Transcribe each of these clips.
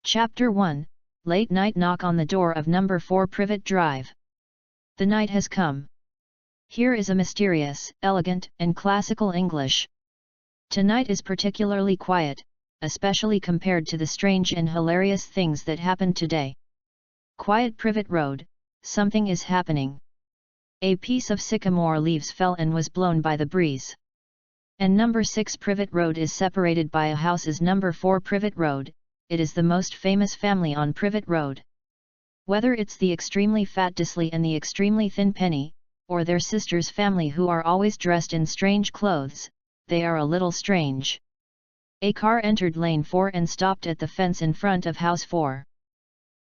Chapter 1, Late Night Knock on the Door of Number 4 Privet Drive. The night has come. Here is a mysterious, elegant, and classical English. Tonight is particularly quiet, especially compared to the strange and hilarious things that happened today. Quiet Privet Road, something is happening. A piece of sycamore leaves fell and was blown by the breeze. And number 6 Privet Road is separated by a house is number 4 Privet Road. It is the most famous family on Privet Road. Whether it's the extremely fat Disley and the extremely thin Penny, or their sister's family who are always dressed in strange clothes, they are a little strange. A car entered lane 4 and stopped at the fence in front of house 4.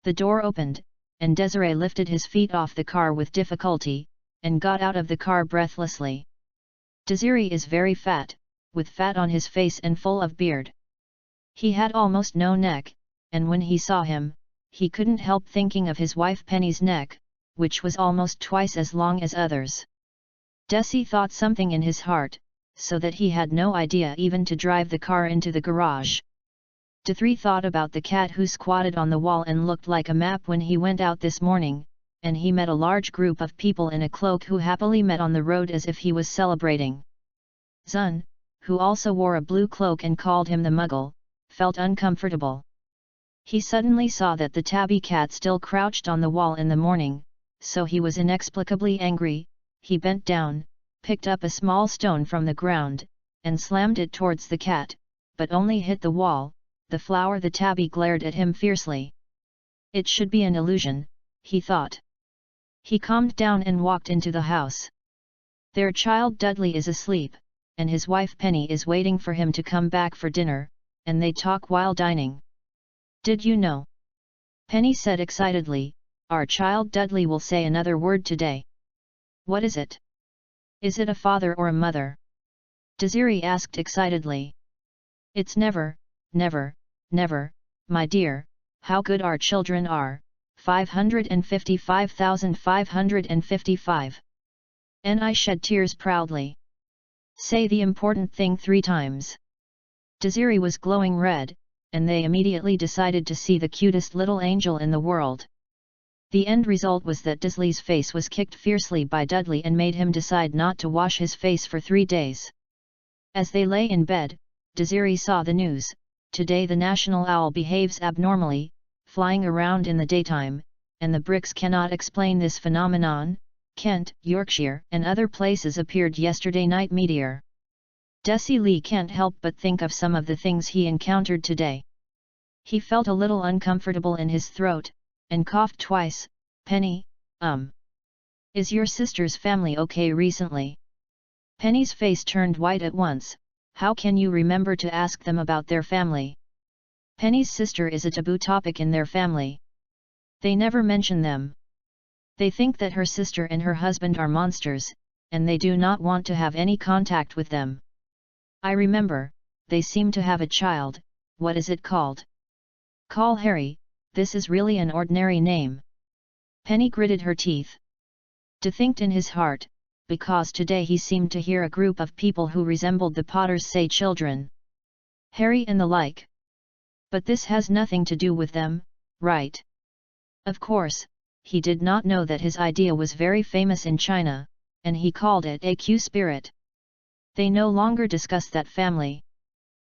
The door opened, and Desiree lifted his feet off the car with difficulty, and got out of the car breathlessly. Desiree is very fat, with fat on his face and full of beard. He had almost no neck, and when he saw him, he couldn't help thinking of his wife Penny's neck, which was almost twice as long as others. Desi thought something in his heart, so that he had no idea even to drive the car into the garage. Desi thought about the cat who squatted on the wall and looked like a map when he went out this morning, and he met a large group of people in a cloak who happily met on the road as if he was celebrating. Zun, who also wore a blue cloak and called him the Muggle, felt uncomfortable. He suddenly saw that the tabby cat still crouched on the wall in the morning, so he was inexplicably angry. He bent down, picked up a small stone from the ground, and slammed it towards the cat, but only hit the wall. The flower the tabby glared at him fiercely. It should be an illusion, he thought. He calmed down and walked into the house. Their child Dudley is asleep, and his wife Penny is waiting for him to come back for dinner, and they talk while dining. Did you know? Penny said excitedly, our child Dudley will say another word today. What is it? Is it a father or a mother? Desiree asked excitedly. It's never, never, never, my dear, how good our children are, 555,555. And I shed tears proudly. Say the important thing 3 times. Desiree was glowing red, and they immediately decided to see the cutest little angel in the world. The end result was that Disley's face was kicked fiercely by Dudley and made him decide not to wash his face for 3 days. As they lay in bed, Desiree saw the news. Today the national owl behaves abnormally, flying around in the daytime, and the bricks cannot explain this phenomenon. Kent, Yorkshire, and other places appeared yesterday night meteor. Desi Lee can't help but think of some of the things he encountered today. He felt a little uncomfortable in his throat, and coughed twice. Penny, is your sister's family okay recently? Penny's face turned white at once. How can you remember to ask them about their family? Penny's sister is a taboo topic in their family. They never mention them. They think that her sister and her husband are monsters, and they do not want to have any contact with them. I remember, they seem to have a child. What is it called? Call Harry. This is really an ordinary name. Penny gritted her teeth. To think in his heart, because today he seemed to hear a group of people who resembled the Potters say children. Harry and the like. But this has nothing to do with them, right? Of course, he did not know that his idea was very famous in China, and he called it a Q spirit. They no longer discuss that family.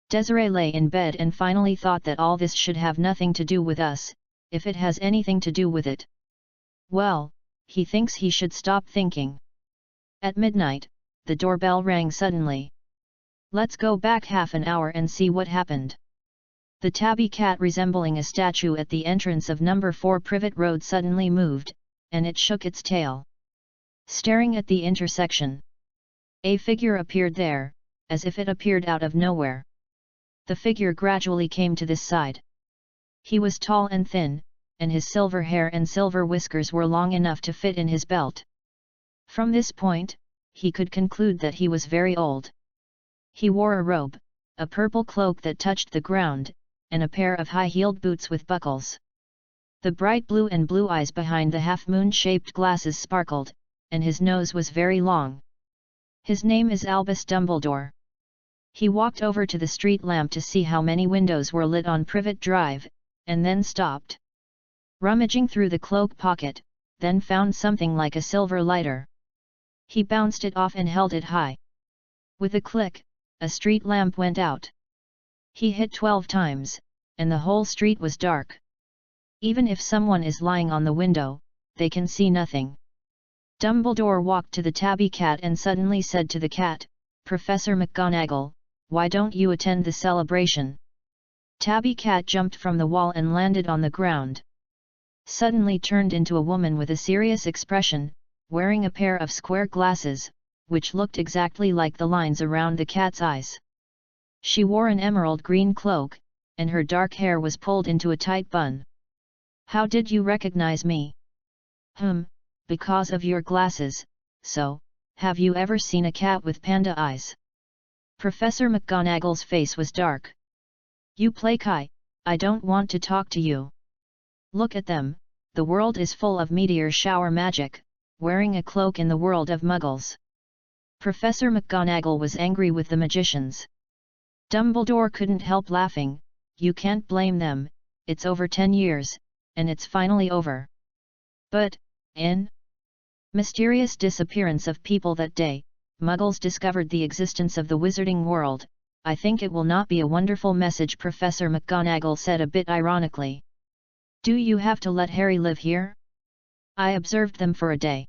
Desiree lay in bed and finally thought that all this should have nothing to do with us, if it has anything to do with it. Well, he thinks he should stop thinking. At midnight, the doorbell rang suddenly. Let's go back half an hour and see what happened. The tabby cat resembling a statue at the entrance of number 4 Privet Road suddenly moved, and it shook its tail. Staring at the intersection. A figure appeared there, as if it appeared out of nowhere. The figure gradually came to this side. He was tall and thin, and his silver hair and silver whiskers were long enough to fit in his belt. From this point, he could conclude that he was very old. He wore a robe, a purple cloak that touched the ground, and a pair of high-heeled boots with buckles. The bright blue and blue eyes behind the half-moon-shaped glasses sparkled, and his nose was very long. His name is Albus Dumbledore. He walked over to the street lamp to see how many windows were lit on Privet Drive, and then stopped. Rummaging through the cloak pocket, then found something like a silver lighter. He bounced it off and held it high. With a click, a street lamp went out. He hit 12 times, and the whole street was dark. Even if someone is lying on the window, they can see nothing. Dumbledore walked to the tabby cat and suddenly said to the cat, "Professor McGonagall, why don't you attend the celebration?" Tabby cat jumped from the wall and landed on the ground. Suddenly turned into a woman with a serious expression, wearing a pair of square glasses, which looked exactly like the lines around the cat's eyes. She wore an emerald green cloak, and her dark hair was pulled into a tight bun. "How did you recognize me?" Because of your glasses. So, have you ever seen a cat with panda eyes?" Professor McGonagall's face was dark. "You play Kai, I don't want to talk to you. Look at them, the world is full of meteor shower magic, wearing a cloak in the world of muggles." Professor McGonagall was angry with the magicians. Dumbledore couldn't help laughing. "You can't blame them, it's over 10 years, and it's finally over." But, in mysterious disappearance of people that day, muggles discovered the existence of the wizarding world. "I think it will not be a wonderful message," Professor McGonagall said a bit ironically. "Do you have to let Harry live here? I observed them for a day.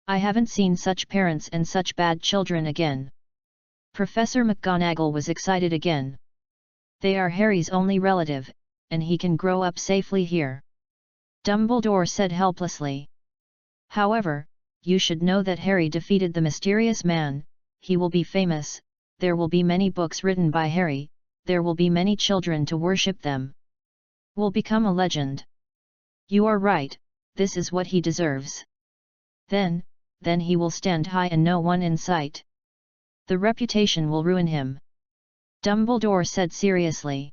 I haven't seen such parents and such bad children again." Professor McGonagall was excited again. "They are Harry's only relative, and he can grow up safely here," Dumbledore said helplessly. "However, you should know that Harry defeated the mysterious man. He will be famous, there will be many books written by Harry, there will be many children to worship them. Will become a legend. You are right, this is what he deserves. Then he will stand high and no one in sight. The reputation will ruin him," Dumbledore said seriously.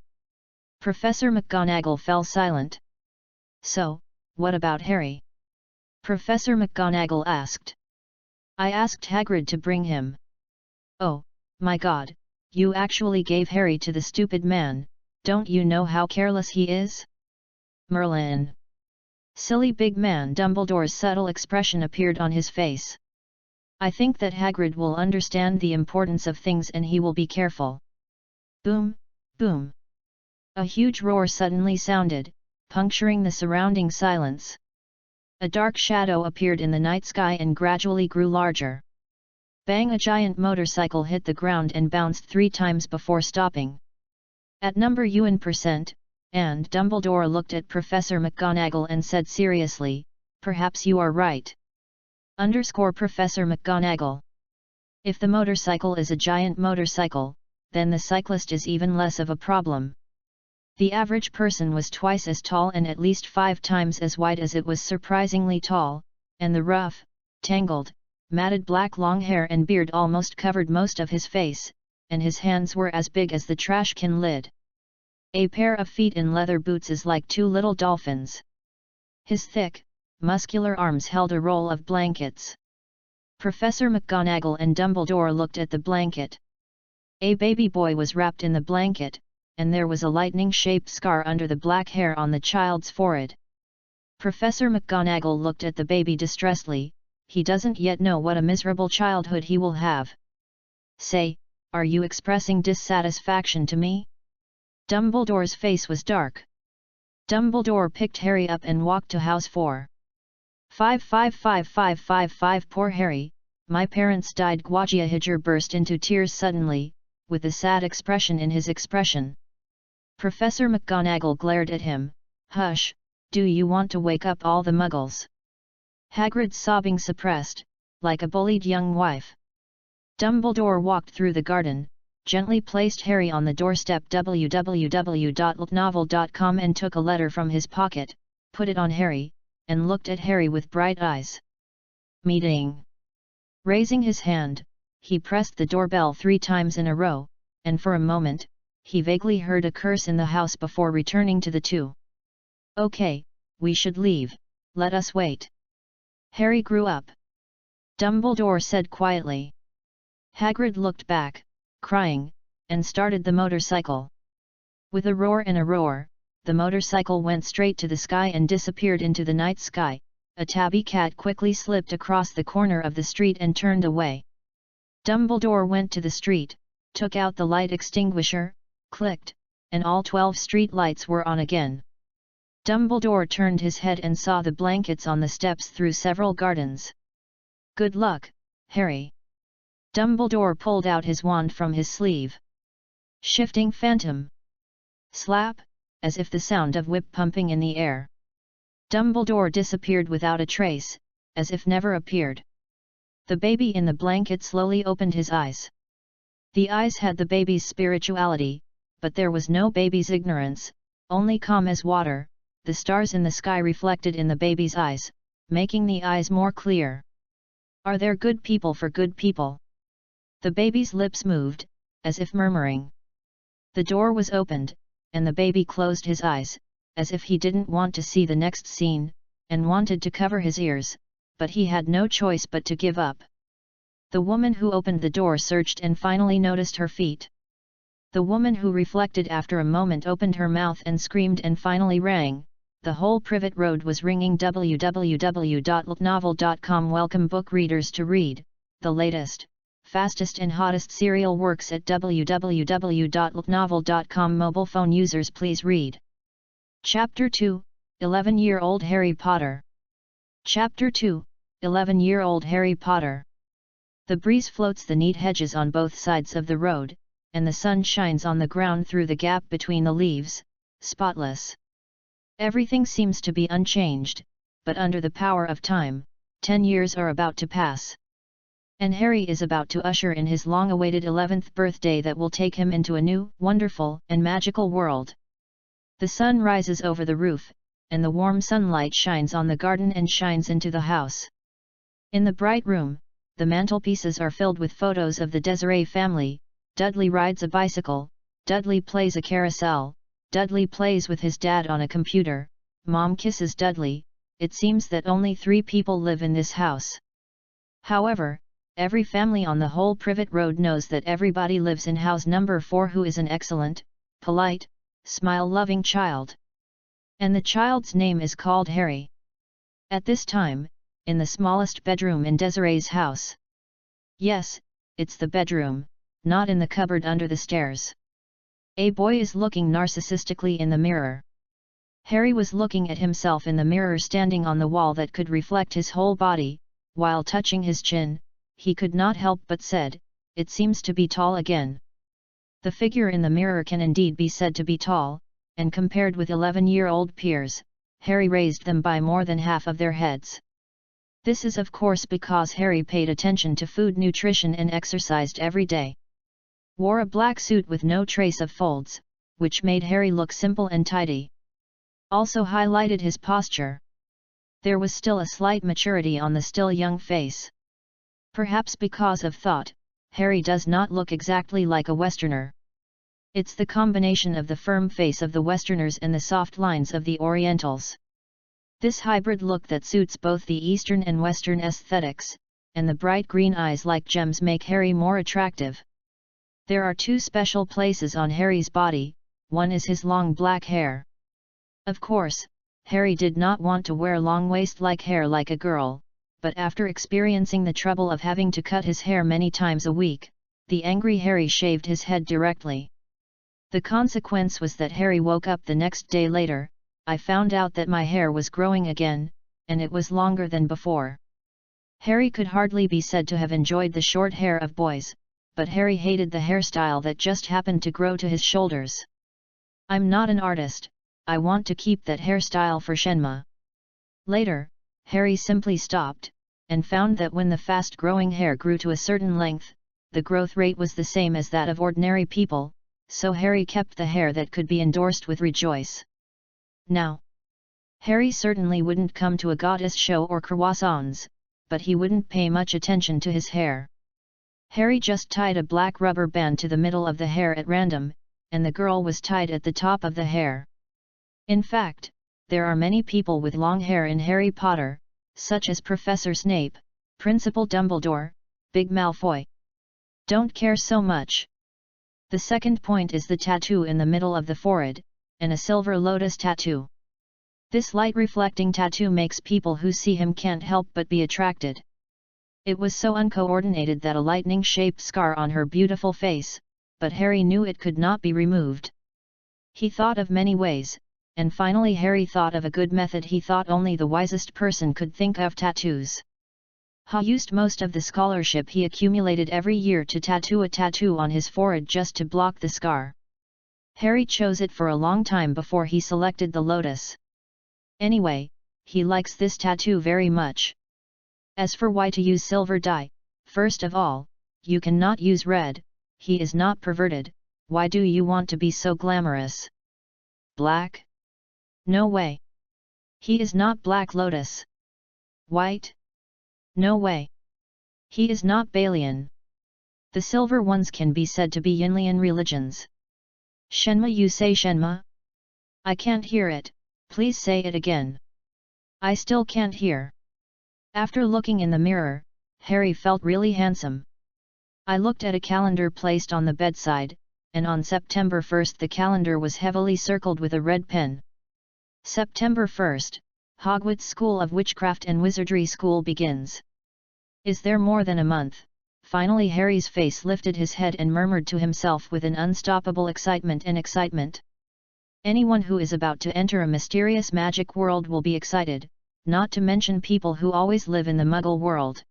Professor McGonagall fell silent. "So, what about Harry?" Professor McGonagall asked. "I asked Hagrid to bring him." "Oh, my God, you actually gave Harry to the stupid man, don't you know how careless he is?" "Merlin." "Silly big man." Dumbledore's subtle expression appeared on his face. "I think that Hagrid will understand the importance of things and he will be careful." Boom, boom. A huge roar suddenly sounded, puncturing the surrounding silence. A dark shadow appeared in the night sky and gradually grew larger. Bang! A giant motorcycle hit the ground and bounced 3 times before stopping. "At number UN%, and Dumbledore looked at Professor McGonagall and said seriously, "Perhaps you are right." Professor McGonagall. "If the motorcycle is a giant motorcycle, then the cyclist is even less of a problem. The average person was twice as tall and at least 5 times as wide as it was surprisingly tall, and the rough, tangled, matted black long hair and beard almost covered most of his face, and his hands were as big as the trash can lid. A pair of feet in leather boots is like 2 little dolphins. His thick, muscular arms held a roll of blankets." Professor McGonagall and Dumbledore looked at the blanket. A baby boy was wrapped in the blanket, and there was a lightning-shaped scar under the black hair on the child's forehead. Professor McGonagall looked at the baby distressedly. He doesn't yet know what a miserable childhood he will have. "Say, are you expressing dissatisfaction to me?" Dumbledore's face was dark. Dumbledore picked Harry up and walked to house 4. 555555. "Poor Harry, my parents died." Gwajiahijr burst into tears suddenly, with a sad expression in his expression. Professor McGonagall glared at him. "Hush, do you want to wake up all the muggles?" Hagrid's sobbing suppressed, like a bullied young wife. Dumbledore walked through the garden, gently placed Harry on the doorstep www.novel.com and took a letter from his pocket, put it on Harry, and looked at Harry with bright eyes. "Meeting." Raising his hand, he pressed the doorbell 3 times in a row, and for a moment, he vaguely heard a curse in the house before returning to the 2. "Okay, we should leave, let us wait." "Harry grew up," Dumbledore said quietly. Hagrid looked back, crying, and started the motorcycle. With a roar and a roar, the motorcycle went straight to the sky and disappeared into the night sky. A tabby cat quickly slipped across the corner of the street and turned away. Dumbledore went to the street, took out the light extinguisher, clicked, and all 12 street lights were on again. Dumbledore turned his head and saw the blankets on the steps through several gardens. "Good luck, Harry." Dumbledore pulled out his wand from his sleeve. Shifting phantom. Slap, as if the sound of whip pumping in the air. Dumbledore disappeared without a trace, as if never appeared. The baby in the blanket slowly opened his eyes. The eyes had the baby's spirituality, but there was no baby's ignorance, only calm as water, the stars in the sky reflected in the baby's eyes, making the eyes more clear. "Are there good people for good people?" The baby's lips moved, as if murmuring. The door was opened, and the baby closed his eyes, as if he didn't want to see the next scene, and wanted to cover his ears, but he had no choice but to give up. The woman who opened the door searched and finally noticed her feet. The woman who reflected after a moment opened her mouth and screamed and finally rang. The whole Privet Road was ringing. www.ltnovel.com welcome book readers to read the latest, fastest and hottest serial works at www.ltnovel.com. Mobile phone users please read. Chapter 2, 11-year-old Harry Potter. Chapter 2, 11-year-old Harry Potter. The breeze floats the neat hedges on both sides of the road, and the sun shines on the ground through the gap between the leaves, spotless. Everything seems to be unchanged, but under the power of time, 10 years are about to pass. And Harry is about to usher in his long-awaited 11th birthday that will take him into a new, wonderful, and magical world. The sun rises over the roof, and the warm sunlight shines on the garden and shines into the house. In the bright room, the mantelpieces are filled with photos of the Desiree family. Dudley rides a bicycle, Dudley plays a carousel, Dudley plays with his dad on a computer, Mom kisses Dudley. It seems that only 3 people live in this house. However, every family on the whole Privet Road knows that everybody lives in house number 4 who is an excellent, polite, smile-loving child. And the child's name is called Harry. At this time, in the smallest bedroom in Desiree's house. Yes, it's the bedroom, not in the cupboard under the stairs. A boy is looking narcissistically in the mirror. Harry was looking at himself in the mirror standing on the wall that could reflect his whole body. While touching his chin, he could not help but said, "It seems to be tall again." The figure in the mirror can indeed be said to be tall, and compared with 11-year-old peers, Harry raised them by more than half of their heads. This is of course because Harry paid attention to food nutrition and exercised every day. Wore a black suit with no trace of folds, which made Harry look simple and tidy. Also highlighted his posture. There was still a slight maturity on the still young face. Perhaps because of thought, Harry does not look exactly like a Westerner. It's the combination of the firm face of the Westerners and the soft lines of the Orientals. This hybrid look that suits both the Eastern and Western aesthetics, and the bright green eyes like gems make Harry more attractive. There are 2 special places on Harry's body. One is his long black hair. Of course, Harry did not want to wear long waist-like hair like a girl, but after experiencing the trouble of having to cut his hair many times a week, the angry Harry shaved his head directly. The consequence was that Harry woke up the next day later. "I found out that my hair was growing again, and it was longer than before." Harry could hardly be said to have enjoyed the short hair of boys, but Harry hated the hairstyle that just happened to grow to his shoulders. "I'm not an artist, I want to keep that hairstyle for Shenmue." Later, Harry simply stopped, and found that when the fast-growing hair grew to a certain length, the growth rate was the same as that of ordinary people, so Harry kept the hair that could be endorsed with Rejoice. Now, Harry certainly wouldn't come to a goddess show or croissants, but he wouldn't pay much attention to his hair. Harry just tied a black rubber band to the middle of the hair at random, and the girl was tied at the top of the hair. In fact, there are many people with long hair in Harry Potter, such as Professor Snape, Principal Dumbledore, Big Malfoy. Don't care so much. The second point is the tattoo in the middle of the forehead, and a silver lotus tattoo. This light-reflecting tattoo makes people who see him can't help but be attracted. It was so uncoordinated that a lightning-shaped scar on her beautiful face, but Harry knew it could not be removed. He thought of many ways, and finally Harry thought of a good method he thought only the wisest person could think of: tattoos. He used most of the scholarship he accumulated every year to tattoo a tattoo on his forehead just to block the scar. Harry chose it for a long time before he selected the lotus. Anyway, he likes this tattoo very much. As for why to use silver dye, first of all, you cannot use red, he is not perverted. Why do you want to be so glamorous? Black? No way. He is not Black Lotus. White? No way. He is not Balian. The silver ones can be said to be Yinlian religions. Shenma, you say Shenma? I can't hear it, please say it again. I still can't hear. After looking in the mirror, Harry felt really handsome. I looked at a calendar placed on the bedside, and on September 1st the calendar was heavily circled with a red pen. September 1st, Hogwarts School of Witchcraft and Wizardry School begins. Is there more than a month? Finally Harry's face lifted his head and murmured to himself with an unstoppable excitement and excitement. Anyone who is about to enter a mysterious magic world will be excited, not to mention people who always live in the Muggle world.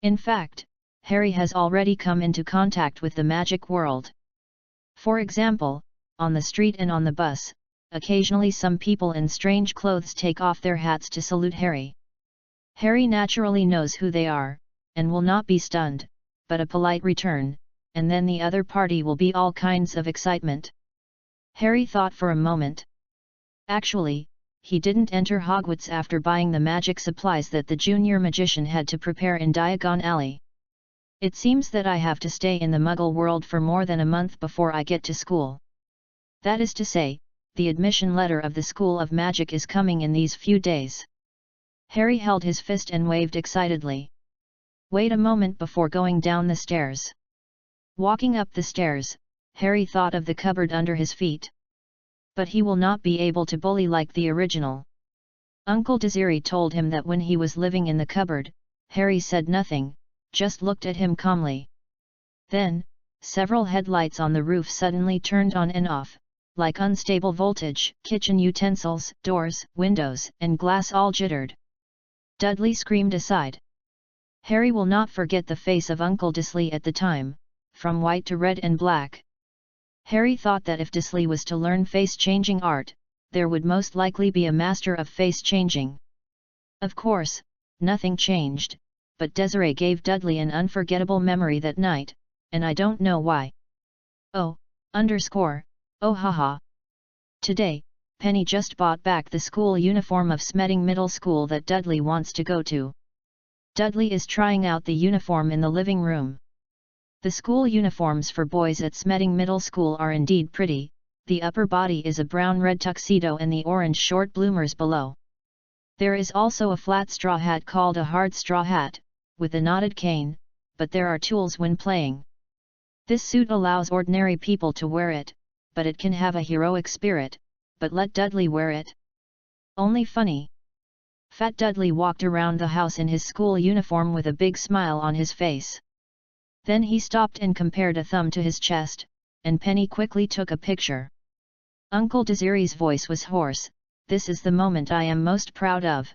In fact, Harry has already come into contact with the magic world. For example, on the street and on the bus, occasionally some people in strange clothes take off their hats to salute Harry. Harry naturally knows who they are, and will not be stunned, but a polite return, and then the other party will be all kinds of excitement. Harry thought for a moment. Actually, he didn't enter Hogwarts after buying the magic supplies that the junior magician had to prepare in Diagon Alley. It seems that I have to stay in the Muggle world for more than a month before I get to school. That is to say, the admission letter of the School of Magic is coming in these few days. Harry held his fist and waved excitedly. Wait a moment before going down the stairs. Walking up the stairs, Harry thought of the cupboard under his feet. But he will not be able to bully like the original. Uncle Desiree told him that when he was living in the cupboard, Harry said nothing, just looked at him calmly. Then, several headlights on the roof suddenly turned on and off, like unstable voltage. Kitchen utensils, doors, windows, and glass all jittered. Dudley screamed aside. Harry will not forget the face of Uncle Disley at the time, from white to red and black. Harry thought that if Disley was to learn face-changing art, there would most likely be a master of face-changing. Of course, nothing changed, but Desiree gave Dudley an unforgettable memory that night, and I don't know why. Oh, oh haha. Today, Penny just bought back the school uniform of Smedding Middle School that Dudley wants to go to. Dudley is trying out the uniform in the living room. The school uniforms for boys at Smedding Middle School are indeed pretty. The upper body is a brown-red tuxedo and the orange short bloomers below. There is also a flat straw hat called a hard straw hat, with a knotted cane, but there are tools when playing. This suit allows ordinary people to wear it, but it can have a heroic spirit, but let Dudley wear it. Only funny. Fat Dudley walked around the house in his school uniform with a big smile on his face. Then he stopped and compared a thumb to his chest, and Penny quickly took a picture. Uncle Desiree's voice was hoarse. This is the moment I am most proud of.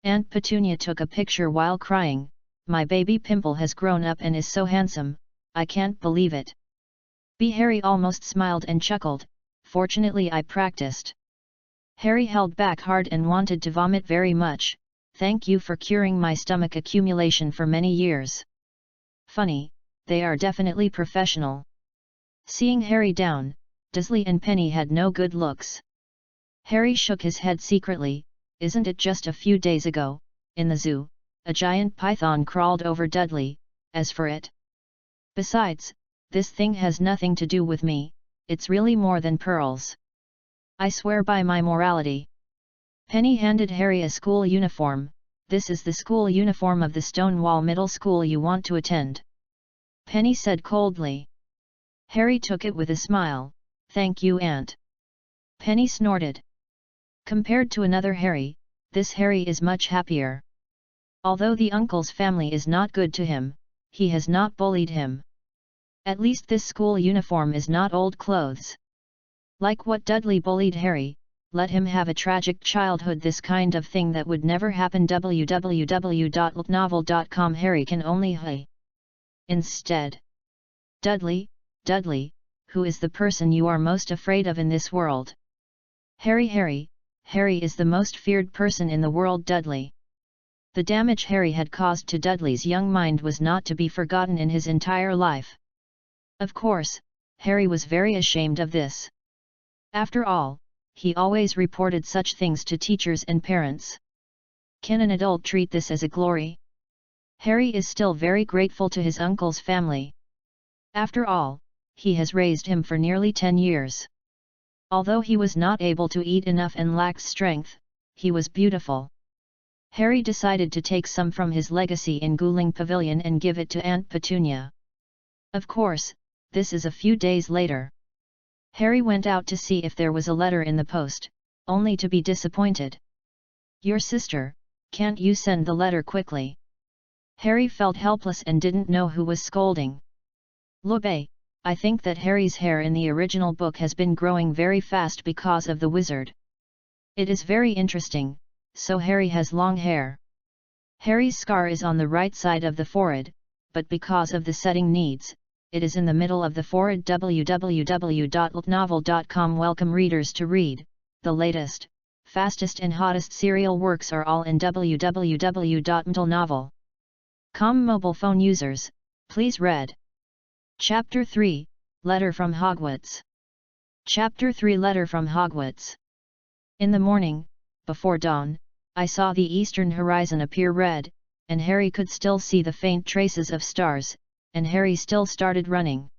Aunt Petunia took a picture while crying. My baby Pimple has grown up and is so handsome, I can't believe it. Harry almost smiled and chuckled. Fortunately I practiced. Harry held back hard and wanted to vomit very much. Thank you for curing my stomach accumulation for many years. Funny, they are definitely professional. Seeing Harry down, Disley and Penny had no good looks. Harry shook his head secretly. Isn't it just a few days ago, in the zoo, a giant python crawled over Dudley? As for it. Besides, this thing has nothing to do with me, it's really more than pearls. I swear by my morality. Penny handed Harry a school uniform. This is the school uniform of the Stonewall Middle School you want to attend. Penny said coldly. Harry took it with a smile. Thank you, Aunt Penny snorted. Compared to another Harry, this Harry is much happier. Although the uncle's family is not good to him, he has not bullied him. At least this school uniform is not old clothes. Like what Dudley bullied Harry, let him have a tragic childhood. This kind of thing that would never happen. www.novel.com. Harry can only hey. Instead. Dudley, who is the person you are most afraid of in this world? Harry is the most feared person in the world. Dudley. The damage Harry had caused to Dudley's young mind was not to be forgotten in his entire life. Of course, Harry was very ashamed of this. After all, he always reported such things to teachers and parents. Can an adult treat this as a glory? Harry is still very grateful to his uncle's family. After all, he has raised him for nearly 10 years. Although he was not able to eat enough and lacked strength, he was beautiful. Harry decided to take some from his legacy in Guling Pavilion and give it to Aunt Petunia. Of course, this is a few days later. Harry went out to see if there was a letter in the post, only to be disappointed. Your sister, can't you send the letter quickly? Harry felt helpless and didn't know who was scolding. Lobe, I think that Harry's hair in the original book has been growing very fast because of the wizard. It is very interesting, so Harry has long hair. Harry's scar is on the right side of the forehead, but because of the setting needs, it is in the middle of the forehead. www.novel.com. Welcome readers to read, the latest, fastest and hottest serial works are all in www.novel.com. Mobile phone users, please read. Chapter 3, Letter from Hogwarts. Chapter 3, Letter from Hogwarts. In the morning, before dawn, I saw the eastern horizon appear red, and Harry could still see the faint traces of stars, and Harry still started running.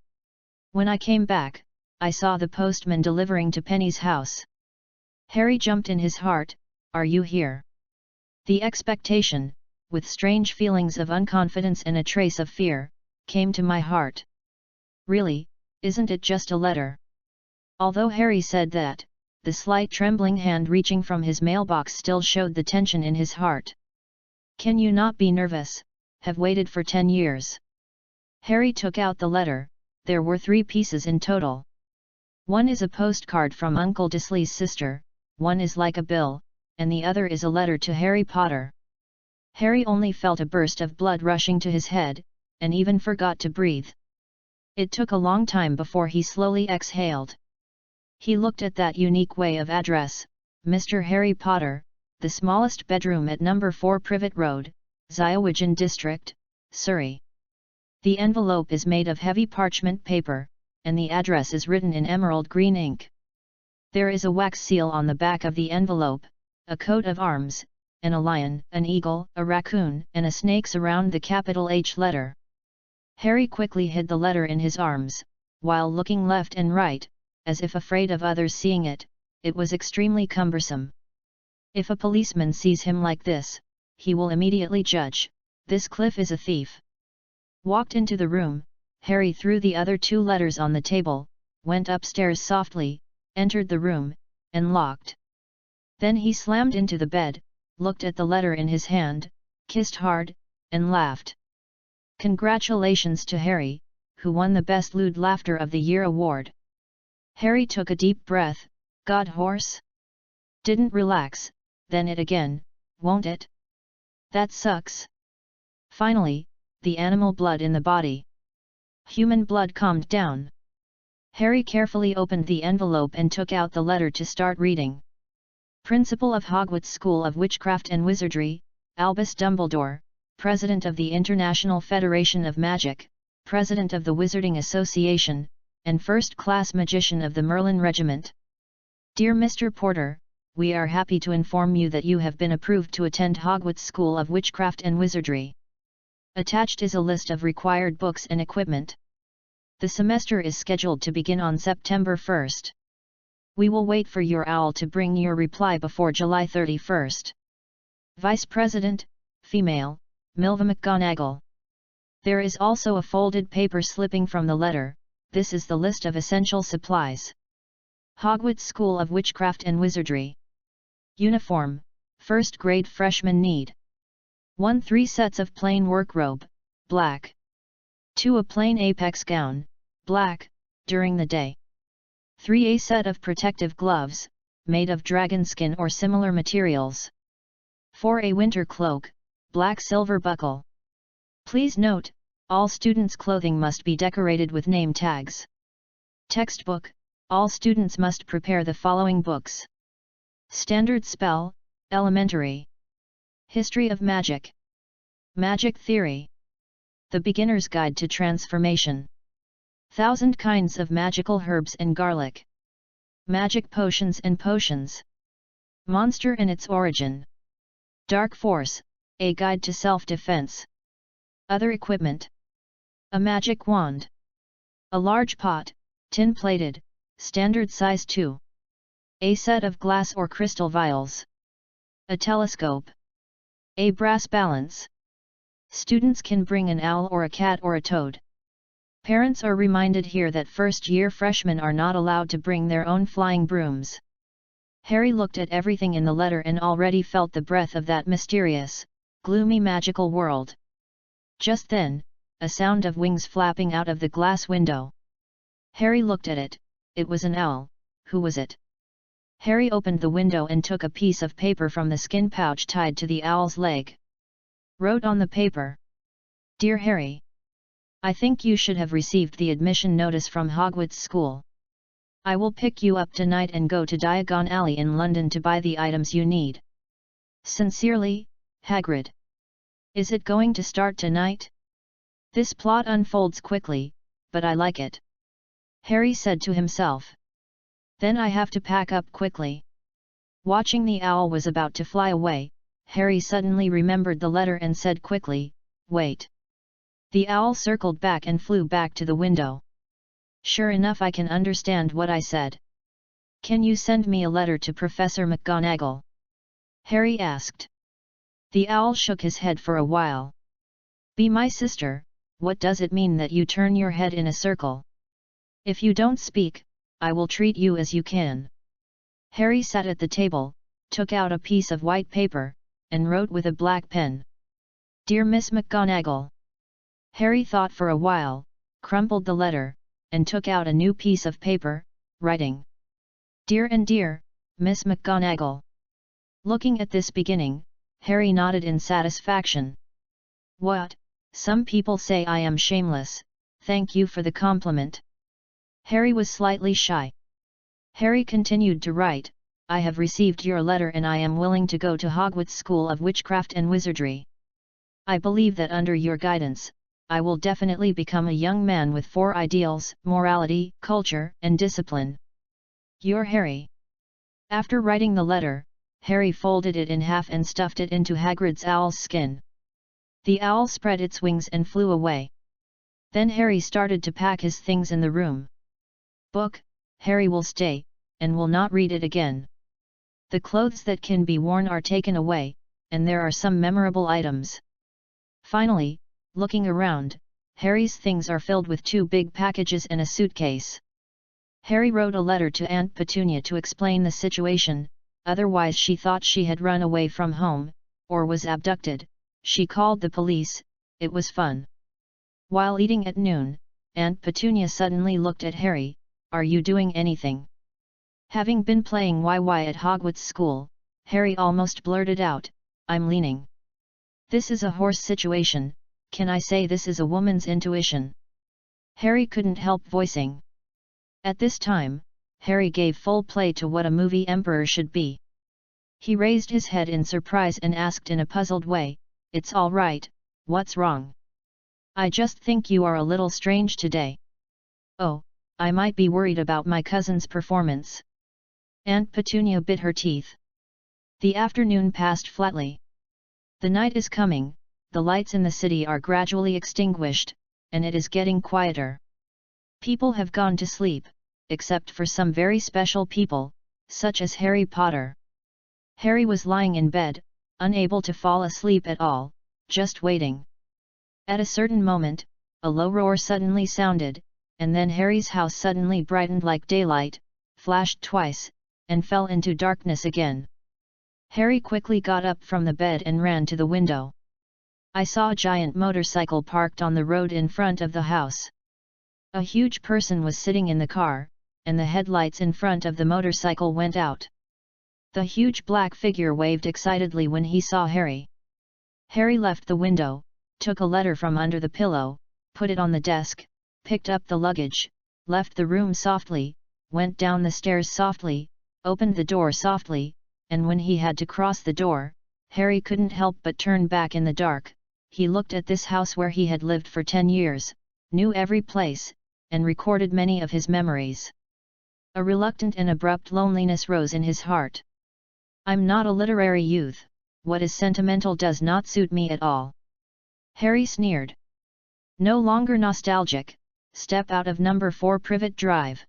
When I came back, I saw the postman delivering to Penny's house. Harry jumped in his heart. Are you here? The expectation, with strange feelings of unconfidence and a trace of fear, came to my heart. Really, isn't it just a letter? Although Harry said that, the slight trembling hand reaching from his mailbox still showed the tension in his heart. Can you not be nervous? Have waited for 10 years. Harry took out the letter. There were 3 pieces in total. One is a postcard from Uncle Disley's sister, one is like a bill, and the other is a letter to Harry Potter. Harry only felt a burst of blood rushing to his head, and even forgot to breathe. It took a long time before he slowly exhaled. He looked at that unique way of address, Mr. Harry Potter, the smallest bedroom at number 4 Privet Road, Ziowigan District, Surrey. The envelope is made of heavy parchment paper, and the address is written in emerald green ink. There is a wax seal on the back of the envelope, a coat of arms, and a lion, an eagle, a raccoon, and a snake surround the capital H letter. Harry quickly hid the letter in his arms, while looking left and right, as if afraid of others seeing it. It was extremely cumbersome. If a policeman sees him like this, he will immediately judge, this Cliff is a thief. Walked into the room, Harry threw the other 2 letters on the table, went upstairs softly, entered the room, and locked. Then he slammed into the bed, looked at the letter in his hand, kissed hard, and laughed. Congratulations to Harry, who won the Best Lewd Laughter of the Year award. Harry took a deep breath. God horse? Didn't relax, then it again, won't it? That sucks. Finally, the animal blood in the body. Human blood calmed down. Harry carefully opened the envelope and took out the letter to start reading. Principal of Hogwarts School of Witchcraft and Wizardry, Albus Dumbledore, President of the International Federation of Magic, President of the Wizarding Association, and First-Class Magician of the Merlin Regiment. Dear Mr. Porter, we are happy to inform you that you have been approved to attend Hogwarts School of Witchcraft and Wizardry. Attached is a list of required books and equipment. The semester is scheduled to begin on September 1st. We will wait for your owl to bring your reply before July 31st. Vice President, Female, Milva McGonagall. There is also a folded paper slipping from the letter. This is the list of essential supplies. Hogwarts School of Witchcraft and Wizardry. Uniform, 1st grade freshman need. 1. 3 sets of plain work robe, black. 2. A plain apex gown, black, during the day. 3. A set of protective gloves, made of dragon skin or similar materials. 4. A winter cloak, black silver buckle. Please note, all students' clothing must be decorated with name tags. Textbook, all students must prepare the following books. Standard Spell, Elementary. History of Magic. Magic Theory. The Beginner's Guide to Transformation. 1000 Kinds of Magical Herbs and Garlic. Magic Potions and Potions. Monster and its Origin. Dark Force, a Guide to Self-Defense. Other Equipment. A Magic Wand. A large pot, tin-plated, standard size 2. A set of glass or crystal vials. A telescope. A brass balance. Students can bring an owl or a cat or a toad. Parents are reminded here that first-year freshmen are not allowed to bring their own flying brooms. Harry looked at everything in the letter and already felt the breath of that mysterious, gloomy magical world. Just then, a sound of wings flapping out of the glass window. Harry looked at it. It was an owl. Who was it? Harry opened the window and took a piece of paper from the skin pouch tied to the owl's leg. Wrote on the paper. Dear Harry, I think you should have received the admission notice from Hogwarts School. I will pick you up tonight and go to Diagon Alley in London to buy the items you need. Sincerely, Hagrid. Is it going to start tonight? This plot unfolds quickly, but I like it. Harry said to himself. Then I have to pack up quickly. Watching the owl was about to fly away, Harry suddenly remembered the letter and said quickly, Wait. The owl circled back and flew back to the window. Sure enough, I can understand what I said. Can you send me a letter to Professor McGonagall? Harry asked. The owl shook his head for a while. Be my sister, what does it mean that you turn your head in a circle? If you don't speak, I will treat you as you can. Harry sat at the table, took out a piece of white paper, and wrote with a black pen. Dear Miss McGonagall. Harry thought for a while, crumpled the letter, and took out a new piece of paper, writing. Dear and dear, Miss McGonagall. Looking at this beginning, Harry nodded in satisfaction. What? Some people say I am shameless, thank you for the compliment. Harry was slightly shy. Harry continued to write, I have received your letter and I am willing to go to Hogwarts School of Witchcraft and Wizardry. I believe that under your guidance, I will definitely become a young man with 4 ideals: morality, culture, and discipline. Your Harry. After writing the letter, Harry folded it in half and stuffed it into Hagrid's owl's skin. The owl spread its wings and flew away. Then Harry started to pack his things in the room. Book, Harry will stay, and will not read it again. The clothes that can be worn are taken away, and there are some memorable items. Finally, looking around, Harry's things are filled with 2 big packages and a suitcase. Harry wrote a letter to Aunt Petunia to explain the situation, otherwise she thought she had run away from home, or was abducted. She called the police. It was fun. While eating at noon, Aunt Petunia suddenly looked at Harry. Are you doing anything? Having been playing YY at Hogwarts School, Harry almost blurted out, I'm leaning. This is a horse situation, can I say this is a woman's intuition? Harry couldn't help voicing. At this time, Harry gave full play to what a movie emperor should be. He raised his head in surprise and asked in a puzzled way, It's all right, what's wrong? I just think you are a little strange today. Oh, I might be worried about my cousin's performance. Aunt Petunia bit her teeth. The afternoon passed flatly. The night is coming, the lights in the city are gradually extinguished, and it is getting quieter. People have gone to sleep, except for some very special people, such as Harry Potter. Harry was lying in bed, unable to fall asleep at all, just waiting. At a certain moment, a low roar suddenly sounded, and then Harry's house suddenly brightened like daylight, flashed twice, and fell into darkness again. Harry quickly got up from the bed and ran to the window. I saw a giant motorcycle parked on the road in front of the house. A huge person was sitting in the car, and the headlights in front of the motorcycle went out. The huge black figure waved excitedly when he saw Harry. Harry left the window, took a letter from under the pillow, put it on the desk, picked up the luggage, left the room softly, went down the stairs softly, opened the door softly, and when he had to cross the door, Harry couldn't help but turn back in the dark. He looked at this house where he had lived for 10 years, knew every place, and recorded many of his memories. A reluctant and abrupt loneliness rose in his heart. I'm not a literary youth, what is sentimental does not suit me at all. Harry sneered. No longer nostalgic, step out of number 4 Privet Drive.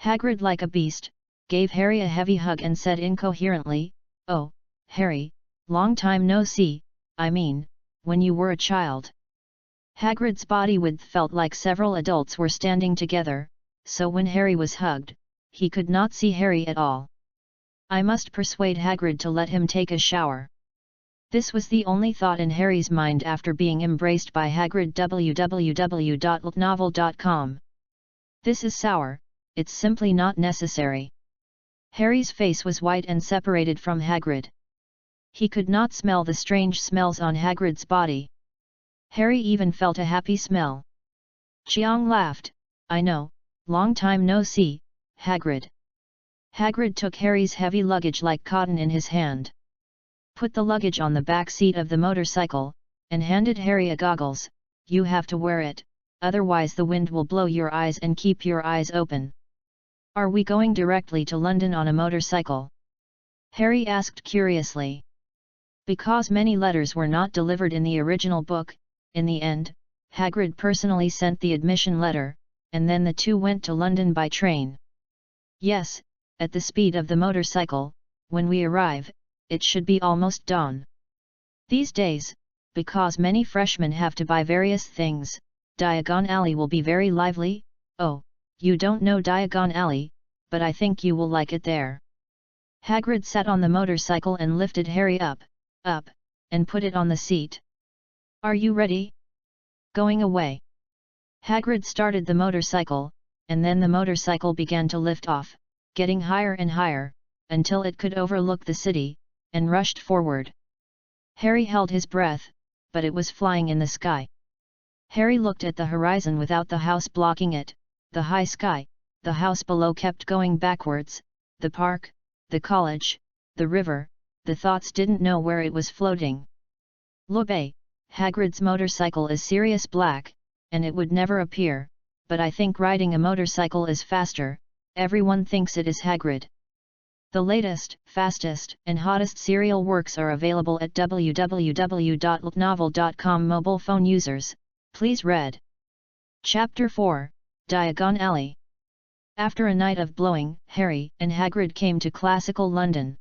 Hagrid, like a beast, gave Harry a heavy hug and said incoherently, "Oh, Harry, long time no see, I mean, when you were a child." Hagrid's body width felt like several adults were standing together, so when Harry was hugged, he could not see Harry at all. I must persuade Hagrid to let him take a shower. This was the only thought in Harry's mind after being embraced by Hagrid. www.novel.com. This is sour, it's simply not necessary. Harry's face was white and separated from Hagrid. He could not smell the strange smells on Hagrid's body. Harry even felt a happy smell. Chiong laughed, "I know, long time no see, Hagrid." Hagrid took Harry's heavy luggage like cotton in his hand. Put the luggage on the back seat of the motorcycle, and handed Harry a goggles. "You have to wear it, otherwise the wind will blow your eyes, and keep your eyes open." "Are we going directly to London on a motorcycle?" Harry asked curiously. Because many letters were not delivered in the original book, in the end, Hagrid personally sent the admission letter, and then the two went to London by train. "Yes, at the speed of the motorcycle. When we arrive, it should be almost dawn. These days, because many freshmen have to buy various things, Diagon Alley will be very lively." "Oh, you don't know Diagon Alley, but I think you will like it there." Hagrid sat on the motorcycle and lifted Harry up, and put it on the seat. "Are you ready? Going away?" Hagrid started the motorcycle, and then the motorcycle began to lift off, getting higher and higher, until it could overlook the city, and rushed forward. Harry held his breath, but it was flying in the sky. Harry looked at the horizon without the house blocking it, the high sky, the house below kept going backwards, the park, the college, the river, the thoughts didn't know where it was floating. "Look, Hagrid's motorcycle is Sirius Black, and it would never appear, but I think riding a motorcycle is faster, everyone thinks it is Hagrid." The latest, fastest, and hottest serial works are available at www.novel.com. Mobile phone users, please read. Chapter 4, Diagon Alley. After a night of blowing, Harry and Hagrid came to classical London.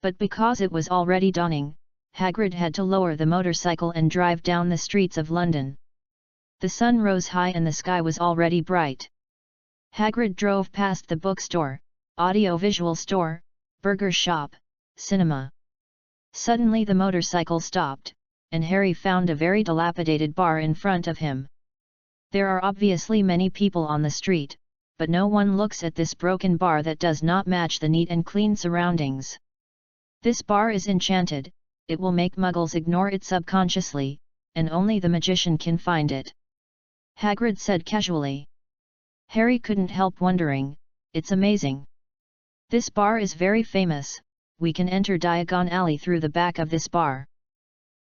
But because it was already dawning, Hagrid had to lower the motorcycle and drive down the streets of London. The sun rose high and the sky was already bright. Hagrid drove past the bookstore, audiovisual store, burger shop, cinema. Suddenly the motorcycle stopped, and Harry found a very dilapidated bar in front of him. There are obviously many people on the street, but no one looks at this broken bar that does not match the neat and clean surroundings. This bar is enchanted, it will make muggles ignore it subconsciously, and only the magician can find it. Hagrid said casually. Harry couldn't help wondering, "It's amazing. This bar is very famous, we can enter Diagon Alley through the back of this bar."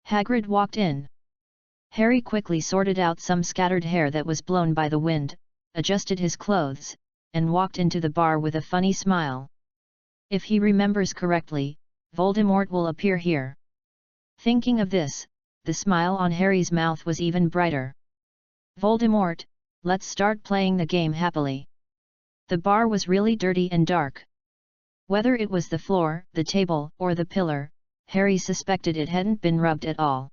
Hagrid walked in. Harry quickly sorted out some scattered hair that was blown by the wind, adjusted his clothes, and walked into the bar with a funny smile. If he remembers correctly, Voldemort will appear here. Thinking of this, the smile on Harry's mouth was even brighter. "Voldemort, let's start playing the game happily." The bar was really dirty and dark. Whether it was the floor, the table, or the pillar, Harry suspected it hadn't been rubbed at all.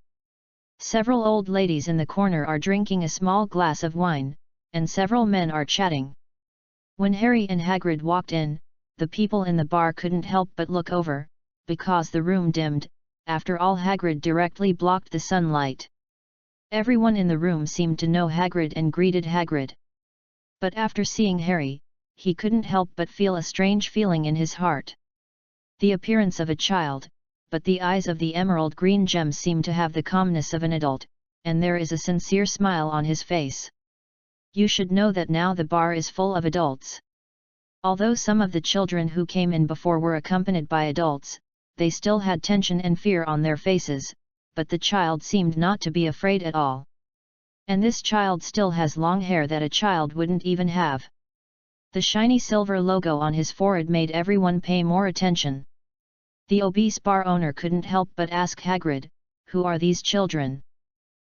Several old ladies in the corner are drinking a small glass of wine, and several men are chatting. When Harry and Hagrid walked in, the people in the bar couldn't help but look over, because the room dimmed. After all, Hagrid directly blocked the sunlight. Everyone in the room seemed to know Hagrid and greeted Hagrid. But after seeing Harry, he couldn't help but feel a strange feeling in his heart. The appearance of a child, but the eyes of the emerald green gem seem to have the calmness of an adult, and there is a sincere smile on his face. You should know that now the bar is full of adults. Although some of the children who came in before were accompanied by adults, they still had tension and fear on their faces, but the child seemed not to be afraid at all. And this child still has long hair that a child wouldn't even have. The shiny silver logo on his forehead made everyone pay more attention. The obese bar owner couldn't help but ask Hagrid, "Who are these children?"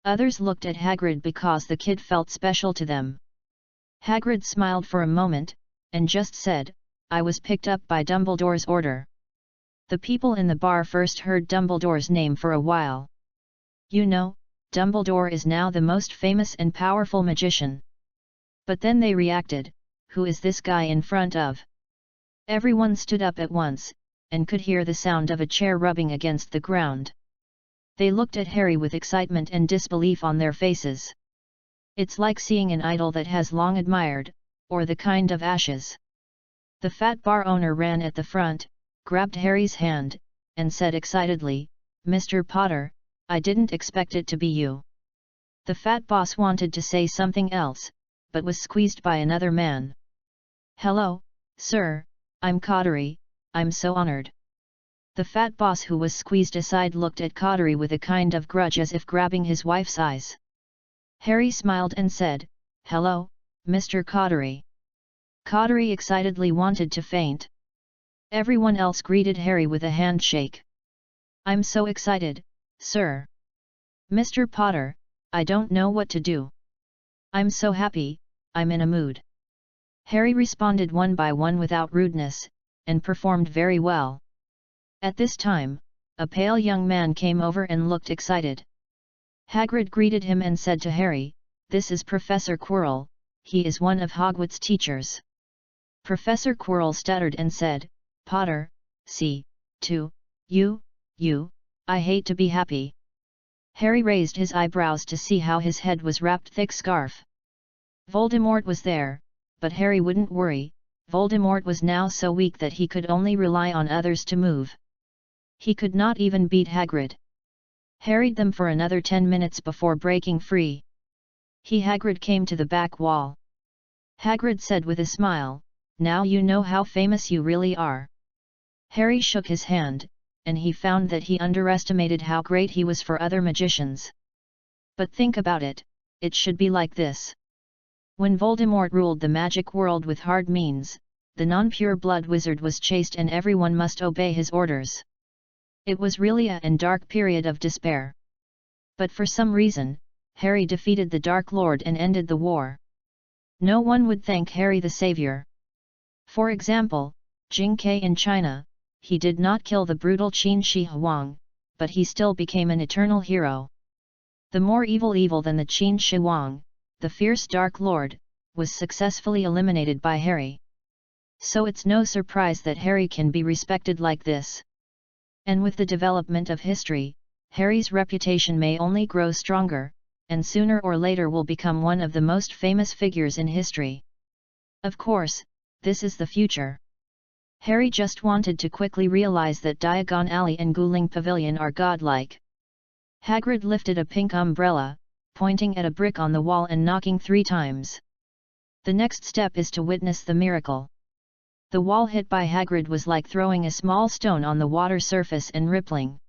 Others looked at Hagrid because the kid felt special to them. Hagrid smiled for a moment, and just said, "I was picked up by Dumbledore's order." The people in the bar first heard Dumbledore's name for a while. You know, Dumbledore is now the most famous and powerful magician. But then they reacted, "Who is this guy in front of?" Everyone stood up at once, and could hear the sound of a chair rubbing against the ground. They looked at Harry with excitement and disbelief on their faces. It's like seeing an idol that has long admired, or the kind of ashes. The fat bar owner ran at the front, grabbed Harry's hand, and said excitedly, "Mr. Potter, I didn't expect it to be you." The fat boss wanted to say something else, but was squeezed by another man. "Hello, sir, I'm Cottery, I'm so honored." The fat boss who was squeezed aside looked at Cottery with a kind of grudge as if grabbing his wife's eyes. Harry smiled and said, "Hello, Mr. Cottery." Cottery excitedly wanted to faint. Everyone else greeted Harry with a handshake. "I'm so excited, sir. Mr. Potter, I don't know what to do. I'm so happy, I'm in a mood." Harry responded one by one without rudeness, and performed very well. At this time, a pale young man came over and looked excited. Hagrid greeted him and said to Harry, "This is Professor Quirrell, he is one of Hogwarts' teachers." Professor Quirrell stuttered and said, "Potter, I hate to be happy." Harry raised his eyebrows to see how his head was wrapped thick scarf. Voldemort was there, but Harry wouldn't worry. Voldemort was now so weak that he could only rely on others to move. He could not even beat Hagrid. Harried them for another 10 minutes before breaking free. Hagrid came to the back wall. Hagrid said with a smile, "Now you know how famous you really are." Harry shook his hand, and he found that he underestimated how great he was for other magicians. But think about it, it should be like this. When Voldemort ruled the magic world with hard means, the non-pure blood wizard was chased and everyone must obey his orders. It was really a dark period of despair. But for some reason, Harry defeated the Dark Lord and ended the war. No one would thank Harry the Savior. For example, Jing Kai in China, he did not kill the brutal Qin Shi Huang, but he still became an eternal hero. The more evil than the Qin Shi Huang, the fierce Dark Lord, was successfully eliminated by Harry. So it's no surprise that Harry can be respected like this. And with the development of history, Harry's reputation may only grow stronger, and sooner or later will become one of the most famous figures in history. Of course, this is the future. Harry just wanted to quickly realize that Diagon Alley and Guling Pavilion are godlike. Hagrid lifted a pink umbrella, pointing at a brick on the wall and knocking 3 times. The next step is to witness the miracle. The wall hit by Hagrid was like throwing a small stone on the water surface and rippling.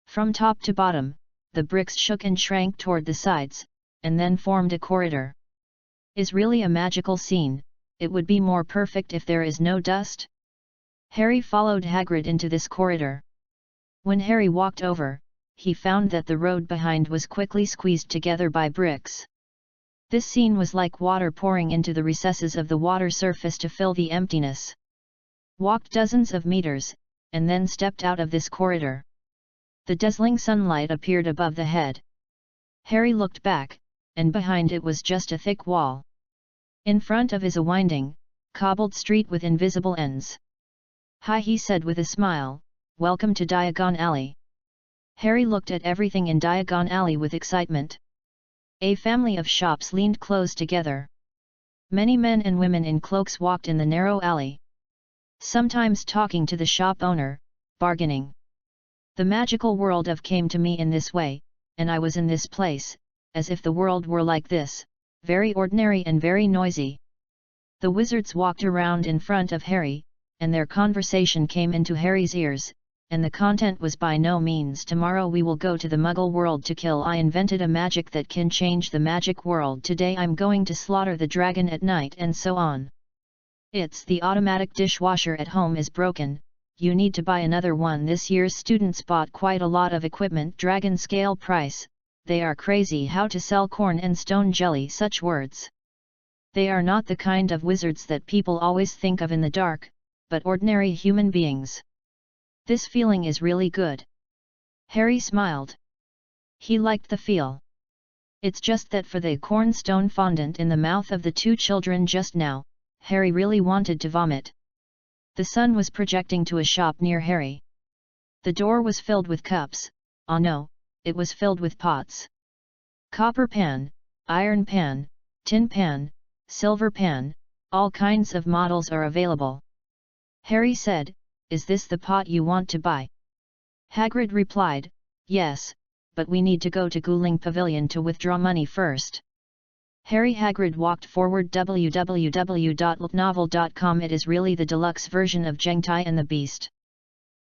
From top to bottom, the bricks shook and shrank toward the sides, and then formed a corridor. Is really a magical scene. It would be more perfect if there is no dust. Harry followed Hagrid into this corridor. When Harry walked over, he found that the road behind was quickly squeezed together by bricks. This scene was like water pouring into the recesses of the water surface to fill the emptiness. Walked dozens of meters, and then stepped out of this corridor. The dazzling sunlight appeared above the head. Harry looked back, and behind it was just a thick wall. In front of is a winding, cobbled street with invisible ends. "Hi," he said with a smile, "welcome to Diagon Alley." Harry looked at everything in Diagon Alley with excitement. A family of shops leaned close together. Many men and women in cloaks walked in the narrow alley, sometimes talking to the shop owner, bargaining. The magical world of came to me in this way, and I was in this place, as if the world were like this, very ordinary and very noisy. The wizards walked around in front of Harry, and their conversation came into Harry's ears, and the content was by no means "Tomorrow we will go to the Muggle world to kill. I invented a magic that can change the magic world. Today I'm going to slaughter the dragon at night," and so on. It's "The automatic dishwasher at home is broken, you need to buy another one." This year's students bought quite a lot of equipment. Dragon scale price, they are crazy how to sell corn and stone jelly. Such words. They are not the kind of wizards that people always think of in the dark, but ordinary human beings. This feeling is really good. Harry smiled. He liked the feel. It's just that for the cornstone fondant in the mouth of the two children just now, Harry really wanted to vomit. The sun was projecting to a shop near Harry. The door was filled with cups. Oh no, it was filled with pots. Copper pan, iron pan, tin pan, silver pan, all kinds of models are available. Harry said, "Is this the pot you want to buy?" Hagrid replied, "Yes, but we need to go to Guling Pavilion to withdraw money first." Hagrid walked forward. www.looknovel.com. It is really the deluxe version of Gengtai and the Beast.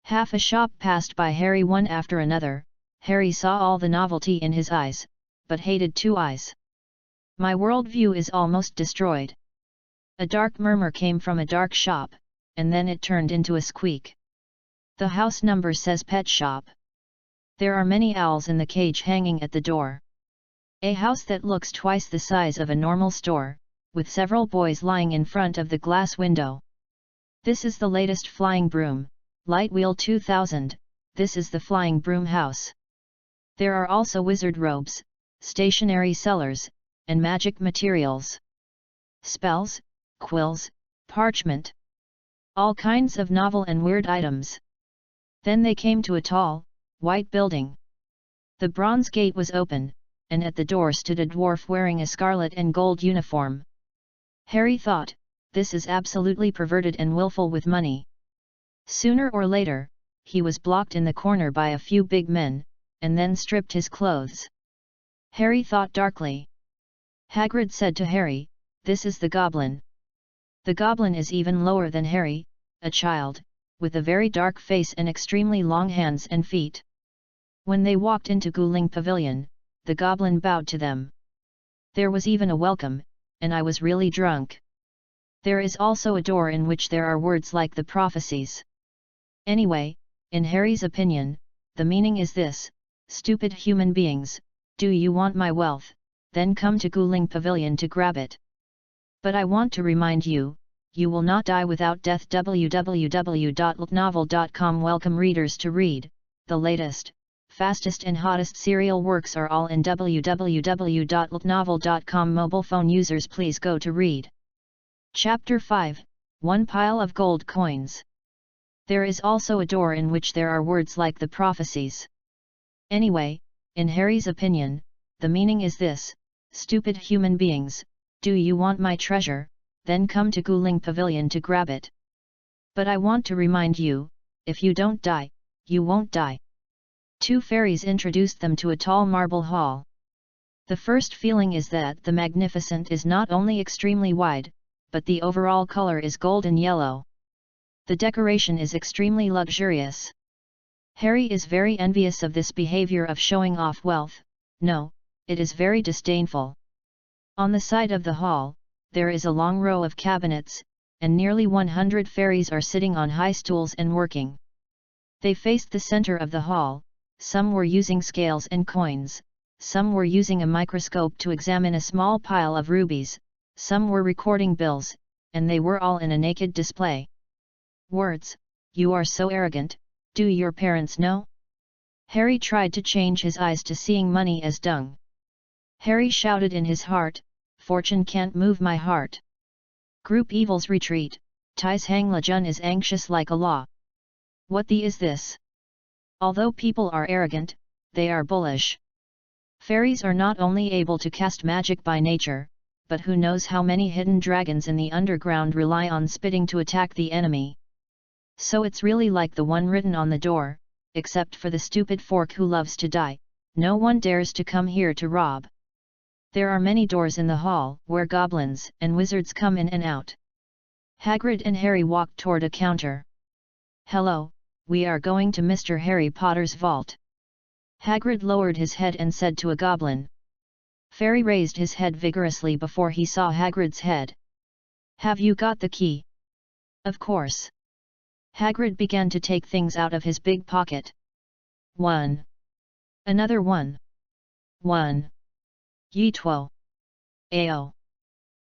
Half a shop passed by Harry one after another. Harry saw all the novelty in his eyes, but hated two eyes. "My worldview is almost destroyed." A dark murmur came from a dark shop, and then it turned into a squeak. "The house number says pet shop. There are many owls in the cage hanging at the door. A house that looks twice the size of a normal store, with several boys lying in front of the glass window. This is the latest flying broom, Lightwheel 2000, this is the flying broom house. There are also wizard robes, stationery sellers, and magic materials. Spells, quills, parchment. All kinds of novel and weird items." Then they came to a tall, white building. The bronze gate was open, and at the door stood a dwarf wearing a scarlet and gold uniform. Harry thought, this is absolutely perverted and willful with money. Sooner or later, he was blocked in the corner by a few big men, and then stripped his clothes. Harry thought darkly. Hagrid said to Harry, "This is the goblin." The goblin is even lower than Harry, a child, with a very dark face and extremely long hands and feet. When they walked into Guling Pavilion, the goblin bowed to them. There was even a welcome, and I was really drunk. There is also a door in which there are words like the prophecies. Anyway, in Harry's opinion, the meaning is this: stupid human beings, do you want my wealth, then come to Guling Pavilion to grab it. But I want to remind you, you will not die without death. www.looknovel.com. Welcome readers to read, the latest, fastest and hottest serial works are all in www.looknovel.com. Mobile phone users please go to read. Chapter 5, One Pile of Gold Coins. There is also a door in which there are words like the prophecies. Anyway, in Harry's opinion, the meaning is this: stupid human beings, do you want my treasure, then come to Guling Pavilion to grab it. But I want to remind you, if you don't die, you won't die. Two fairies introduced them to a tall marble hall. The first feeling is that the magnificent is not only extremely wide, but the overall color is golden yellow. The decoration is extremely luxurious. Harry is very envious of this behavior of showing off wealth. No, it is very disdainful. On the side of the hall, there is a long row of cabinets, and nearly 100 fairies are sitting on high stools and working. They faced the center of the hall. Some were using scales and coins, some were using a microscope to examine a small pile of rubies, some were recording bills, and they were all in a naked display. Words, you are so arrogant, do your parents know? Harry tried to change his eyes to seeing money as dung. Harry shouted in his heart, fortune can't move my heart. Group evils retreat, Tais Hang Lejun is anxious like a law. What the is this? Although people are arrogant, they are bullish. Fairies are not only able to cast magic by nature, but who knows how many hidden dragons in the underground rely on spitting to attack the enemy. So it's really like the one written on the door, except for the stupid fork who loves to die, no one dares to come here to rob. There are many doors in the hall where goblins and wizards come in and out. Hagrid and Harry walked toward a counter. Hello, we are going to Mr. Harry Potter's vault. Hagrid lowered his head and said to a goblin. Fairy raised his head vigorously before he saw Hagrid's head. Have you got the key? Of course. Hagrid began to take things out of his big pocket. 1. Another 1. 1. Ye two. Ao.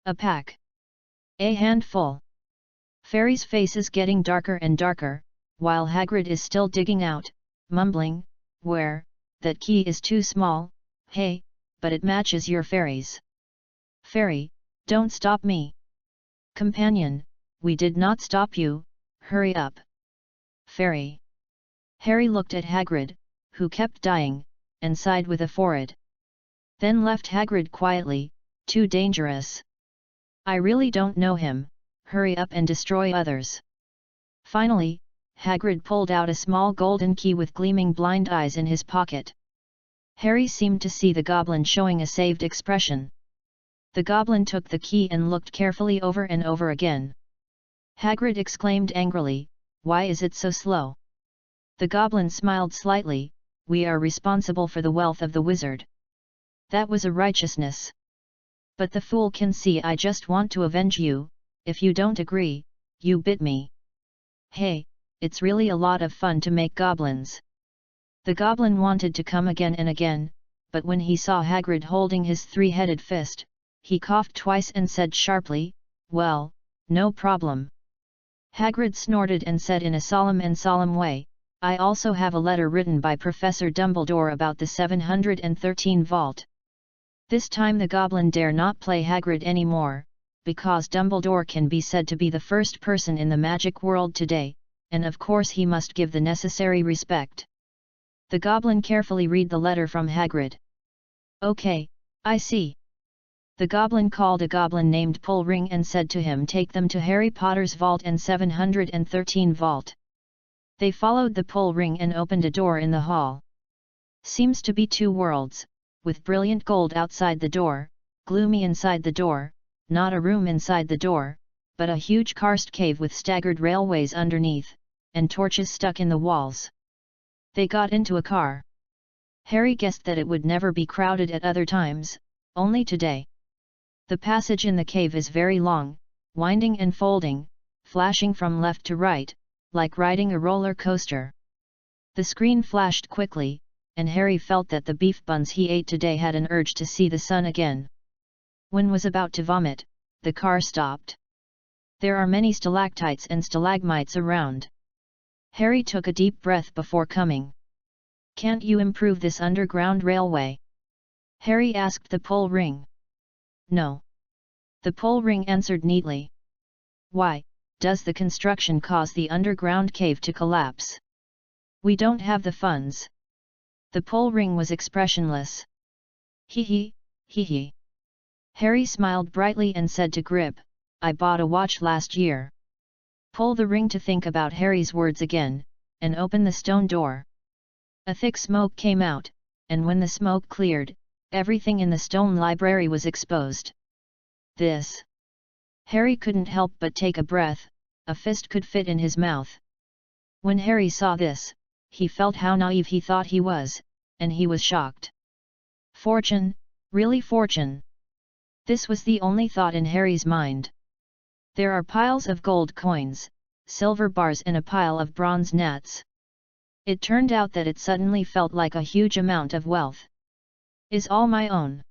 A pack. A handful. Fairy's face is getting darker and darker, while Hagrid is still digging out, mumbling, where, that key is too small, hey, but it matches your fairies. Fairy, don't stop me. Companion, we did not stop you, hurry up. Fairy. Harry looked at Hagrid, who kept dying, and sighed with a forehead. Then left Hagrid quietly, too dangerous. I really don't know him, hurry up and destroy others. Finally, Hagrid pulled out a small golden key with gleaming blind eyes in his pocket. Harry seemed to see the goblin showing a saved expression. The goblin took the key and looked carefully over and over again. Hagrid exclaimed angrily, why is it so slow? The goblin smiled slightly, we are responsible for the wealth of the wizard. That was a righteousness. But the fool can see I just want to avenge you, if you don't agree, you bit me. Hey, it's really a lot of fun to make goblins. The goblin wanted to come again and again, but when he saw Hagrid holding his three-headed fist, he coughed twice and said sharply, well, no problem. Hagrid snorted and said in a solemn way, I also have a letter written by Professor Dumbledore about the 713 vault. This time the goblin dare not play Hagrid anymore, because Dumbledore can be said to be the first person in the magic world today, and of course he must give the necessary respect. The goblin carefully read the letter from Hagrid. Okay, I see. The goblin called a goblin named Pullring and said to him take them to Harry Potter's vault and 713 vault. They followed the Pullring and opened a door in the hall. Seems to be two worlds, with brilliant gold outside the door, gloomy inside the door, not a room inside the door, but a huge karst cave with staggered railways underneath, and torches stuck in the walls. They got into a car. Harry guessed that it would never be crowded at other times, only today. The passage in the cave is very long, winding and folding, flashing from left to right, like riding a roller coaster. The screen flashed quickly, and Harry felt that the beef buns he ate today had an urge to see the sun again. When was about to vomit, the car stopped. There are many stalactites and stalagmites around. Harry took a deep breath before coming. Can't you improve this underground railway? Harry asked the Pullring. No. The Pullring answered neatly. Why, does the construction cause the underground cave to collapse? We don't have the funds. The Pullring was expressionless. Hee hee. Harry smiled brightly and said to Grip, I bought a watch last year. Pull the ring to think about Harry's words again, and open the stone door. A thick smoke came out, and when the smoke cleared, everything in the stone library was exposed. This. Harry couldn't help but take a breath, a fist could fit in his mouth. When Harry saw this, he felt how naive he thought he was, and he was shocked. Fortune, really fortune. This was the only thought in Harry's mind. There are piles of gold coins, silver bars and a pile of bronze gnats. It turned out that it suddenly felt like a huge amount of wealth. Is all my own.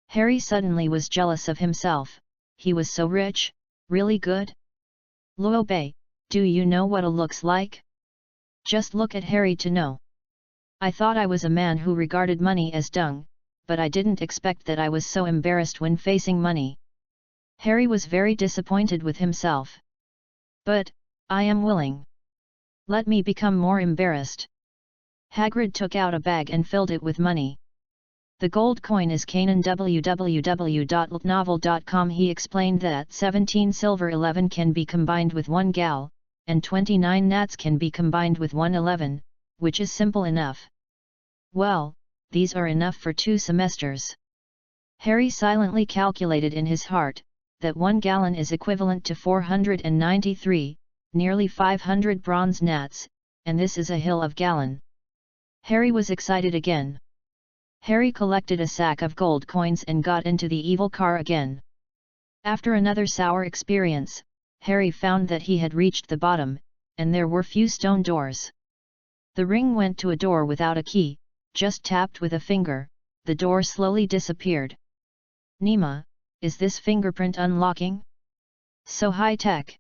Harry suddenly was jealous of himself, he was so rich, really good. Luo Bei, do you know what a looks like? Just look at Harry to know. I thought I was a man who regarded money as dung, but I didn't expect that I was so embarrassed when facing money. Harry was very disappointed with himself. But, I am willing. Let me become more embarrassed. Hagrid took out a bag and filled it with money. The gold coin is canon. www.novel.com. He explained that 17 silver 11 can be combined with 1 gal, and 29 nats can be combined with 1 11, which is simple enough. Well, these are enough for 2 semesters. Harry silently calculated in his heart, that 1 gallon is equivalent to 493, nearly 500 bronze nats, and this is a hill of gallon. Harry was excited again. Harry collected a sack of gold coins and got into the evil car again. After another sour experience, Harry found that he had reached the bottom, and there were few stone doors. The ring went to a door without a key, just tapped with a finger, the door slowly disappeared. Nima, is this fingerprint unlocking? So high-tech.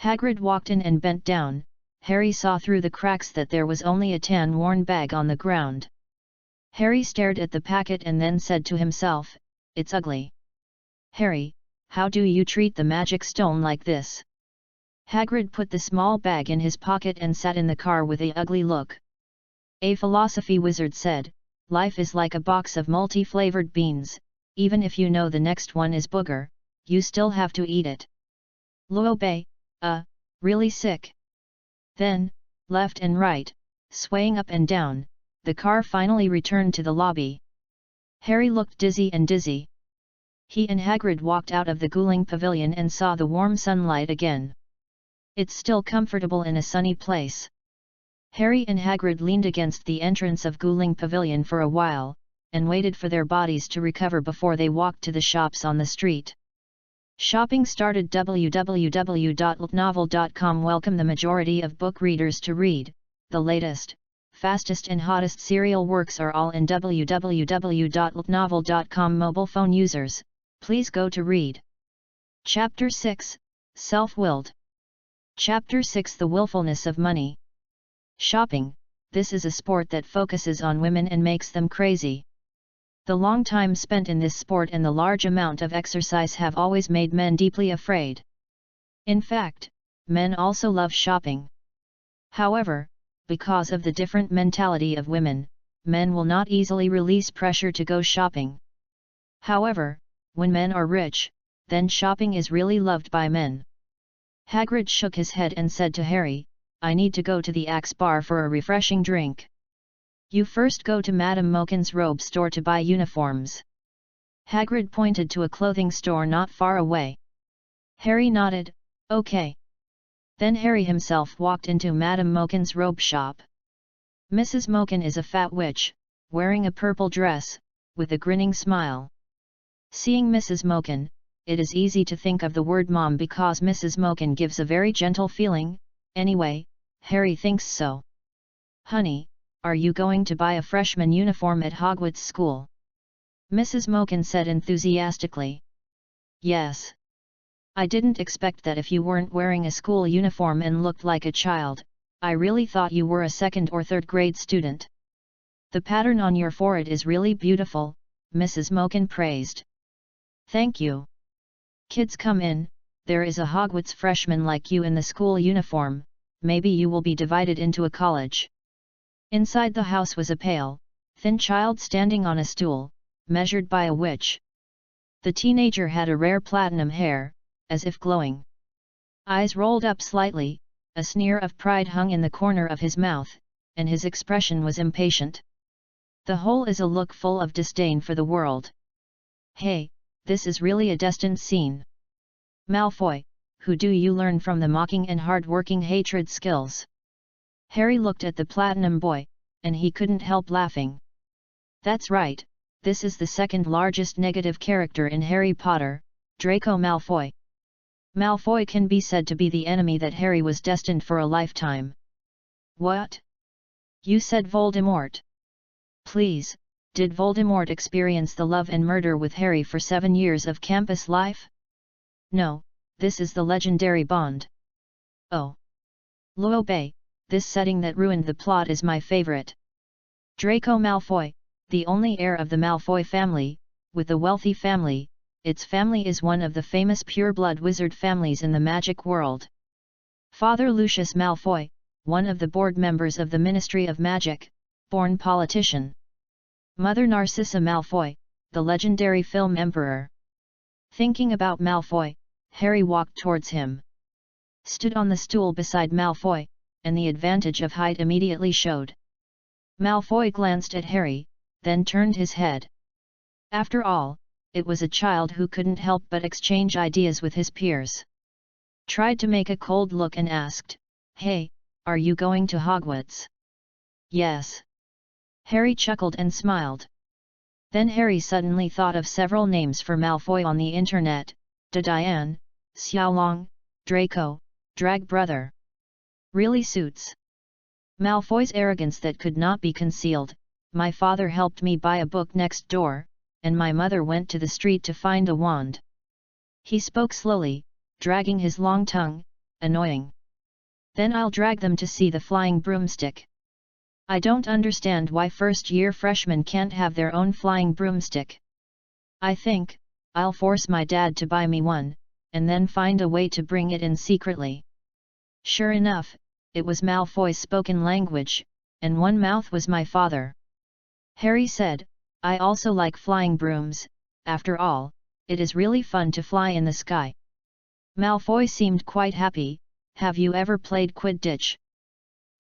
Hagrid walked in and bent down. Harry saw through the cracks that there was only a tan-worn bag on the ground. Harry stared at the packet and then said to himself, "It's ugly." "Harry, how do you treat the magic stone like this?" Hagrid put the small bag in his pocket and sat in the car with an ugly look. A philosophy wizard said, "Life is like a box of multi-flavored beans, even if you know the next one is booger, you still have to eat it." Luobe, really sick. Then, left and right, swaying up and down, the car finally returned to the lobby. Harry looked dizzy and dizzy. He and Hagrid walked out of the Guling Pavilion and saw the warm sunlight again. It's still comfortable in a sunny place. Harry and Hagrid leaned against the entrance of Guling Pavilion for a while, and waited for their bodies to recover before they walked to the shops on the street. Shopping started. www.novel.com welcome the majority of book readers to read. The latest, fastest and hottest serial works are all in www.novel.com. Mobile phone users, please go to read. Chapter 6, Self-Willed. Chapter 6 The Willfulness of Money. Shopping, this is a sport that focuses on women and makes them crazy. The long time spent in this sport and the large amount of exercise have always made men deeply afraid. In fact, men also love shopping. However, because of the different mentality of women, men will not easily release pressure to go shopping. However, when men are rich, then shopping is really loved by men. Hagrid shook his head and said to Harry, "I need to go to the Axe Bar for a refreshing drink. You first go to Madame Mokin's robe store to buy uniforms." Hagrid pointed to a clothing store not far away. Harry nodded, "Okay." Then Harry himself walked into Madame Mokin's robe shop. Mrs. Mokin is a fat witch, wearing a purple dress, with a grinning smile. Seeing Mrs. Mokin, it is easy to think of the word mom because Mrs. Mokin gives a very gentle feeling. Anyway, Harry thinks so. "Honey, are you going to buy a freshman uniform at Hogwarts School?" Mrs. Mokin said enthusiastically. "Yes. I didn't expect that if you weren't wearing a school uniform and looked like a child, I really thought you were a 2nd or 3rd grade student. The pattern on your forehead is really beautiful," Mrs. Mokin praised. "Thank you. Kids come in, there is a Hogwarts freshman like you in the school uniform, maybe you will be divided into a college." Inside the house was a pale, thin child standing on a stool, measured by a witch. The teenager had a rare platinum hair, as if glowing. Eyes rolled up slightly, a sneer of pride hung in the corner of his mouth, and his expression was impatient. The whole is a look full of disdain for the world. "Hey, this is really a destined scene. Malfoy, who do you learn from the mocking and hard-working hatred skills?" Harry looked at the platinum boy, and he couldn't help laughing. That's right, this is the 2nd largest negative character in Harry Potter, Draco Malfoy. Malfoy can be said to be the enemy that Harry was destined for a lifetime. What? You said Voldemort. Please, did Voldemort experience the love and murder with Harry for 7 years of campus life? No, this is the legendary Bond. Oh. Luobe, this setting that ruined the plot is my favorite. Draco Malfoy, the only heir of the Malfoy family, with a wealthy family, its family is one of the famous pure-blood wizard families in the magic world. Father Lucius Malfoy, one of the board members of the Ministry of Magic, born politician. Mother Narcissa Malfoy, the legendary film emperor. Thinking about Malfoy, Harry walked towards him. Stood on the stool beside Malfoy, and the advantage of height immediately showed. Malfoy glanced at Harry, then turned his head. After all, it was a child who couldn't help but exchange ideas with his peers. Tried to make a cold look and asked, "Hey, are you going to Hogwarts?" "Yes." Harry chuckled and smiled. Then Harry suddenly thought of several names for Malfoy on the internet: Diane, Xiaolong, Draco, Drag Brother. Really suits Malfoy's arrogance that could not be concealed. "My father helped me buy a book next door, and my mother went to the street to find a wand." He spoke slowly, dragging his long tongue. "Annoying. Then I'll drag them to see the flying broomstick. I don't understand why first-year freshmen can't have their own flying broomstick. I think I'll force my dad to buy me one, and then find a way to bring it in secretly." Sure enough, it was Malfoy's spoken language, and one mouth was "my father." Harry said, "I also like flying brooms, after all, it is really fun to fly in the sky." Malfoy seemed quite happy. "Have you ever played Quidditch?"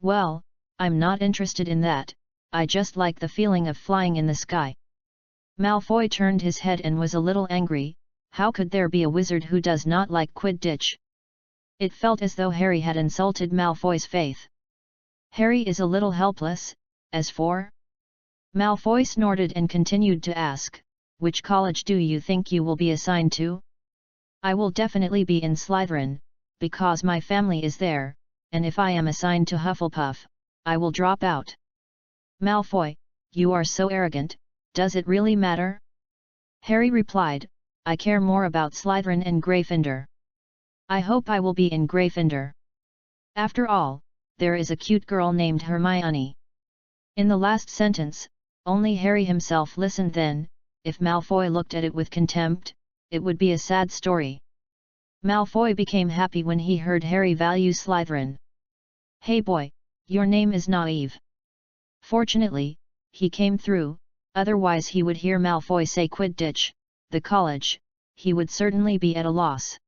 "Well, I'm not interested in that, I just like the feeling of flying in the sky." Malfoy turned his head and was a little angry. How could there be a wizard who does not like Quidditch? It felt as though Harry had insulted Malfoy's faith. Harry is a little helpless. As for... Malfoy snorted and continued to ask, "Which college do you think you will be assigned to?" "I will definitely be in Slytherin, because my family is there, and if I am assigned to Hufflepuff, I will drop out." "Malfoy, you are so arrogant, does it really matter?" Harry replied, "I care more about Slytherin and Gryffindor. I hope I will be in Gryffindor. After all, there is a cute girl named Hermione." In the last sentence, only Harry himself listened. Then, if Malfoy looked at it with contempt, it would be a sad story. Malfoy became happy when he heard Harry value Slytherin. "Hey boy, your name is Naive." Fortunately, he came through, otherwise he would hear Malfoy say Quidditch, the college, he would certainly be at a loss.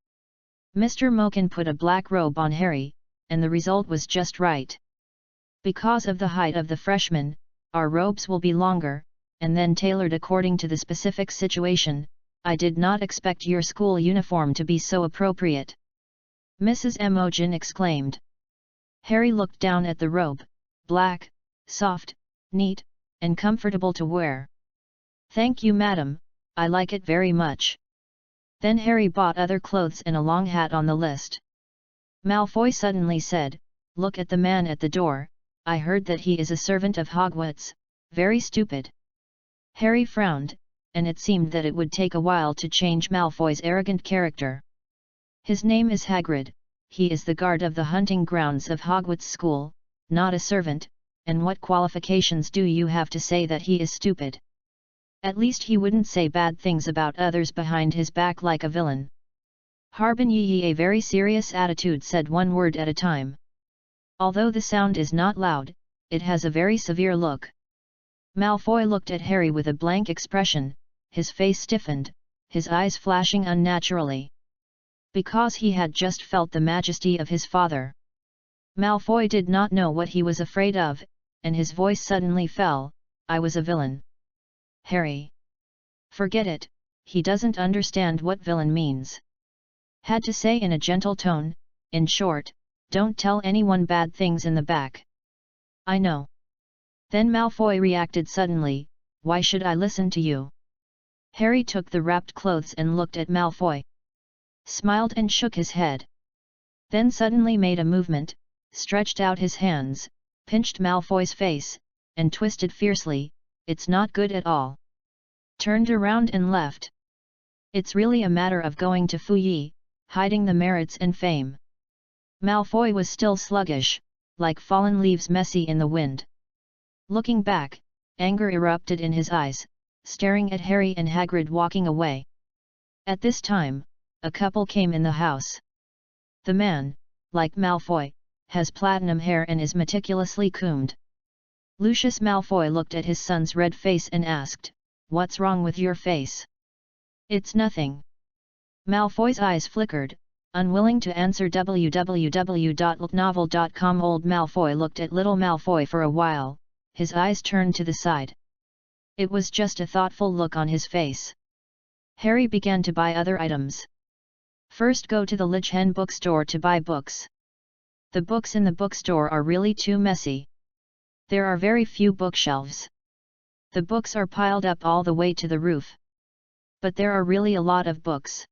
Mr. Mokin put a black robe on Harry, and the result was just right. "Because of the height of the freshman, our robes will be longer, and then tailored according to the specific situation. I did not expect your school uniform to be so appropriate," Mrs. Imogen exclaimed. Harry looked down at the robe, black, soft, neat, and comfortable to wear. "Thank you, madam, I like it very much." Then Harry bought other clothes and a long hat on the list. Malfoy suddenly said, "Look at the man at the door, I heard that he is a servant of Hogwarts, very stupid." Harry frowned, and it seemed that it would take a while to change Malfoy's arrogant character. "His name is Hagrid, he is the guard of the hunting grounds of Hogwarts School, not a servant, and what qualifications do you have to say that he is stupid? At least he wouldn't say bad things about others behind his back like a villain." Harbin Yi a very serious attitude said one word at a time. Although the sound is not loud, it has a very severe look. Malfoy looked at Harry with a blank expression, his face stiffened, his eyes flashing unnaturally. Because he had just felt the majesty of his father. Malfoy did not know what he was afraid of, and his voice suddenly fell, "I was a villain." "Harry. Forget it, he doesn't understand what villain means." Had to say in a gentle tone, "In short, don't tell anyone bad things in the back." "I know." Then Malfoy reacted suddenly, "Why should I listen to you?" Harry took the wrapped clothes and looked at Malfoy. Smiled and shook his head. Then suddenly made a movement, stretched out his hands, pinched Malfoy's face, and twisted fiercely, "It's not good at all." Turned around and left. It's really a matter of going to Fuyi, hiding the merits and fame. Malfoy was still sluggish, like fallen leaves messy in the wind. Looking back, anger erupted in his eyes, staring at Harry and Hagrid walking away. At this time, a couple came in the house. The man, like Malfoy, has platinum hair and is meticulously combed. Lucius Malfoy looked at his son's red face and asked, "What's wrong with your face?" "It's nothing." Malfoy's eyes flickered, unwilling to answer. www.novel.com. Old Malfoy looked at little Malfoy for a while, his eyes turned to the side. It was just a thoughtful look on his face. Harry began to buy other items. First, go to the Lich Hen bookstore to buy books. The books in the bookstore are really too messy. There are very few bookshelves. The books are piled up all the way to the roof. But there are really a lot of books.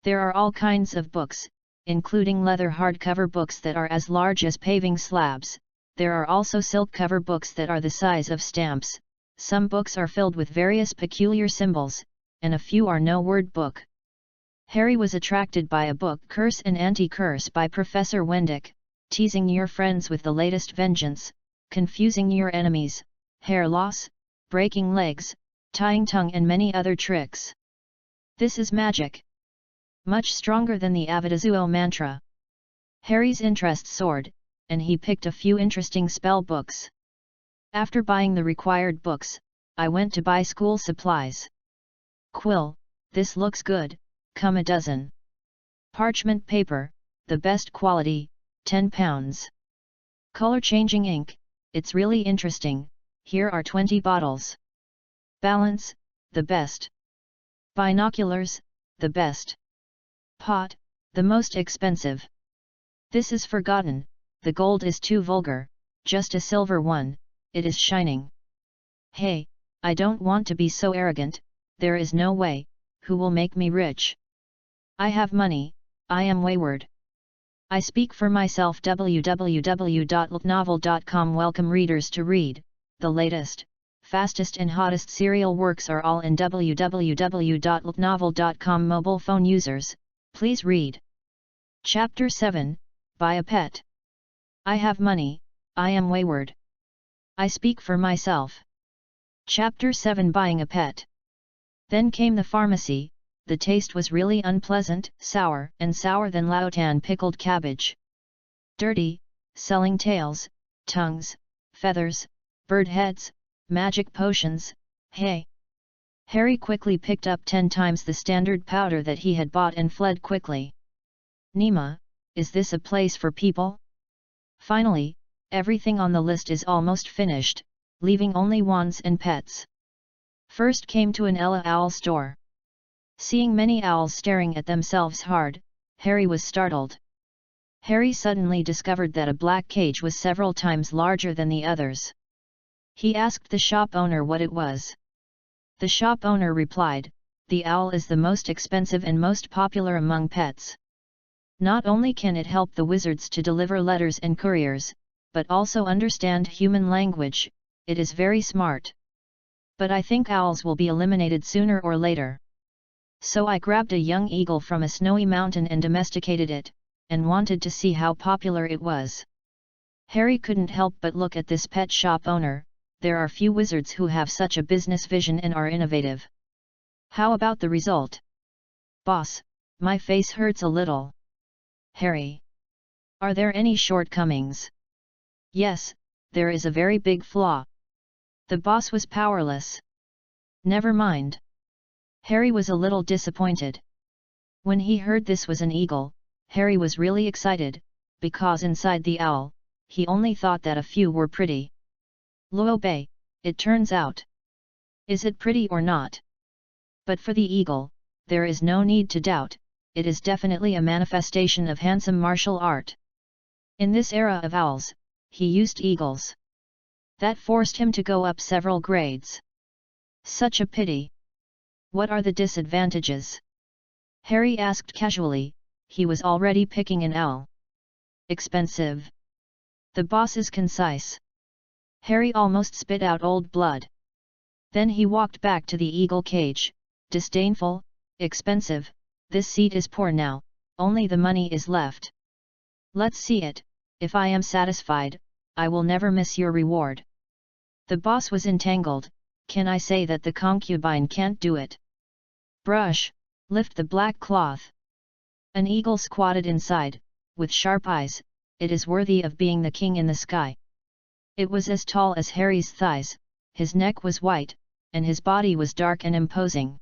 There are all kinds of books, including leather hardcover books that are as large as paving slabs. There are also silk cover books that are the size of stamps. Some books are filled with various peculiar symbols, and a few are no-word book. Harry was attracted by a book, Curse and Anti-Curse by Professor Wendick, teasing your friends with the latest vengeance, confusing your enemies, hair loss, breaking legs, tying tongue and many other tricks. This is magic. Much stronger than the Avadazuo mantra. Harry's interest soared, and he picked a few interesting spell books. After buying the required books, I went to buy school supplies. Quill, this looks good, come a dozen. Parchment paper, the best quality, £10. Color-changing ink, it's really interesting, here are 20 bottles. Balance, the best. Binoculars, the best. Pot, the most expensive. This is forgotten, the gold is too vulgar, just a silver one, it is shining. Hey, I don't want to be so arrogant, there is no way, who will make me rich? I have money, I am wayward. I speak for myself. www.novel.com. Welcome readers to read, the latest, fastest and hottest serial works are all in www.novel.com. Mobile phone users, please read. Chapter 7, Buy a Pet. I have money, I am wayward. I speak for myself. Chapter 7, Buying a Pet. Then came the pharmacy. The taste was really unpleasant, sour than Lautan pickled cabbage. Dirty, selling tails, tongues, feathers, bird heads, magic potions, hey! Harry quickly picked up 10 times the standard powder that he had bought and fled quickly. Nima, is this a place for people? Finally, everything on the list is almost finished, leaving only wands and pets. First came to an Ella owl store. Seeing many owls staring at themselves hard, Harry was startled. Harry suddenly discovered that a black cage was several times larger than the others. He asked the shop owner what it was. The shop owner replied, "The owl is the most expensive and most popular among pets. Not only can it help the wizards to deliver letters and couriers, but also understand human language, it is very smart. But I think owls will be eliminated sooner or later. So I grabbed a young eagle from a snowy mountain and domesticated it, and wanted to see how popular it was." Harry couldn't help but look at this pet shop owner. There are few wizards who have such a business vision and are innovative. How about the result? Boss, my face hurts a little. Harry. Are there any shortcomings? Yes, there is a very big flaw. The boss was powerless. Never mind. Harry was a little disappointed. When he heard this was an eagle, Harry was really excited, because inside the owl, he only thought that a few were pretty. Luobei, it turns out. Is it pretty or not? But for the eagle, there is no need to doubt, it is definitely a manifestation of handsome martial art. In this era of owls, he used eagles. That forced him to go up several grades. Such a pity. What are the disadvantages? Harry asked casually, he was already picking an owl. Expensive. The boss is concise. Harry almost spit out old blood. Then he walked back to the eagle cage, disdainful, expensive, this seat is poor now, only the money is left. Let's see it, if I am satisfied, I will never miss your reward. The boss was entangled, can I say that the concubine can't do it? Brush, Lift the black cloth. An eagle squatted inside, with sharp eyes. It is worthy of being the king in the sky. It was as tall as Harry's thighs, his neck was white, and his body was dark and imposing.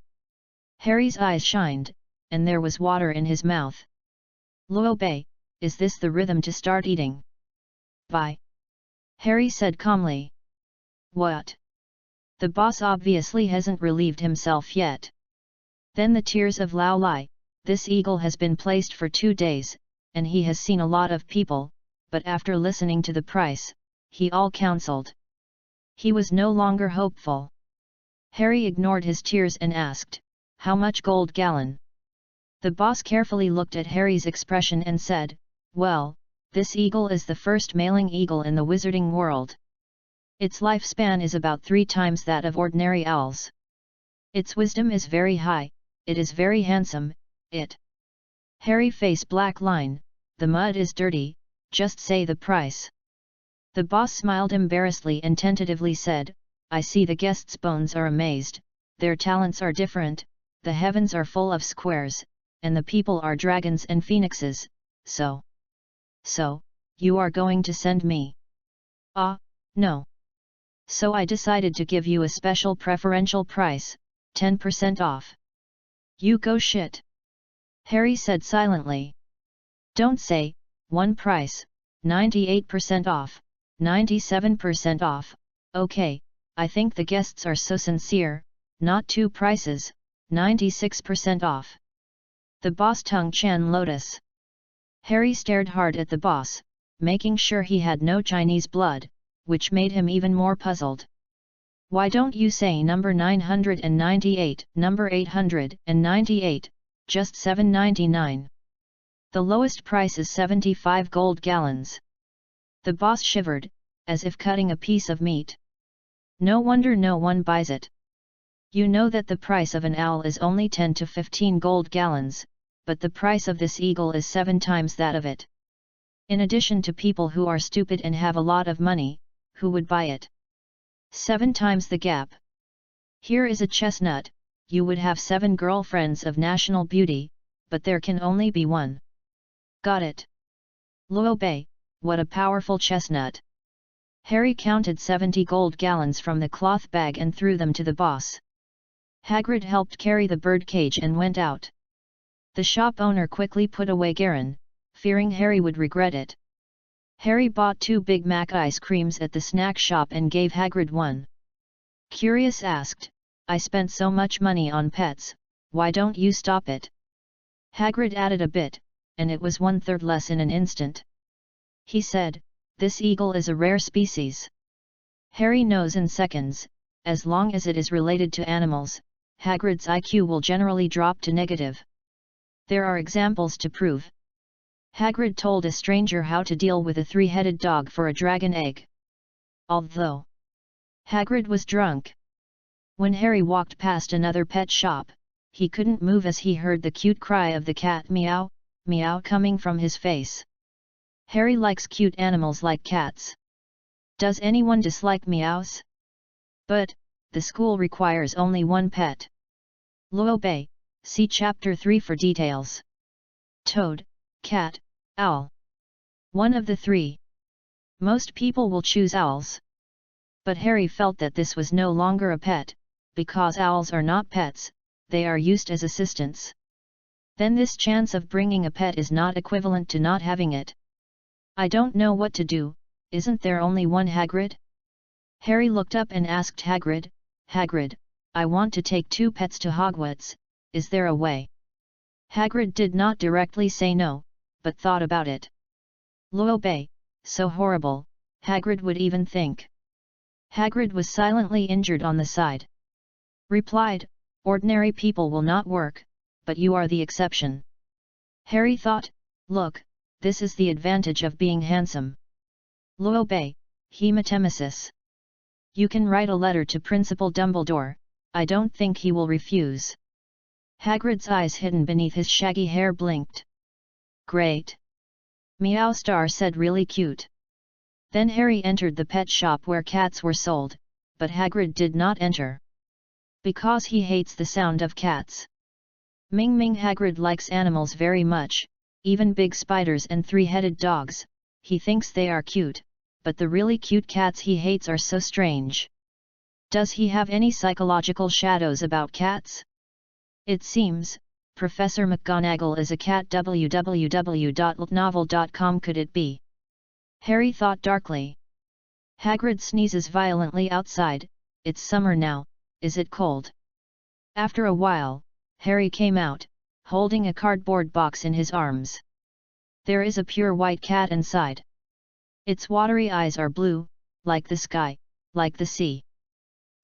Harry's eyes shined, and there was water in his mouth. Luo Bei, is this the rhythm to start eating? Bye. Harry said calmly. What? The boss obviously hasn't relieved himself yet. Then the tears of Lao Lai. This eagle has been placed for 2 days, and he has seen a lot of people, but after listening to the price, he all cancelled. He was no longer hopeful. Harry ignored his tears and asked, how much gold gallon? The boss carefully looked at Harry's expression and said, well, this eagle is the first mailing eagle in the wizarding world. Its lifespan is about 3 times that of ordinary owls. Its wisdom is very high, it is very handsome, it. Harry face black line, the mud is dirty, just say the price. The boss smiled embarrassedly and tentatively said, I see the guests' bones are amazed, their talents are different, the heavens are full of squares, and the people are dragons and phoenixes, so, you are going to send me? Ah, no. So I decided to give you a special preferential price, 10% off. You go shit. Harry said silently. Don't say, one price, 98% off, 97% off, okay, I think the guests are so sincere, not 2 prices, 96% off. The boss tongue Chan Lotus. Harry stared hard at the boss, making sure he had no Chinese blood, which made him even more puzzled. Why don't you say number 998, number 898, just 799? The lowest price is 75 gold gallons. The boss shivered, as if cutting a piece of meat. No wonder no one buys it. You know that the price of an owl is only 10 to 15 gold gallons, but the price of this eagle is 7 times that of it. In addition to people who are stupid and have a lot of money, who would buy it? 7 times the gap. Here is a chestnut, you would have 7 girlfriends of national beauty, but there can only be one. Got it. Luo Bei, what a powerful chestnut. Harry counted 70 gold gallons from the cloth bag and threw them to the boss. Hagrid helped carry the bird cage and went out. The shop owner quickly put away Garen, fearing Harry would regret it. Harry bought 2 Big Mac ice creams at the snack shop and gave Hagrid one. Curious asked, I spent so much money on pets, why don't you stop it? Hagrid added a bit, and it was 1/3 less in an instant. He said, this eagle is a rare species. Harry knows in seconds, as long as it is related to animals, Hagrid's IQ will generally drop to negative. There are examples to prove. Hagrid told a stranger how to deal with a 3-headed dog for a dragon egg. Although Hagrid was drunk. When Harry walked past another pet shop, he couldn't move as he heard the cute cry of the cat meow, meow coming from his face. Harry likes cute animals like cats. Does anyone dislike meows? But, the school requires only 1 pet. Luo Bei, see Chapter 3 for details. Toad, cat, owl. One of the 3. Most people will choose owls. But Harry felt that this was no longer a pet, because owls are not pets, they are used as assistants. Then this chance of bringing a pet is not equivalent to not having it. I don't know what to do, isn't there only one Hagrid? Harry looked up and asked Hagrid, Hagrid, I want to take 2 pets to Hogwarts, is there a way? Hagrid did not directly say no, but thought about it. Luo Bei, so horrible, Hagrid would even think. Hagrid was silently injured on the side. Replied, ordinary people will not work, but you are the exception. Harry thought, look, this is the advantage of being handsome. Luo Bei, hematemesis. You can write a letter to Principal Dumbledore, I don't think he will refuse. Hagrid's eyes hidden beneath his shaggy hair blinked. Great. Meowstar said really cute. Then Harry entered the pet shop where cats were sold, but Hagrid did not enter. Because he hates the sound of cats. Ming Hagrid likes animals very much, even big spiders and three-headed dogs. He thinks they are cute, but the really cute cats he hates are so strange. Does he have any psychological shadows about cats? It seems, Professor McGonagall is a cat. www.novel.com. Could it be? Harry thought darkly. Hagrid sneezes violently outside. It's summer now, is it cold? After a while, Harry came out, holding a cardboard box in his arms. There is a pure white cat inside. Its watery eyes are blue, like the sky, like the sea.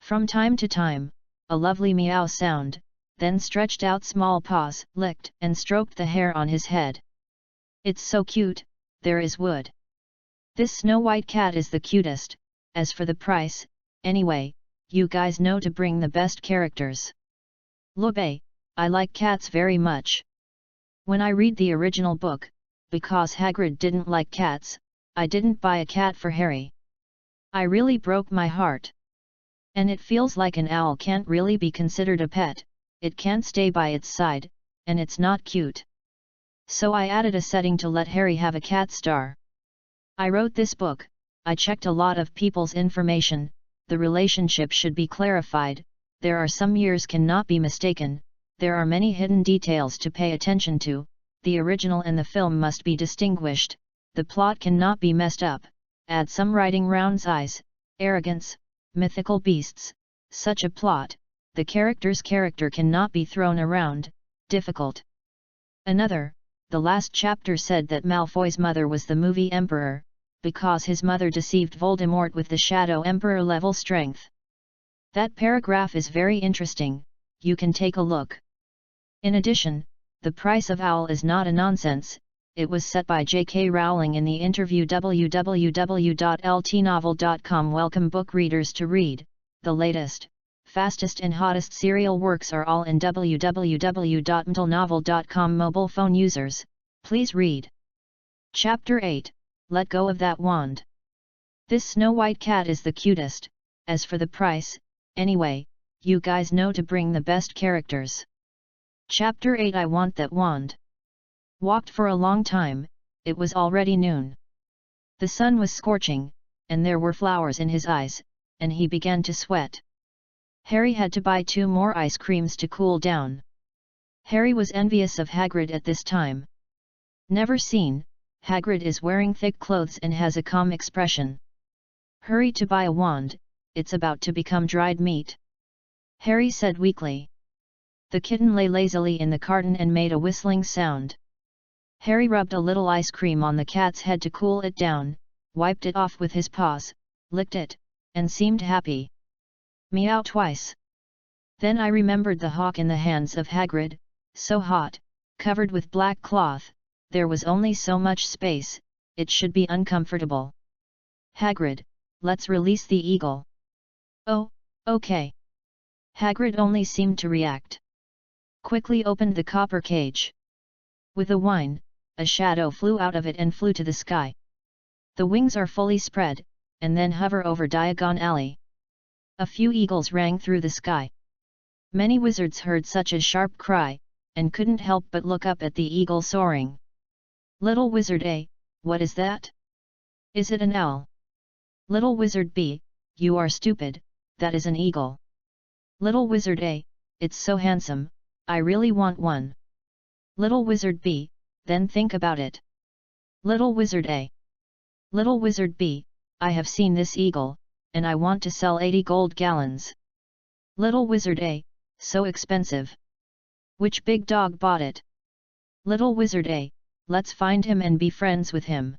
From time to time, a lovely meow sound, then stretched out small paws, licked and stroked the hair on his head. It's so cute, there is wood. This Snow White cat is the cutest. As for the price, anyway, you guys know to bring the best characters. Lobe, I like cats very much. When I read the original book, because Hagrid didn't like cats, I didn't buy a cat for Harry. I really broke my heart. And it feels like an owl can't really be considered a pet, it can't stay by its side, and it's not cute. So I added a setting to let Harry have a cat star. I wrote this book, I checked a lot of people's information, the relationship should be clarified, there are some years cannot be mistaken, there are many hidden details to pay attention to, the original and the film must be distinguished, the plot cannot be messed up, add some writing round eyes, arrogance, mythical beasts, such a plot, the character's character cannot be thrown around, difficult. Another, the last chapter said that Malfoy's mother was the movie Emperor, because his mother deceived Voldemort with the Shadow Emperor level strength. That paragraph is very interesting, you can take a look. In addition, the price of owl is not a nonsense, it was set by J.K. Rowling in the interview. www.ltnovel.com. Welcome book readers to read, the latest, fastest and hottest serial works are all in www.mtlnovel.com. Mobile phone users, please read. Chapter 8, Let Go of That Wand. This Snow White cat is the cutest, as for the price, anyway, you guys know to bring the best characters. Chapter 8, I Want That Wand. Walked for a long time, it was already noon. The sun was scorching, and there were flowers in his eyes, and he began to sweat. Harry had to buy 2 more ice creams to cool down. Harry was envious of Hagrid at this time. Never seen, Hagrid is wearing thick clothes and has a calm expression. Hurry to buy a wand, it's about to become dried meat. Harry said weakly. The kitten lay lazily in the carton and made a whistling sound. Harry rubbed a little ice cream on the cat's head to cool it down, wiped it off with his paws, licked it, and seemed happy. Meow twice. Then I remembered the hawk in the hands of Hagrid, so hot, covered with black cloth, there was only so much space, it should be uncomfortable. Hagrid, let's release the eagle. Oh, okay. Hagrid only seemed to react. Quickly opened the copper cage. With a whine, a shadow flew out of it and flew to the sky. The wings are fully spread, and then hover over Diagon Alley. A few eagles rang through the sky. Many wizards heard such a sharp cry, and couldn't help but look up at the eagle soaring. Little Wizard A, what is that? Is it an owl? Little Wizard B, you are stupid, that is an eagle. Little Wizard A, it's so handsome, I really want one. Little Wizard B, then think about it. Little Wizard A. Little Wizard B, I have seen this eagle, and I want to sell 80 gold gallons. Little Wizard A, so expensive. Which big dog bought it? Little Wizard A, let's find him and be friends with him.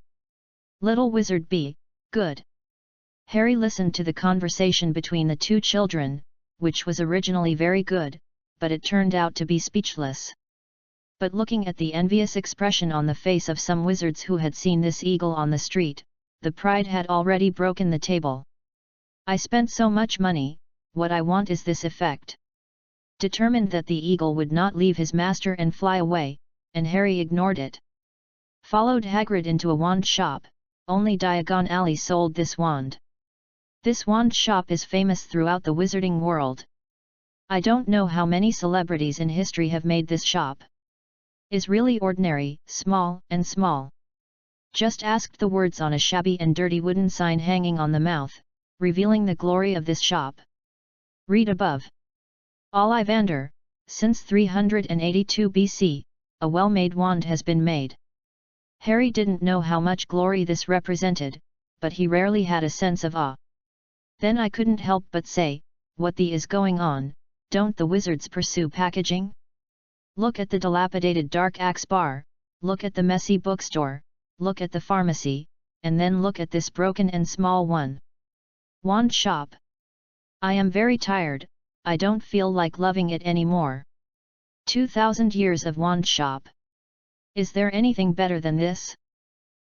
Little Wizard B, good. Harry listened to the conversation between the 2 children, which was originally very good, but it turned out to be speechless. But looking at the envious expression on the face of some wizards who had seen this eagle on the street, the pride had already broken the table. I spent so much money, what I want is this effect. Determined that the eagle would not leave his master and fly away, and Harry ignored it. Followed Hagrid into a wand shop, only Diagon Alley sold this wand. This wand shop is famous throughout the wizarding world. I don't know how many celebrities in history have made this shop. Is really ordinary, small, and small. Just asked the words on a shabby and dirty wooden sign hanging on the mouth, revealing the glory of this shop. Read above. Ollivander, since 382 BC, a well-made wand has been made. Harry didn't know how much glory this represented, but he rarely had a sense of awe. Then I couldn't help but say, what the is going on, don't the wizards pursue packaging? Look at the dilapidated dark axe bar, look at the messy bookstore, look at the pharmacy, and then look at this broken and small one. Wand shop. I am very tired, I don't feel like loving it anymore. 2000 years of wand shop. Is there anything better than this?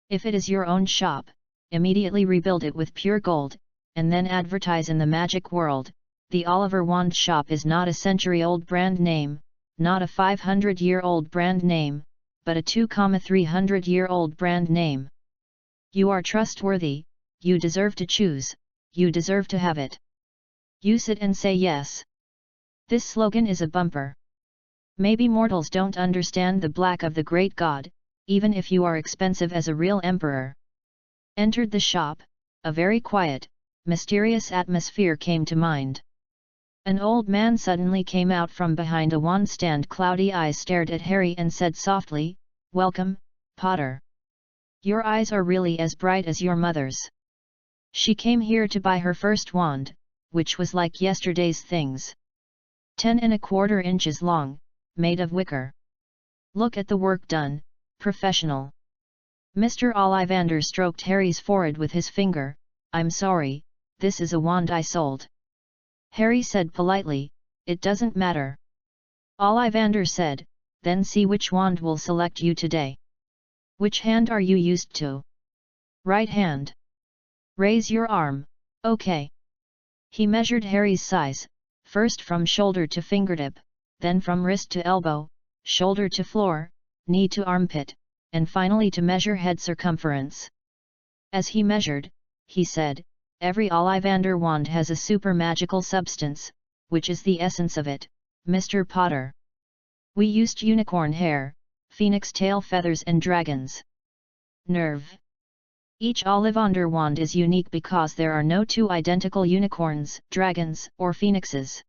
If it is your own shop, immediately rebuild it with pure gold, and then advertise in the magic world. The Oliver Wand Shop is not a century-old brand name, not a 500-year-old brand name, but a 2,300-year-old brand name. You are trustworthy, you deserve to choose, you deserve to have it. Use it and say yes. This slogan is a bumper. Maybe mortals don't understand the black of the great god, even if you are expensive as a real emperor. Entered the shop, a very quiet, mysterious atmosphere came to mind. An old man suddenly came out from behind a wand stand. Cloudy eyes stared at Harry and said softly, "Welcome, Potter. Your eyes are really as bright as your mother's. She came here to buy her first wand, which was like yesterday's things. 10¼ inches long, made of wicker. Look at the work done, professional." Mr. Ollivander stroked Harry's forehead with his finger. "I'm sorry, this is a wand I sold." Harry said politely, "It doesn't matter." Ollivander said, "Then see which wand will select you today. Which hand are you used to?" "Right hand." "Raise your arm." "Okay." He measured Harry's size, first from shoulder to fingertip, then from wrist to elbow, shoulder to floor, knee to armpit, and finally to measure head circumference. As he measured, he said, "Every Ollivander wand has a super magical substance, which is the essence of it, Mr. Potter. We used unicorn hair, phoenix tail feathers and dragons. Nerve. Each Ollivander wand is unique because there are no two identical unicorns, dragons, or phoenixes.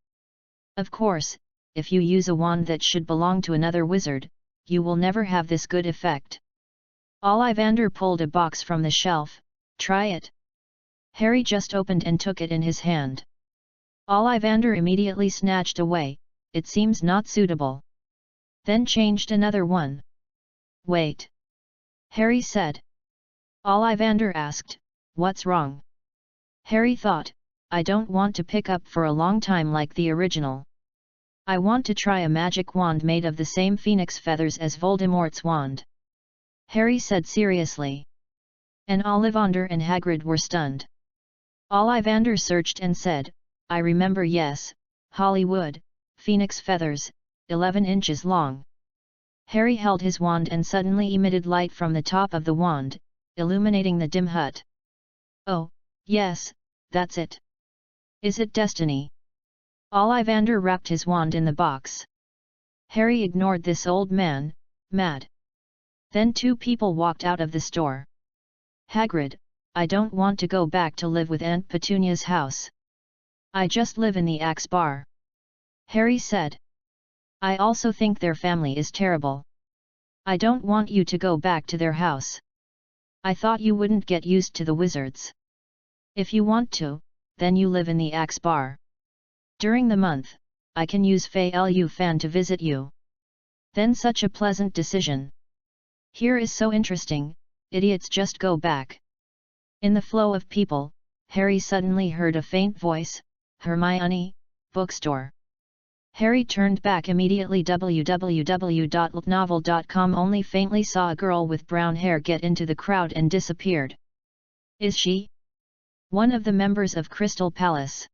Of course, if you use a wand that should belong to another wizard, you will never have this good effect." Ollivander pulled a box from the shelf. "Try it." Harry just opened and took it in his hand. Ollivander immediately snatched away, "It seems not suitable." Then changed another one. "Wait," Harry said. Ollivander asked, "What's wrong?" Harry thought, "I don't want to pick up for a long time like the original. I want to try a magic wand made of the same phoenix feathers as Voldemort's wand." Harry said seriously. And Ollivander and Hagrid were stunned. Ollivander searched and said, "I remember, yes, Hollywood, phoenix feathers, 11 inches long." Harry held his wand and suddenly emitted light from the top of the wand, illuminating the dim hut. "Oh, yes, that's it. Is it destiny?" Ollivander wrapped his wand in the box. Harry ignored this old man, mad. Then two people walked out of the store. "Hagrid, I don't want to go back to live with Aunt Petunia's house. I just live in the Axe Bar," Harry said. "I also think their family is terrible. I don't want you to go back to their house. I thought you wouldn't get used to the wizards. If you want to, then you live in the Axe Bar. During the month, I can use Fan to visit you. Then such a pleasant decision. Here is so interesting, idiots just go back." In the flow of people, Harry suddenly heard a faint voice, "Hermione, bookstore." Harry turned back immediately. www.novel.com only faintly saw a girl with brown hair get into the crowd and disappeared. "Is she one of the members of Crystal Palace?"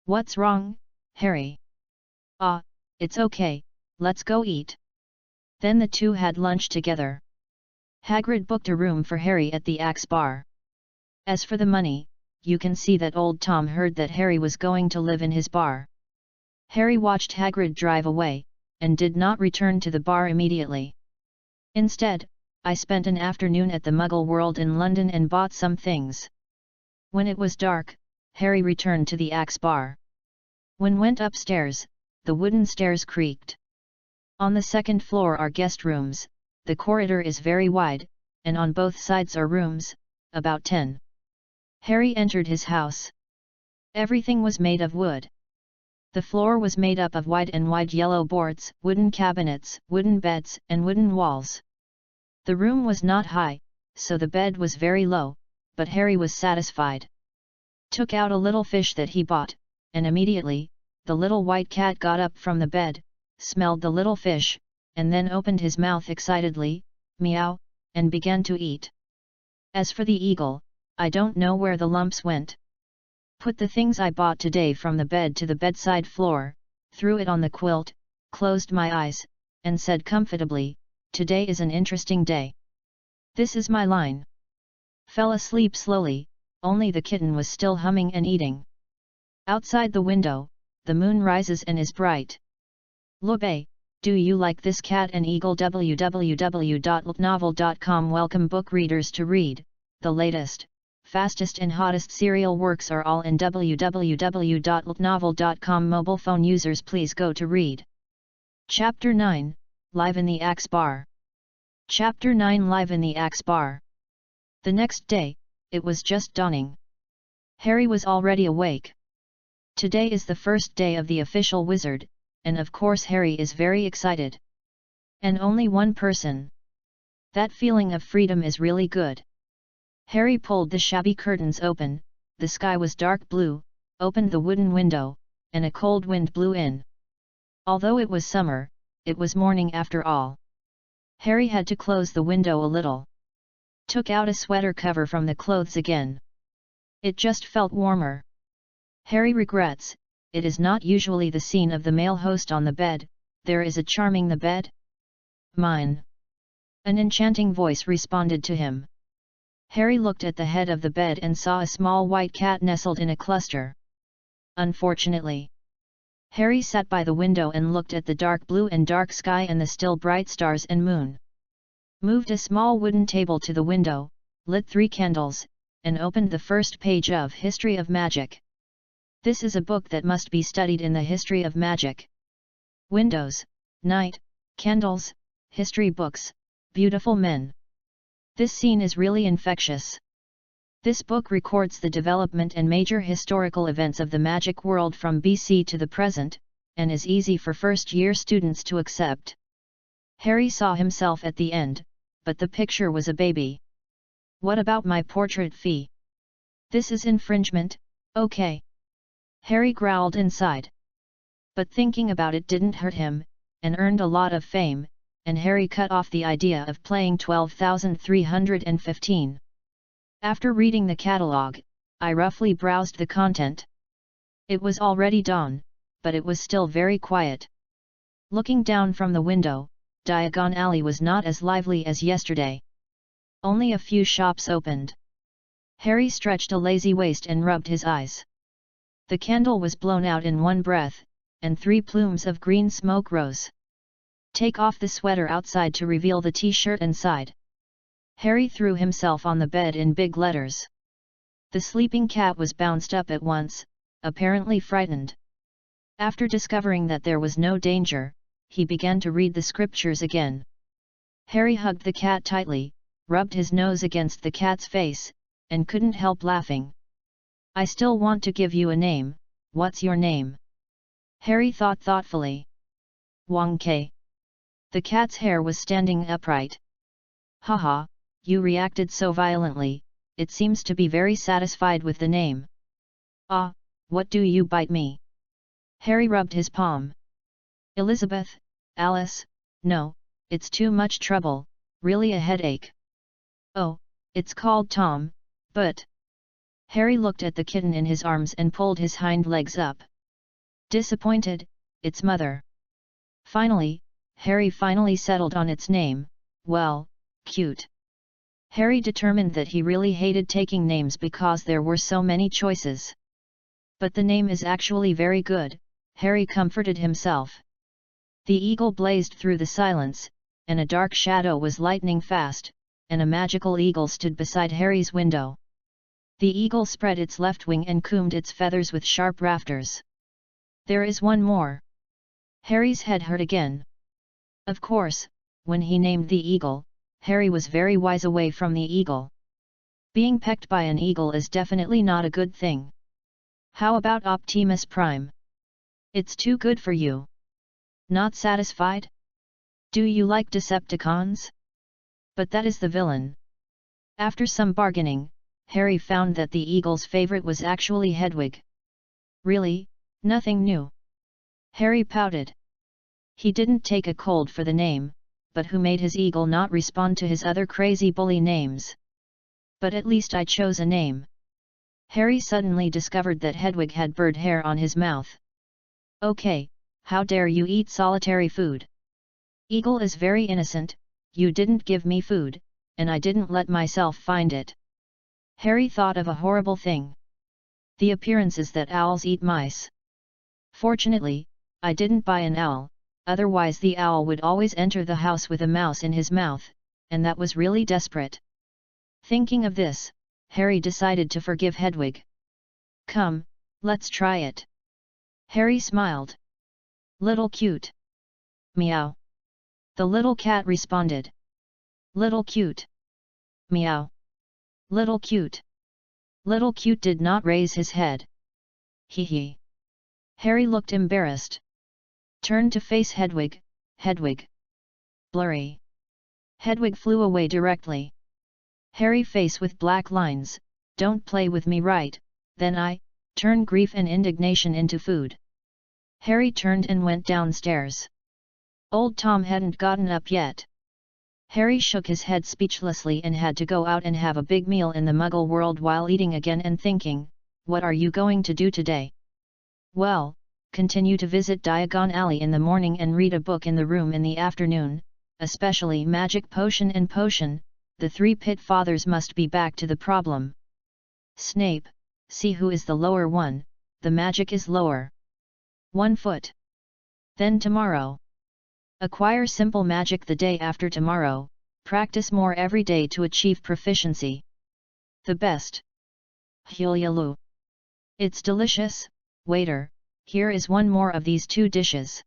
"What's wrong, Harry?" "Ah, it's okay, let's go eat." Then the two had lunch together. Hagrid booked a room for Harry at the Axe Bar. As for the money, you can see that old Tom heard that Harry was going to live in his bar. Harry watched Hagrid drive away, and did not return to the bar immediately. Instead, I spent an afternoon at the Muggle World in London and bought some things. When it was dark, Harry returned to the Axe Bar. When went upstairs, the wooden stairs creaked. On the second floor are guest rooms, the corridor is very wide, and on both sides are rooms, about 10. Harry entered his house. Everything was made of wood. The floor was made up of white and wide yellow boards, wooden cabinets, wooden beds, and wooden walls. The room was not high, so the bed was very low, but Harry was satisfied. Took out a little fish that he bought, and immediately, the little white cat got up from the bed, smelled the little fish, and then opened his mouth excitedly, meow, and began to eat. As for the eagle, I don't know where the lumps went. Put the things I bought today from the bed to the bedside floor, threw it on the quilt, closed my eyes, and said comfortably, "Today is an interesting day. This is my line." Fell asleep slowly, only the kitten was still humming and eating. Outside the window, the moon rises and is bright. Lobe, do you like this cat and eagle? www.novel.com Welcome book readers to read, the latest, fastest and hottest serial works are all in www.novel.com. Mobile phone users please go to read. Chapter 9, Live in the Axe Bar. Chapter 9 Live in the Axe Bar. The next day, it was just dawning. Harry was already awake. Today is the first day of the official wizard, and of course Harry is very excited. And only one person. That feeling of freedom is really good. Harry pulled the shabby curtains open, the sky was dark blue, opened the wooden window, and a cold wind blew in. Although it was summer, it was morning after all. Harry had to close the window a little. Took out a sweater cover from the clothes again. It just felt warmer. Harry regrets, it is not usually the scene of the male host on the bed. There is a charming the bed? Mine. An enchanting voice responded to him. Harry looked at the head of the bed and saw a small white cat nestled in a cluster. Unfortunately. Harry sat by the window and looked at the dark blue and dark sky and the still bright stars and moon. Moved a small wooden table to the window, lit 3 candles, and opened the first page of History of Magic. This is a book that must be studied in the history of magic. Windows, night, candles, history books, beautiful men. This scene is really infectious. This book records the development and major historical events of the magic world from BC to the present, and is easy for first-year students to accept. Harry saw himself at the end, but the picture was a baby. What about my portrait fee? This is infringement, okay. Harry growled inside. But thinking about it didn't hurt him, and earned a lot of fame, and Harry cut off the idea of playing 12,315. After reading the catalogue, I roughly browsed the content. It was already dawn, but it was still very quiet. Looking down from the window, Diagon Alley was not as lively as yesterday. Only a few shops opened. Harry stretched a lazy waist and rubbed his eyes. The candle was blown out in one breath, and 3 plumes of green smoke rose. Take off the sweater outside to reveal the t-shirt inside. Harry threw himself on the bed in big letters. The sleeping cat was bounced up at once, apparently frightened. After discovering that there was no danger, he began to read the scriptures again. Harry hugged the cat tightly, rubbed his nose against the cat's face, and couldn't help laughing. I still want to give you a name. What's your name? Harry thought thoughtfully. Wong Kei. The cat's hair was standing upright. Haha, you reacted so violently, it seems to be very satisfied with the name. Ah, what do you bite me? Harry rubbed his palm. Elizabeth, Alice, no, it's too much trouble, really a headache. Oh, it's called Tom, but... Harry looked at the kitten in his arms and pulled his hind legs up. Disappointed, its mother. Finally, Harry finally settled on its name, well, Cute. Harry determined that he really hated taking names because there were so many choices. But the name is actually very good, Harry comforted himself. The eagle blazed through the silence, and a dark shadow was lightning fast, and a magical eagle stood beside Harry's window. The eagle spread its left wing and combed its feathers with sharp rafters. There is one more. Harry's head hurt again. Of course, when he named the eagle, Harry was very wise away from the eagle. Being pecked by an eagle is definitely not a good thing. How about Optimus Prime? It's too good for you. Not satisfied? Do you like Decepticons? But that is the villain. After some bargaining, Harry found that the eagle's favorite was actually Hedwig. Really, nothing new. Harry pouted. He didn't take a cold for the name, but who made his eagle not respond to his other crazy bully names? But at least I chose a name. Harry suddenly discovered that Hedwig had bird hair on his mouth. Okay, how dare you eat solitary food? Eagle is very innocent, you didn't give me food, and I didn't let myself find it. Harry thought of a horrible thing. The appearance is that owls eat mice. Fortunately, I didn't buy an owl, otherwise the owl would always enter the house with a mouse in his mouth, and that was really desperate. Thinking of this, Harry decided to forgive Hedwig. Come, let's try it. Harry smiled. Little cute. Meow. The little cat responded. Little cute. Meow. Little cute. Little cute did not raise his head. Hee hee. Harry looked embarrassed. Turned to face Hedwig. Hedwig. Blurry. Hedwig flew away directly. Harry face with black lines, don't play with me right, then I, turn grief and indignation into food. Harry turned and went downstairs. Old Tom hadn't gotten up yet. Harry shook his head speechlessly and had to go out and have a big meal in the Muggle world while eating again and thinking, what are you going to do today? Well, continue to visit Diagon Alley in the morning and read a book in the room in the afternoon, especially Magic Potion and Potion, the three Pit Fathers must be back to the problem. Snape, see who is the lower one, the magic is lower. 1 foot. Then tomorrow. Acquire simple magic the day after tomorrow, practice more every day to achieve proficiency. The best. Hylialu. It's delicious, waiter, here is one more of these 2 dishes.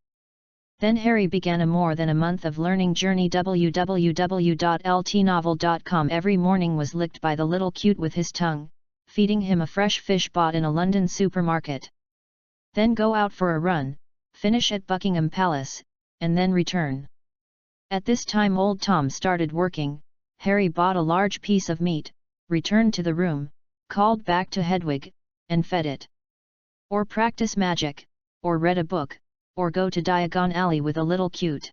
Then Harry began a more than a month of learning journey. www.ltnovel.com. Every morning was licked by the little cute with his tongue, feeding him a fresh fish bought in a London supermarket. Then go out for a run, finish at Buckingham Palace, and then return. At this time old Tom started working. Harry bought a large piece of meat, returned to the room, called back to Hedwig, and fed it. Or practice magic, or read a book, or go to Diagon Alley with a little cute.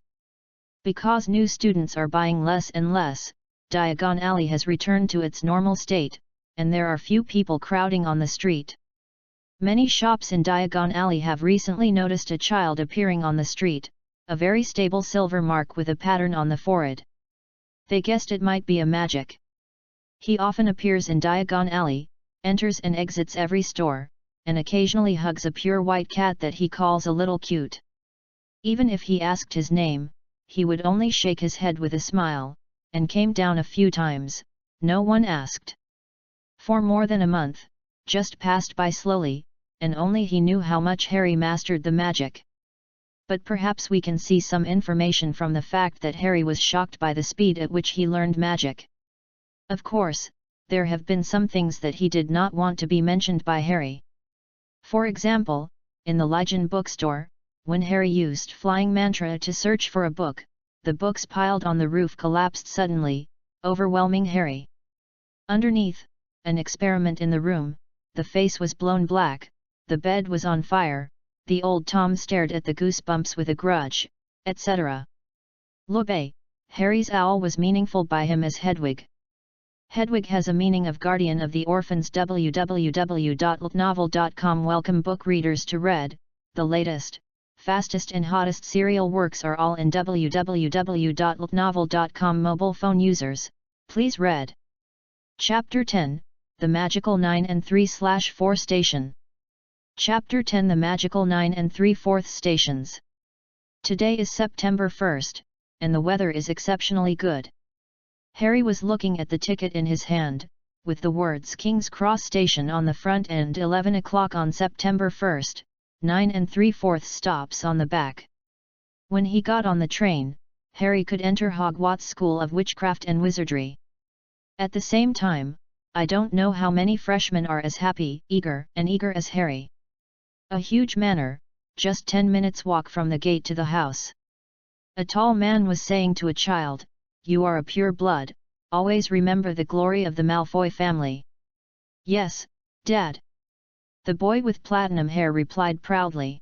Because new students are buying less and less, Diagon Alley has returned to its normal state, and there are few people crowding on the street. Many shops in Diagon Alley have recently noticed a child appearing on the street, a very stable silver mark with a pattern on the forehead. They guessed it might be a magic. He often appears in Diagon Alley, enters and exits every store, and occasionally hugs a pure white cat that he calls a little cute. Even if he asked his name, he would only shake his head with a smile, and came down a few times, no one asked. For more than a month, just passed by slowly, and only he knew how much Harry mastered the magic. But perhaps we can see some information from the fact that Harry was shocked by the speed at which he learned magic. Of course, there have been some things that he did not want to be mentioned by Harry. For example, in the Legion bookstore, when Harry used Flying Mantra to search for a book, the books piled on the roof collapsed suddenly, overwhelming Harry. Underneath, an experiment in the room, the face was blown black, the bed was on fire, the old Tom stared at the goosebumps with a grudge, etc. Lobe, Harry's owl was meaningful by him as Hedwig. Hedwig has a meaning of guardian of the orphans. www.ltnovel.com. Welcome book readers to Read, the latest, fastest and hottest serial works are all in www.ltnovel.com. Mobile phone users, please read. Chapter 10, The Magical 9 and 3/4 Station. Chapter 10 The Magical 9 3/4 Stations. Today is September 1st, and the weather is exceptionally good. Harry was looking at the ticket in his hand, with the words King's Cross Station on the front and 11 o'clock on September 1st, 9 3/4 stops on the back. When he got on the train, Harry could enter Hogwarts School of Witchcraft and Wizardry. At the same time, I don't know how many freshmen are as happy, eager as Harry. A huge manor, just 10 minutes walk from the gate to the house. A tall man was saying to a child, "You are a pure blood, always remember the glory of the Malfoy family." "Yes, Dad." The boy with platinum hair replied proudly.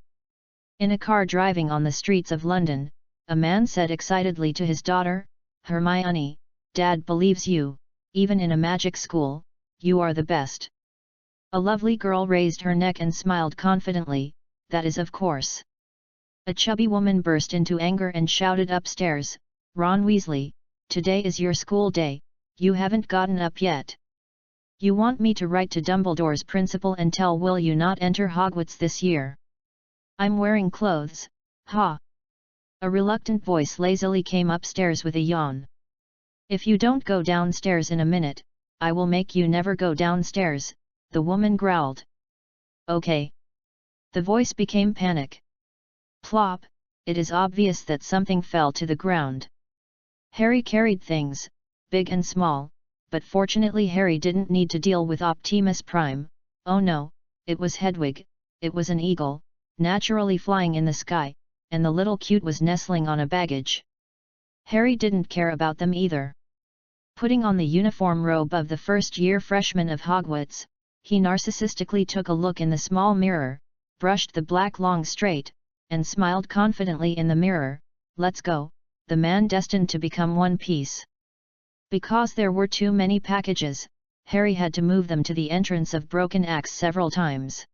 In a car driving on the streets of London, a man said excitedly to his daughter, "Hermione, Dad believes you, even in a magic school, you are the best." A lovely girl raised her neck and smiled confidently, "That is of course." A chubby woman burst into anger and shouted upstairs, "Ron Weasley, today is your school day, you haven't gotten up yet. You want me to write to Dumbledore's principal and tell Will you not enter Hogwarts this year? I'm wearing clothes, ha!" A reluctant voice lazily came upstairs with a yawn. "If you don't go downstairs in a minute, I will make you never go downstairs," the woman growled. "Okay." The voice became panic. Plop, it is obvious that something fell to the ground. Harry carried things, big and small, but fortunately Harry didn't need to deal with Optimus Prime. Oh no, it was Hedwig, it was an eagle, naturally flying in the sky, and the little cute was nestling on a baggage. Harry didn't care about them either. Putting on the uniform robe of the first-year freshman of Hogwarts, he narcissistically took a look in the small mirror, brushed the black long straight, and smiled confidently in the mirror. "Let's go, the man destined to become One Piece." Because there were too many packages, Harry had to move them to the entrance of Broken Axe several times.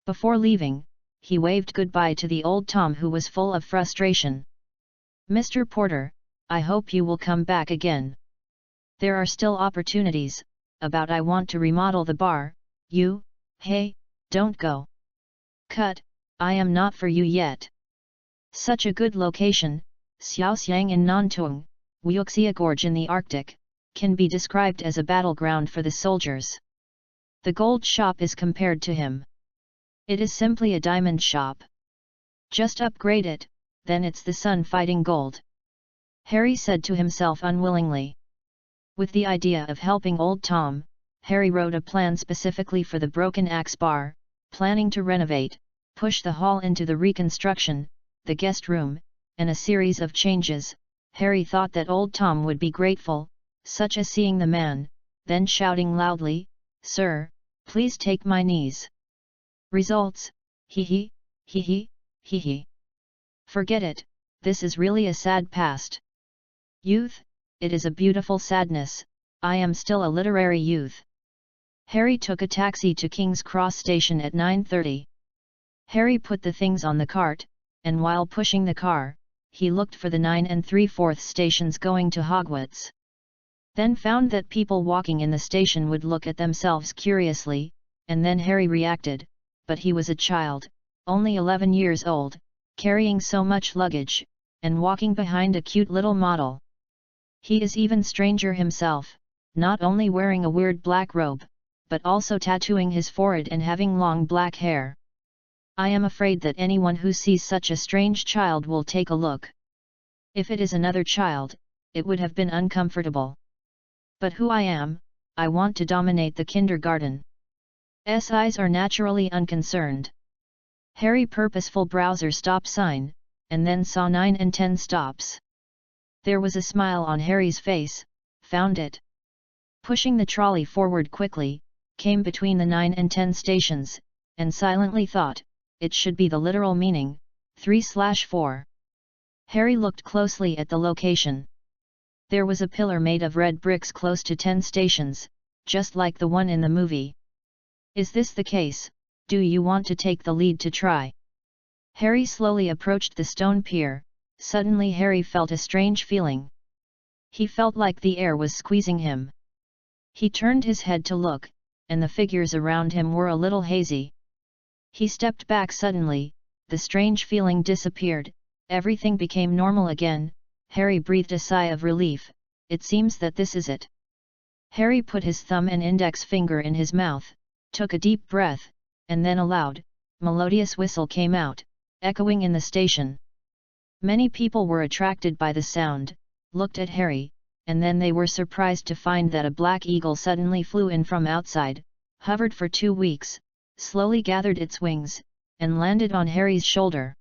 Before leaving, he waved goodbye to the old Tom who was full of frustration. "Mr. Porter, I hope you will come back again. There are still opportunities, I want to remodel the bar, hey, don't go. Cut, I am not for you yet. Such a good location, Xiaoxiang in Nantung, Wuxia Gorge in the Arctic, can be described as a battleground for the soldiers. The gold shop is compared to him. It is simply a diamond shop. Just upgrade it, then it's the sun fighting gold." Harry said to himself unwillingly. With the idea of helping old Tom, Harry wrote a plan specifically for the Broken Axe bar, planning to renovate, push the hall into the reconstruction, the guest room, and a series of changes. Harry thought that old Tom would be grateful, such as seeing the man, then shouting loudly, "Sir, please take my knees." Results, hee hee, hee hee, hee hee. Forget it, this is really a sad past. Youth, it is a beautiful sadness, I am still a literary youth. Harry took a taxi to King's Cross Station at 9:30. Harry put the things on the cart, and while pushing the car, he looked for the 9 3/4 stations going to Hogwarts. Then found that people walking in the station would look at themselves curiously, and then Harry reacted, but he was a child, only 11 years old, carrying so much luggage, and walking behind a cute little model. He is even stranger himself, not only wearing a weird black robe, but also tattooing his forehead and having long black hair. I am afraid that anyone who sees such a strange child will take a look. If it is another child, it would have been uncomfortable. But who I am, I want to dominate the kindergarten. S eyes are naturally unconcerned. Harry purposeful browser stop sign, and then saw 9 and 10 stops. There was a smile on Harry's face, found it. Pushing the trolley forward quickly, came between the 9 and 10 stations, and silently thought, it should be the literal meaning, 3/4. Harry looked closely at the location. There was a pillar made of red bricks close to 10 stations, just like the one in the movie. Is this the case? Do you want to take the lead to try? Harry slowly approached the stone pier. Suddenly Harry felt a strange feeling. He felt like the air was squeezing him. He turned his head to look, and the figures around him were a little hazy. He stepped back suddenly, the strange feeling disappeared, everything became normal again. Harry breathed a sigh of relief. It seems that this is it. Harry put his thumb and index finger in his mouth, took a deep breath, and then a loud, melodious whistle came out, echoing in the station. Many people were attracted by the sound, looked at Harry, and then they were surprised to find that a black eagle suddenly flew in from outside, hovered for 2 weeks, slowly gathered its wings, and landed on Harry's shoulder.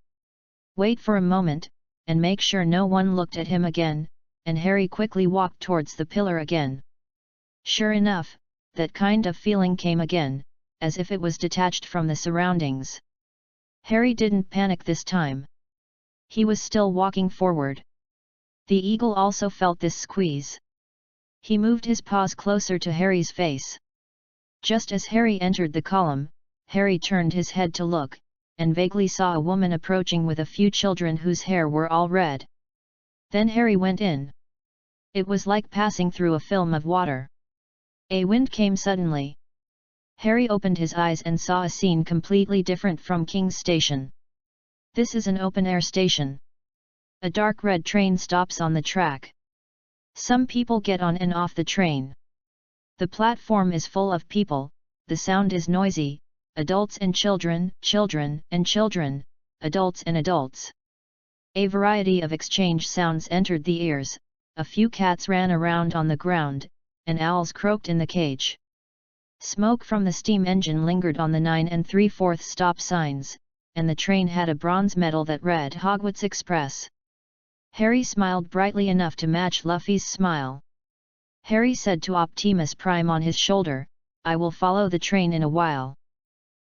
Wait for a moment, and make sure no one looked at him again, and Harry quickly walked towards the pillar again. Sure enough, that kind of feeling came again, as if it was detached from the surroundings. Harry didn't panic this time. He was still walking forward. The eagle also felt this squeeze. He moved his paws closer to Harry's face. Just as Harry entered the column, Harry turned his head to look, and vaguely saw a woman approaching with a few children whose hair were all red. Then Harry went in. It was like passing through a film of water. A wind came suddenly. Harry opened his eyes and saw a scene completely different from King's Station. This is an open-air station. A dark red train stops on the track. Some people get on and off the train. The platform is full of people, the sound is noisy, adults and children, children and children, adults and adults. A variety of exchange sounds entered the ears, a few cats ran around on the ground, and owls croaked in the cage. Smoke from the steam engine lingered on the 9 3/4 stop signs, and the train had a bronze medal that read Hogwarts Express. Harry smiled brightly enough to match Luffy's smile. Harry said to Optimus Prime on his shoulder, "I will follow the train in a while."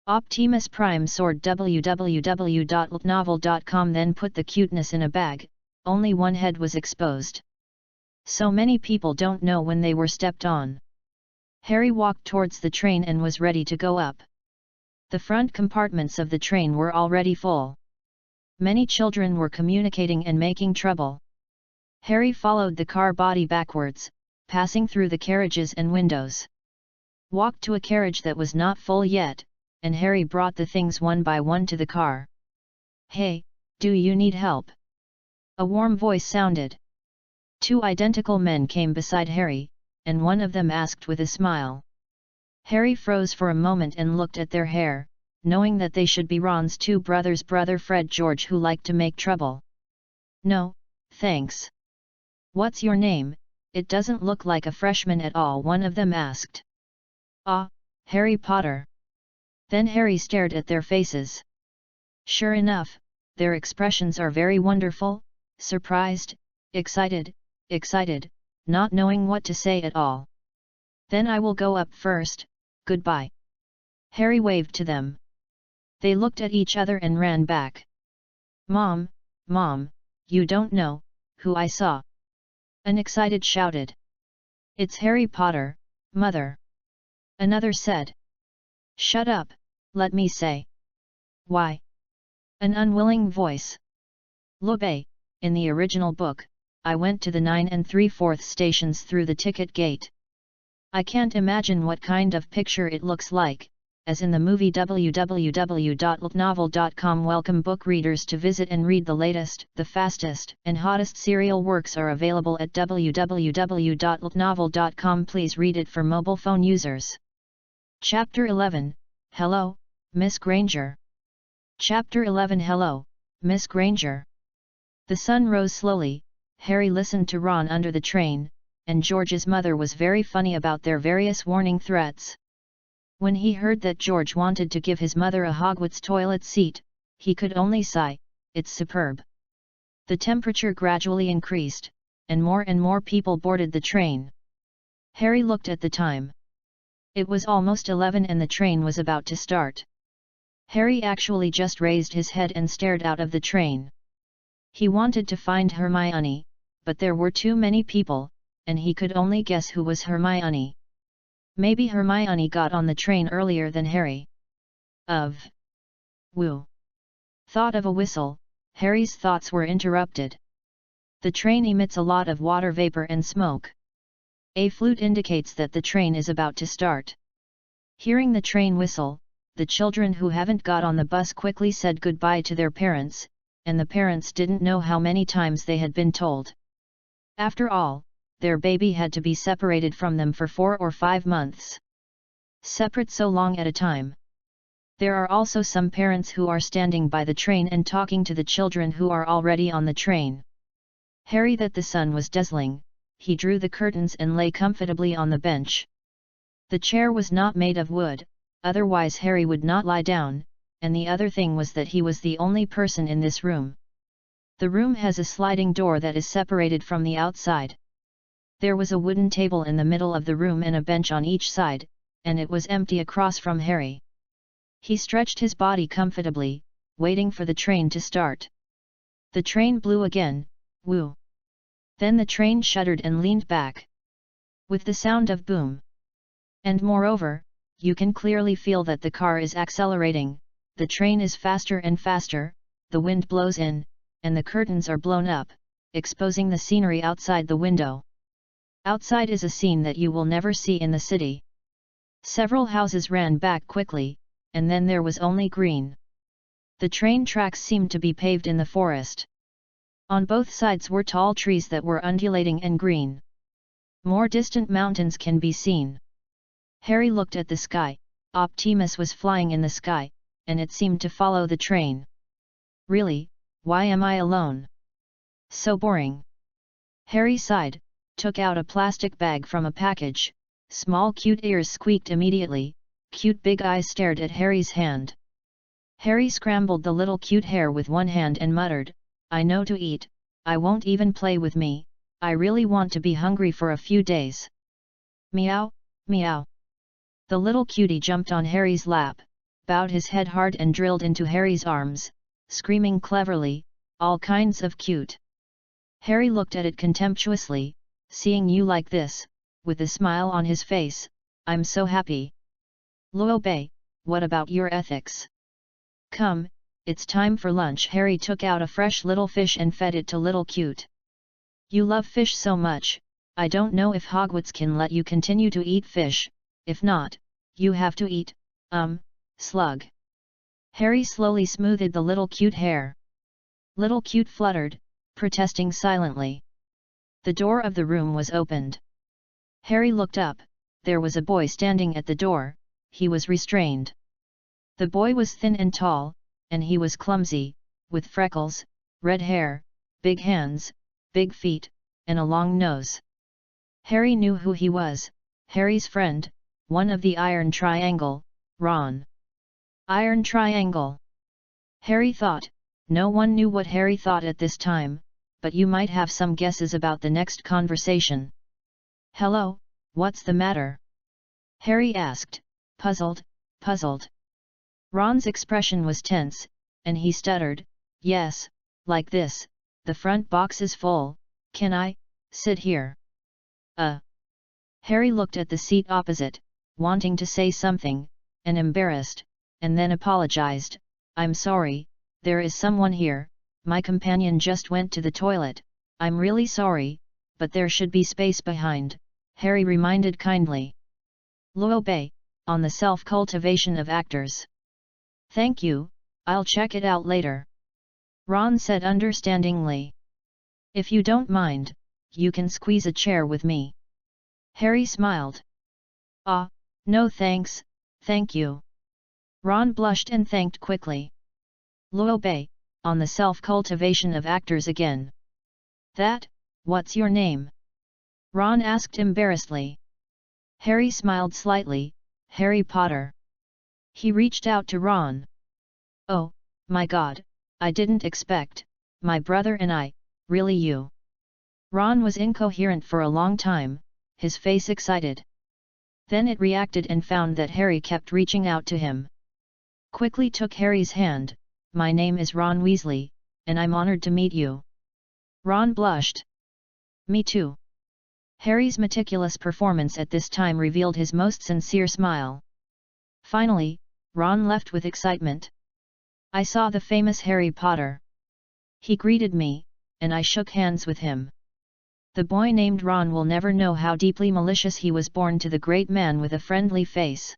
Optimus Prime soared www.novel.com, then put the cuteness in a bag. Only one head was exposed. So many people don't know when they were stepped on. Harry walked towards the train and was ready to go up. The front compartments of the train were already full. Many children were communicating and making trouble. Harry followed the car body backwards, passing through the carriages and windows. Walked to a carriage that was not full yet, and Harry brought the things one by one to the car. "Hey, do you need help?" A warm voice sounded. 2 identical men came beside Harry, and one of them asked with a smile. Harry froze for a moment and looked at their hair, knowing that they should be Ron's 2 brothers, brother Fred George, who liked to make trouble. "No, thanks." "What's your name? It doesn't look like a freshman at all," one of them asked. "Ah, Harry Potter." Then Harry stared at their faces. Sure enough, their expressions are very wonderful, surprised, excited, not knowing what to say at all. "Then I will go up first, goodbye." Harry waved to them. They looked at each other and ran back. Mom, you don't know who I saw!" an excited shouted. "It's Harry Potter, Mother," another said. "Shut up, let me say." "Why?" an unwilling voice. "Look, in the original book, I went to the 9 3/4 stations through the ticket gate. I can't imagine what kind of picture it looks like, as in the movie. www.novel.com welcome book readers to visit and read the latest, the fastest, and hottest serial works are available at www.novel.com. Please read it for mobile phone users. Chapter 11, Hello, Miss Granger. Chapter 11 Hello, Miss Granger. The sun rose slowly. Harry listened to Ron under the train, and George's mother was very funny about their various warning threats. When he heard that George wanted to give his mother a Hogwarts toilet seat, he could only sigh, "It's superb." The temperature gradually increased, and more people boarded the train. Harry looked at the time. It was almost 11 and the train was about to start. Harry actually just raised his head and stared out of the train. He wanted to find Hermione, but there were too many people, and he could only guess who was Hermione. Maybe Hermione got on the train earlier than Harry. Woo! Thought of a whistle. Harry's thoughts were interrupted. The train emits a lot of water vapor and smoke. A flute indicates that the train is about to start. Hearing the train whistle, the children who haven't got on the bus quickly said goodbye to their parents, and the parents didn't know how many times they had been told. After all, their baby had to be separated from them for 4 or 5 months. Separate so long at a time. There are also some parents who are standing by the train and talking to the children who are already on the train. Harry that the sun was dazzling, he drew the curtains and lay comfortably on the bench. The chair was not made of wood, otherwise Harry would not lie down, and the other thing was that he was the only person in this room. The room has a sliding door that is separated from the outside. There was a wooden table in the middle of the room and a bench on each side, and it was empty across from Harry. He stretched his body comfortably, waiting for the train to start. The train blew again, woo. Then the train shuddered and leaned back. With the sound of boom. And moreover, you can clearly feel that the car is accelerating, the train is faster and faster, the wind blows in, and the curtains are blown up, exposing the scenery outside the window. Outside is a scene that you will never see in the city. Several houses ran back quickly, and then there was only green. The train tracks seemed to be paved in the forest. On both sides were tall trees that were undulating and green. More distant mountains can be seen. Harry looked at the sky. Optimus was flying in the sky, and it seemed to follow the train. Really, why am I alone? So boring. Harry sighed, took out a plastic bag from a package. Small cute ears squeaked immediately, cute big eyes stared at Harry's hand. Harry scrambled the little cute hair with one hand and muttered, I know to eat, I won't even play with me, I really want to be hungry for a few days. Meow, meow. The little cutie jumped on Harry's lap, bowed his head hard and drilled into Harry's arms, screaming cleverly, all kinds of cute. Harry looked at it contemptuously, seeing you like this, with a smile on his face, I'm so happy. Luo Bei, what about your ethics? Come, it's time for lunch. Harry took out a fresh little fish and fed it to little cute. You love fish so much, I don't know if Hogwarts can let you continue to eat fish, if not, you have to eat, slug. Harry slowly smoothed the little cute hair. Little cute fluttered, protesting silently. The door of the room was opened. Harry looked up, there was a boy standing at the door, he was restrained. The boy was thin and tall, and he was clumsy, with freckles, red hair, big hands, big feet, and a long nose. Harry knew who he was, Harry's friend, one of the Iron Triangle, Ron. Iron Triangle. Harry thought, no one knew what Harry thought at this time, but you might have some guesses about the next conversation. Hello, what's the matter? Harry asked, puzzled. Ron's expression was tense, and he stuttered, yes, like this, the front box is full, can I sit here? Harry looked at the seat opposite, wanting to say something, and embarrassed, and then apologized, I'm sorry, there is someone here, my companion just went to the toilet, I'm really sorry, but there should be space behind, Harry reminded kindly. Luo Bei, on the self-cultivation of actors. Thank you, I'll check it out later. Ron said understandingly. If you don't mind, you can squeeze a chair with me. Harry smiled. No thanks, thank you. Ron blushed and thanked quickly. Luo Bei, on the self-cultivation of actors again. What's your name? Ron asked embarrassedly. Harry smiled slightly, Harry Potter. He reached out to Ron. Oh, my God, I didn't expect, my brother and I, really you. Ron was incoherent for a long time, his face excited. Then it reacted and found that Harry kept reaching out to him. Quickly took Harry's hand, my name is Ron Weasley, and I'm honored to meet you. Ron blushed. Me too. Harry's meticulous performance at this time revealed his most sincere smile. Finally, Ron left with excitement. I saw the famous Harry Potter. He greeted me, and I shook hands with him. The boy named Ron will never know how deeply malicious he was born to the great man with a friendly face.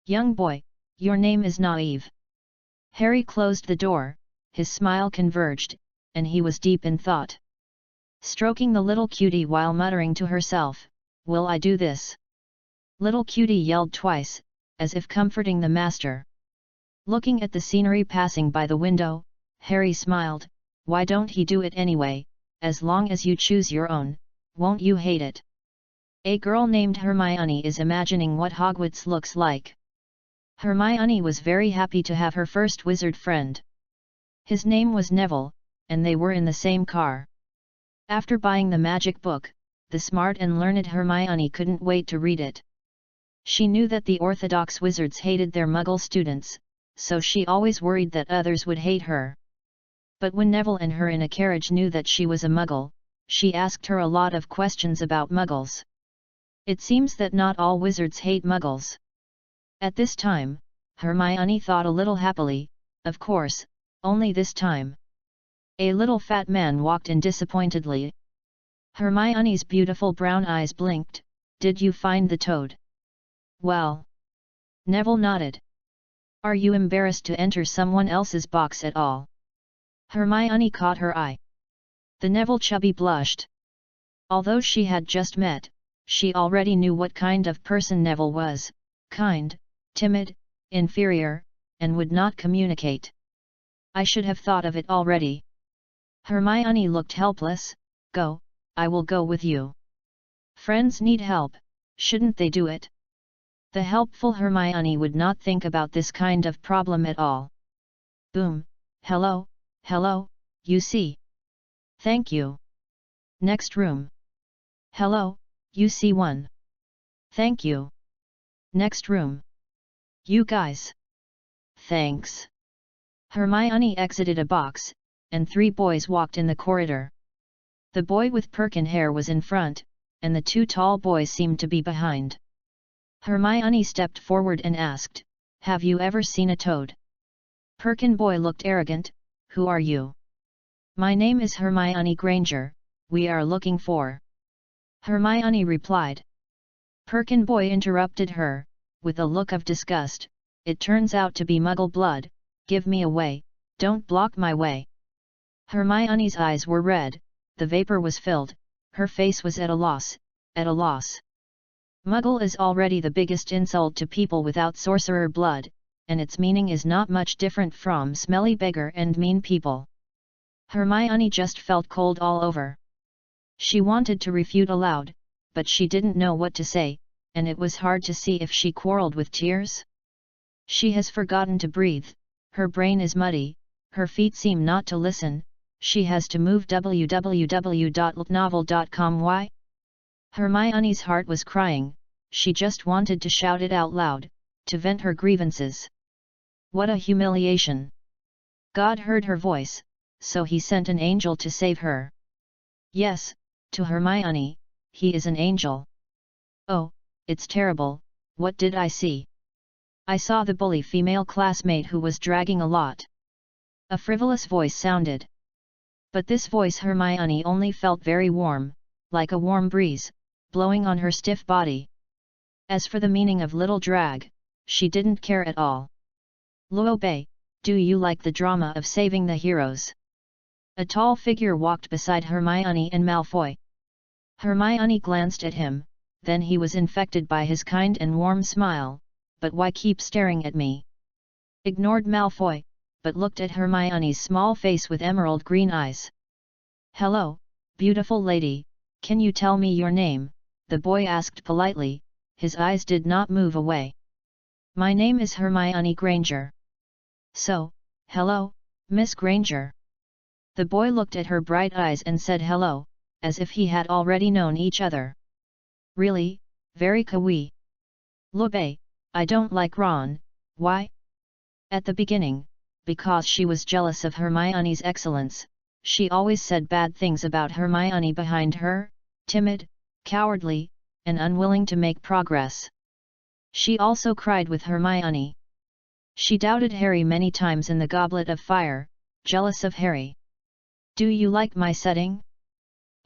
Young boy, Your name is naive. Harry closed the door, his smile converged, and he was deep in thought. Stroking the little cutie while muttering to herself, "Will I do this?" Little cutie yelled twice, as if comforting the master. Looking at the scenery passing by the window, Harry smiled. Why don't he do it anyway? As long as you choose your own, won't you hate it? A girl named Hermione is imagining what Hogwarts looks like. Hermione was very happy to have her first wizard friend. His name was Neville, and they were in the same car. After buying the magic book, the smart and learned Hermione couldn't wait to read it. She knew that the orthodox wizards hated their Muggle students, so she always worried that others would hate her. But when Neville and her in a carriage knew that she was a Muggle, she asked her a lot of questions about Muggles. It seems that not all wizards hate Muggles. At this time, Hermione thought a little happily, of course, only this time. A little fat man walked in disappointedly. Hermione's beautiful brown eyes blinked. Did you find the toad? Well. Neville nodded. Are you embarrassed to enter someone else's box at all? Hermione caught her eye. The Neville chubby blushed. Although she had just met, she already knew what kind of person Neville was, kind, timid, inferior, and would not communicate. I should have thought of it already. Hermione looked helpless. Go, I will go with you. Friends need help, shouldn't they do it? The helpful Hermione would not think about this kind of problem at all. Boom, hello, you see. Thank you. Next room. Hello, UC1. Thank you. Next room. You guys. Thanks. Hermione exited a box, and 3 boys walked in the corridor. The boy with Perkin hair was in front, and the 2 tall boys seemed to be behind. Hermione stepped forward and asked, "Have you ever seen a toad?" Perkin boy looked arrogant. Who are you? My name is Hermione Granger, we are looking for. Hermione replied. Perkin boy interrupted her, with a look of disgust. It turns out to be Muggle blood, give me away, don't block my way. Hermione's eyes were red, the vapor was filled, her face was at a loss, at a loss. Muggle is already the biggest insult to people without sorcerer blood, and its meaning is not much different from smelly beggar and mean people. Hermione just felt cold all over. She wanted to refute aloud, but she didn't know what to say, and it was hard to see if she quarreled with tears. She has forgotten to breathe, her brain is muddy, her feet seem not to listen, she has to move www.novel.com. Why? Hermione's heart was crying, she just wanted to shout it out loud, to vent her grievances. What a humiliation! God heard her voice, so he sent an angel to save her. Yes, to Hermione, he is an angel. Oh, it's terrible, what did I see? I saw the bully female classmate who was dragging a lot. A frivolous voice sounded. But this voice Hermione only felt very warm, like a warm breeze, blowing on her stiff body. As for the meaning of little drag, she didn't care at all. Luobe, do you like the drama of saving the heroes? A tall figure walked beside Hermione and Malfoy. Hermione glanced at him, then he was infected by his kind and warm smile. But why keep staring at me? Ignored Malfoy, but looked at Hermione's small face with emerald green eyes. Hello, beautiful lady, can you tell me your name? The boy asked politely, his eyes did not move away. My name is Hermione Granger. So, hello, Miss Granger. The boy looked at her bright eyes and said hello, as if he had already known each other. Really, very kawaii. Luobe, I don't like Ron, why? At the beginning, because she was jealous of Hermione's excellence, she always said bad things about Hermione behind her, timid, cowardly, and unwilling to make progress. She also cried with Hermione. She doubted Harry many times in the Goblet of Fire, jealous of Harry. Do you like my setting?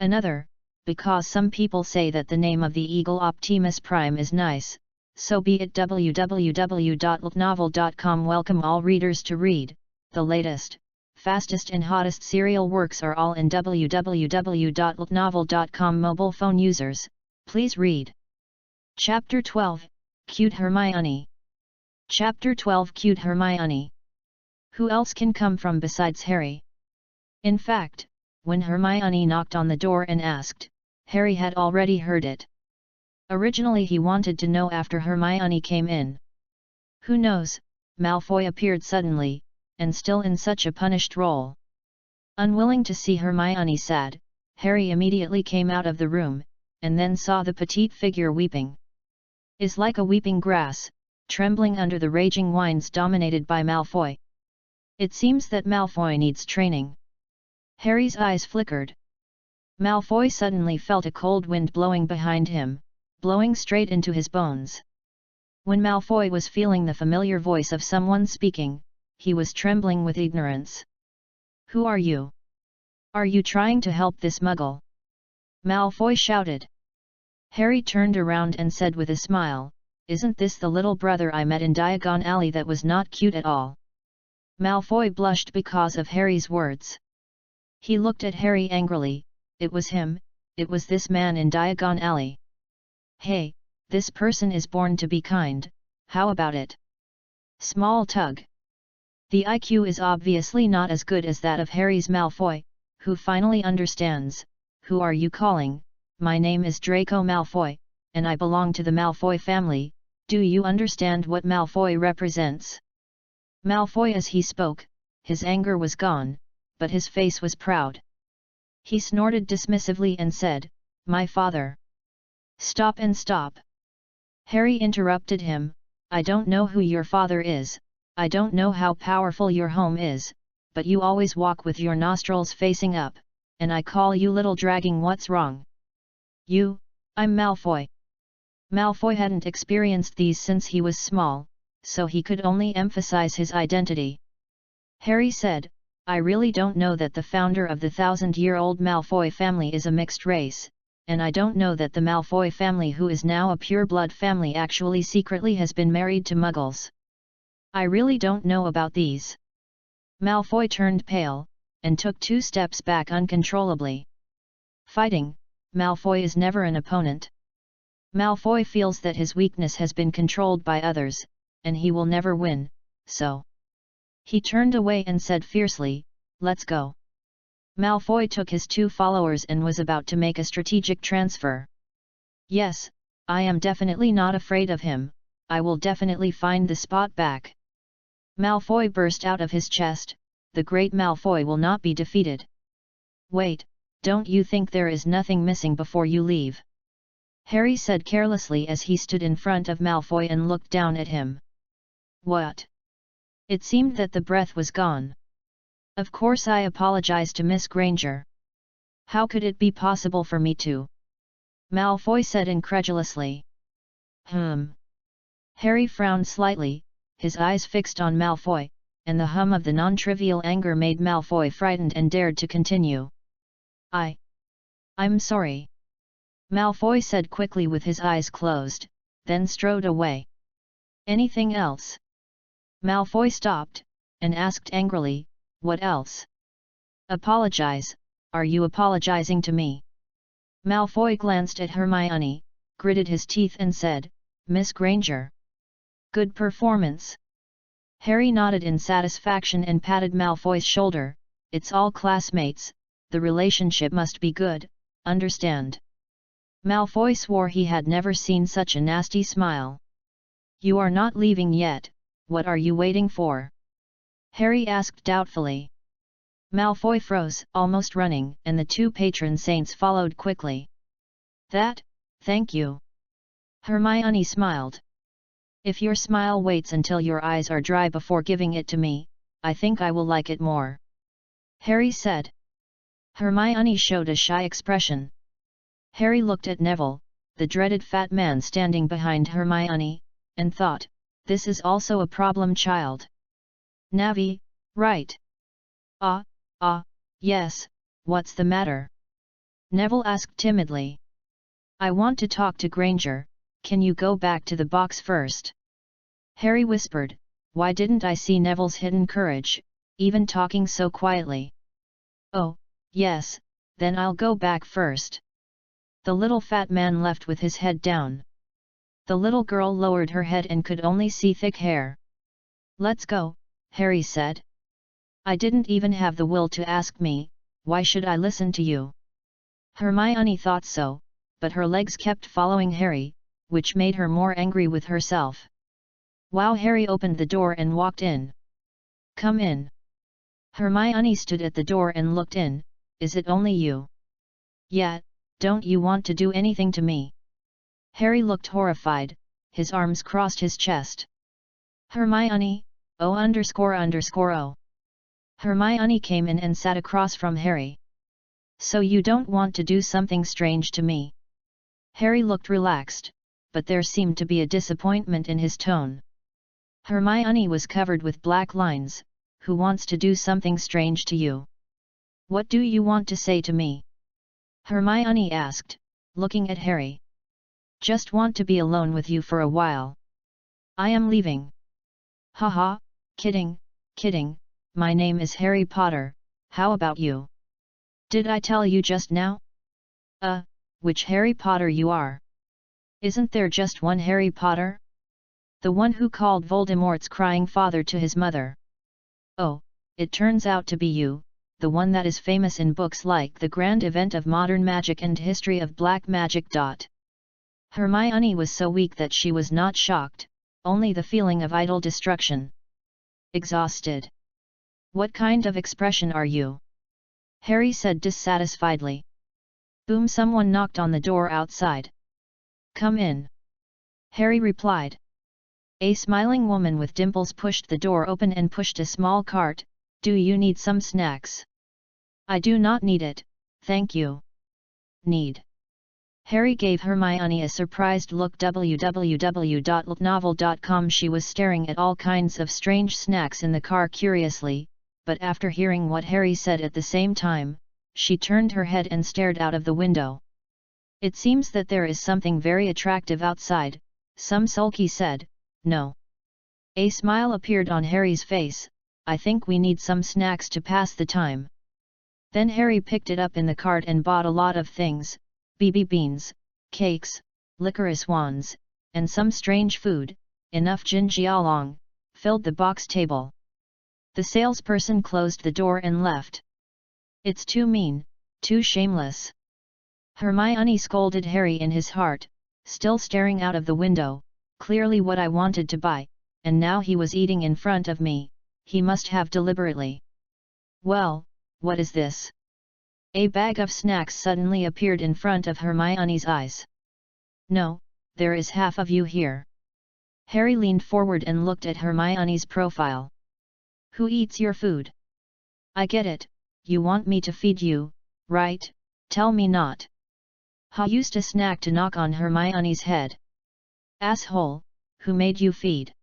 Another, because some people say that the name of the eagle Optimus Prime is nice, so be it. www.ltnovel.com welcome all readers to read, the latest, fastest and hottest serial works are all in www.ltnovel.com. Mobile phone users, please read. Chapter 12, Cute Hermione. Chapter 12 Cute Hermione. Who else can come from besides Harry? In fact, when Hermione knocked on the door and asked, Harry had already heard it. Originally he wanted to know after Hermione came in. Who knows, Malfoy appeared suddenly, and still in such a punished role. Unwilling to see Hermione sad, Harry immediately came out of the room, and then saw the petite figure weeping. Is like a weeping grass, trembling under the raging winds dominated by Malfoy. It seems that Malfoy needs training. Harry's eyes flickered. Malfoy suddenly felt a cold wind blowing behind him, blowing straight into his bones. When Malfoy was feeling the familiar voice of someone speaking, he was trembling with ignorance. Who are you? Are you trying to help this muggle? Malfoy shouted. Harry turned around and said with a smile, Isn't this the little brother I met in Diagon Alley that was not cute at all? Malfoy blushed because of Harry's words. He looked at Harry angrily. It was him, it was this man in Diagon Alley. Hey, this person is born to be kind, how about it? Small tug. The IQ is obviously not as good as that of Harry's Malfoy, who finally understands. Who are you calling? My name is Draco Malfoy, and I belong to the Malfoy family. Do you understand what Malfoy represents? Malfoy, as he spoke, his anger was gone, but his face was proud. He snorted dismissively and said, My father. Stop and stop. Harry interrupted him, I don't know who your father is, I don't know how powerful your home is, but you always walk with your nostrils facing up, and I call you little dragging. What's wrong? I'm Malfoy. Malfoy hadn't experienced these since he was small, so he could only emphasize his identity. Harry said, I really don't know that the founder of the 1,000-year-old Malfoy family is a mixed race, and I don't know that the Malfoy family, who is now a pure-blood family, actually secretly has been married to muggles. I really don't know about these. Malfoy turned pale, and took 2 steps back uncontrollably. Fighting, Malfoy is never an opponent. Malfoy feels that his weakness has been controlled by others, and he will never win, so. He turned away and said fiercely, Let's go. Malfoy took his 2 followers and was about to make a strategic transfer. Yes, I am definitely not afraid of him, I will definitely find the spot back. Malfoy burst out of his chest, the great Malfoy will not be defeated. Wait, don't you think there is nothing missing before you leave? Harry said carelessly as he stood in front of Malfoy and looked down at him. What? It seemed that the breath was gone. Of course I apologize to Miss Granger. How could it be possible for me to? Malfoy said incredulously. Harry frowned slightly, his eyes fixed on Malfoy, and the hum of the non-trivial anger made Malfoy frightened and dared to continue. I'm sorry. Malfoy said quickly with his eyes closed, then strode away. Anything else? Malfoy stopped, and asked angrily, What else? Apologize, are you apologizing to me? Malfoy glanced at Hermione, gritted his teeth and said, Miss Granger. Good performance. Harry nodded in satisfaction and patted Malfoy's shoulder, It's all classmates, the relationship must be good, understand? Malfoy swore he had never seen such a nasty smile. You are not leaving yet, what are you waiting for? Harry asked doubtfully. Malfoy froze, almost running, and the 2 patron saints followed quickly. Thank you. Hermione smiled. If your smile waits until your eyes are dry before giving it to me, I think I will like it more. Harry said. Hermione showed a shy expression. Harry looked at Neville, the dreaded fat man standing behind Hermione, and thought, this is also a problem child. Navi, right? Yes, what's the matter? Neville asked timidly. I want to talk to Granger, Can you go back to the box first? Harry whispered, why didn't I see Neville's hidden courage, even talking so quietly? Oh, yes, then I'll go back first. The little fat man left with his head down. The little girl lowered her head and could only see thick hair. Let's go, Harry said. I didn't even have the will to ask me, why should I listen to you? Hermione thought so, but her legs kept following Harry, which made her more angry with herself. Wow! Harry opened the door and walked in. Come in. Hermione stood at the door and looked in. Is it only you? Yeah, don't you want to do anything to me? Harry looked horrified, his arms crossed his chest. Hermione, oh. Hermione came in and sat across from Harry. So you don't want to do something strange to me? Harry looked relaxed, but there seemed to be a disappointment in his tone. Hermione was covered with black lines. Who wants to do something strange to you? What do you want to say to me? Hermione asked, looking at Harry. Just want to be alone with you for a while. I am leaving. Haha, kidding, my name is Harry Potter, how about you? Did I tell you just now? Which Harry Potter you are? Isn't there just one Harry Potter? The one who called Voldemort's crying father to his mother. Oh, it turns out to be you, the one that is famous in books like The Grand Event of Modern Magic and History of Black Magic. Hermione was so weak that she was not shocked, only the feeling of idle destruction. Exhausted. What kind of expression are you? Harry said dissatisfiedly. Boom! Someone knocked on the door outside. Come in. Harry replied. A smiling woman with dimples pushed the door open and pushed a small cart. Do you need some snacks? I do not need it, thank you. Need. Harry gave Hermione a surprised look. www.novel.com. She was staring at all kinds of strange snacks in the car curiously, but after hearing what Harry said at the same time, she turned her head and stared out of the window. It seems that there is something very attractive outside, some sulky said. No. A smile appeared on Harry's face. I think we need some snacks to pass the time. Then Harry picked it up in the cart and bought a lot of things, BB beans, cakes, licorice wands, and some strange food. Enough Jinjialong, filled the box table. The salesperson closed the door and left. It's too mean, too shameless. Hermione scolded Harry in his heart, still staring out of the window. Clearly what I wanted to buy, and now he was eating in front of me, he must have deliberately. Well, what is this? A bag of snacks suddenly appeared in front of Hermione's eyes. No, there is half of you here. Harry leaned forward and looked at Hermione's profile. Who eats your food? I get it, you want me to feed you, right? Tell me not. Ha used a snack to knock on Hermione's head. Asshole, who made you feed?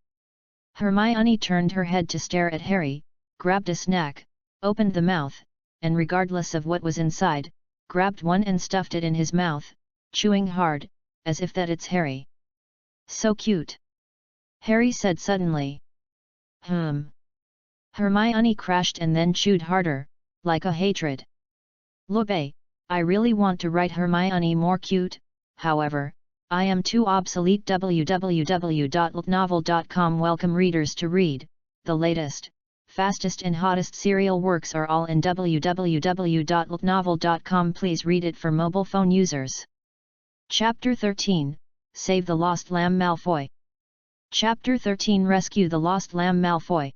Hermione turned her head to stare at Harry, grabbed a snack, opened the mouth, and regardless of what was inside, grabbed one and stuffed it in his mouth, chewing hard, as if that it's Harry. So cute. Harry said suddenly. Hermione crashed and then chewed harder, like a hatred. Lobe, I really want to write Hermione more cute, however, I am too obsolete. www.novel.com. Welcome readers to read, the latest, fastest and hottest serial works are all in www.novel.com. Please read it for mobile phone users. Chapter 13, Save the Lost Lamb Malfoy. Chapter 13, Rescue the Lost Lamb Malfoy.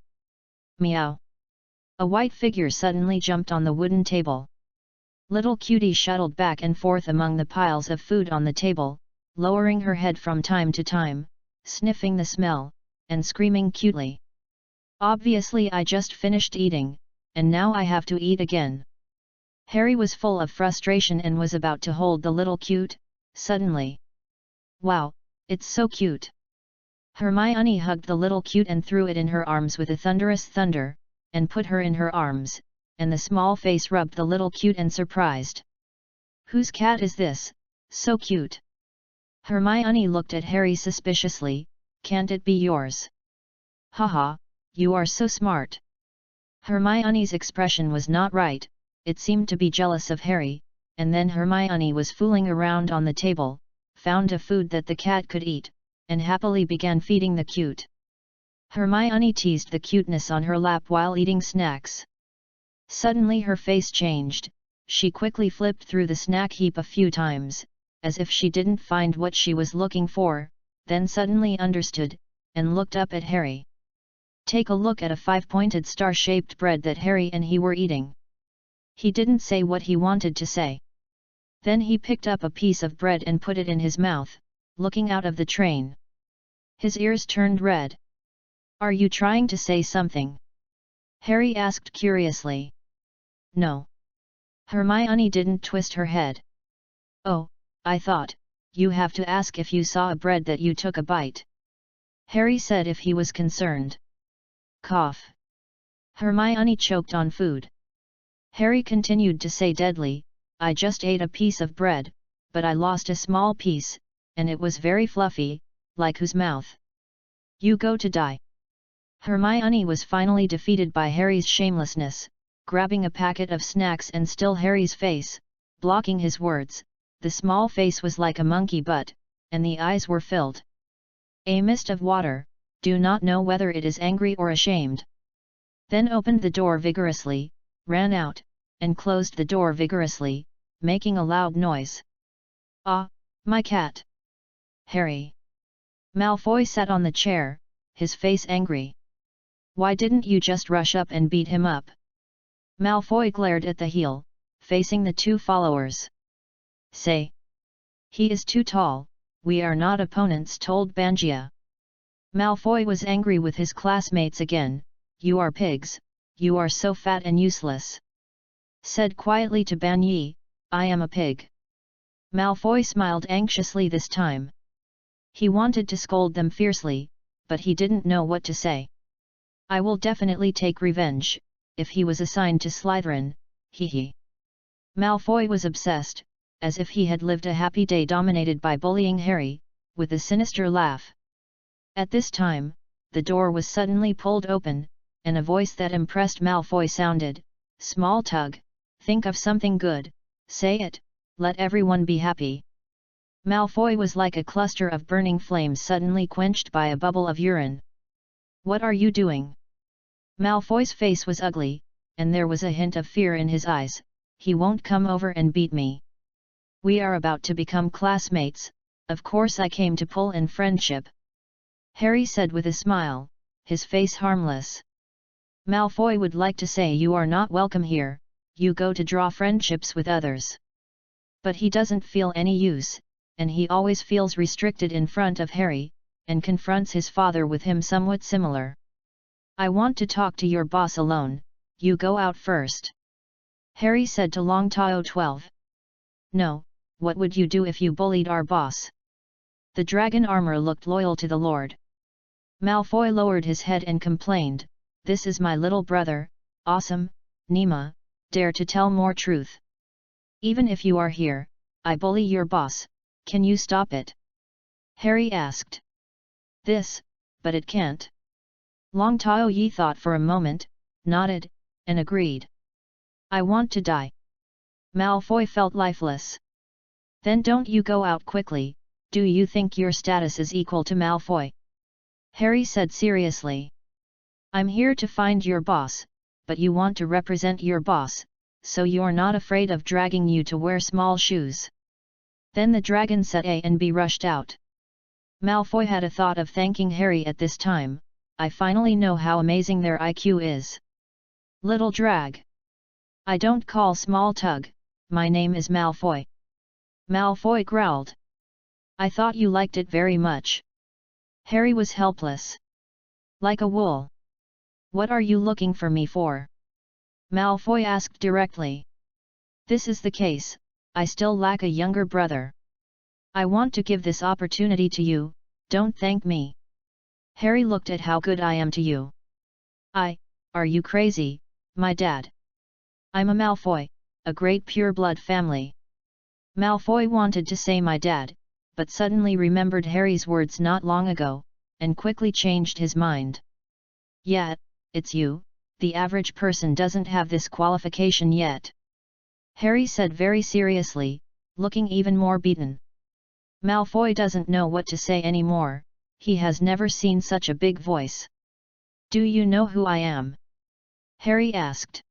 Meow. A white figure suddenly jumped on the wooden table. Little Cutie shuttled back and forth among the piles of food on the table, lowering her head from time to time, sniffing the smell, and screaming cutely. Obviously I just finished eating, and now I have to eat again. Harry was full of frustration and was about to hold the little cute, suddenly. Wow, it's so cute. Hermione hugged the little cute and threw it in her arms with a thunderous thunder, and put her in her arms, and the small face rubbed the little cute and surprised. Whose cat is this, so cute? Hermione looked at Harry suspiciously. Can't it be yours? Haha, you are so smart. Hermione's expression was not right, it seemed to be jealous of Harry, and then Hermione was fooling around on the table, found a food that the cat could eat, and happily began feeding the cute. Hermione teased the cuteness on her lap while eating snacks. Suddenly her face changed, she quickly flipped through the snack heap a few times, as if she didn't find what she was looking for, then suddenly understood, and looked up at Harry. Take a look at a 5-pointed star-shaped bread that Harry and he were eating. He didn't say what he wanted to say. Then he picked up a piece of bread and put it in his mouth, looking out of the train. His ears turned red. Are you trying to say something? Harry asked curiously. No. Hermione didn't twist her head. Oh, I thought, you have to ask if you saw a bread that you took a bite. Harry said if he was concerned. Cough. Hermione choked on food. Harry continued to say deadly, I just ate a piece of bread, but I lost a small piece, and it was very fluffy, like whose mouth? You go to die. Hermione was finally defeated by Harry's shamelessness, grabbing a packet of snacks and still Harry's face, blocking his words. The small face was like a monkey butt, and the eyes were filled. A mist of water, do not know whether it is angry or ashamed. Then opened the door vigorously, ran out, and closed the door vigorously, making a loud noise. Ah, my cat! Harry! Malfoy sat on the chair, his face angry. Why didn't you just rush up and beat him up? Malfoy glared at the heel, facing the two followers. Say! He is too tall, we are not opponents, told Bangia. Malfoy was angry with his classmates again. You are pigs, you are so fat and useless. Said quietly to Banyi, I am a pig. Malfoy smiled anxiously this time. He wanted to scold them fiercely, but he didn't know what to say. I will definitely take revenge, if he was assigned to Slytherin, hee. Malfoy was obsessed, as if he had lived a happy day dominated by bullying Harry, with a sinister laugh. At this time, the door was suddenly pulled open, and a voice that impressed Malfoy sounded, Small Tug, think of something good, say it, let everyone be happy. Malfoy was like a cluster of burning flames suddenly quenched by a bubble of urine. What are you doing? Malfoy's face was ugly, and there was a hint of fear in his eyes. He won't come over and beat me. We are about to become classmates, of course I came to pull in friendship. Harry said with a smile, his face harmless. Malfoy would like to say you are not welcome here, you go to draw friendships with others. But he doesn't feel any use, and he always feels restricted in front of Harry, and confronts his father with him somewhat similar. I want to talk to your boss alone, you go out first. Harry said to Longtao 12. No, what would you do if you bullied our boss? The dragon armor looked loyal to the Lord. Malfoy lowered his head and complained, this is my little brother, awesome, Nima, dare to tell more truth. Even if you are here, I bully your boss, can you stop it? Harry asked. This, but it can't. Longtao Yi thought for a moment, nodded, and agreed. I want to die. Malfoy felt lifeless. Then don't you go out quickly, do you think your status is equal to Malfoy? Harry said seriously. I'm here to find your boss, but you want to represent your boss, so you're not afraid of dragging you to wear small shoes. Then the dragon said A and B rushed out. Malfoy had a thought of thanking Harry at this time, I finally know how amazing their IQ is. Little drag. I don't call small tug, my name is Malfoy. Malfoy growled. I thought you liked it very much. Harry was helpless. Like a wool. What are you looking for me for? Malfoy asked directly. This is the case, I still lack a younger brother. I want to give this opportunity to you, don't thank me. Harry looked at how good I am to you. Are you crazy, my dad? I'm a Malfoy, a great pure-blood family. Malfoy wanted to say my dad, but suddenly remembered Harry's words not long ago, and quickly changed his mind. Yeah, it's you, the average person doesn't have this qualification yet. Harry said very seriously, looking even more beaten. Malfoy doesn't know what to say anymore, he has never seen such a big voice. Do you know who I am? Harry asked.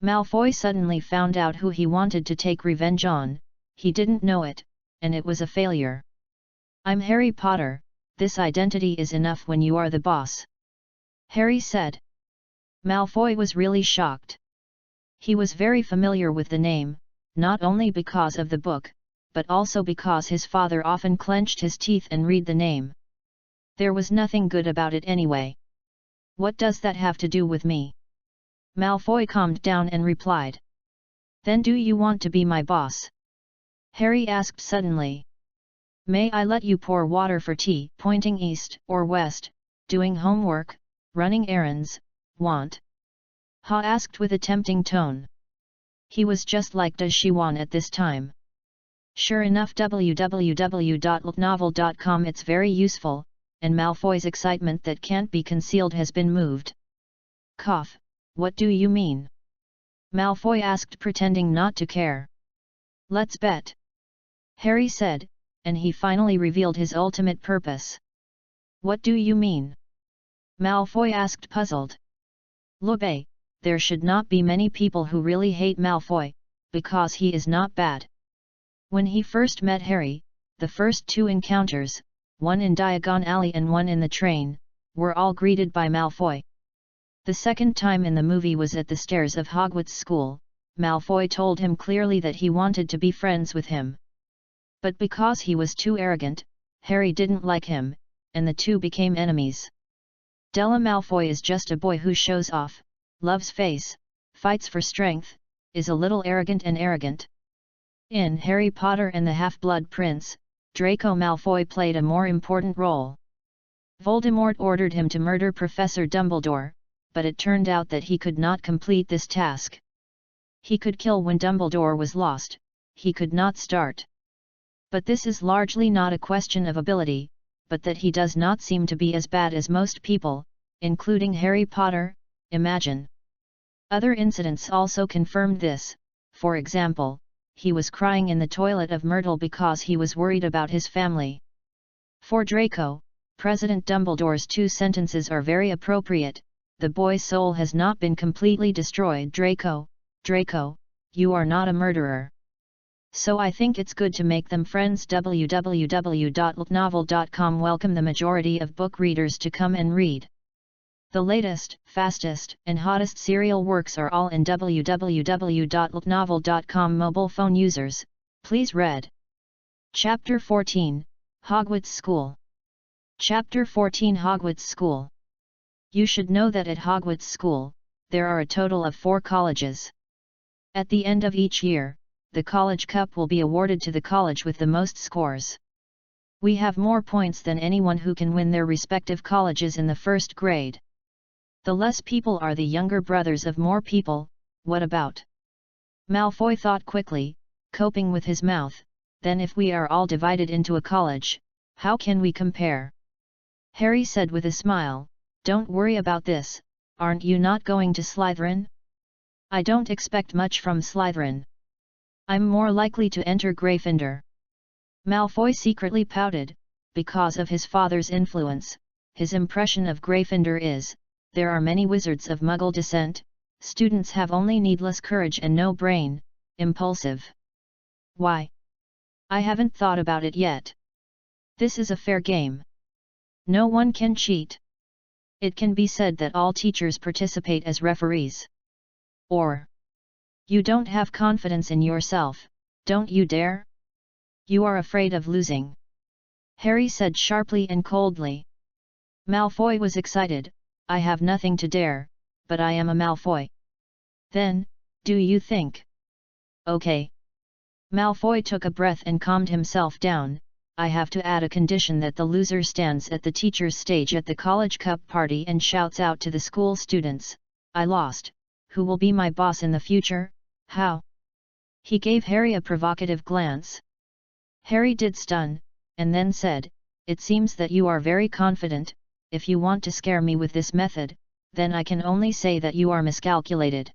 Malfoy suddenly found out who he wanted to take revenge on. He didn't know it, and it was a failure. I'm Harry Potter, this identity is enough when you are the boss. Harry said. Malfoy was really shocked. He was very familiar with the name, not only because of the book, but also because his father often clenched his teeth and read the name. There was nothing good about it anyway. What does that have to do with me? Malfoy calmed down and replied. Then do you want to be my boss? Harry asked suddenly. May I let you pour water for tea, pointing east or west, doing homework, running errands, want? Ha asked with a tempting tone. He was just like Dashiwan at this time. Sure enough, www.novel.com, it's very useful, and Malfoy's excitement that can't be concealed has been moved. Cough, what do you mean? Malfoy asked, pretending not to care. Let's bet. Harry said, and he finally revealed his ultimate purpose. What do you mean? Malfoy asked, puzzled. Lube, there should not be many people who really hate Malfoy, because he is not bad. When he first met Harry, the first two encounters, one in Diagon Alley and one in the train, were all greeted by Malfoy. The second time in the movie was at the stairs of Hogwarts School. Malfoy told him clearly that he wanted to be friends with him. But because he was too arrogant, Harry didn't like him, and the two became enemies. Della Malfoy is just a boy who shows off, loves face, fights for strength, is a little arrogant and arrogant. In Harry Potter and the Half-Blood Prince, Draco Malfoy played a more important role. Voldemort ordered him to murder Professor Dumbledore, but it turned out that he could not complete this task. He could kill when Dumbledore was lost, he could not start. But this is largely not a question of ability, but that he does not seem to be as bad as most people, including Harry Potter, imagine. Other incidents also confirmed this. For example, he was crying in the toilet of Myrtle because he was worried about his family. For Draco, President Dumbledore's two sentences are very appropriate. The boy's soul has not been completely destroyed. Draco, you are not a murderer. So I think it's good to make them friends. www.novel.com welcome the majority of book readers to come and read. The latest, fastest, and hottest serial works are all in www.novel.com. Mobile phone users, please read. Chapter 14, Hogwarts School. Chapter 14, Hogwarts School. You should know that at Hogwarts School, there are a total of 4 colleges. At the end of each year, the College Cup will be awarded to the college with the most scores. We have more points than anyone who can win their respective colleges in the first grade. The less people are the younger brothers of more people. What about? Malfoy thought quickly, coping with his mouth. Then if we are all divided into a college, how can we compare? Harry said with a smile, don't worry about this, aren't you not going to Slytherin? I don't expect much from Slytherin. I'm more likely to enter Gryffindor. Malfoy secretly pouted, because of his father's influence. His impression of Gryffindor is, there are many wizards of Muggle descent, students have only needless courage and no brain, impulsive. Why? I haven't thought about it yet. This is a fair game. No one can cheat. It can be said that all teachers participate as referees. Or, you don't have confidence in yourself, don't you dare? You are afraid of losing. Harry said sharply and coldly. Malfoy was excited. I have nothing to dare, but I am a Malfoy. Then, do you think? Okay. Malfoy took a breath and calmed himself down. I have to add a condition that the loser stands at the teacher's stage at the College Cup party and shouts out to the school students, I lost, who will be my boss in the future? How? He gave Harry a provocative glance. Harry did stun, and then said, "It seems that you are very confident. If you want to scare me with this method, then I can only say that you are miscalculated."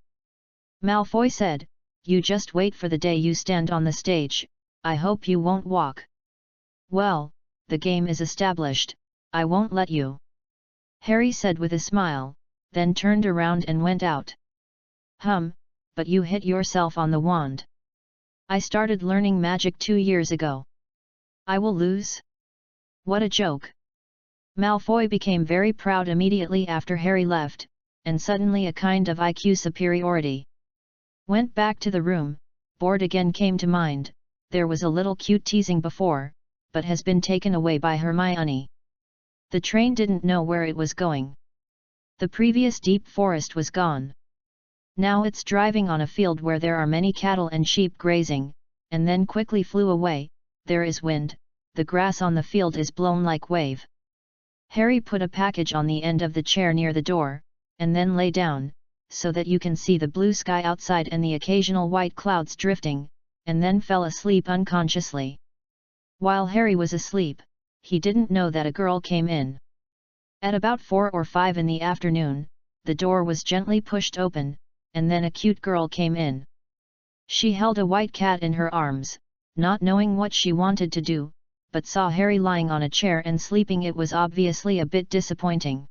Malfoy said, "You just wait for the day you stand on the stage. I hope you won't walk." "Well, the game is established, I won't let you," Harry said with a smile, then turned around and went out. But you hit yourself on the wand." "I started learning magic 2 years ago. I will lose? What a joke." Malfoy became very proud immediately after Harry left, and suddenly a kind of IQ superiority went back to the room. Bored again came to mind. There was a little cute teasing before, but has been taken away by Hermione. The train didn't know where it was going. The previous deep forest was gone. Now it's driving on a field where there are many cattle and sheep grazing, and then quickly flew away. There is wind, the grass on the field is blown like wave. Harry put a package on the end of the chair near the door, and then lay down, so that you can see the blue sky outside and the occasional white clouds drifting, and then fell asleep unconsciously. While Harry was asleep, he didn't know that a girl came in. At about 4 or 5 in the afternoon, the door was gently pushed open, and then a cute girl came in. She held a white cat in her arms, not knowing what she wanted to do, but saw Harry lying on a chair and sleeping. It was obviously a bit disappointing.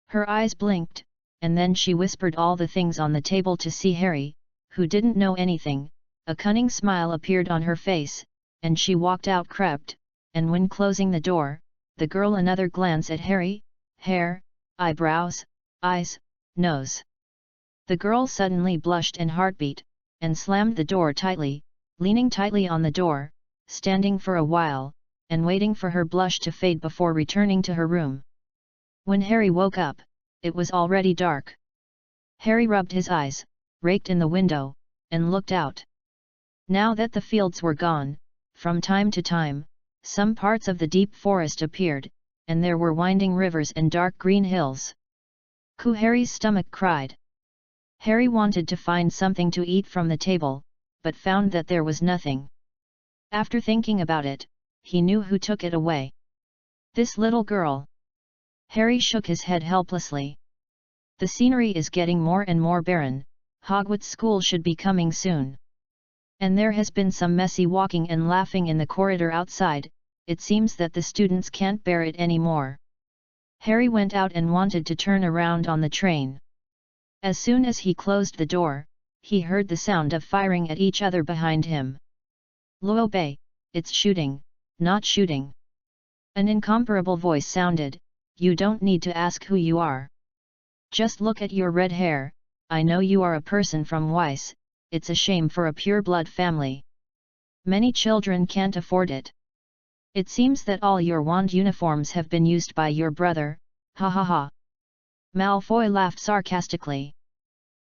Her eyes blinked, and then she whispered all the things on the table to see Harry, who didn't know anything. A cunning smile appeared on her face, and she walked out crept, and when closing the door, the girl another glance at Harry, hair, eyebrows, eyes, nose. The girl suddenly blushed and heartbeat, and slammed the door tightly, leaning tightly on the door, standing for a while, and waiting for her blush to fade before returning to her room. When Harry woke up, it was already dark. Harry rubbed his eyes, raked in the window, and looked out. Now that the fields were gone, from time to time, some parts of the deep forest appeared, and there were winding rivers and dark green hills. "Coo!" Harry's stomach cried. Harry wanted to find something to eat from the table, but found that there was nothing. After thinking about it, he knew who took it away. This little girl. Harry shook his head helplessly. The scenery is getting more and more barren. Hogwarts School should be coming soon. And there has been some messy walking and laughing in the corridor outside. It seems that the students can't bear it anymore. Harry went out and wanted to turn around on the train. As soon as he closed the door, he heard the sound of firing at each other behind him. "Luobei, it's shooting, not shooting." An incomparable voice sounded, "You don't need to ask who you are. Just look at your red hair, I know you are a person from Weiss. It's a shame for a pure-blood family. Many children can't afford it. It seems that all your wand uniforms have been used by your brother, ha ha ha." Malfoy laughed sarcastically.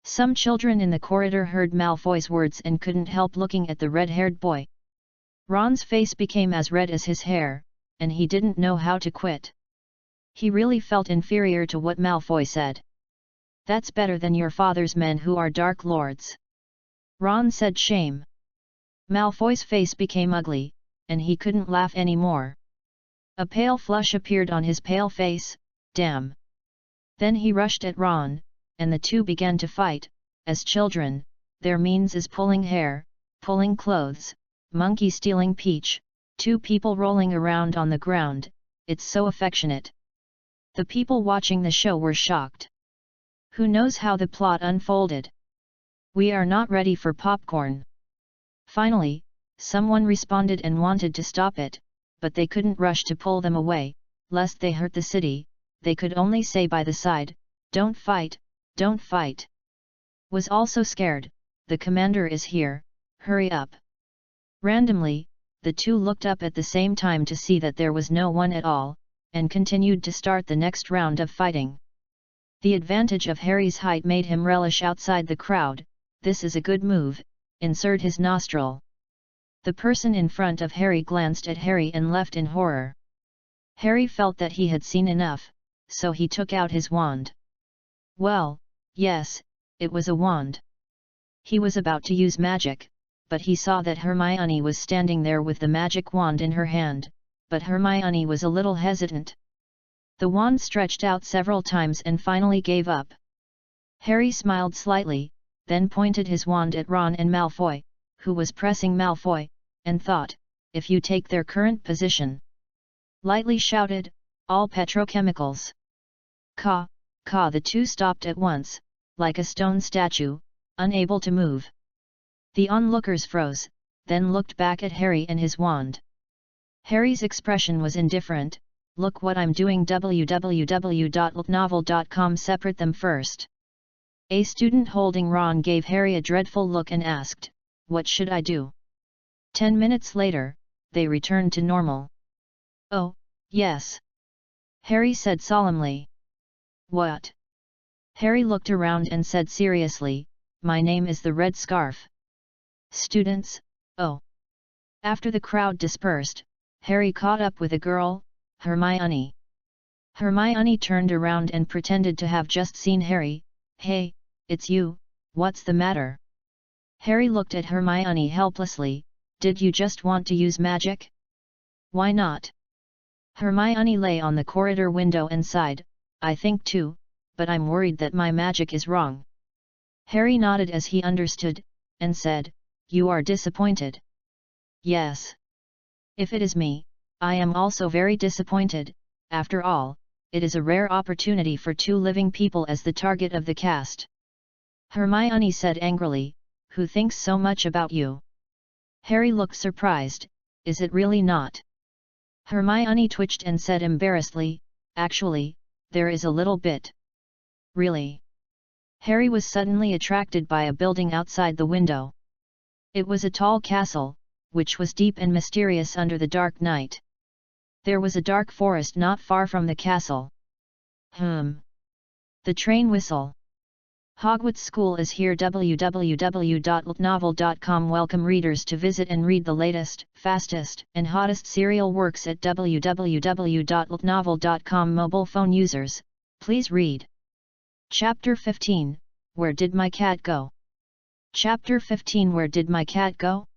Some children in the corridor heard Malfoy's words and couldn't help looking at the red-haired boy. Ron's face became as red as his hair, and he didn't know how to quit. He really felt inferior to what Malfoy said. "That's better than your father's men who are Dark Lords." Ron said, "Shame." Malfoy's face became ugly, and he couldn't laugh anymore. A pale flush appeared on his pale face. "Damn." Then he rushed at Ron, and the two began to fight. As children, their means is pulling hair, pulling clothes, monkey stealing peach, two people rolling around on the ground. It's so affectionate. The people watching the show were shocked. Who knows how the plot unfolded? "We are not ready for popcorn." Finally, someone responded and wanted to stop it, but they couldn't rush to pull them away, lest they hurt the city. They could only say by the side, "Don't fight, don't fight." Was also scared, "The commander is here, hurry up." Randomly, the two looked up at the same time to see that there was no one at all, and continued to start the next round of fighting. The advantage of Harry's height made him relish outside the crowd. "This is a good move," insert his nostril. The person in front of Harry glanced at Harry and left in horror. Harry felt that he had seen enough, so he took out his wand. Well, yes, it was a wand. He was about to use magic, but he saw that Hermione was standing there with the magic wand in her hand, but Hermione was a little hesitant. The wand stretched out several times and finally gave up. Harry smiled slightly, then pointed his wand at Ron and Malfoy, who was pressing Malfoy, and thought, if you take their current position. Lightly shouted, all petrochemicals. Caw, caw. The two stopped at once, like a stone statue, unable to move. The onlookers froze, then looked back at Harry and his wand. Harry's expression was indifferent. Look what I'm doing. www.novel.com. Separate them first. A student holding Ron gave Harry a dreadful look and asked, what should I do? 10 minutes later, they returned to normal. Oh, yes. Harry said solemnly. What? Harry looked around and said seriously, my name is the Red Scarf. Students, oh. After the crowd dispersed, Harry caught up with a girl, Hermione. Hermione turned around and pretended to have just seen Harry. Hey, it's you, what's the matter? Harry looked at Hermione helplessly. Did you just want to use magic? Why not? Hermione lay on the corridor window and sighed, I think too, but I'm worried that my magic is wrong. Harry nodded as he understood, and said, you are disappointed. Yes. If it is me, I am also very disappointed. After all, it is a rare opportunity for two living people as the target of the cast. Hermione said angrily, who thinks so much about you? Harry looked surprised, is it really not? Hermione twitched and said embarrassedly, actually, there is a little bit. Really? Harry was suddenly attracted by a building outside the window. It was a tall castle, which was deep and mysterious under the dark night. There was a dark forest not far from the castle. The train whistle. Hogwarts School is here. www.novel.com. Welcome readers to visit and read the latest, fastest, and hottest serial works at www.novel.com. Mobile phone users, please read. Chapter 15, Where Did My Cat Go? Chapter 15. Where did my cat go?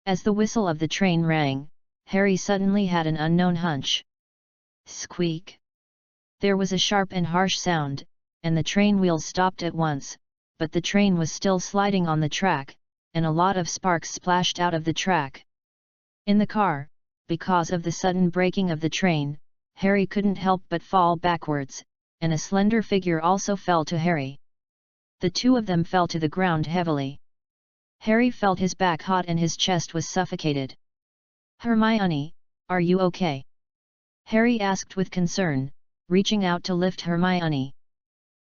As the whistle of the train rang, Harry suddenly had an unknown hunch. Squeak! There was a sharp and harsh sound, and the train wheels stopped at once, but the train was still sliding on the track, and a lot of sparks splashed out of the track. In the car, because of the sudden braking of the train, Harry couldn't help but fall backwards, and a slender figure also fell to Harry. The two of them fell to the ground heavily. Harry felt his back hot and his chest was suffocated. Hermione, are you okay? Harry asked with concern, reaching out to lift Hermione.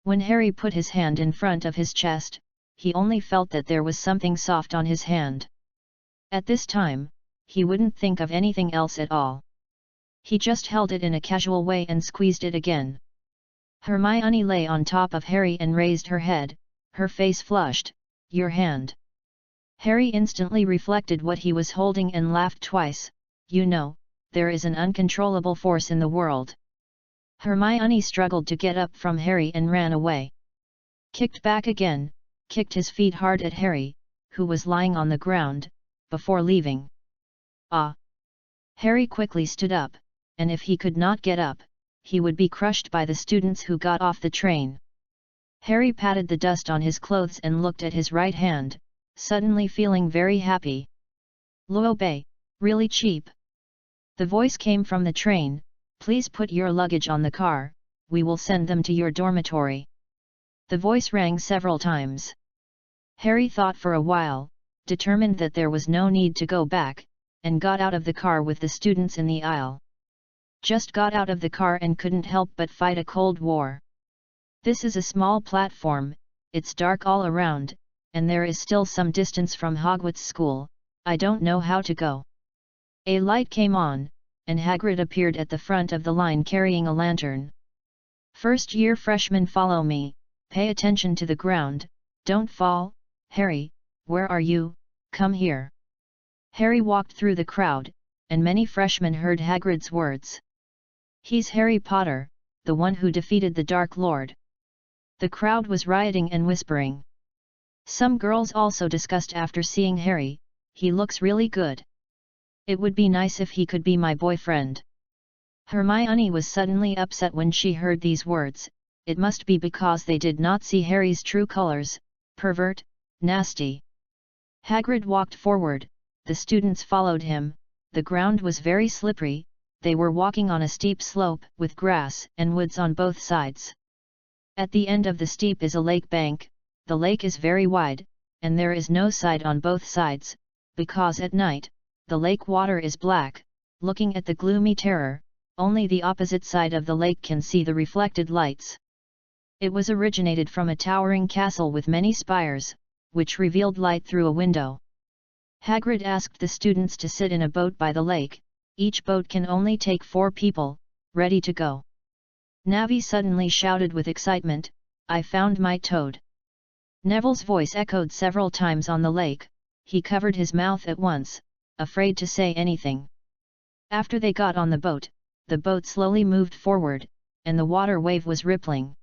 When Harry put his hand in front of his chest, he only felt that there was something soft on his hand. At this time, he wouldn't think of anything else at all. He just held it in a casual way and squeezed it again. Hermione lay on top of Harry and raised her head, her face flushed. Your hand. Harry instantly reflected what he was holding and laughed twice. You know, there is an uncontrollable force in the world. Hermione struggled to get up from Harry and ran away. Kicked back again, kicked his feet hard at Harry, who was lying on the ground, before leaving. Ah! Harry quickly stood up, and if he could not get up, he would be crushed by the students who got off the train. Harry patted the dust on his clothes and looked at his right hand, suddenly feeling very happy. Luo Bei, really cheap. The voice came from the train. Please put your luggage on the car, we will send them to your dormitory. The voice rang several times. Harry thought for a while, determined that there was no need to go back, and got out of the car with the students in the aisle. Just got out of the car and couldn't help but fight a cold war. This is a small platform, it's dark all around, and there is still some distance from Hogwarts School, I don't know how to go. A light came on, and Hagrid appeared at the front of the line carrying a lantern. First-year freshmen, follow me, pay attention to the ground, don't fall. Harry, where are you? Come here. Harry walked through the crowd, and many freshmen heard Hagrid's words. He's Harry Potter, the one who defeated the Dark Lord. The crowd was rioting and whispering. Some girls also discussed after seeing Harry, he looks really good. It would be nice if he could be my boyfriend. Hermione was suddenly upset when she heard these words. It must be because they did not see Harry's true colors. Pervert, nasty. Hagrid walked forward, the students followed him. The ground was very slippery, they were walking on a steep slope with grass and woods on both sides. At the end of the steep is a lake bank. The lake is very wide, and there is no side on both sides, because at night, the lake water is black. Looking at the gloomy terror, only the opposite side of the lake can see the reflected lights. It was originated from a towering castle with many spires, which revealed light through a window. Hagrid asked the students to sit in a boat by the lake. Each boat can only take 4 people, ready to go. Navi suddenly shouted with excitement, "I found my toad!" Neville's voice echoed several times on the lake. He covered his mouth at once, afraid to say anything. After they got on the boat slowly moved forward, and the water wave was rippling.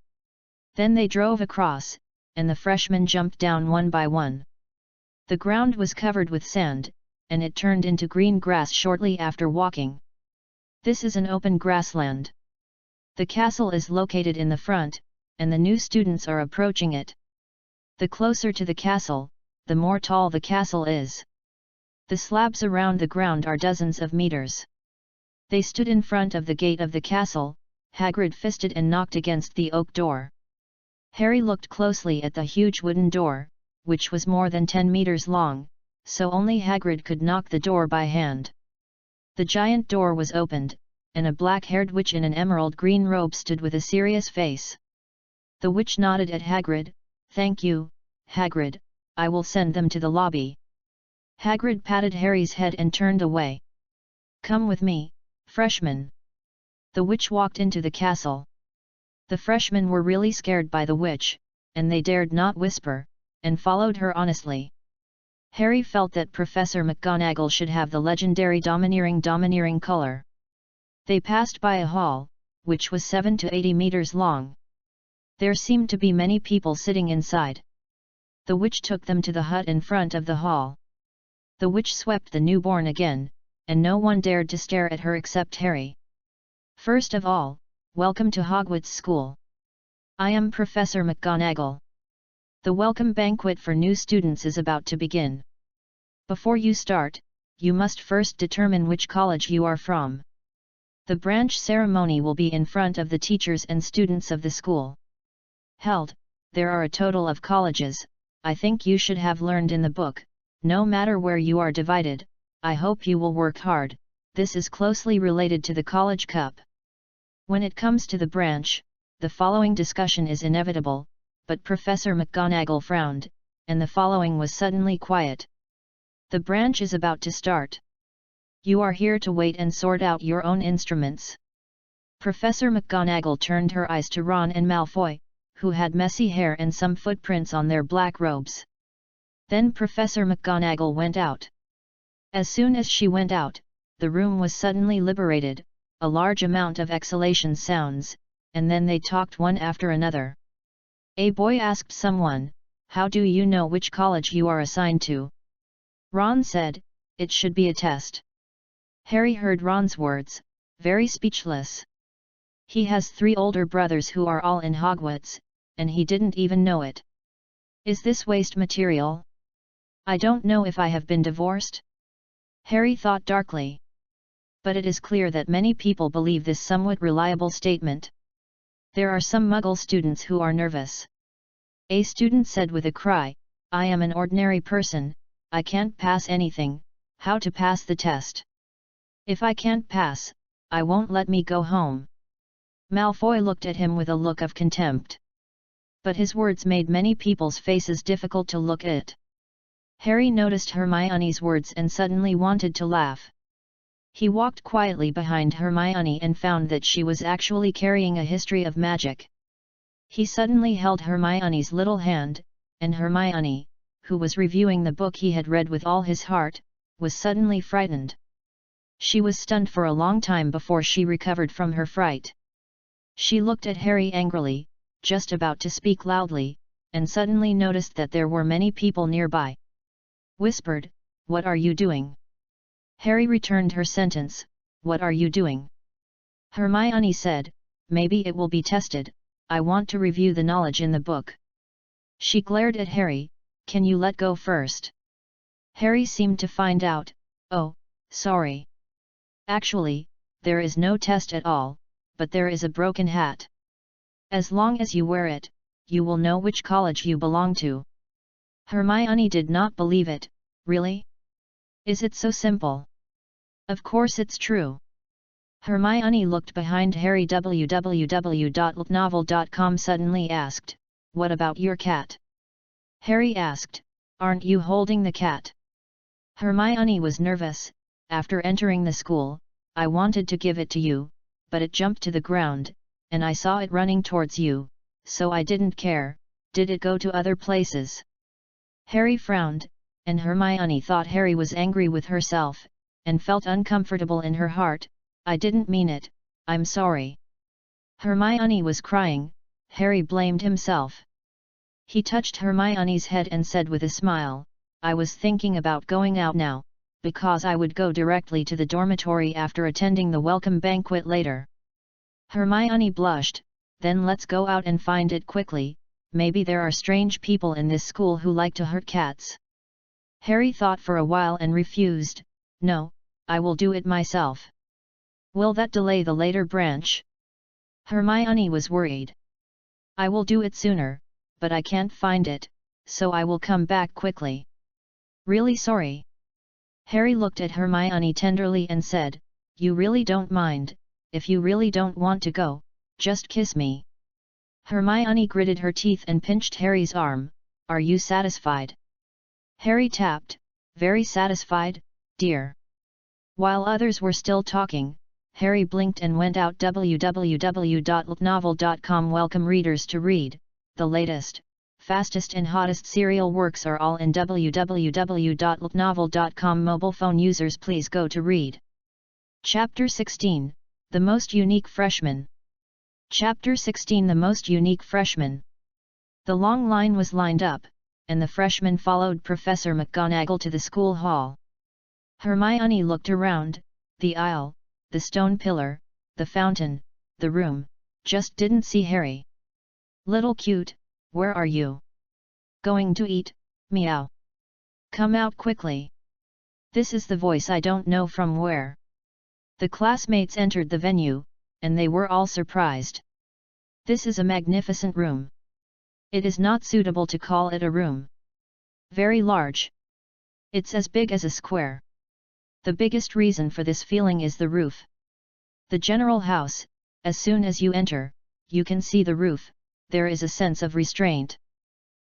Then they drove across, and the freshmen jumped down one by one. The ground was covered with sand, and it turned into green grass shortly after walking. This is an open grassland. The castle is located in the front, and the new students are approaching it. The closer to the castle, the more tall the castle is. The slabs around the ground are dozens of meters. They stood in front of the gate of the castle. Hagrid fisted and knocked against the oak door. Harry looked closely at the huge wooden door, which was more than 10 meters long, so only Hagrid could knock the door by hand. The giant door was opened, and a black-haired witch in an emerald-green robe stood with a serious face. The witch nodded at Hagrid. "Thank you, Hagrid, I will send them to the lobby." Hagrid patted Harry's head and turned away. "Come with me, freshman." The witch walked into the castle. The freshmen were really scared by the witch, and they dared not whisper, and followed her honestly. Harry felt that Professor McGonagall should have the legendary domineering color. They passed by a hall, which was 7 to 80 meters long. There seemed to be many people sitting inside. The witch took them to the hut in front of the hall. The witch swept the newborn again, and no one dared to stare at her except Harry. "First of all, welcome to Hogwarts School. I am Professor McGonagall. The welcome banquet for new students is about to begin. Before you start, you must first determine which college you are from. The branch ceremony will be in front of the teachers and students of the school. Held, there are a total of colleges. I think you should have learned in the book, no matter where you are divided, I hope you will work hard. This is closely related to the College Cup. When it comes to the branch, the following discussion is inevitable," but Professor McGonagall frowned, and the following was suddenly quiet. "The branch is about to start. You are here to wait and sort out your own instruments." Professor McGonagall turned her eyes to Ron and Malfoy, who had messy hair and some footprints on their black robes. Then Professor McGonagall went out. As soon as she went out, the room was suddenly liberated, a large amount of exhalation sounds, and then they talked one after another. A boy asked someone, "How do you know which college you are assigned to?" Ron said, "It should be a test." Harry heard Ron's words, very speechless. He has 3 older brothers who are all in Hogwarts, and he didn't even know it. Is this waste material? I don't know if I have been divorced? Harry thought darkly. But it is clear that many people believe this somewhat reliable statement. There are some Muggle students who are nervous. A student said with a cry, "I am an ordinary person, I can't pass anything, how to pass the test? If I can't pass, I won't let me go home." Malfoy looked at him with a look of contempt. But his words made many people's faces difficult to look at. Harry noticed Hermione's words and suddenly wanted to laugh. He walked quietly behind Hermione and found that she was actually carrying a history of magic. He suddenly held Hermione's little hand, and Hermione, who was reviewing the book he had read with all his heart, was suddenly frightened. She was stunned for a long time before she recovered from her fright. She looked at Harry angrily, just about to speak loudly, and suddenly noticed that there were many people nearby. Whispered, "What are you doing? Harry returned her sentence, "What are you doing?" Hermione said, "Maybe it will be tested, I want to review the knowledge in the book." She glared at Harry, "Can you let go first?" Harry seemed to find out, "Oh, sorry. Actually, there is no test at all, but there is a broken hat. As long as you wear it, you will know which college you belong to." Hermione did not believe it. "Really? Is it so simple?" "Of course it's true." Hermione looked behind Harry. www.novel.com suddenly asked, "What about your cat?" Harry asked, "Aren't you holding the cat?" Hermione was nervous. "After entering the school, I wanted to give it to you, but it jumped to the ground, and I saw it running towards you, so I didn't care. Did it go to other places?" Harry frowned, and Hermione thought Harry was angry with herself, and felt uncomfortable in her heart. "I didn't mean it, I'm sorry." Hermione was crying. Harry blamed himself. He touched Hermione's head and said with a smile, "I was thinking about going out now, because I would go directly to the dormitory after attending the welcome banquet later." Hermione blushed. "Then let's go out and find it quickly, maybe there are strange people in this school who like to hurt cats." Harry thought for a while and refused, "No, I will do it myself." "Will that delay the later branch?" Hermione was worried. "I will do it sooner, but I can't find it, so I will come back quickly." "Really sorry." Harry looked at Hermione tenderly and said, "You really don't mind, if you really don't want to go, just kiss me." Hermione gritted her teeth and pinched Harry's arm. "Are you satisfied?" Harry tapped, "Very satisfied, dear." While others were still talking, Harry blinked and went out. www.novel.com welcome readers to read, the latest, fastest and hottest serial works are all in www.novel.com. Mobile phone users please go to read. Chapter 16, The Most Unique Freshman. Chapter 16 The Most Unique Freshman. The long line was lined up, and the freshmen followed Professor McGonagall to the school hall. Hermione looked around, the aisle, the stone pillar, the fountain, the room, just didn't see Harry. "Little cute, where are you?" "Going to eat, meow." "Come out quickly." This is the voice I don't know from where. The classmates entered the venue, and they were all surprised. This is a magnificent room. It is not suitable to call it a room. Very large. It's as big as a square. The biggest reason for this feeling is the roof. The general house, as soon as you enter, you can see the roof, there is a sense of restraint.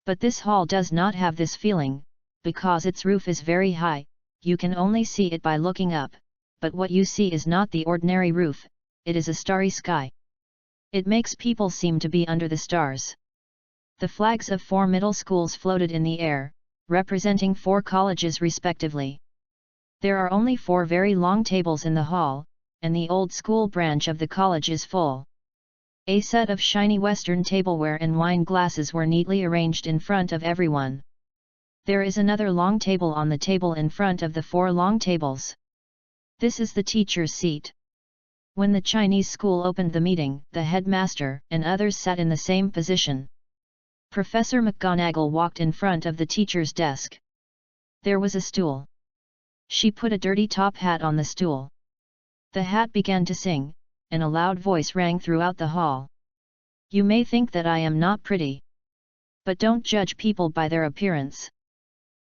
But this hall does not have this feeling, because its roof is very high, you can only see it by looking up, but what you see is not the ordinary roof, it is a starry sky. It makes people seem to be under the stars. The flags of 4 middle schools floated in the air, representing 4 colleges respectively. There are only 4 very long tables in the hall, and the old school branch of the college is full. A set of shiny Western tableware and wine glasses were neatly arranged in front of everyone. There is another long table on the table in front of the 4 long tables. This is the teacher's seat. When the Chinese school opened the meeting, the headmaster and others sat in the same position. Professor McGonagall walked in front of the teacher's desk. There was a stool. She put a dirty top hat on the stool. The hat began to sing, and a loud voice rang throughout the hall. "You may think that I am not pretty. But don't judge people by their appearance.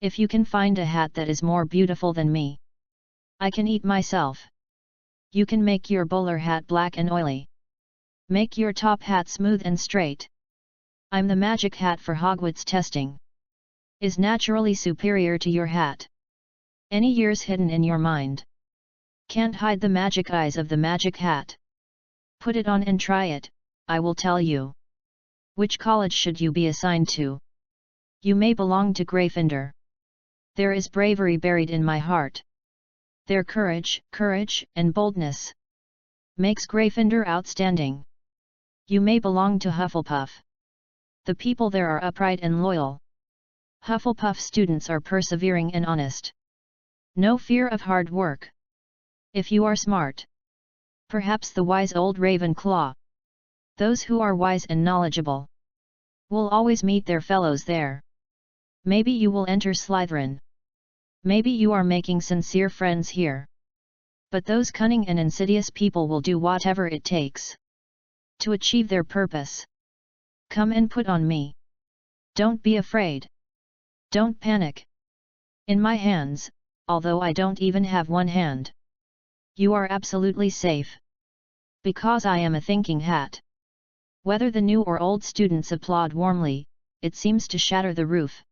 If you can find a hat that is more beautiful than me, I can eat myself. You can make your bowler hat black and oily. Make your top hat smooth and straight. I'm the magic hat for Hogwarts testing. Is naturally superior to your hat. Any years hidden in your mind. Can't hide the magic eyes of the magic hat. Put it on and try it, I will tell you. Which college should you be assigned to? You may belong to Gryffindor. There is bravery buried in my heart. Their courage, and boldness makes Gryffindor outstanding. You may belong to Hufflepuff. The people there are upright and loyal. Hufflepuff students are persevering and honest. No fear of hard work. If you are smart. Perhaps the wise old Ravenclaw. Those who are wise and knowledgeable will always meet their fellows there. Maybe you will enter Slytherin. Maybe you are making sincere friends here. But those cunning and insidious people will do whatever it takes to achieve their purpose. Come and put on me. Don't be afraid. Don't panic. In my hands, although I don't even have one hand, you are absolutely safe. Because I am a thinking hat. Whether the new or old students applaud warmly, it seems to shatter the roof.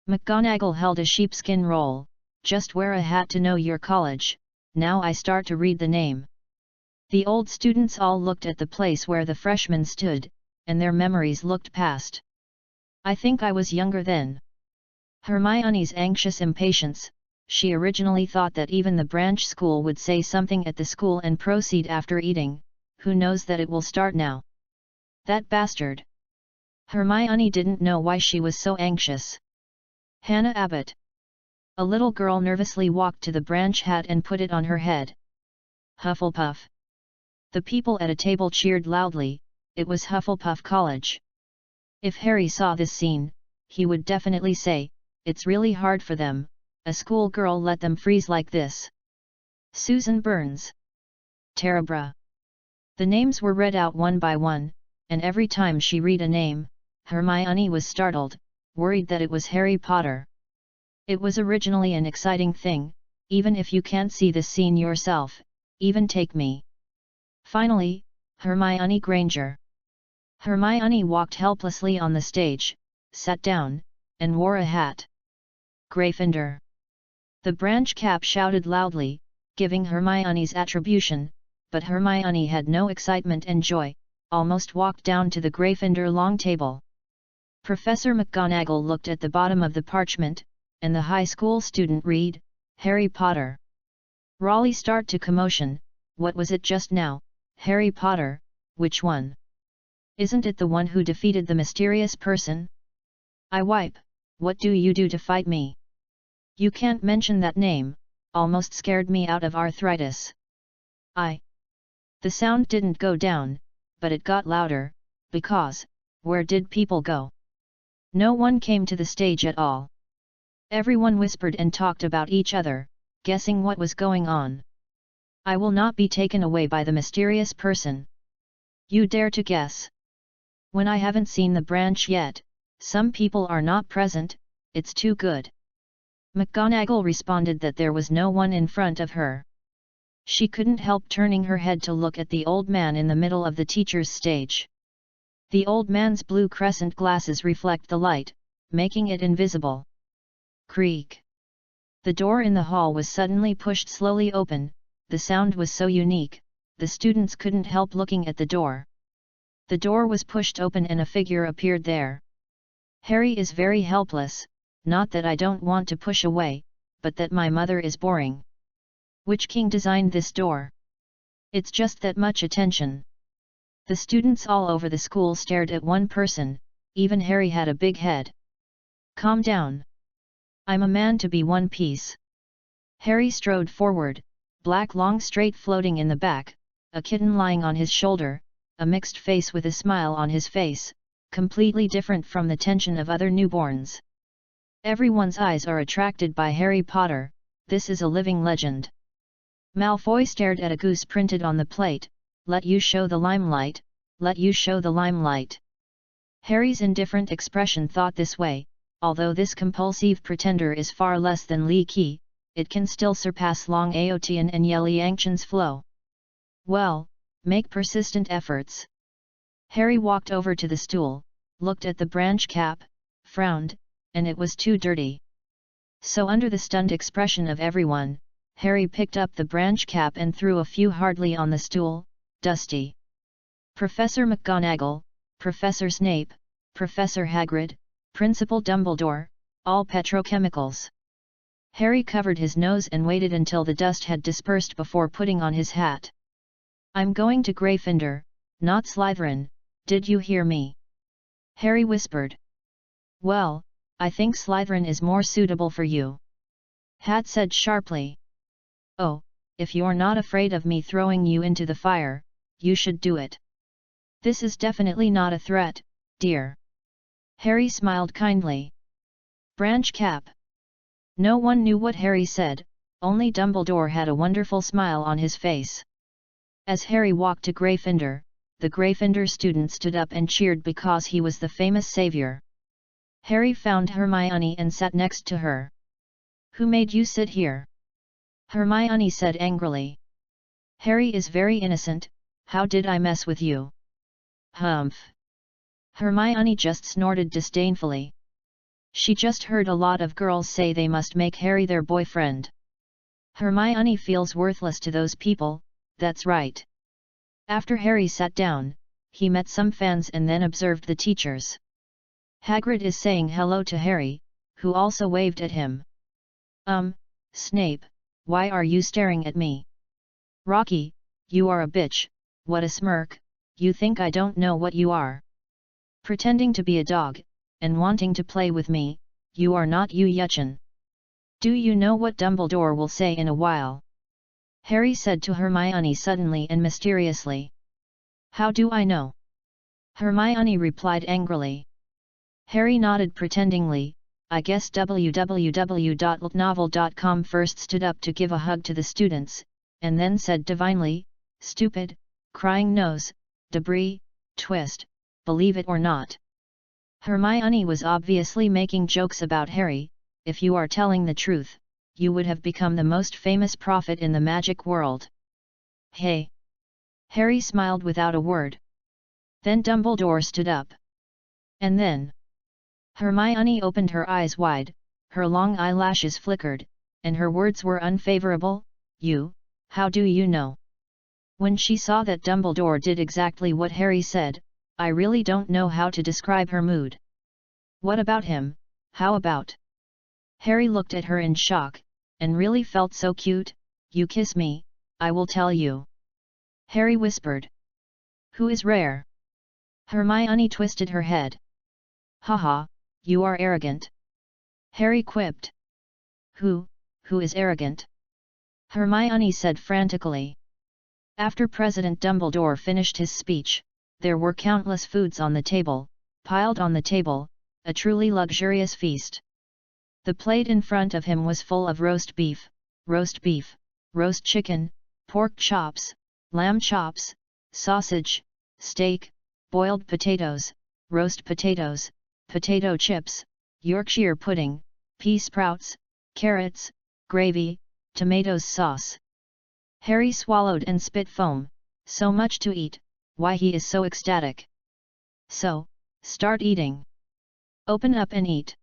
McGonagall held a sheepskin roll. Just wear a hat to know your college. Now I start to read the name. The old students all looked at the place where the freshmen stood, and their memories looked past. I think I was younger then. Hermione's anxious impatience. She originally thought that even the branch school would say something at the school and proceed after eating. Who knows that it will start now? That bastard! Hermione didn't know why she was so anxious. Hannah Abbott. A little girl nervously walked to the branch hat and put it on her head. Hufflepuff. The people at a table cheered loudly. It was Hufflepuff College. If Harry saw this scene, he would definitely say, "It's really hard for them, a schoolgirl let them freeze like this." Susan Burns. Terebra. The names were read out one by one, and every time she read a name, Hermione was startled, worried that it was Harry Potter. It was originally an exciting thing, even if you can't see the scene yourself. Even take me. Finally, Hermione Granger. Hermione walked helplessly on the stage, sat down, and wore a hat. Gryffindor. The branch cap shouted loudly, giving Hermione's attribution, but Hermione had no excitement and joy, almost walked down to the Gryffindor long table. Professor McGonagall looked at the bottom of the parchment, and the high school student read, Harry Potter. Raleigh start to commotion. What was it just now? Harry Potter, which one? Isn't it the one who defeated the mysterious person? I wipe, what do you do to fight me? You can't mention that name, almost scared me out of arthritis. The sound didn't go down, but it got louder, because, where did people go? No one came to the stage at all. Everyone whispered and talked about each other, guessing what was going on. I will not be taken away by the mysterious person. You dare to guess? When I haven't seen the branch yet, some people are not present, it's too good. McGonagall responded that there was no one in front of her. She couldn't help turning her head to look at the old man in the middle of the teacher's stage. The old man's blue crescent glasses reflect the light, making it invisible. Creak. The door in the hall was suddenly pushed slowly open. The sound was so unique, the students couldn't help looking at the door. The door was pushed open and a figure appeared there. Harry is very helpless, not that I don't want to push away, but that my mother is boring. Which king designed this door? It's just that much attention. The students all over the school stared at one person, even Harry had a big head. Calm down. I'm a man to be one piece. Harry strode forward, black long straight floating in the back, a kitten lying on his shoulder, a mixed face with a smile on his face, completely different from the tension of other newborns. Everyone's eyes are attracted by Harry Potter, this is a living legend. Malfoy stared at a goose printed on the plate, let you show the limelight, let you show the limelight. Harry's indifferent expression thought this way, although this compulsive pretender is far less than Lee Key, it can still surpass Long Aotian and Yeli Angchan's flow. Well, make persistent efforts. Harry walked over to the stool, looked at the branch cap, frowned, and it was too dirty. So under the stunned expression of everyone, Harry picked up the branch cap and threw a few hardly on the stool, dusty. Professor McGonagall, Professor Snape, Professor Hagrid, Principal Dumbledore, all petrochemicals. Harry covered his nose and waited until the dust had dispersed before putting on his hat. I'm going to Gryffindor, not Slytherin, did you hear me? Harry whispered. Well, I think Slytherin is more suitable for you. had said sharply. Oh, if you're not afraid of me throwing you into the fire, you should do it. This is definitely not a threat, dear. Harry smiled kindly. Branch cap. No one knew what Harry said, only Dumbledore had a wonderful smile on his face. As Harry walked to Gryffindor, the Gryffindor students stood up and cheered because he was the famous savior. Harry found Hermione and sat next to her. Who made you sit here? Hermione said angrily. Harry is very innocent, how did I mess with you? Humph. Hermione just snorted disdainfully. She just heard a lot of girls say they must make Harry their boyfriend. Hermione feels worthless to those people, that's right. After Harry sat down, he met some fans and then observed the teachers. Hagrid is saying hello to Harry, who also waved at him. Snape, why are you staring at me? Rocky, you are a bitch, what a smirk, you think I don't know what you are. Pretending to be a dog, and wanting to play with me, you are not you Yuchin. Do you know what Dumbledore will say in a while? Harry said to Hermione suddenly and mysteriously. How do I know? Hermione replied angrily. Harry nodded pretendingly. I guess www.novel.com first stood up to give a hug to the students, and then said divinely, stupid, crying nose, debris, twist, believe it or not. Hermione was obviously making jokes about Harry. If you are telling the truth, you would have become the most famous prophet in the magic world. Hey! Harry smiled without a word. Then Dumbledore stood up. And then Hermione opened her eyes wide, her long eyelashes flickered, and her words were unfavorable. You, how do you know? When she saw that Dumbledore did exactly what Harry said, I really don't know how to describe her mood. What about him, how about? Harry looked at her in shock, and really felt so cute. You kiss me, I will tell you. Harry whispered. Who is Rare? Hermione twisted her head. Haha, you are arrogant. Harry quipped. Who is arrogant? Hermione said frantically. After President Dumbledore finished his speech, there were countless foods on the table, piled on the table, a truly luxurious feast. The plate in front of him was full of roast beef, roast chicken, pork chops, lamb chops, sausage, steak, boiled potatoes, roast potatoes, potato chips, Yorkshire pudding, pea sprouts, carrots, gravy, tomatoes sauce. Harry swallowed and spit foam, so much to eat, why he is so ecstatic. So, start eating. Open up and eat.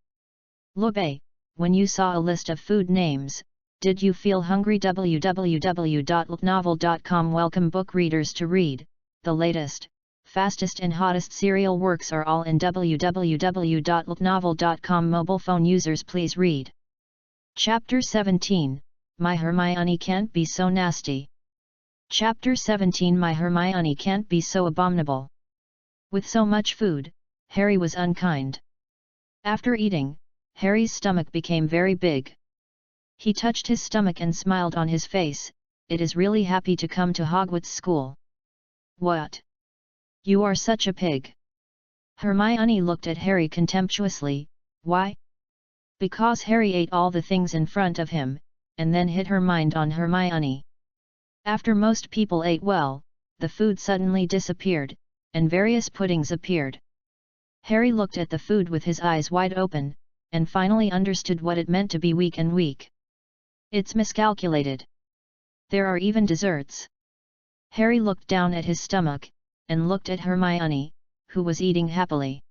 Lobe, when you saw a list of food names, did you feel hungry? www.novel.com welcome book readers to read, the latest, fastest and hottest serial works are all in www.novel.com mobile phone users please read. Chapter 17, My Hermione Can't Be So Nasty. Chapter 17 My Hermione Can't Be So Abominable. With so much food, Harry was unkind. After eating, Harry's stomach became very big. He touched his stomach and smiled on his face. It is really happy to come to Hogwarts school. What? You are such a pig. Hermione looked at Harry contemptuously. Why? Because Harry ate all the things in front of him, and then hit her mind on Hermione. After most people ate well, the food suddenly disappeared, and various puddings appeared. Harry looked at the food with his eyes wide open, and finally understood what it meant to be weak and weak. It's miscalculated. There are even desserts. Harry looked down at his stomach, and looked at Hermione, who was eating happily.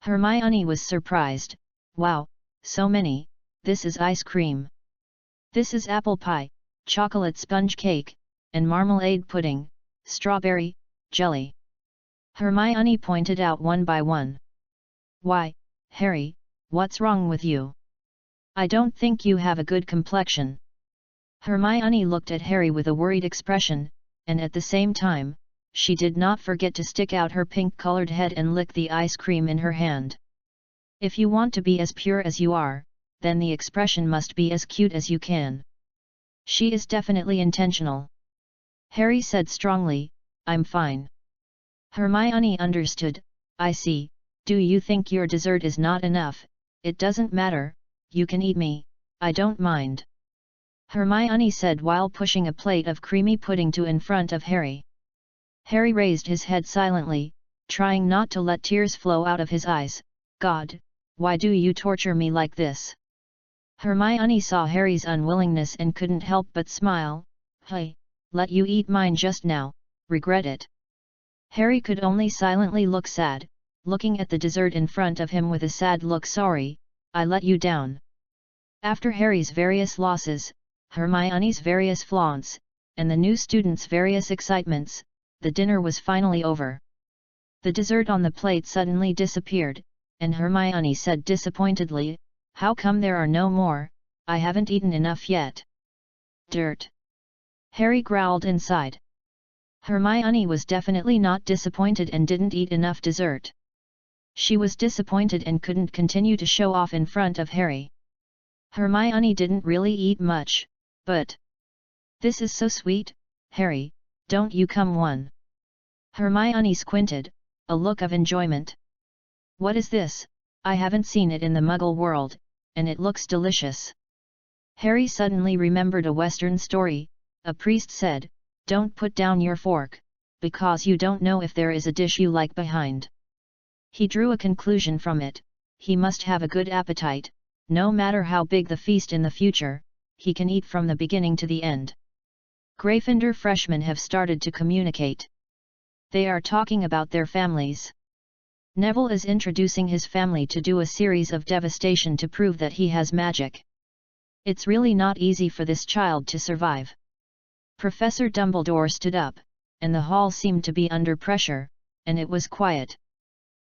Hermione was surprised. Wow, so many, this is ice cream. This is apple pie, chocolate sponge cake, and marmalade pudding, strawberry, jelly. Hermione pointed out one by one. Why, Harry, what's wrong with you? I don't think you have a good complexion. Hermione looked at Harry with a worried expression, and at the same time, she did not forget to stick out her pink-colored head and lick the ice cream in her hand. If you want to be as pure as you are, then the expression must be as cute as you can. She is definitely intentional. Harry said strongly, I'm fine. Hermione understood, I see, do you think your dessert is not enough? It doesn't matter, you can eat me, I don't mind. Hermione said while pushing a plate of creamy pudding in front of Harry. Harry raised his head silently, trying not to let tears flow out of his eyes. God, why do you torture me like this? Hermione saw Harry's unwillingness and couldn't help but smile. Hey, let you eat mine just now, regret it. Harry could only silently look sad, looking at the dessert in front of him with a sad look. Sorry, I let you down. After Harry's various losses, Hermione's various flaunts, and the new students' various excitements, the dinner was finally over. The dessert on the plate suddenly disappeared, and Hermione said disappointedly, how come there are no more? I haven't eaten enough yet. Dirt. Harry growled inside. Hermione was definitely not disappointed and didn't eat enough dessert. She was disappointed and couldn't continue to show off in front of Harry. Hermione didn't really eat much, but... This is so sweet, Harry, don't you come one? Hermione squinted, a look of enjoyment. What is this? I haven't seen it in the Muggle world, and it looks delicious. Harry suddenly remembered a Western story. A priest said, don't put down your fork, because you don't know if there is a dish you like behind. He drew a conclusion from it, he must have a good appetite, no matter how big the feast in the future, he can eat from the beginning to the end. Gryffindor freshmen have started to communicate. They are talking about their families. Neville is introducing his family to do a series of devastation to prove that he has magic. It's really not easy for this child to survive. Professor Dumbledore stood up, and the hall seemed to be under pressure, and it was quiet.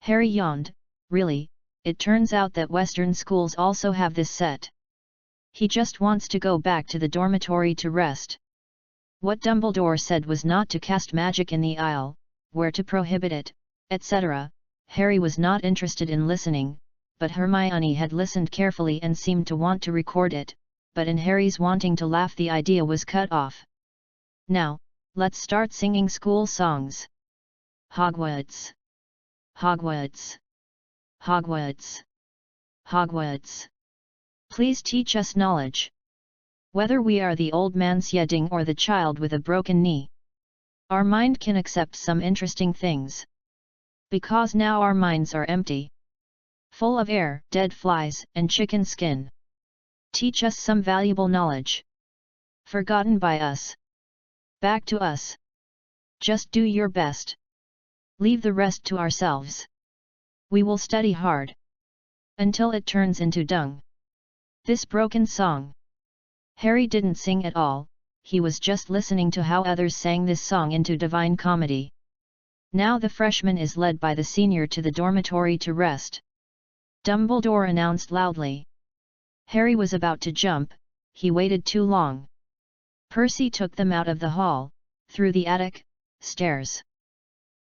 Harry yawned, really, it turns out that Western schools also have this set. He just wants to go back to the dormitory to rest. What Dumbledore said was not to cast magic in the Isle, where to prohibit it, etc. Harry was not interested in listening, but Hermione had listened carefully and seemed to want to record it, but in Harry's wanting to laugh the idea was cut off. Now, let's start singing school songs. Hogwarts. Hogwarts. Hogwarts. Hogwarts. Please teach us knowledge. Whether we are the old man Syedding or the child with a broken knee, our mind can accept some interesting things. Because now our minds are empty. Full of air, dead flies, and chicken skin. Teach us some valuable knowledge. Forgotten by us. Back to us. Just do your best. Leave the rest to ourselves. We will study hard. Until it turns into dung. This broken song. Harry didn't sing at all, he was just listening to how others sang this song into divine comedy. Now the freshman is led by the senior to the dormitory to rest. Dumbledore announced loudly. Harry was about to jump, he waited too long. Percy took them out of the hall, through the attic, stairs.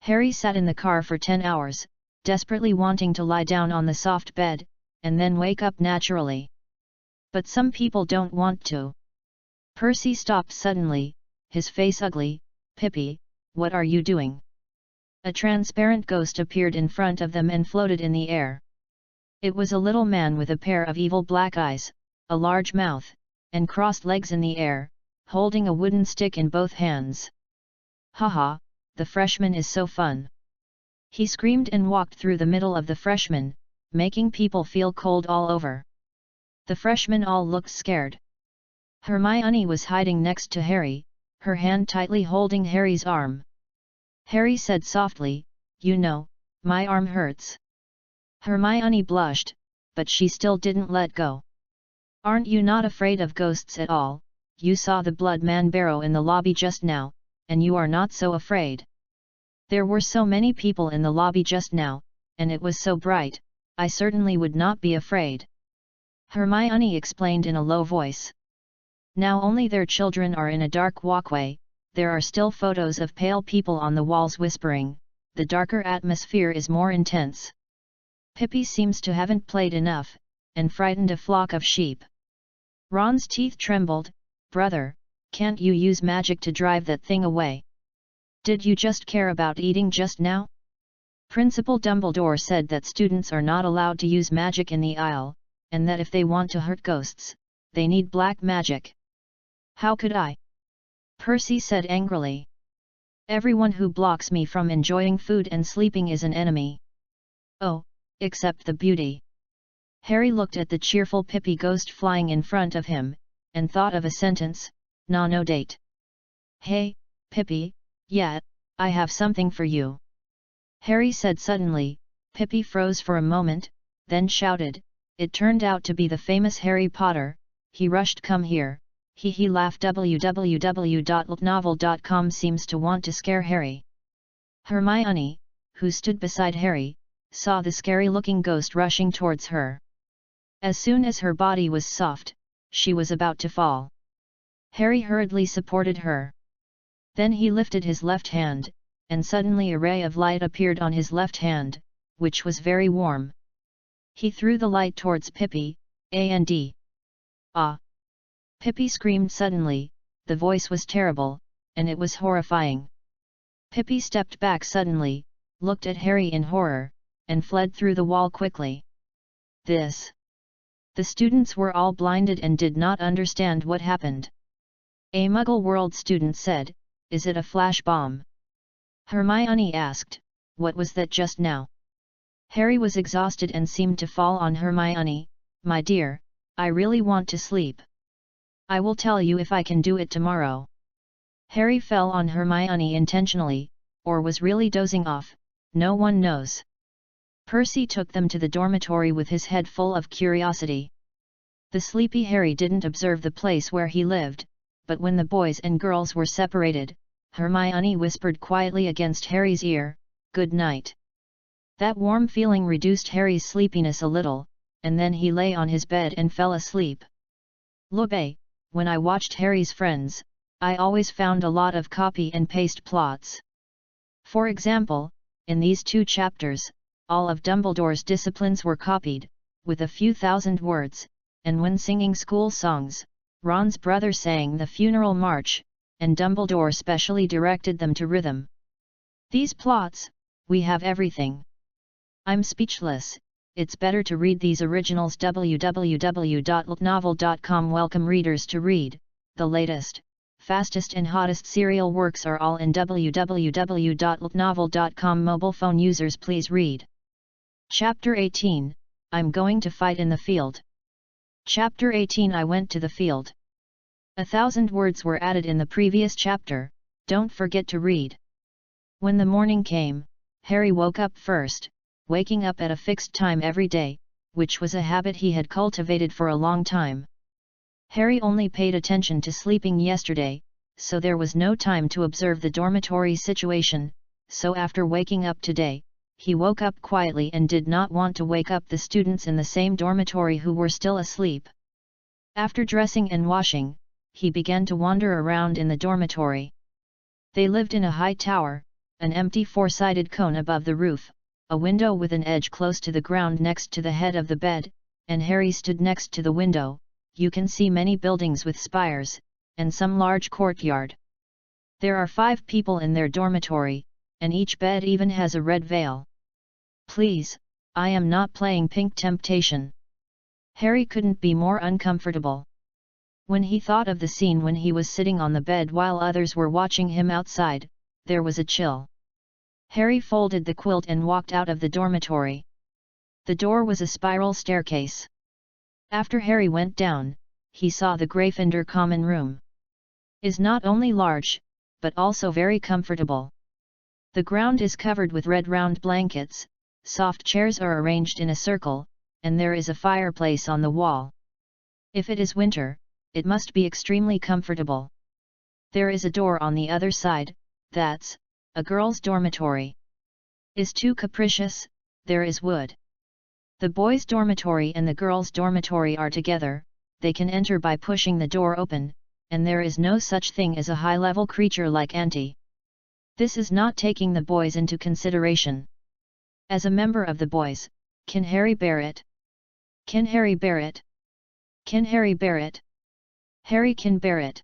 Harry sat in the car for 10 hours, desperately wanting to lie down on the soft bed, and then wake up naturally. But some people don't want to. Percy stopped suddenly, his face ugly. Pippi, what are you doing? A transparent ghost appeared in front of them and floated in the air. It was a little man with a pair of evil black eyes, a large mouth, and crossed legs in the air, holding a wooden stick in both hands. Haha, the freshman is so fun. He screamed and walked through the middle of the freshmen, making people feel cold all over. The freshmen all looked scared. Hermione was hiding next to Harry, her hand tightly holding Harry's arm. Harry said softly, you know, my arm hurts. Hermione blushed, but she still didn't let go. Aren't you not afraid of ghosts at all? You saw the blood man Barrow in the lobby just now, and you are not so afraid. There were so many people in the lobby just now, and it was so bright, I certainly would not be afraid. Hermione explained in a low voice. Now only their children are in a dark walkway, there are still photos of pale people on the walls whispering, the darker atmosphere is more intense. Pippi seems to haven't played enough, and frightened a flock of sheep. Ron's teeth trembled. "Brother, can't you use magic to drive that thing away? Did you just care about eating just now?" Principal Dumbledore said that students are not allowed to use magic in the aisle, and that if they want to hurt ghosts, they need black magic. "How could I?" Percy said angrily. "Everyone who blocks me from enjoying food and sleeping is an enemy." "Oh, except the beauty." Harry looked at the cheerful Pippi ghost flying in front of him, and thought of a sentence, no date. "Hey, Pippi, yeah, I have something for you," Harry said suddenly. Pippi froze for a moment, then shouted. It turned out to be the famous Harry Potter. He rushed. "Come here." He laughed. www.novel.com seems to want to scare Harry. Hermione, who stood beside Harry, saw the scary-looking ghost rushing towards her. As soon as her body was soft, she was about to fall. Harry hurriedly supported her. Then he lifted his left hand, and suddenly a ray of light appeared on his left hand, which was very warm. He threw the light towards Pippi, and "Ah!" Pippi screamed suddenly. The voice was terrible, and it was horrifying. Pippi stepped back suddenly, looked at Harry in horror, and fled through the wall quickly. This. The students were all blinded and did not understand what happened. A Muggle World student said, "Is it a flash bomb?" Hermione asked, "What was that just now?" Harry was exhausted and seemed to fall on Hermione. "My dear, I really want to sleep. I will tell you if I can do it tomorrow." Harry fell on Hermione intentionally, or was really dozing off, no one knows. Percy took them to the dormitory with his head full of curiosity. The sleepy Harry didn't observe the place where he lived, but when the boys and girls were separated, Hermione whispered quietly against Harry's ear, "Good night." That warm feeling reduced Harry's sleepiness a little, and then he lay on his bed and fell asleep. Lobe, when I watched Harry's Friends, I always found a lot of copy and paste plots. For example, in these 2 chapters, all of Dumbledore's disciplines were copied, with a few thousand words, and when singing school songs, Ron's brother sang the funeral march, and Dumbledore specially directed them to rhythm. These plots, we have everything. I'm speechless. It's better to read these originals. www.novel.com welcome readers to read. The latest, fastest and hottest serial works are all in www.novel.com. Mobile phone users please read. Chapter 18, I'm going to fight in the field. Chapter 18 I went to the field. 1,000 words were added in the previous chapter, don't forget to read. When the morning came, Harry woke up first, waking up at a fixed time every day, which was a habit he had cultivated for a long time. Harry only paid attention to sleeping yesterday, so there was no time to observe the dormitory situation, so after waking up today, he woke up quietly and did not want to wake up the students in the same dormitory who were still asleep. After dressing and washing, he began to wander around in the dormitory. They lived in a high tower, an empty 4-sided cone above the roof, a window with an edge close to the ground next to the head of the bed, and Harry stood next to the window. You can see many buildings with spires, and some large courtyard. There are 5 people in their dormitory, and each bed even has a red veil. Please, I am not playing Pink Temptation. Harry couldn't be more uncomfortable. When he thought of the scene when he was sitting on the bed while others were watching him outside, there was a chill. Harry folded the quilt and walked out of the dormitory. The door was a spiral staircase. After Harry went down, he saw the Gryffindor common room. Is not only large, but also very comfortable. The ground is covered with red round blankets, soft chairs are arranged in a circle, and there is a fireplace on the wall. If it is winter, it must be extremely comfortable. There is a door on the other side, that's a girls' dormitory. Is too capricious, there is wood. The boys' dormitory and the girls' dormitory are together, they can enter by pushing the door open, and there is no such thing as a high-level creature like Auntie. This is not taking the boys into consideration. As a member of the boys, can Harry bear it? Can Harry bear it? Can Harry bear it? Harry can bear it.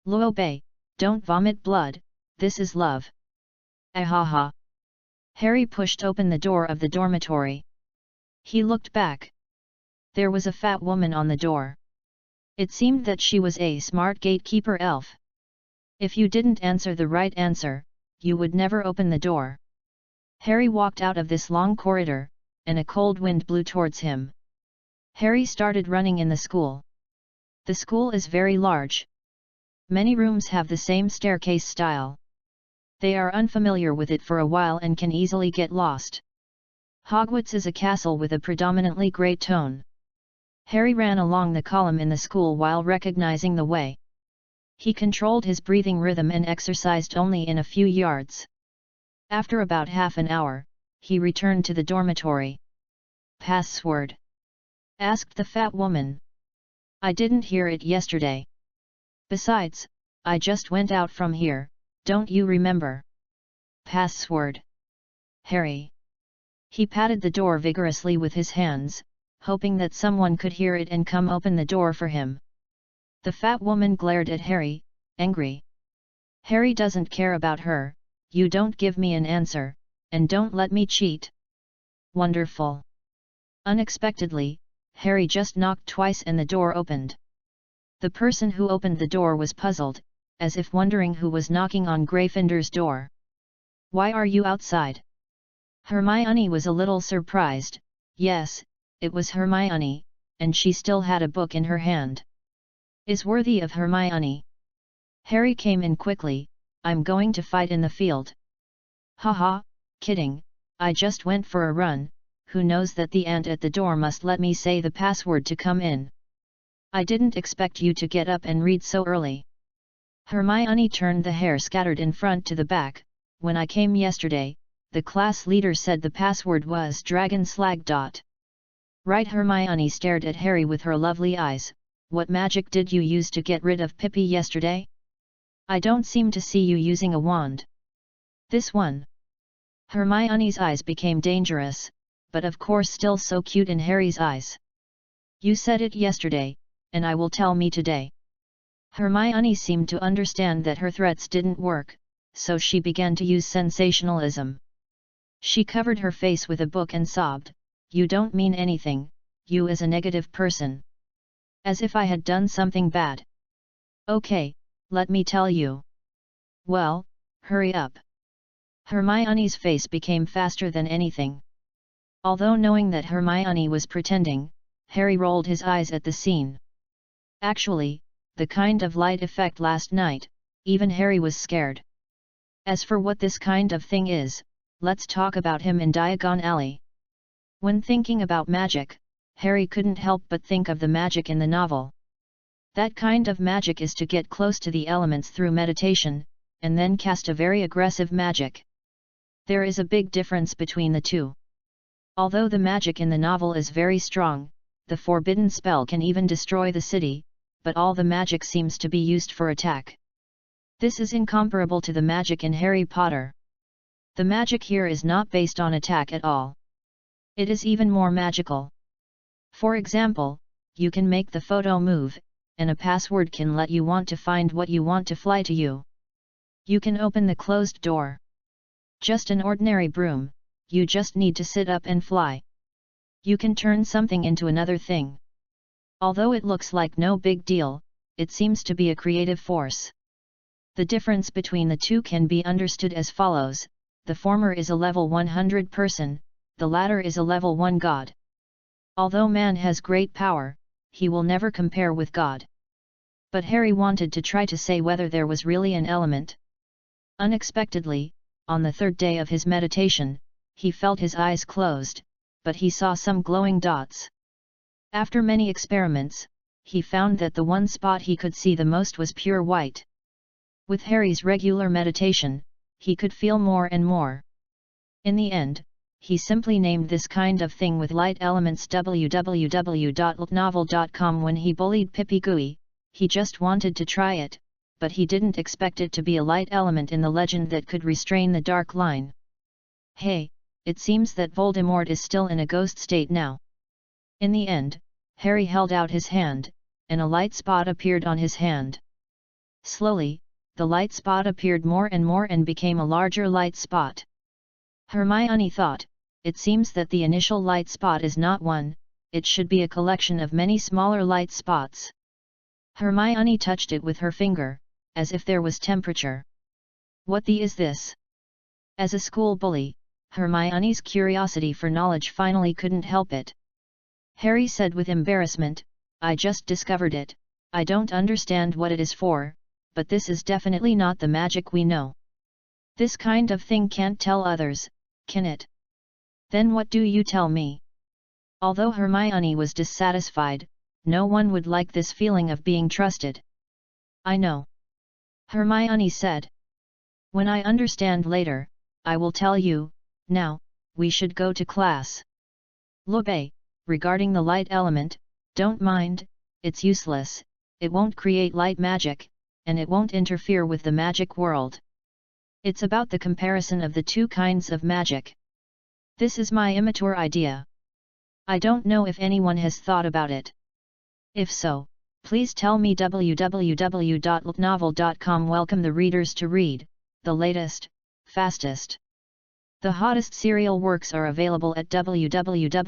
Luo Bei, don't vomit blood, this is love. Ahaha. Harry pushed open the door of the dormitory. He looked back. There was a fat woman on the door. It seemed that she was a smart gatekeeper elf. If you didn't answer the right answer, you would never open the door. Harry walked out of this long corridor, and a cold wind blew towards him. Harry started running in the school. The school is very large. Many rooms have the same staircase style. They are unfamiliar with it for a while and can easily get lost. Hogwarts is a castle with a predominantly grey tone. Harry ran along the column in the school while recognizing the way. He controlled his breathing rhythm and exercised only in a few yards. After about half an hour, he returned to the dormitory. Password? Asked the fat woman. I didn't hear it yesterday. Besides, I just went out from here, don't you remember? Password. Harry. He patted the door vigorously with his hands, hoping that someone could hear it and come open the door for him. The fat woman glared at Harry, angry. Harry doesn't care about her, you don't give me an answer, and don't let me cheat. Wonderful. Unexpectedly, Harry just knocked twice and the door opened. The person who opened the door was puzzled, as if wondering who was knocking on Gryffindor's door. Why are you outside? Hermione was a little surprised. Yes, it was Hermione, and she still had a book in her hand. Is worthy of Hermione. Harry came in quickly. I'm going to fight in the field. Haha, kidding, I just went for a run, who knows that the ant at the door must let me say the password to come in. I didn't expect you to get up and read so early. Hermione turned the hair scattered in front to the back. When I came yesterday, the class leader said the password was Dragon Slag. Right. Hermione stared at Harry with her lovely eyes. What magic did you use to get rid of Pippi yesterday? I don't seem to see you using a wand. This one. Hermione's eyes became dangerous, but of course still so cute in Harry's eyes. You said it yesterday, and I will tell me today. Hermione seemed to understand that her threats didn't work, so she began to use sensationalism. She covered her face with a book and sobbed, You don't mean anything, you as a negative person. As if I had done something bad. Okay, let me tell you. Well, hurry up. Hermione's face became faster than anything. Although knowing that Hermione was pretending, Harry rolled his eyes at the scene. Actually, the kind of light effect last night, even Harry was scared. As for what this kind of thing is, let's talk about him in Diagon Alley. When thinking about magic, Harry couldn't help but think of the magic in the novel. That kind of magic is to get close to the elements through meditation, and then cast a very aggressive magic. There is a big difference between the two. Although the magic in the novel is very strong, the forbidden spell can even destroy the city, but all the magic seems to be used for attack. This is incomparable to the magic in Harry Potter. The magic here is not based on attack at all. It is even more magical. For example, you can make the photo move, and a password can let you want to find what you want to fly to you. You can open the closed door. Just an ordinary broom, you just need to sit up and fly. You can turn something into another thing. Although it looks like no big deal, it seems to be a creative force. The difference between the two can be understood as follows: the former is a level 100 person, the latter is a level 1 god. Although man has great power, he will never compare with God. But Harry wanted to try to say whether there was really an element. Unexpectedly, on the third day of his meditation, he felt his eyes closed, but he saw some glowing dots. After many experiments, he found that the one spot he could see the most was pure white. With Harry's regular meditation, he could feel more and more. In the end, he simply named this kind of thing with light elements www.litnovel.com. When he bullied Pippi Gooey, he just wanted to try it, but he didn't expect it to be a light element in the legend that could restrain the dark line. Hey, it seems that Voldemort is still in a ghost state now. In the end, Harry held out his hand, and a light spot appeared on his hand. Slowly, the light spot appeared more and became a larger light spot. Hermione thought, it seems that the initial light spot is not one, it should be a collection of many smaller light spots. Hermione touched it with her finger, as if there was temperature. What the is this? As a school bully, Hermione's curiosity for knowledge finally couldn't help it. Harry said with embarrassment, I just discovered it, I don't understand what it is for, but this is definitely not the magic we know. This kind of thing can't tell others, can it? Then what do you tell me? Although Hermione was dissatisfied, no one would like this feeling of being trusted. I know. Hermione said. When I understand later, I will tell you. Now, we should go to class. Lobe, regarding the light element, don't mind, it's useless, it won't create light magic, and it won't interfere with the magic world. It's about the comparison of the two kinds of magic. This is my immature idea. I don't know if anyone has thought about it. If so, please tell me. www.novel.com welcome the readers to read, the latest, fastest. The hottest serial works are available at www.novel.com.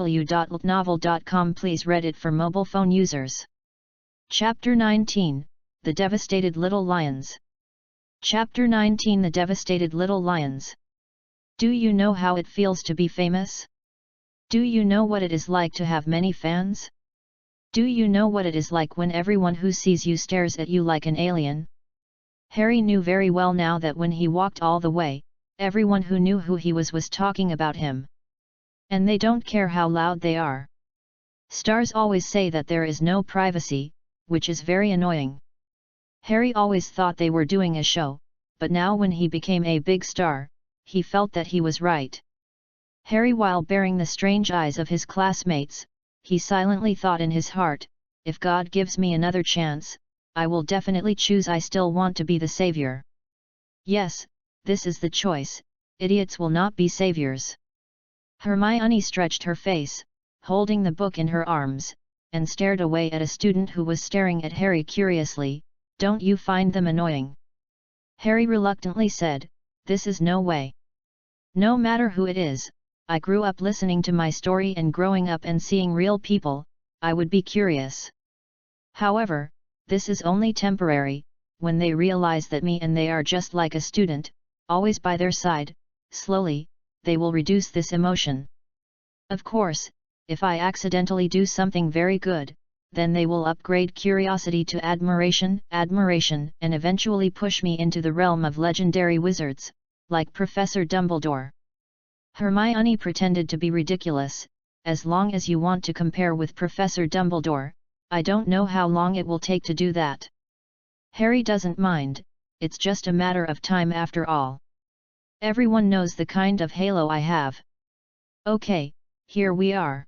Please read it for mobile phone users. Chapter 19, The Devastated Little Lions. Chapter 19 The Devastated Little Lions. Do you know how it feels to be famous? Do you know what it is like to have many fans? Do you know what it is like when everyone who sees you stares at you like an alien? Harry knew very well now that when he walked all the way, everyone who knew who he was talking about him. And they don't care how loud they are. Stars always say that there is no privacy, which is very annoying. Harry always thought they were doing a show, but now when he became a big star, he felt that he was right. Harry, while bearing the strange eyes of his classmates, he silently thought in his heart, if God gives me another chance, I will definitely choose. I still want to be the savior. Yes, this is the choice, idiots will not be saviors. Hermione stretched her face, holding the book in her arms, and stared away at a student who was staring at Harry curiously. Don't you find them annoying? Harry reluctantly said, this is no way. No matter who it is, I grew up listening to my story and growing up and seeing real people, I would be curious. However, this is only temporary, when they realize that me and they are just like a student, always by their side, slowly, they will reduce this emotion. Of course, if I accidentally do something very good, then they will upgrade curiosity to admiration, and eventually push me into the realm of legendary wizards, like Professor Dumbledore. Hermione pretended to be ridiculous. As long as you want to compare with Professor Dumbledore, I don't know how long it will take to do that. Harry doesn't mind, it's just a matter of time after all. Everyone knows the kind of halo I have. Okay, here we are.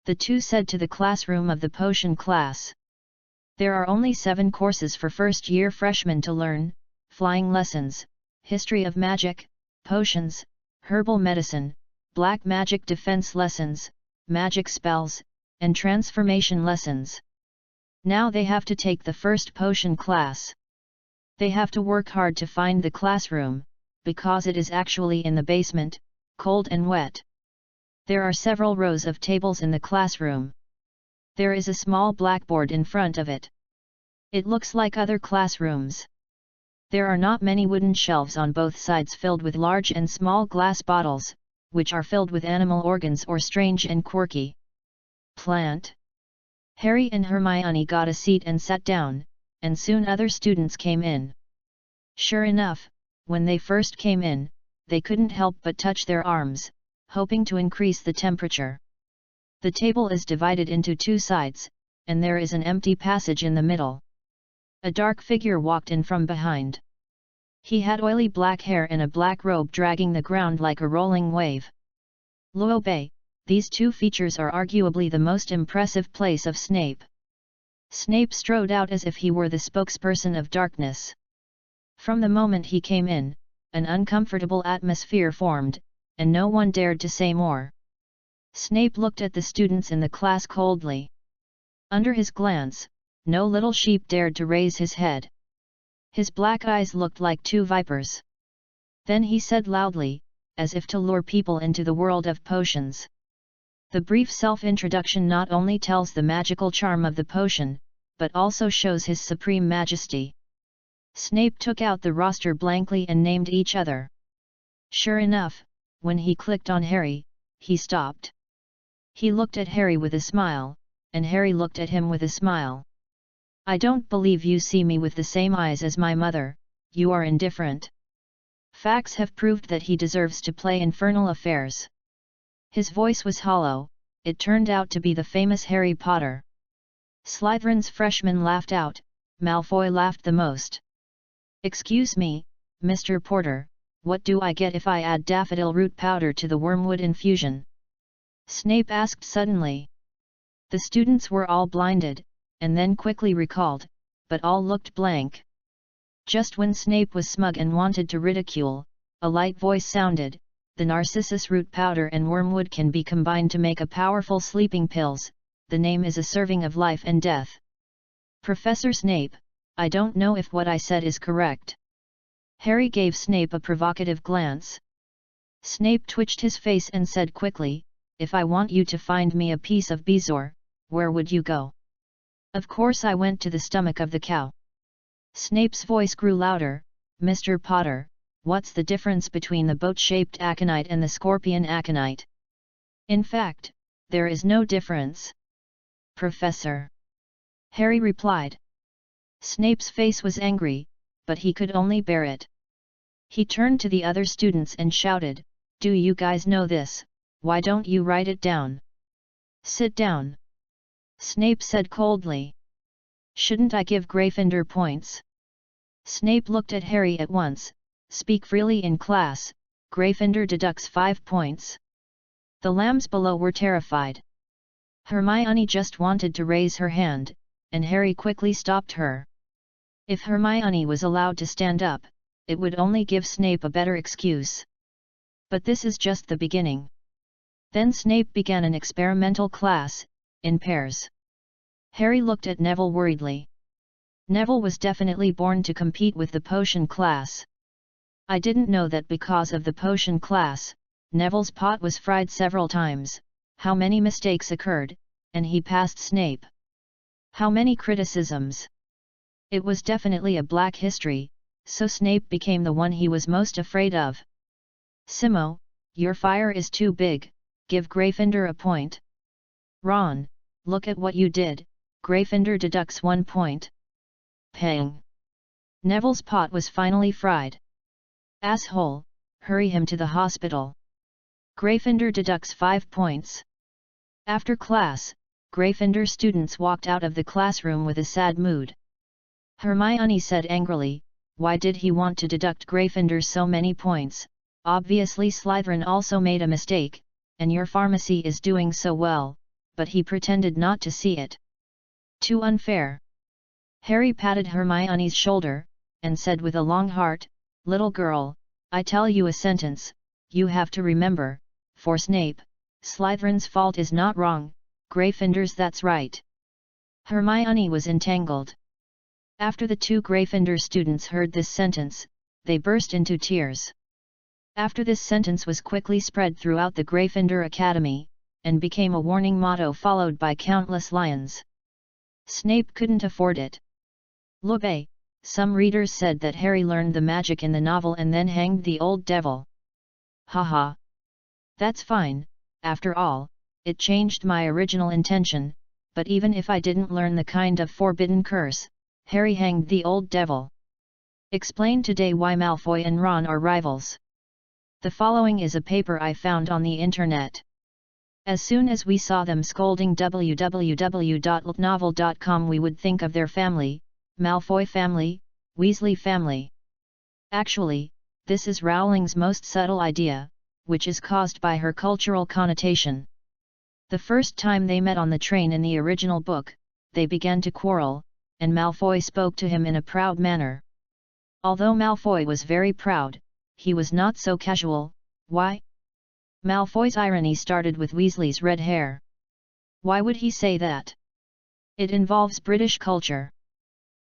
The two said to the classroom of the potion class. There are only 7 courses for first-year freshmen to learn: flying lessons, history of magic, potions, herbal medicine, black magic defense lessons, magic spells, and transformation lessons. Now they have to take the first potion class. They have to work hard to find the classroom, because it is actually in the basement, cold and wet. There are several rows of tables in the classroom. There is a small blackboard in front of it. It looks like other classrooms. There are not many wooden shelves on both sides filled with large and small glass bottles, which are filled with animal organs or strange and quirky plant. Harry and Hermione got a seat and sat down, and soon other students came in. Sure enough, when they first came in, they couldn't help but touch their arms, hoping to increase the temperature. The table is divided into 2 sides, and there is an empty passage in the middle. A dark figure walked in from behind. He had oily black hair and a black robe dragging the ground like a rolling wave. Lobe, these 2 features are arguably the most impressive place of Snape. Snape strode out as if he were the spokesperson of darkness. From the moment he came in, an uncomfortable atmosphere formed, and no one dared to say more. Snape looked at the students in the class coldly. Under his glance, no little sheep dared to raise his head. His black eyes looked like two vipers. Then he said loudly, as if to lure people into the world of potions. The brief self-introduction not only tells the magical charm of the potion, but also shows his supreme majesty. Snape took out the roster blankly and named each other. Sure enough, when he clicked on Harry, he stopped. He looked at Harry with a smile, and Harry looked at him with a smile. I don't believe you see me with the same eyes as my mother, you are indifferent. Facts have proved that he deserves to play infernal affairs. His voice was hollow, it turned out to be the famous Harry Potter. Slytherin's freshmen laughed out, Malfoy laughed the most. Excuse me, Mr. Porter, what do I get if I add daffodil root powder to the wormwood infusion? Snape asked suddenly. The students were all blinded, and then quickly recalled, but all looked blank. Just when Snape was smug and wanted to ridicule, a light voice sounded, the narcissus root powder and wormwood can be combined to make a powerful sleeping pills, the name is a serving of life and death. Professor Snape, I don't know if what I said is correct. Harry gave Snape a provocative glance. Snape twitched his face and said quickly, if I want you to find me a piece of bezoar, where would you go? Of course I went to the stomach of the cow. Snape's voice grew louder, Mr. Potter, what's the difference between the boat-shaped aconite and the scorpion aconite? In fact, there is no difference. Professor. Harry replied. Snape's face was angry, but he could only bear it. He turned to the other students and shouted, do you guys know this, why don't you write it down? Sit down. Snape said coldly. Shouldn't I give Gryffindor points? Snape looked at Harry at once, speak freely in class, Gryffindor deducts 5 points. The lambs below were terrified. Hermione just wanted to raise her hand, and Harry quickly stopped her. If Hermione was allowed to stand up, it would only give Snape a better excuse. But this is just the beginning. Then Snape began an experimental class, in pairs. Harry looked at Neville worriedly. Neville was definitely born to compete with the potion class. I didn't know that because of the potion class, Neville's pot was fried several times, how many mistakes occurred, and he passed Snape. How many criticisms. It was definitely a black history, so Snape became the one he was most afraid of. Simo, your fire is too big, give Gryffindor a point. Ron, look at what you did, Gryffindor deducts 1 point. Pang! Neville's pot was finally fried. Asshole, hurry him to the hospital. Gryffindor deducts 5 points. After class, Gryffindor students walked out of the classroom with a sad mood. Hermione said angrily, why did he want to deduct Gryffindor so many points? Obviously Slytherin also made a mistake, and your pharmacy is doing so well, but he pretended not to see it. Too unfair. Harry patted Hermione's shoulder, and said with a long heart, little girl, I tell you a sentence, you have to remember, for Snape, Slytherin's fault is not wrong, Gryffindor's that's right. Hermione was entangled. After the 2 Gryffindor students heard this sentence, they burst into tears. After this sentence was quickly spread throughout the Gryffindor Academy, and became a warning motto followed by countless lions. Snape couldn't afford it. Look, some readers said that Harry learned the magic in the novel and then hanged the old devil. Haha. That's fine, after all, it changed my original intention, but even if I didn't learn the kind of forbidden curse, Harry hanged the old devil. Explain today why Malfoy and Ron are rivals. The following is a paper I found on the internet. As soon as we saw them scolding www.ltnovel.com we would think of their family, Malfoy family, Weasley family. Actually, this is Rowling's most subtle idea, which is caused by her cultural connotation. The first time they met on the train in the original book, they began to quarrel, and Malfoy spoke to him in a proud manner. Although Malfoy was very proud, he was not so casual. Why? Malfoy's irony started with Weasley's red hair. Why would he say that? It involves British culture.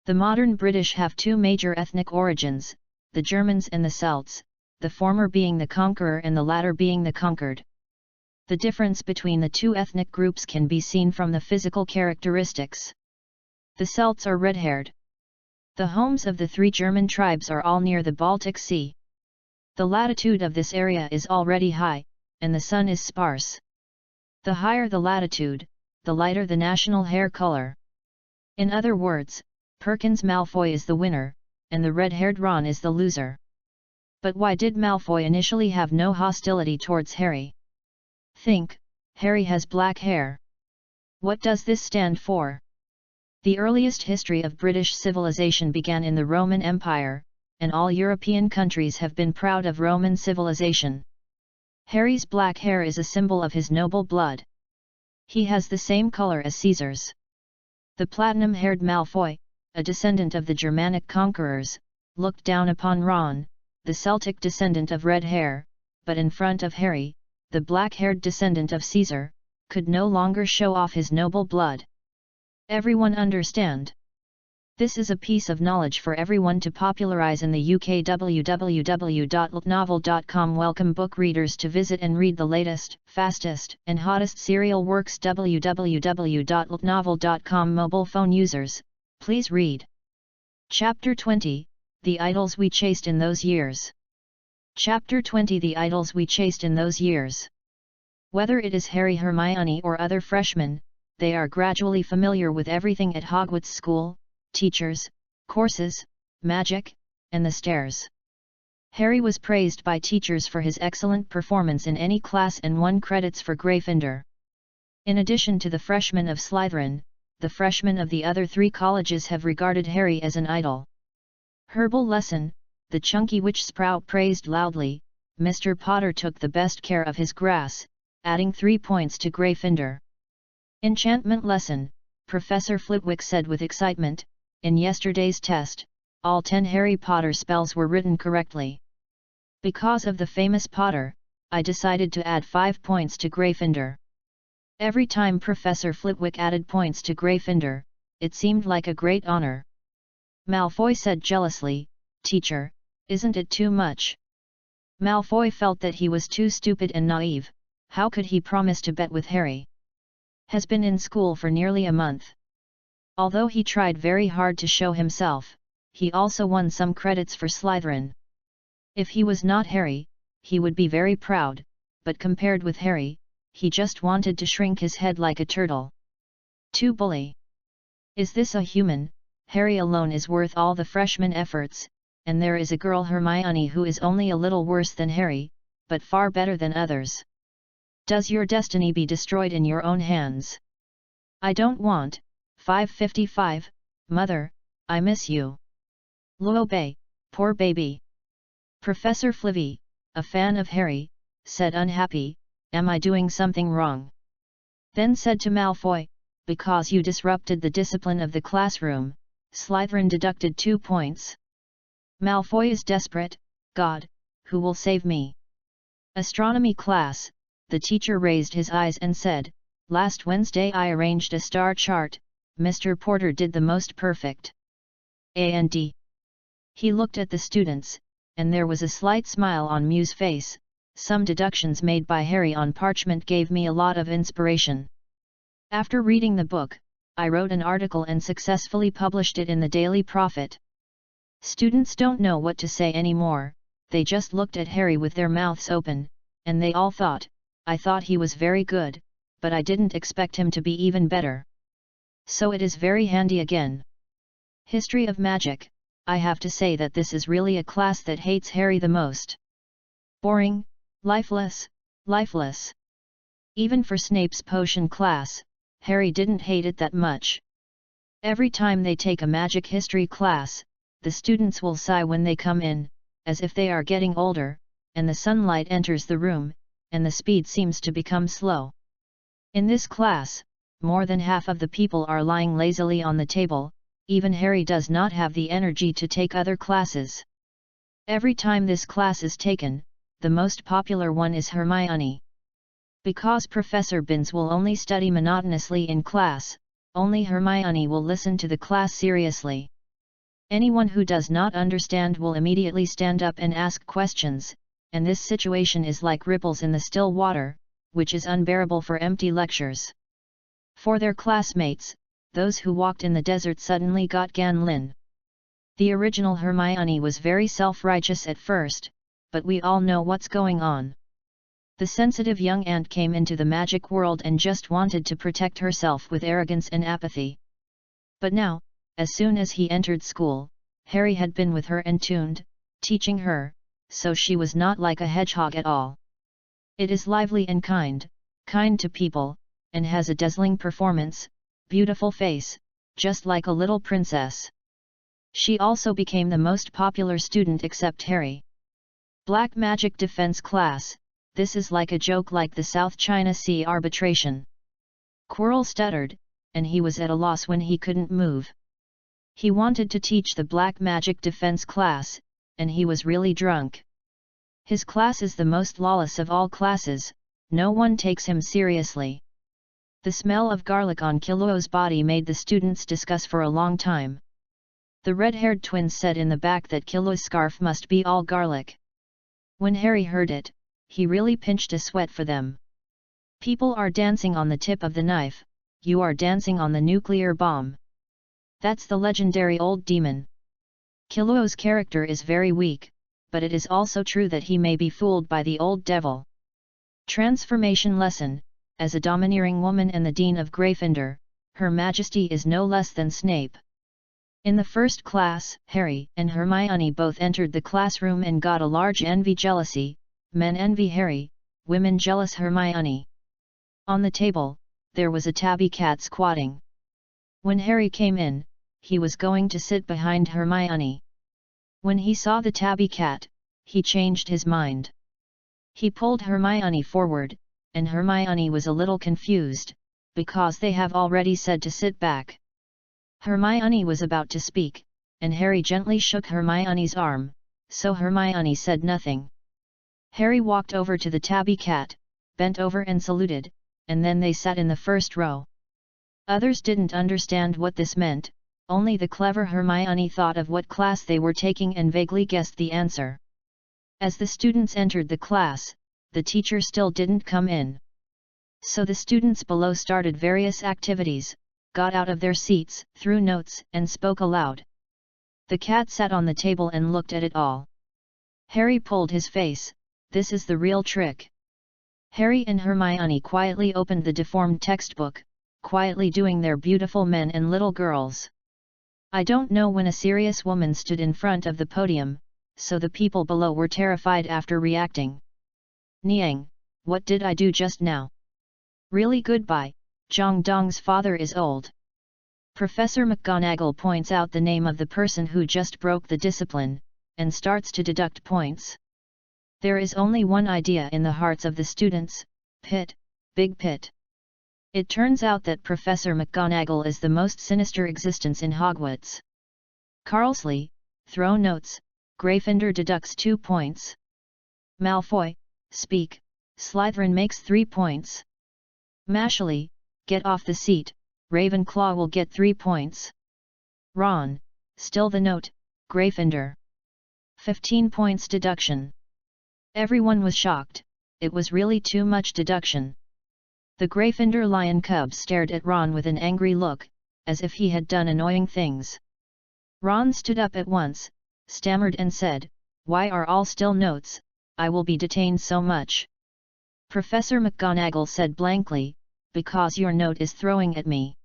The modern British have two major ethnic origins, the Germans and the Celts, the former being the conqueror and the latter being the conquered. The difference between the two ethnic groups can be seen from the physical characteristics. The Celts are red-haired. The homes of the three German tribes are all near the Baltic Sea. The latitude of this area is already high, and the sun is sparse. The higher the latitude, the lighter the national hair color. In other words, Perkins Malfoy is the winner, and the red-haired Ron is the loser. But why did Malfoy initially have no hostility towards Harry? Think, Harry has black hair. What does this stand for? The earliest history of British civilization began in the Roman Empire, and all European countries have been proud of Roman civilization. Harry's black hair is a symbol of his noble blood. He has the same color as Caesar's. The platinum-haired Malfoy, a descendant of the Germanic conquerors, looked down upon Ron, the Celtic descendant of red hair, but in front of Harry, the black-haired descendant of Caesar, could no longer show off his noble blood. Everyone understand? This is a piece of knowledge for everyone to popularize in the UK. www.ltnovel.com welcome book readers to visit and read the latest, fastest, and hottest serial works. www.ltnovel.com mobile phone users, please read. Chapter 20, The Idols We Chased in Those Years. Chapter 20 The Idols We Chased in Those Years. Whether it is Harry, Hermione or other freshmen, they are gradually familiar with everything at Hogwarts School, teachers, courses, magic, and the stairs. Harry was praised by teachers for his excellent performance in any class and won credits for Gryffindor. In addition to the freshmen of Slytherin, the freshmen of the other three colleges have regarded Harry as an idol. Herbal lesson, the chunky witch sprout praised loudly, Mr. Potter took the best care of his grass, adding 3 points to Gryffindor. Enchantment lesson, Professor Flitwick said with excitement, in yesterday's test, all 10 Harry Potter spells were written correctly. Because of the famous Potter, I decided to add 5 points to Gryffindor. Every time Professor Flitwick added points to Gryffindor, it seemed like a great honor. Malfoy said jealously, "Teacher, isn't it too much?" Malfoy felt that he was too stupid and naive. How could he promise to bet with Harry? Has been in school for nearly a month. Although he tried very hard to show himself, he also won some credits for Slytherin. If he was not Harry, he would be very proud, but compared with Harry, he just wanted to shrink his head like a turtle. Too bully. Is this a human? Harry alone is worth all the freshman efforts, and there is a girl Hermione who is only a little worse than Harry, but far better than others. Does your destiny be destroyed in your own hands? I don't want. 555, Mother, I miss you. Luobei, poor baby. Professor Flivy, a fan of Harry, said unhappy, am I doing something wrong? Then said to Malfoy, because you disrupted the discipline of the classroom, Slytherin deducted 2 points. Malfoy is desperate, God, who will save me? Astronomy class, the teacher raised his eyes and said, last Wednesday I arranged a star chart, Mr. Porter did the most perfect. A&D. He looked at the students, and there was a slight smile on Mew's face. Some deductions made by Harry on parchment gave me a lot of inspiration. After reading the book, I wrote an article and successfully published it in the Daily Prophet. Students don't know what to say anymore, they just looked at Harry with their mouths open, and they all thought, I thought he was very good, but I didn't expect him to be even better. So it is very handy again. History of Magic, I have to say that this is really a class that hates Harry the most. Boring, lifeless, lifeless. Even for Snape's potion class, Harry didn't hate it that much. Every time they take a magic history class, the students will sigh when they come in, as if they are getting older, and the sunlight enters the room, and the speed seems to become slow. In this class, more than half of the people are lying lazily on the table. Even Harry does not have the energy to take other classes. Every time this class is taken, the most popular one is Hermione. Because Professor Binns will only study monotonously in class, only Hermione will listen to the class seriously. Anyone who does not understand will immediately stand up and ask questions, and this situation is like ripples in the still water, which is unbearable for empty lectures. For their classmates, those who walked in the desert suddenly got Gan Lin. The original Hermione was very self-righteous at first, but we all know what's going on. The sensitive young ant came into the magic world and just wanted to protect herself with arrogance and apathy. But now, as soon as he entered school, Harry had been with her and tuned, teaching her, so she was not like a hedgehog at all. It is lively and kind to people, and has a dazzling performance, beautiful face, just like a little princess. She also became the most popular student except Harry. Black Magic Defense Class, this is like a joke like the South China Sea arbitration. Quirrell stuttered, and he was at a loss when he couldn't move. He wanted to teach the Black Magic Defense class, and he was really drunk. His class is the most lawless of all classes, no one takes him seriously. The smell of garlic on Killuo's body made the students discuss for a long time. The red-haired twins said in the back that Killuo's scarf must be all garlic. When Harry heard it, he really pinched a sweat for them. People are dancing on the tip of the knife, you are dancing on the nuclear bomb. That's the legendary old demon. Killuo's character is very weak, but it is also true that he may be fooled by the old devil. Transformation lesson: as a domineering woman and the Dean of Gryffindor, Her Majesty is no less than Snape. In the first class, Harry and Hermione both entered the classroom and got a large envy-jealousy. Men envy Harry, women jealous Hermione. On the table, there was a tabby cat squatting. When Harry came in, he was going to sit behind Hermione. When he saw the tabby cat, he changed his mind. He pulled Hermione forward, and Hermione was a little confused, because they have already said to sit back. Hermione was about to speak, and Harry gently shook Hermione's arm, so Hermione said nothing. Harry walked over to the tabby cat, bent over and saluted, and then they sat in the first row. Others didn't understand what this meant, only the clever Hermione thought of what class they were taking and vaguely guessed the answer. As the students entered the class, the teacher still didn't come in. So the students below started various activities, got out of their seats, threw notes, and spoke aloud. The cat sat on the table and looked at it all. Harry pulled his face. This is the real trick. Harry and Hermione quietly opened the deformed textbook, quietly doing their beautiful men and little girls. I don't know when a serious woman stood in front of the podium, so the people below were terrified after reacting. Niang, what did I do just now? Really goodbye, Zhang Dong's father is old. Professor McGonagall points out the name of the person who just broke the discipline, and starts to deduct points. There is only one idea in the hearts of the students: pit, big pit. It turns out that Professor McGonagall is the most sinister existence in Hogwarts. Carlsley, throw notes, Gryffindor deducts 2 points. Malfoy, speak, Slytherin makes 3 points. Mashley, get off the seat, Ravenclaw will get 3 points. Ron, still the note, Gryffindor. 15 points deduction. Everyone was shocked, it was really too much deduction. The Gryffindor lion cub stared at Ron with an angry look, as if he had done annoying things. Ron stood up at once, stammered and said, "Why are all still notes? I will be detained so much." Professor McGonagall said blankly, "Because your note is throwing at me."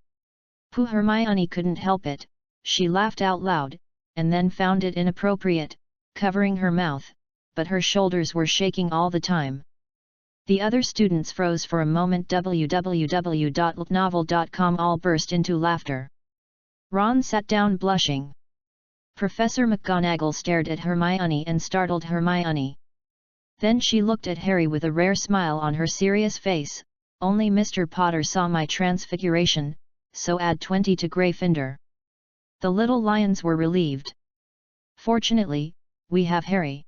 Poor Hermione couldn't help it, she laughed out loud, and then found it inappropriate, covering her mouth, but her shoulders were shaking all the time. The other students froze for a moment. www.novel.com all burst into laughter. Ron sat down blushing. Professor McGonagall stared at Hermione and startled Hermione. Then she looked at Harry with a rare smile on her serious face. "Only Mr. Potter saw my transfiguration, so add 20 to Gryffindor." The little lions were relieved. "Fortunately, we have Harry.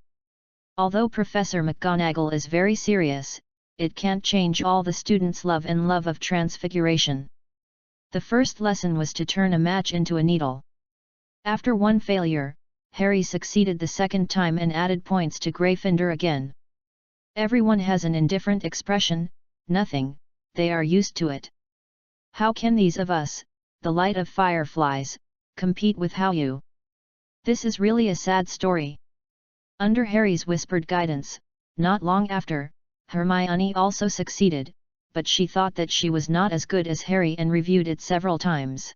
Although Professor McGonagall is very serious, it can't change all the students' love and love of transfiguration. The first lesson was to turn a match into a needle. After one failure, Harry succeeded the second time and added points to Gryffindor again. Everyone has an indifferent expression, nothing, they are used to it. How can these of us, the light of fireflies, compete with how you? This is really a sad story. Under Harry's whispered guidance, not long after, Hermione also succeeded, but she thought that she was not as good as Harry and reviewed it several times.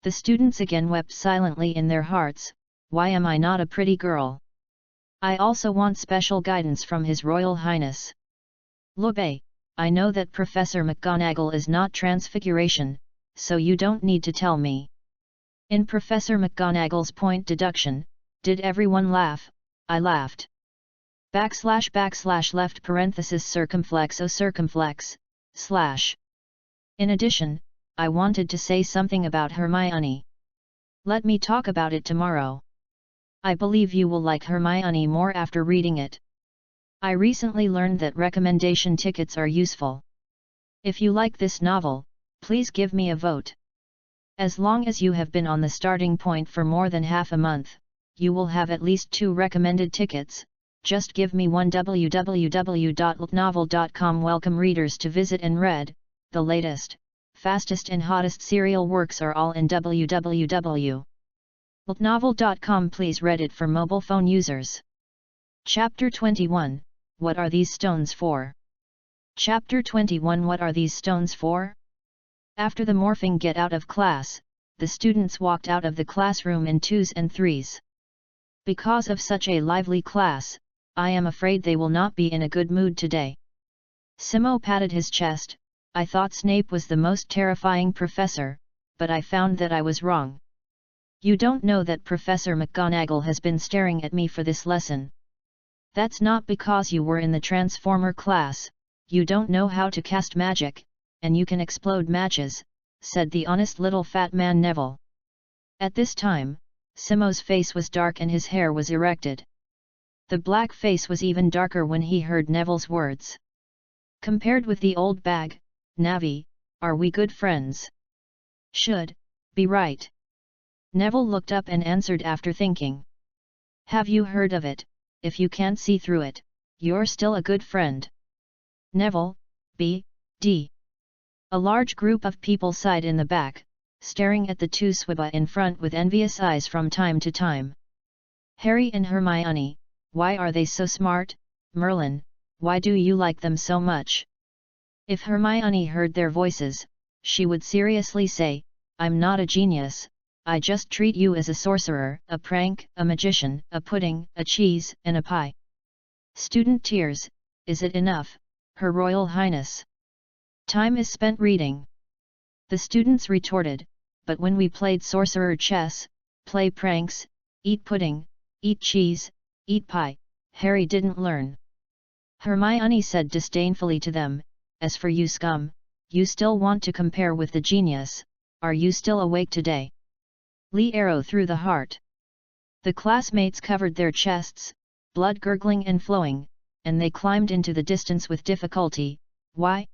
The students again wept silently in their hearts, why am I not a pretty girl? I also want special guidance from His Royal Highness. Lube, I know that Professor McGonagall is not transfiguration, so you don't need to tell me. In Professor McGonagall's point deduction, did everyone laugh? I laughed. / left parenthesis circumflex o circumflex, / In addition, I wanted to say something about Hermione. Let me talk about it tomorrow. I believe you will like Hermione more after reading it. I recently learned that recommendation tickets are useful. If you like this novel, please give me a vote. As long as you have been on the starting point for more than half a month, you will have at least 2 recommended tickets. Just give me one. www.ltnovel.com welcome readers to visit and read, the latest, fastest and hottest serial works are all in www.ltnovel.com. Please read it for mobile phone users. Chapter 21, What are these stones for? Chapter 21 What are these stones for? After the morphing get out of class, the students walked out of the classroom in 2s and 3s. Because of such a lively class, I am afraid they will not be in a good mood today. Simo patted his chest. I thought Snape was the most terrifying professor, but I found that I was wrong. You don't know that Professor McGonagall has been staring at me for this lesson. That's not because you were in the Transformer class, you don't know how to cast magic, and you can explode matches, said the honest little fat man Neville. At this time, Simo's face was dark and his hair was erected. The black face was even darker when he heard Neville's words. Compared with the old bag, Navi, are we good friends? Should be right. Neville looked up and answered after thinking. Have you heard of it? If you can't see through it, you're still a good friend. Neville, B.D. A large group of people sighed in the back, staring at the 2 Swibba in front with envious eyes from time to time. Harry and Hermione, why are they so smart? Merlin, why do you like them so much? If Hermione heard their voices, she would seriously say, I'm not a genius, I just treat you as a sorcerer, a prank, a magician, a pudding, a cheese, and a pie. Student tears, is it enough, Her Royal Highness? Time is spent reading. The students retorted, but when we played sorcerer chess, play pranks, eat pudding, eat cheese, eat pie, Harry didn't learn. Hermione said disdainfully to them, as for you scum, you still want to compare with the genius, are you still awake today? Lee arrow through the heart. The classmates covered their chests, blood gurgling and flowing, and they climbed into the distance with difficulty. Why?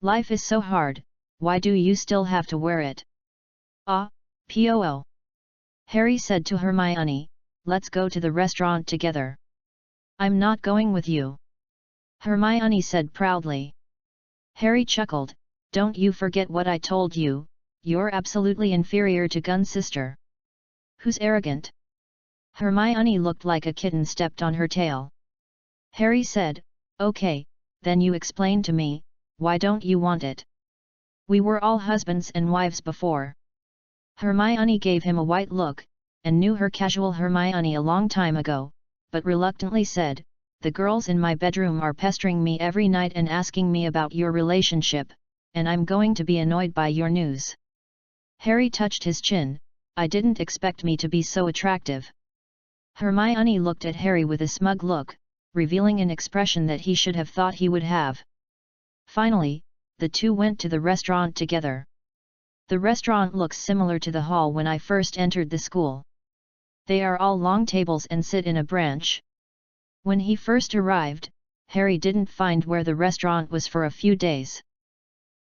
Life is so hard, why do you still have to wear it? Ah, Poo. Harry said to Hermione, let's go to the restaurant together. I'm not going with you. Hermione said proudly. Harry chuckled, don't you forget what I told you, you're absolutely inferior to Gun's sister. Who's arrogant? Hermione looked like a kitten stepped on her tail. Harry said, okay, then you explain to me, why don't you want it? We were all husbands and wives before. Hermione gave him a white look, and knew her casual Hermione a long time ago, but reluctantly said, the girls in my bedroom are pestering me every night and asking me about your relationship, and I'm going to be annoyed by your news. Harry touched his chin, I didn't expect me to be so attractive. Hermione looked at Harry with a smug look, revealing an expression that he should have thought he would have. Finally, the 2 went to the restaurant together. The restaurant looks similar to the hall when I first entered the school. They are all long tables and sit in a branch. When he first arrived, Harry didn't find where the restaurant was for a few days.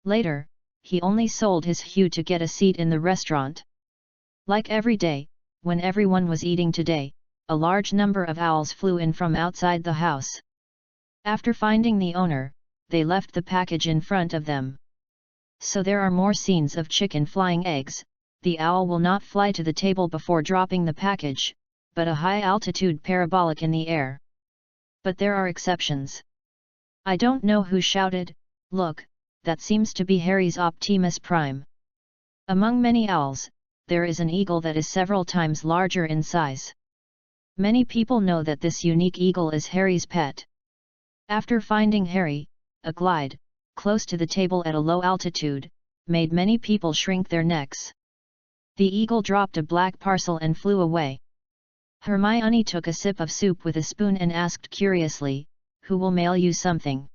Later, he only sold his hue to get a seat in the restaurant. Like every day, when everyone was eating today, a large number of owls flew in from outside the house. After finding the owner, they left the package in front of them. So there are more scenes of chicken flying eggs. The owl will not fly to the table before dropping the package, but a high-altitude parabolic in the air. But there are exceptions. I don't know who shouted, "Look, that seems to be Harry's Optimus Prime." Among many owls, there is an eagle that is several times larger in size. Many people know that this unique eagle is Harry's pet. After finding Harry, a glide, close to the table at a low altitude, made many people shrink their necks. The eagle dropped a black parcel and flew away. Hermione took a sip of soup with a spoon and asked curiously, "Who will mail you something?"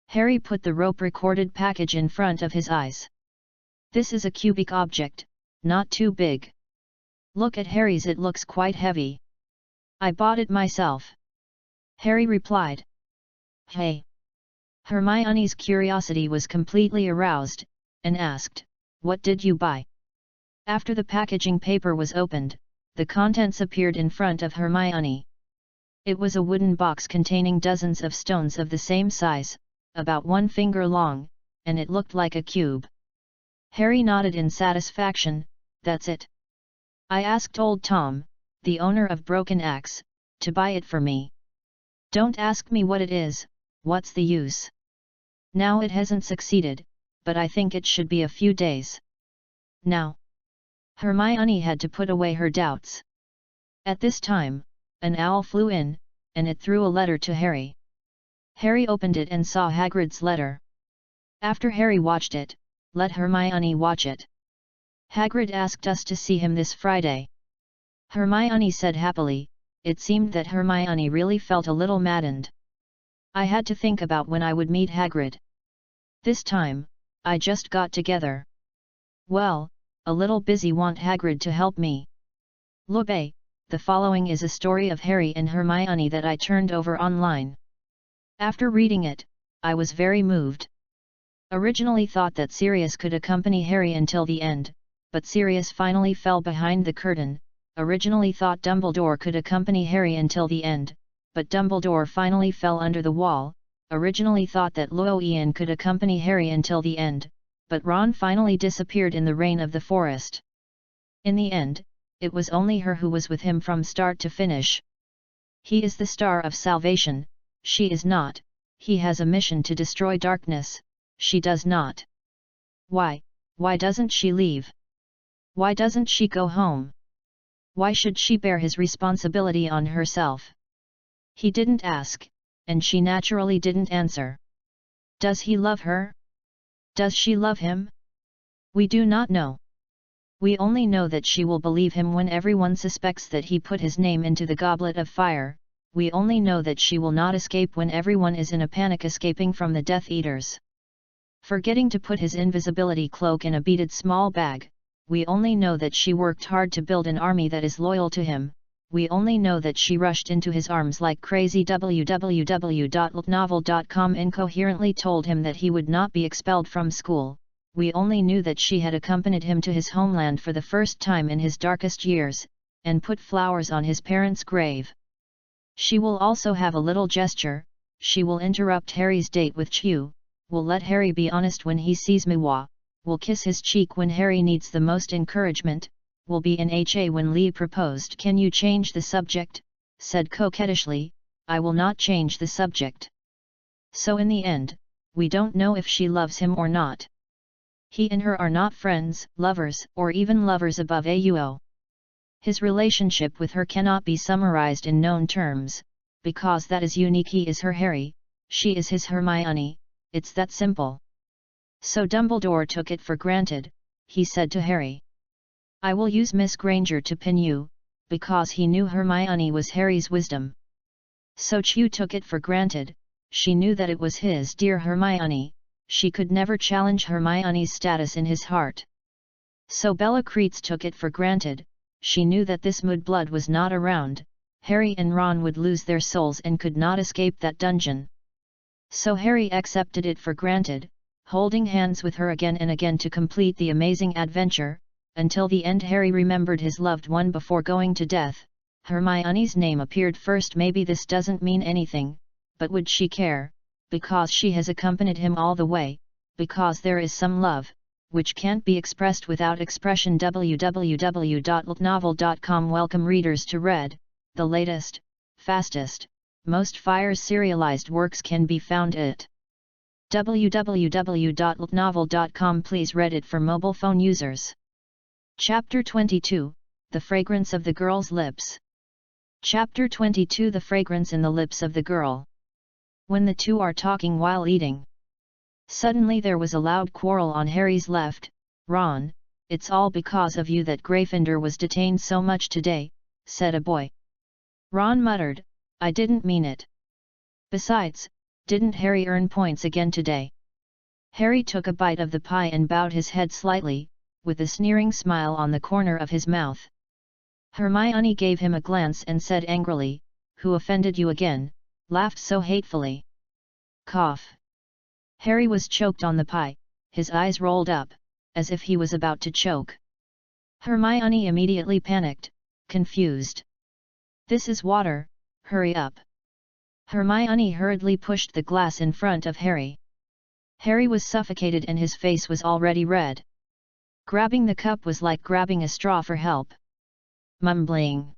Harry put the rope-recorded package in front of his eyes. "This is a cubic object, not too big. Look at Harry's, it looks quite heavy. I bought it myself." Harry replied. "Hey!" Hermione's curiosity was completely aroused, and asked, "What did you buy?" After the packaging paper was opened, the contents appeared in front of Hermione. It was a wooden box containing dozens of stones of the same size, about 1 finger long, and it looked like a cube. Harry nodded in satisfaction. "That's it. I asked old Tom, the owner of Broken Axe, to buy it for me. Don't ask me what it is, what's the use? Now it hasn't succeeded, but I think it should be a few days. Now." Hermione had to put away her doubts. At this time, an owl flew in, and it threw a letter to Harry. Harry opened it and saw Hagrid's letter. After Harry watched it, let Hermione watch it. "Hagrid asked us to see him this Friday." Hermione said happily. It seemed that Hermione really felt a little maddened. "I had to think about when I would meet Hagrid. This time, I just got together. Well, a little busy, want Hagrid to help me. Look, the following is a story of Harry and Hermione that I turned over online. After reading it, I was very moved. Originally thought that Sirius could accompany Harry until the end, but Sirius finally fell behind the curtain. Originally thought Dumbledore could accompany Harry until the end, but Dumbledore finally fell under the wall. Originally thought that Ian could accompany Harry until the end, but Ron finally disappeared in the rain of the forest. In the end, it was only her who was with him from start to finish. He is the star of salvation, she is not. He has a mission to destroy darkness, she does not. Why doesn't she leave? Why doesn't she go home? Why should she bear his responsibility on herself? He didn't ask, and she naturally didn't answer. Does he love her? Does she love him? We do not know. We only know that she will believe him when everyone suspects that he put his name into the goblet of fire. We only know that she will not escape when everyone is in a panic escaping from the Death Eaters. Forgetting to put his invisibility cloak in a beaded small bag, we only know that she worked hard to build an army that is loyal to him. We only know that she rushed into his arms like crazy. www.novel.com incoherently told him that he would not be expelled from school. We only knew that she had accompanied him to his homeland for the first time in his darkest years, and put flowers on his parents' grave. She will also have a little gesture. She will interrupt Harry's date with Chew, will let Harry be honest when he sees Miwa, will kiss his cheek when Harry needs the most encouragement, will be in HA when Lee proposed. "Can you change the subject?" said coquettishly. "I will not change the subject." So in the end, we don't know if she loves him or not. He and her are not friends, lovers, or even lovers above AUO. His relationship with her cannot be summarized in known terms, because that is unique. He is her Harry, she is his Hermione, it's that simple. So Dumbledore took it for granted. He said to Harry, "I will use Miss Granger to pin you," because he knew Hermione was Harry's wisdom. So Chew took it for granted. She knew that it was his dear Hermione. She could never challenge Hermione's status in his heart. So Bellatrix took it for granted. She knew that this mudblood was not around. Harry and Ron would lose their souls and could not escape that dungeon. So Harry accepted it for granted, holding hands with her again and again to complete the amazing adventure. Until the end Harry remembered his loved one before going to death. Hermione's name appeared first. Maybe this doesn't mean anything, but would she care? Because she has accompanied him all the way, because there is some love, which can't be expressed without expression. www.altnovel.com Welcome readers to Read, the latest, fastest, most fire serialized works can be found at www.altnovel.com. Please read it for mobile phone users. Chapter 22, The Fragrance of the Girl's Lips. Chapter 22 The Fragrance in the Lips of the Girl. When the two are talking while eating. Suddenly there was a loud quarrel on Harry's left. Ron, it's all because of you that Gryffindor was detained so much today, said a boy. Ron muttered, I didn't mean it. Besides, didn't Harry earn points again today? Harry took a bite of the pie and bowed his head slightly, with a sneering smile on the corner of his mouth. Hermione gave him a glance and said angrily, Who offended you again? Laughed so hatefully. Cough. Harry was choked on the pie, his eyes rolled up, as if he was about to choke. Hermione immediately panicked, confused. This is water, hurry up. Hermione hurriedly pushed the glass in front of Harry. Harry was suffocated and his face was already red. Grabbing the cup was like grabbing a straw for help. Mumbling.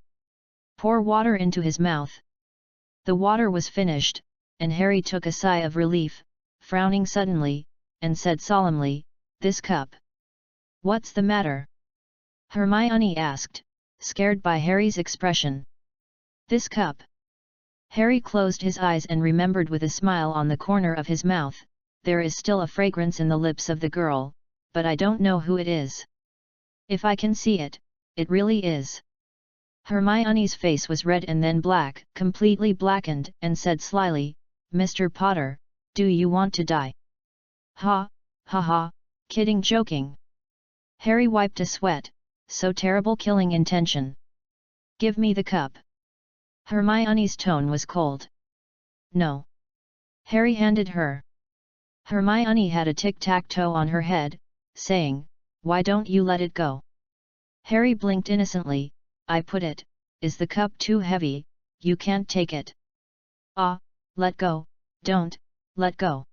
Pour water into his mouth. The water was finished, and Harry took a sigh of relief, frowning suddenly, and said solemnly, This cup. What's the matter? Hermione asked, scared by Harry's expression. This cup. Harry closed his eyes and remembered with a smile on the corner of his mouth, there is still a fragrance in the lips of the girl, but I don't know who it is. If I can see it, it really is. Hermione's face was red and then black, completely blackened, and said slyly, Mr. Potter, do you want to die? Ha, ha ha, kidding joking. Harry wiped a sweat, so terrible killing intention. Give me the cup. Hermione's tone was cold. No. Harry handed her. Hermione had a tic-tac-toe on her head, saying, Why don't you let it go? Harry blinked innocently, I put it, is the cup too heavy, you can't take it. Ah, let go, don't, let go.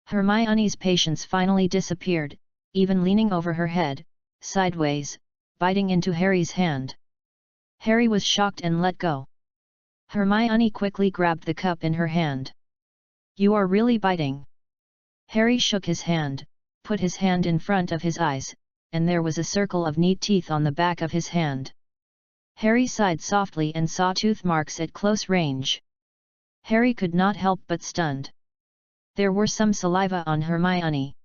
Hermione's patience finally disappeared, even leaning over her head, sideways, biting into Harry's hand. Harry was shocked and let go. Hermione quickly grabbed the cup in her hand. You are really biting. Harry shook his hand, put his hand in front of his eyes, and there was a circle of neat teeth on the back of his hand. Harry sighed softly and saw tooth marks at close range. Harry could not help but stunned. There were some saliva on Hermione.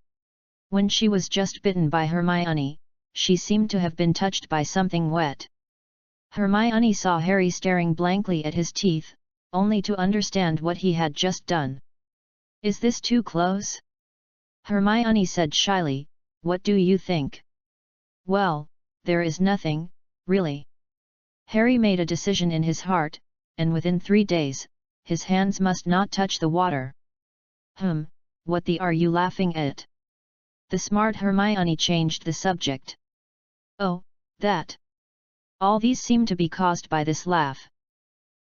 When she was just bitten by Hermione, she seemed to have been touched by something wet. Hermione saw Harry staring blankly at his teeth, only to understand what he had just done. Is this too close? Hermione said shyly, what do you think? Well, there is nothing, really. Harry made a decision in his heart, and within 3 days, his hands must not touch the water. What are you laughing at? The smart Hermione changed the subject. Oh, that. All these seemed to be caused by this laugh.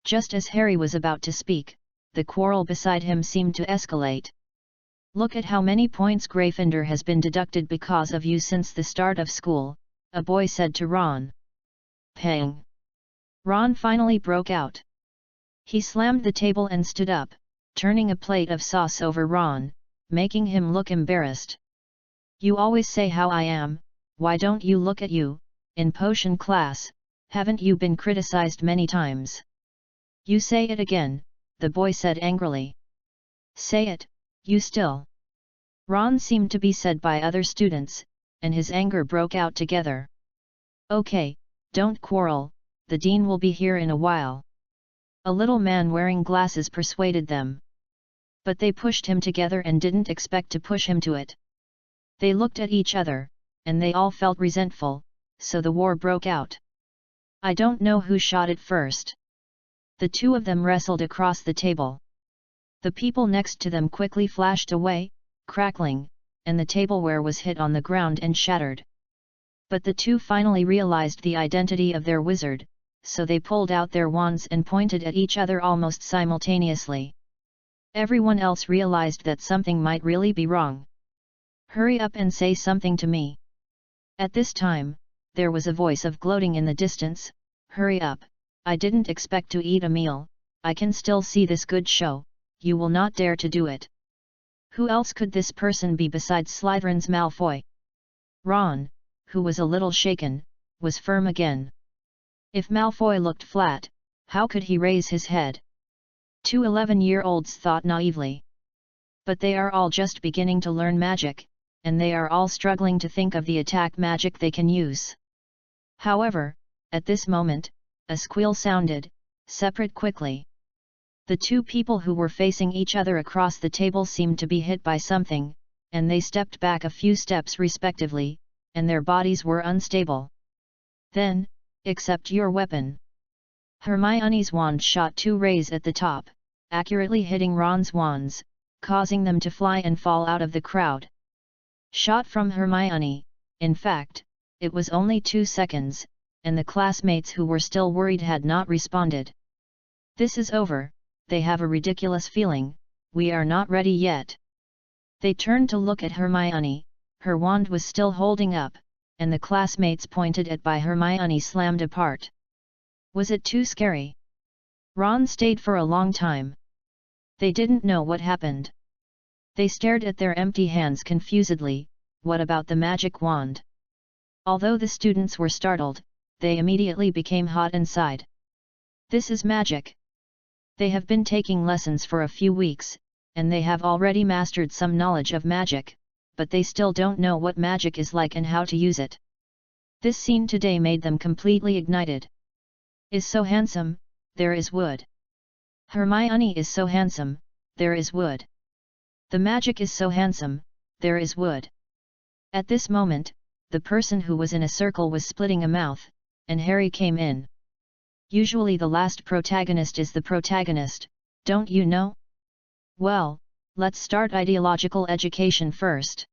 Just as Harry was about to speak, the quarrel beside him seemed to escalate. Look at how many points Gryffindor has been deducted because of you since the start of school, a boy said to Ron. Pang! Ron finally broke out. He slammed the table and stood up, turning a plate of sauce over Ron, making him look embarrassed. You always say how I am, why don't you look at you, in potion class, haven't you been criticized many times? You say it again, the boy said angrily. Say it, you still. Ron seemed to be said by other students, and his anger broke out together. Okay, don't quarrel, the dean will be here in a while. A little man wearing glasses persuaded them. But they pushed him together and didn't expect to push him to it. They looked at each other, and they all felt resentful, so the war broke out. I don't know who shot it first. The two of them wrestled across the table. The people next to them quickly flashed away, crackling, and the tableware was hit on the ground and shattered. But the two finally realized the identity of their wizard, so they pulled out their wands and pointed at each other almost simultaneously. Everyone else realized that something might really be wrong. "Hurry up and say something to me." At this time, there was a voice of gloating in the distance. "Hurry up, I didn't expect to eat a meal, I can still see this good show, you will not dare to do it." Who else could this person be besides Slytherin's Malfoy? Ron, who was a little shaken, was firm again. If Malfoy looked flat, how could he raise his head? Two 11-year-olds thought naively. But they are all just beginning to learn magic, and they are all struggling to think of the attack magic they can use. However, at this moment, a squeal sounded, separate quickly. The two people who were facing each other across the table seemed to be hit by something, and they stepped back a few steps respectively, and their bodies were unstable. Then, accept your weapon. Hermione's wand shot two rays at the top, accurately hitting Ron's wands, causing them to fly and fall out of the crowd. Shot from Hermione, in fact, it was only 2 seconds, and the classmates who were still worried had not responded. "This is over, they have a ridiculous feeling, we are not ready yet." They turned to look at Hermione, her wand was still holding up, and the classmates pointed at by Hermione slammed apart. Was it too scary? Ron stayed for a long time. They didn't know what happened. They stared at their empty hands confusedly. What about the magic wand? Although the students were startled, they immediately became hot inside. This is magic. They have been taking lessons for a few weeks, and they have already mastered some knowledge of magic, but they still don't know what magic is like and how to use it. This scene today made them completely ignited. Is so handsome, there is wood. Hermione is so handsome, there is wood. The magic is so handsome, there is wood. At this moment, the person who was in a circle was splitting a mouth, and Harry came in. Usually the last protagonist is the protagonist, don't you know? Well, let's start ideological education first.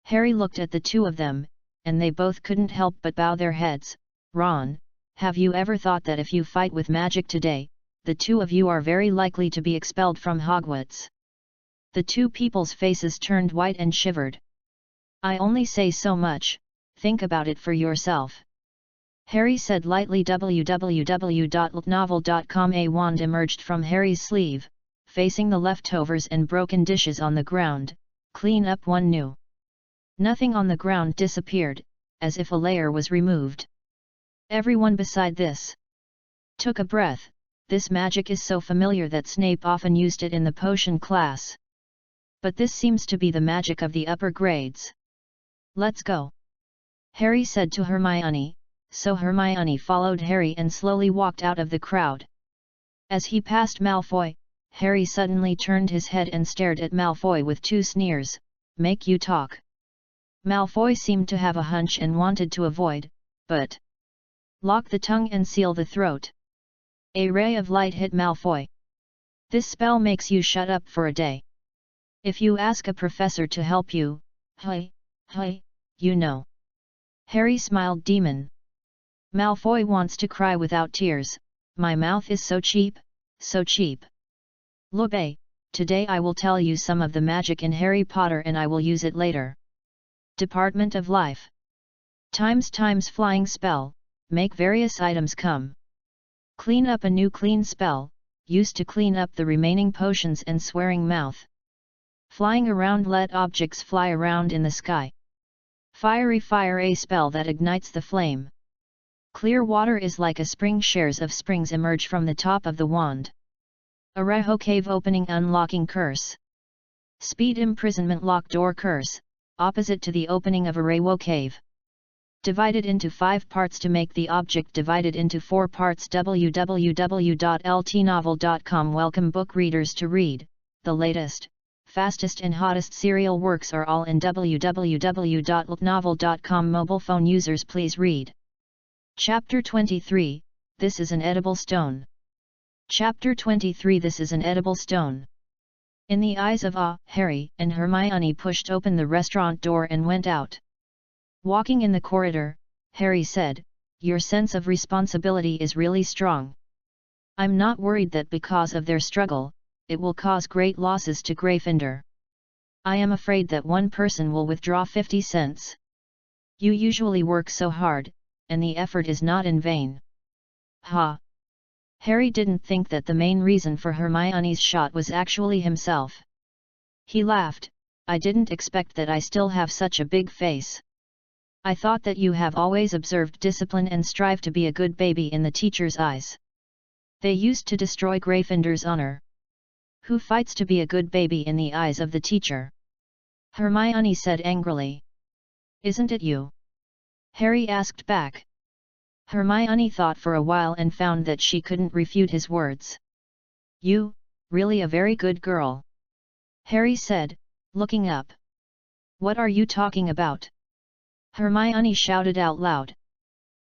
Harry looked at the two of them, and they both couldn't help but bow their heads. Ron, have you ever thought that if you fight with magic today, the two of you are very likely to be expelled from Hogwarts? The two people's faces turned white and shivered. I only say so much, think about it for yourself. Harry said lightly. www.novel.com. A wand emerged from Harry's sleeve, facing the leftovers and broken dishes on the ground. Clean up one new. Nothing on the ground disappeared, as if a layer was removed. Everyone beside this took a breath. This magic is so familiar that Snape often used it in the potion class. But this seems to be the magic of the upper grades. Let's go, Harry said to Hermione, so Hermione followed Harry and slowly walked out of the crowd. As he passed Malfoy, Harry suddenly turned his head and stared at Malfoy with two sneers. Make you talk. Malfoy seemed to have a hunch and wanted to avoid, but lock the tongue and seal the throat. A ray of light hit Malfoy. This spell makes you shut up for a day. If you ask a professor to help you, you know. Harry smiled. Demon. Malfoy wants to cry without tears. My mouth is so cheap, so cheap. Lube, today I will tell you some of the magic in Harry Potter and I will use it later. Department of Life. Times flying spell, make various items come. Clean up a new clean spell, used to clean up the remaining potions and swearing mouth. Flying around, let objects fly around in the sky. Fiery fire, a spell that ignites the flame. Clear water is like a spring, shares of springs emerge from the top of the wand. Areho cave opening, unlocking curse. Speed imprisonment, lock door curse, opposite to the opening of Areho cave. Divided into 5 parts to make the object divided into 4 parts. www.ltnovel.com. Welcome book readers to read, the latest, fastest and hottest serial works are all in www.ltnovel.com. Mobile phone users please read. Chapter 23, This is an Edible Stone. Chapter 23 This is an edible stone. In the eyes of Harry and Hermione pushed open the restaurant door and went out. Walking in the corridor, Harry said, "Your sense of responsibility is really strong. I'm not worried that because of their struggle, it will cause great losses to Gryffindor. I am afraid that one person will withdraw 50 cents. You usually work so hard, and the effort is not in vain." Ha! Harry didn't think that the main reason for Hermione's shot was actually himself. He laughed, "I didn't expect that I still have such a big face. I thought that you have always observed discipline and strive to be a good baby in the teacher's eyes. They used to destroy Gryffindor's honor. Who fights to be a good baby in the eyes of the teacher?" Hermione said angrily. "Isn't it you?" Harry asked back. Hermione thought for a while and found that she couldn't refute his words. "You, really a very good girl," Harry said, looking up. "What are you talking about?" Hermione shouted out loud.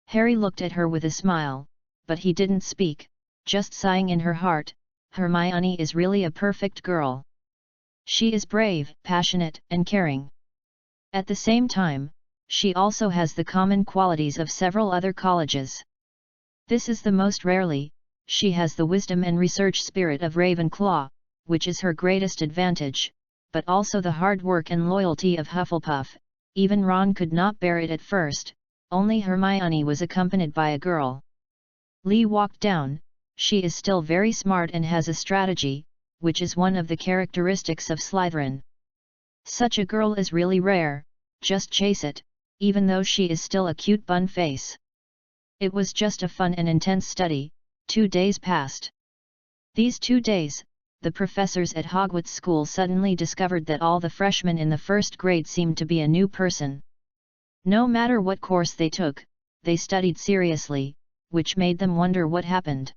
Harry looked at her with a smile, but he didn't speak, just sighing in her heart. Hermione is really a perfect girl. She is brave, passionate, and caring. At the same time, she also has the common qualities of several other colleges. This is the most rarely, she has the wisdom and research spirit of Ravenclaw, which is her greatest advantage, but also the hard work and loyalty of Hufflepuff. Even Ron could not bear it at first, only Hermione was accompanied by a girl. Lee walked down. She is still very smart and has a strategy, which is one of the characteristics of Slytherin. Such a girl is really rare, just chase it, even though she is still a cute bun face. It was just a fun and intense study. 2 days passed. These 2 days, the professors at Hogwarts School suddenly discovered that all the freshmen in the first grade seemed to be a new person. No matter what course they took, they studied seriously, which made them wonder what happened.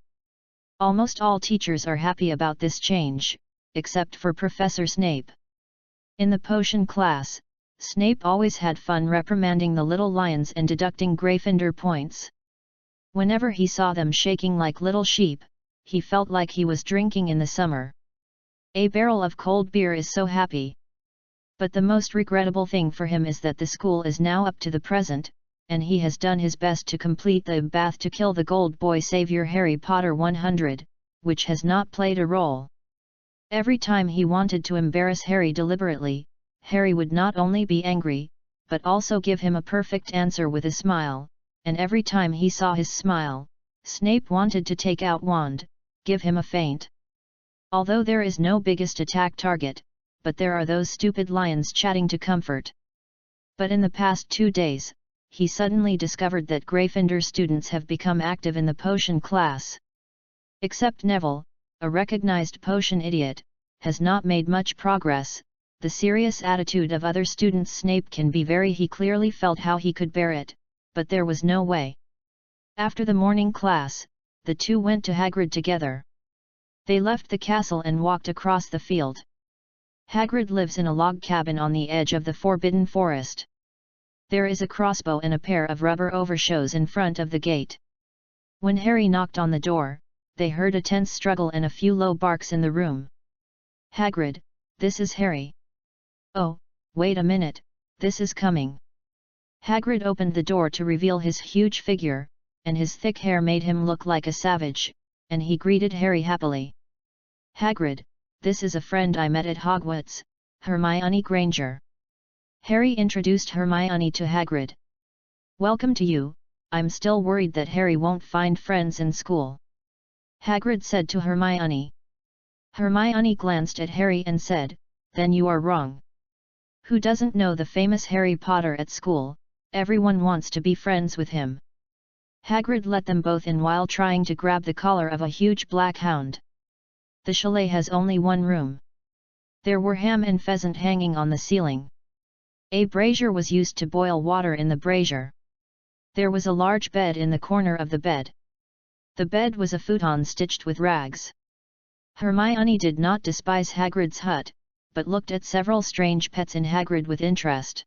Almost all teachers are happy about this change, except for Professor Snape. In the potion class, Snape always had fun reprimanding the little lions and deducting Gryffindor points. Whenever he saw them shaking like little sheep, he felt like he was drinking in the summer. A barrel of cold beer is so happy. But the most regrettable thing for him is that the school is now up to the present, and he has done his best to complete the bath to kill the gold boy savior Harry Potter 100, which has not played a role. Every time he wanted to embarrass Harry deliberately, Harry would not only be angry, but also give him a perfect answer with a smile, and every time he saw his smile, Snape wanted to take out wand, give him a feint. Although there is no biggest attack target, but there are those stupid lions chatting to comfort. But in the past 2 days, he suddenly discovered that Gryffindor students have become active in the potion class. Except Neville, a recognized potion idiot, has not made much progress. The serious attitude of other students Snape can be very. He clearly felt how he could bear it, but there was no way. After the morning class, the two went to Hagrid together. They left the castle and walked across the field. Hagrid lives in a log cabin on the edge of the Forbidden Forest. There is a crossbow and a pair of rubber overshoes in front of the gate. When Harry knocked on the door, they heard a tense struggle and a few low barks in the room. "Hagrid, this is Harry." "Oh, wait a minute, this is coming." Hagrid opened the door to reveal his huge figure, and his thick hair made him look like a savage, and he greeted Harry happily. "Hagrid, this is a friend I met at Hogwarts, Hermione Granger." Harry introduced Hermione to Hagrid. "Welcome to you. I'm still worried that Harry won't find friends in school," Hagrid said to Hermione. Hermione glanced at Harry and said, "Then you are wrong. Who doesn't know the famous Harry Potter at school? Everyone wants to be friends with him." Hagrid let them both in while trying to grab the collar of a huge black hound. The chalet has only one room. There were ham and pheasant hanging on the ceiling. A brazier was used to boil water in the brazier. There was a large bed in the corner of the bed. The bed was a futon stitched with rags. Hermione did not despise Hagrid's hut, but looked at several strange pets in Hagrid with interest.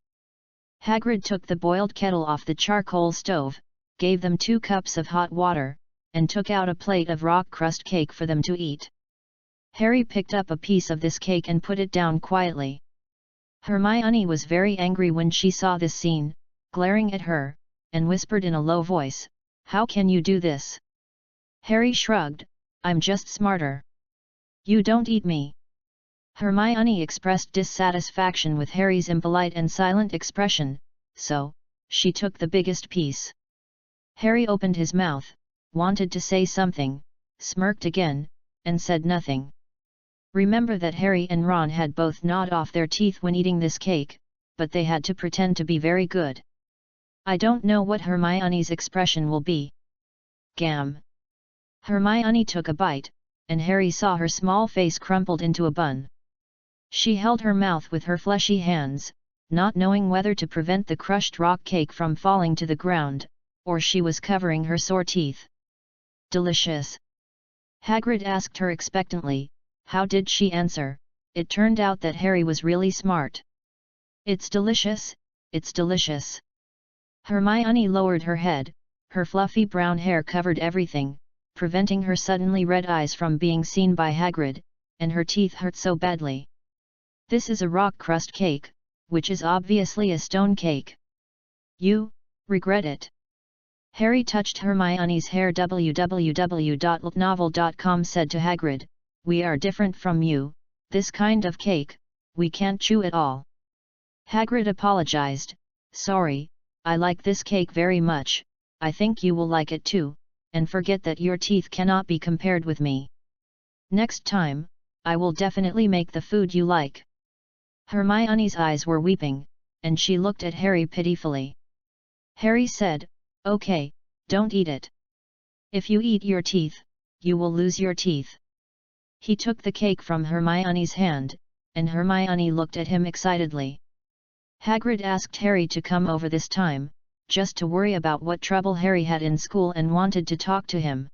Hagrid took the boiled kettle off the charcoal stove, gave them 2 cups of hot water, and took out a plate of rock crust cake for them to eat. Harry picked up a piece of this cake and put it down quietly. Hermione was very angry when she saw this scene, glaring at her, and whispered in a low voice, "How can you do this?" Harry shrugged, "I'm just smarter. You don't eat me." Hermione expressed dissatisfaction with Harry's impolite and silent expression, so she took the biggest piece. Harry opened his mouth, wanted to say something, smirked again, and said nothing. Remember that Harry and Ron had both gnawed off their teeth when eating this cake, but they had to pretend to be very good. I don't know what Hermione's expression will be. Gam. Hermione took a bite, and Harry saw her small face crumpled into a bun. She held her mouth with her fleshy hands, not knowing whether to prevent the crushed rock cake from falling to the ground, or she was covering her sore teeth. Delicious? Hagrid asked her expectantly. How did she answer? It turned out that Harry was really smart. It's delicious, it's delicious. Hermione lowered her head, her fluffy brown hair covered everything, preventing her suddenly red eyes from being seen by Hagrid, and her teeth hurt so badly. This is a rock crust cake, which is obviously a stone cake. You regret it. Harry touched Hermione's hair. www.novel.com said to Hagrid, "We are different from you, this kind of cake, we can't chew it all." Hagrid apologized, "Sorry, I like this cake very much, I think you will like it too, and forget that your teeth cannot be compared with me. Next time, I will definitely make the food you like." Hermione's eyes were weeping, and she looked at Harry pitifully. Harry said, "Okay, don't eat it. If you eat your teeth, you will lose your teeth." He took the cake from Hermione's hand, and Hermione looked at him excitedly. Hagrid asked Harry to come over this time, just to worry about what trouble Harry had in school and wanted to talk to him.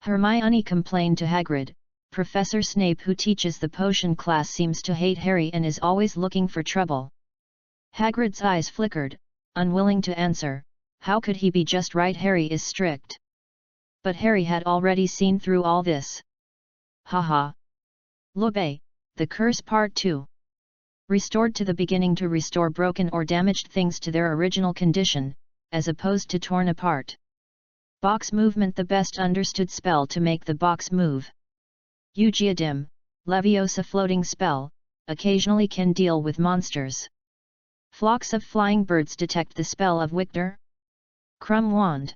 Hermione complained to Hagrid, "Professor Snape who teaches the potion class seems to hate Harry and is always looking for trouble." Hagrid's eyes flickered, unwilling to answer. How could he be just right? Harry is strict. But Harry had already seen through all this. Haha. Lobe, the Curse Part 2. Restored to the beginning to restore broken or damaged things to their original condition, as opposed to torn apart. Box movement, the best understood spell to make the box move. Ugiadim, Leviosa floating spell, occasionally can deal with monsters. Flocks of flying birds detect the spell of Victor. Crumb wand.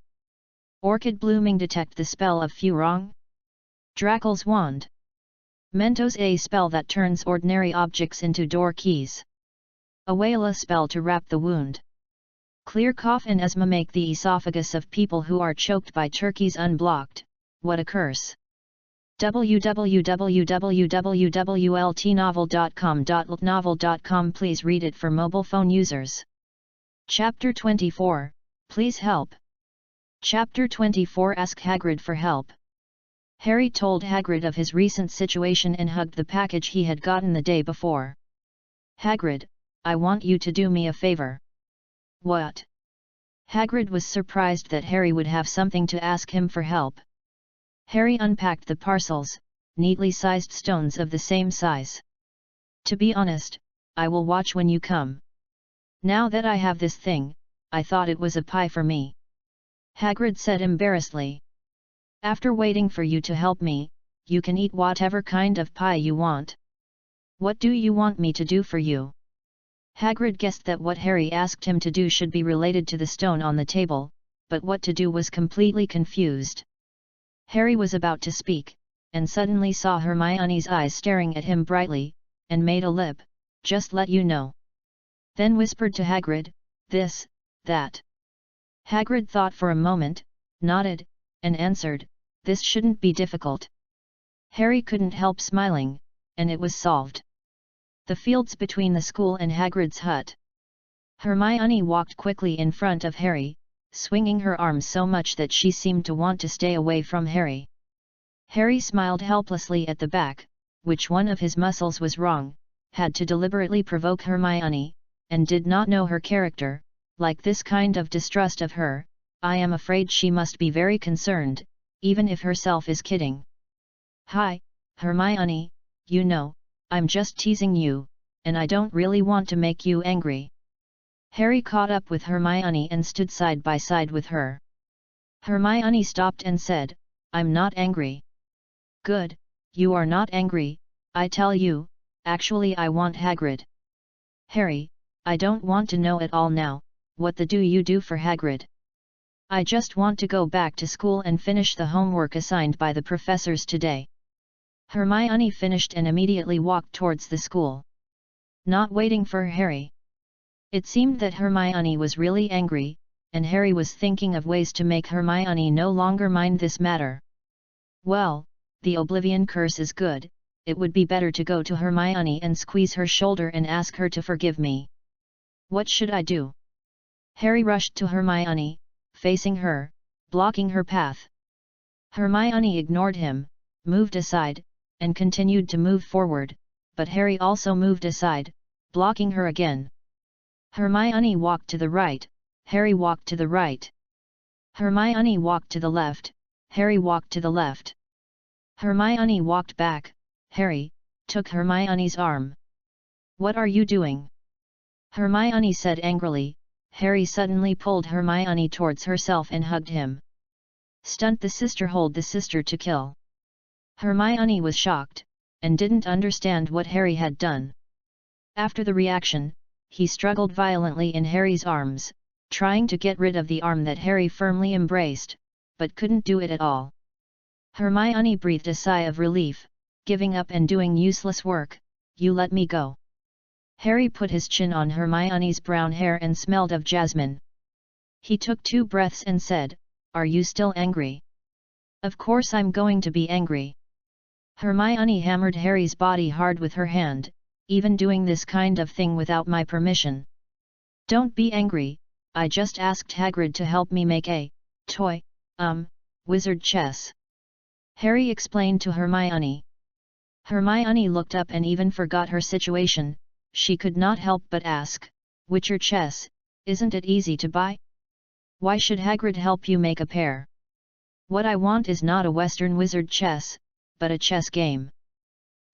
Orchid blooming detect the spell of Furong. Drakel's wand. Mentos, a spell that turns ordinary objects into door keys. Awala spell to wrap the wound. Clear cough and asthma make the esophagus of people who are choked by turkeys unblocked. What a curse! www.wltnovel.com. Please read it for mobile phone users. Chapter 24, Please help. Chapter 24, Ask Hagrid for help. Harry told Hagrid of his recent situation and hugged the package he had gotten the day before. "Hagrid, I want you to do me a favor." "What?" Hagrid was surprised that Harry would have something to ask him for help. Harry unpacked the parcels, neatly sized stones of the same size. "To be honest, I will watch when you come. Now that I have this thing, I thought it was a pie for me," Hagrid said embarrassedly. "After waiting for you to help me, you can eat whatever kind of pie you want. What do you want me to do for you?" Hagrid guessed that what Harry asked him to do should be related to the stone on the table, but what to do was completely confused. Harry was about to speak, and suddenly saw Hermione's eyes staring at him brightly, and made a lip, "Just let you know." Then whispered to Hagrid, "This, that." Hagrid thought for a moment, nodded, and answered, "This shouldn't be difficult." Harry couldn't help smiling, and it was solved. The fields between the school and Hagrid's hut. Hermione walked quickly in front of Harry, swinging her arms so much that she seemed to want to stay away from Harry. Harry smiled helplessly at the back, which one of his muscles was wrong, had to deliberately provoke Hermione, and did not know her character, like this kind of distrust of her. "I am afraid she must be very concerned, even if herself is kidding. Hi, Hermione, you know, I'm just teasing you, and I don't really want to make you angry. Harry caught up with Hermione and stood side by side with her. Hermione stopped and said, I'm not angry. Good, you are not angry, I tell you, actually I want Hagrid. Harry, I don't want to know at all now, what the do you do for Hagrid? I just want to go back to school and finish the homework assigned by the professors today. Hermione finished and immediately walked towards the school. Not waiting for Harry. It seemed that Hermione was really angry, and Harry was thinking of ways to make Hermione no longer mind this matter. Well, the Oblivion curse is good, it would be better to go to Hermione and squeeze her shoulder and ask her to forgive me. What should I do? Harry rushed to Hermione, facing her, blocking her path. Hermione ignored him, moved aside, and continued to move forward, but Harry also moved aside, blocking her again. Hermione walked to the right, Harry walked to the right. Hermione walked to the left, Harry walked to the left. Hermione walked back, Harry took Hermione's arm. What are you doing? Hermione said angrily. Harry suddenly pulled Hermione towards herself and hugged him. Stunt the sister, hold the sister to kill. Hermione was shocked, and didn't understand what Harry had done. After the reaction, he struggled violently in Harry's arms, trying to get rid of the arm that Harry firmly embraced, but couldn't do it at all. Hermione breathed a sigh of relief, giving up and doing useless work. You let me go. Harry put his chin on Hermione's brown hair and smelled of jasmine. He took 2 breaths and said, Are you still angry? Of course I'm going to be angry. Hermione hammered Harry's body hard with her hand, even doing this kind of thing without my permission. Don't be angry, I just asked Hagrid to help me make a toy, wizard chess. Harry explained to Hermione. Hermione looked up and even forgot her situation. She could not help but ask, Witcher chess, isn't it easy to buy? Why should Hagrid help you make a pair? What I want is not a Western wizard chess, but a chess game.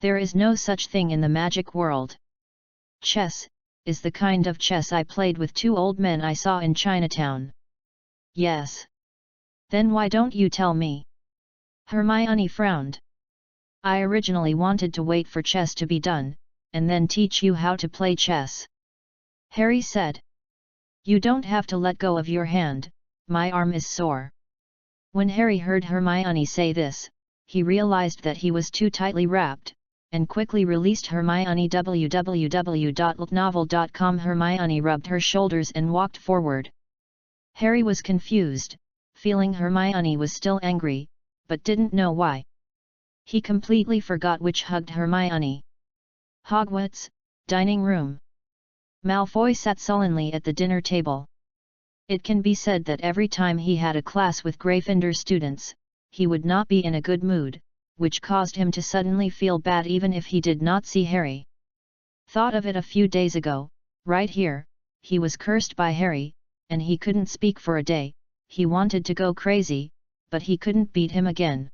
There is no such thing in the magic world. Chess is the kind of chess I played with 2 old men I saw in Chinatown. Yes. Then why don't you tell me? Hermione frowned. I originally wanted to wait for chess to be done, and then teach you how to play chess. Harry said. You don't have to let go of your hand, my arm is sore. When Harry heard Hermione say this, he realized that he was too tightly wrapped, and quickly released Hermione. www.ltnovel.com. Hermione rubbed her shoulders and walked forward. Harry was confused, feeling Hermione was still angry, but didn't know why. He completely forgot which hugged Hermione. Hogwarts, dining room. Malfoy sat sullenly at the dinner table. It can be said that every time he had a class with Gryffindor students, he would not be in a good mood, which caused him to suddenly feel bad even if he did not see Harry. Thought of it a few days ago, right here, he was cursed by Harry, and he couldn't speak for a day. He wanted to go crazy, but he couldn't beat him again.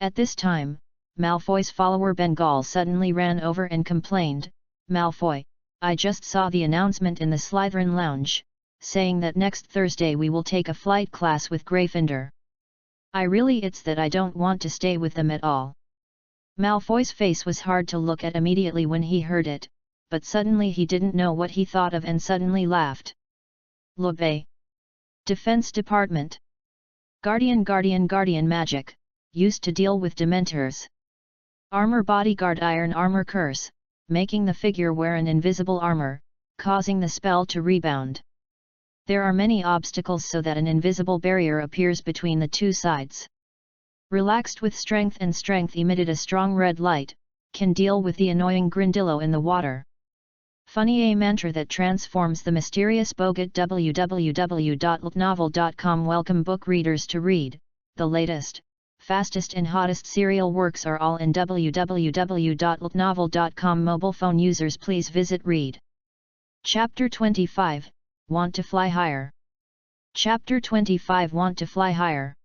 At this time, Malfoy's follower Bengal suddenly ran over and complained, Malfoy, I just saw the announcement in the Slytherin lounge, saying that next Thursday we will take a flight class with Gryffindor. It's that I don't want to stay with them at all. Malfoy's face was hard to look at immediately when he heard it, but suddenly he didn't know what he thought of and suddenly laughed. Lobe. Defense Department. Guardian magic, used to deal with Dementors. Armor bodyguard iron armor curse, making the figure wear an invisible armor, causing the spell to rebound. There are many obstacles so that an invisible barrier appears between the 2 sides. Relaxed with strength and strength emitted a strong red light, can deal with the annoying Grindillo in the water. Funny a mantra that transforms the mysterious bogat. www.ltnovel.com. Welcome book readers to read, the latest, fastest and hottest serial works are all in www.ltnovel.com. Mobile phone users please visit read. Chapter 25, Want to Fly Higher. Chapter 25 Want to Fly Higher.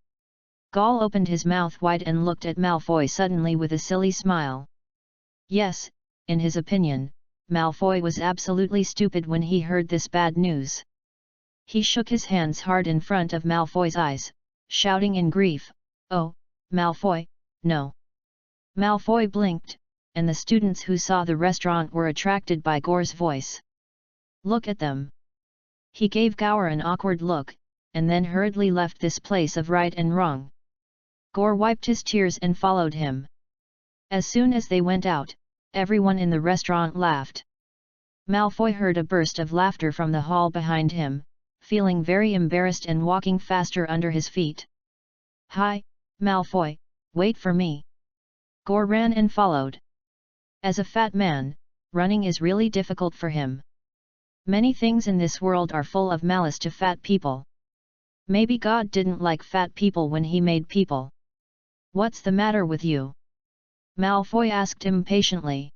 Gaul opened his mouth wide and looked at Malfoy suddenly with a silly smile. Yes, in his opinion, Malfoy was absolutely stupid when he heard this bad news. He shook his hands hard in front of Malfoy's eyes, shouting in grief, "Oh, Malfoy, no!" Malfoy blinked, and the students who saw the restaurant were attracted by Gore's voice. "Look at them!" He gave Gower an awkward look, and then hurriedly left this place of right and wrong. Gore wiped his tears and followed him. As soon as they went out, everyone in the restaurant laughed. Malfoy heard a burst of laughter from the hall behind him, feeling very embarrassed and walking faster under his feet. "Hi, Malfoy, wait for me!" Gore ran and followed. As a fat man, running is really difficult for him. Many things in this world are full of malice to fat people. Maybe God didn't like fat people when he made people. "What's the matter with you?" Malfoy asked impatiently.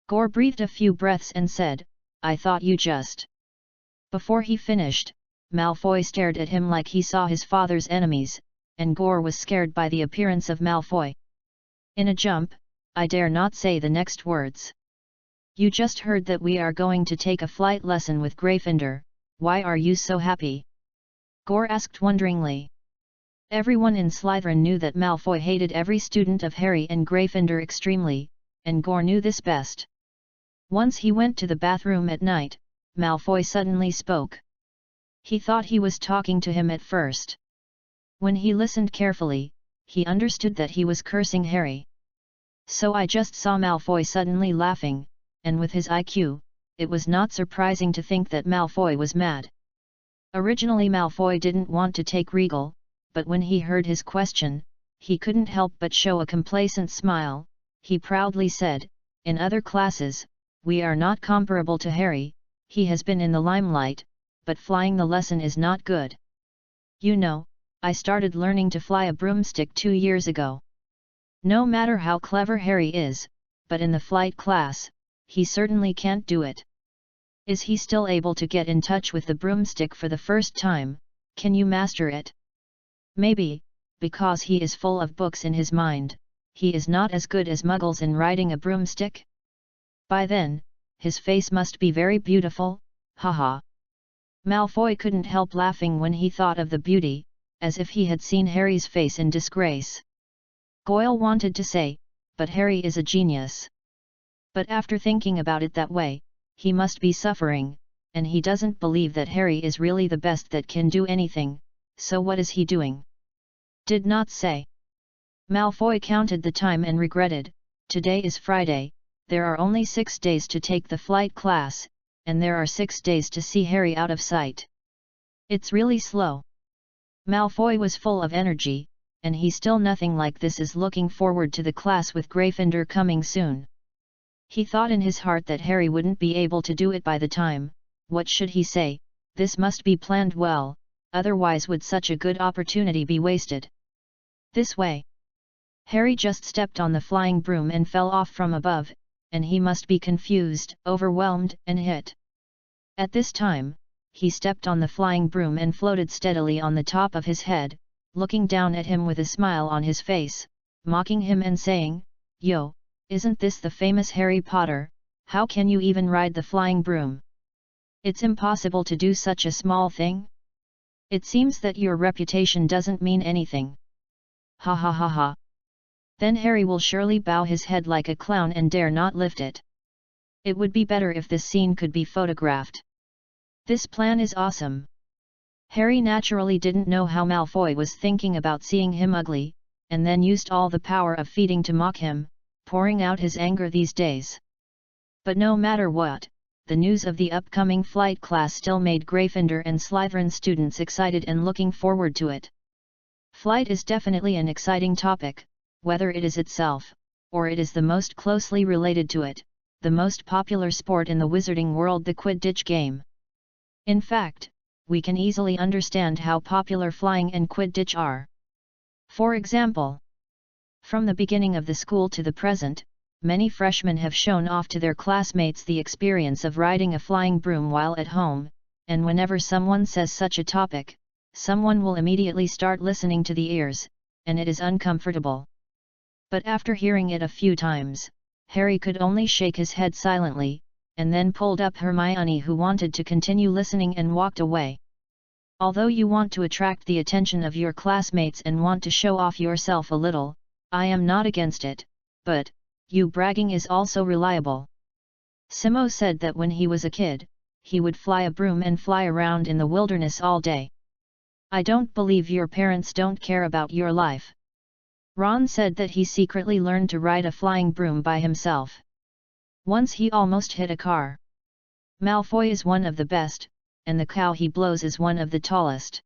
Gore breathed a few breaths and said, "I thought you just..." Before he finished, Malfoy stared at him like he saw his father's enemies, and Gore was scared by the appearance of Malfoy. In a jump, I dare not say the next words. "You just heard that we are going to take a flight lesson with Gryffindor, why are you so happy?" Gore asked wonderingly. Everyone in Slytherin knew that Malfoy hated every student of Harry and Gryffindor extremely, and Gore knew this best. Once he went to the bathroom at night, Malfoy suddenly spoke. He thought he was talking to him at first. When he listened carefully, he understood that he was cursing Harry. "So I just saw Malfoy suddenly laughing, and with his IQ, it was not surprising to think that Malfoy was mad." Originally Malfoy didn't want to take Regal, but when he heard his question, he couldn't help but show a complacent smile. He proudly said, "In other classes, we are not comparable to Harry, he has been in the limelight, but flying the lesson is not good. You know, I started learning to fly a broomstick 2 years ago. No matter how clever Harry is, but in the flight class, he certainly can't do it. Is he still able to get in touch with the broomstick for the first time? Can you master it?" Maybe, because he is full of books in his mind, he is not as good as Muggles in riding a broomstick? By then, his face must be very beautiful, haha. Malfoy couldn't help laughing when he thought of the beauty, as if he had seen Harry's face in disgrace. Goyle wanted to say, "But Harry is a genius." But after thinking about it that way, he must be suffering, and he doesn't believe that Harry is really the best that can do anything, so what is he doing? Did not say. Malfoy counted the time and regretted, "Today is Friday, there are only 6 days to take the flight class, and there are 6 days to see Harry out of sight. It's really slow." Malfoy was full of energy, and he still nothing like this is looking forward to the class with Gryffindor coming soon. He thought in his heart that Harry wouldn't be able to do it by the time. What should he say? This must be planned well, otherwise would such a good opportunity be wasted? This way. Harry just stepped on the flying broom and fell off from above, and he must be confused, overwhelmed, and hit. At this time, he stepped on the flying broom and floated steadily on the top of his head, looking down at him with a smile on his face, mocking him and saying, "Yo, isn't this the famous Harry Potter? How can you even ride the flying broom? It's impossible to do such a small thing. It seems that your reputation doesn't mean anything. Ha ha ha ha." Then Harry will surely bow his head like a clown and dare not lift it. It would be better if this scene could be photographed. This plan is awesome. Harry naturally didn't know how Malfoy was thinking about seeing him ugly, and then used all the power of feeding to mock him, pouring out his anger these days. But no matter what, the news of the upcoming flight class still made Gryffindor and Slytherin students excited and looking forward to it. Flight is definitely an exciting topic, whether it is itself, or it is the most closely related to it, the most popular sport in the wizarding world, the Quidditch game. In fact, we can easily understand how popular flying and Quidditch are. For example, from the beginning of the school to the present, many freshmen have shown off to their classmates the experience of riding a flying broom while at home, and whenever someone says such a topic, someone will immediately start listening to the ears, and it is uncomfortable. But after hearing it a few times, Harry could only shake his head silently, and then pulled up Hermione, who wanted to continue listening, and walked away. Although you want to attract the attention of your classmates and want to show off yourself a little, I am not against it, but, you bragging is also reliable. Simo said that when he was a kid, he would fly a broom and fly around in the wilderness all day. I don't believe your parents don't care about your life. Ron said that he secretly learned to ride a flying broom by himself. Once he almost hit a car. Malfoy is one of the best, and the cow he blows is one of the tallest.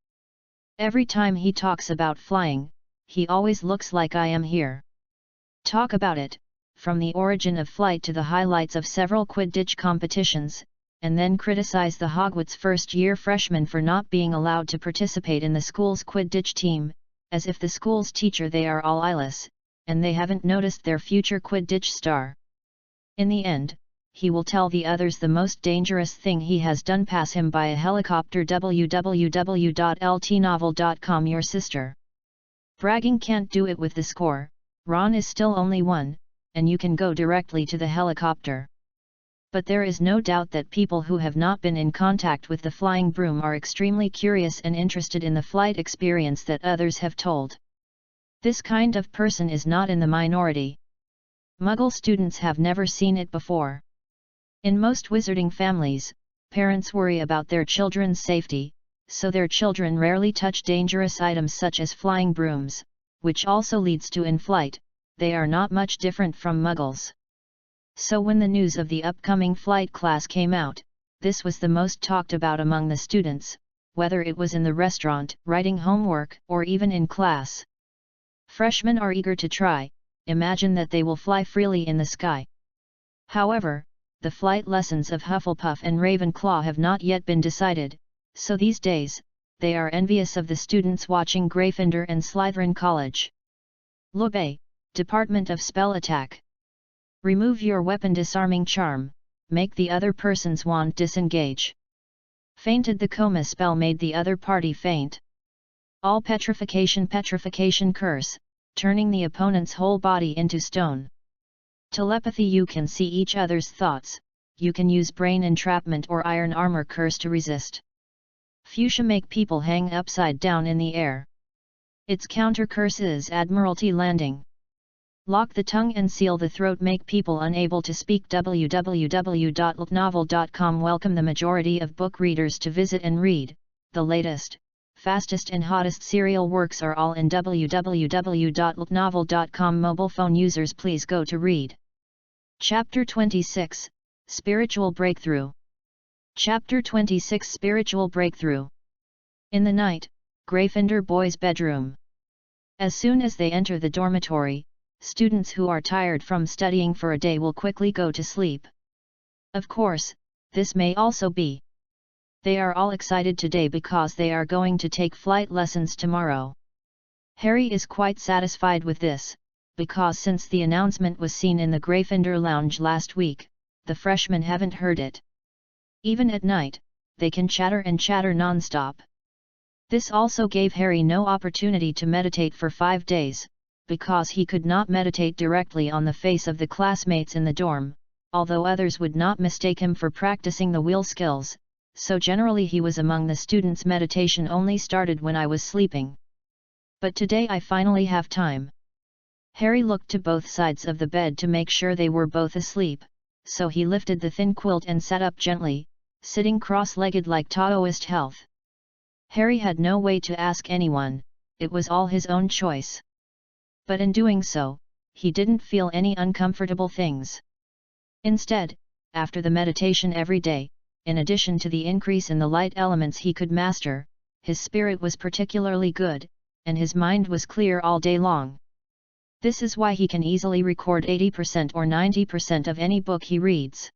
Every time he talks about flying, he always looks like I am here. Talk about it, from the origin of flight to the highlights of several Quidditch competitions, and then criticize the Hogwarts first-year freshmen for not being allowed to participate in the school's Quidditch team, as if the school's teacher they are all eyeless, and they haven't noticed their future Quidditch star. In the end, he will tell the others the most dangerous thing he has done: pass him by a helicopter. www.ltnovel.com. Your sister. Bragging can't do it with the score. Ron is still only one, and you can go directly to the helicopter. But there is no doubt that people who have not been in contact with the flying broom are extremely curious and interested in the flight experience that others have told. This kind of person is not in the minority. Muggle students have never seen it before. In most wizarding families, parents worry about their children's safety, so their children rarely touch dangerous items such as flying brooms, which also leads to in flight. They are not much different from Muggles. So when the news of the upcoming flight class came out, this was the most talked about among the students, whether it was in the restaurant, writing homework, or even in class. Freshmen are eager to try. Imagine that they will fly freely in the sky. However, the flight lessons of Hufflepuff and Ravenclaw have not yet been decided, so these days, they are envious of the students watching Gryffindor and Slytherin College. Lobé, Department of Spell Attack. Remove your weapon disarming charm, make the other person's wand disengage. Fainted. The coma spell made the other party faint. All petrification curse, turning the opponent's whole body into stone. Telepathy. You can see each other's thoughts, you can use brain entrapment or iron armor curse to resist. Fuchsia. Make people hang upside down in the air. Its counter curse is Admiralty Landing. Lock the tongue and seal the throat. Make people unable to speak. www.ltnovel.com. Welcome the majority of book readers to visit and read. The latest, fastest and hottest serial works are all in www.ltnovel.com. Mobile phone users, please go to read. Chapter 26, Spiritual Breakthrough. Chapter 26, Spiritual Breakthrough. In the night, Gryffindor boys' bedroom. As soon as they enter the dormitory, students who are tired from studying for a day will quickly go to sleep. Of course, this may also be. They are all excited today because they are going to take flight lessons tomorrow. Harry is quite satisfied with this, because since the announcement was seen in the Gryffindor lounge last week, the freshmen haven't heard it. Even at night, they can chatter and chatter non-stop. This also gave Harry no opportunity to meditate for 5 days, because he could not meditate directly on the face of the classmates in the dorm, although others would not mistake him for practicing the wheel skills, so generally he was among the students. Meditation only started when I was sleeping. But today I finally have time. Harry looked to both sides of the bed to make sure they were both asleep, so he lifted the thin quilt and sat up gently, sitting cross-legged like Taoist health. Harry had no way to ask anyone, it was all his own choice. But in doing so, he didn't feel any uncomfortable things. Instead, after the meditation every day, in addition to the increase in the light elements he could master, his spirit was particularly good, and his mind was clear all day long. This is why he can easily record 80% or 90% of any book he reads.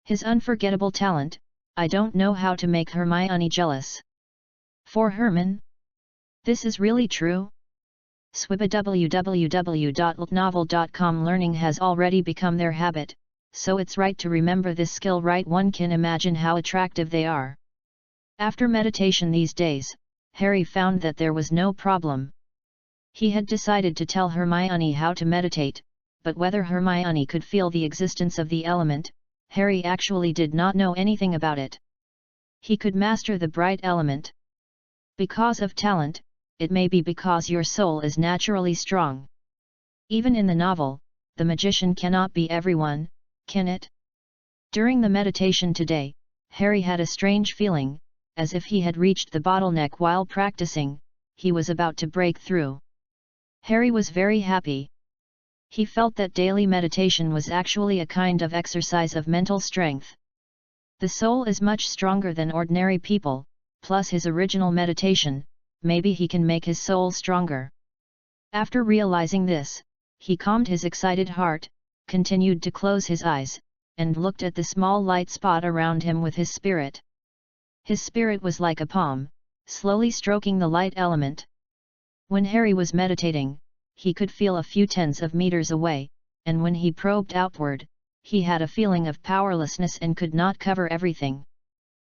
His unforgettable talent. I don't know how to make Hermione jealous. For Herman? This is really true? Swiba. www.ltnovel.com. Learning has already become their habit, so it's right to remember this skill. Right, one can imagine how attractive they are. After meditation these days, Harry found that there was no problem. He had decided to tell Hermione how to meditate, but whether Hermione could feel the existence of the element, Harry actually did not know anything about it. He could master the bright element. Because of talent, it may be because your soul is naturally strong. Even in the novel, the magician cannot be everyone, can it? During the meditation today, Harry had a strange feeling, as if he had reached the bottleneck while practicing. He was about to break through. Harry was very happy. He felt that daily meditation was actually a kind of exercise of mental strength. The soul is much stronger than ordinary people, plus his original meditation, maybe he can make his soul stronger. After realizing this, he calmed his excited heart, continued to close his eyes, and looked at the small light spot around him with his spirit. His spirit was like a palm, slowly stroking the light element. When Harry was meditating, he could feel a few tens of meters away, and when he probed outward, he had a feeling of powerlessness and could not cover everything.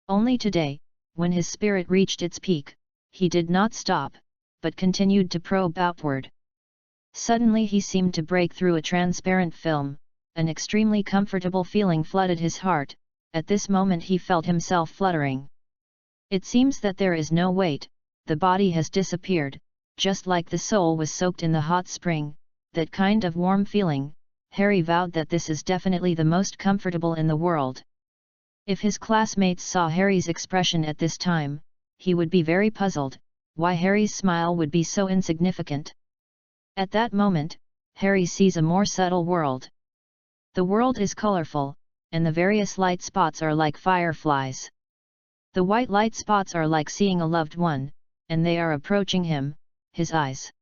Only today, when his spirit reached its peak, he did not stop, but continued to probe outward. Suddenly he seemed to break through a transparent film. An extremely comfortable feeling flooded his heart. At this moment he felt himself fluttering. It seems that there is no weight, the body has disappeared, just like the soul was soaked in the hot spring, that kind of warm feeling. Harry vowed that this is definitely the most comfortable in the world. If his classmates saw Harry's expression at this time, he would be very puzzled, why Harry's smile would be so insignificant. At that moment, Harry sees a more subtle world. The world is colorful, and the various light spots are like fireflies. The white light spots are like seeing a loved one, and they are approaching him, his eyes.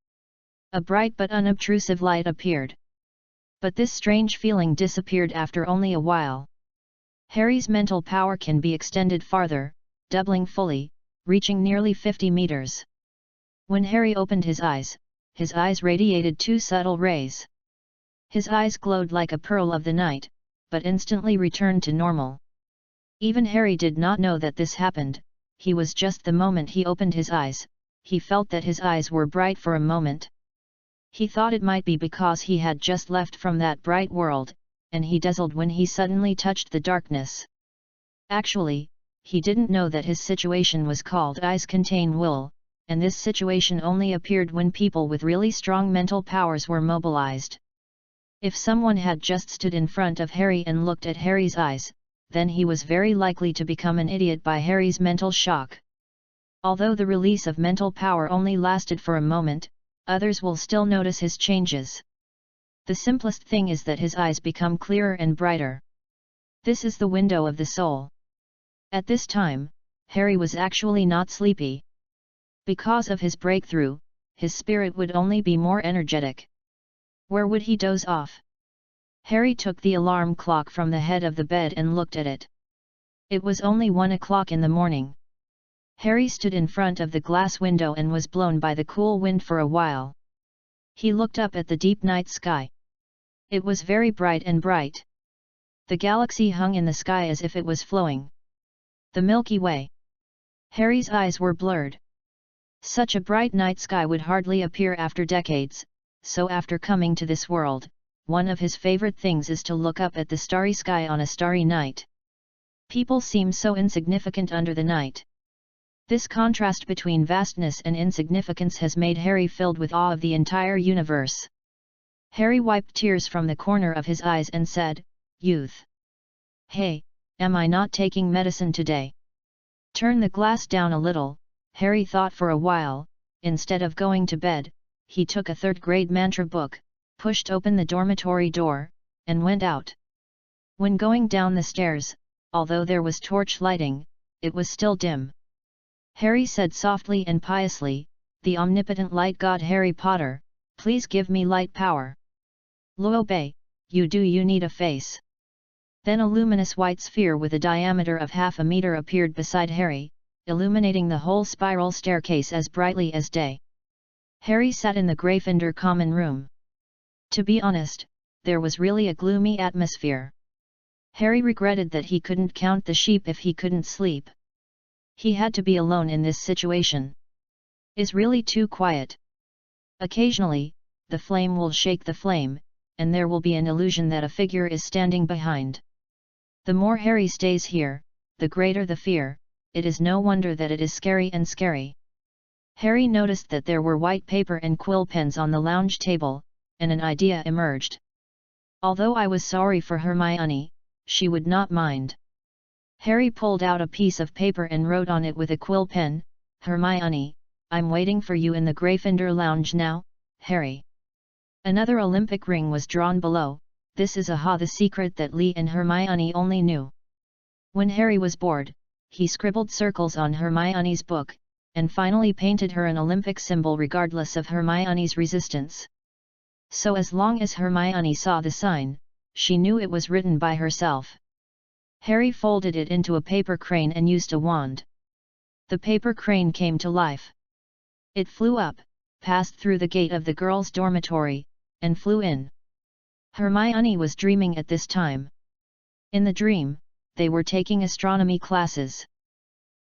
A bright but unobtrusive light appeared. But this strange feeling disappeared after only a while. Harry's mental power can be extended farther, doubling fully, reaching nearly 50 meters. When Harry opened his eyes radiated two subtle rays. His eyes glowed like a pearl of the night, but instantly returned to normal. Even Harry did not know that this happened. He was just the moment he opened his eyes, he felt that his eyes were bright for a moment. He thought it might be because he had just left from that bright world, and he dazzled when he suddenly touched the darkness. Actually, he didn't know that his situation was called Eyes Contain Wool, and this situation only appeared when people with really strong mental powers were mobilized. If someone had just stood in front of Harry and looked at Harry's eyes, then he was very likely to become an idiot by Harry's mental shock. Although the release of mental power only lasted for a moment, others will still notice his changes. The simplest thing is that his eyes become clearer and brighter. This is the window of the soul. At this time, Harry was actually not sleepy. Because of his breakthrough, his spirit would only be more energetic. Where would he doze off? Harry took the alarm clock from the head of the bed and looked at it. It was only 1 o'clock in the morning. Harry stood in front of the glass window and was blown by the cool wind for a while. He looked up at the deep night sky. It was very bright and bright. The galaxy hung in the sky as if it was flowing. The Milky Way. Harry's eyes were blurred. Such a bright night sky would hardly appear after decades, so after coming to this world, one of his favorite things is to look up at the starry sky on a starry night. People seem so insignificant under the night. This contrast between vastness and insignificance has made Harry filled with awe of the entire universe. Harry wiped tears from the corner of his eyes and said, "Youth. Hey, am I not taking medicine today?" Turn the glass down a little, Harry thought for a while. Instead of going to bed, he took a third-grade mantra book, pushed open the dormitory door, and went out. When going down the stairs, although there was torch lighting, it was still dim. Harry said softly and piously, "The omnipotent light god Harry Potter, please give me light power." "Obey, you need a face." Then a luminous white sphere with a diameter of half a meter appeared beside Harry, illuminating the whole spiral staircase as brightly as day. Harry sat in the Gryffindor common room. To be honest, there was really a gloomy atmosphere. Harry regretted that he couldn't count the sheep if he couldn't sleep. He had to be alone in this situation. Is really too quiet. Occasionally, the flame will shake the flame, and there will be an illusion that a figure is standing behind. The more Harry stays here, the greater the fear. It is no wonder that it is scary and scary. Harry noticed that there were white paper and quill pens on the lounge table, and an idea emerged. Although I was sorry for Hermione, she would not mind. Harry pulled out a piece of paper and wrote on it with a quill pen, "Hermione, I'm waiting for you in the Gryffindor lounge now, Harry." Another Olympic ring was drawn below. This is the secret that Lee and Hermione only knew. When Harry was bored, he scribbled circles on Hermione's book, and finally painted her an Olympic symbol regardless of Hermione's resistance. So as long as Hermione saw the sign, she knew it was written by herself. Harry folded it into a paper crane and used a wand. The paper crane came to life. It flew up, passed through the gate of the girls' dormitory, and flew in. Hermione was dreaming at this time. In the dream, they were taking astronomy classes.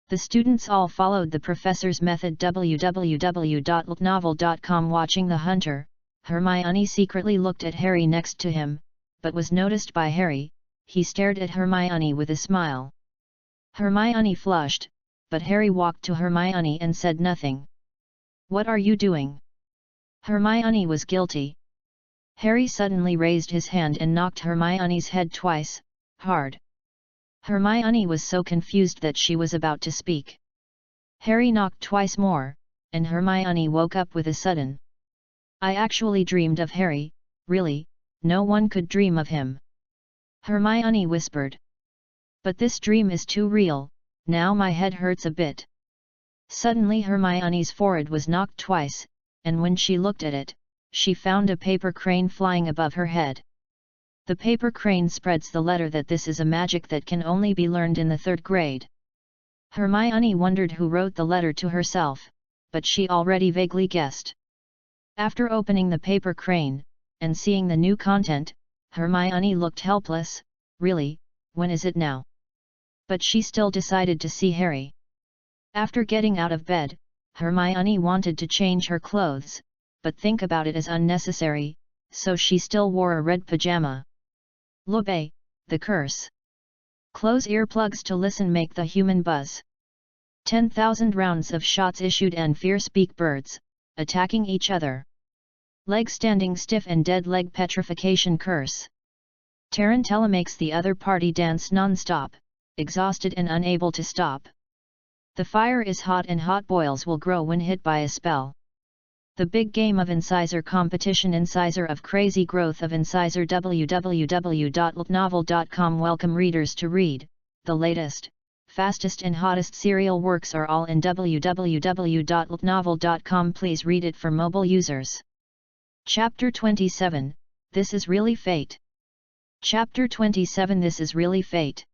The students all followed the professor's method. www.novel.com. Watching the hunter, Hermione secretly looked at Harry next to him, but was noticed by Harry. He stared at Hermione with a smile. Hermione flushed, but Harry walked to Hermione and said nothing. "What are you doing?" Hermione was guilty. Harry suddenly raised his hand and knocked Hermione's head twice, hard. Hermione was so confused that she was about to speak. Harry knocked twice more, and Hermione woke up with a sudden. "I actually dreamed of Harry, really, no one could dream of him," Hermione whispered. "But this dream is too real, now my head hurts a bit." Suddenly Hermione's forehead was knocked twice, and when she looked at it, she found a paper crane flying above her head. The paper crane spreads the letter that this is a magic that can only be learned in the 3rd grade. Hermione wondered who wrote the letter to herself, but she already vaguely guessed. After opening the paper crane, and seeing the new content, Hermione looked helpless. "Really, when is it now?" But she still decided to see Harry. After getting out of bed, Hermione wanted to change her clothes, but think about it as unnecessary, so she still wore a red pajama. Lobe, the curse. Close earplugs to listen, make the human buzz. 10,000 rounds of shots issued and fierce beak birds, attacking each other. Leg standing stiff and dead leg petrification curse. Tarantella makes the other party dance non-stop, exhausted and unable to stop. The fire is hot and hot boils will grow when hit by a spell. The big game of incisor competition, incisor of crazy growth of incisor. www.novel.com. Welcome readers to read, the latest, fastest and hottest serial works are all in www.novel.com. Please read it for mobile users. Chapter 27, This is Really Fate. Chapter 27, This is Really Fate.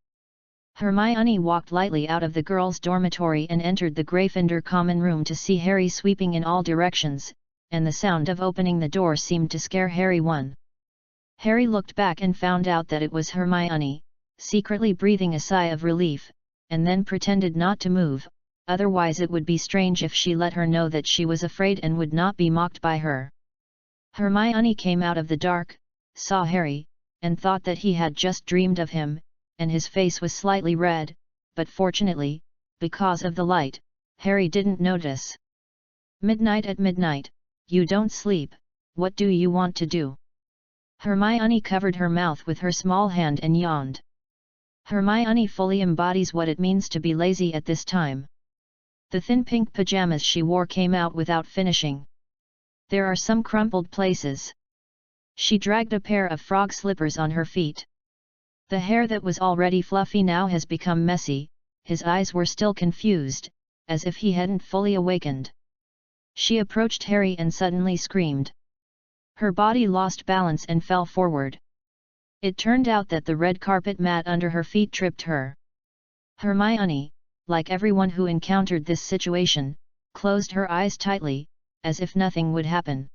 Hermione walked lightly out of the girls' dormitory and entered the Gryffindor common room to see Harry sweeping in all directions, and the sound of opening the door seemed to scare Harry. Harry looked back and found out that it was Hermione, secretly breathing a sigh of relief, and then pretended not to move, otherwise it would be strange if she let her know that she was afraid and would not be mocked by her. Hermione came out of the dark, saw Harry, and thought that he had just dreamed of him, and his face was slightly red, but fortunately, because of the light, Harry didn't notice. "Midnight at midnight, you don't sleep, what do you want to do?" Hermione covered her mouth with her small hand and yawned. Hermione fully embodies what it means to be lazy at this time. The thin pink pajamas she wore came out without finishing. There are some crumpled places. She dragged a pair of frog slippers on her feet. The hair that was already fluffy now has become messy, his eyes were still confused, as if he hadn't fully awakened. She approached Harry and suddenly screamed. Her body lost balance and fell forward. It turned out that the red carpet mat under her feet tripped her. Hermione, like everyone who encountered this situation, closed her eyes tightly, as if nothing would happen.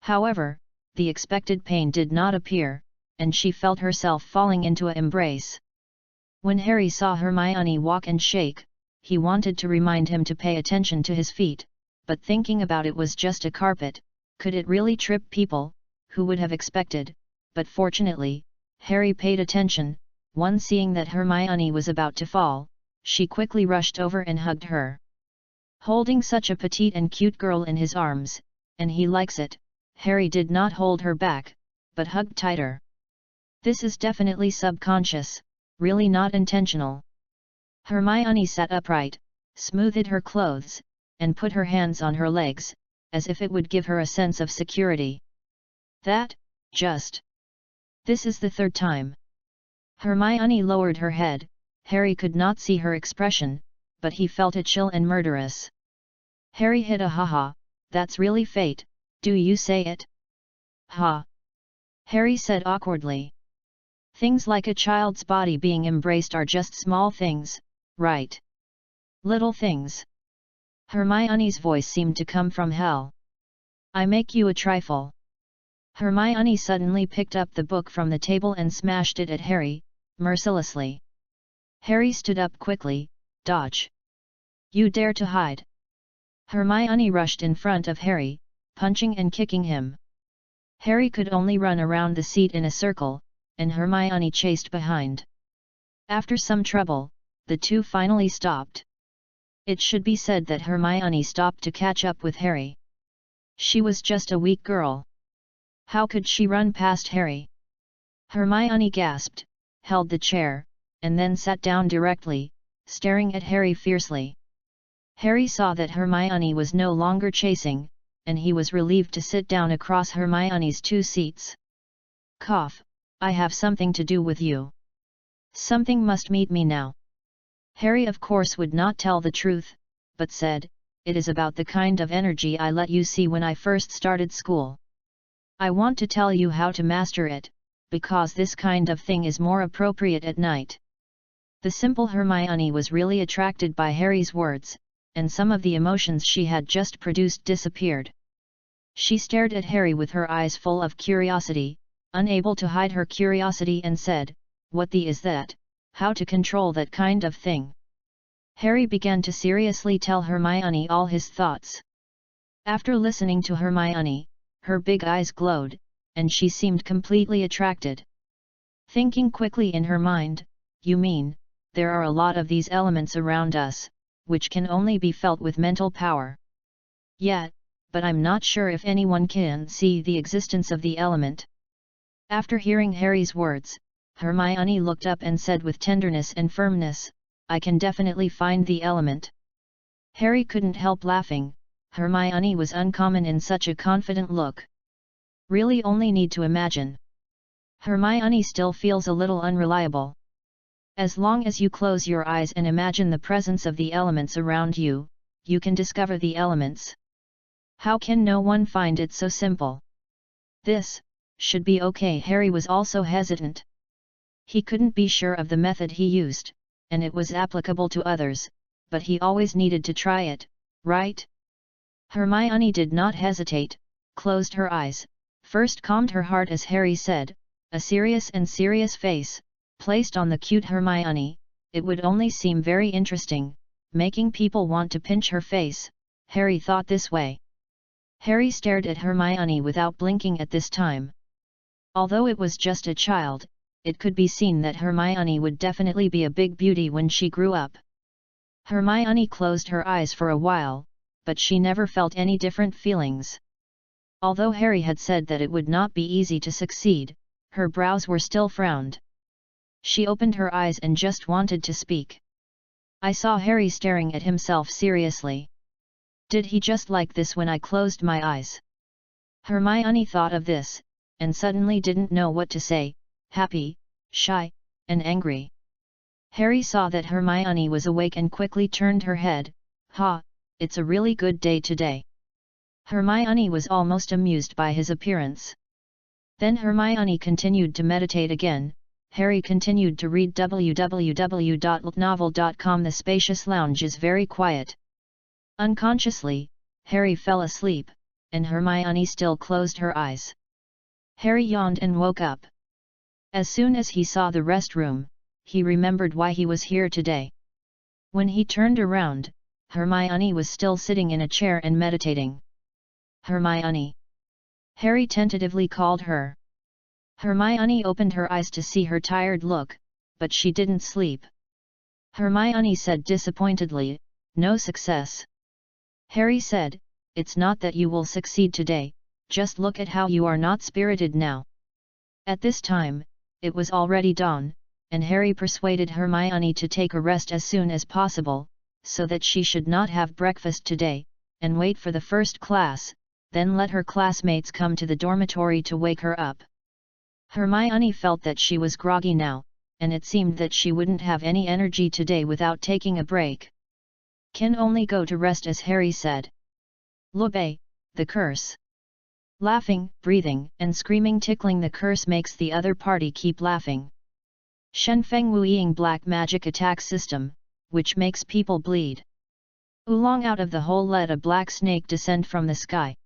However, the expected pain did not appear, and she felt herself falling into an embrace. When Harry saw Hermione walk and shake, he wanted to remind him to pay attention to his feet, but thinking about it was just a carpet, Could it really trip people? Who would have expected? But fortunately, Harry paid attention. One seeing that Hermione was about to fall, she quickly rushed over and hugged her. Holding such a petite and cute girl in his arms, and he likes it, Harry did not hold her back, but hugged tighter. This is definitely subconscious, really not intentional. Hermione sat upright, smoothed her clothes, and put her hands on her legs, as if it would give her a sense of security. This is the third time. Hermione lowered her head. Harry could not see her expression, but he felt it chill and murderous. Harry hit a ha-ha. That's really fate, do you say it? Ha! Harry said awkwardly. Things like a child's body being embraced are just small things, right? Little things. Hermione's voice seemed to come from hell. I make you a trifle. Hermione suddenly picked up the book from the table and smashed it at Harry, mercilessly. Harry stood up quickly. Dodge! You dare to hide! Hermione rushed in front of Harry, punching and kicking him. Harry could only run around the seat in a circle, and Hermione chased behind. After some trouble, the two finally stopped. It should be said that Hermione stopped to catch up with Harry. She was just a weak girl. How could she run past Harry? Hermione gasped, held the chair, and then sat down directly, staring at Harry fiercely. Harry saw that Hermione was no longer chasing, and he was relieved to sit down across Hermione's two seats. Cough, I have something to do with you. Something must meet me now. Harry of course would not tell the truth, but said, it is about the kind of energy I let you see when I first started school. I want to tell you how to master it, because this kind of thing is more appropriate at night. The simple Hermione was really attracted by Harry's words, and some of the emotions she had just produced disappeared. She stared at Harry with her eyes full of curiosity, unable to hide her curiosity, and said, what the is that? How to control that kind of thing? Harry began to seriously tell Hermione all his thoughts. After listening to Hermione, her big eyes glowed, and she seemed completely attracted. Thinking quickly in her mind, you mean, there are a lot of these elements around us, which can only be felt with mental power. Yeah, but I'm not sure if anyone can see the existence of the element. After hearing Harry's words, Hermione looked up and said with tenderness and firmness, I can definitely find the element. Harry couldn't help laughing. Hermione was uncommon in such a confident look. Really only need to imagine. Hermione still feels a little unreliable. As long as you close your eyes and imagine the presence of the elements around you, you can discover the elements. How can no one find it so simple? This should be okay. Harry was also hesitant. He couldn't be sure of the method he used, and it was applicable to others, but he always needed to try it, right? Hermione did not hesitate, closed her eyes, first calmed her heart as Harry said, a serious face, placed on the cute Hermione, it would only seem very interesting, making people want to pinch her face. Harry thought this way. Harry stared at Hermione without blinking at this time. Although it was just a child, it could be seen that Hermione would definitely be a big beauty when she grew up. Hermione closed her eyes for a while, but she never felt any different feelings. Although Harry had said that it would not be easy to succeed, her brows were still frowned. She opened her eyes and just wanted to speak. I saw Harry staring at himself seriously. Did he just like this when I closed my eyes? Hermione thought of this, and suddenly didn't know what to say, happy, shy, and angry. Harry saw that Hermione was awake and quickly turned her head. Ha, it's a really good day today. Hermione was almost amused by his appearance. Then Hermione continued to meditate again. Harry continued to read www.novel.com. The spacious lounge is very quiet. Unconsciously, Harry fell asleep, and Hermione still closed her eyes. Harry yawned and woke up. As soon as he saw the restroom, he remembered why he was here today. When he turned around, Hermione was still sitting in a chair and meditating. Hermione! Harry tentatively called her. Hermione opened her eyes to see her tired look, but she didn't sleep. Hermione said disappointedly, "No success." Harry said, "It's not that you will succeed today, just look at how you are not spirited now." At this time, it was already dawn, and Harry persuaded Hermione to take a rest as soon as possible, so that she should not have breakfast today, and wait for the first class, then let her classmates come to the dormitory to wake her up. Hermione felt that she was groggy now, and it seemed that she wouldn't have any energy today without taking a break. "Can only go to rest," as Harry said. "Lube, the curse." Laughing, breathing, and screaming tickling the curse makes the other party keep laughing. Shenfeng Wuiying black magic attack system, which makes people bleed. Oolong out of the hole let a black snake descend from the sky.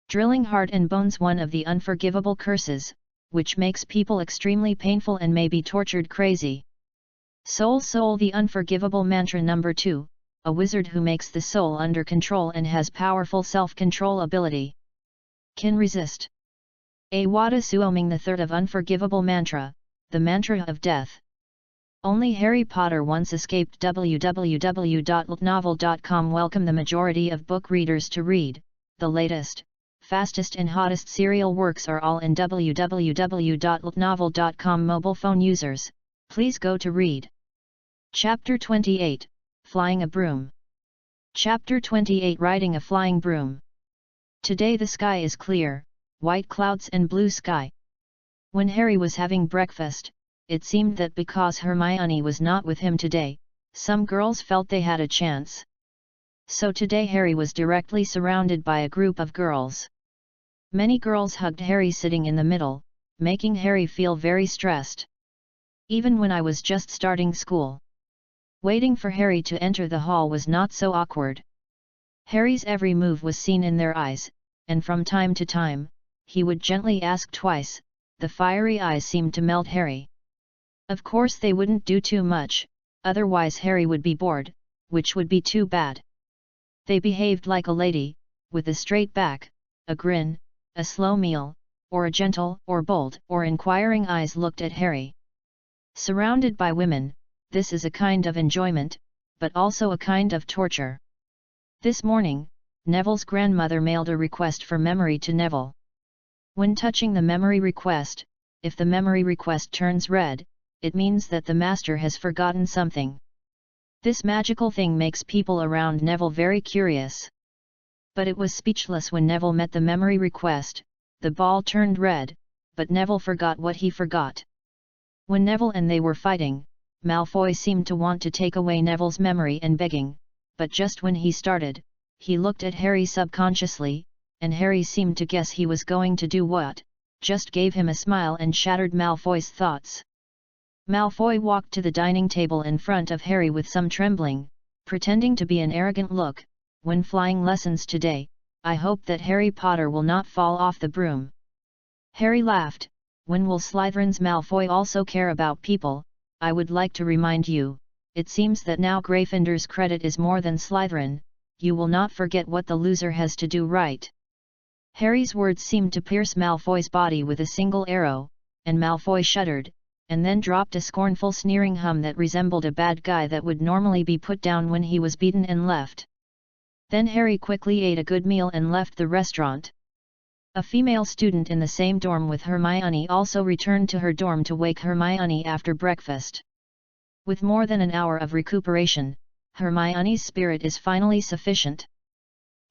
Drilling heart and bones one of the unforgivable curses, which makes people extremely painful and may be tortured crazy. Soul Soul the unforgivable mantra number 2, a wizard who makes the soul under control and has powerful self-control ability. Can resist. Awada Suoming the third of unforgivable mantra, the mantra of death. Only Harry Potter once escaped. www.ltnovel.com welcome the majority of book readers to read, the latest, fastest and hottest serial works are all in www.ltnovel.com. Mobile phone users, please go to read. Chapter 28, Flying a Broom. Chapter 28 Riding a Flying Broom. Today the sky is clear, white clouds and blue sky. When Harry was having breakfast, it seemed that because Hermione was not with him today, some girls felt they had a chance. So today Harry was directly surrounded by a group of girls. Many girls hugged Harry sitting in the middle, making Harry feel very stressed. Even when I was just starting school, waiting for Harry to enter the hall was not so awkward. Harry's every move was seen in their eyes, and from time to time, he would gently ask twice. The fiery eyes seemed to melt Harry. Of course they wouldn't do too much, otherwise Harry would be bored, which would be too bad. They behaved like a lady, with a straight back, a grin, a slow meal, or a gentle or bold or inquiring eyes looked at Harry. Surrounded by women, this is a kind of enjoyment, but also a kind of torture. This morning, Neville's grandmother mailed a request for memory to Neville. When touching the memory request, if the memory request turns red, it means that the master has forgotten something. This magical thing makes people around Neville very curious. But it was speechless when Neville met the memory request. The ball turned red, but Neville forgot what he forgot. When Neville and they were fighting, Malfoy seemed to want to take away Neville's memory and begging, but just when he started, he looked at Harry subconsciously, and Harry seemed to guess he was going to do what, just gave him a smile and shattered Malfoy's thoughts. Malfoy walked to the dining table in front of Harry with some trembling, pretending to be an arrogant look. "When flying lessons today, I hope that Harry Potter will not fall off the broom." Harry laughed. "When will Slytherins?" Malfoy also care about people. "I would like to remind you, it seems that now Gryffindor's credit is more than Slytherin. You will not forget what the loser has to do, right?" Harry's words seemed to pierce Malfoy's body with a single arrow, and Malfoy shuddered, and then dropped a scornful sneering hum that resembled a bad guy that would normally be put down when he was beaten and left. Then Harry quickly ate a good meal and left the restaurant. A female student in the same dorm with Hermione also returned to her dorm to wake Hermione after breakfast. With more than an hour of recuperation, Hermione's spirit is finally sufficient.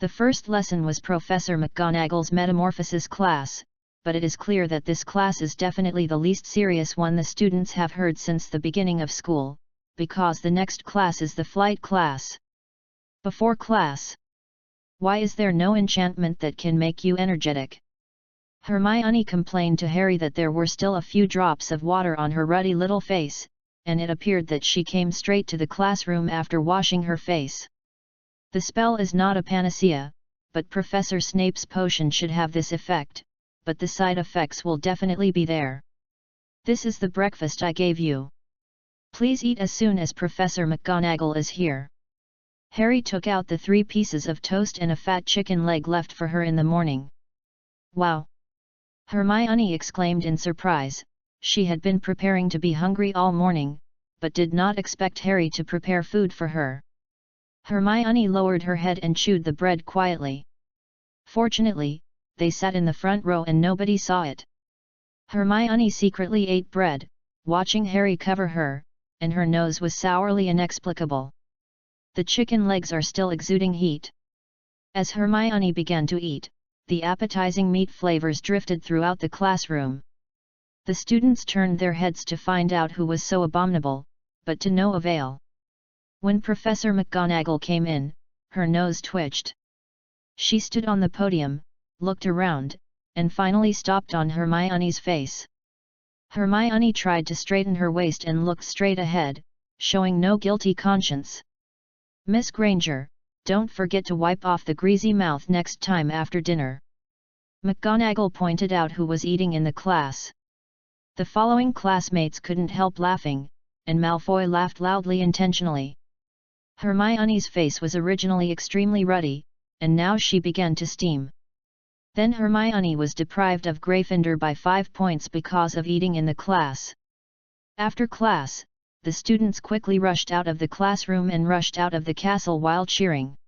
The first lesson was Professor McGonagall's Metamorphosis class, but it is clear that this class is definitely the least serious one the students have heard since the beginning of school, because the next class is the flight class. Before class. Why is there no enchantment that can make you energetic? Hermione complained to Harry that there were still a few drops of water on her ruddy little face, and it appeared that she came straight to the classroom after washing her face. The spell is not a panacea, but Professor Snape's potion should have this effect, but the side effects will definitely be there. This is the breakfast I gave you. Please eat as soon as Professor McGonagall is here. Harry took out the 3 pieces of toast and a fat chicken leg left for her in the morning. Wow! Hermione exclaimed in surprise. She had been preparing to be hungry all morning, but did not expect Harry to prepare food for her. Hermione lowered her head and chewed the bread quietly. Fortunately, they sat in the front row and nobody saw it. Hermione secretly ate bread, watching Harry cover her, and her nose was sourly inexplicable. The chicken legs are still exuding heat. As Hermione began to eat, the appetizing meat flavors drifted throughout the classroom. The students turned their heads to find out who was so abominable, but to no avail. When Professor McGonagall came in, her nose twitched. She stood on the podium, looked around, and finally stopped on Hermione's face. Hermione tried to straighten her waist and looked straight ahead, showing no guilty conscience. "Miss Granger, don't forget to wipe off the greasy mouth next time after dinner." McGonagall pointed out who was eating in the class. The following classmates couldn't help laughing, and Malfoy laughed loudly intentionally. Hermione's face was originally extremely ruddy, and now she began to steam. Then Hermione was deprived of Gryffindor by 5 points because of eating in the class. After class, the students quickly rushed out of the classroom and rushed out of the castle while cheering.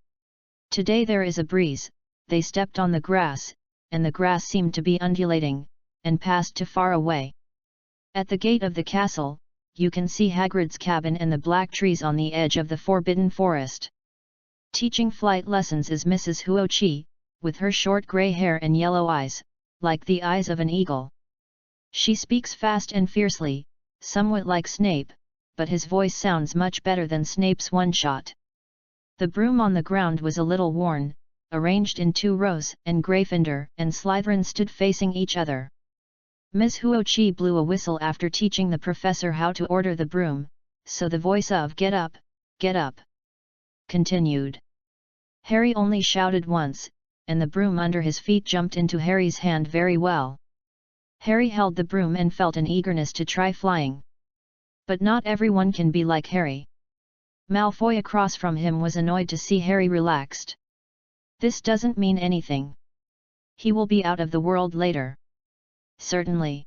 "Today there is a breeze," they stepped on the grass, and the grass seemed to be undulating, and passed too far away. At the gate of the castle, you can see Hagrid's cabin and the black trees on the edge of the Forbidden Forest. Teaching flight lessons is Mrs. Huochi, with her short grey hair and yellow eyes, like the eyes of an eagle. She speaks fast and fiercely, somewhat like Snape, but his voice sounds much better than Snape's one-shot. The broom on the ground was a little worn, arranged in 2 rows, and Gryffindor and Slytherin stood facing each other. Ms. Huochi blew a whistle after teaching the professor how to order the broom, so the voice of "Get up, get up!" continued. Harry only shouted once, and the broom under his feet jumped into Harry's hand very well. Harry held the broom and felt an eagerness to try flying. But not everyone can be like Harry. Malfoy across from him was annoyed to see Harry relaxed. "This doesn't mean anything. He will be out of the world later." "Certainly."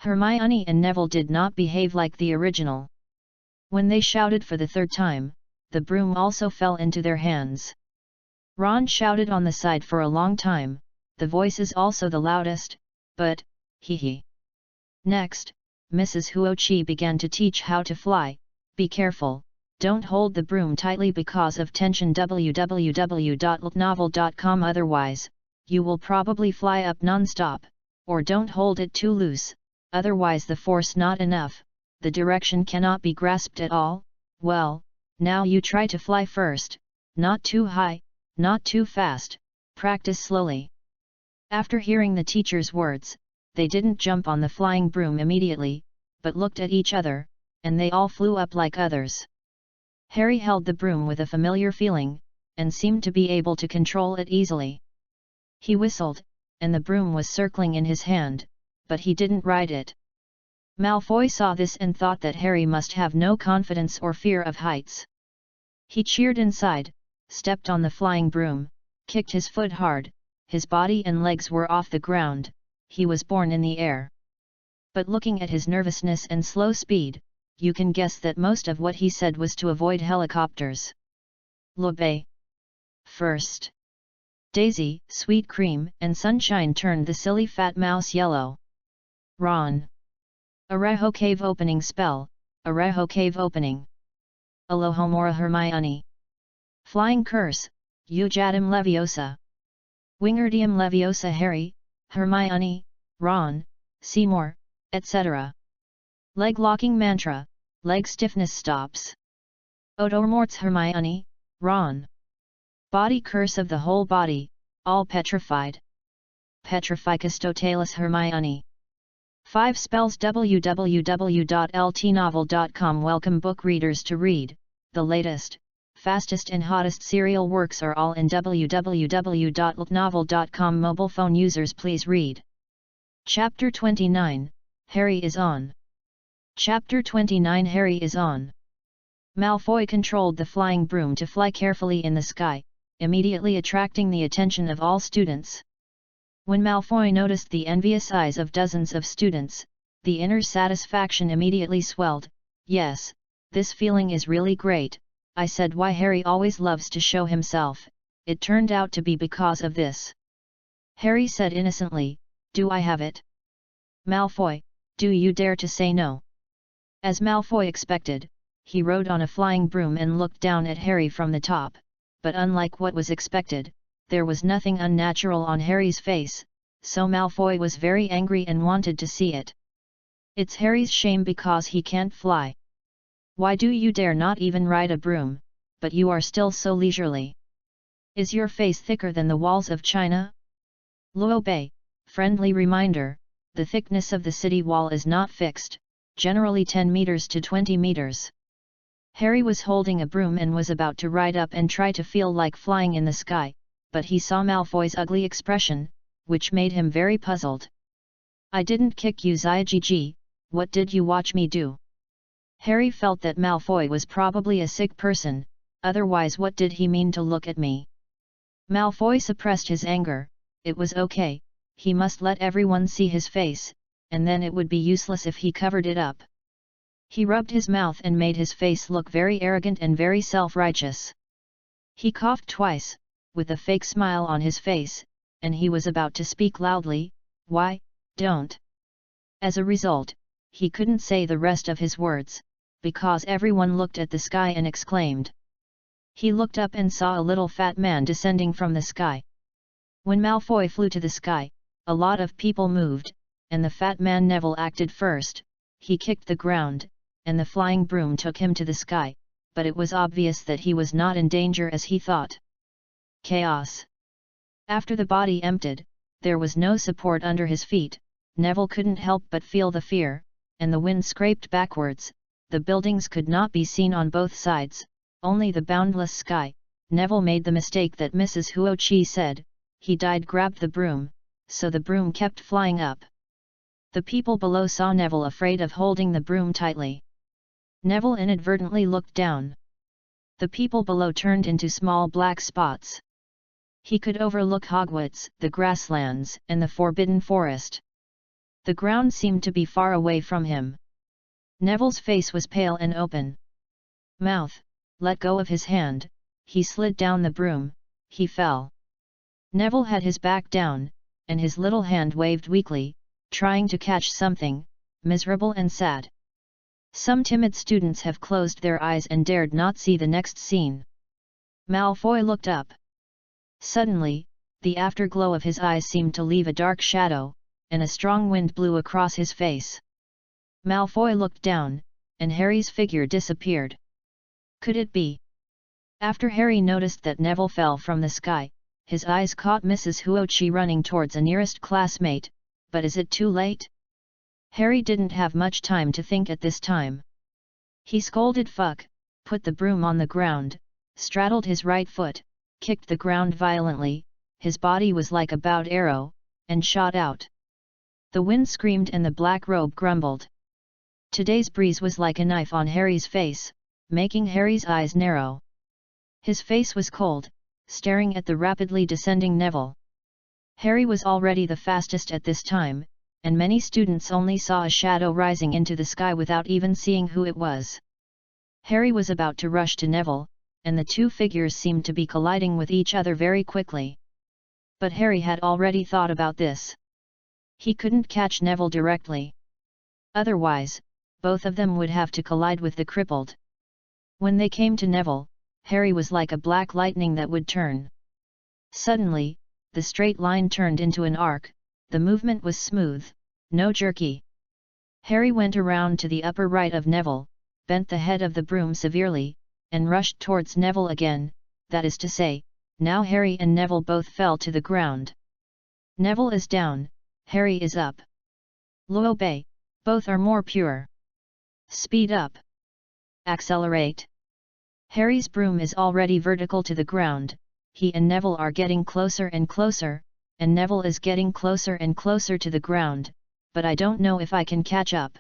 Hermione and Neville did not behave like the original. When they shouted for the 3rd time, the broom also fell into their hands. Ron shouted on the side for a long time, the voice is also the loudest, but, hee. Next, Mrs. Huochi began to teach how to fly. "Be careful, don't hold the broom tightly because of tension www.novel.com otherwise, you will probably fly up non-stop, or don't hold it too loose, otherwise the force not enough, the direction cannot be grasped at all. Well, now you try to fly first, not too high, not too fast, practice slowly." After hearing the teacher's words, they didn't jump on the flying broom immediately, but looked at each other, and they all flew up like others. Harry held the broom with a familiar feeling, and seemed to be able to control it easily. He whistled, and the broom was circling in his hand, but he didn't ride it. Malfoy saw this and thought that Harry must have no confidence or fear of heights. He cheered inside, stepped on the flying broom, kicked his foot hard, his body and legs were off the ground, he was born in the air. But looking at his nervousness and slow speed, you can guess that most of what he said was to avoid helicopters. "L'obey first." Daisy, Sweet Cream, and Sunshine turned the silly fat mouse yellow. "Ron. Areho cave opening spell, Areho cave opening. Alohomora Hermione. Flying curse, Ujadim Leviosa. Wingardium Leviosa Harry, Hermione, Ron, Seymour, etc. Leg locking mantra, leg stiffness stops. Odormorts Hermione, Ron. Body curse of the whole body, all petrified. Petrificus totalis Hermione. 5 spells www.ltnovel.com. Welcome book readers to read, the latest, fastest and hottest serial works are all in www.ltnovel.com. Mobile phone users please read. Chapter 29, Harry is on. Chapter 29 Harry is on. Malfoy controlled the flying broom to fly carefully in the sky, immediately attracting the attention of all students. When Malfoy noticed the envious eyes of dozens of students, the inner satisfaction immediately swelled. "Yes, this feeling is really great," I said. "Why Harry always loves to show himself, it turned out to be because of this." Harry said innocently, "Do I have it?" "Malfoy, do you dare to say no?" As Malfoy expected, he rode on a flying broom and looked down at Harry from the top, but unlike what was expected, there was nothing unnatural on Harry's face, so Malfoy was very angry and wanted to see it. "It's Harry's shame because he can't fly. Why do you dare not even ride a broom, but you are still so leisurely? Is your face thicker than the walls of China?" Luo Bei, friendly reminder, the thickness of the city wall is not fixed, generally 10 meters to 20 meters. Harry was holding a broom and was about to ride up and try to feel like flying in the sky, but he saw Malfoy's ugly expression, which made him very puzzled. "I didn't kick you, Zyggg, what did you watch me do?" Harry felt that Malfoy was probably a sick person, otherwise what did he mean to look at me? Malfoy suppressed his anger. It was okay, he must let everyone see his face, and then it would be useless if he covered it up. He rubbed his mouth and made his face look very arrogant and very self-righteous. He coughed twice, with a fake smile on his face, and he was about to speak loudly, "Why, don't." As a result, he couldn't say the rest of his words, because everyone looked at the sky and exclaimed. He looked up and saw a little fat man descending from the sky. When Malfoy flew to the sky, a lot of people moved, and the fat man Neville acted first. He kicked the ground, and the flying broom took him to the sky, but it was obvious that he was not in danger as he thought. Chaos. After the body emptied, there was no support under his feet. Neville couldn't help but feel the fear, and the wind scraped backwards. The buildings could not be seen on both sides, only the boundless sky. Neville made the mistake that Mrs. Huoqi said. He grabbed the broom, so the broom kept flying up. The people below saw Neville afraid of holding the broom tightly. Neville inadvertently looked down. The people below turned into small black spots. He could overlook Hogwarts, the grasslands, and the Forbidden Forest. The ground seemed to be far away from him. Neville's face was pale and open. Mouth, let go of his hand. He slid down the broom. He fell. Neville had his back down, and his little hand waved weakly, trying to catch something, miserable and sad. Some timid students have closed their eyes and dared not see the next scene. Malfoy looked up. Suddenly, the afterglow of his eyes seemed to leave a dark shadow, and a strong wind blew across his face. Malfoy looked down, and Harry's figure disappeared. Could it be? After Harry noticed that Neville fell from the sky, his eyes caught Mrs. Huoqi running towards a nearest classmate, but is it too late? Harry didn't have much time to think at this time. He scolded "Fuck," put the broom on the ground, straddled his right foot, kicked the ground violently, his body was like a bowed arrow, and shot out. The wind screamed and the black robe grumbled. Today's breeze was like a knife on Harry's face, making Harry's eyes narrow. His face was cold, staring at the rapidly descending Neville. Harry was already the fastest at this time, and many students only saw a shadow rising into the sky without even seeing who it was. Harry was about to rush to Neville, and the two figures seemed to be colliding with each other very quickly. But Harry had already thought about this. He couldn't catch Neville directly. Otherwise, both of them would have to collide with the crippled. When they came to Neville, Harry was like a black lightning that would turn. Suddenly, the straight line turned into an arc. The movement was smooth, no jerky. Harry went around to the upper right of Neville, bent the head of the broom severely, and rushed towards Neville again, that is to say, now Harry and Neville both fell to the ground. Neville is down, Harry is up. Luo Bei, both are more pure. Speed up. Accelerate. Harry's broom is already vertical to the ground, he and Neville are getting closer and closer, and Neville is getting closer and closer to the ground, but I don't know if I can catch up.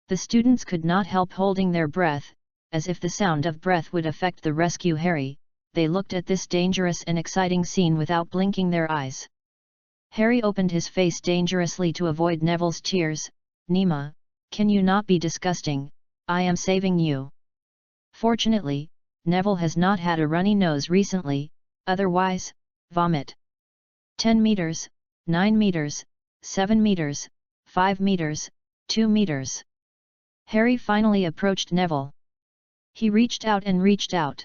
The students could not help holding their breath, as if the sound of breath would affect the rescue Harry. They looked at this dangerous and exciting scene without blinking their eyes. Harry opened his face dangerously to avoid Neville's tears. "Nema, can you not be disgusting? I am saving you." Fortunately, Neville has not had a runny nose recently, otherwise, vomit. 10 meters, 9 meters, 7 meters, 5 meters, 2 meters. Harry finally approached Neville. He reached out and reached out.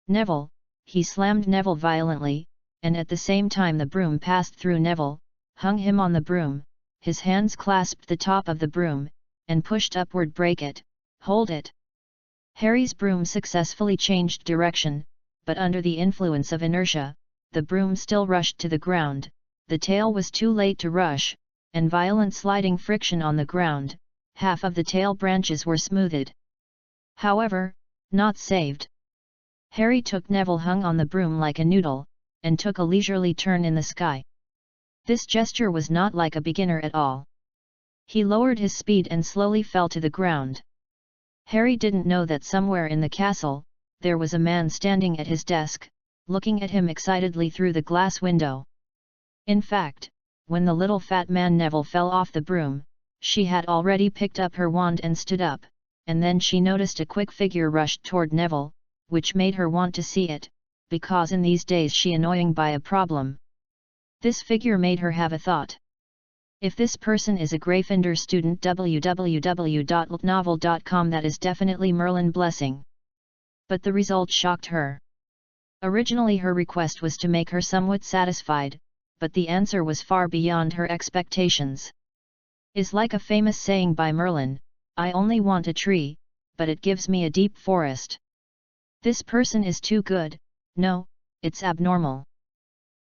"Neville," he slammed Neville violently, and at the same time the broom passed through Neville, hung him on the broom, his hands clasped the top of the broom, and pushed upward. "Break it, hold it." Harry's broom successfully changed direction, but under the influence of inertia, the broom still rushed to the ground. The tail was too late to rush, and violent sliding friction on the ground, half of the tail branches were smoothed. However, not saved. Harry took Neville hung on the broom like a noodle, and took a leisurely turn in the sky. This gesture was not like a beginner at all. He lowered his speed and slowly fell to the ground. Harry didn't know that somewhere in the castle, there was a man standing at his desk, looking at him excitedly through the glass window. In fact, when the little fat man Neville fell off the broom, she had already picked up her wand and stood up, and then she noticed a quick figure rushed toward Neville, which made her want to see it, because in these days she annoying by a problem. This figure made her have a thought. If this person is a Gryffindor student www.novel.com, that is definitely Merlin Blessing. But the result shocked her. Originally her request was to make her somewhat satisfied, but the answer was far beyond her expectations. Is like a famous saying by Merlin, "I only want a tree, but it gives me a deep forest." This person is too good. No, it's abnormal.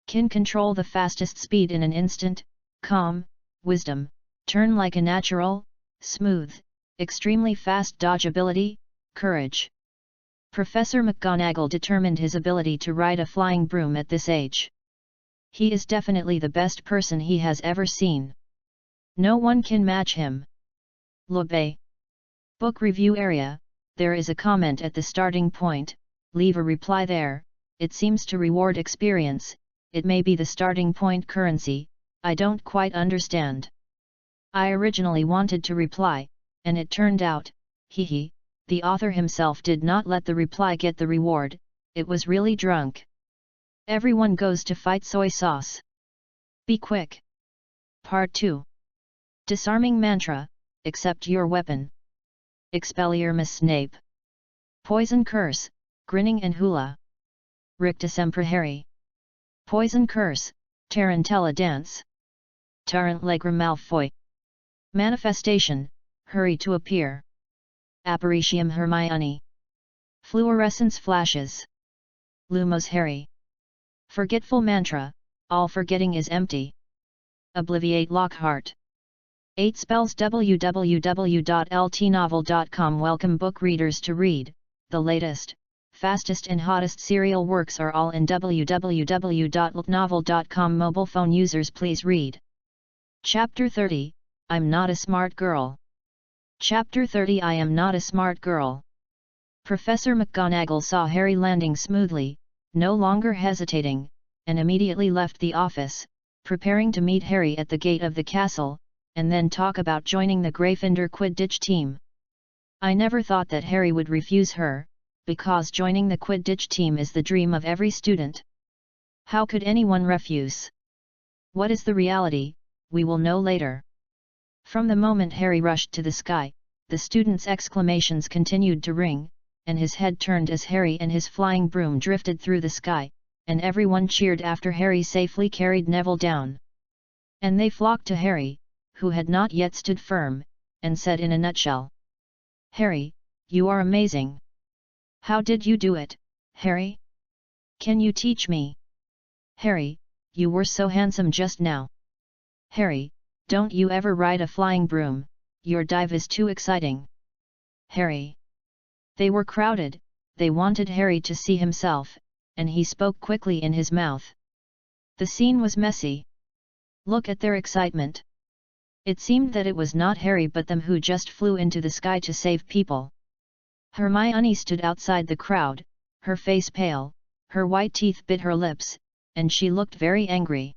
Can control the fastest speed in an instant, calm, wisdom, turn like a natural, smooth, extremely fast dodge ability, courage. Professor McGonagall determined his ability to ride a flying broom at this age. He is definitely the best person he has ever seen. No one can match him. Lobby. Book review area, there is a comment at the starting point, leave a reply there, it seems to reward experience, it may be the starting point currency, I don't quite understand. I originally wanted to reply, and it turned out, hehe, the author himself did not let the reply get the reward, it was really drunk. Everyone goes to fight soy sauce. Be quick. Part 2. Disarming mantra, accept your weapon. Expelliarmus Snape. Poison curse, grinning and hula. Rictus Emperor Harry. Poison curse, Tarantella dance. Tarrant Legra Malfoy. Manifestation, hurry to appear. Apparitium Hermione. Fluorescence flashes. Lumos Harry. Forgetful mantra, all forgetting is empty. Obliviate Lockhart. 8 spells. www.ltnovel.com. Welcome book readers to read, the latest, fastest and hottest serial works are all in www.ltnovel.com. Mobile phone users please read. Chapter 30, I'm Not a Smart Girl. Chapter 30, I Am Not a Smart Girl. Professor McGonagall saw Harry landing smoothly, no longer hesitating, and immediately left the office, preparing to meet Harry at the gate of the castle, and then talk about joining the Gryffindor Quidditch team. I never thought that Harry would refuse her, because joining the Quidditch team is the dream of every student. How could anyone refuse? What is the reality, we will know later. From the moment Harry rushed to the sky, the students' exclamations continued to ring, and his head turned as Harry and his flying broom drifted through the sky, and everyone cheered after Harry safely carried Neville down. And they flocked to Harry, who had not yet stood firm, and said in a nutshell, "Harry, you are amazing. How did you do it, Harry? Can you teach me? Harry, you were so handsome just now. Harry, don't you ever ride a flying broom, your dive is too exciting. Harry." They were crowded, they wanted Harry to see himself, and he spoke quickly in his mouth. The scene was messy. Look at their excitement. It seemed that it was not Harry but them who just flew into the sky to save people. Hermione stood outside the crowd, her face pale, her white teeth bit her lips, and she looked very angry.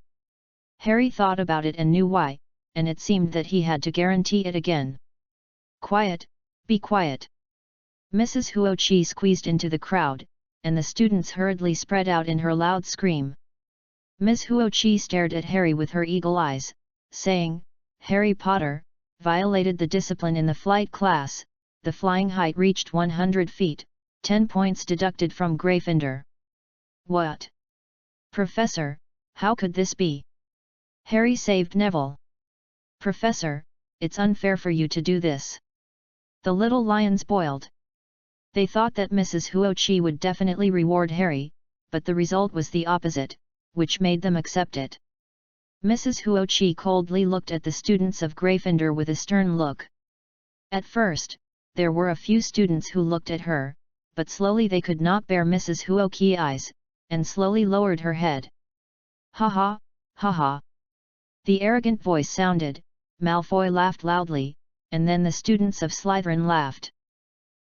Harry thought about it and knew why, and it seemed that he had to guarantee it again. Quiet, be quiet. Mrs. Huoqi squeezed into the crowd, and the students hurriedly spread out in her loud scream. Ms. Huoqi stared at Harry with her eagle eyes, saying, Harry Potter, violated the discipline in the flight class, the flying height reached 100 feet, 10 points deducted from Gryffindor. What? Professor, how could this be? Harry saved Neville. Professor, it's unfair for you to do this. The little lions boiled. They thought that Mrs. Huoqi would definitely reward Harry, but the result was the opposite, which made them accept it. Mrs. Huoqi coldly looked at the students of Gryffindor with a stern look. At first, there were a few students who looked at her, but slowly they could not bear Mrs. Huoqi's eyes, and slowly lowered her head. Ha ha, ha ha. The arrogant voice sounded, Malfoy laughed loudly, and then the students of Slytherin laughed.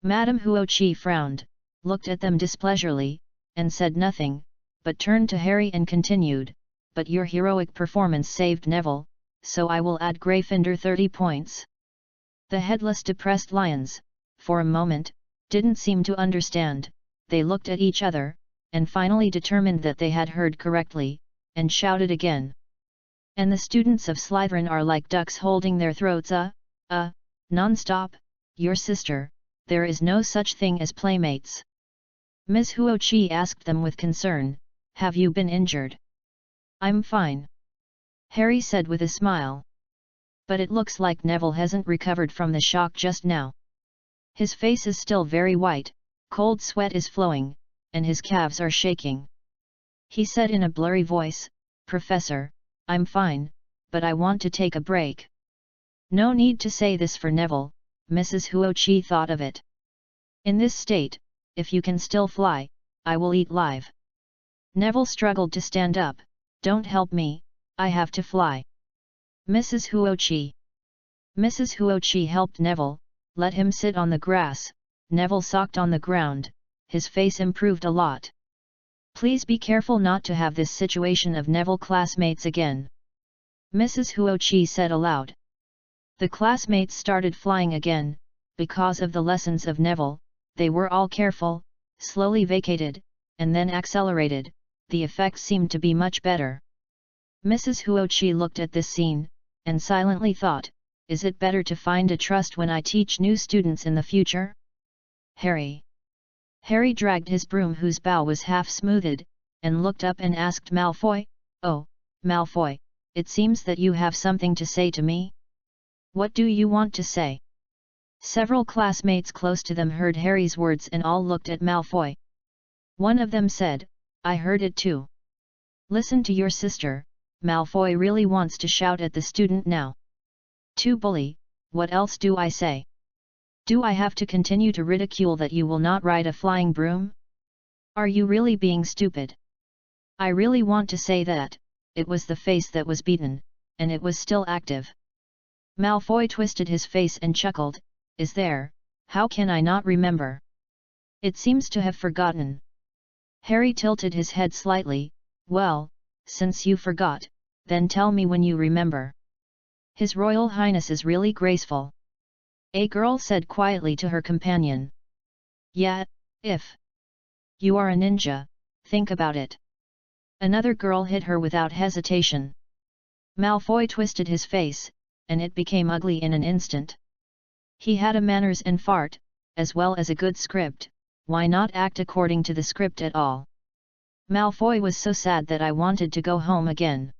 Madame Huoqi frowned, looked at them displeasurely, and said nothing, but turned to Harry and continued, but your heroic performance saved Neville, so I will add Gryffindor 30 points. The headless depressed lions, for a moment, didn't seem to understand, they looked at each other, and finally determined that they had heard correctly, and shouted again. And the students of Slytherin are like ducks holding their throats non-stop, your sister, there is no such thing as playmates. Ms. Huoqi asked them with concern, have you been injured? I'm fine. Harry said with a smile. But it looks like Neville hasn't recovered from the shock just now. His face is still very white, cold sweat is flowing, and his calves are shaking. He said in a blurry voice, Professor, I'm fine, but I want to take a break. No need to say this for Neville, Mrs. Huoqi thought of it. In this state, if you can still fly, I will eat live. Neville struggled to stand up, don't help me, I have to fly. Mrs. Huoqi. Mrs. Huoqi helped Neville, let him sit on the grass, Neville socked on the ground, his face improved a lot. Please be careful not to have this situation of Neville classmates again. Mrs. Huoqi said aloud. The classmates started flying again, because of the lessons of Neville, they were all careful, slowly vacated, and then accelerated, the effect seemed to be much better. Mrs. Huoqi looked at this scene, and silently thought, is it better to find a trust when I teach new students in the future? Harry. Harry dragged his broom whose bow was half smoothed, and looked up and asked Malfoy, oh, Malfoy, it seems that you have something to say to me? What do you want to say? Several classmates close to them heard Harry's words and all looked at Malfoy. One of them said, I heard it too. Listen to your sister, Malfoy really wants to shout at the student now. To bully, what else do I say? Do I have to continue to ridicule that you will not ride a flying broom? Are you really being stupid? I really want to say that, it was the face that was beaten, and it was still active. Malfoy twisted his face and chuckled, is there, how can I not remember? It seems to have forgotten. Harry tilted his head slightly, well, since you forgot, then tell me when you remember. His Royal Highness is really graceful. A girl said quietly to her companion. Yeah, if you are a ninja, think about it. Another girl hit her without hesitation. Malfoy twisted his face, and it became ugly in an instant. He had a manners and fart, as well as a good script, why not act according to the script at all? Malfoy was so sad that I wanted to go home again.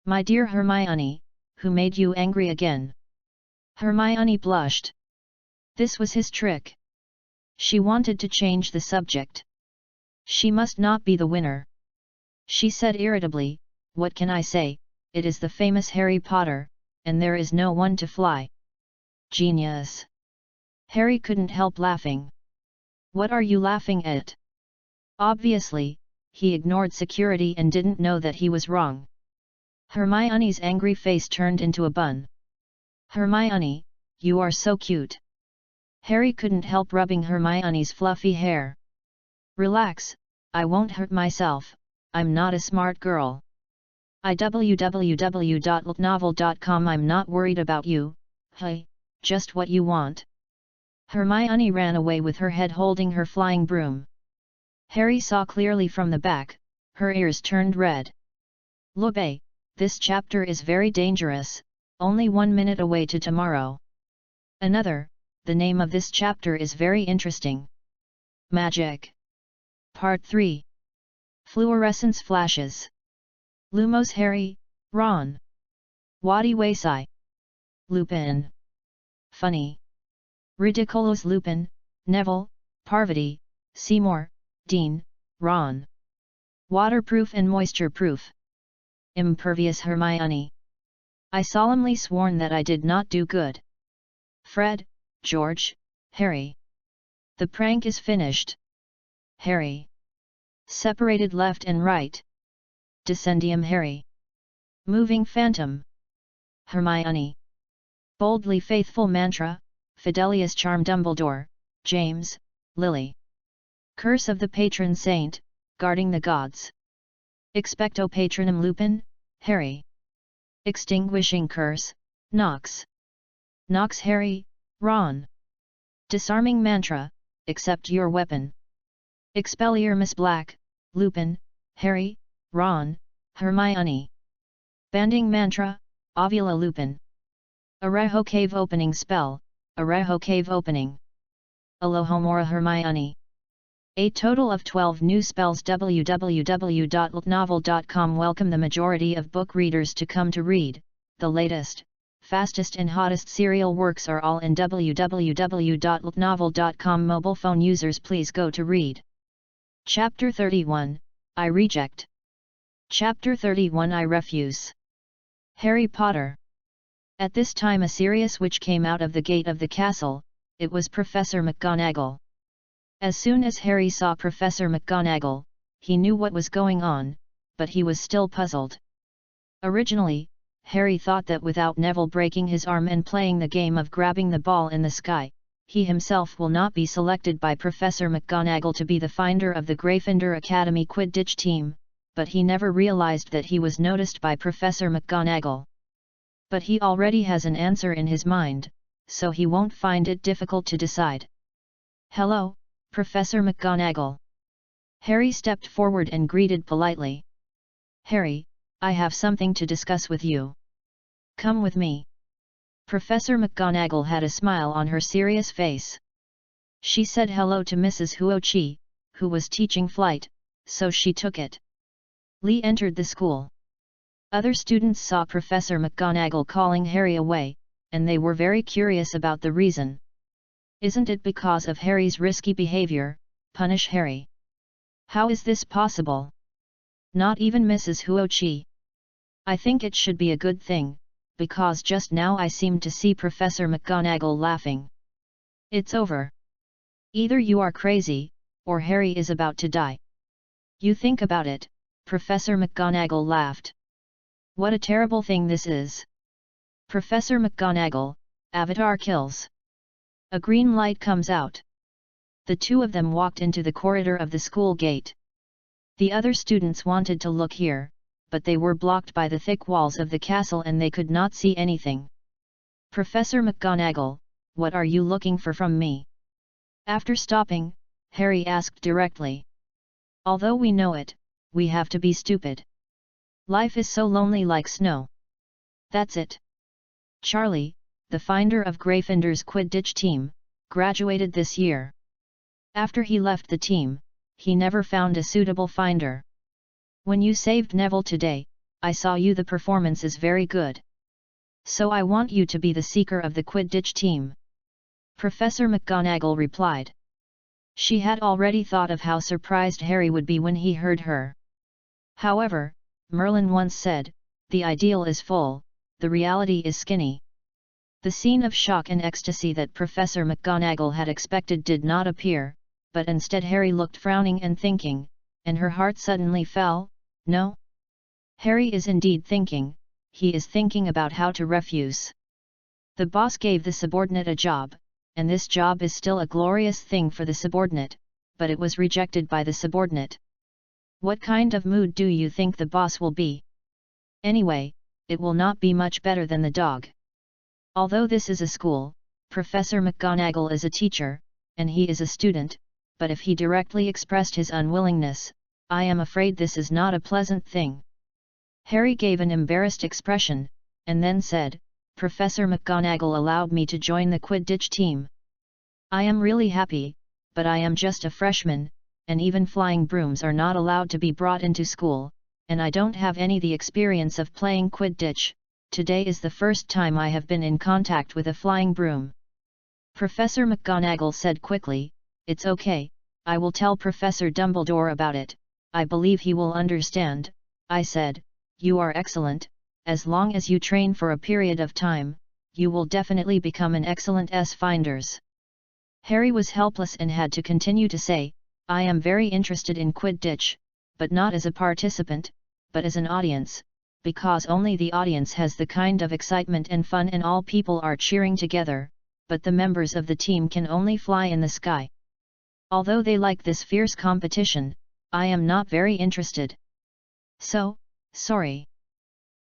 My dear Hermione, who made you angry again? Hermione blushed. This was his trick. She wanted to change the subject. She must not be the winner. She said irritably, what can I say, it is the famous Harry Potter, and there is no one to fly. Genius. Harry couldn't help laughing. What are you laughing at? Obviously, he ignored security and didn't know that he was wrong. Hermione's angry face turned into a bun. Hermione, you are so cute. Harry couldn't help rubbing Hermione's fluffy hair. Relax, I won't hurt myself, I'm not a smart girl. www.ltnovel.com. I'm not worried about you, hey, just what you want. Hermione ran away with her head holding her flying broom. Harry saw clearly from the back, her ears turned red. Look, this chapter is very dangerous, only 1 minute away to tomorrow. Another, the name of this chapter is very interesting. Magic. Part 3. Fluorescence flashes. Lumos Harry, Ron. Waddy Waysai. Lupin. Funny. Ridiculous Lupin, Neville, Parvati, Seymour, Dean, Ron. Waterproof and moisture-proof. Impervious Hermione. I solemnly sworn that I did not do good. Fred, George, Harry. The prank is finished. Harry. Separated left and right. Descendium Harry. Moving phantom. Hermione. Boldly faithful mantra, Fidelius charm Dumbledore, James, Lily. Curse of the patron saint, guarding the gods. Expecto patronum Lupin, Harry. Extinguishing curse, Nox. Nox Harry, Ron. Disarming mantra, accept your weapon. Expelliarmus Black, Lupin, Harry, Ron, Hermione. Banding mantra, Ovula Lupin. Areho cave opening spell, Areho cave opening. Alohomora Hermione. A total of 12 new spells. www.ltnovel.com. Welcome the majority of book readers to come to read. The latest, fastest and hottest serial works are all in www.ltnovel.com. Mobile phone users please go to read. Chapter 31, I Reject. Chapter 31 I Refuse. Harry Potter. At this time a serious witch came out of the gate of the castle. It was Professor McGonagall. As soon as Harry saw Professor McGonagall, he knew what was going on, but he was still puzzled. Originally, Harry thought that without Neville breaking his arm and playing the game of grabbing the ball in the sky, he himself will not be selected by Professor McGonagall to be the finder of the Gryffindor Academy Quidditch team, but he never realized that he was noticed by Professor McGonagall. But he already has an answer in his mind, so he won't find it difficult to decide. Hello, Professor McGonagall. Harry stepped forward and greeted politely. Harry, I have something to discuss with you. Come with me. Professor McGonagall had a smile on her serious face. She said hello to Mrs. Huochi, who was teaching flight, so she took it. Lee entered the school. Other students saw Professor McGonagall calling Harry away, and they were very curious about the reason. Isn't it because of Harry's risky behavior? Punish Harry. How is this possible? Not even Mrs. Huochi. I think it should be a good thing, because just now I seemed to see Professor McGonagall laughing. It's over. Either you are crazy, or Harry is about to die. You think about it, Professor McGonagall laughed. What a terrible thing this is. Professor McGonagall, Avatar kills. A green light comes out. The two of them walked into the corridor of the school gate. The other students wanted to look here, but they were blocked by the thick walls of the castle and they could not see anything. Professor McGonagall, what are you looking for from me? After stopping, Harry asked directly. Although we know it, we have to be stupid. Life is so lonely like snow. That's it. Charlie, the finder of Gryffindor's Quidditch team, graduated this year. After he left the team, he never found a suitable finder. When you saved Neville today, I saw you. The performance is very good. So I want you to be the seeker of the Quidditch team. Professor McGonagall replied. She had already thought of how surprised Harry would be when he heard her. However, Merlin once said, the ideal is full, the reality is skinny. The scene of shock and ecstasy that Professor McGonagall had expected did not appear, but instead Harry looked frowning and thinking, and her heart suddenly fell. No? Harry is indeed thinking, he is thinking about how to refuse. The boss gave the subordinate a job, and this job is still a glorious thing for the subordinate, but it was rejected by the subordinate. What kind of mood do you think the boss will be? Anyway, it will not be much better than the dog. Although this is a school, Professor McGonagall is a teacher, and he is a student, but if he directly expressed his unwillingness, I am afraid this is not a pleasant thing. Harry gave an embarrassed expression, and then said, Professor McGonagall allowed me to join the Quidditch team. I am really happy, but I am just a freshman, and even flying brooms are not allowed to be brought into school, and I don't have any the experience of playing Quidditch. Today is the first time I have been in contact with a flying broom. Professor McGonagall said quickly, It's okay, I will tell Professor Dumbledore about it, I believe he will understand. I said, You are excellent, as long as you train for a period of time, you will definitely become an excellent S-Finders. Harry was helpless and had to continue to say, I am very interested in Quidditch, but not as a participant, but as an audience, because only the audience has the kind of excitement and fun and all people are cheering together, but the members of the team can only fly in the sky. Although they like this fierce competition, I am not very interested. So, sorry.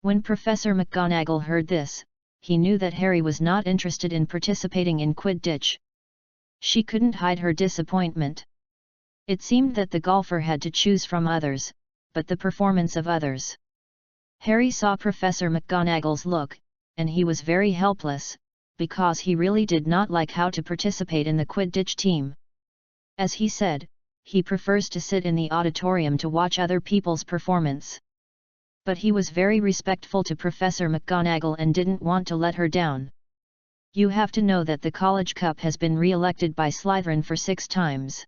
When Professor McGonagall heard this, he knew that Harry was not interested in participating in Quidditch. She couldn't hide her disappointment. It seemed that the golfer had to choose from others, but the performance of others. Harry saw Professor McGonagall's look, and he was very helpless, because he really did not like how to participate in the Quidditch team. As he said, he prefers to sit in the auditorium to watch other people's performance. But he was very respectful to Professor McGonagall and didn't want to let her down. You have to know that the College Cup has been re-elected by Slytherin for 6 times.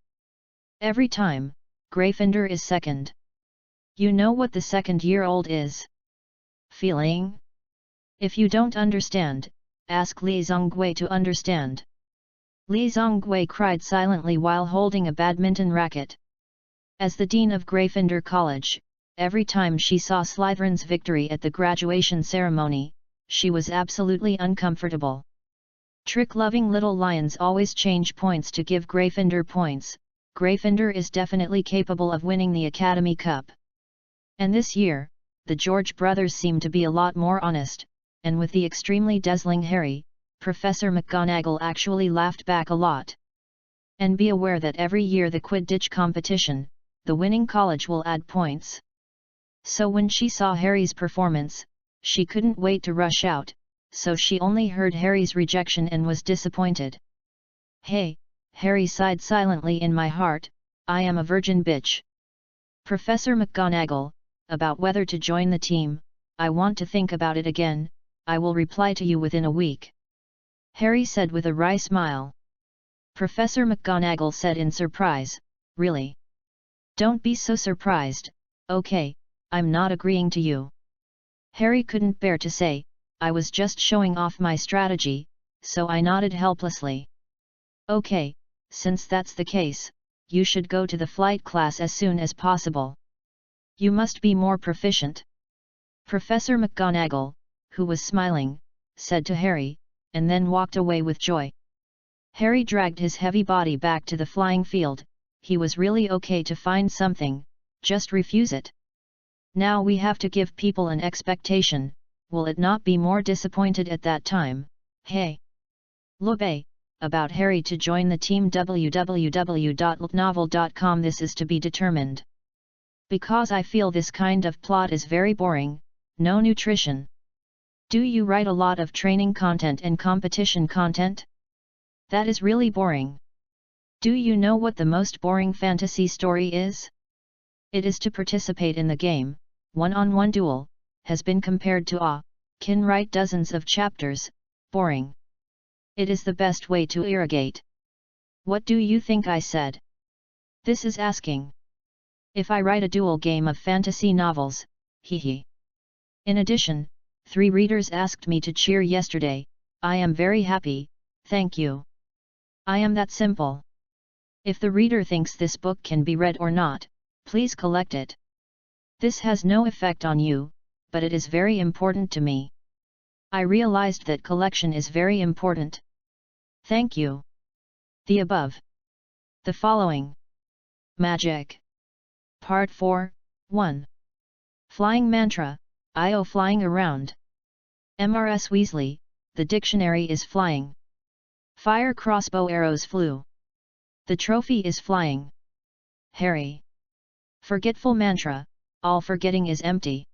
Every time, Gryffindor is second. You know what the second-year-old is feeling? If you don't understand, ask Li Zongwei to understand. Li Zongwei cried silently while holding a badminton racket. As the Dean of Gryffindor College, every time she saw Slytherin's victory at the graduation ceremony, she was absolutely uncomfortable. Trick-loving little lions always change points to give Gryffindor points. Gryffindor is definitely capable of winning the Academy Cup. And this year, the George brothers seem to be a lot more honest, and with the extremely dazzling Harry, Professor McGonagall actually laughed back a lot. And be aware that every year the Quidditch competition, the winning college will add points. So when she saw Harry's performance, she couldn't wait to rush out, so she only heard Harry's rejection and was disappointed. Hey, Harry sighed silently in my heart, I am a virgin bitch. Professor McGonagall, about whether to join the team, I want to think about it again, I will reply to you within a week. Harry said with a wry smile. Professor McGonagall said in surprise, Really? Don't be so surprised, okay, I'm not agreeing to you. Harry couldn't bear to say, I was just showing off my strategy, so I nodded helplessly. Okay, since that's the case, you should go to the flight class as soon as possible. You must be more proficient. Professor McGonagall, who was smiling, said to Harry, and then walked away with joy. Harry dragged his heavy body back to the flying field. He was really okay to find something, just refuse it. Now we have to give people an expectation, will it not be more disappointed at that time? Hey! Lobe, about Harry to join the team www.novel.com. This is to be determined. Because I feel this kind of plot is very boring, no nutrition. Do you write a lot of training content and competition content? That is really boring. Do you know what the most boring fantasy story is? It is to participate in the game, one-on-one duel, has been compared to can write dozens of chapters, boring. It is the best way to irrigate. What do you think I said? This is asking. If I write a dual game of fantasy novels, hee. In addition, 3 readers asked me to cheer yesterday, I am very happy, thank you. I am that simple. If the reader thinks this book can be read or not, please collect it. This has no effect on you, but it is very important to me. I realized that collection is very important. Thank you. The above. The following. Magic. Part 4, 1. Flying Mantra. IO flying around. Mrs. Weasley, the dictionary is flying. Fire crossbow arrows flew. The trophy is flying. Harry. Forgetful mantra, all forgetting is empty.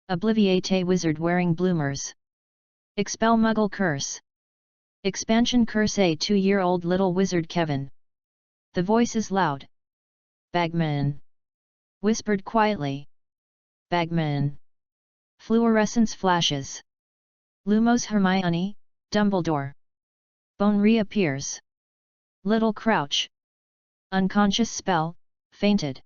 Obliviate wizard wearing bloomers. Expel muggle curse. Expansion curse a 2-year-old little wizard Kevin. The voice is loud. Bagman. Whispered quietly. Bagman. Fluorescence flashes. Lumos Hermione, Dumbledore. Bone reappears. Little Crouch. Unconscious spell, fainted.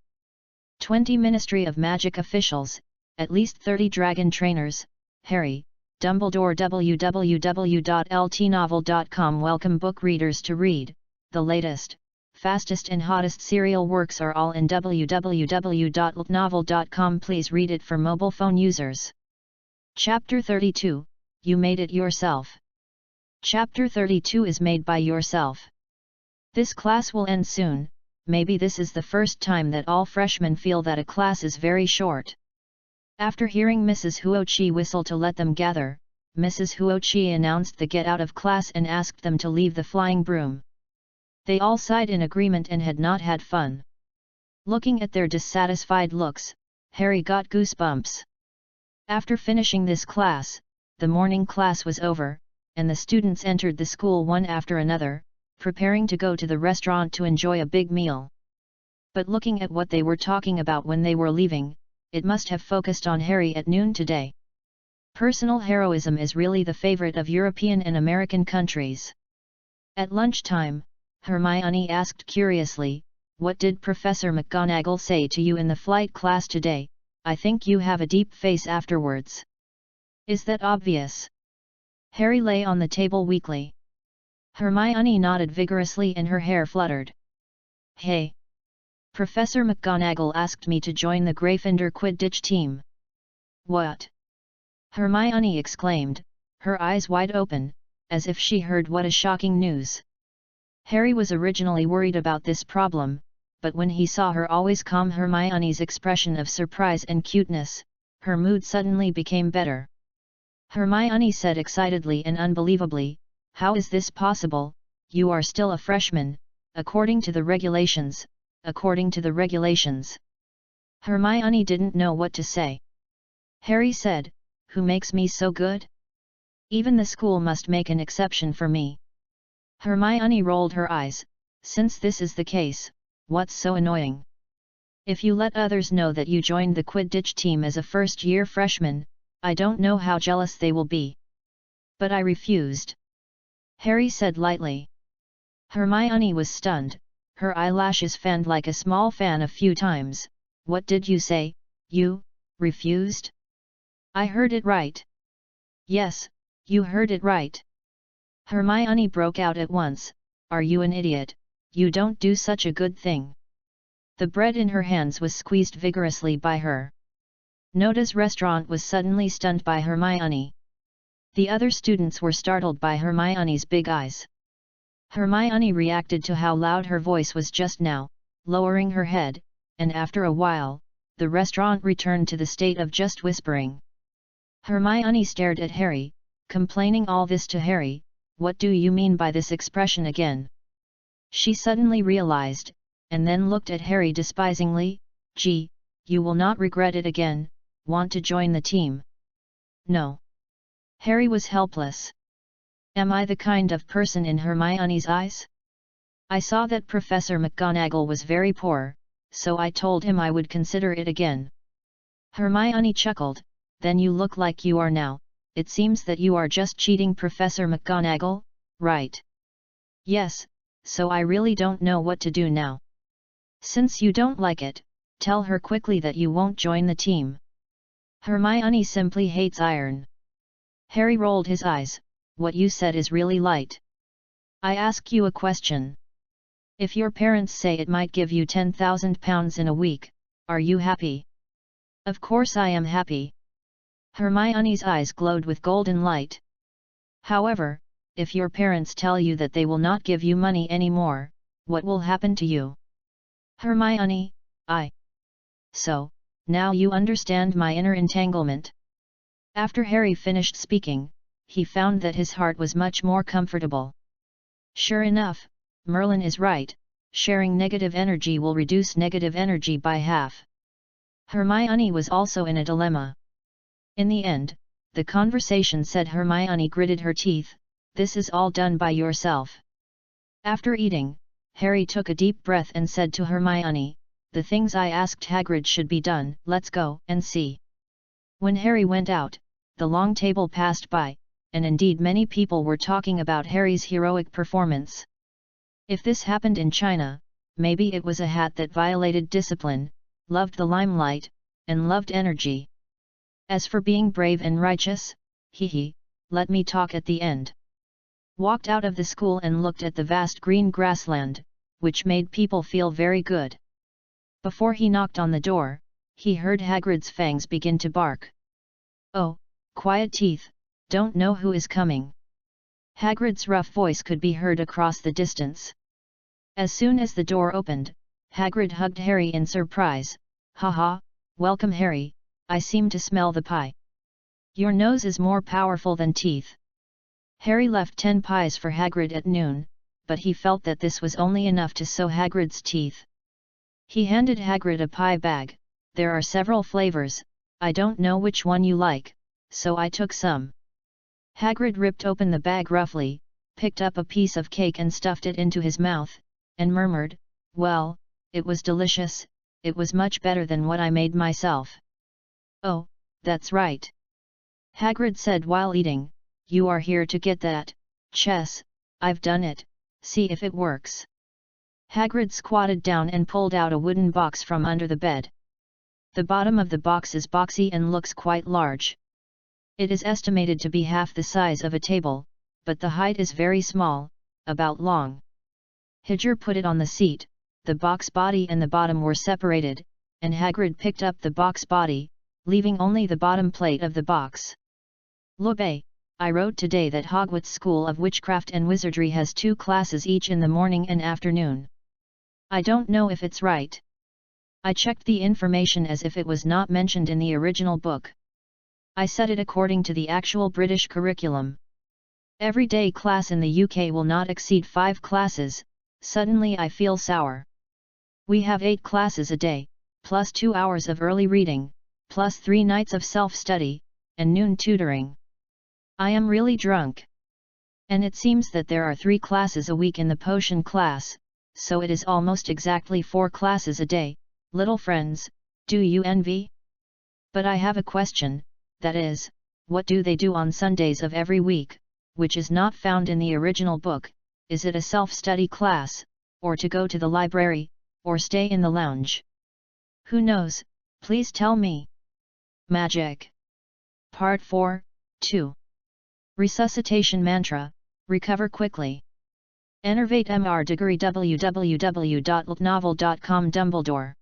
20 Ministry of Magic officials, at least 30 dragon trainers, Harry, Dumbledore. www.ltnovel.com. Welcome book readers to read, the latest, fastest and hottest serial works are all in www.ltnovel.com. Please read it for mobile phone users. Chapter 32, You Made It Yourself. Chapter 32 is made by yourself. This class will end soon. Maybe this is the first time that all freshmen feel that a class is very short. After hearing Mrs. Huochi whistle to let them gather, Mrs. Huochi announced the get out of class and asked them to leave the flying broom. They all sighed in agreement and had not had fun. Looking at their dissatisfied looks, Harry got goosebumps. After finishing this class, the morning class was over, and the students entered the school one after another, preparing to go to the restaurant to enjoy a big meal. But looking at what they were talking about when they were leaving, it must have focused on Harry at noon today. Personal heroism is really the favorite of European and American countries. At lunchtime, Hermione asked curiously, "What did Professor McGonagall say to you in the flight class today? I think you have a deep face afterwards." "Is that obvious?" Harry lay on the table weakly. Hermione nodded vigorously and her hair fluttered. "Hey! Professor McGonagall asked me to join the Gryffindor Quidditch team." "What?" Hermione exclaimed, her eyes wide open, as if she heard what a shocking news. Harry was originally worried about this problem, but when he saw her always calm Hermione's expression of surprise and cuteness, her mood suddenly became better. Hermione said excitedly and unbelievably, "How is this possible? You are still a freshman, according to the regulations, according to the regulations." Hermione didn't know what to say. Harry said, "Who makes me so good? Even the school must make an exception for me." Hermione rolled her eyes, "Since this is the case, what's so annoying? If you let others know that you joined the Quidditch team as a first-year freshman, I don't know how jealous they will be." "But I refused," Harry said lightly. Hermione was stunned, her eyelashes fanned like a small fan a few times. "What did you say? You refused?" "I heard it right." "Yes, you heard it right." Hermione broke out at once, "Are you an idiot? You don't do such a good thing." The bread in her hands was squeezed vigorously by her. Noda's restaurant was suddenly stunned by Hermione. The other students were startled by Hermione's big eyes. Hermione reacted to how loud her voice was just now, lowering her head, and after a while, the restaurant returned to the state of just whispering. Hermione stared at Harry, complaining all this to Harry. "What do you mean by this expression again?" She suddenly realized, and then looked at Harry despisingly. "Gee, you will not regret it again. Want to join the team?" "No." Harry was helpless. Am I the kind of person in Hermione's eyes? I saw that Professor McGonagall was very poor, so I told him I would consider it again. Hermione chuckled, "Then you look like you are now. It seems that you are just cheating Professor McGonagall, right?" "Yes, so I really don't know what to do now." "Since you don't like it, tell her quickly that you won't join the team." Hermione simply hates iron. Harry rolled his eyes. "What you said is really light. I ask you a question. If your parents say it might give you £10,000 in a week, are you happy?" "Of course I am happy." Hermione's eyes glowed with golden light. "However, if your parents tell you that they will not give you money anymore, what will happen to you?" "Hermione, So, now you understand my inner entanglement." After Harry finished speaking, he found that his heart was much more comfortable. Sure enough, Merlin is right, sharing negative energy will reduce negative energy by half. Hermione was also in a dilemma. In the end, the conversation said Hermione gritted her teeth, "This is all done by yourself." After eating, Harry took a deep breath and said to Hermione, "The things I asked Hagrid should be done, let's go and see." When Harry went out, the long table passed by, and indeed many people were talking about Harry's heroic performance. If this happened in China, maybe it was a hat that violated discipline, loved the limelight, and loved energy. As for being brave and righteous, let me talk at the end. Walked out of the school and looked at the vast green grassland, which made people feel very good. Before he knocked on the door, he heard Hagrid's fangs begin to bark. "Oh, quiet teeth, don't know who is coming." Hagrid's rough voice could be heard across the distance. As soon as the door opened, Hagrid hugged Harry in surprise. "Haha, welcome Harry, I seem to smell the pie. Your nose is more powerful than teeth." Harry left 10 pies for Hagrid at noon, but he felt that this was only enough to sow Hagrid's teeth. He handed Hagrid a pie bag. "There are several flavors, I don't know which one you like, so I took some." Hagrid ripped open the bag roughly, picked up a piece of cake and stuffed it into his mouth, and murmured, "Well, it was delicious, it was much better than what I made myself." "Oh, that's right," Hagrid said while eating, "you are here to get that chess, I've done it, see if it works." Hagrid squatted down and pulled out a wooden box from under the bed. The bottom of the box is boxy and looks quite large. It is estimated to be half the size of a table, but the height is very small, about long. Hagrid put it on the seat, the box body and the bottom were separated, and Hagrid picked up the box body, leaving only the bottom plate of the box. "Look, I wrote today that Hogwarts School of Witchcraft and Wizardry has 2 classes each in the morning and afternoon. I don't know if it's right. I checked the information as if it was not mentioned in the original book. I set it according to the actual British curriculum. Everyday class in the UK will not exceed 5 classes, suddenly I feel sour. We have 8 classes a day, plus 2 hours of early reading, plus 3 nights of self-study, and noon tutoring. I am really drunk. And it seems that there are 3 classes a week in the potion class, so it is almost exactly 4 classes a day, little friends, do you envy? But I have a question, that is, what do they do on Sundays of every week, which is not found in the original book? Is it a self-study class, or to go to the library, or stay in the lounge? Who knows, please tell me. Magic. Part 4, 2. Resuscitation Mantra, Recover Quickly. Enervate Mr. Diggory www.novel.com Dumbledore.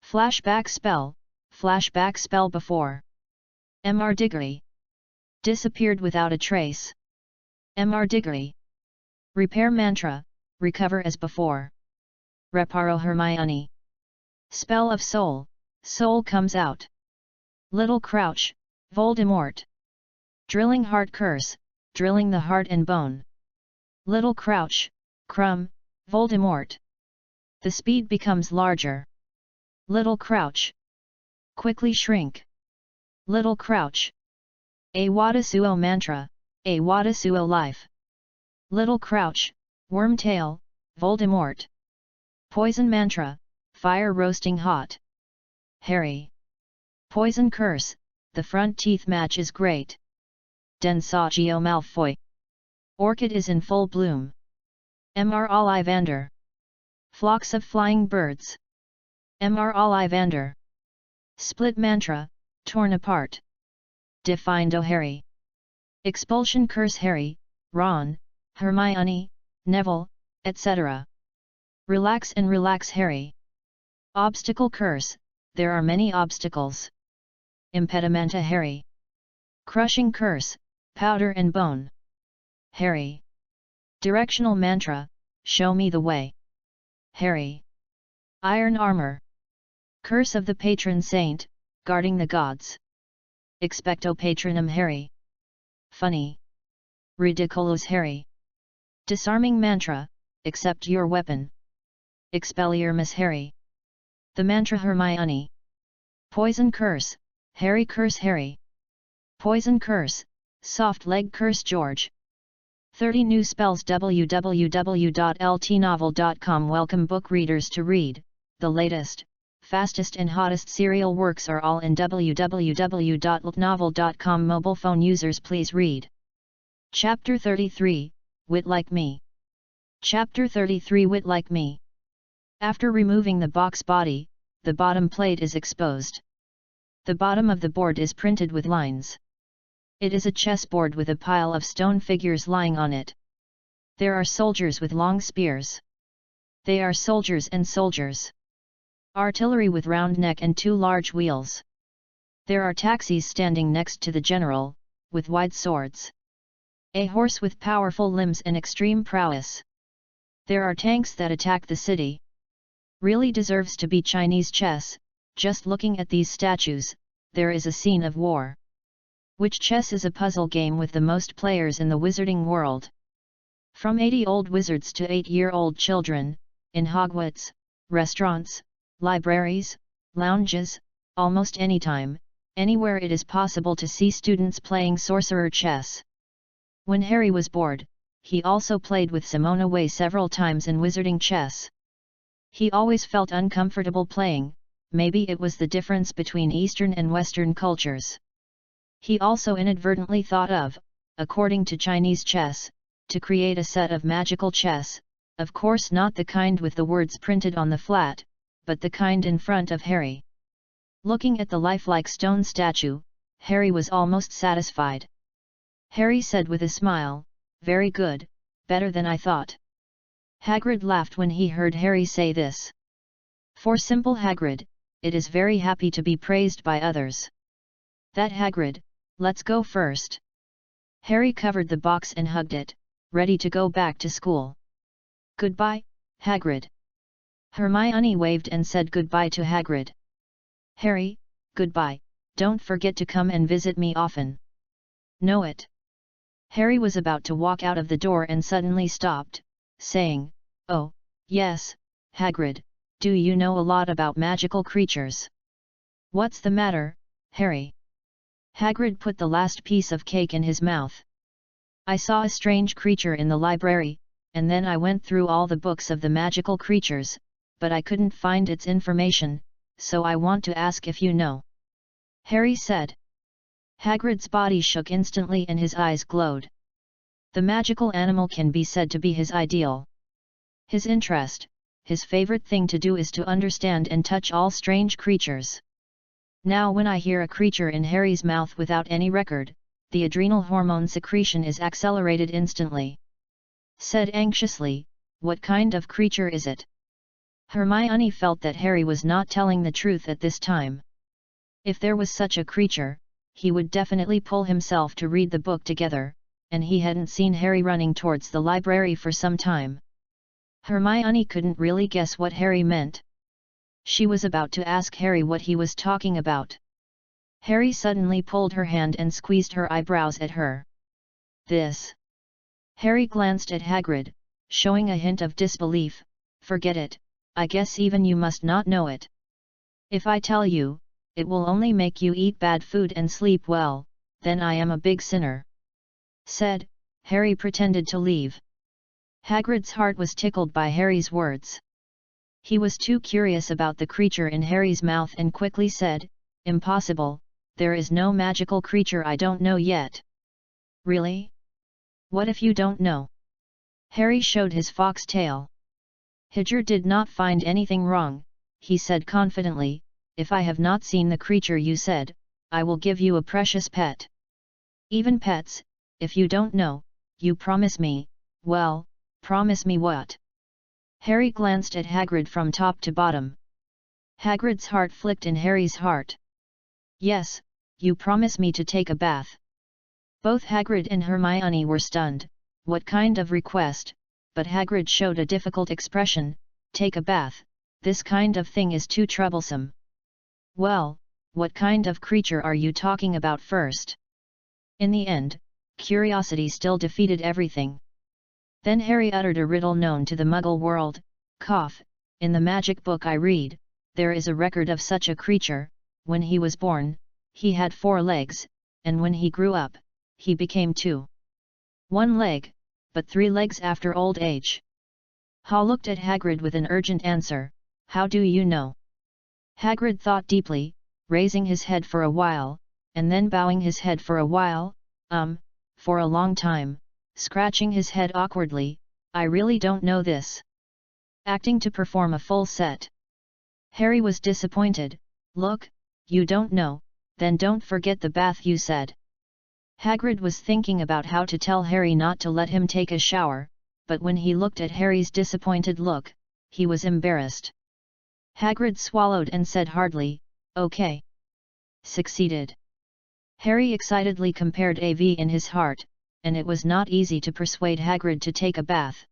Flashback spell before. Mr. Diggory. Disappeared without a trace. Mr. Diggory. Repair Mantra, Recover as before. Reparo Hermione. Spell of Soul, Soul comes out. Little Crouch, Voldemort. Drilling Heart Curse, drilling the heart and bone. Little Crouch, Crumb, Voldemort. The speed becomes larger. Little Crouch. Quickly shrink. Little Crouch. Awadasuo Mantra, Awadasuo Life. Little Crouch, Wormtail, Voldemort. Poison Mantra, Fire Roasting Hot. Harry. Poison Curse, the front teeth match is great. Densagio Malfoy. Orchid is in full bloom. Mr. Ollivander. Flocks of flying birds. Mr. Ollivander. Split Mantra, Torn apart. Defindo Harry. Expulsion Curse Harry, Ron, Hermione, Neville, etc. Relax and relax Harry. Obstacle Curse, there are many obstacles. Impedimenta Harry. Crushing Curse, Powder and Bone. Harry. Directional Mantra, Show me the way. Harry. Iron Armor. Curse of the Patron Saint, Guarding the Gods. Expecto Patronum Harry. Funny. Ridiculous Harry. Disarming mantra, accept your weapon. Expelliarmus Harry. The mantra Hermione. Poison curse, Harry curse Harry. Poison curse, soft leg curse George. 30 new spells. www.ltnovel.com. Welcome book readers to read. The latest, fastest and hottest serial works are all in www.ltnovel.com. Mobile phone users please read. Chapter 33, Wit Like Me. Chapter 33 Wit Like Me. After removing the box body, the bottom plate is exposed. The bottom of the board is printed with lines. It is a chessboard with a pile of stone figures lying on it. There are soldiers with long spears. They are soldiers and soldiers. Artillery with round neck and 2 large wheels. There are taxis standing next to the general, with wide swords. A horse with powerful limbs and extreme prowess. There are tanks that attack the city. Really deserves to be Chinese chess. Just looking at these statues, there is a scene of war. Which chess is a puzzle game with the most players in the wizarding world. From 80-old wizards to 8-year-old children, in Hogwarts, restaurants, libraries, lounges, almost anytime, anywhere it is possible to see students playing sorcerer chess. When Harry was bored, he also played with Simona Way several times in wizarding chess. He always felt uncomfortable playing, maybe it was the difference between Eastern and Western cultures. He also inadvertently thought of, according to Chinese chess, to create a set of magical chess, of course not the kind with the words printed on the flat, but the kind in front of Harry. Looking at the lifelike stone statue, Harry was almost satisfied. Harry said with a smile, "Very good, better than I thought." Hagrid laughed when he heard Harry say this. For simple Hagrid, it is very happy to be praised by others. That Hagrid, let's go first. Harry covered the box and hugged it, ready to go back to school. Goodbye, Hagrid. Hermione waved and said goodbye to Hagrid. Harry, goodbye, don't forget to come and visit me often. Know it. Harry was about to walk out of the door and suddenly stopped, saying, "Oh, yes, Hagrid, do you know a lot about magical creatures?" "What's the matter, Harry?" Hagrid put the last piece of cake in his mouth. "I saw a strange creature in the library, and then I went through all the books of the magical creatures, but I couldn't find its information, so I want to ask if you know." Harry said. Hagrid's body shook instantly and his eyes glowed. The magical animal can be said to be his ideal. His interest, his favorite thing to do is to understand and touch all strange creatures. Now when I hear a creature in Harry's mouth without any record, the adrenal hormone secretion is accelerated instantly. Said anxiously, "What kind of creature is it?" Hermione felt that Harry was not telling the truth at this time. If there was such a creature, he would definitely pull himself to read the book together, and he hadn't seen Harry running towards the library for some time. Hermione couldn't really guess what Harry meant. She was about to ask Harry what he was talking about. Harry suddenly pulled her hand and squeezed her eyebrows at her. "This." Harry glanced at Hagrid, showing a hint of disbelief. "Forget it, I guess even you must not know it. If I tell you, it will only make you eat bad food and sleep well, then I am a big sinner." Said, Harry pretended to leave. Hagrid's heart was tickled by Harry's words. He was too curious about the creature in Harry's mouth and quickly said, "Impossible, there is no magical creature I don't know yet." "Really? What if you don't know?" Harry showed his fox tail. Hagrid did not find anything wrong, he said confidently, "If I have not seen the creature you said, I will give you a precious pet. Even pets, if you don't know, you promise me." "Well, promise me what?" Harry glanced at Hagrid from top to bottom. Hagrid's heart flicked in Harry's heart. "Yes, you promise me to take a bath." Both Hagrid and Hermione were stunned. What kind of request? But Hagrid showed a difficult expression. "Take a bath, this kind of thing is too troublesome." Well, what kind of creature are you talking about first? In the end, curiosity still defeated everything. Then Harry uttered a riddle known to the Muggle world, cough, in the magic book I read, there is a record of such a creature. When he was born, he had 4 legs, and when he grew up, he became 2. 1 leg, but 3 legs after old age. Hall looked at Hagrid with an urgent answer, how do you know? Hagrid thought deeply, raising his head for a while, and then bowing his head for a while, for a long time, scratching his head awkwardly, I really don't know this. Acting to perform a full set. Harry was disappointed, look, you don't know, then don't forget the bath you said. Hagrid was thinking about how to tell Harry not to let him take a shower, but when he looked at Harry's disappointed look, he was embarrassed. Hagrid swallowed and said hardly, okay. Succeeded. Harry excitedly compared AV in his heart, and it was not easy to persuade Hagrid to take a bath.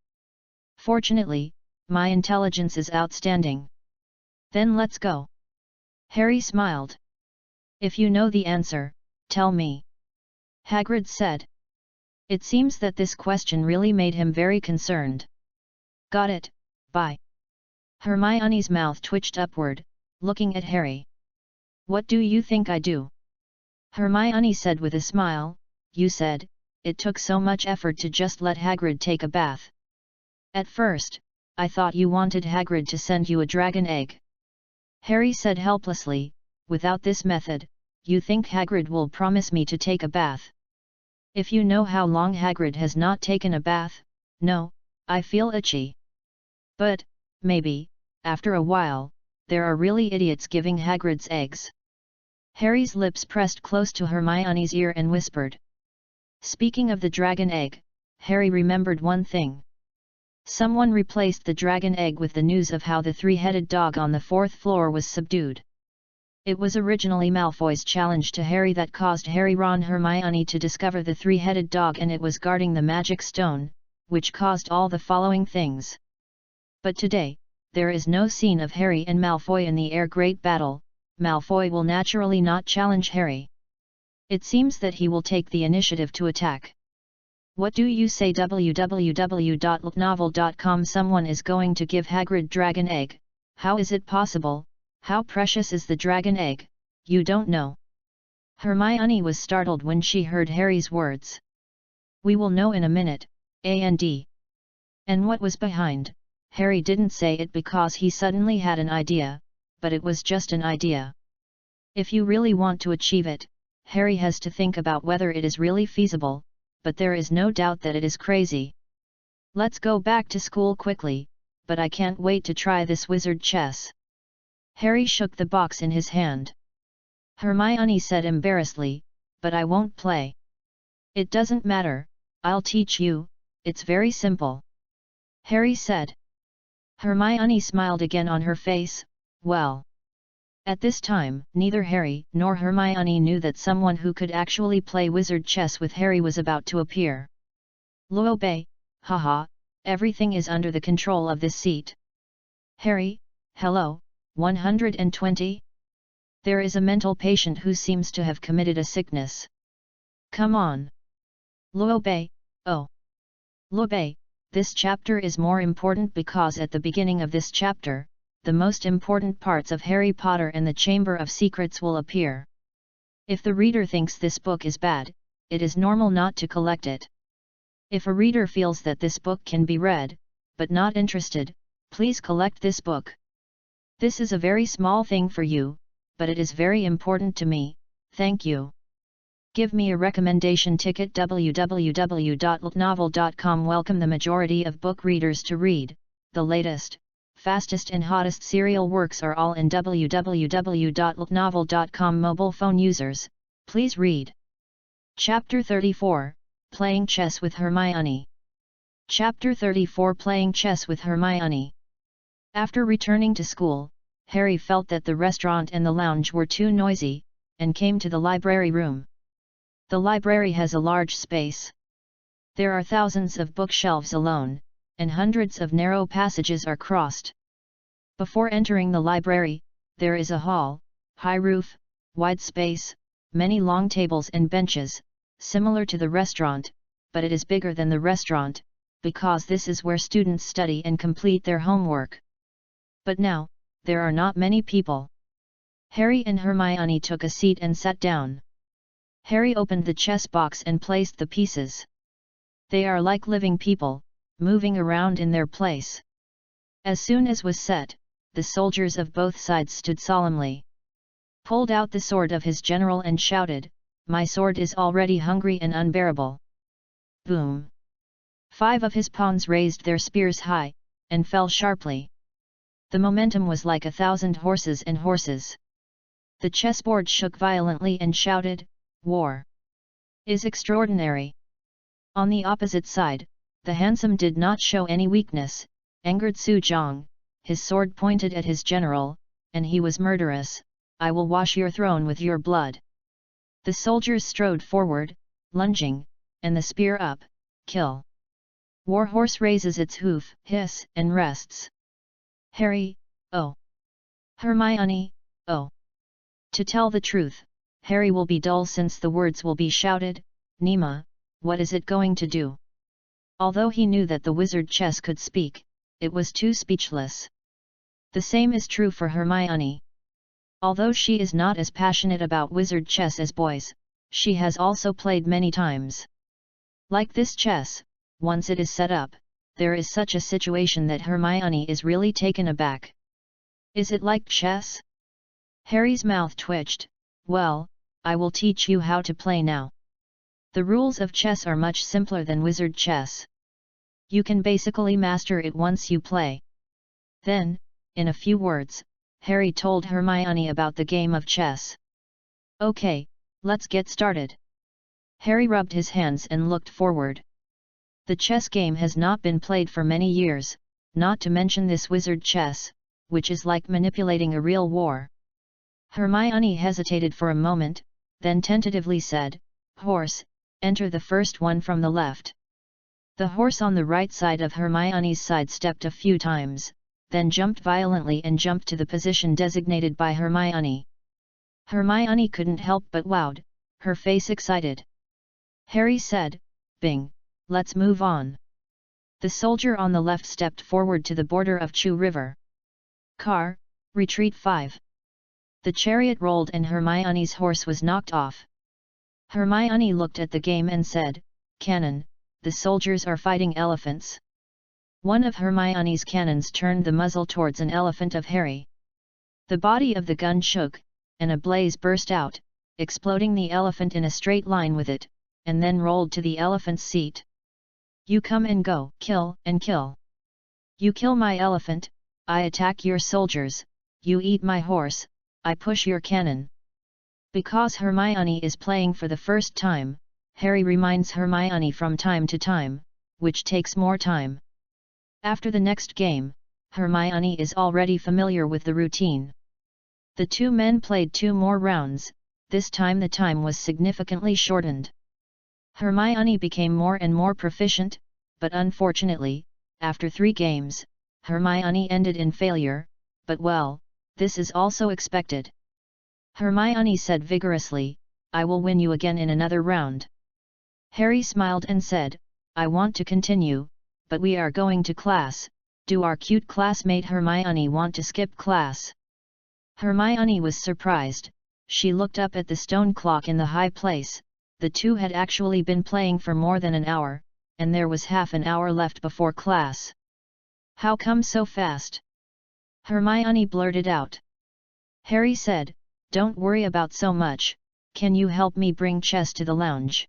Fortunately, my intelligence is outstanding. Then let's go. Harry smiled. If you know the answer, tell me. Hagrid said. It seems that this question really made him very concerned. Got it, bye. Hermione's mouth twitched upward, looking at Harry. What do you think I do? Hermione said with a smile, you said, it took so much effort to just let Hagrid take a bath. At first, I thought you wanted Hagrid to send you a dragon egg. Harry said helplessly, without this method, you think Hagrid will promise me to take a bath? If you know how long Hagrid has not taken a bath, no, I feel itchy. But, maybe, after a while, there are really idiots giving Hagrid's eggs. Harry's lips pressed close to Hermione's ear and whispered. Speaking of the dragon egg, Harry remembered one thing. Someone replaced the dragon egg with the news of how the 3-headed dog on the 4th floor was subdued. It was originally Malfoy's challenge to Harry that caused Harry, Ron, Hermione to discover the 3-headed dog, and it was guarding the magic stone, which caused all the following things. But today, there is no scene of Harry and Malfoy in the Air Great Battle. Malfoy will naturally not challenge Harry. It seems that he will take the initiative to attack. What do you say? www.novel.com Someone is going to give Hagrid dragon egg. How is it possible? How precious is the dragon egg? You don't know. Hermione was startled when she heard Harry's words. We will know in a minute, and. And what was behind? Harry didn't say it because he suddenly had an idea, but it was just an idea. If you really want to achieve it, Harry has to think about whether it is really feasible, but there is no doubt that it is crazy. Let's go back to school quickly, but I can't wait to try this wizard chess. Harry shook the box in his hand. Hermione said embarrassedly, but I won't play. It doesn't matter, I'll teach you, it's very simple. Harry said. Hermione smiled again on her face, well. At this time, neither Harry nor Hermione knew that someone who could actually play wizard chess with Harry was about to appear. Luo Bei, haha, everything is under the control of this seat. Harry, hello, 120? There is a mental patient who seems to have committed a sickness. Come on. Luo Bei, oh. Luo Bei, this chapter is more important because at the beginning of this chapter, the most important parts of Harry Potter and the Chamber of Secrets will appear. If the reader thinks this book is bad, it is normal not to collect it. If a reader feels that this book can be read, but not interested, please collect this book. This is a very small thing for you, but it is very important to me, thank you. Give me a recommendation ticket. www.novel.com Welcome the majority of book readers to read, the latest, fastest and hottest serial works are all in www.novel.com. Mobile phone users, please read. Chapter 34, Playing Chess with Hermione. Chapter 34 Playing Chess with Hermione. After returning to school, Harry felt that the restaurant and the lounge were too noisy, and came to the library room. The library has a large space. There are thousands of bookshelves alone, and hundreds of narrow passages are crossed. Before entering the library, there is a hall, high roof, wide space, many long tables and benches, similar to the restaurant, but it is bigger than the restaurant, because this is where students study and complete their homework. But now, there are not many people. Harry and Hermione took a seat and sat down. Harry opened the chess box and placed the pieces. They are like living people, moving around in their place. As soon as was set, the soldiers of both sides stood solemnly. Pulled out the sword of his general and shouted, "My sword is already hungry and unbearable." Boom! 5 of his pawns raised their spears high, and fell sharply. The momentum was like 1,000 horses and horses. The chessboard shook violently and shouted, "War is extraordinary." On the opposite side, the handsome did not show any weakness. Angered Su Zhang, his sword pointed at his general, and he was murderous. "I will wash your throne with your blood." The soldiers strode forward, lunging, and the spear up, kill. Warhorse raises its hoof, hiss, and rests. Harry, oh. Hermione, oh. To tell the truth, Harry will be dull since the words will be shouted. Nima, what is it going to do? Although he knew that the wizard chess could speak, it was too speechless. The same is true for Hermione. Although she is not as passionate about wizard chess as boys, she has also played many times. Like this chess, once it is set up, there is such a situation that Hermione is really taken aback. Is it like chess? Harry's mouth twitched. Well, I will teach you how to play now. The rules of chess are much simpler than wizard chess. You can basically master it once you play. Then, in a few words, Harry told Hermione about the game of chess. Okay, let's get started. Harry rubbed his hands and looked forward. The chess game has not been played for many years, not to mention this wizard chess, which is like manipulating a real war. Hermione hesitated for a moment, then tentatively said, "Horse, enter the first one from the left." The horse on the right side of Hermione's side stepped a few times, then jumped violently and jumped to the position designated by Hermione. Hermione couldn't help but wowed, her face excited. Harry said, "Bing, let's move on." The soldier on the left stepped forward to the border of Chu River. Car, retreat 5. The chariot rolled and Hermione's horse was knocked off. Hermione looked at the game and said, "Cannon, the soldiers are fighting elephants." One of Hermione's cannons turned the muzzle towards an elephant of Harry. The body of the gun shook, and a blaze burst out, exploding the elephant in a straight line with it, and then rolled to the elephant's seat. "You come and go, kill and kill. You kill my elephant, I attack your soldiers, you eat my horse, I push your cannon." Because Hermione is playing for the first time, Harry reminds Hermione from time to time, which takes more time. After the next game, Hermione is already familiar with the routine. The two men played 2 more rounds, this time the time was significantly shortened. Hermione became more and more proficient, but unfortunately, after 3 games, Hermione ended in failure, but well, this is also expected. Hermione said vigorously, "I will win you again in another round." Harry smiled and said, "I want to continue, but we are going to class. Do our cute classmate Hermione want to skip class?" Hermione was surprised. She looked up at the stone clock in the high place. The two had actually been playing for more than an hour, and there was half an hour left before class. "How come so fast?" Hermione blurted out. Harry said, "Don't worry about so much, can you help me bring chess to the lounge?"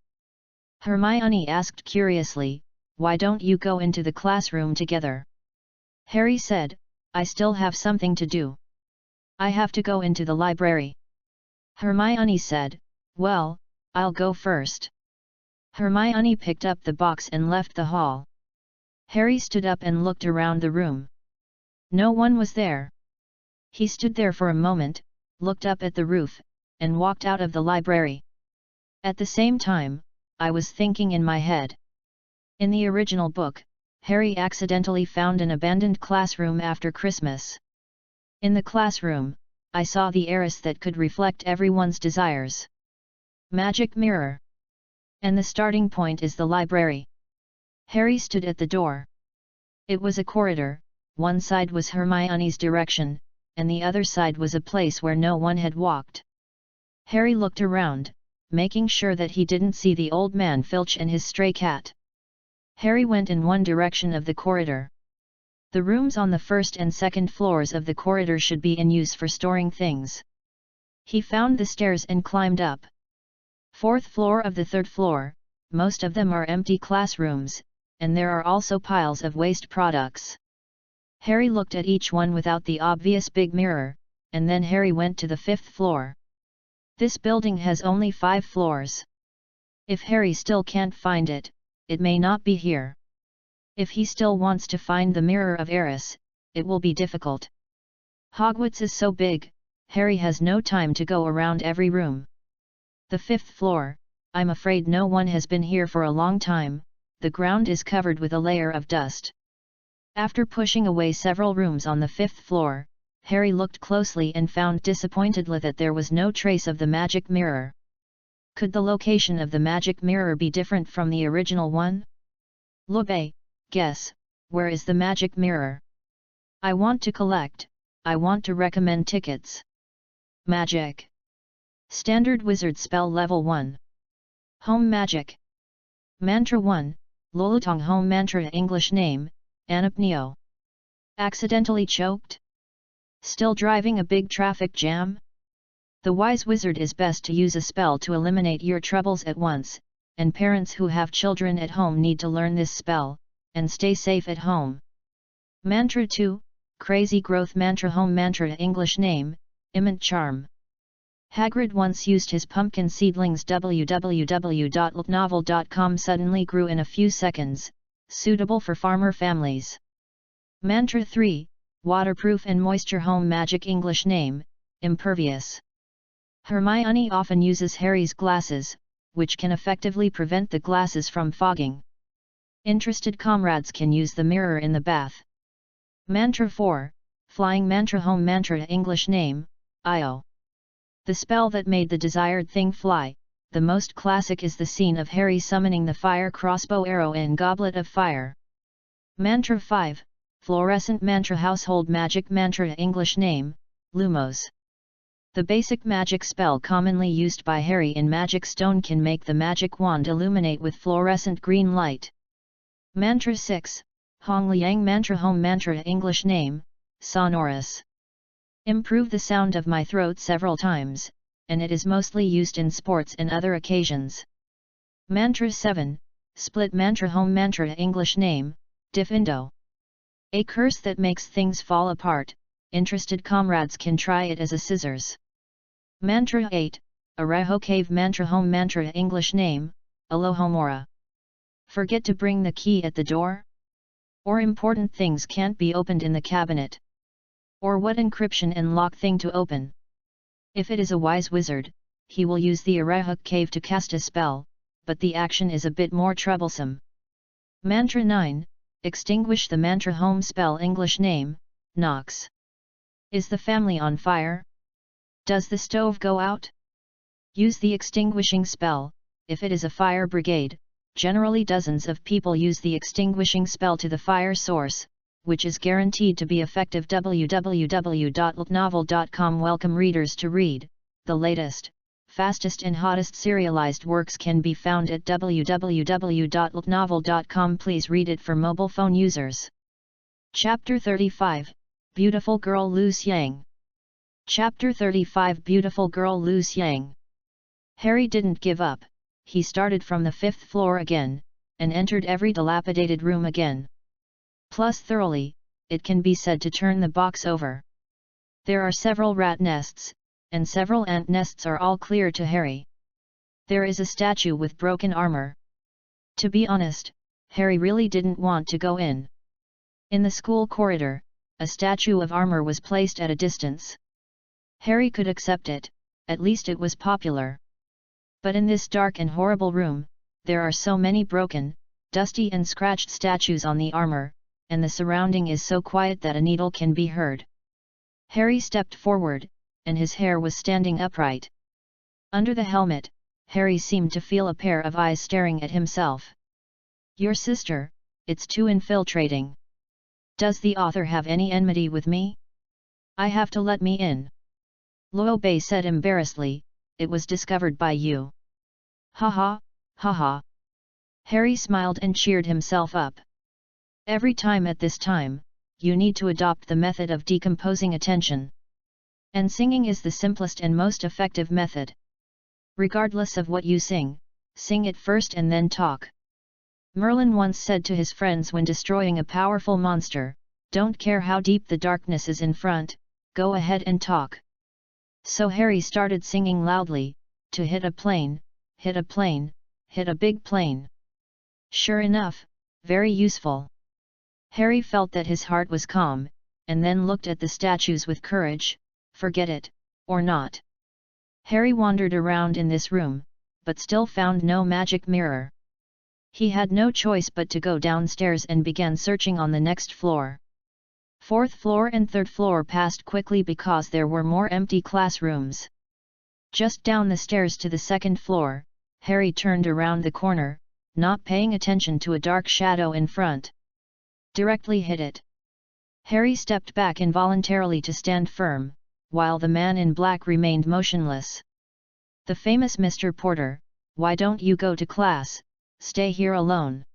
Hermione asked curiously, "Why don't you go into the classroom together?" Harry said, "I still have something to do. I have to go into the library." Hermione said, "Well, I'll go first." Hermione picked up the box and left the hall. Harry stood up and looked around the room. No one was there. He stood there for a moment, looked up at the roof, and walked out of the library. At the same time, I was thinking in my head. In the original book, Harry accidentally found an abandoned classroom after Christmas. In the classroom, I saw the heiress that could reflect everyone's desires. Magic mirror. And the starting point is the library. Harry stood at the door. It was a corridor, one side was Hermione's direction, and the other side was a place where no one had walked. Harry looked around, making sure that he didn't see the old man Filch and his stray cat. Harry went in one direction of the corridor. The rooms on the first and second floors of the corridor should be in use for storing things. He found the stairs and climbed up. Fourth floor of the third floor, most of them are empty classrooms, and there are also piles of waste products. Harry looked at each one without the obvious big mirror, and then Harry went to the fifth floor. This building has only 5 floors. If Harry still can't find it, it may not be here. If he still wants to find the Mirror of Eris, it will be difficult. Hogwarts is so big, Harry has no time to go around every room. The 5th floor, I'm afraid no one has been here for a long time, the ground is covered with a layer of dust. After pushing away several rooms on the 5th floor, Harry looked closely and found disappointedly that there was no trace of the magic mirror. Could the location of the magic mirror be different from the original one? Lube, guess, where is the magic mirror? I want to collect, I want to recommend tickets. Magic. Standard Wizard Spell Level 1. Home Magic. Mantra 1, Lolotong Home Mantra English Name, Anapneo. Accidentally choked? Still driving a big traffic jam? The wise wizard is best to use a spell to eliminate your troubles at once, and parents who have children at home need to learn this spell, and stay safe at home. Mantra 2, Crazy Growth Mantra Home Mantra English Name, Imment Charm. Hagrid once used his pumpkin seedlings www.novel.com suddenly grew in a few seconds, suitable for farmer families. Mantra 3, Waterproof and Moisture Home Magic English Name, Impervious. Hermione often uses Harry's glasses, which can effectively prevent the glasses from fogging. Interested comrades can use the mirror in the bath. Mantra 4, Flying Mantra Home Mantra English Name, Io. The spell that made the desired thing fly. The most classic is the scene of Harry summoning the fire crossbow arrow in Goblet of Fire. Mantra 5, Fluorescent Mantra Household Magic Mantra English Name, Lumos. The basic magic spell commonly used by Harry in Magic Stone can make the magic wand illuminate with fluorescent green light. Mantra 6, Hong Liang Mantra Home Mantra English Name, Sonorous. Improve the sound of my throat several times, and it is mostly used in sports and other occasions. Mantra 7, Split Mantra Home Mantra English Name, Diffindo. A curse that makes things fall apart, interested comrades can try it as a scissors. Mantra 8, Araho Cave Mantra Home Mantra English Name, Alohomora. Forget to bring the key at the door? Or important things can't be opened in the cabinet? Or what encryption and lock thing to open? If it is a wise wizard, he will use the Arahuk Cave to cast a spell, but the action is a bit more troublesome. Mantra 9, Extinguish the Mantra Home Spell English Name, Nox. Is the family on fire? Does the stove go out? Use the extinguishing spell. If it is a fire brigade, generally dozens of people use the extinguishing spell to the fire source, which is guaranteed to be effective. www.novel.com Welcome readers to read. The latest, fastest and hottest serialized works can be found at www.novel.com. Please read it for mobile phone users. Chapter 35, Beautiful Girl Lu Xiang. Chapter 35 Beautiful Girl Lu Xiang. Harry didn't give up, he started from the 5th floor again, and entered every dilapidated room again. Plus thoroughly, it can be said to turn the box over. There are several rat nests, and several ant nests are all clear to Harry. There is a statue with broken armor. To be honest, Harry really didn't want to go in. In the school corridor, a statue of armor was placed at a distance. Harry could accept it, at least it was popular. But in this dark and horrible room, there are so many broken, dusty and scratched statues on the armor, and the surrounding is so quiet that a needle can be heard. Harry stepped forward, and his hair was standing upright. Under the helmet, Harry seemed to feel a pair of eyes staring at himself. "Your sister, it's too infiltrating. Does the author have any enmity with me? I have to let me in." Luo Bei said embarrassedly, "It was discovered by you." "Ha ha, ha ha." Harry smiled and cheered himself up. "Every time at this time, you need to adopt the method of decomposing attention. And singing is the simplest and most effective method. Regardless of what you sing, sing it first and then talk." Merlin once said to his friends when destroying a powerful monster, "Don't care how deep the darkness is in front, go ahead and talk." So Harry started singing loudly, "To hit a plane, hit a plane, hit a big plane." Sure enough, very useful. Harry felt that his heart was calm, and then looked at the statues with courage. Forget it, or not. Harry wandered around in this room, but still found no magic mirror. He had no choice but to go downstairs and began searching on the next floor. Fourth floor and third floor passed quickly because there were more empty classrooms. Just down the stairs to the second floor, Harry turned around the corner, not paying attention to a dark shadow in front. Directly hit it. Harry stepped back involuntarily to stand firm, while the man in black remained motionless. "The famous Mr. Porter, why don't you go to class, stay here alone?"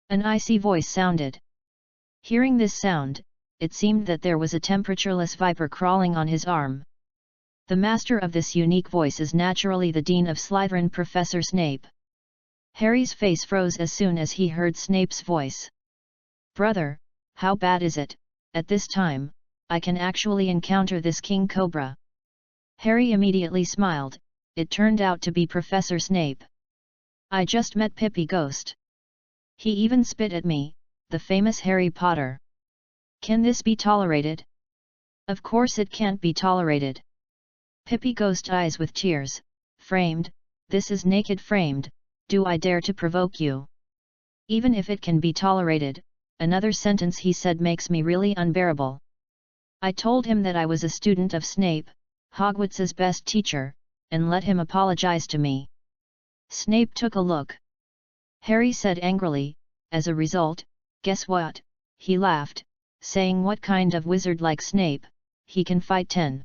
An icy voice sounded. Hearing this sound, it seemed that there was a temperatureless viper crawling on his arm. The master of this unique voice is naturally the Dean of Slytherin, Professor Snape. Harry's face froze as soon as he heard Snape's voice. "Brother, how bad is it? At this time, I can actually encounter this King Cobra." Harry immediately smiled. It turned out to be Professor Snape. "I just met Pippi Ghost. He even spit at me, the famous Harry Potter. Can this be tolerated?" "Of course it can't be tolerated." Pippi Ghost eyes with tears, "Framed, this is naked framed, do I dare to provoke you?" "Even if it can be tolerated," another sentence he said makes me really unbearable. "I told him that I was a student of Snape, Hogwarts's best teacher, and let him apologize to me." Snape took a look. Harry said angrily, "As a result, guess what?" He laughed, saying, "What kind of wizard like Snape, he can fight 10.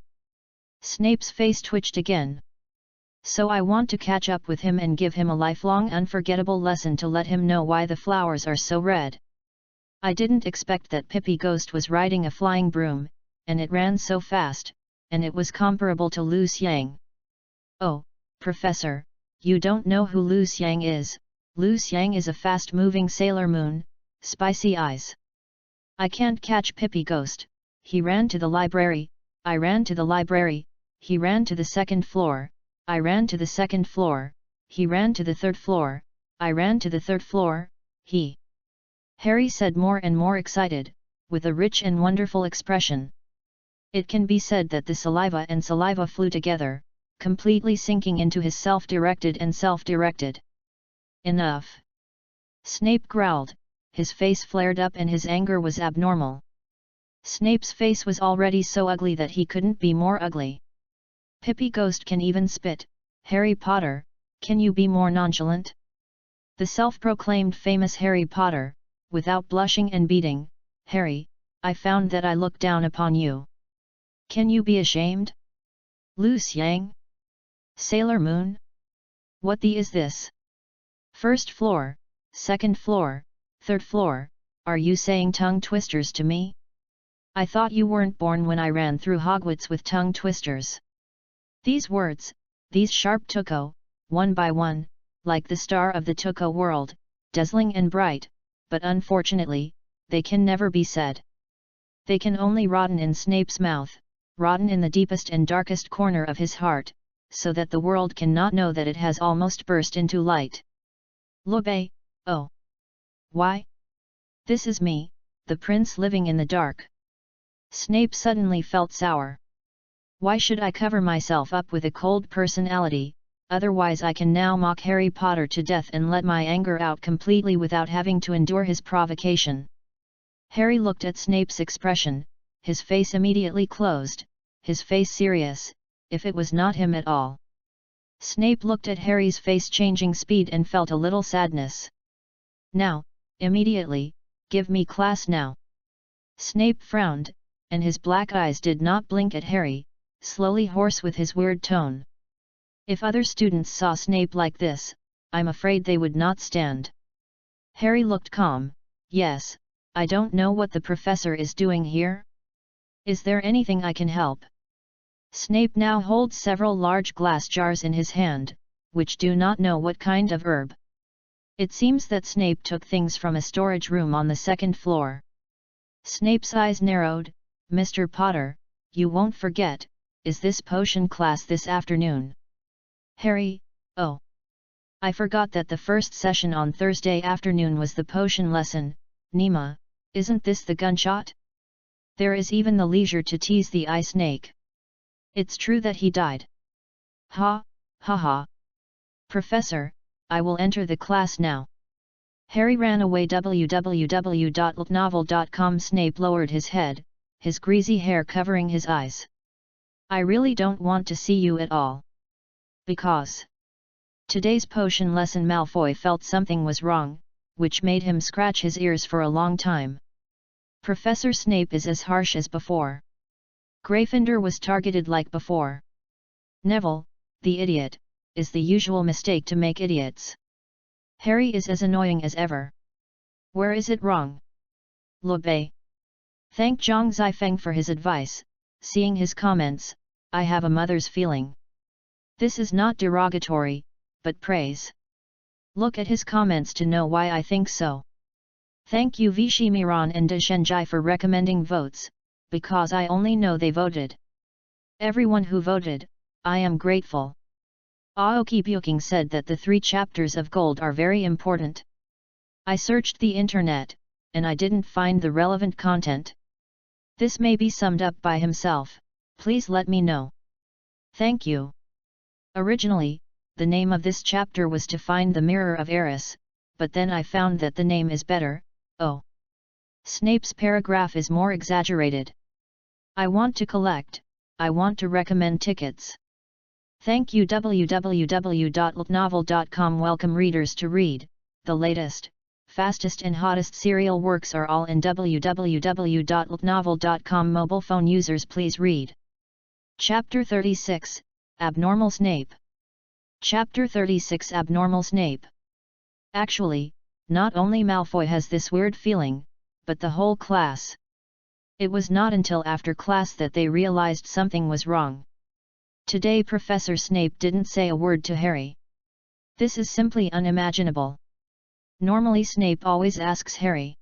Snape's face twitched again. "So I want to catch up with him and give him a lifelong unforgettable lesson to let him know why the flowers are so red." I didn't expect that Pippi Ghost was riding a flying broom, and it ran so fast, and it was comparable to Lu Xiang. "Oh, Professor, you don't know who Lu Xiang is. Lu Xiang is a fast-moving Sailor Moon, spicy eyes." "I can't catch Pippi Ghost." He ran to the library, I ran to the library, he ran to the second floor, I ran to the second floor, he ran to the third floor, I ran to the third floor, he... Harry said more and more excited, with a rich and wonderful expression. It can be said that the saliva and saliva flew together, completely sinking into his self-directed and self-directed. "Enough!" Snape growled, his face flared up and his anger was abnormal. Snape's face was already so ugly that he couldn't be more ugly. "Pippi Ghost can even spit, Harry Potter, can you be more nonchalant?" The self-proclaimed famous Harry Potter, without blushing and beating, "Harry, I found that I look down upon you. Can you be ashamed? Lu Xiang? Sailor Moon? What the is this? First floor, second floor, third floor, are you saying tongue twisters to me? I thought you weren't born when I ran through Hogwarts with tongue twisters." These words, these sharp tuko, one by one, like the star of the tuko world, dazzling and bright, but unfortunately, they can never be said. They can only rotten in Snape's mouth, rotten in the deepest and darkest corner of his heart, so that the world cannot know that it has almost burst into light. "Lobe, oh! Why? This is me, the prince living in the dark." Snape suddenly felt sour. "Why should I cover myself up with a cold personality, otherwise I can now mock Harry Potter to death and let my anger out completely without having to endure his provocation." Harry looked at Snape's expression, his face immediately closed, his face serious, if it was not him at all. Snape looked at Harry's face changing speed and felt a little sadness. Now, immediately, give me class now. Snape frowned, and his black eyes did not blink at Harry, slowly hoarse with his weird tone. If other students saw Snape like this, I'm afraid they would not stand. Harry looked calm. Yes, I don't know what the professor is doing here. Is there anything I can help? Snape now holds several large glass jars in his hand, which do not know what kind of herb. It seems that Snape took things from a storage room on the second floor. Snape's eyes narrowed. Mr. Potter, you won't forget, is this potion class this afternoon? Harry, oh. I forgot that the first session on Thursday afternoon was the potion lesson. Nima, isn't this the gunshot? There is even the leisure to tease the eye snake. It's true that he died. Ha, ha ha. Professor, I will enter the class now. Harry ran away. www.novel.com. Snape lowered his head, his greasy hair covering his eyes. I really don't want to see you at all. Because today's potion lesson, Malfoy felt something was wrong, which made him scratch his ears for a long time. Professor Snape is as harsh as before. Gryffindor was targeted like before. Neville, the idiot, is the usual mistake to make idiots. Harry is as annoying as ever. Where is it wrong? Lobei. Thank Zhang Zifeng for his advice. Seeing his comments, I have a mother's feeling. This is not derogatory, but praise. Look at his comments to know why I think so. Thank you Vichy Miran and De Shenjai for recommending votes, because I only know they voted. Everyone who voted, I am grateful. Aoki Buking said that the 3 chapters of Gold are very important. I searched the internet, and I didn't find the relevant content. This may be summed up by himself, please let me know. Thank you. Originally, the name of this chapter was to find the Mirror of Eris, but then I found that the name is better. Oh. Snape's paragraph is more exaggerated. I want to collect, I want to recommend tickets. Thank you www.novel.com. Welcome readers to read, the latest, fastest and hottest serial works are all in www.novel.com. Mobile phone users please read. Chapter 36, Abnormal Snape. Chapter 36 Abnormal Snape. Actually, not only Malfoy has this weird feeling, but the whole class. It was not until after class that they realized something was wrong. Today Professor Snape didn't say a word to Harry. This is simply unimaginable. Normally Snape always asks Harry.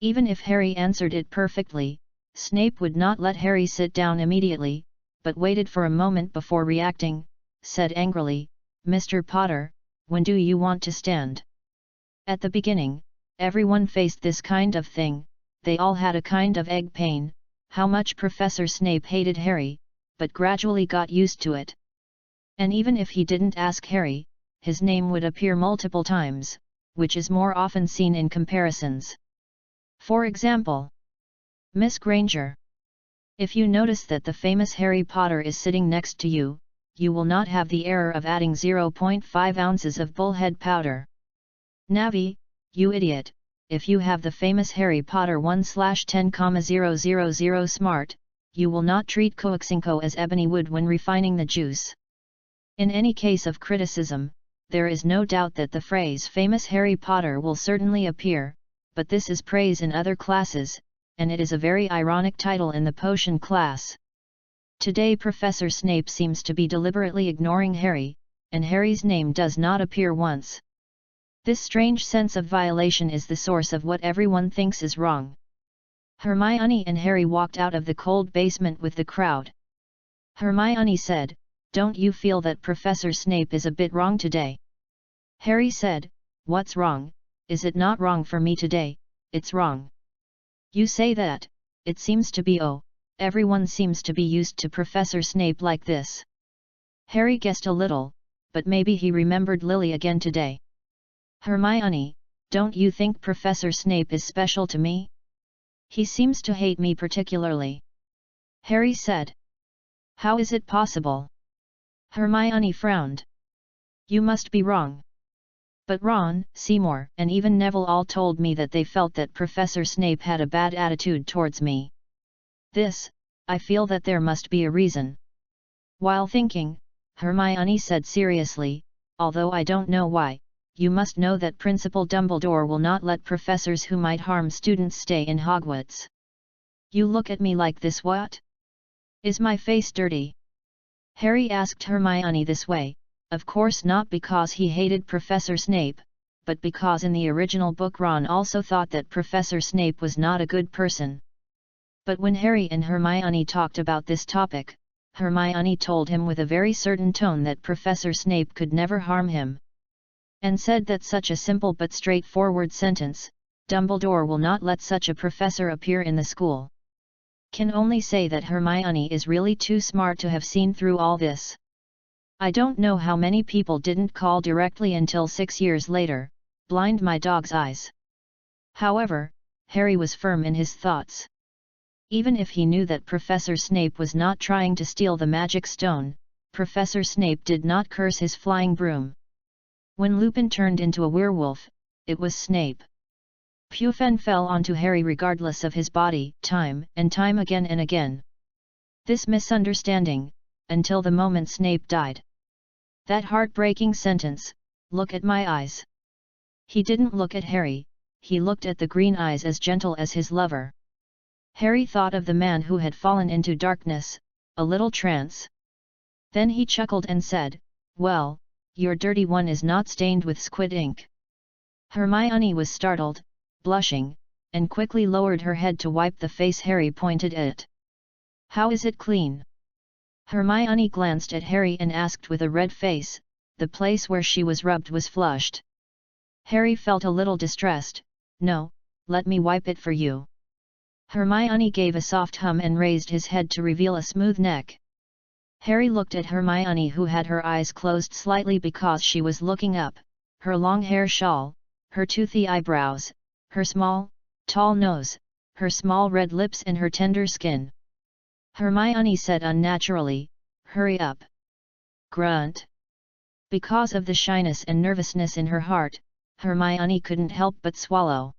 Even if Harry answered it perfectly, Snape would not let Harry sit down immediately, but waited for a moment before reacting, said angrily, Mr. Potter, when do you want to stand? At the beginning, everyone faced this kind of thing, they all had a kind of egg pain, how much Professor Snape hated Harry, but gradually got used to it. And even if he didn't ask Harry, his name would appear multiple times, which is more often seen in comparisons. For example, Miss Granger. If you notice that the famous Harry Potter is sitting next to you, you will not have the error of adding 0.5 ounces of bullhead powder. Navi, you idiot, if you have the famous Harry Potter 1/10,000 smart, you will not treat Coaxinco as ebony wood when refining the juice. In any case of criticism, there is no doubt that the phrase famous Harry Potter will certainly appear, but this is praise in other classes, and it is a very ironic title in the potion class. Today Professor Snape seems to be deliberately ignoring Harry, and Harry's name does not appear once. This strange sense of violation is the source of what everyone thinks is wrong. Hermione and Harry walked out of the cold basement with the crowd. Hermione said, "Don't you feel that Professor Snape is a bit wrong today?" Harry said, "What's wrong? Is it not wrong for me today? It's wrong." "You say that, it seems to be everyone seems to be used to Professor Snape like this." Harry guessed a little, but maybe he remembered Lily again today. "Hermione, don't you think Professor Snape is special to me? He seems to hate me particularly." Harry said. How is it possible? Hermione frowned. You must be wrong. But Ron, Seymour, and even Neville all told me that they felt that Professor Snape had a bad attitude towards me. I feel that there must be a reason. While thinking, Hermione said seriously, although I don't know why, you must know that Principal Dumbledore will not let professors who might harm students stay in Hogwarts. You look at me like this, what? Is my face dirty? Harry asked Hermione this way, of course not because he hated Professor Snape, but because in the original book Ron also thought that Professor Snape was not a good person. But when Harry and Hermione talked about this topic, Hermione told him with a very certain tone that Professor Snape could never harm him. And said that such a simple but straightforward sentence, Dumbledore will not let such a professor appear in the school. Can only say that Hermione is really too smart to have seen through all this. I don't know how many people didn't call directly until 6 years later, blind my dog's eyes. However, Harry was firm in his thoughts. Even if he knew that Professor Snape was not trying to steal the magic stone, Professor Snape did not curse his flying broom. When Lupin turned into a werewolf, it was Snape. Puffin fell onto Harry regardless of his body, time and time again and again. This misunderstanding, until the moment Snape died. That heartbreaking sentence, look at my eyes. He didn't look at Harry, he looked at the green eyes as gentle as his lover. Harry thought of the man who had fallen into darkness, a little trance. Then he chuckled and said, well, your dirty one is not stained with squid ink. Hermione was startled, blushing, and quickly lowered her head to wipe the face Harry pointed at. How is it clean? Hermione glanced at Harry and asked with a red face, the place where she was rubbed was flushed. Harry felt a little distressed, no, let me wipe it for you. Hermione gave a soft hum and raised his head to reveal a smooth neck. Harry looked at Hermione, who had her eyes closed slightly because she was looking up, her long hair shawl, her toothy eyebrows, her small, tall nose, her small red lips and her tender skin. Hermione said unnaturally, hurry up. Grunt. Because of the shyness and nervousness in her heart, Hermione couldn't help but swallow.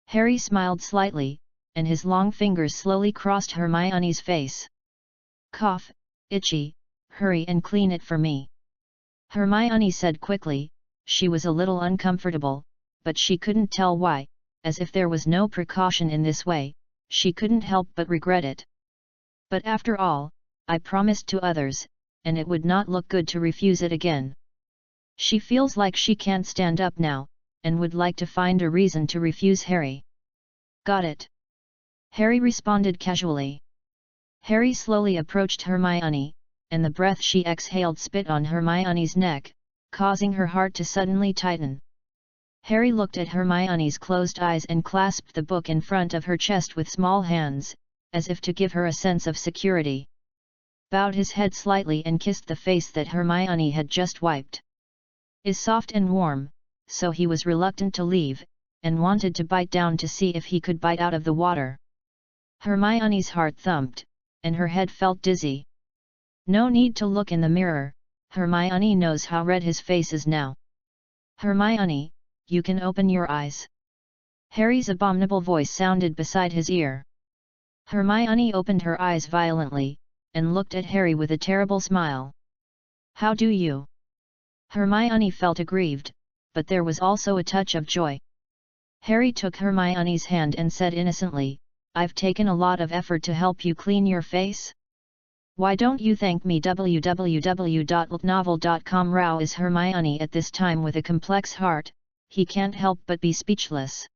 Harry smiled slightly, and his long fingers slowly crossed Hermione's face. Cough, itchy, hurry and clean it for me. Hermione said quickly, she was a little uncomfortable, but she couldn't tell why, as if there was no precaution in this way, she couldn't help but regret it. But after all, I promised to others, and it would not look good to refuse it again. She feels like she can't stand up now, and would like to find a reason to refuse Harry. Got it. Harry responded casually. Harry slowly approached Hermione, and the breath she exhaled spit on Hermione's neck, causing her heart to suddenly tighten. Harry looked at Hermione's closed eyes and clasped the book in front of her chest with small hands, as if to give her a sense of security. Bowed his head slightly and kissed the face that Hermione had just wiped. Is soft and warm, so he was reluctant to leave, and wanted to bite down to see if he could bite out of the water. Hermione's heart thumped, and her head felt dizzy. No need to look in the mirror, Hermione knows how red his face is now. Hermione, you can open your eyes. Harry's abominable voice sounded beside his ear. Hermione opened her eyes violently, and looked at Harry with a terrible smile. How do you? Hermione felt aggrieved, but there was also a touch of joy. Harry took Hermione's hand and said innocently, I've taken a lot of effort to help you clean your face. Why don't you thank me? www.novel.com rows Hermione at this time with a complex heart, he can't help but be speechless.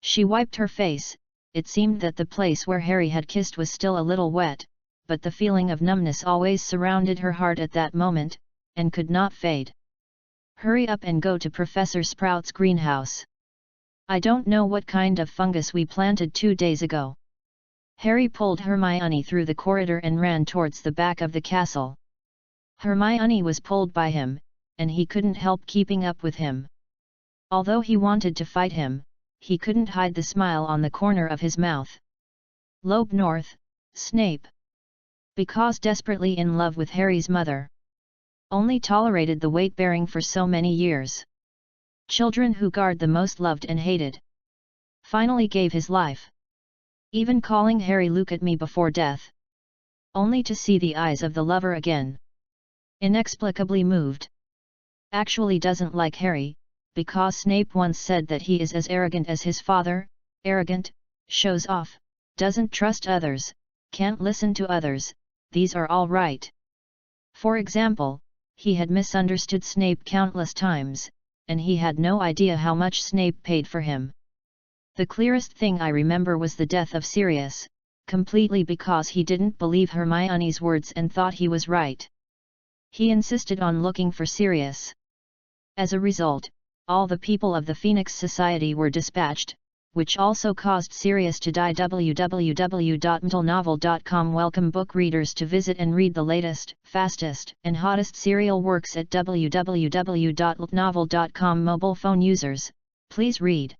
She wiped her face, it seemed that the place where Harry had kissed was still a little wet, but the feeling of numbness always surrounded her heart at that moment, and could not fade. Hurry up and go to Professor Sprout's greenhouse. I don't know what kind of fungus we planted 2 days ago. Harry pulled Hermione through the corridor and ran towards the back of the castle. Hermione was pulled by him, and he couldn't help keeping up with him. Although he wanted to fight him, he couldn't hide the smile on the corner of his mouth. Loeb North, Snape. Because desperately in love with Harry's mother. Only tolerated the weight-bearing for so many years. Children who guard the most loved and hated. Finally gave his life. Even calling Harry "Look at me" before death. Only to see the eyes of the lover again. Inexplicably moved. Actually doesn't like Harry, because Snape once said that he is as arrogant as his father, arrogant, shows off, doesn't trust others, can't listen to others, these are all right. For example, he had misunderstood Snape countless times, and he had no idea how much Snape paid for him. The clearest thing I remember was the death of Sirius, completely because he didn't believe Hermione's words and thought he was right. He insisted on looking for Sirius. As a result, all the people of the Phoenix Society were dispatched, which also caused Sirius to die. www.mtlnovel.com Welcome book readers to visit and read the latest, fastest, and hottest serial works at www.mtlnovel.com. Mobile phone users, please read.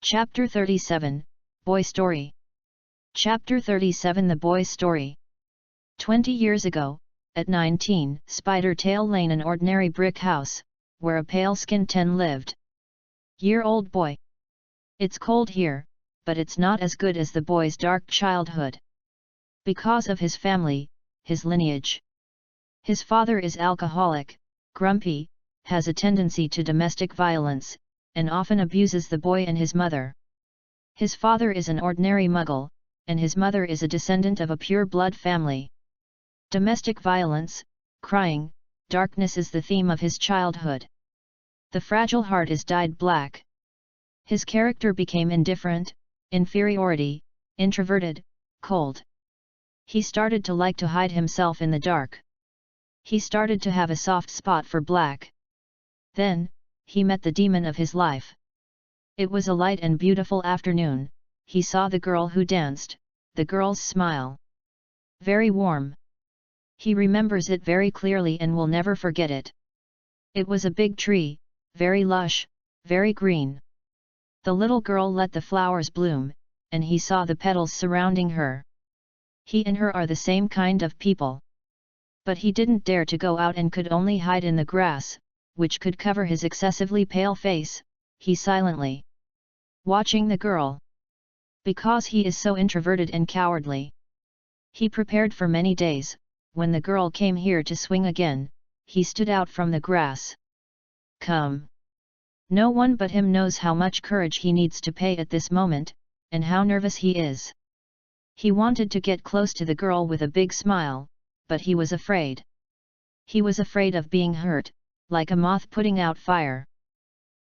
Chapter 37, Boy Story. Chapter 37 The Boy's Story. 20 years ago, at 19 Spider-Tail Lane, an ordinary brick house, where a pale-skinned 10 lived. Year-old boy. It's cold here, but it's not as good as the boy's dark childhood. Because of his family, his lineage. His father is alcoholic, grumpy, has a tendency to domestic violence, and often abuses the boy and his mother. His father is an ordinary muggle, and his mother is a descendant of a pure-blood family. Domestic violence, crying, darkness is the theme of his childhood. The fragile heart is dyed black. His character became indifferent, inferiority, introverted, cold. He started to like to hide himself in the dark. He started to have a soft spot for black. Then, he met the demon of his life. It was a light and beautiful afternoon. He saw the girl who danced, the girl's smile. Very warm. He remembers it very clearly and will never forget it. It was a big tree, very lush, very green. The little girl let the flowers bloom, and he saw the petals surrounding her. He and her are the same kind of people. But he didn't dare to go out and could only hide in the grass, which could cover his excessively pale face, he silently watching the girl. Because he is so introverted and cowardly. He prepared for many days. When the girl came here to swing again, he stood out from the grass. Come. No one but him knows how much courage he needs to pay at this moment, and how nervous he is. He wanted to get close to the girl with a big smile, but he was afraid. He was afraid of being hurt, like a moth putting out fire.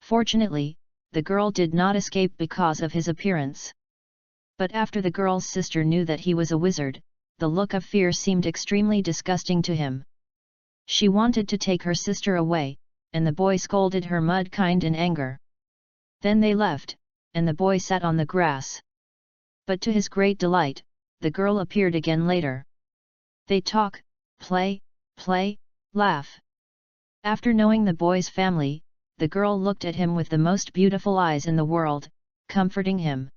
Fortunately, the girl did not escape because of his appearance. But after the girl's sister knew that he was a wizard, the look of fear seemed extremely disgusting to him. She wanted to take her sister away, and the boy scolded her mud-kind in anger. Then they left, and the boy sat on the grass. But to his great delight, the girl appeared again later. They talk, play, laugh. After knowing the boy's family, the girl looked at him with the most beautiful eyes in the world, comforting him.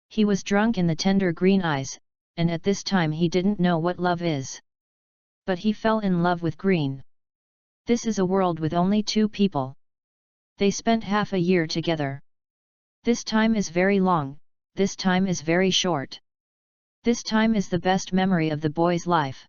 He was drunk in the tender green eyes, and at this time he didn't know what love is. But he fell in love with green. This is a world with only two people. They spent half a year together. This time is very long, this time is very short. This time is the best memory of the boy's life.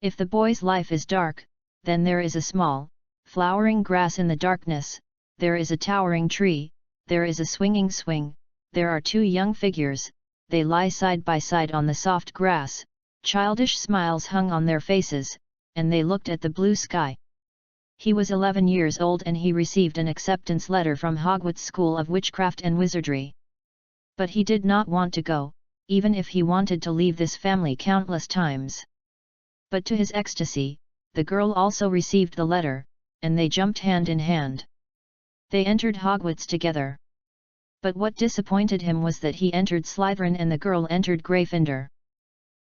If the boy's life is dark, then there is a small, flowering grass in the darkness, there is a towering tree, there is a swinging swing, there are two young figures. They lie side by side on the soft grass, childish smiles hung on their faces, and they looked at the blue sky. He was 11 years old and he received an acceptance letter from Hogwarts School of Witchcraft and Wizardry. But he did not want to go, even if he wanted to leave this family countless times. But to his ecstasy, the girl also received the letter, and they jumped hand in hand. They entered Hogwarts together. But what disappointed him was that he entered Slytherin and the girl entered Gryffindor.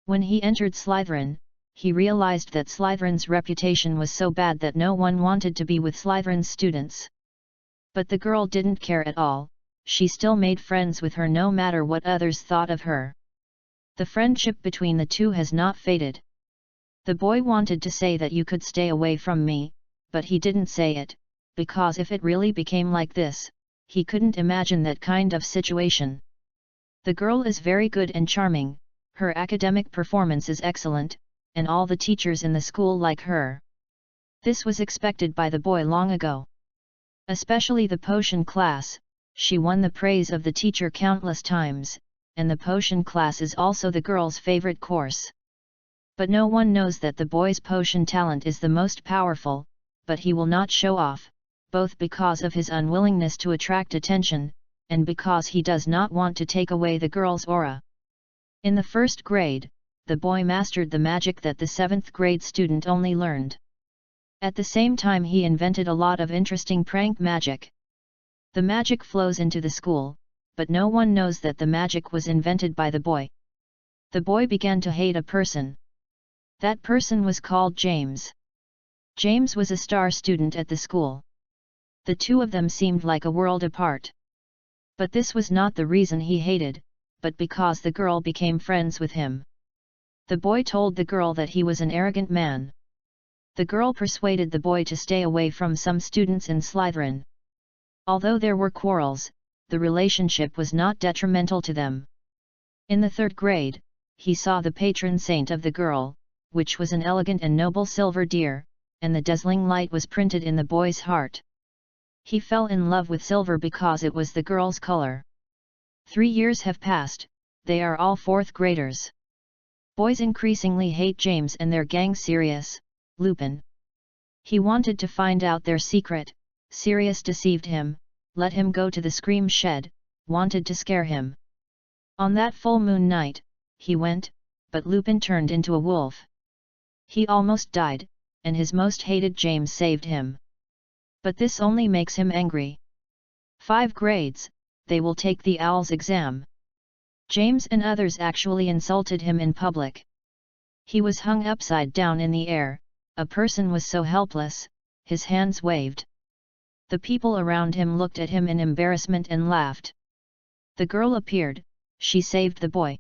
When he entered Slytherin, he realized that Slytherin's reputation was so bad that no one wanted to be with Slytherin's students. But the girl didn't care at all, she still made friends with her no matter what others thought of her. The friendship between the two has not faded. The boy wanted to say that you could stay away from me, but he didn't say it, because if it really became like this, he couldn't imagine that kind of situation. The girl is very good and charming, her academic performance is excellent, and all the teachers in the school like her. This was expected by the boy long ago. Especially the potion class, she won the praise of the teacher countless times, and the potion class is also the girl's favorite course. But no one knows that the boy's potion talent is the most powerful, but he will not show off, both because of his unwillingness to attract attention, and because he does not want to take away the girl's aura. In the 1st grade, the boy mastered the magic that the 7th grade student only learned. At the same time he invented a lot of interesting prank magic. The magic flows into the school, but no one knows that the magic was invented by the boy. The boy began to hate a person. That person was called James. James was a star student at the school. The two of them seemed like a world apart. But this was not the reason he hated, but because the girl became friends with him. The boy told the girl that he was an arrogant man. The girl persuaded the boy to stay away from some students in Slytherin. Although there were quarrels, the relationship was not detrimental to them. In the 3rd grade, he saw the patron saint of the girl, which was an elegant and noble silver deer, and the dazzling light was printed in the boy's heart. He fell in love with silver because it was the girl's color. 3 years have passed, they are all 4th graders. Boys increasingly hate James and their gang Sirius, Lupin. He wanted to find out their secret. Sirius deceived him, let him go to the scream shed, wanted to scare him. On that full moon night, he went, but Lupin turned into a wolf. He almost died, and his most hated James saved him. But this only makes him angry. 5 grades, they will take the owl's exam. James and others actually insulted him in public. He was hung upside down in the air, a person was so helpless, his hands waved. The people around him looked at him in embarrassment and laughed. The girl appeared, she saved the boy.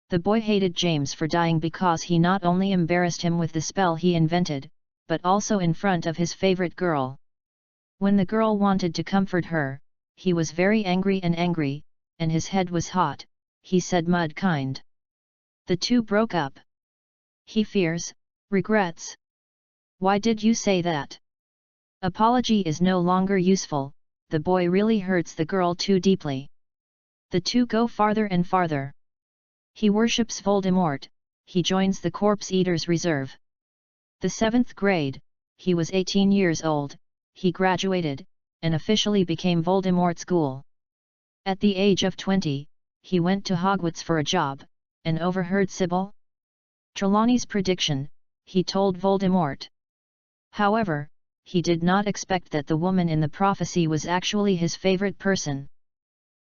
The boy hated James for dying because he not only embarrassed him with the spell he invented, but also in front of his favorite girl. When the girl wanted to comfort her, he was very angry, and his head was hot, he said mud kind. The two broke up. He fears, regrets. Why did you say that? Apology is no longer useful, the boy really hurts the girl too deeply. The two go farther and farther. He worships Voldemort, he joins the Corpse Eaters Reserve. The 7th grade, he was 18 years old, he graduated, and officially became Voldemort's ghoul. At the age of 20, he went to Hogwarts for a job, and overheard Sybil Trelawney's prediction, he told Voldemort. However, he did not expect that the woman in the prophecy was actually his favorite person.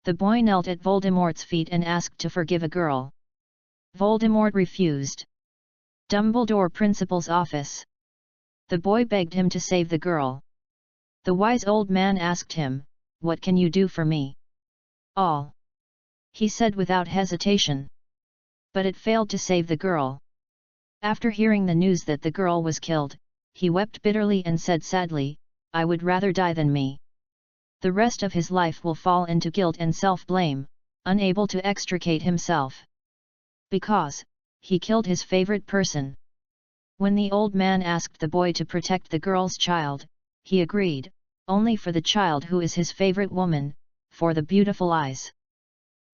The boy knelt at Voldemort's feet and asked to forgive a girl. Voldemort refused. Dumbledore Principal's office. The boy begged him to save the girl. The wise old man asked him, "What can you do for me?" "All," he said without hesitation. But it failed to save the girl. After hearing the news that the girl was killed, he wept bitterly and said sadly, "I would rather die than me." The rest of his life will fall into guilt and self-blame, unable to extricate himself. Because he killed his favorite person. When the old man asked the boy to protect the girl's child, he agreed, only for the child who is his favorite woman, for the beautiful eyes.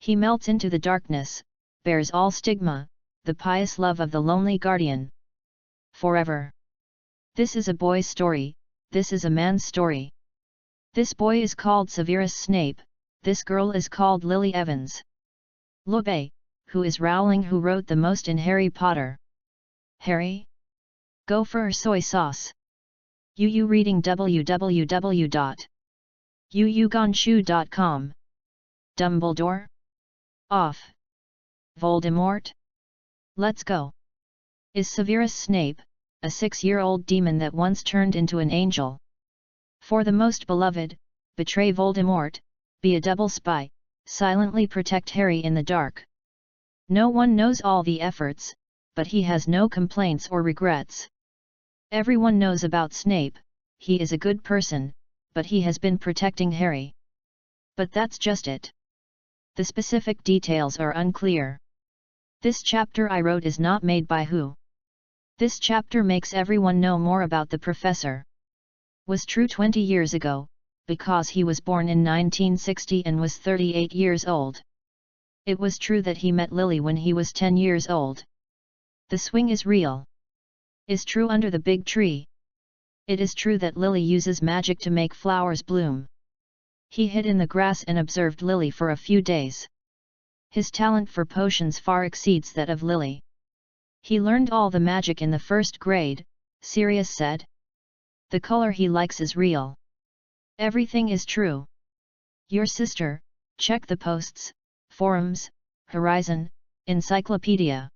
He melts into the darkness, bears all stigma, the pious love of the lonely guardian. Forever. This is a boy's story, this is a man's story. This boy is called Severus Snape, this girl is called Lily Evans. Look, who is Rowling, who wrote the most in Harry Potter? Harry? Go for soy sauce. UU reading www.uugonshu.com. Dumbledore? Off. Voldemort? Let's go. Is Severus Snape, a 6-year-old demon that once turned into an angel? For the most beloved, betray Voldemort, be a double spy, silently protect Harry in the dark. No one knows all the efforts, but he has no complaints or regrets. Everyone knows about Snape, he is a good person, but he has been protecting Harry. But that's just it. The specific details are unclear. This chapter I wrote is not made by who. This chapter makes everyone know more about the professor. Was true 20 years ago, because he was born in 1960 and was 38 years old. It was true that he met Lily when he was 10 years old. The swing is real. Is true under the big tree. It is true that Lily uses magic to make flowers bloom. He hid in the grass and observed Lily for a few days. His talent for potions far exceeds that of Lily. He learned all the magic in the first grade, Sirius said. The color he likes is real. Everything is true. Your sister, check the posts, forums, Horizon, encyclopedia.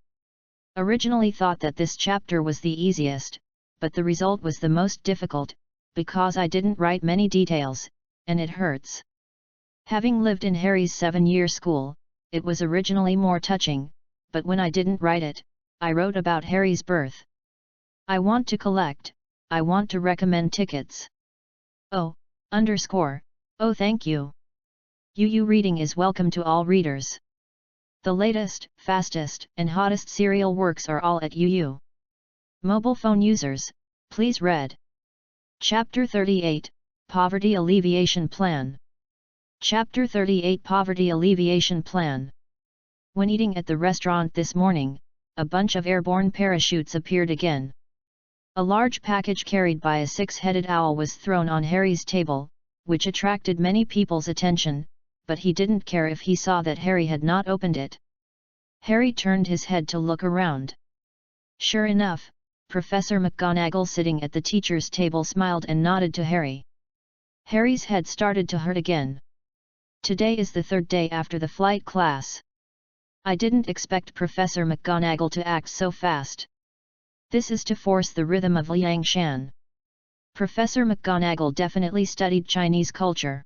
Originally thought that this chapter was the easiest, but the result was the most difficult, because I didn't write many details, and it hurts. Having lived in Harry's 7-year school, it was originally more touching, but when I didn't write it, I wrote about Harry's birth. I want to collect, I want to recommend tickets. Oh, oh thank you. UU reading is welcome to all readers. The latest, fastest, and hottest serial works are all at UU. Mobile phone users, please read. Chapter 38, Poverty Alleviation Plan. Chapter 38 Poverty Alleviation Plan. When eating at the restaurant this morning, a bunch of airborne parachutes appeared again. A large package carried by a 6-headed owl was thrown on Harry's table, which attracted many people's attention, but he didn't care if he saw that Harry had not opened it. Harry turned his head to look around. Sure enough, Professor McGonagall sitting at the teacher's table smiled and nodded to Harry. Harry's head started to hurt again. Today is the 3rd day after the flight class. I didn't expect Professor McGonagall to act so fast. This is to force the rhythm of Liang Shan. Professor McGonagall definitely studied Chinese culture.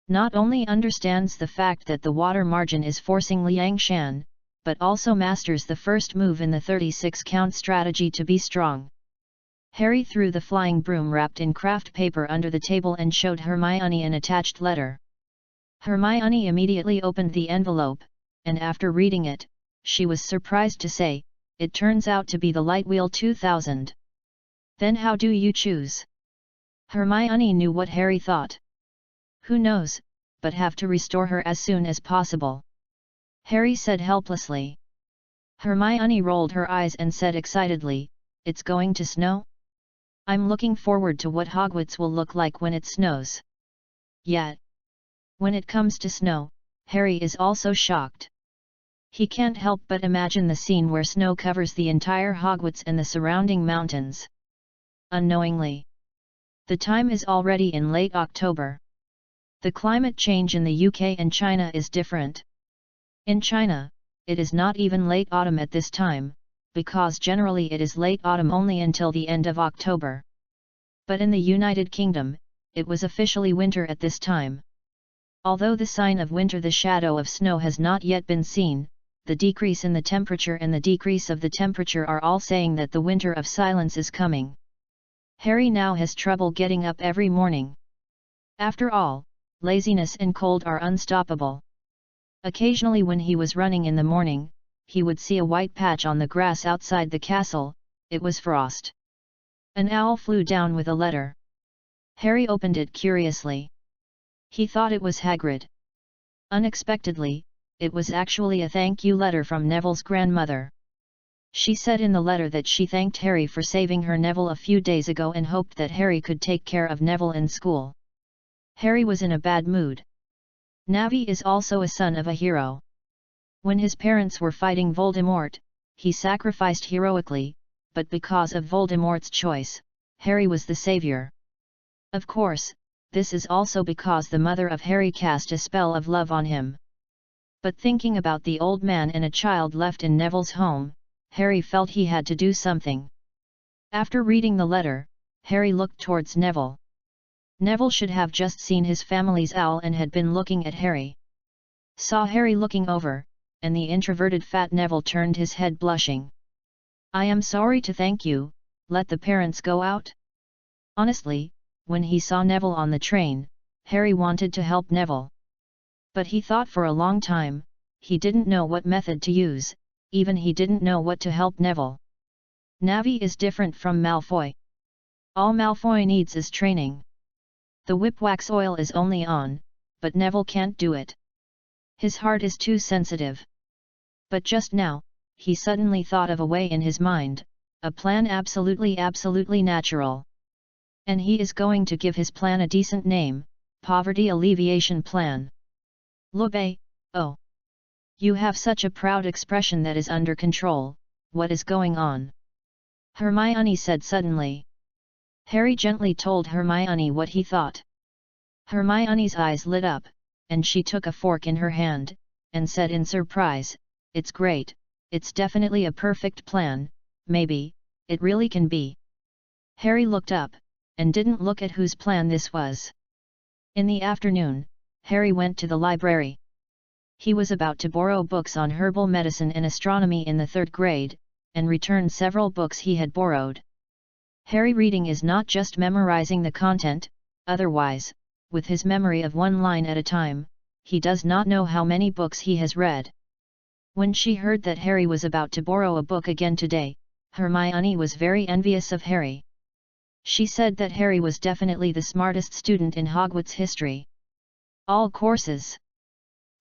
Not only understands the fact that the water margin is forcing Liang Shan, but also masters the first move in the 36-count strategy to be strong. Harry threw the flying broom wrapped in craft paper under the table and showed Hermione an attached letter. Hermione immediately opened the envelope, and after reading it, she was surprised to say, "It turns out to be the Lightwheel 2000. Then how do you choose?" Hermione knew what Harry thought. Who knows, but have to restore her as soon as possible. Harry said helplessly. Hermione rolled her eyes and said excitedly, "It's going to snow? I'm looking forward to what Hogwarts will look like when it snows." Yet, when it comes to snow, Harry is also shocked. He can't help but imagine the scene where snow covers the entire Hogwarts and the surrounding mountains. Unknowingly, the time is already in late October. The climate change in the UK and China is different. In China, it is not even late autumn at this time, because generally it is late autumn only until the end of October. But in the United Kingdom, it was officially winter at this time. Although the sign of winter, the shadow of snow, has not yet been seen, the decrease in the temperature and the decrease of the temperature are all saying that the winter of silence is coming. Harry now has trouble getting up every morning. After all, laziness and cold are unstoppable. Occasionally when he was running in the morning, he would see a white patch on the grass outside the castle. It was frost. An owl flew down with a letter. Harry opened it curiously. He thought it was Hagrid. Unexpectedly, it was actually a thank you letter from Neville's grandmother. She said in the letter that she thanked Harry for saving her Neville a few days ago and hoped that Harry could take care of Neville in school. Harry was in a bad mood. Navi is also a son of a hero. When his parents were fighting Voldemort, he sacrificed heroically, but because of Voldemort's choice, Harry was the savior. Of course, this is also because the mother of Harry cast a spell of love on him. But thinking about the old man and a child left in Neville's home, Harry felt he had to do something. After reading the letter, Harry looked towards Neville. Neville should have just seen his family's owl and had been looking at Harry. Saw Harry looking over, and the introverted fat Neville turned his head blushing. I am sorry to thank you, let the parents go out? Honestly, when he saw Neville on the train, Harry wanted to help Neville. But he thought for a long time, he didn't know what method to use, even he didn't know what to help Neville. Navi is different from Malfoy. All Malfoy needs is training. The whip-wax oil is only on, but Neville can't do it. His heart is too sensitive. But just now, he suddenly thought of a way in his mind, a plan absolutely natural. And he is going to give his plan a decent name, Poverty Alleviation Plan. Lube, oh. You have such a proud expression that is under control, what is going on? Hermione said suddenly. Harry gently told Hermione what he thought. Hermione's eyes lit up, and she took a fork in her hand, and said in surprise, "It's great, it's definitely a perfect plan, maybe, it really can be." Harry looked up, and didn't look at whose plan this was. In the afternoon, Harry went to the library. He was about to borrow books on herbal medicine and astronomy in the 3rd grade, and returned several books he had borrowed. Harry reading is not just memorizing the content, otherwise, with his memory of one line at a time, he does not know how many books he has read. When she heard that Harry was about to borrow a book again today, Hermione was very envious of Harry. She said that Harry was definitely the smartest student in Hogwarts history. All courses.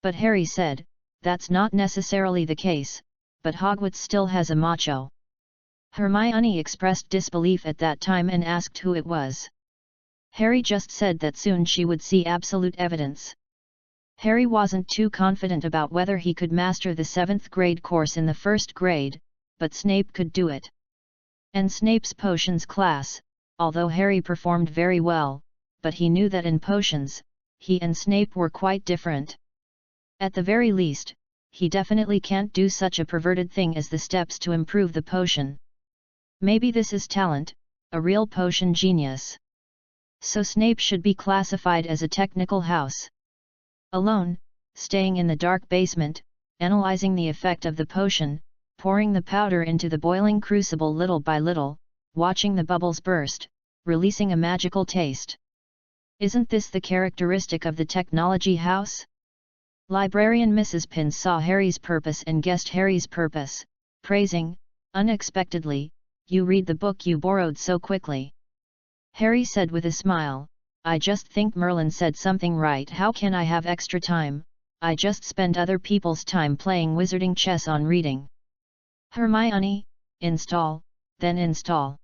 But Harry said, that's not necessarily the case, but Hogwarts still has a macho. Hermione expressed disbelief at that time and asked who it was. Harry just said that soon she would see absolute evidence. Harry wasn't too confident about whether he could master the 7th grade course in the 1st grade, but Snape could do it. And Snape's potions class, although Harry performed very well, but he knew that in potions, he and Snape were quite different. At the very least, he definitely can't do such a perverted thing as the steps to improve the potion. Maybe this is talent, a real potion genius. So Snape should be classified as a technical house. Alone, staying in the dark basement, analyzing the effect of the potion, pouring the powder into the boiling crucible little by little, watching the bubbles burst, releasing a magical taste. Isn't this the characteristic of the technology house? Librarian Mrs. Pin saw Harry's purpose and guessed Harry's purpose, praising, unexpectedly, "You read the book you borrowed so quickly." Harry said with a smile, "I just think Merlin said something right. How can I have extra time? I just spend other people's time playing wizarding chess on reading." Hermione, install, then install.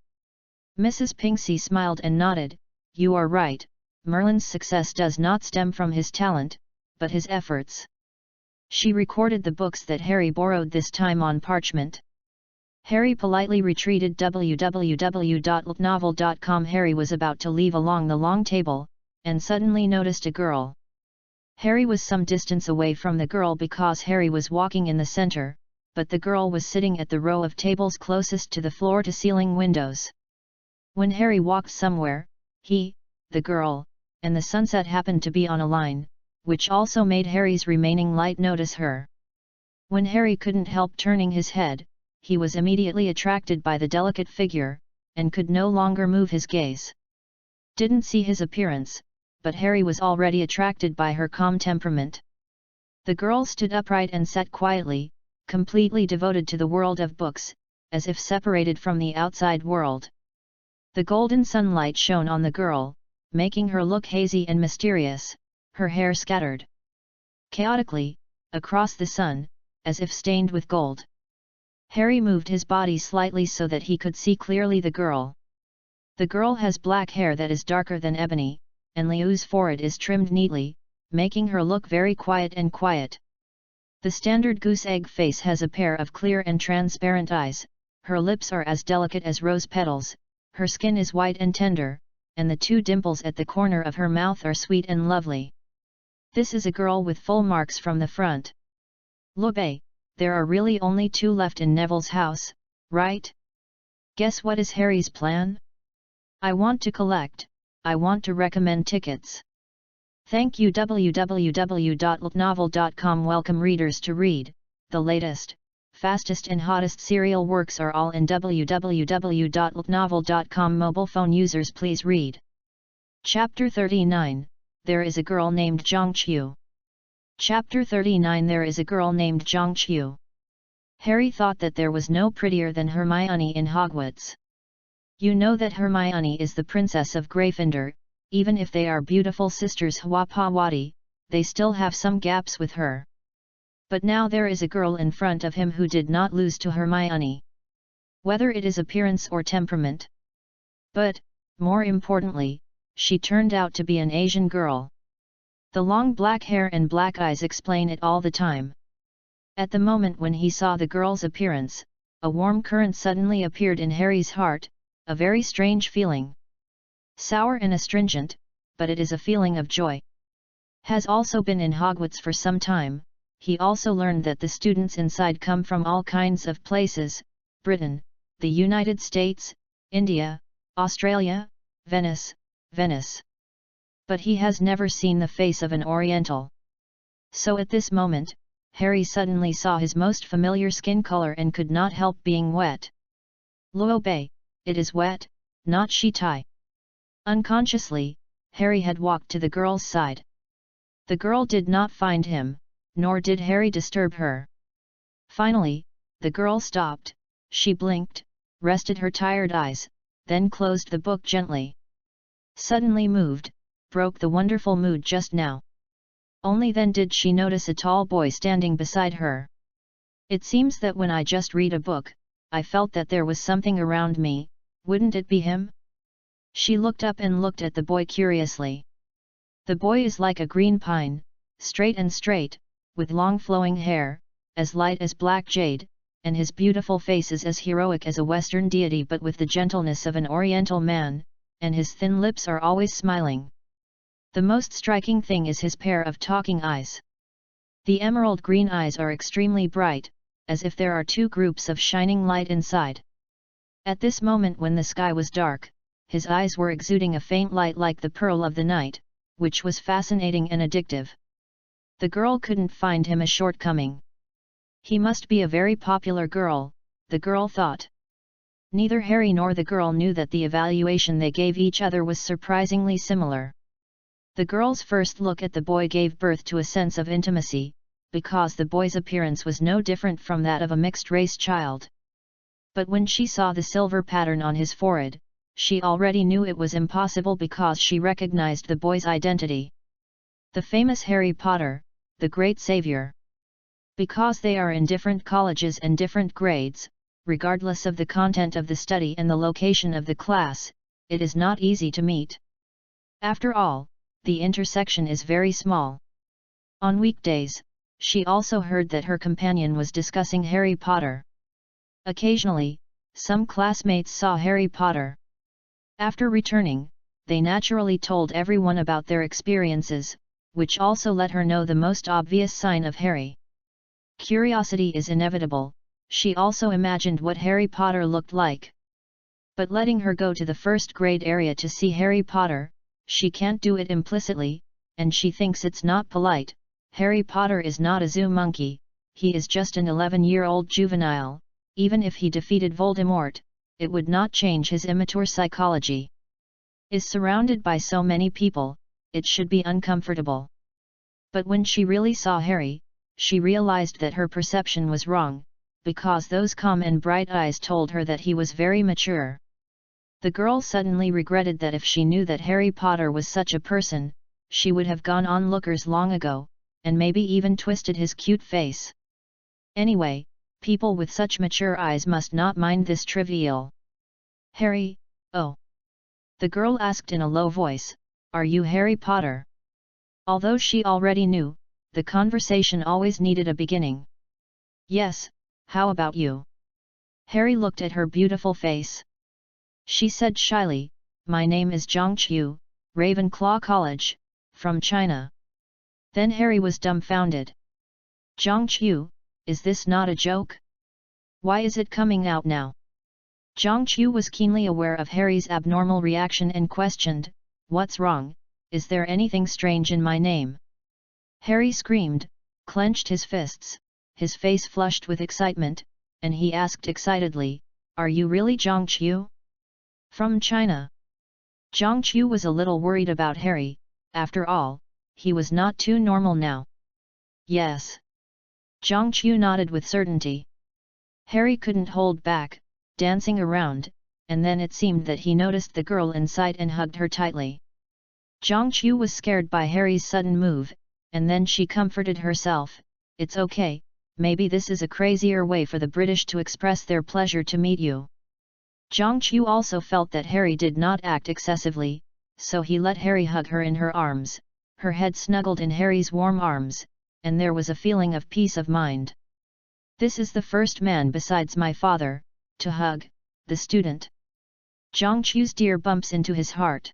Mrs. Pinksy smiled and nodded, "You are right, Merlin's success does not stem from his talent, but his efforts." She recorded the books that Harry borrowed this time on parchment. Harry politely retreated www.novel.com. Harry was about to leave along the long table, and suddenly noticed a girl. Harry was some distance away from the girl because Harry was walking in the center, but the girl was sitting at the row of tables closest to the floor-to-ceiling windows. When Harry walked somewhere, he, the girl, and the sunset happened to be on a line, which also made Harry's remaining light notice her. When Harry couldn't help turning his head, he was immediately attracted by the delicate figure, and could no longer move his gaze. Didn't see his appearance, but Harry was already attracted by her calm temperament. The girl stood upright and sat quietly, completely devoted to the world of books, as if separated from the outside world. The golden sunlight shone on the girl, making her look hazy and mysterious, her hair scattered chaotically across the sun, as if stained with gold. Harry moved his body slightly so that he could see clearly the girl. The girl has black hair that is darker than ebony, and Liu's forehead is trimmed neatly, making her look very quiet and quiet. The standard goose egg face has a pair of clear and transparent eyes, her lips are as delicate as rose petals, her skin is white and tender, and the 2 dimples at the corner of her mouth are sweet and lovely. This is a girl with full marks from the front. Lube, there are really only 2 left in Neville's house, right? Guess what is Harry's plan? I want to collect, I want to recommend tickets. Thank you www.novel.com. Welcome readers to read the latest fastest and hottest serial works are all in www.novel.com. Mobile phone users please read. Chapter 39, There is a girl named Zhang Qiu. Chapter 39 There is a girl named Zhang Qiu. Harry thought that there was no prettier than Hermione in Hogwarts. You know that Hermione is the Princess of Gryffindor. Even if they are beautiful sisters Hwapawati, they still have some gaps with her. But now there is a girl in front of him who did not lose to Hermione. Whether it is appearance or temperament. But, more importantly, she turned out to be an Asian girl. The long black hair and black eyes explain it all the time. At the moment when he saw the girl's appearance, a warm current suddenly appeared in Harry's heart, a very strange feeling. Sour and astringent, but it is a feeling of joy. Has also been in Hogwarts for some time. He also learned that the students inside come from all kinds of places: Britain, the United States, India, Australia, Venice. But he has never seen the face of an Oriental. So at this moment, Harry suddenly saw his most familiar skin color and could not help being wet. Luo Bei, it is wet, not Shi Tai. Unconsciously, Harry had walked to the girl's side. The girl did not find him, nor did Harry disturb her. Finally, the girl stopped, she blinked, rested her tired eyes, then closed the book gently. Suddenly moved, broke the wonderful mood just now. Only then did she notice a tall boy standing beside her. It seems that when I just read a book, I felt that there was something around me. Wouldn't it be him? She looked up and looked at the boy curiously. The boy is like a green pine, straight, with long flowing hair, as light as black jade, and his beautiful face is as heroic as a Western deity but with the gentleness of an Oriental man, and his thin lips are always smiling. The most striking thing is his pair of talking eyes. The emerald green eyes are extremely bright, as if there are two groups of shining light inside. At this moment when the sky was dark, his eyes were exuding a faint light like the pearl of the night, which was fascinating and addictive. The girl couldn't find him a shortcoming. He must be a very popular girl, the girl thought. Neither Harry nor the girl knew that the evaluation they gave each other was surprisingly similar. The girl's first look at the boy gave birth to a sense of intimacy, because the boy's appearance was no different from that of a mixed-race child. But when she saw the silver pattern on his forehead, she already knew it was impossible because she recognized the boy's identity. The famous Harry Potter, the great savior. Because they are in different colleges and different grades, regardless of the content of the study and the location of the class, it is not easy to meet. After all, the intersection is very small. On weekdays, she also heard that her companion was discussing Harry Potter. Occasionally, some classmates saw Harry Potter. After returning, they naturally told everyone about their experiences, which also let her know the most obvious sign of Harry. Curiosity is inevitable. She also imagined what Harry Potter looked like. But letting her go to the first grade area to see Harry Potter, she can't do it implicitly, and she thinks it's not polite. Harry Potter is not a zoo monkey, he is just an 11-year-old juvenile. Even if he defeated Voldemort, it would not change his immature psychology. Is surrounded by so many people, it should be uncomfortable. But when she really saw Harry, she realized that her perception was wrong, because those calm and bright eyes told her that he was very mature. The girl suddenly regretted that if she knew that Harry Potter was such a person, she would have gone on lookers long ago, and maybe even twisted his cute face. Anyway, people with such mature eyes must not mind this trivial. Harry, oh. The girl asked in a low voice, are you Harry Potter? Although she already knew, the conversation always needed a beginning. Yes, how about you? Harry looked at her beautiful face. She said shyly, my name is Zhang Qiu, Ravenclaw College, from China. Then Harry was dumbfounded. Zhang Qiu, is this not a joke? Why is it coming out now? Zhang Qiu was keenly aware of Harry's abnormal reaction and questioned, what's wrong, is there anything strange in my name? Harry screamed, clenched his fists, his face flushed with excitement, and he asked excitedly, "Are you really Zhang Qiu? From China?" Zhang Qiu was a little worried about Harry, after all, he was not too normal now. "Yes." Zhang Qiu nodded with certainty. Harry couldn't hold back, dancing around, and then it seemed that he noticed the girl in sight and hugged her tightly. Zhang Qiu was scared by Harry's sudden move, and then she comforted herself, "It's okay, maybe this is a crazier way for the British to express their pleasure to meet you." Zhang Qiu also felt that Harry did not act excessively, so he let Harry hug her in her arms, her head snuggled in Harry's warm arms, and there was a feeling of peace of mind. "This is the first man besides my father to hug the student." Zhang Qiu's dear bumps into his heart.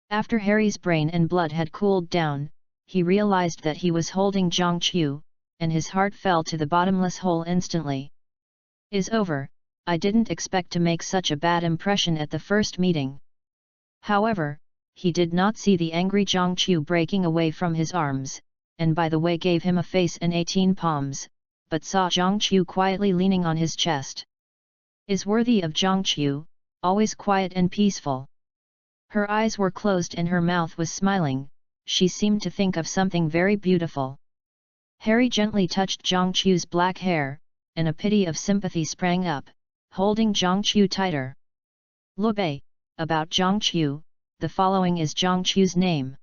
After Harry's brain and blood had cooled down, he realized that he was holding Zhang Qiu, and his heart fell to the bottomless hole instantly. "Is over, I didn't expect to make such a bad impression at the first meeting." However, he did not see the angry Zhang Qiu breaking away from his arms, and by the way gave him a face and 18 palms, but saw Zhang Qiu quietly leaning on his chest. Is worthy of Zhang Qiu, always quiet and peaceful. Her eyes were closed and her mouth was smiling, she seemed to think of something very beautiful. Harry gently touched Zhang Qiu's black hair, and a pity of sympathy sprang up, holding Zhang Qiu tighter. "Lubei, about Zhang Qiu, the following is Zhang Qiu's name.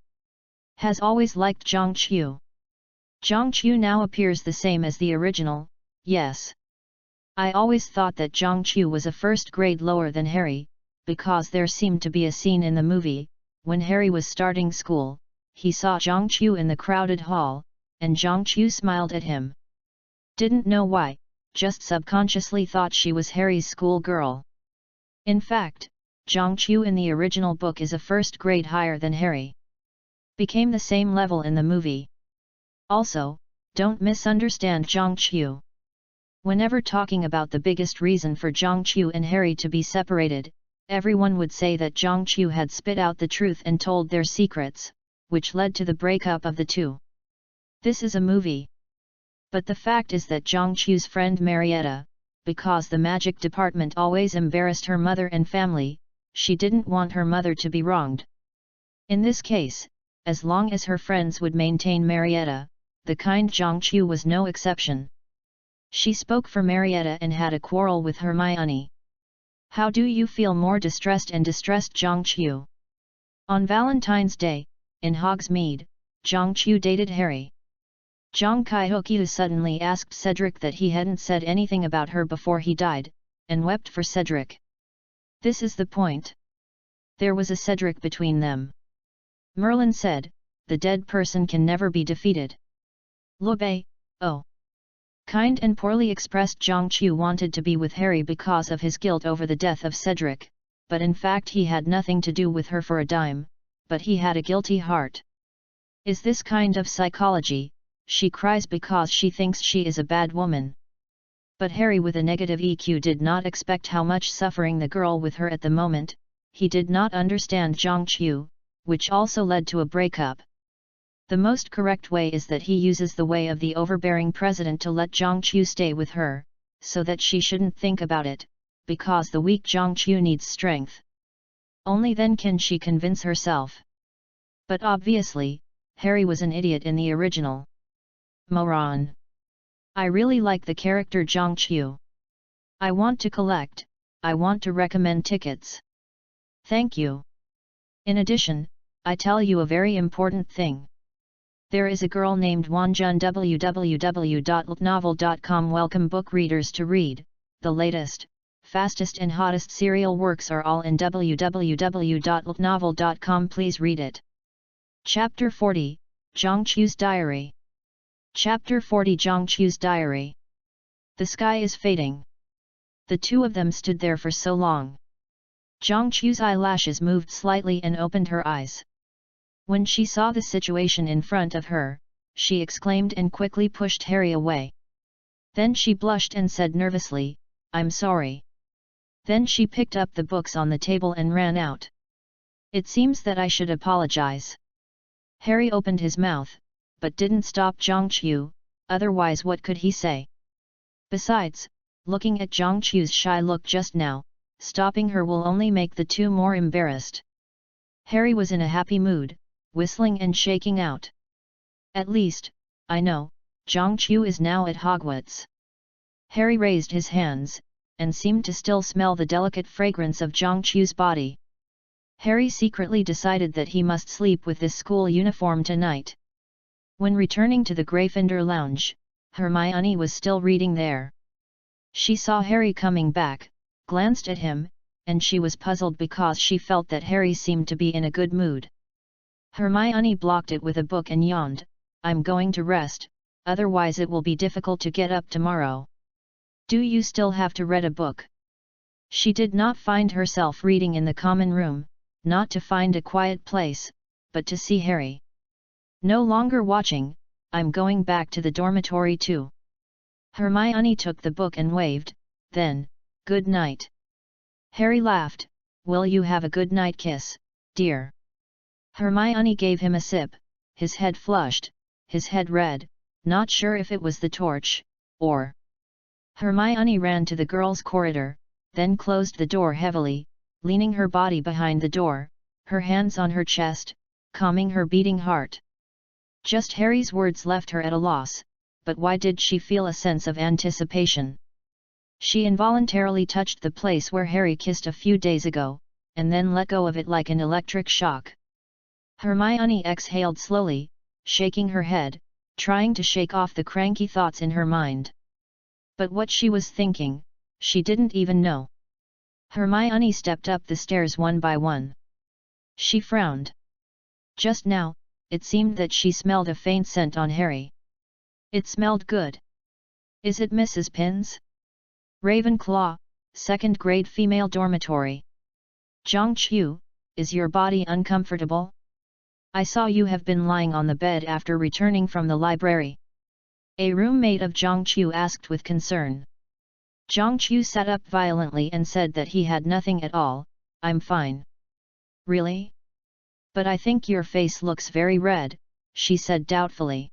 Has always liked Zhang Qiu. Zhang Qiu now appears the same as the original, yes. I always thought that Zhang Qiu was a first grade lower than Harry, because there seemed to be a scene in the movie, when Harry was starting school, he saw Zhang Qiu in the crowded hall, and Zhang Qiu smiled at him. Didn't know why, just subconsciously thought she was Harry's school girl. In fact, Zhang Qiu in the original book is a first grade higher than Harry. Became the same level in the movie. Also, don't misunderstand Zhang Qiu. Whenever talking about the biggest reason for Zhang Qiu and Harry to be separated, everyone would say that Zhang Qiu had spit out the truth and told their secrets, which led to the breakup of the two. This is a movie. But the fact is that Zhang Qiu's friend Marietta, because the magic department always embarrassed her mother and family, she didn't want her mother to be wronged. In this case, as long as her friends would maintain Marietta, the kind Zhang Qiu was no exception. She spoke for Marietta and had a quarrel with Hermione. How do you feel more distressed and distressed Zhang Qiu? On Valentine's Day, in Hogsmeade, Zhang Qiu dated Harry. Zhang Kaihokiu suddenly asked Cedric that he hadn't said anything about her before he died, and wept for Cedric. This is the point. There was a Cedric between them. Merlin said, the dead person can never be defeated. Lubei, oh. Kind and poorly expressed Zhang Qiu wanted to be with Harry because of his guilt over the death of Cedric, but in fact he had nothing to do with her for a dime, but he had a guilty heart. Is this kind of psychology? She cries because she thinks she is a bad woman. But Harry with a negative EQ did not expect how much suffering the girl with her at the moment, he did not understand Zhang Qiu, which also led to a breakup. The most correct way is that he uses the way of the overbearing president to let Zhang Qiu stay with her, so that she shouldn't think about it, because the weak Zhang Qiu needs strength. Only then can she convince herself. But obviously, Harry was an idiot in the original. Moron. I really like the character Zhang Qiu. I want to collect, I want to recommend tickets. Thank you. In addition, I tell you a very important thing. There is a girl named Wanjun www.ltnovel.com welcome book readers to read, the latest, fastest and hottest serial works are all in www.ltnovel.com. Please read it. Chapter 40, Zhang Qiu's Diary. Chapter 40 Zhang Qiu's Diary. The sky is fading. The two of them stood there for so long. Zhang Qiu's eyelashes moved slightly and opened her eyes. When she saw the situation in front of her, she exclaimed and quickly pushed Harry away. Then she blushed and said nervously, I'm sorry. Then she picked up the books on the table and ran out. It seems that I should apologize. Harry opened his mouth, but didn't stop Zhang Qiu, otherwise what could he say? Besides, Looking at Zhang Chu's shy look just now, stopping her will only make the two more embarrassed. Harry was in a happy mood, whistling and shaking out. At least, I know, Zhang Chu is now at Hogwarts. Harry raised his hands, and seemed to still smell the delicate fragrance of Zhang Chu's body. Harry secretly decided that he must sleep with this school uniform tonight. When returning to the Gryffindor lounge, Hermione was still reading there. She saw Harry coming back, glanced at him, and she was puzzled because she felt that Harry seemed to be in a good mood. Hermione blocked it with a book and yawned, "I'm going to rest, otherwise it will be difficult to get up tomorrow." "Do you still have to read a book?" She did not find herself reading in the common room, not to find a quiet place, but to see Harry. "No longer watching, I'm going back to the dormitory too." Hermione took the book and waved, then, "Good night." Harry laughed, "Will you have a good night kiss, dear?" Hermione gave him a sip, his head flushed, his head red, not sure if it was the torch, or... Hermione ran to the girls' corridor, then closed the door heavily, leaning her body behind the door, her hands on her chest, calming her beating heart. Just Harry's words left her at a loss, but why did she feel a sense of anticipation? She involuntarily touched the place where Harry kissed a few days ago, and then let go of it like an electric shock. Hermione exhaled slowly, shaking her head, trying to shake off the cranky thoughts in her mind. But what she was thinking, she didn't even know. Hermione stepped up the stairs one by one. She frowned. Just now, it seemed that she smelled a faint scent on Harry. It smelled good. "Is it Mrs. Pin's?" Ravenclaw, 2nd grade female dormitory. "Zhang Chu, is your body uncomfortable? I saw you have been lying on the bed after returning from the library." A roommate of Zhang Chu asked with concern. Zhang Chu sat up violently and said that he had nothing at all, "I'm fine." "Really? But I think your face looks very red," she said doubtfully.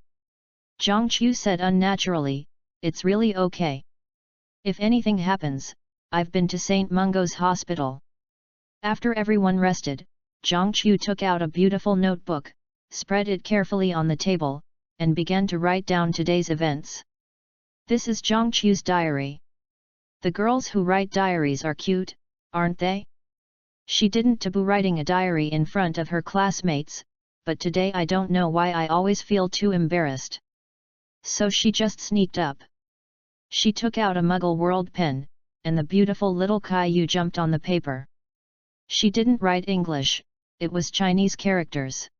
Zhang Chu said unnaturally, "It's really okay. If anything happens, I've been to St. Mungo's hospital." After everyone rested, Zhang Chu took out a beautiful notebook, spread it carefully on the table, and began to write down today's events. This is Zhang Chu's diary. The girls who write diaries are cute, aren't they? She didn't taboo writing a diary in front of her classmates, but today I don't know why I always feel too embarrassed. So she just sneaked up. She took out a Muggle World pen, and the beautiful little Caillou jumped on the paper. She didn't write English, it was Chinese characters.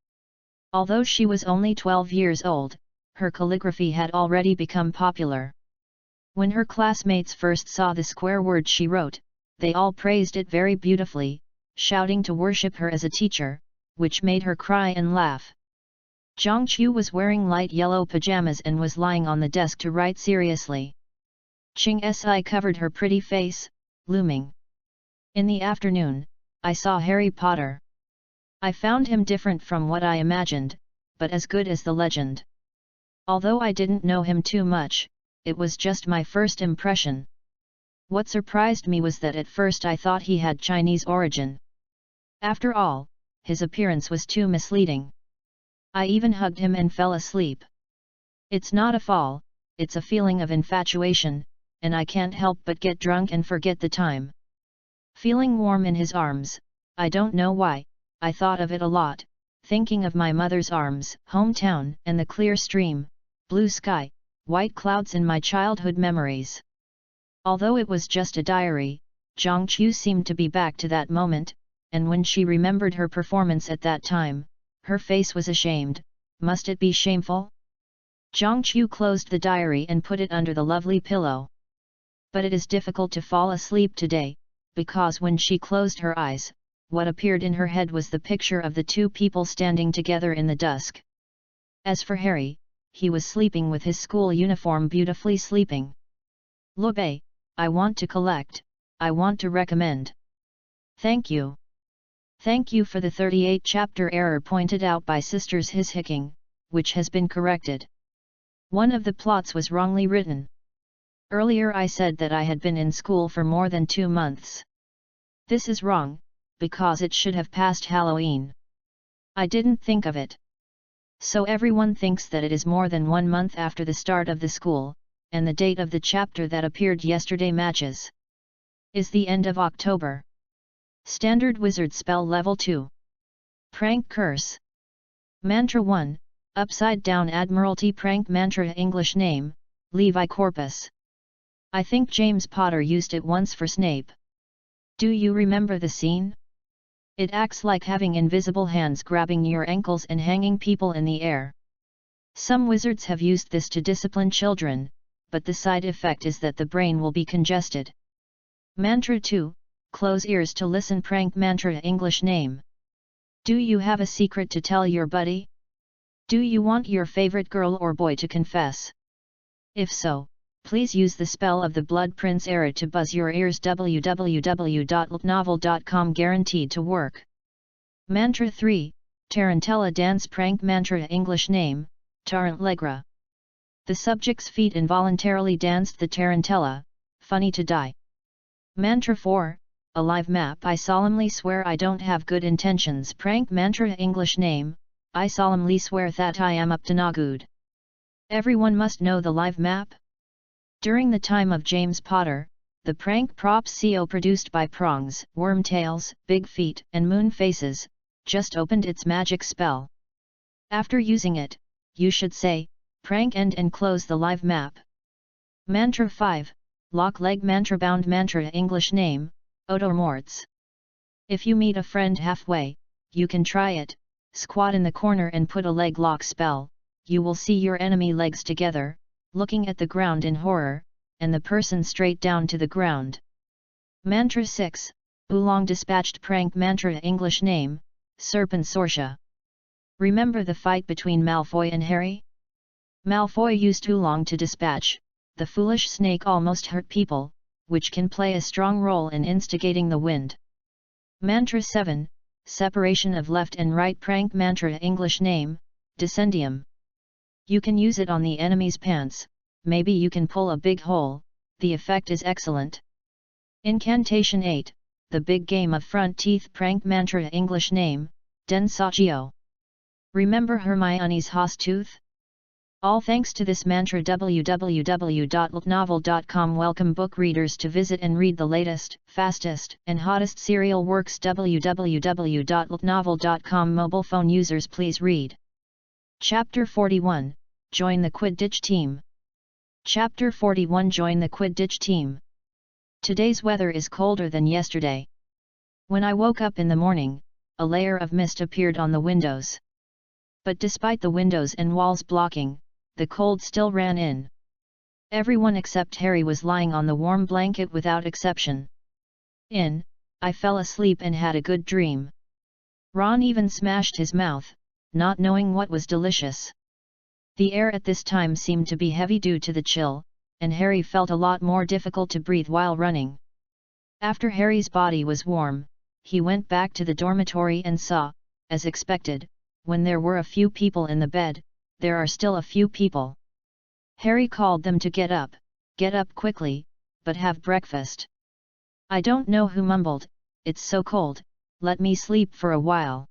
Although she was only 12 years old, her calligraphy had already become popular. When her classmates first saw the square word she wrote, they all praised it very beautifully, shouting to worship her as a teacher, which made her cry and laugh. Zhang Chu was wearing light yellow pajamas and was lying on the desk to write seriously. Ching Si covered her pretty face, looming. "In the afternoon, I saw Harry Potter. I found him different from what I imagined, but as good as the legend. Although I didn't know him too much, it was just my first impression. What surprised me was that at first I thought he had Chinese origin. After all, his appearance was too misleading. I even hugged him and fell asleep. It's not a fall, it's a feeling of infatuation, and I can't help but get drunk and forget the time. Feeling warm in his arms, I don't know why, I thought of it a lot, thinking of my mother's arms, hometown, and the clear stream, blue sky, white clouds in my childhood memories." Although it was just a diary, Zhang Chu seemed to be back to that moment, and when she remembered her performance at that time, her face was ashamed. Must it be shameful? Zhang Chu closed the diary and put it under the lovely pillow. But it is difficult to fall asleep today, because when she closed her eyes, what appeared in her head was the picture of the two people standing together in the dusk. As for Harry, he was sleeping with his school uniform beautifully sleeping. "Lobe, I want to collect, I want to recommend." "Thank you. Thank you for the 38 chapter error pointed out by Sisters His Hicking, which has been corrected. One of the plots was wrongly written. Earlier I said that I had been in school for more than 2 months. This is wrong, because it should have passed Halloween. I didn't think of it. So everyone thinks that it is more than 1 month after the start of the school, and the date of the chapter that appeared yesterday matches. Is the end of October. Standard Wizard Spell Level 2. Prank Curse. Mantra 1, Upside Down Admiralty Prank Mantra. English name, Levi Corpus. I think James Potter used it once for Snape. Do you remember the scene? It acts like having invisible hands grabbing your ankles and hanging people in the air. Some wizards have used this to discipline children, but the side effect is that the brain will be congested. Mantra 2, Close ears to listen. Prank Mantra. English name. Do you have a secret to tell your buddy? Do you want your favorite girl or boy to confess? If so, please use the spell of the Blood Prince era to buzz your ears. www.novel.com guaranteed to work. Mantra 3, Tarantella Dance. Prank Mantra. English name, Tarantlegra. The subject's feet involuntarily danced the tarantella, funny to die. Mantra 4, A live map. I solemnly swear I don't have good intentions. Prank Mantra. English name, I solemnly swear that I am up to no good. Everyone must know the live map. During the time of James Potter, the prank prop CO produced by Prongs, Wormtails, Big Feet and Moon Faces, just opened its magic spell. After using it, you should say, prank end and close the live map. Mantra 5, Lock Leg Mantra. Bound Mantra. English name, Odomorts. If you meet a friend halfway, you can try it, squat in the corner and put a leg lock spell. You will see your enemy legs together, looking at the ground in horror, and the person straight down to the ground. Mantra 6, Oolong Dispatched. Prank Mantra. English name, Serpent Sorsha. Remember the fight between Malfoy and Harry? Malfoy used Oolong to dispatch. The foolish snake almost hurt people, which can play a strong role in instigating the wind. Mantra 7, Separation of Left and Right. Prank Mantra. English name, Descendium. You can use it on the enemy's pants, maybe you can pull a big hole, the effect is excellent. Incantation 8, The Big Game of Front Teeth. Prank Mantra. English name, Densagio. Remember Hermione's Hoss tooth? All thanks to this mantra. www.novel.com welcome book readers to visit and read the latest, fastest, and hottest serial works. www.novel.com mobile phone users please read. Chapter 41, Join the Quidditch Team. Chapter 41, Join the Quidditch Team. Today's weather is colder than yesterday. When I woke up in the morning, a layer of mist appeared on the windows. But despite the windows and walls blocking, the cold still ran in. Everyone except Harry was lying on the warm blanket without exception. I fell asleep and had a good dream. Ron even smashed his mouth, not knowing what was delicious. The air at this time seemed to be heavy due to the chill, and Harry felt a lot more difficult to breathe while running. After Harry's body was warm, he went back to the dormitory and saw, as expected, when there were a few people in the bed, there are still a few people. Harry called them to get up quickly, but have breakfast. I don't know who mumbled, "It's so cold, let me sleep for a while."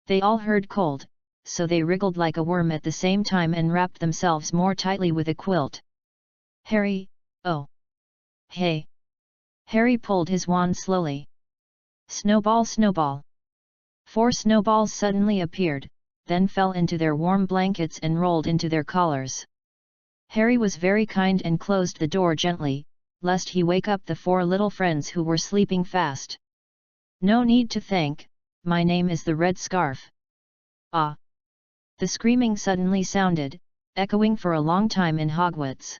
They all heard cold, so they wriggled like a worm at the same time and wrapped themselves more tightly with a quilt. Harry, oh! Hey! Harry pulled his wand slowly. Snowball, snowball! 4 snowballs suddenly appeared, then fell into their warm blankets and rolled into their collars. Harry was very kind and closed the door gently, lest he wake up the 4 little friends who were sleeping fast. "No need to thank, my name is the Red Scarf." Ah! The screaming suddenly sounded, echoing for a long time in Hogwarts.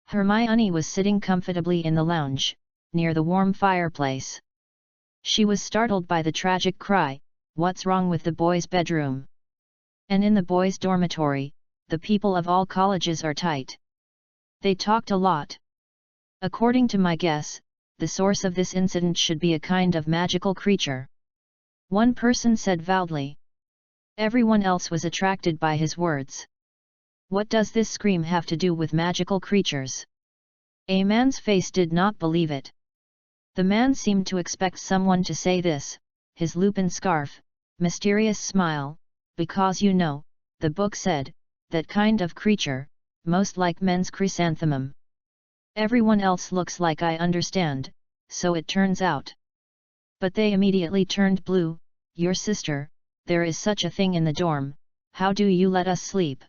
Hermione was sitting comfortably in the lounge, near the warm fireplace. She was startled by the tragic cry, "What's wrong with the boys' bedroom?" And in the boys' dormitory, the people of all colleges are tight. They talked a lot. According to my guess, the source of this incident should be a kind of magical creature. One person said loudly. Everyone else was attracted by his words. What does this scream have to do with magical creatures? A man's face did not believe it. The man seemed to expect someone to say this, his lupin scarf, mysterious smile, because you know, the book said, that kind of creature, most like men's chrysanthemum. Everyone else looks like I understand, so it turns out. But they immediately turned blue. Your sister, there is such a thing in the dorm, how do you let us sleep?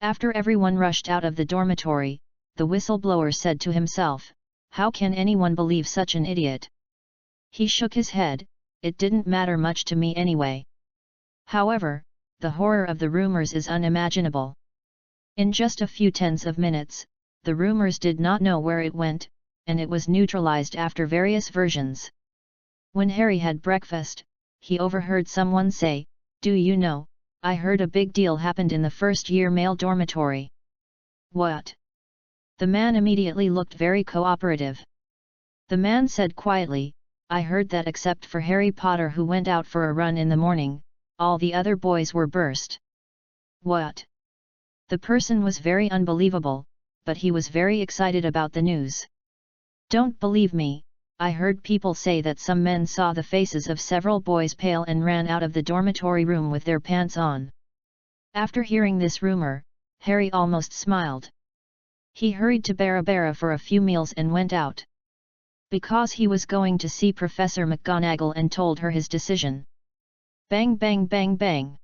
After everyone rushed out of the dormitory, the whistleblower said to himself, how can anyone believe such an idiot? He shook his head, it didn't matter much to me anyway. However, the horror of the rumors is unimaginable. In just a few tens of minutes, the rumors did not know where it went, and it was neutralized after various versions. When Harry had breakfast, he overheard someone say, do you know, I heard a big deal happened in the first-year male dormitory. What? The man immediately looked very cooperative. The man said quietly, I heard that except for Harry Potter who went out for a run in the morning, all the other boys were burst. What? The person was very unbelievable, but he was very excited about the news. Don't believe me, I heard people say that some men saw the faces of several boys pale and ran out of the dormitory room with their pants on. After hearing this rumor, Harry almost smiled. He hurried to Barabara for a few meals and went out. Because he was going to see Professor McGonagall and told her his decision. Bang bang bang bang.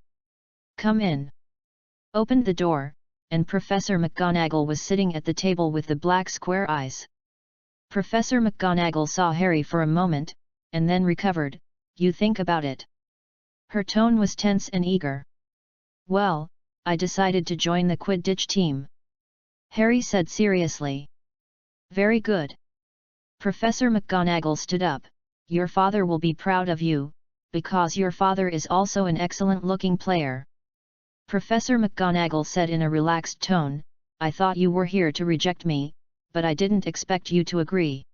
Come in. Opened the door, and Professor McGonagall was sitting at the table with the black square eyes. Professor McGonagall saw Harry for a moment, and then recovered, you think about it. Her tone was tense and eager. Well, I decided to join the Quidditch team. Harry said seriously. Very good. Professor McGonagall stood up, your father will be proud of you, because your father is also an excellent-looking player. Professor McGonagall said in a relaxed tone, I thought you were here to reject me, but I didn't expect you to agree.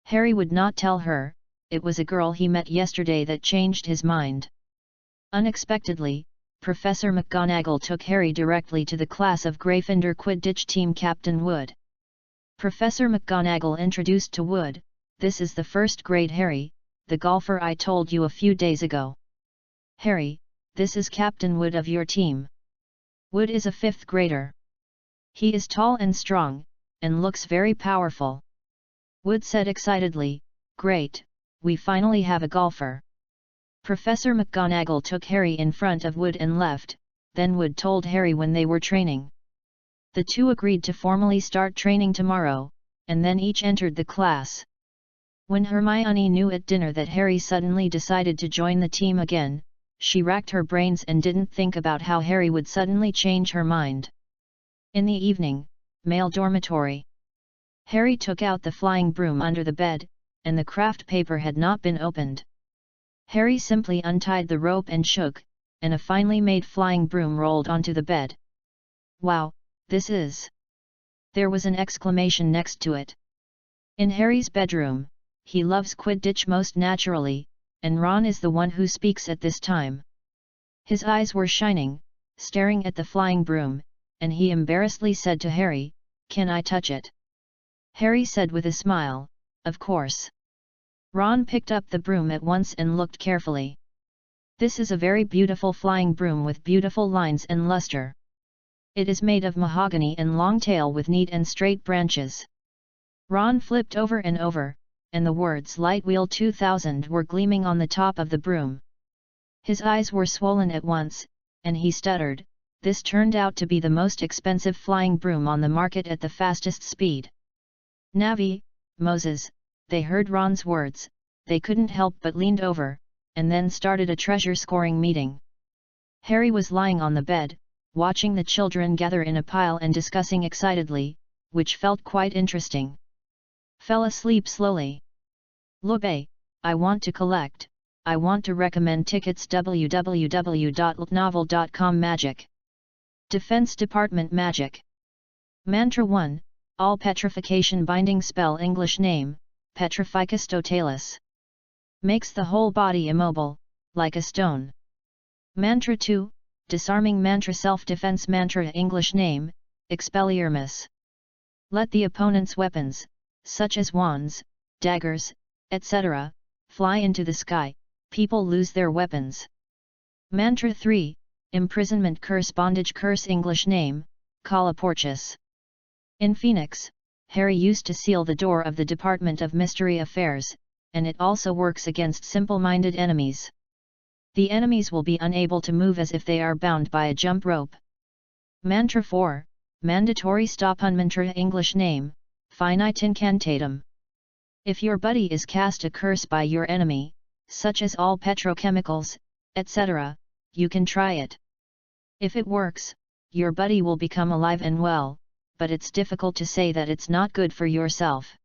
Harry would not tell her, it was a girl he met yesterday that changed his mind. Unexpectedly, Professor McGonagall took Harry directly to the class of Gryffindor Quidditch team captain Wood. Professor McGonagall introduced to Wood, this is the first grade Harry, the golfer I told you a few days ago. Harry, this is Captain Wood of your team. Wood is a fifth grader. He is tall and strong, and looks very powerful. Wood said excitedly, great, we finally have a golfer. Professor McGonagall took Harry in front of Wood and left, then Wood told Harry when they were training. The two agreed to formally start training tomorrow, and then each entered the class. When Hermione knew at dinner that Harry suddenly decided to join the team again, she racked her brains and didn't think about how Harry would suddenly change her mind. In the evening, male dormitory. Harry took out the flying broom under the bed, and the craft paper had not been opened. Harry simply untied the rope and shook, and a finely made flying broom rolled onto the bed. Wow, this is... There was an exclamation next to it. In Harry's bedroom, he loves Quidditch most naturally, and Ron is the one who speaks at this time. His eyes were shining, staring at the flying broom, and he embarrassedly said to Harry, "Can I touch it?" Harry said with a smile, "Of course." Ron picked up the broom at once and looked carefully. This is a very beautiful flying broom with beautiful lines and luster. It is made of mahogany and long tail with neat and straight branches. Ron flipped over and over, and the words Lightwheel 2000 were gleaming on the top of the broom. His eyes were swollen at once, and he stuttered, this turned out to be the most expensive flying broom on the market at the fastest speed. Navi, Moses, they heard Ron's words, they couldn't help but leaned over, and then started a treasure-scoring meeting. Harry was lying on the bed, watching the children gather in a pile and discussing excitedly, which felt quite interesting. Fell asleep slowly. Lobe, I want to collect, I want to recommend tickets www.novel.com Magic. Defense Department Magic. Mantra 1, All Petrification Binding Spell English Name, Petrificus Totalis. Makes the whole body immobile, like a stone. Mantra 2, Disarming Mantra Self-Defense Mantra English Name, Expelliarmus. Let the opponent's weapons, such as wands, daggers, etc., fly into the sky, people lose their weapons. Mantra 3, Imprisonment Curse Bondage Curse English name, Kala Porchus. In Phoenix, Harry used to seal the door of the Department of Mystery Affairs, and it also works against simple-minded enemies. The enemies will be unable to move as if they are bound by a jump rope. Mantra 4, Mandatory Stop Mantra English name, Finite Incantatum. If your buddy is cast a curse by your enemy, such as all petrochemicals, etc., you can try it. If it works, your buddy will become alive and well, but it's difficult to say that it's not good for yourself.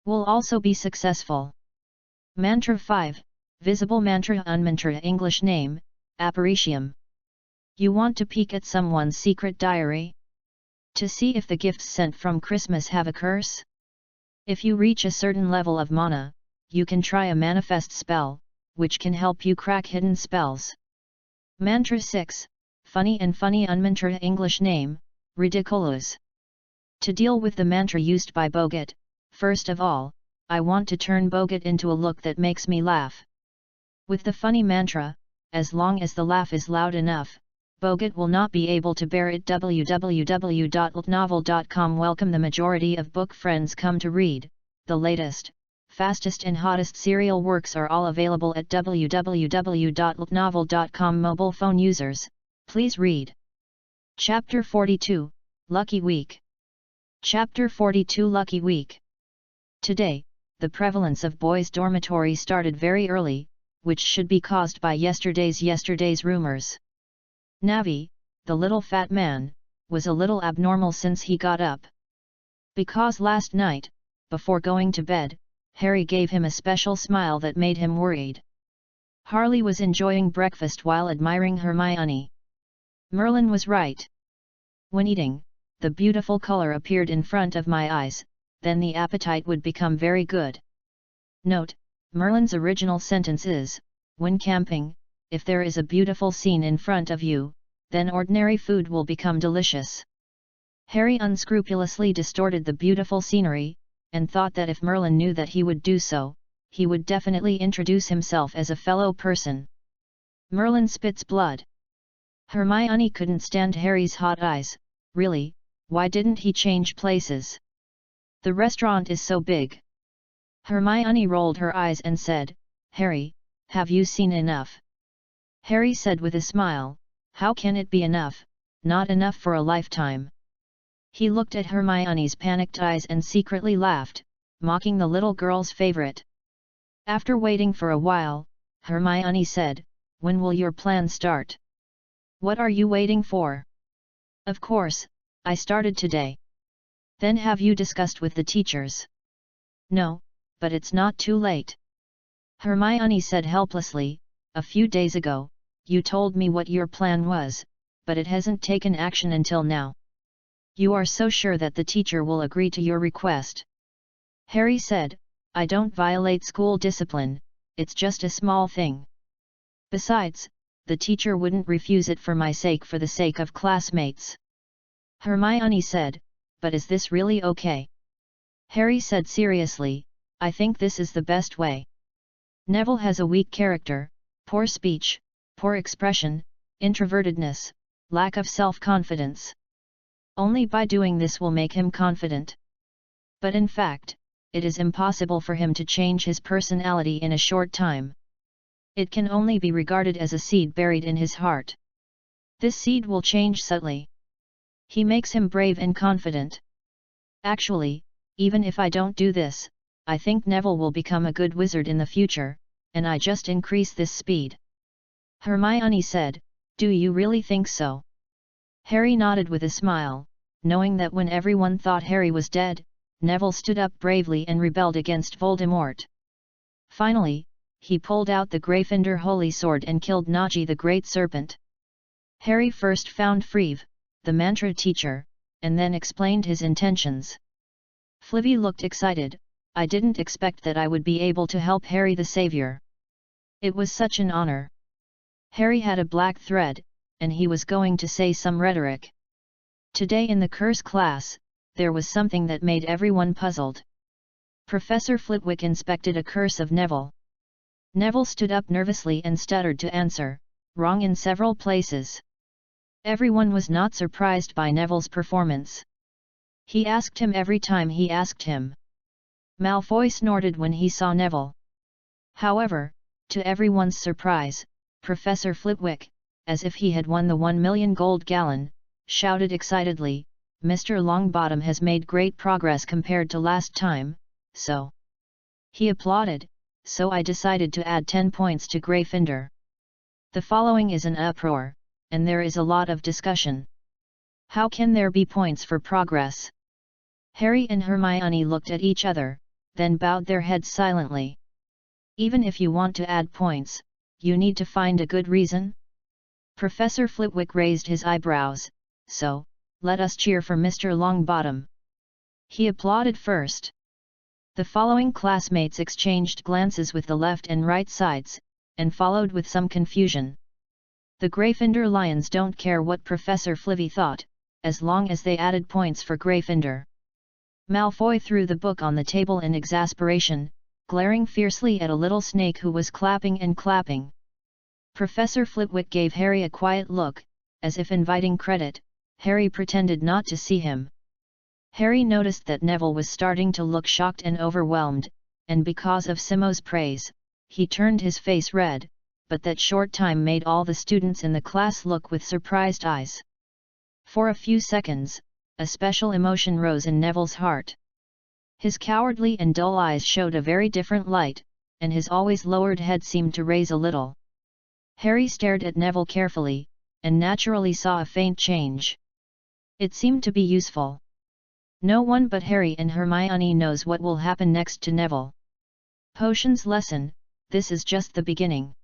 Will also be successful. Mantra 5, Visible Mantra Unmantra English name, Apparitium. You want to peek at someone's secret diary? To see if the gifts sent from Christmas have a curse? If you reach a certain level of mana, you can try a manifest spell, which can help you crack hidden spells. Mantra 6, Funny and Funny Unmantra English name, Ridiculous. To deal with the mantra used by Bogut, first of all, I want to turn Bogut into a look that makes me laugh. With the funny mantra, as long as the laugh is loud enough, Bogut will not be able to bear it. www.novel.com Welcome. The majority of book friends come to read, the latest, fastest and hottest serial works are all available at www.novel.com. Mobile phone users, please read. Chapter 42, Lucky Week. Chapter 42 Lucky Week. Today, the prevalence of boys' dormitory started very early, which should be caused by yesterday's rumors. Navi, the little fat man, was a little abnormal since he got up. Because last night, before going to bed, Harry gave him a special smile that made him worried. Harley was enjoying breakfast while admiring Hermione. Merlin was right. When eating, the beautiful color appeared in front of my eyes, then the appetite would become very good. Note, Merlin's original sentence is, when camping, if there is a beautiful scene in front of you, then ordinary food will become delicious. Harry unscrupulously distorted the beautiful scenery, and thought that if Merlin knew that he would do so, he would definitely introduce himself as a fellow person. Merlin spits blood. Hermione couldn't stand Harry's hot eyes. Really, why didn't he change places? The restaurant is so big. Hermione rolled her eyes and said, Harry, have you seen enough? Harry said with a smile, how can it be enough? Not enough for a lifetime. He looked at Hermione's panicked eyes and secretly laughed, mocking the little girl's favorite. After waiting for a while, Hermione said, when will your plan start? What are you waiting for? Of course, I started today. Then have you discussed with the teachers? No, but it's not too late. Hermione said helplessly, a few days ago, you told me what your plan was, but it hasn't taken action until now. You are so sure that the teacher will agree to your request? Harry said, I don't violate school discipline, it's just a small thing. Besides, the teacher wouldn't refuse it for my sake, for the sake of classmates. Hermione said, but is this really okay? Harry said seriously, I think this is the best way. Neville has a weak character, poor speech, poor expression, introvertedness, lack of self-confidence. Only by doing this will make him confident. But in fact, it is impossible for him to change his personality in a short time. It can only be regarded as a seed buried in his heart. This seed will change subtly. He makes him brave and confident. Actually, even if I don't do this, I think Neville will become a good wizard in the future, and I just increase this speed. Hermione said, do you really think so? Harry nodded with a smile, knowing that when everyone thought Harry was dead, Neville stood up bravely and rebelled against Voldemort. Finally, he pulled out the Gryffindor Holy Sword and killed Najee the Great Serpent. Harry first found Freve, the mantra teacher, and then explained his intentions. Flivy looked excited. I didn't expect that I would be able to help Harry the Savior. It was such an honor. Harry had a black thread, and he was going to say some rhetoric. Today in the curse class, there was something that made everyone puzzled. Professor Flitwick inspected a curse of Neville. Neville stood up nervously and stuttered to answer, wrong in several places. Everyone was not surprised by Neville's performance. He asked him every time he asked him. Malfoy snorted when he saw Neville. However, to everyone's surprise, Professor Flitwick, as if he had won the 1 million gold gallon, shouted excitedly, "Mr. Longbottom has made great progress compared to last time, so..." He applauded, "So I decided to add 10 points to Gryffindor." The following is an uproar, and there is a lot of discussion. How can there be points for progress? Harry and Hermione looked at each other, then bowed their heads silently. Even if you want to add points, you need to find a good reason? Professor Flitwick raised his eyebrows, "So, let us cheer for Mr. Longbottom." He applauded first. The following classmates exchanged glances with the left and right sides, and followed with some confusion. The Gryffindor Lions don't care what Professor Flivy thought, as long as they added points for Gryffindor. Malfoy threw the book on the table in exasperation, glaring fiercely at a little snake who was clapping and clapping. Professor Flitwick gave Harry a quiet look, as if inviting credit. Harry pretended not to see him. Harry noticed that Neville was starting to look shocked and overwhelmed, and because of Simo's praise, he turned his face red, but that short time made all the students in the class look with surprised eyes. For a few seconds, a special emotion rose in Neville's heart. His cowardly and dull eyes showed a very different light, and his always lowered head seemed to raise a little. Harry stared at Neville carefully, and naturally saw a faint change. It seemed to be useful. No one but Harry and Hermione knows what will happen next to Neville. Potions lesson, this is just the beginning.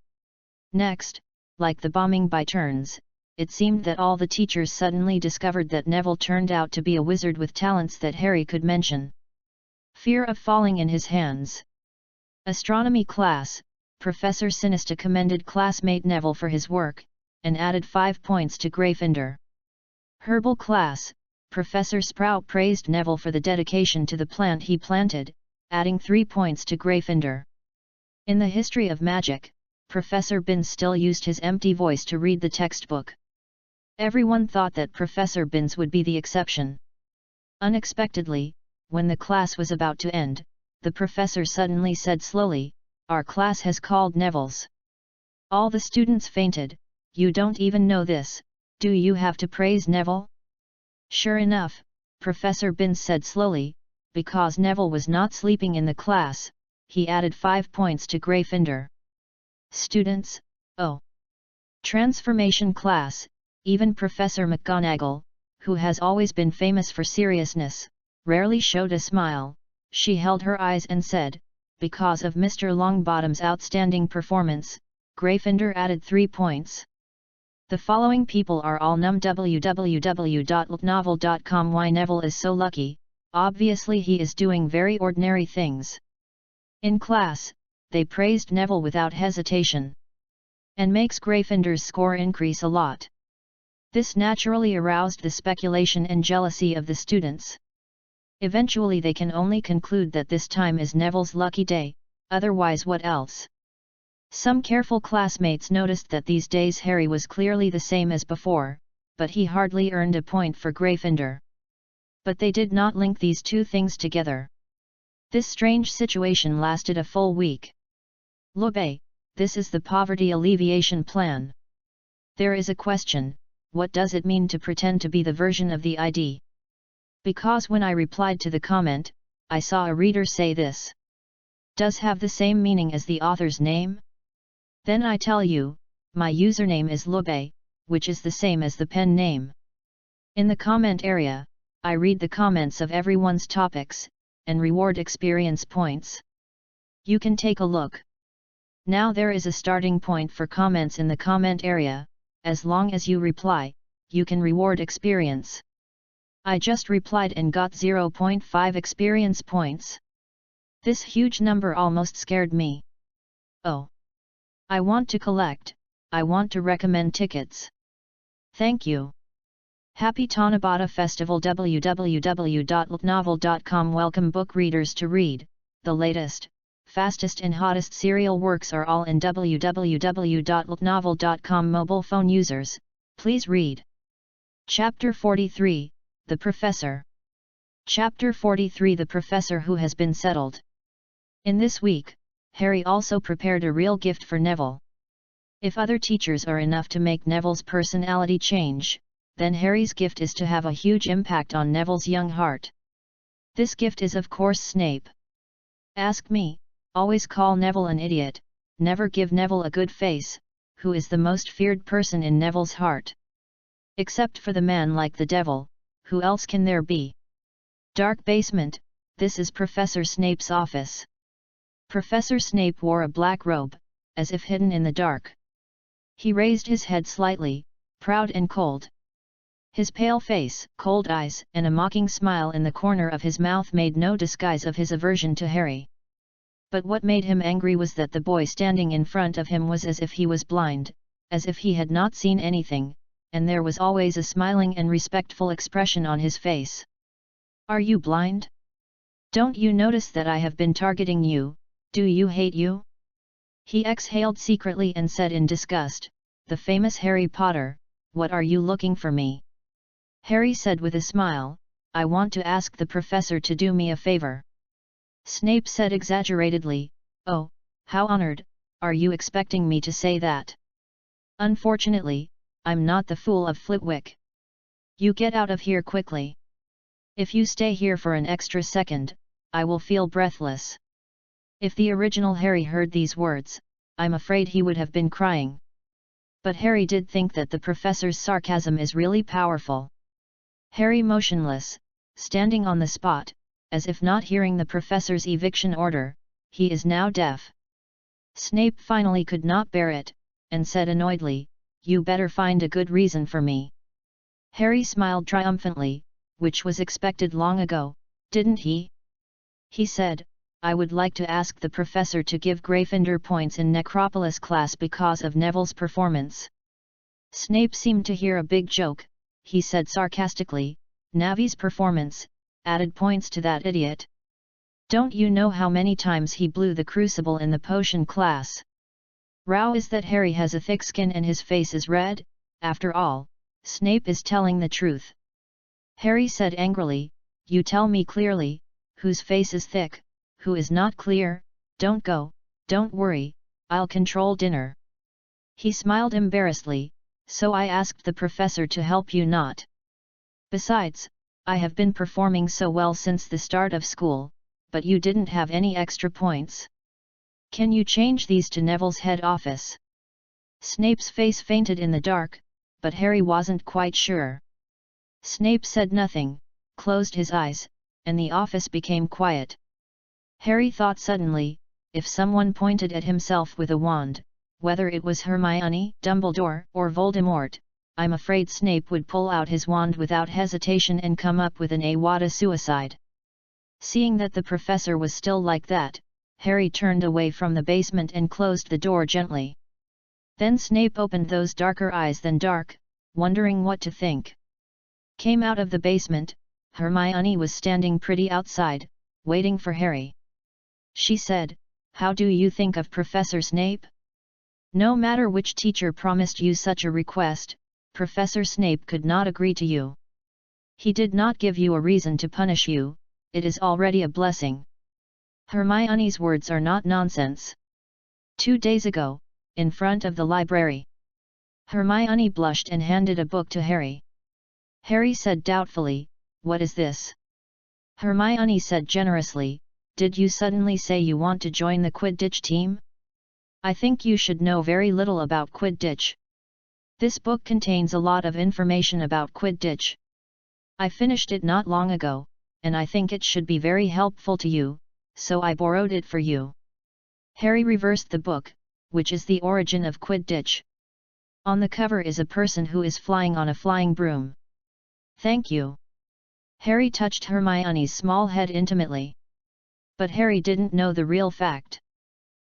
Next, like the bombing by turns, it seemed that all the teachers suddenly discovered that Neville turned out to be a wizard with talents that Harry could mention. Fear of falling in his hands. Astronomy class, Professor Sinista commended classmate Neville for his work, and added 5 points to Gryffindor. Herbal class, Professor Sprout praised Neville for the dedication to the plant he planted, adding 3 points to Gryffindor. In the history of magic, Professor Binns still used his empty voice to read the textbook. Everyone thought that Professor Binns would be the exception. Unexpectedly, when the class was about to end, the professor suddenly said slowly, "Our class has called Neville's." All the students fainted. "You don't even know this, do you have to praise Neville?" Sure enough, Professor Binns said slowly, because Neville was not sleeping in the class, he added 5 points to Gryffindor. Students, oh! Transformation class, even Professor McGonagall, who has always been famous for seriousness, rarely showed a smile. She held her eyes and said, "Because of Mr. Longbottom's outstanding performance, Gryffindor added 3 points." The following people are all num www.novel.com. Why Neville is so lucky? Obviously he is doing very ordinary things. In class, they praised Neville without hesitation. And makes Gryffindor's score increase a lot. This naturally aroused the speculation and jealousy of the students. Eventually they can only conclude that this time is Neville's lucky day, otherwise what else? Some careful classmates noticed that these days Harry was clearly the same as before, but he hardly earned a point for Gryffindor. But they did not link these two things together. This strange situation lasted a full week. Lobe, this is the poverty alleviation plan. There is a question, what does it mean to pretend to be the version of the ID? Because when I replied to the comment, I saw a reader say this. Does have the same meaning as the author's name? Then I tell you, my username is Lobe, which is the same as the pen name. In the comment area, I read the comments of everyone's topics, and reward experience points. You can take a look. Now there is a starting point for comments in the comment area. As long as you reply, you can reward experience. I just replied and got 0.5 experience points. This huge number almost scared me. Oh! I want to collect, I want to recommend tickets. Thank you. Happy Tanabata Festival www.ltnovel.com. Welcome book readers to read, the latest, fastest and hottest serial works are all in www.ltnovel.com. Mobile phone users, please read. Chapter 43, The Professor. Chapter 43, The Professor Who Has Been Settled. In this week, Harry also prepared a real gift for Neville. If other teachers are enough to make Neville's personality change, then Harry's gift is to have a huge impact on Neville's young heart. This gift is of course Snape. Ask me, always call Neville an idiot, never give Neville a good face, who is the most feared person in Neville's heart. Except for the man like the devil, who else can there be? Dark basement, this is Professor Snape's office. Professor Snape wore a black robe, as if hidden in the dark. He raised his head slightly, proud and cold. His pale face, cold eyes, and a mocking smile in the corner of his mouth made no disguise of his aversion to Harry. But what made him angry was that the boy standing in front of him was as if he was blind, as if he had not seen anything, and there was always a smiling and respectful expression on his face. Are you blind? Don't you notice that I have been targeting you? Do you hate you? He exhaled secretly and said in disgust, the famous Harry Potter, what are you looking for me? Harry said with a smile, I want to ask the professor to do me a favor. Snape said exaggeratedly, oh, how honored, are you expecting me to say that? Unfortunately, I'm not the fool of Flitwick. You get out of here quickly. If you stay here for an extra second, I will feel breathless. If the original Harry heard these words, I'm afraid he would have been crying. But Harry did think that the professor's sarcasm is really powerful. Harry motionless, standing on the spot, as if not hearing the professor's eviction order, he is now deaf. Snape finally could not bear it, and said annoyedly, you better find a good reason for me. Harry smiled triumphantly, which was expected long ago, didn't he? He said, I would like to ask the professor to give Gryffindor points in Necropolis class because of Neville's performance. Snape seemed to hear a big joke. He said sarcastically, Navi's performance, added points to that idiot. Don't you know how many times he blew the crucible in the potion class? Row is that Harry has a thick skin and his face is red, after all, Snape is telling the truth. Harry said angrily, you tell me clearly, whose face is thick, who is not clear, don't worry, I'll control dinner. He smiled embarrassedly, so I asked the professor to help you not. Besides, I have been performing so well since the start of school, but you didn't have any extra points. Can you change these to Neville's head office? Snape's face fainted in the dark, but Harry wasn't quite sure. Snape said nothing, closed his eyes, and the office became quiet. Harry thought suddenly, if someone pointed at himself with a wand, whether it was Hermione, Dumbledore, or Voldemort, I'm afraid Snape would pull out his wand without hesitation and come up with an Awada suicide. Seeing that the professor was still like that, Harry turned away from the basement and closed the door gently. Then Snape opened those darker eyes than dark, wondering what to think. Came out of the basement, Hermione was standing pretty outside, waiting for Harry. She said, how do you think of Professor Snape? No matter which teacher promised you such a request, Professor Snape could not agree to you. He did not give you a reason to punish you, it is already a blessing. Hermione's words are not nonsense. 2 days ago, in front of the library. Hermione blushed and handed a book to Harry. Harry said doubtfully, what is this? Hermione said generously, did you suddenly say you want to join the Quidditch team? I think you should know very little about Quidditch. This book contains a lot of information about Quidditch. I finished it not long ago, and I think it should be very helpful to you, so I borrowed it for you. Harry reversed the book, which is the origin of Quidditch. On the cover is a person who is flying on a flying broom. Thank you. Harry touched Hermione's small head intimately. But Harry didn't know the real fact.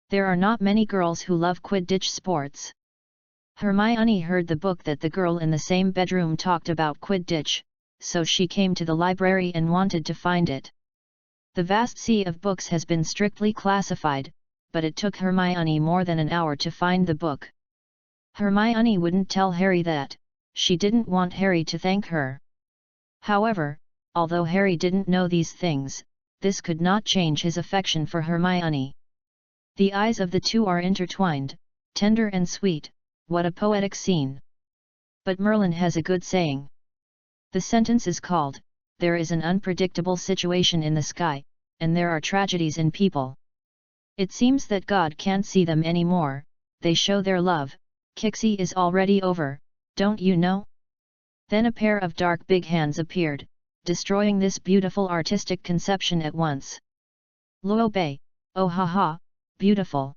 There are not many girls who love Quidditch sports. Hermione heard the book that the girl in the same bedroom talked about Quidditch, so she came to the library and wanted to find it. The vast sea of books has been strictly classified, but it took Hermione more than an hour to find the book. Hermione wouldn't tell Harry that, she didn't want Harry to thank her. However, although Harry didn't know these things, this could not change his affection for Hermione. The eyes of the two are intertwined, tender and sweet. What a poetic scene! But Merlin has a good saying. The sentence is called, "There is an unpredictable situation in the sky, and there are tragedies in people. It seems that God can't see them anymore, they show their love, Kixie is already over, don't you know?" Then a pair of dark big hands appeared, destroying this beautiful artistic conception at once. Luobei, oh ha ha, beautiful!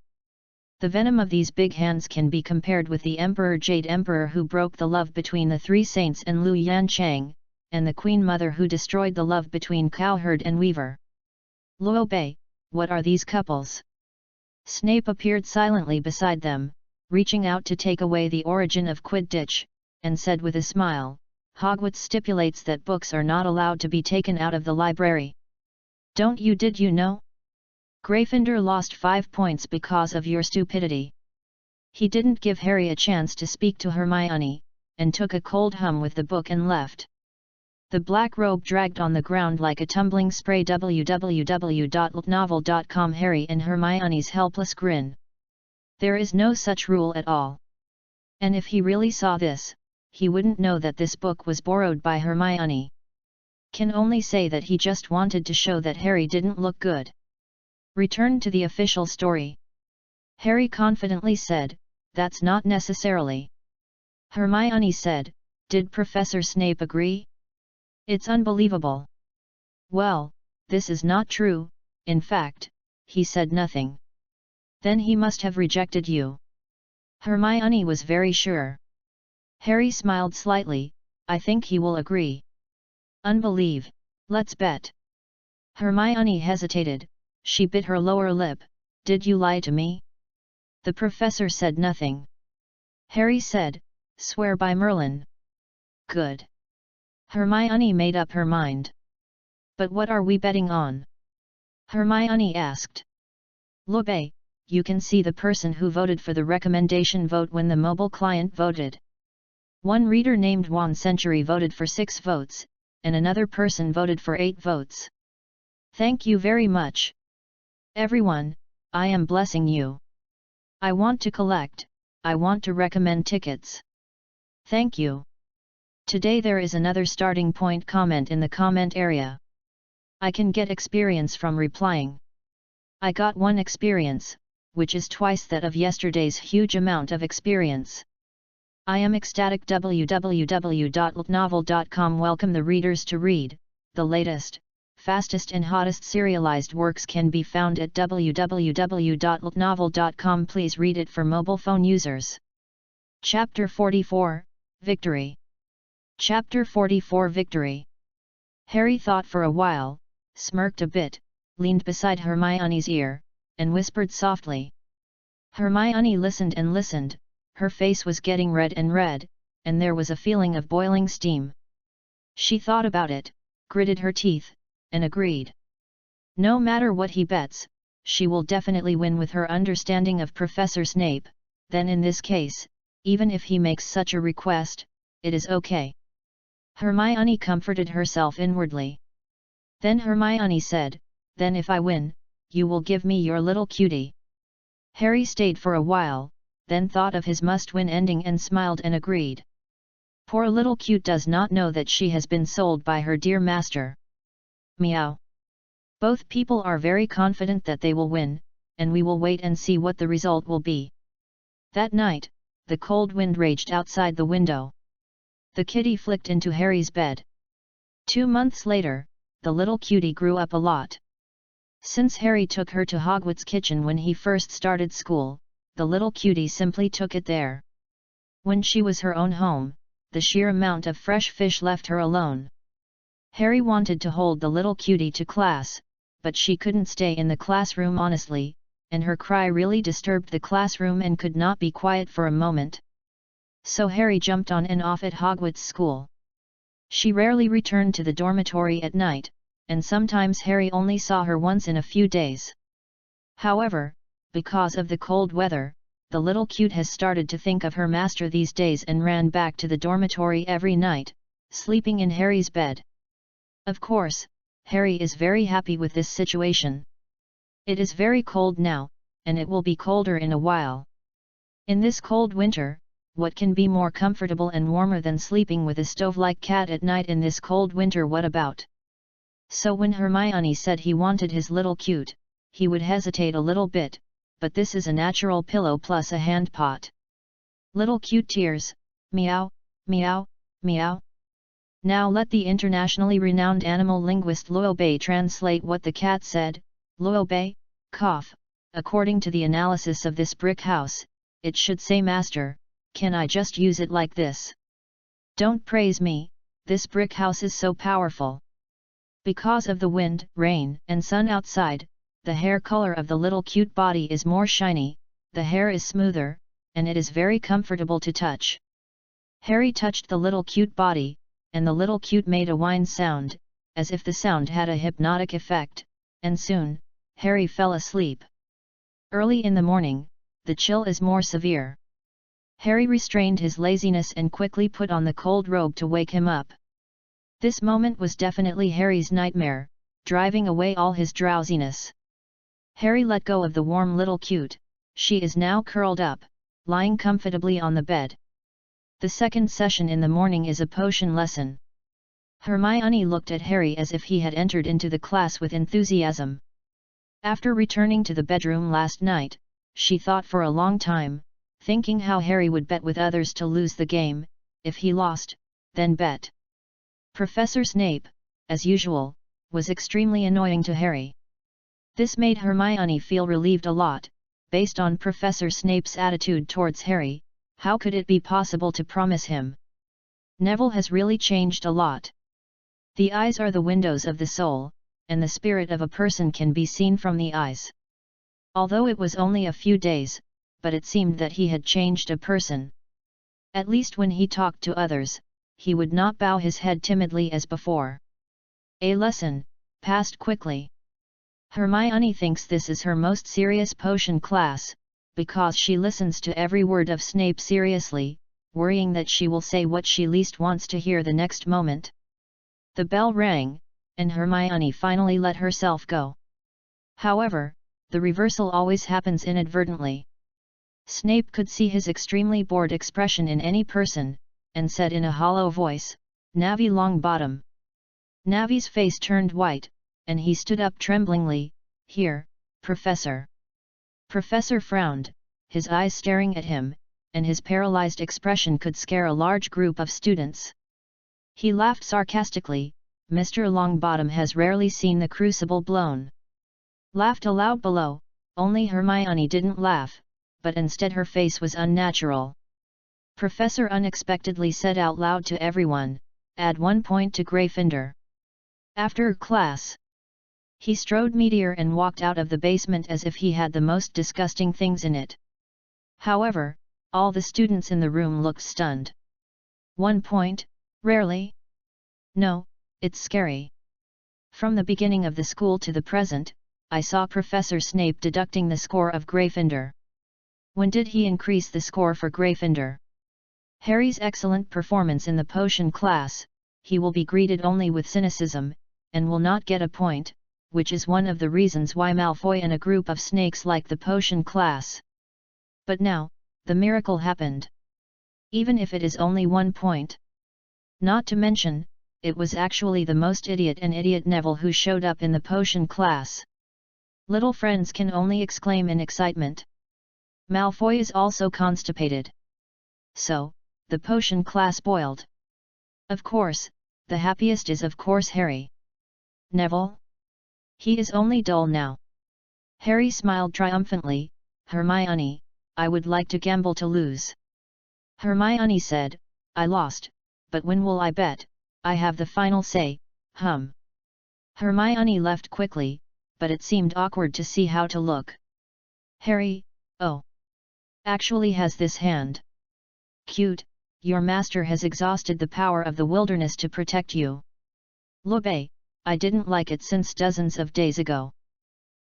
The venom of these big hands can be compared with the Emperor Jade Emperor who broke the love between the three saints and Lu Yanchang, and the Queen Mother who destroyed the love between Cowherd and Weaver. Luobei, what are these couples? Snape appeared silently beside them, reaching out to take away the origin of Quidditch, and said with a smile, "Hogwarts stipulates that books are not allowed to be taken out of the library. Did you know? Gryffindor lost 5 points because of your stupidity." He didn't give Harry a chance to speak to Hermione, and took a cold hum with the book and left. The black robe dragged on the ground like a tumbling spray. www.novel.com Harry and Hermione's helpless grin. There is no such rule at all. And if he really saw this, he wouldn't know that this book was borrowed by Hermione. Can only say that he just wanted to show that Harry didn't look good. Return to the official story. Harry confidently said, "That's not necessarily." Hermione said, "Did Professor Snape agree? It's unbelievable." "Well, this is not true, in fact, he said nothing." "Then he must have rejected you." Hermione was very sure. Harry smiled slightly, "I think he will agree." "Unbelieve, let's bet." Hermione hesitated. She bit her lower lip. "Did you lie to me?" The professor said nothing. Harry said, "Swear by Merlin." "Good." Hermione made up her mind. "But what are we betting on?" Hermione asked. "Luobei, you can see the person who voted for the recommendation vote when the mobile client voted. One reader named Juan Century voted for 6 votes, and another person voted for 8 votes. Thank you very much. Everyone, I am blessing you. I want to collect, I want to recommend tickets. Thank you. Today there is another starting point comment in the comment area. I can get experience from replying. I got 1 experience, which is twice that of yesterday's huge amount of experience. I am ecstatic. www.novel.com welcome the readers to read, the latest, fastest and hottest serialized works can be found at www.novel.com. Please read it for mobile phone users. Chapter 44, Victory. Chapter 44 Victory. Harry thought for a while, smirked a bit, leaned beside Hermione's ear, and whispered softly. Hermione listened and listened, her face was getting red, and there was a feeling of boiling steam. She thought about it, gritted her teeth, and agreed. No matter what he bets, she will definitely win with her understanding of Professor Snape, then in this case, even if he makes such a request, it is okay. Hermione comforted herself inwardly. Then Hermione said, "Then if I win, you will give me your little cutie." Harry stayed for a while, then thought of his must-win ending and smiled and agreed. Poor little cute does not know that she has been sold by her dear master. Meow. Both people are very confident that they will win, and we will wait and see what the result will be. That night, the cold wind raged outside the window. The kitty flicked into Harry's bed. 2 months later, the little cutie grew up a lot. Since Harry took her to Hogwarts Kitchen when he first started school, the little cutie simply took it there. When she was her own home, the sheer amount of fresh fish left her alone. Harry wanted to hold the little cutie to class, but she couldn't stay in the classroom honestly, and her cry really disturbed the classroom and could not be quiet for a moment. So Harry jumped on and off at Hogwarts school. She rarely returned to the dormitory at night, and sometimes Harry only saw her once in a few days. However, because of the cold weather, the little cute has started to think of her master these days and ran back to the dormitory every night, sleeping in Harry's bed. Of course, Harry is very happy with this situation. It is very cold now, and it will be colder in a while. In this cold winter, what can be more comfortable and warmer than sleeping with a stove-like cat at night in this cold winter? What about? So when Hermione said he wanted his little cute, he would hesitate a little bit, but this is a natural pillow plus a hand pot. Little cute tears, meow, meow, meow. Now let the internationally renowned animal linguist Luobei translate what the cat said. Luobei, cough. According to the analysis of this brick house, it should say, Master, can I just use it like this? Don't praise me, this brick house is so powerful. Because of the wind, rain, and sun outside, the hair color of the little cute body is more shiny, the hair is smoother, and it is very comfortable to touch. Harry touched the little cute body, and the little cute made a whine sound, as if the sound had a hypnotic effect, and soon, Harry fell asleep. Early in the morning, the chill is more severe. Harry restrained his laziness and quickly put on the cold robe to wake him up. This moment was definitely Harry's nightmare, driving away all his drowsiness. Harry let go of the warm little cute, she is now curled up, lying comfortably on the bed. The second session in the morning is a potion lesson. Hermione looked at Harry as if he had entered into the class with enthusiasm. After returning to the bedroom last night, she thought for a long time, thinking how Harry would bet with others to lose the game. If he lost, then bet. Professor Snape, as usual, was extremely annoying to Harry. This made Hermione feel relieved a lot. Based on Professor Snape's attitude towards Harry, how could it be possible to promise him? Neville has really changed a lot. The eyes are the windows of the soul, and the spirit of a person can be seen from the eyes. Although it was only a few days, but it seemed that he had changed a person. At least when he talked to others, he would not bow his head timidly as before. A lesson passed quickly. Hermione thinks this is her most serious potion class, because she listens to every word of Snape seriously, worrying that she will say what she least wants to hear the next moment. The bell rang, and Hermione finally let herself go. However, the reversal always happens inadvertently. Snape could see his extremely bored expression in any person, and said in a hollow voice, "Navi Longbottom." Navi's face turned white, and he stood up tremblingly, "Here, Professor." Professor frowned, his eyes staring at him, and his paralyzed expression could scare a large group of students. He laughed sarcastically, "Mr. Longbottom has rarely seen the crucible blown." Laughed aloud below, only Hermione didn't laugh, but instead her face was unnatural. Professor unexpectedly said out loud to everyone, "Add 1 point to Gryffindor." After class, he strode Meteor and walked out of the basement as if he had the most disgusting things in it. However, all the students in the room looked stunned. 1 point, rarely? No, it's scary. From the beginning of the school to the present, I saw Professor Snape deducting the score of Gryffindor. When did he increase the score for Gryffindor? Harry's excellent performance in the potion class, he will be greeted only with cynicism, and will not get a point, which is one of the reasons why Malfoy and a group of snakes like the potion class. But now, the miracle happened. Even if it is only 1 point. Not to mention, it was actually the most idiot and idiot Neville who showed up in the potion class. Little friends can only exclaim in excitement. Malfoy is also constipated. So, the potion class boiled. Of course, the happiest is of course Harry. Neville? He is only dull now. Harry smiled triumphantly, "Hermione, I would like to gamble to lose." Hermione said, "I lost, but when will I bet? I have the final say, hum." Hermione left quickly, but it seemed awkward to see how to look. Harry, oh, actually has this hand. Cute, Your master has exhausted the power of the wilderness to protect you. Lobe, I didn't like it since dozens of days ago.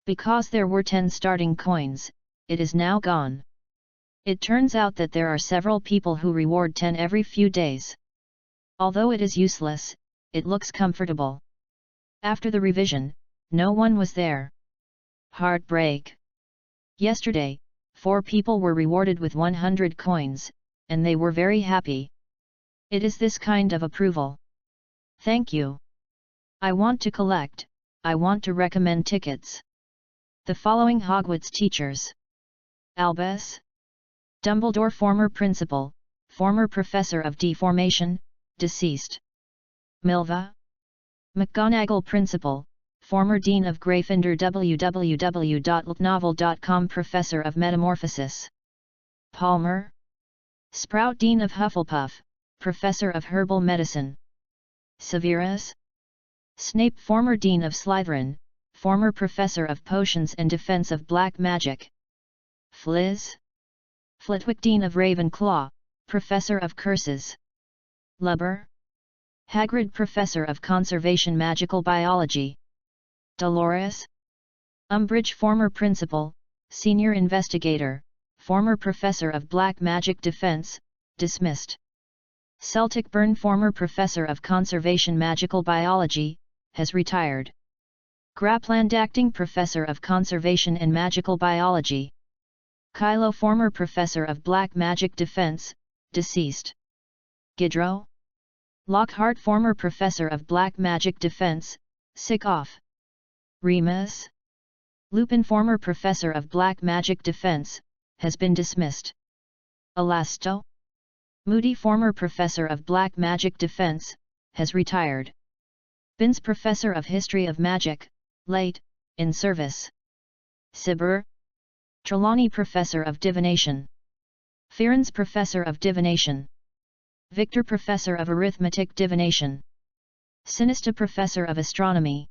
Because there were 10 starting coins, it is now gone. It turns out that there are several people who reward 10 every few days. Although it is useless, it looks comfortable. After the revision, no one was there. Heartbreak. Yesterday, 4 people were rewarded with 100 coins, and they were very happy. It is this kind of approval. Thank you. I want to collect, I want to recommend tickets. The following Hogwarts teachers: Albus Dumbledore, former principal, former professor of deformation, deceased. Milva McGonagall, principal, former dean of Gryffindor, www.novel.com, professor of metamorphosis. Palmer Sprout, dean of Hufflepuff, professor of herbal medicine. Severus Snape, former dean of Slytherin, former professor of potions and defense of black magic. Flitwick, dean of Ravenclaw, professor of curses. Lubber Hagrid, professor of conservation magical biology. Dolores Umbridge, former principal, senior investigator, former professor of black magic defense, dismissed. Celtic Burn, former professor of conservation magical biology, has retired. Grapland, acting professor of conservation and magical biology. Kylo, former professor of black magic defense, deceased. Gidro Lockhart, former professor of black magic defense, sick off. Remus Lupin, former professor of black magic defense, has been dismissed. Elasto Moody, former professor of black magic defense, has retired. Binns, professor of history of magic, late, in service. Sibber Trelawney, professor of divination. Fearns, professor of divination. Victor, professor of arithmetic divination. Sinista, professor of astronomy.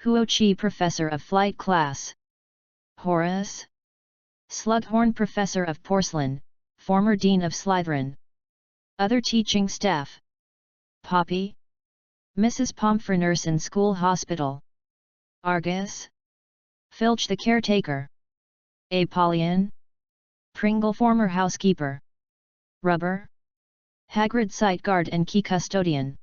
Huochi, professor of flight class. Horace Slughorn, professor of porcelain, former dean of Slytherin. Other teaching staff. Poppy Mrs. Pomfrey, nurse in school hospital. Argus Filch, the caretaker. Apollyon Pringle, former housekeeper. Rubber Hagrid, sight guard and key custodian.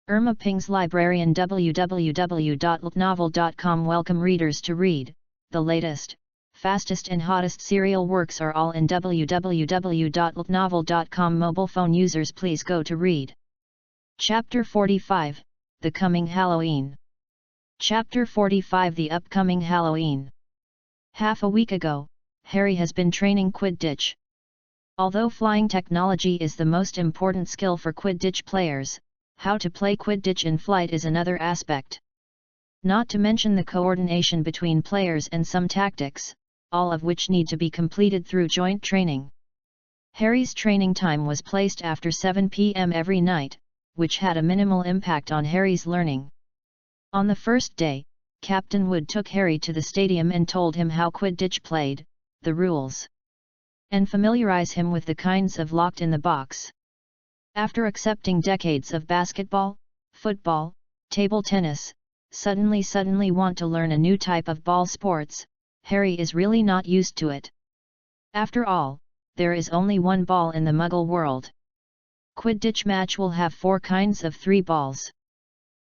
Irma Ping's librarian, www.novel.com. Welcome readers to read, the latest, fastest and hottest serial works are all in www.novel.com. Mobile phone users, please go to read. Chapter 45, The Coming Halloween. Chapter 45, The Upcoming Halloween. Half a week ago, Harry has been training Quidditch. Although flying technology is the most important skill for Quidditch players, how to play Quidditch in flight is another aspect. Not to mention the coordination between players and some tactics, all of which need to be completed through joint training. Harry's training time was placed after 7 p.m. every night, which had a minimal impact on Harry's learning. On the first day, Captain Wood took Harry to the stadium and told him how Quidditch played, the rules, and familiarize him with the kinds of locked in the box. After accepting decades of basketball, football, table tennis, suddenly want to learn a new type of ball sports, Harry is really not used to it. After all, there is only one ball in the Muggle world. Quidditch match will have 4 kinds of 3 balls.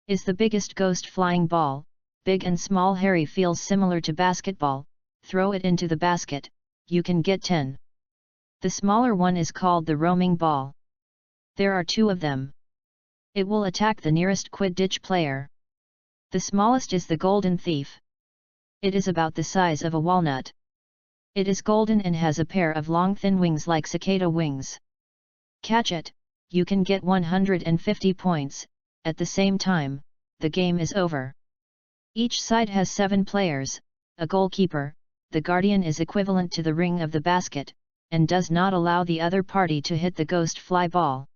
Is the biggest ghost flying ball, big and small. Harry feels similar to basketball, throw it into the basket, you can get 10. The smaller one is called the roaming ball. There are 2 of them. It will attack the nearest Quidditch player. The smallest is the golden thief. It is about the size of a walnut. It is golden and has a pair of long thin wings like cicada wings. Catch it, you can get 150 points, at the same time, the game is over. Each side has 7 players, a goalkeeper, the guardian is equivalent to the ring of the basket, and does not allow the other party to hit the ghost fly ball.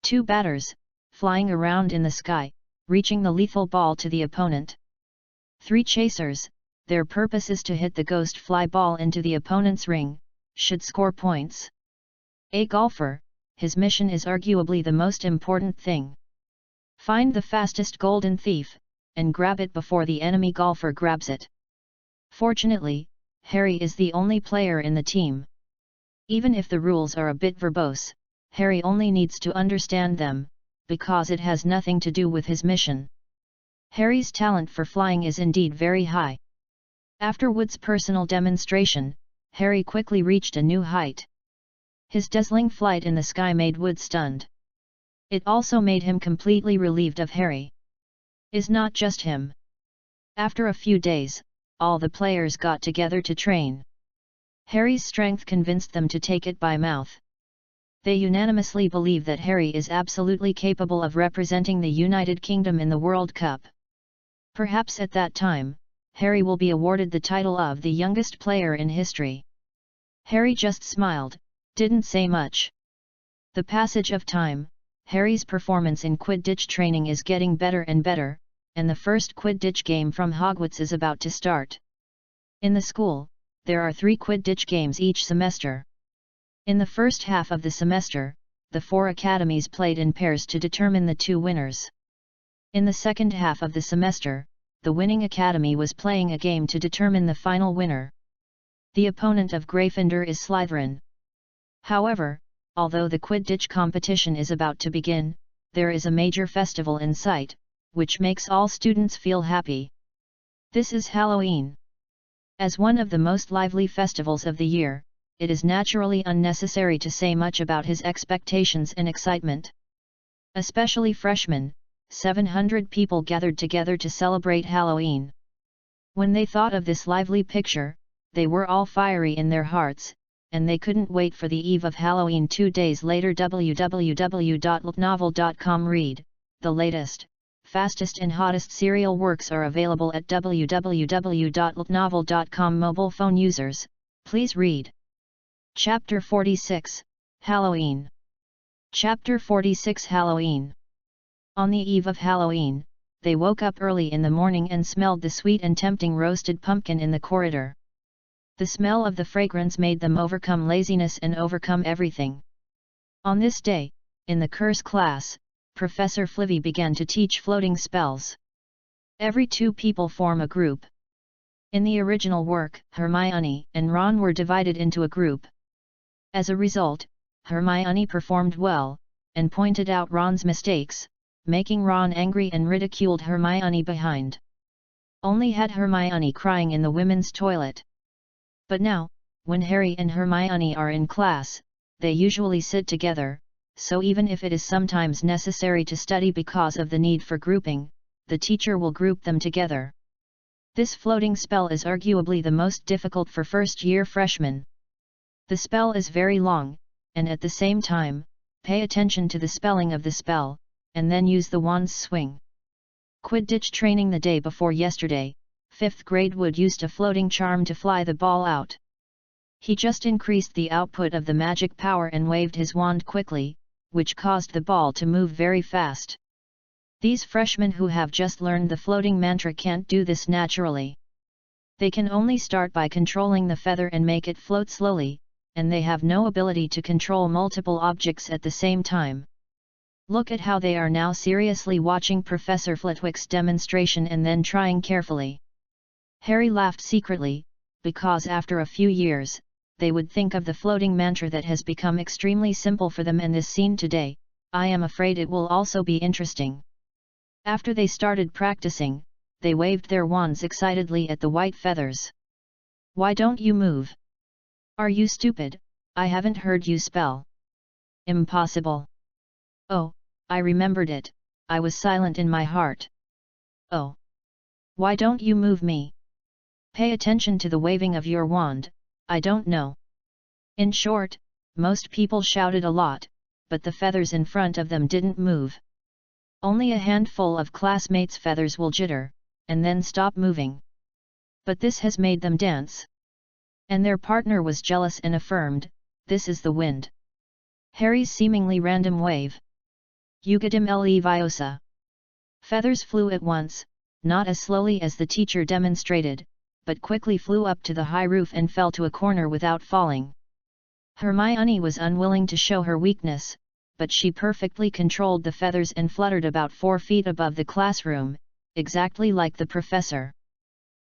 2 batters, flying around in the sky, reaching the lethal ball to the opponent. 3 chasers, their purpose is to hit the ghost fly ball into the opponent's ring, should score points. A golfer, his mission is arguably the most important thing. Find the fastest golden thief, and grab it before the enemy golfer grabs it. Fortunately, Harry is the only player in the team. Even if the rules are a bit verbose, Harry only needs to understand them, because it has nothing to do with his mission. Harry's talent for flying is indeed very high. After Wood's personal demonstration, Harry quickly reached a new height. His dazzling flight in the sky made Wood stunned. It also made him completely relieved of Harry. Is not just him. After a few days, all the players got together to train. Harry's strength convinced them to take it by mouth. They unanimously believe that Harry is absolutely capable of representing the United Kingdom in the World Cup. Perhaps at that time, Harry will be awarded the title of the youngest player in history. Harry just smiled, didn't say much. The passage of time, Harry's performance in Quidditch training is getting better and better, and the first Quidditch game from Hogwarts is about to start. In the school, there are 3 Quidditch games each semester. In the first half of the semester, the 4 academies played in pairs to determine the 2 winners. In the second half of the semester, the winning academy was playing a game to determine the final winner. The opponent of Gryffindor is Slytherin. However, although the Quidditch competition is about to begin, there is a major festival in sight, which makes all students feel happy. This is Halloween. As one of the most lively festivals of the year, it is naturally unnecessary to say much about his expectations and excitement. Especially freshmen, 700 people gathered together to celebrate Halloween. When they thought of this lively picture, they were all fiery in their hearts, and they couldn't wait for the eve of Halloween 2 days later. www.looknovel.com Read, the latest, fastest and hottest serial works are available at www.looknovel.com. Mobile phone users, please read. Chapter 46, Halloween. Chapter 46 Halloween. On the eve of Halloween, they woke up early in the morning and smelled the sweet and tempting roasted pumpkin in the corridor. The smell of the fragrance made them overcome laziness and overcome everything. On this day, in the curse class, Professor Flivy began to teach floating spells. Every 2 people form a group. In the original work, Hermione and Ron were divided into a group. As a result, Hermione performed well, and pointed out Ron's mistakes, making Ron angry and ridiculed Hermione behind. Only had Hermione crying in the women's toilet. But now, when Harry and Hermione are in class, they usually sit together, so even if it is sometimes necessary to study because of the need for grouping, the teacher will group them together. This floating spell is arguably the most difficult for first-year freshmen. The spell is very long, and at the same time, pay attention to the spelling of the spell, and then use the wand's swing. Quidditch training the day before yesterday, 5th grade Wood used a floating charm to fly the ball out. He just increased the output of the magic power and waved his wand quickly, which caused the ball to move very fast. These freshmen who have just learned the floating mantra can't do this naturally. They can only start by controlling the feather and make it float slowly, and they have no ability to control multiple objects at the same time. Look at how they are now seriously watching Professor Flitwick's demonstration and then trying carefully. Harry laughed secretly, because after a few years, they would think of the floating mantra that has become extremely simple for them, and this scene today, I am afraid it will also be interesting. After they started practicing, they waved their wands excitedly at the white feathers. Why don't you move? Are you stupid? I haven't heard you spell. Impossible. Oh, I remembered it, I was silent in my heart. Oh. Why don't you move me? Pay attention to the waving of your wand, I don't know. In short, most people shouted a lot, but the feathers in front of them didn't move. Only a handful of classmates' feathers will jitter, and then stop moving. But this has made them dance. And their partner was jealous and affirmed, this is the wind. Harry's seemingly random wave. Eugadim leviosa. Feathers flew at once, not as slowly as the teacher demonstrated, but quickly flew up to the high roof and fell to a corner without falling. Hermione was unwilling to show her weakness, but she perfectly controlled the feathers and fluttered about 4 feet above the classroom, exactly like the professor.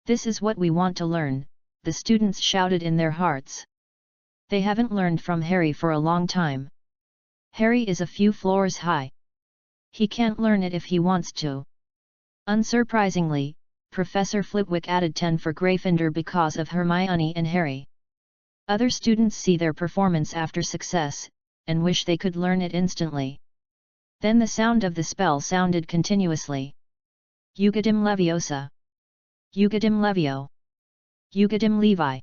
"This is what we want to learn," the students shouted in their hearts. They haven't learned from Harry for a long time. Harry is a few floors high. He can't learn it if he wants to. Unsurprisingly, Professor Flitwick added 10 for Gryffindor because of Hermione and Harry. Other students see their performance after success, and wish they could learn it instantly. Then the sound of the spell sounded continuously. Yugadim Leviosa. Yugadim Levio. Yugadim Levi.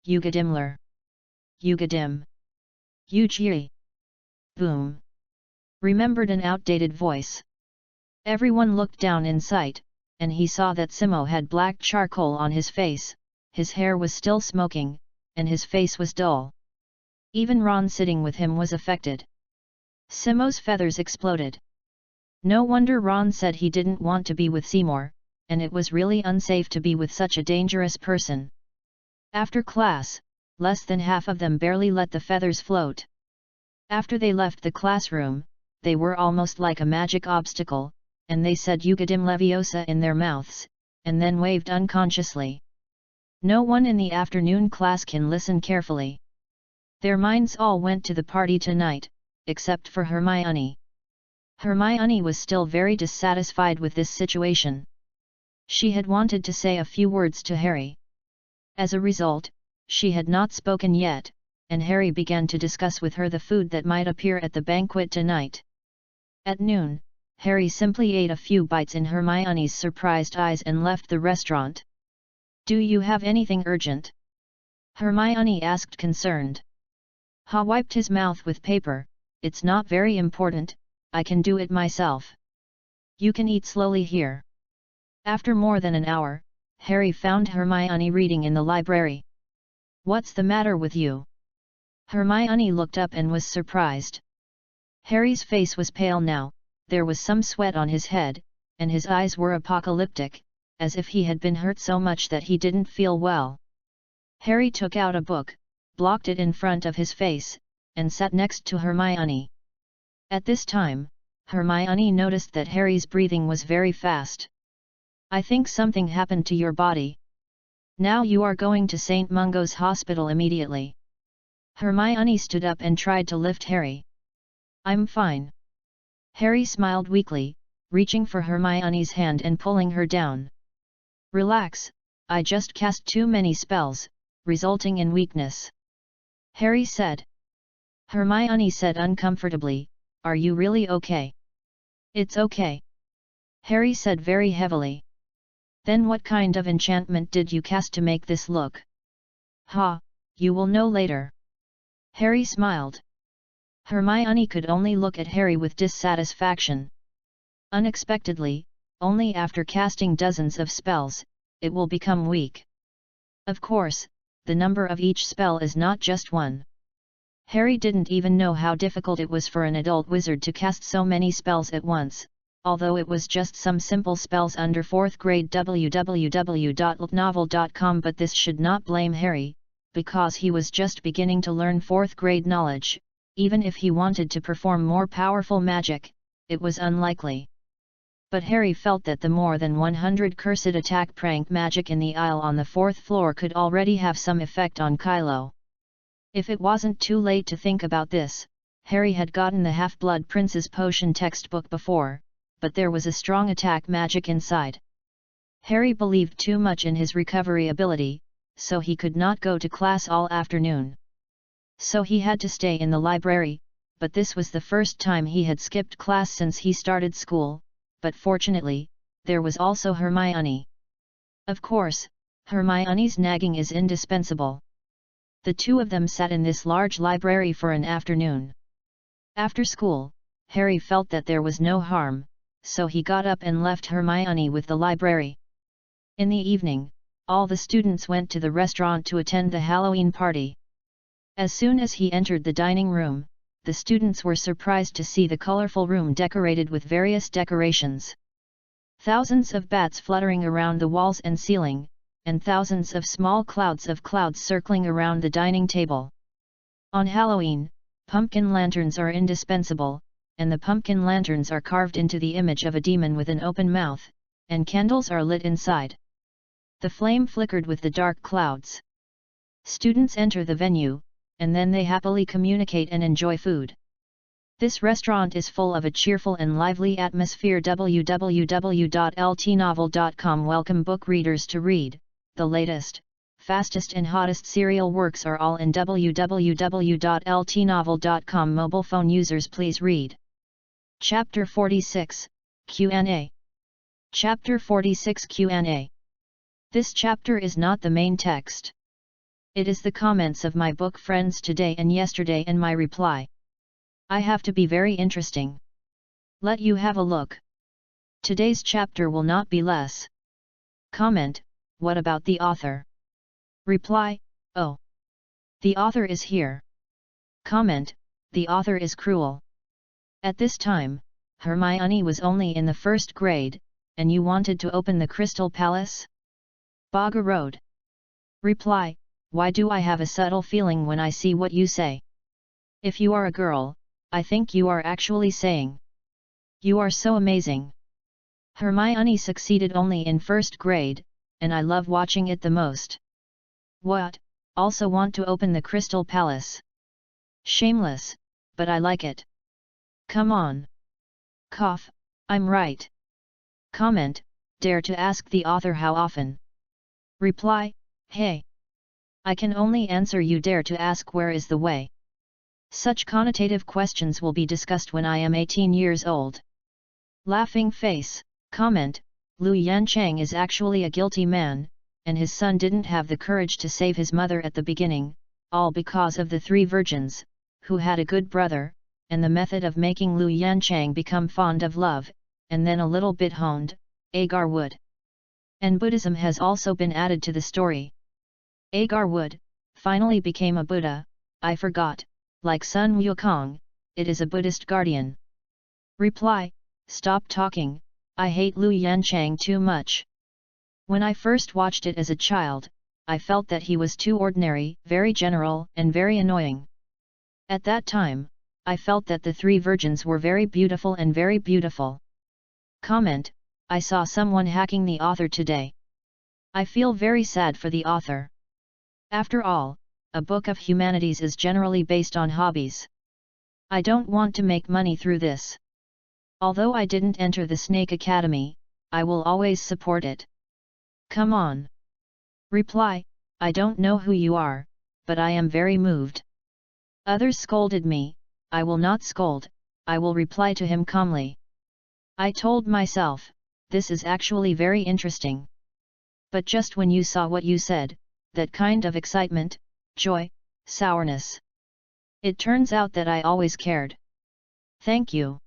Yugadimler. Yugadim. Yuji. Boom. Remembered an outdated voice. Everyone looked down in sight, and he saw that Simo had black charcoal on his face, his hair was still smoking, and his face was dull. Even Ron sitting with him was affected. Simo's feathers exploded. No wonder Ron said he didn't want to be with Seymour, and it was really unsafe to be with such a dangerous person. After class, less than half of them barely let the feathers float. After they left the classroom, they were almost like a magic obstacle, and they said Yugadim Leviosa in their mouths, and then waved unconsciously. No one in the afternoon class can listen carefully. Their minds all went to the party tonight, except for Hermione. Hermione was still very dissatisfied with this situation. She had wanted to say a few words to Harry. As a result, she had not spoken yet, and Harry began to discuss with her the food that might appear at the banquet tonight. At noon, Harry simply ate a few bites in Hermione's surprised eyes and left the restaurant. "Do you have anything urgent?" Hermione asked concerned. Ha wiped his mouth with paper. "It's not very important, I can do it myself. You can eat slowly here." After more than an hour, Harry found Hermione reading in the library. "What's the matter with you?" Hermione looked up and was surprised. Harry's face was pale now, there was some sweat on his head, and his eyes were apocalyptic, as if he had been hurt so much that he didn't feel well. Harry took out a book, blocked it in front of his face, and sat next to Hermione. At this time, Hermione noticed that Harry's breathing was very fast. "I think something happened to your body. Now you are going to St. Mungo's hospital immediately." Hermione stood up and tried to lift Harry. "I'm fine." Harry smiled weakly, reaching for Hermione's hand and pulling her down. "Relax, I just cast too many spells, resulting in weakness," Harry said. Hermione said uncomfortably, "Are you really okay?" "It's okay," Harry said very heavily. "Then what kind of enchantment did you cast to make this look?" "Ha, you will know later." Harry smiled. Hermione could only look at Harry with dissatisfaction. Unexpectedly, only after casting dozens of spells, it will become weak. Of course, the number of each spell is not just one. Harry didn't even know how difficult it was for an adult wizard to cast so many spells at once, although it was just some simple spells under 4th grade www.novel.com, but this should not blame Harry, because he was just beginning to learn 4th grade knowledge. Even if he wanted to perform more powerful magic, it was unlikely. But Harry felt that the more than 100 cursed attack prank magic in the aisle on the 4th floor could already have some effect on Kylo. If it wasn't too late to think about this, Harry had gotten the Half-Blood Prince's potion textbook before, but there was a strong attack magic inside. Harry believed too much in his recovery ability, so he could not go to class all afternoon. So he had to stay in the library, but this was the first time he had skipped class since he started school, but fortunately, there was also Hermione. Of course, Hermione's nagging is indispensable. The two of them sat in this large library for an afternoon. After school, Harry felt that there was no harm, so he got up and left Hermione with the library. In the evening, all the students went to the restaurant to attend the Halloween party. As soon as he entered the dining room, the students were surprised to see the colorful room decorated with various decorations. Thousands of bats fluttering around the walls and ceiling, and thousands of small clouds circling around the dining table. On Halloween, Pumpkin lanterns are indispensable, and the pumpkin lanterns are carved into the image of a demon with an open mouth, and candles are lit inside. The flame flickered with the dark clouds. Students enter the venue, and then they happily communicate and enjoy food. This restaurant is full of a cheerful and lively atmosphere. www.ltnovel.com Welcome book readers to read. The latest, fastest and hottest serial works are all in www.ltnovel.com. Mobile phone users please read. Chapter 46, Q&A. Chapter 46 Q&A. This chapter is not the main text. It is the comments of my book friends today and yesterday and my reply. I have to be very interesting. Let you have a look. Today's chapter will not be less. Comment, what about the author? Reply, oh. The author is here. Comment, the author is cruel. At this time, Hermione was only in the first grade, and you wanted to open the Crystal Palace? Bogger Road. Reply, why do I have a subtle feeling when I see what you say? If you are a girl, I think you are actually saying. You are so amazing. Hermione succeeded only in first grade, and I love watching it the most. What, also want to open the Crystal Palace? Shameless, but I like it. Come on. Cough, I'm right. Comment, dare to ask the author how often. Reply, hey. I can only answer you dare to ask where is the way. Such connotative questions will be discussed when I am 18 years old. Laughing face. Comment, Lu Yanchang is actually a guilty man, and his son didn't have the courage to save his mother at the beginning, all because of the three virgins, who had a good brother, and the method of making Lu Yanchang become fond of love, and then a little bit honed, agar wood. And Buddhism has also been added to the story. Agar wood, finally became a Buddha, I forgot, like Sun Wukong, it is a Buddhist guardian. Reply, stop talking, I hate Lu Yanchang too much. When I first watched it as a child, I felt that he was too ordinary, very general, and very annoying. At that time, I felt that the three virgins were very beautiful and very beautiful. Comment, I saw someone hacking the author today. I feel very sad for the author. After all, a book of humanities is generally based on hobbies. I don't want to make money through this. Although I didn't enter the Snake Academy, I will always support it. Come on. Reply, I don't know who you are, but I am very moved. Others scolded me, I will not scold, I will reply to him calmly. I told myself, this is actually very interesting. But just when you saw what you said, that kind of excitement, joy, sourness. It turns out that I always cared. Thank you.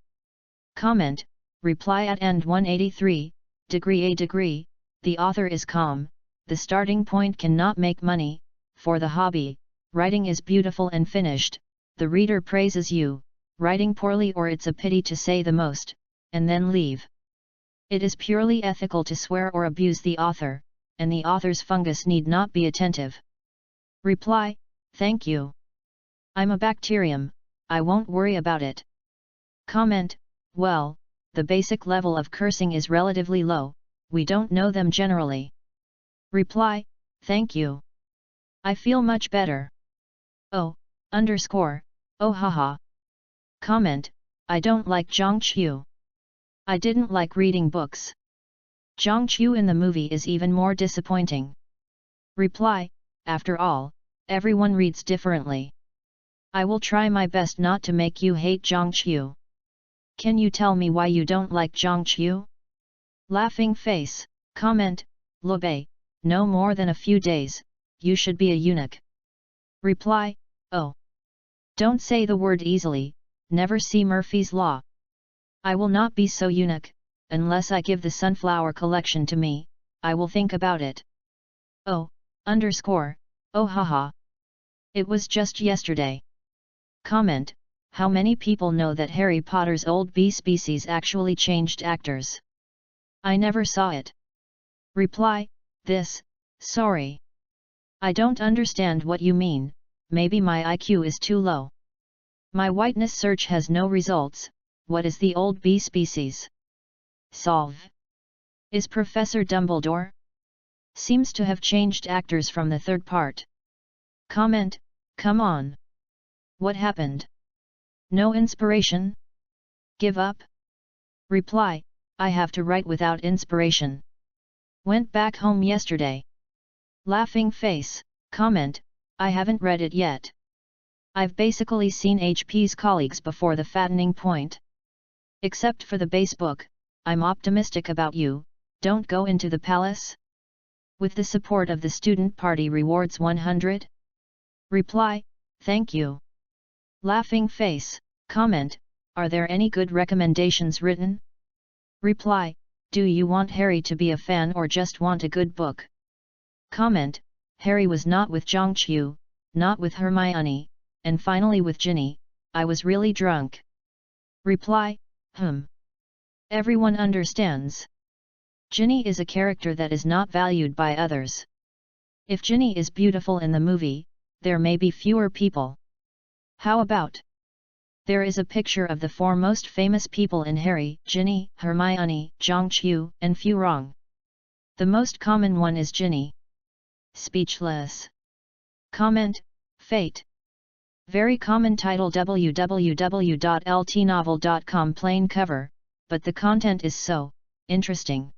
Comment, reply at end 183, degree, the author is calm, the starting point cannot make money, for the hobby, writing is beautiful and finished, the reader praises you, writing poorly or it's a pity to say the most, and then leave. It is purely ethical to swear or abuse the author, and the author's fungus need not be attentive. Reply, thank you. I'm a bacterium, I won't worry about it. Comment, well, the basic level of cursing is relatively low, we don't know them generally. Reply, thank you. I feel much better. Oh, oh haha. Comment, I don't like Zhang Qiu. I didn't like reading books. Zhang Qiu in the movie is even more disappointing. Reply, after all, everyone reads differently. I will try my best not to make you hate Zhang Qiu. Can you tell me why you don't like Zhang Qiu? Laughing face. Comment, Lobe, no more than a few days, you should be a eunuch. Reply, oh. Don't say the word easily, never see Murphy's Law. I will not be so eunuch, unless I give the sunflower collection to me, I will think about it. Oh, oh haha. It was just yesterday. Comment, how many people know that Harry Potter's old bee species actually changed actors? I never saw it. Reply, sorry. I don't understand what you mean, maybe my IQ is too low. My whiteness search has no results. What is the old bee species? Solve. Is Professor Dumbledore? Seems to have changed actors from the third part. Comment, come on. What happened? No inspiration? Give up? Reply, I have to write without inspiration. Went back home yesterday. Laughing face, comment, I haven't read it yet. I've basically seen HP's colleagues before the fattening point. Except for the base book, I'm optimistic about you. Don't go into the palace? With the support of the student party rewards 100? Reply, thank you. Laughing face, comment, are there any good recommendations written? Reply, do you want Harry to be a fan or just want a good book? Comment, Harry was not with Zhongqiu, not with Hermione, and finally with Ginny. I was really drunk. Reply, Everyone understands. Ginny is a character that is not valued by others. If Ginny is beautiful in the movie, there may be fewer people. How about? There is a picture of the four most famous people in Harry, Ginny, Hermione, Zhongqiu, and Fu Rong. The most common one is Ginny. Speechless. Comment, fate. Very common title www.ltnovel.com plain cover, but the content is so interesting.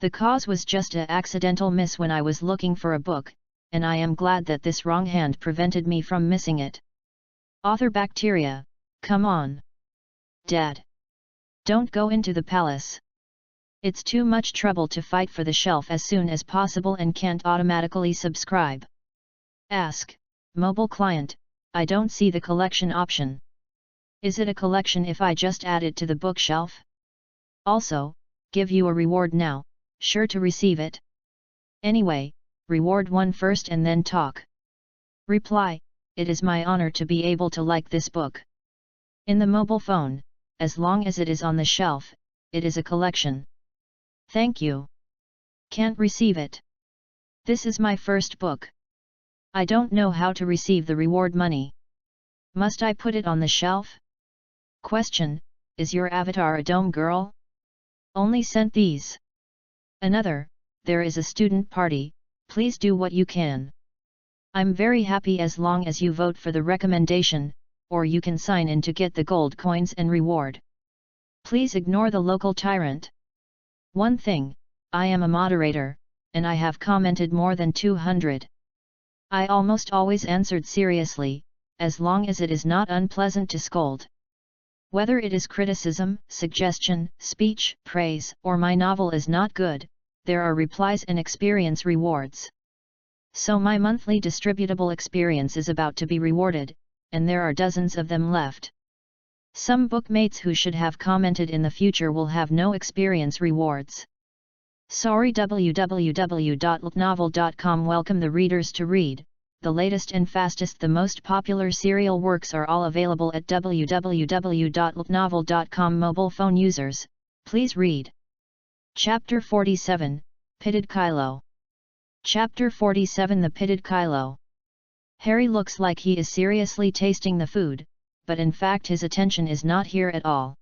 The cause was just a accidental miss when I was looking for a book, and I am glad that this wrong hand prevented me from missing it. Author bacteria, come on. Dad. Don't go into the palace. It's too much trouble to fight for the shelf as soon as possible and can't automatically subscribe. Ask, mobile client, I don't see the collection option. Is it a collection if I just add it to the bookshelf? Also, give you a reward now, sure to receive it. Anyway, reward one first and then talk. Reply, it is my honor to be able to like this book. In the mobile phone, as long as it is on the shelf, it is a collection. Thank you. Can't receive it. This is my first book. I don't know how to receive the reward money. Must I put it on the shelf? Question, is your avatar a dome girl? Only sent these. Another, there is a student party, please do what you can. I'm very happy as long as you vote for the recommendation, or you can sign in to get the gold coins and reward. Please ignore the local tyrant. One thing, I am a moderator, and I have commented more than 200. I almost always answered seriously, as long as it is not unpleasant to scold. Whether it is criticism, suggestion, speech, praise, or my novel is not good, there are replies and experience rewards. So my monthly distributable experience is about to be rewarded, and there are dozens of them left. Some bookmates who should have commented in the future will have no experience rewards. Sorry. www.ltnovel.com welcome the readers to read. The latest and fastest the most popular serial works are all available at www.ltnovel.com. Mobile phone users, please read. Chapter 47, Pitted Kylo. Chapter 47 The Pitted Kylo. Harry looks like he is seriously tasting the food, but in fact his attention is not here at all.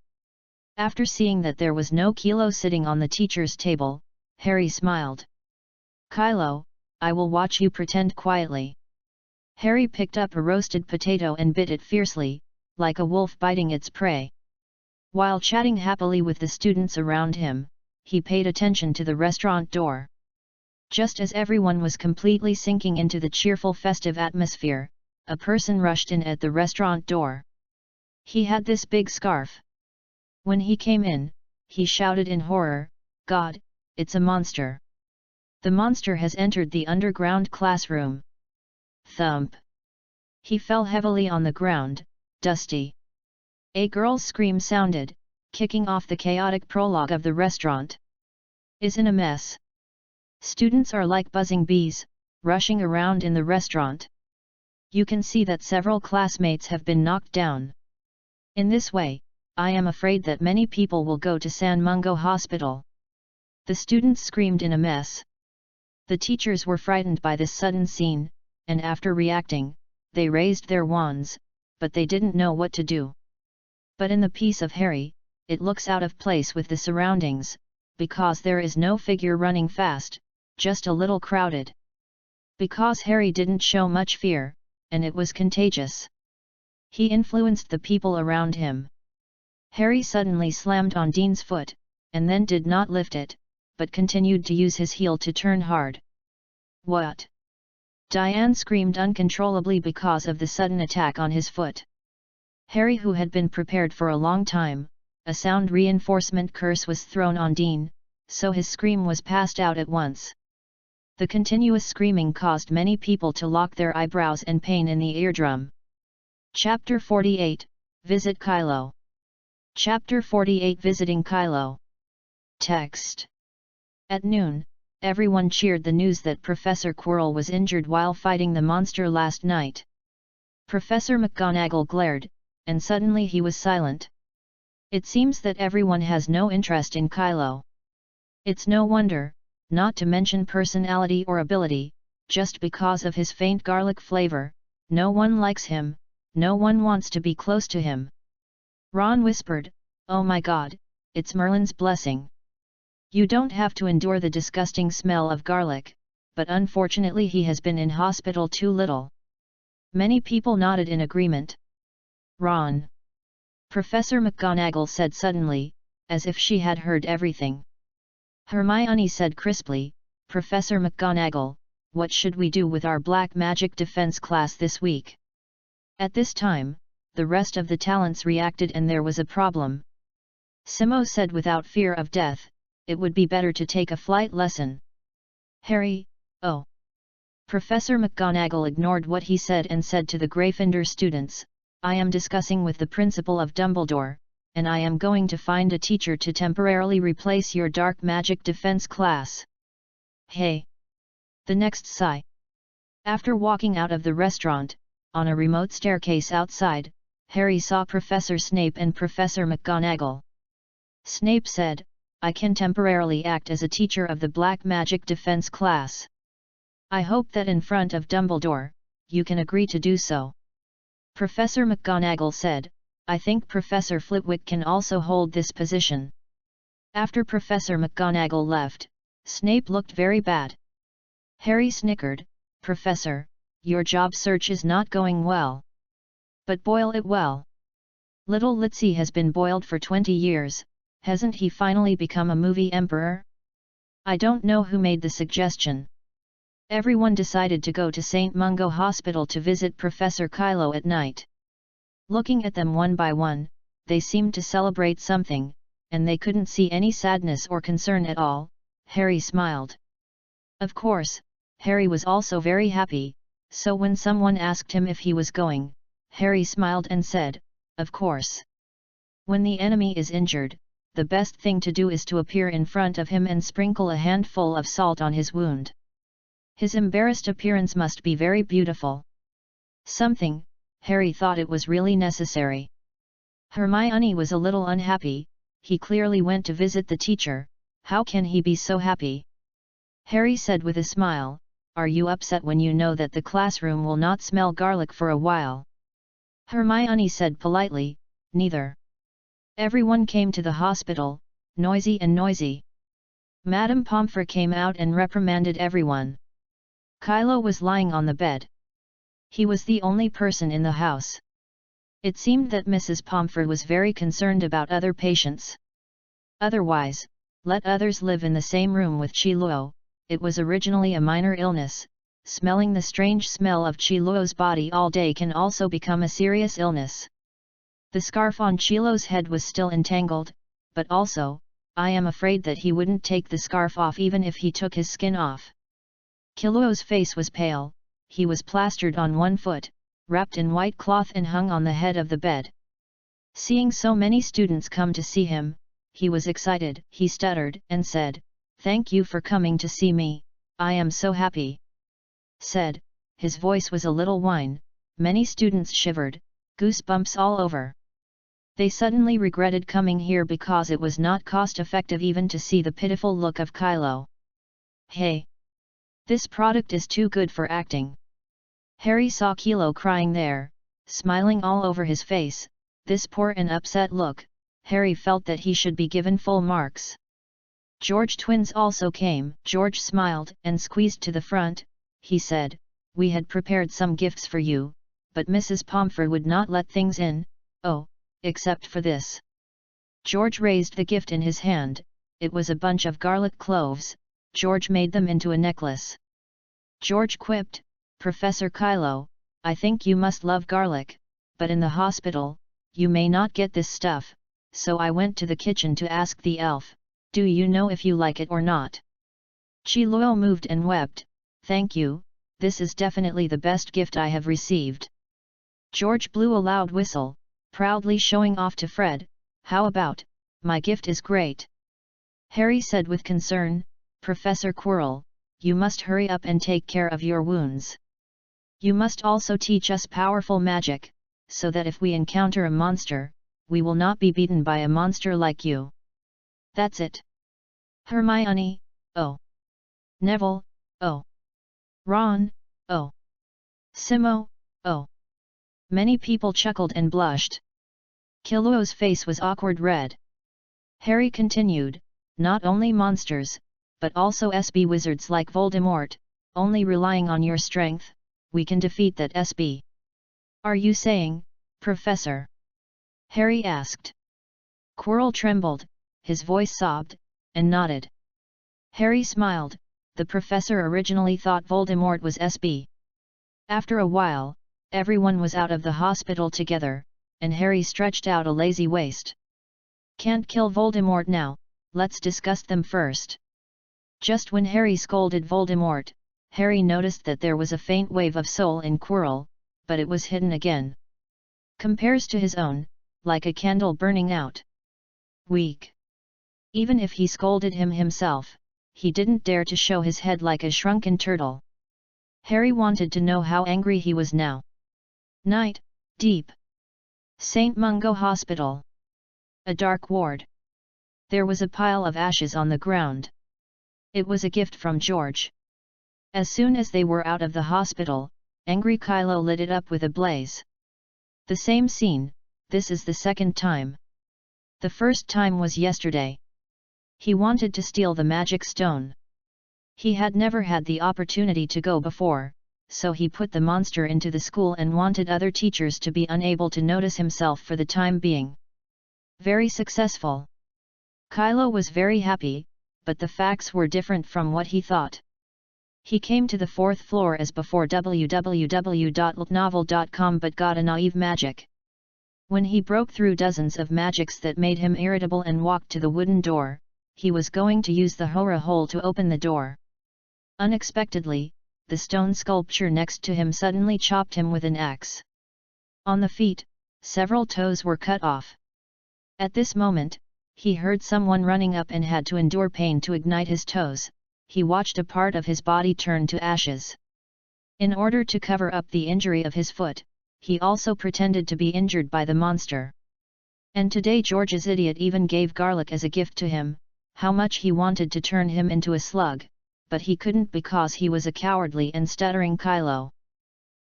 After seeing that there was no kilo sitting on the teacher's table, Harry smiled. Kylo, I will watch you pretend quietly. Harry picked up a roasted potato and bit it fiercely, like a wolf biting its prey. While chatting happily with the students around him, he paid attention to the restaurant door. Just as everyone was completely sinking into the cheerful festive atmosphere, a person rushed in at the restaurant door. He had this big scarf. When he came in, he shouted in horror, "God, it's a monster! The monster has entered the underground classroom!" Thump! He fell heavily on the ground, dusty. A girl's scream sounded, kicking off the chaotic prologue of the restaurant. Is in a mess. Students are like buzzing bees, rushing around in the restaurant. You can see that several classmates have been knocked down. In this way, I am afraid that many people will go to San Mungo Hospital. The students screamed in a mess. The teachers were frightened by this sudden scene, and after reacting, they raised their wands, but they didn't know what to do. But in the piece of Harry, it looks out of place with the surroundings, because there is no figure running fast, just a little crowded. Because Harry didn't show much fear, and it was contagious. He influenced the people around him. Harry suddenly slammed on Dean's foot, and then did not lift it, but continued to use his heel to turn hard. What? Diane screamed uncontrollably because of the sudden attack on his foot. Harry, who had been prepared for a long time, a sound reinforcement curse was thrown on Dean, so his scream was passed out at once. The continuous screaming caused many people to lock their eyebrows and pain in the eardrum. Chapter 48, Visit Kylo. Chapter 48, Visiting Kylo. Text. At noon, everyone cheered the news that Professor Quirrell was injured while fighting the monster last night. Professor McGonagall glared, and suddenly he was silent. It seems that everyone has no interest in Kylo. It's no wonder, not to mention personality or ability, just because of his faint garlic flavor, no one likes him, no one wants to be close to him. Ron whispered, "Oh my God, it's Merlin's blessing. You don't have to endure the disgusting smell of garlic, but unfortunately he has been in hospital too little." Many people nodded in agreement. Ron. Professor McGonagall said suddenly, as if she had heard everything. Hermione said crisply, "Professor McGonagall, what should we do with our black magic defense class this week?" At this time, the rest of the talents reacted and there was a problem. Simo said without fear of death, "It would be better to take a flight lesson." Harry, "Oh." Professor McGonagall ignored what he said and said to the Gryffindor students, "I am discussing with the principal of Dumbledore, and I am going to find a teacher to temporarily replace your dark magic defense class." Hey! The next sigh. After walking out of the restaurant, on a remote staircase outside, Harry saw Professor Snape and Professor McGonagall. Snape said, "I can temporarily act as a teacher of the black magic defense class. I hope that in front of Dumbledore, you can agree to do so." Professor McGonagall said, "I think Professor Flitwick can also hold this position." After Professor McGonagall left, Snape looked very bad. Harry snickered, "Professor, your job search is not going well. But boil it well. Little Litzy has been boiled for 20 years, hasn't he finally become a movie emperor? I don't know who made the suggestion." Everyone decided to go to St. Mungo Hospital to visit Professor Kylo at night. Looking at them one by one, they seemed to celebrate something, and they couldn't see any sadness or concern at all. Harry smiled. Of course, Harry was also very happy, so when someone asked him if he was going, Harry smiled and said, "Of course." When the enemy is injured, the best thing to do is to appear in front of him and sprinkle a handful of salt on his wound. His embarrassed appearance must be very beautiful. Something, Harry thought it was really necessary. Hermione was a little unhappy. He clearly went to visit the teacher, how can he be so happy? Harry said with a smile, "Are you upset when you know that the classroom will not smell garlic for a while?" Hermione said politely, "Neither." Everyone came to the hospital, noisy and noisy. Madame Pomfrey came out and reprimanded everyone. Kylo was lying on the bed. He was the only person in the house. It seemed that Mrs. Pomfrey was very concerned about other patients. Otherwise, let others live in the same room with Chi Luo. It was originally a minor illness. Smelling the strange smell of Chi Luo's body all day can also become a serious illness. The scarf on Chi Luo's head was still entangled, but also, I am afraid that he wouldn't take the scarf off even if he took his skin off. Chi Luo's face was pale, he was plastered on one foot, wrapped in white cloth and hung on the head of the bed. Seeing so many students come to see him, he was excited. He stuttered and said, "Thank you for coming to see me, I am so happy." Said, his voice was a little whine. Many students shivered, goosebumps all over. They suddenly regretted coming here because it was not cost-effective even to see the pitiful look of Kylo. Hey! This product is too good for acting. Harry saw Kylo crying there, smiling all over his face, this poor and upset look. Harry felt that he should be given full marks. George twins also came. George smiled and squeezed to the front. He said, "We had prepared some gifts for you, but Mrs. Pomfrey would not let things in, oh, except for this." George raised the gift in his hand. It was a bunch of garlic cloves. George made them into a necklace. George quipped, "Professor Kylo, I think you must love garlic, but in the hospital, you may not get this stuff, so I went to the kitchen to ask the elf, do you know if you like it or not?" Chi Luo moved and wept, "Thank you, this is definitely the best gift I have received." George blew a loud whistle, proudly showing off to Fred, "How about, my gift is great." Harry said with concern, "Professor Quirrell, you must hurry up and take care of your wounds. You must also teach us powerful magic, so that if we encounter a monster, we will not be beaten by a monster like you." "That's it." Hermione, oh. Neville, oh. Ron, oh. Simo, oh. Many people chuckled and blushed. Kiluo's face was awkward red. Harry continued, "Not only monsters, but also SB wizards like Voldemort, only relying on your strength, we can defeat that SB." "Are you saying, Professor?" Harry asked. Quirrell trembled, his voice sobbed, and nodded. Harry smiled. The professor originally thought Voldemort was SB. After a while, everyone was out of the hospital together, and Harry stretched out a lazy waist. "Can't kill Voldemort now, let's discuss them first." Just when Harry scolded Voldemort, Harry noticed that there was a faint wave of soul in Quirrell, but it was hidden again. Compares to his own, like a candle burning out. Weak. Even if he scolded him himself, he didn't dare to show his head like a shrunken turtle. Harry wanted to know how angry he was now. Night, deep. St. Mungo Hospital. A dark ward. There was a pile of ashes on the ground. It was a gift from George. As soon as they were out of the hospital, angry Kylo lit it up with a blaze. The same scene, this is the second time. The first time was yesterday. He wanted to steal the magic stone. He had never had the opportunity to go before, so he put the monster into the school and wanted other teachers to be unable to notice himself for the time being. Very successful. Kylo was very happy, but the facts were different from what he thought. He came to the fourth floor as before www.novel.com but got a naive magic. When he broke through dozens of magics that made him irritable and walked to the wooden door, he was going to use the Hora hole to open the door. Unexpectedly, the stone sculpture next to him suddenly chopped him with an axe. On the feet, several toes were cut off. At this moment, he heard someone running up and had to endure pain to ignite his toes. He watched a part of his body turn to ashes. In order to cover up the injury of his foot, he also pretended to be injured by the monster. And today George's idiot even gave garlic as a gift to him. How much he wanted to turn him into a slug, but he couldn't because he was a cowardly and stuttering Kylo.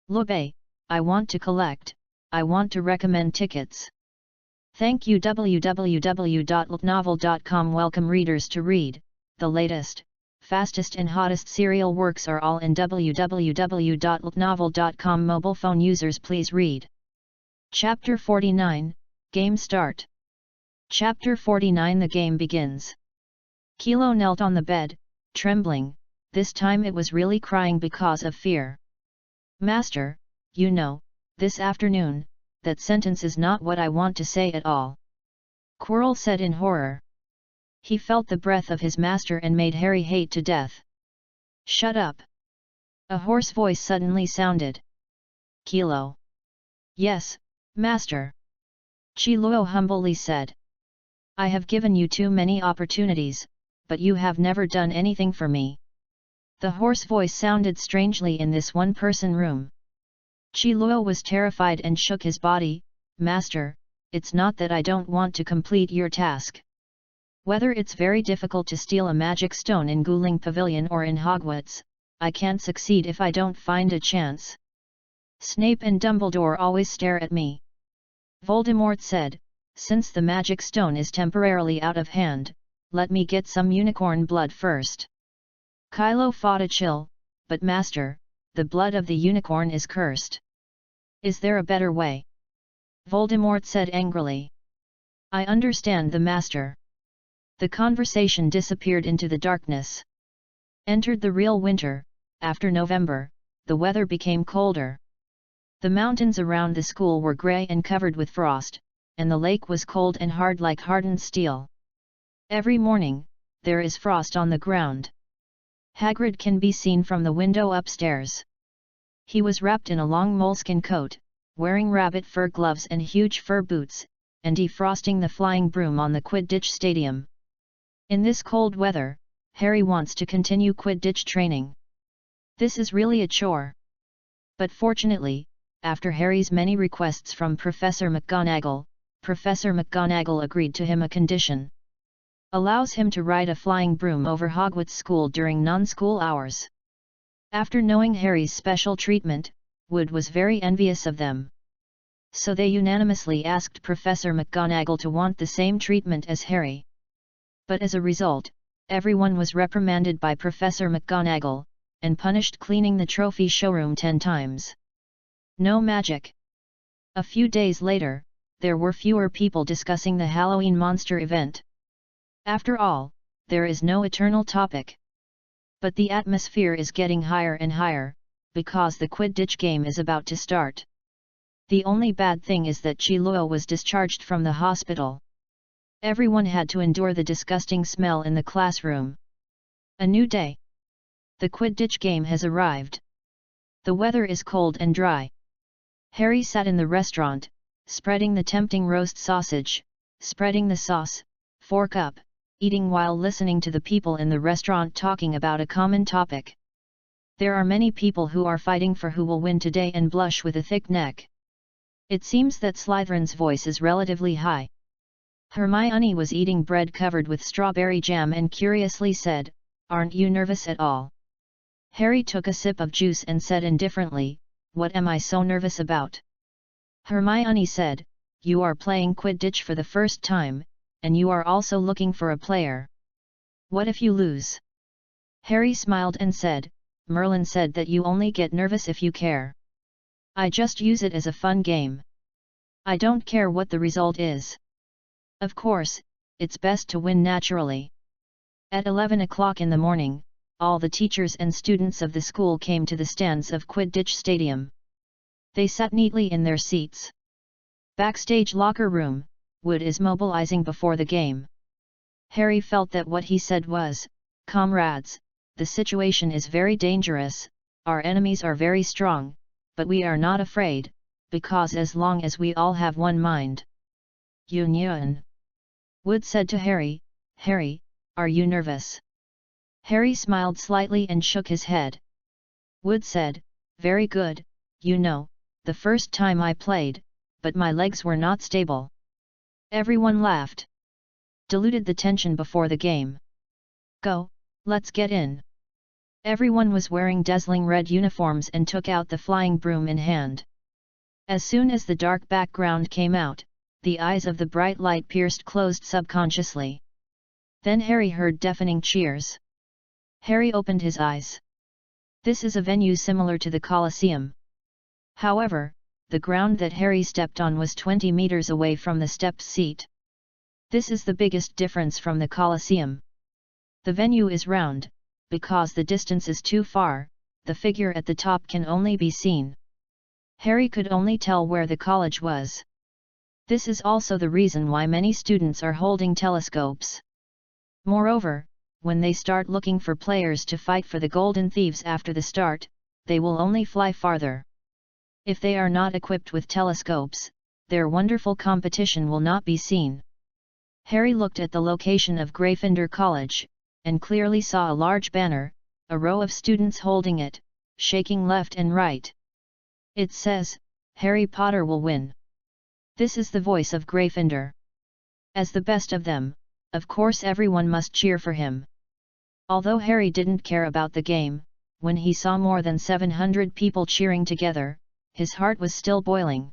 "Lube, I want to collect, I want to recommend tickets." Thank you www.novel.com. Welcome readers to read, the latest, fastest and hottest serial works are all in www.novel.com. Mobile phone users please read. Chapter 49, Game Start. Chapter 49. The game begins. Kilo knelt on the bed, trembling, this time it was really crying because of fear. "Master, you know, this afternoon, that sentence is not what I want to say at all," Quirrell said in horror. He felt the breath of his master and made Harry hate to death. "Shut up!" A hoarse voice suddenly sounded. "Kilo." "Yes, master." Chi Luo humbly said. "I have given you too many opportunities, but you have never done anything for me." The hoarse voice sounded strangely in this one-person room. Chi Luo was terrified and shook his body. "Master, it's not that I don't want to complete your task. Whether it's very difficult to steal a magic stone in Guling Pavilion or in Hogwarts, I can't succeed if I don't find a chance." Snape and Dumbledore always stare at me. Voldemort said, since the magic stone is temporarily out of hand, let me get some unicorn blood first. Kylo fought a chill, but Master, the blood of the unicorn is cursed. Is there a better way? Voldemort said angrily. I understand the Master. The conversation disappeared into the darkness. Entered the real winter. After November, the weather became colder. The mountains around the school were grey and covered with frost, and the lake was cold and hard like hardened steel. Every morning, there is frost on the ground. Hagrid can be seen from the window upstairs. He was wrapped in a long moleskin coat, wearing rabbit fur gloves and huge fur boots, and defrosting the flying broom on the Quidditch stadium. In this cold weather, Harry wants to continue Quidditch training. This is really a chore. But fortunately, after Harry's many requests from Professor McGonagall, Professor McGonagall agreed to him a condition. Allows him to ride a flying broom over Hogwarts School during non-school hours. After knowing Harry's special treatment, Wood was very envious of them. So they unanimously asked Professor McGonagall to want the same treatment as Harry. But as a result, everyone was reprimanded by Professor McGonagall, and punished cleaning the trophy showroom 10 times. No magic. A few days later, there were fewer people discussing the Halloween monster event. After all, there is no eternal topic. But the atmosphere is getting higher and higher, because the Quidditch game is about to start. The only bad thing is that Chi Luo was discharged from the hospital. Everyone had to endure the disgusting smell in the classroom. A new day. The Quidditch game has arrived. The weather is cold and dry. Harry sat in the restaurant, spreading the tempting roast sausage, spreading the sauce, fork up, eating while listening to the people in the restaurant talking about a common topic. There are many people who are fighting for who will win today and blush with a thick neck. It seems that Slytherin's voice is relatively high. Hermione was eating bread covered with strawberry jam and curiously said, "Aren't you nervous at all?" Harry took a sip of juice and said indifferently, "What am I so nervous about?" Hermione said, "You are playing Quidditch for the first time, and you are also looking for a player. What if you lose?" Harry smiled and said, "Merlin said that you only get nervous if you care. I just use it as a fun game. I don't care what the result is. Of course, it's best to win naturally." At 11 o'clock in the morning, all the teachers and students of the school came to the stands of Quidditch Stadium. They sat neatly in their seats. Backstage locker room, Wood is mobilizing before the game. Harry felt that what he said was, "Comrades, the situation is very dangerous, our enemies are very strong, but we are not afraid, because as long as we all have one mind." Union. Wood said to Harry, "Harry, are you nervous?" Harry smiled slightly and shook his head. Wood said, "Very good, you know, the first time I played, but my legs were not stable." Everyone laughed. Diluted the tension before the game. "Go, let's get in." Everyone was wearing dazzling red uniforms and took out the flying broom in hand. As soon as the dark background came out, the eyes of the bright light pierced closed subconsciously. Then Harry heard deafening cheers. Harry opened his eyes. This is a venue similar to the Colosseum. However, the ground that Harry stepped on was 20 meters away from the stepped seat. This is the biggest difference from the Colosseum. The venue is round, because the distance is too far, the figure at the top can only be seen. Harry could only tell where the college was. This is also the reason why many students are holding telescopes. Moreover, when they start looking for players to fight for the Golden Thieves after the start, they will only fly farther. If they are not equipped with telescopes, their wonderful competition will not be seen. Harry looked at the location of Gryffindor College, and clearly saw a large banner, a row of students holding it, shaking left and right. It says, "Harry Potter will win." This is the voice of Gryffindor. As the best of them, of course everyone must cheer for him. Although Harry didn't care about the game, when he saw more than 700 people cheering together, his heart was still boiling.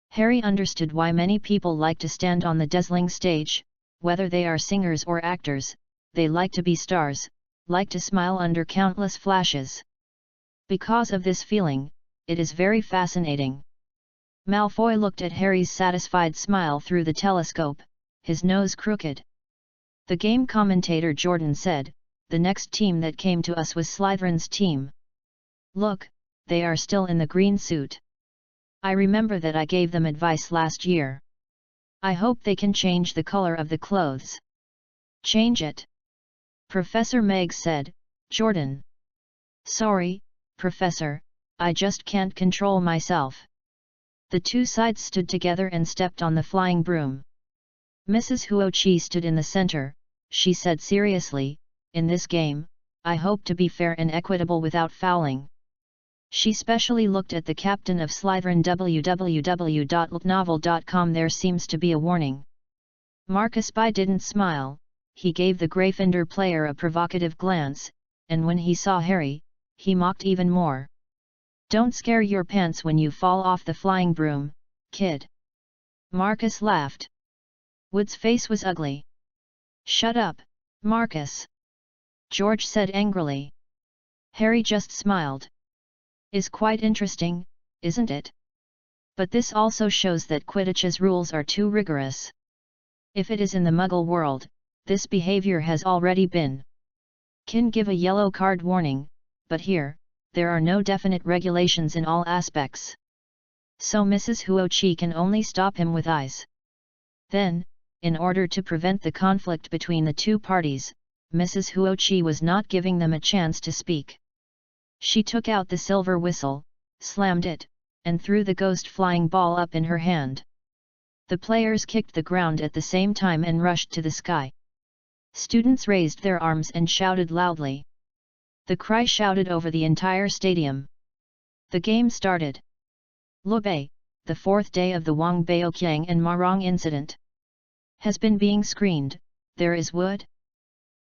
Harry understood why many people like to stand on the dazzling stage, whether they are singers or actors, they like to be stars, like to smile under countless flashes. Because of this feeling, it is very fascinating. Malfoy looked at Harry's satisfied smile through the telescope, his nose crooked. The game commentator Jordan said, "The next team that came to us was Slytherin's team. Look, they are still in the green suit. I remember that I gave them advice last year. I hope they can change the color of the clothes." "Change it?" Professor Meggs said. "Jordan." "Sorry, Professor, I just can't control myself." The two sides stood together and stepped on the flying broom. Mrs. Huochi stood in the center. She said seriously, "In this game, I hope to be fair and equitable without fouling." She specially looked at the captain of Slytherin. www.novel.com. There seems to be a warning. Marcus By didn't smile, he gave the Gryffindor player a provocative glance, and when he saw Harry, he mocked even more. "Don't scare your pants when you fall off the flying broom, kid." Marcus laughed. Wood's face was ugly. "Shut up, Marcus," George said angrily. Harry just smiled. "Is quite interesting, isn't it? But this also shows that Quidditch's rules are too rigorous. If it is in the Muggle world, this behavior has already been can give a yellow card warning, but here, there are no definite regulations in all aspects. So Mrs. Huochi can only stop him with eyes." Then, in order to prevent the conflict between the two parties, Mrs. Huochi was not giving them a chance to speak. She took out the silver whistle, slammed it, and threw the ghost flying ball up in her hand. The players kicked the ground at the same time and rushed to the sky. Students raised their arms and shouted loudly. The cry shouted over the entire stadium. The game started. Lubei, the fourth day of the Wang Baoqiang and Marong incident, has been being screened. There is Wood.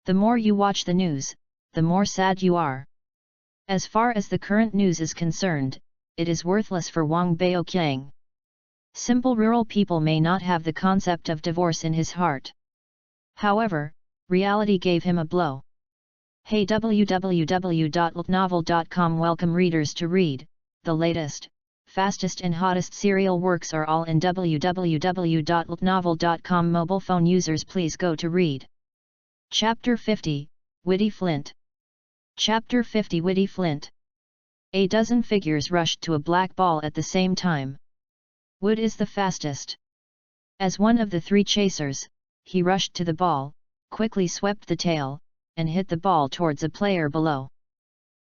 The more you watch the news, the more sad you are. As far as the current news is concerned, it is worthless for Wang Baoqiang. Simple rural people may not have the concept of divorce in his heart. However, reality gave him a blow. Hey, www.novel.com. Welcome readers to read. The latest, fastest and hottest serial works are all in www.novel.com. Mobile phone users, please go to read. Chapter 50, Witty Flint. Chapter 50, Witty Flint. A dozen figures rushed to a black ball at the same time. Wood is the fastest. As one of the three chasers, he rushed to the ball, quickly swept the tail, and hit the ball towards a player below.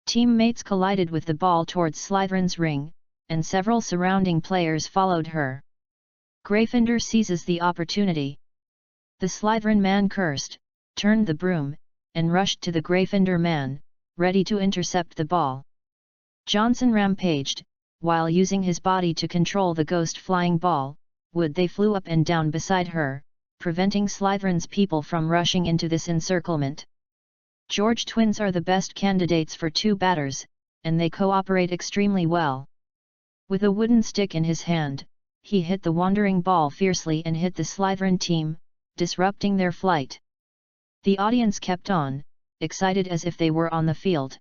Teammates collided with the ball towards Slytherin's ring, and several surrounding players followed her. Gryffindor seizes the opportunity. The Slytherin man cursed, turned the broom, and rushed to the Gryffindor man, ready to intercept the ball. Johnson rampaged, while using his body to control the ghost flying ball. They flew up and down beside her, preventing Slytherin's people from rushing into this encirclement. George twins are the best candidates for two batters, and they cooperate extremely well. With a wooden stick in his hand, he hit the wandering ball fiercely and hit the Slytherin team, disrupting their flight. The audience kept on, excited as if they were on the field.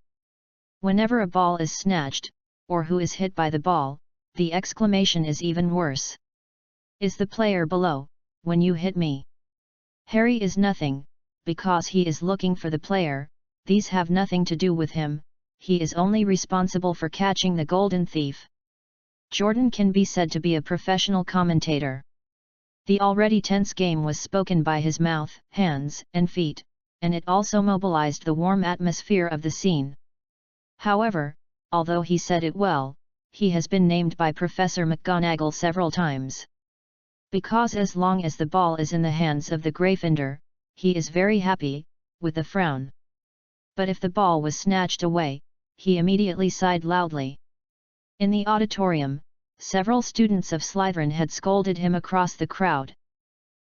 Whenever a ball is snatched, or who is hit by the ball, the exclamation is even worse. "Is the player below, when you hit me?" Harry is nothing, because he is looking for the player. These have nothing to do with him, he is only responsible for catching the golden thief. Jordan can be said to be a professional commentator. The already tense game was spoken by his mouth, hands, and feet, and it also mobilized the warm atmosphere of the scene. However, although he said it well, he has been named by Professor McGonagall several times. Because as long as the ball is in the hands of the Gryffindor, he is very happy, with a frown. But if the ball was snatched away, he immediately sighed loudly. In the auditorium, several students of Slytherin had scolded him across the crowd.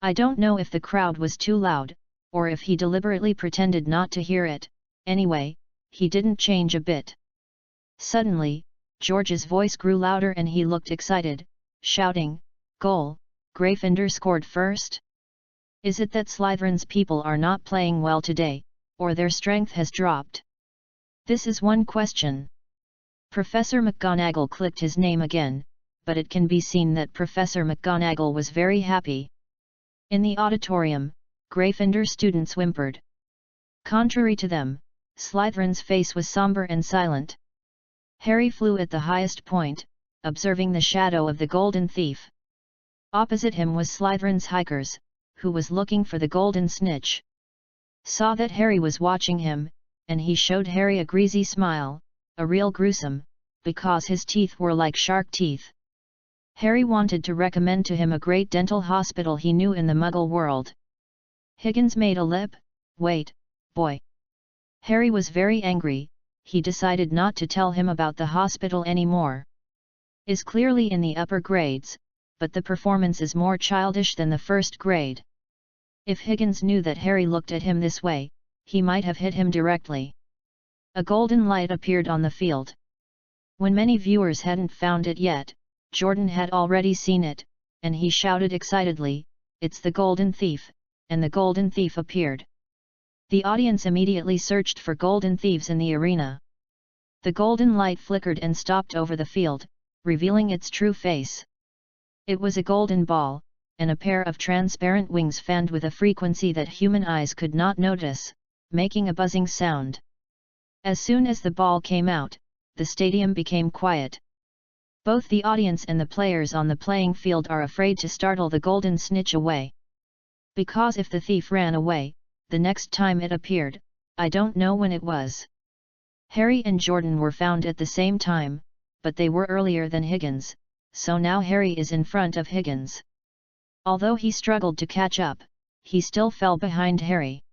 I don't know if the crowd was too loud, or if he deliberately pretended not to hear it. Anyway, he didn't change a bit. Suddenly, George's voice grew louder and he looked excited, shouting, "Goal! Gryffindor scored first? Is it that Slytherin's people are not playing well today, or their strength has dropped? This is one question." Professor McGonagall clicked his name again, but it can be seen that Professor McGonagall was very happy. In the auditorium, Gryffindor students whimpered. Contrary to them, Slytherin's face was somber and silent. Harry flew at the highest point, observing the shadow of the Golden Thief. Opposite him was Slytherin's Hikers, who was looking for the Golden Snitch. Saw that Harry was watching him, and he showed Harry a greasy smile, a real gruesome, because his teeth were like shark teeth. Harry wanted to recommend to him a great dental hospital he knew in the Muggle world. Higgins made a lip, "Wait, boy." Harry was very angry. He decided not to tell him about the hospital anymore. Is clearly in the upper grades, but the performance is more childish than the first grade. If Higgins knew that Harry looked at him this way, he might have hit him directly. A golden light appeared on the field. When many viewers hadn't found it yet, Jordan had already seen it, and he shouted excitedly, "It's the Golden Thief," and the Golden Thief appeared. The audience immediately searched for golden thieves in the arena. The golden light flickered and stopped over the field, revealing its true face. It was a golden ball, and a pair of transparent wings fanned with a frequency that human eyes could not notice, making a buzzing sound. As soon as the ball came out, the stadium became quiet. Both the audience and the players on the playing field are afraid to startle the Golden Snitch away. Because if the thief ran away, the next time it appeared, I don't know when it was. Harry and Jordan were found at the same time, but they were earlier than Higgins, so now Harry is in front of Higgins. Although he struggled to catch up, he still fell behind Harry.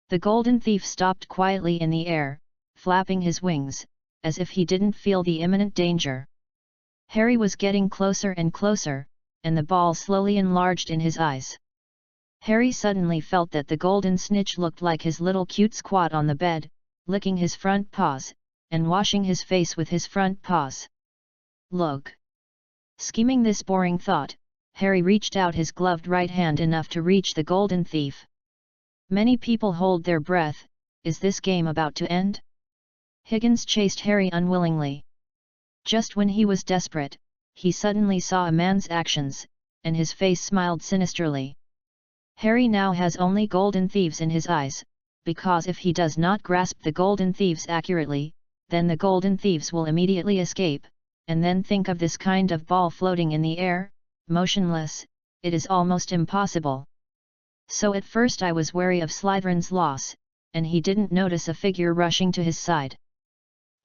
The Golden Thief stopped quietly in the air, flapping his wings, as if he didn't feel the imminent danger. Harry was getting closer and closer, and the ball slowly enlarged in his eyes. Harry suddenly felt that the Golden Snitch looked like his little cute squat on the bed, licking his front paws, and washing his face with his front paws. Look! Scheming this boring thought, Harry reached out his gloved right hand enough to reach the Golden Thief. Many people hold their breath. Is this game about to end? Higgins chased Harry unwillingly. Just when he was desperate, he suddenly saw a man's actions, and his face smiled sinisterly. Harry now has only golden thieves in his eyes, because if he does not grasp the golden thieves accurately, then the golden thieves will immediately escape, and then think of this kind of ball floating in the air, motionless. It is almost impossible. So at first I was wary of Slytherin's loss, and he didn't notice a figure rushing to his side.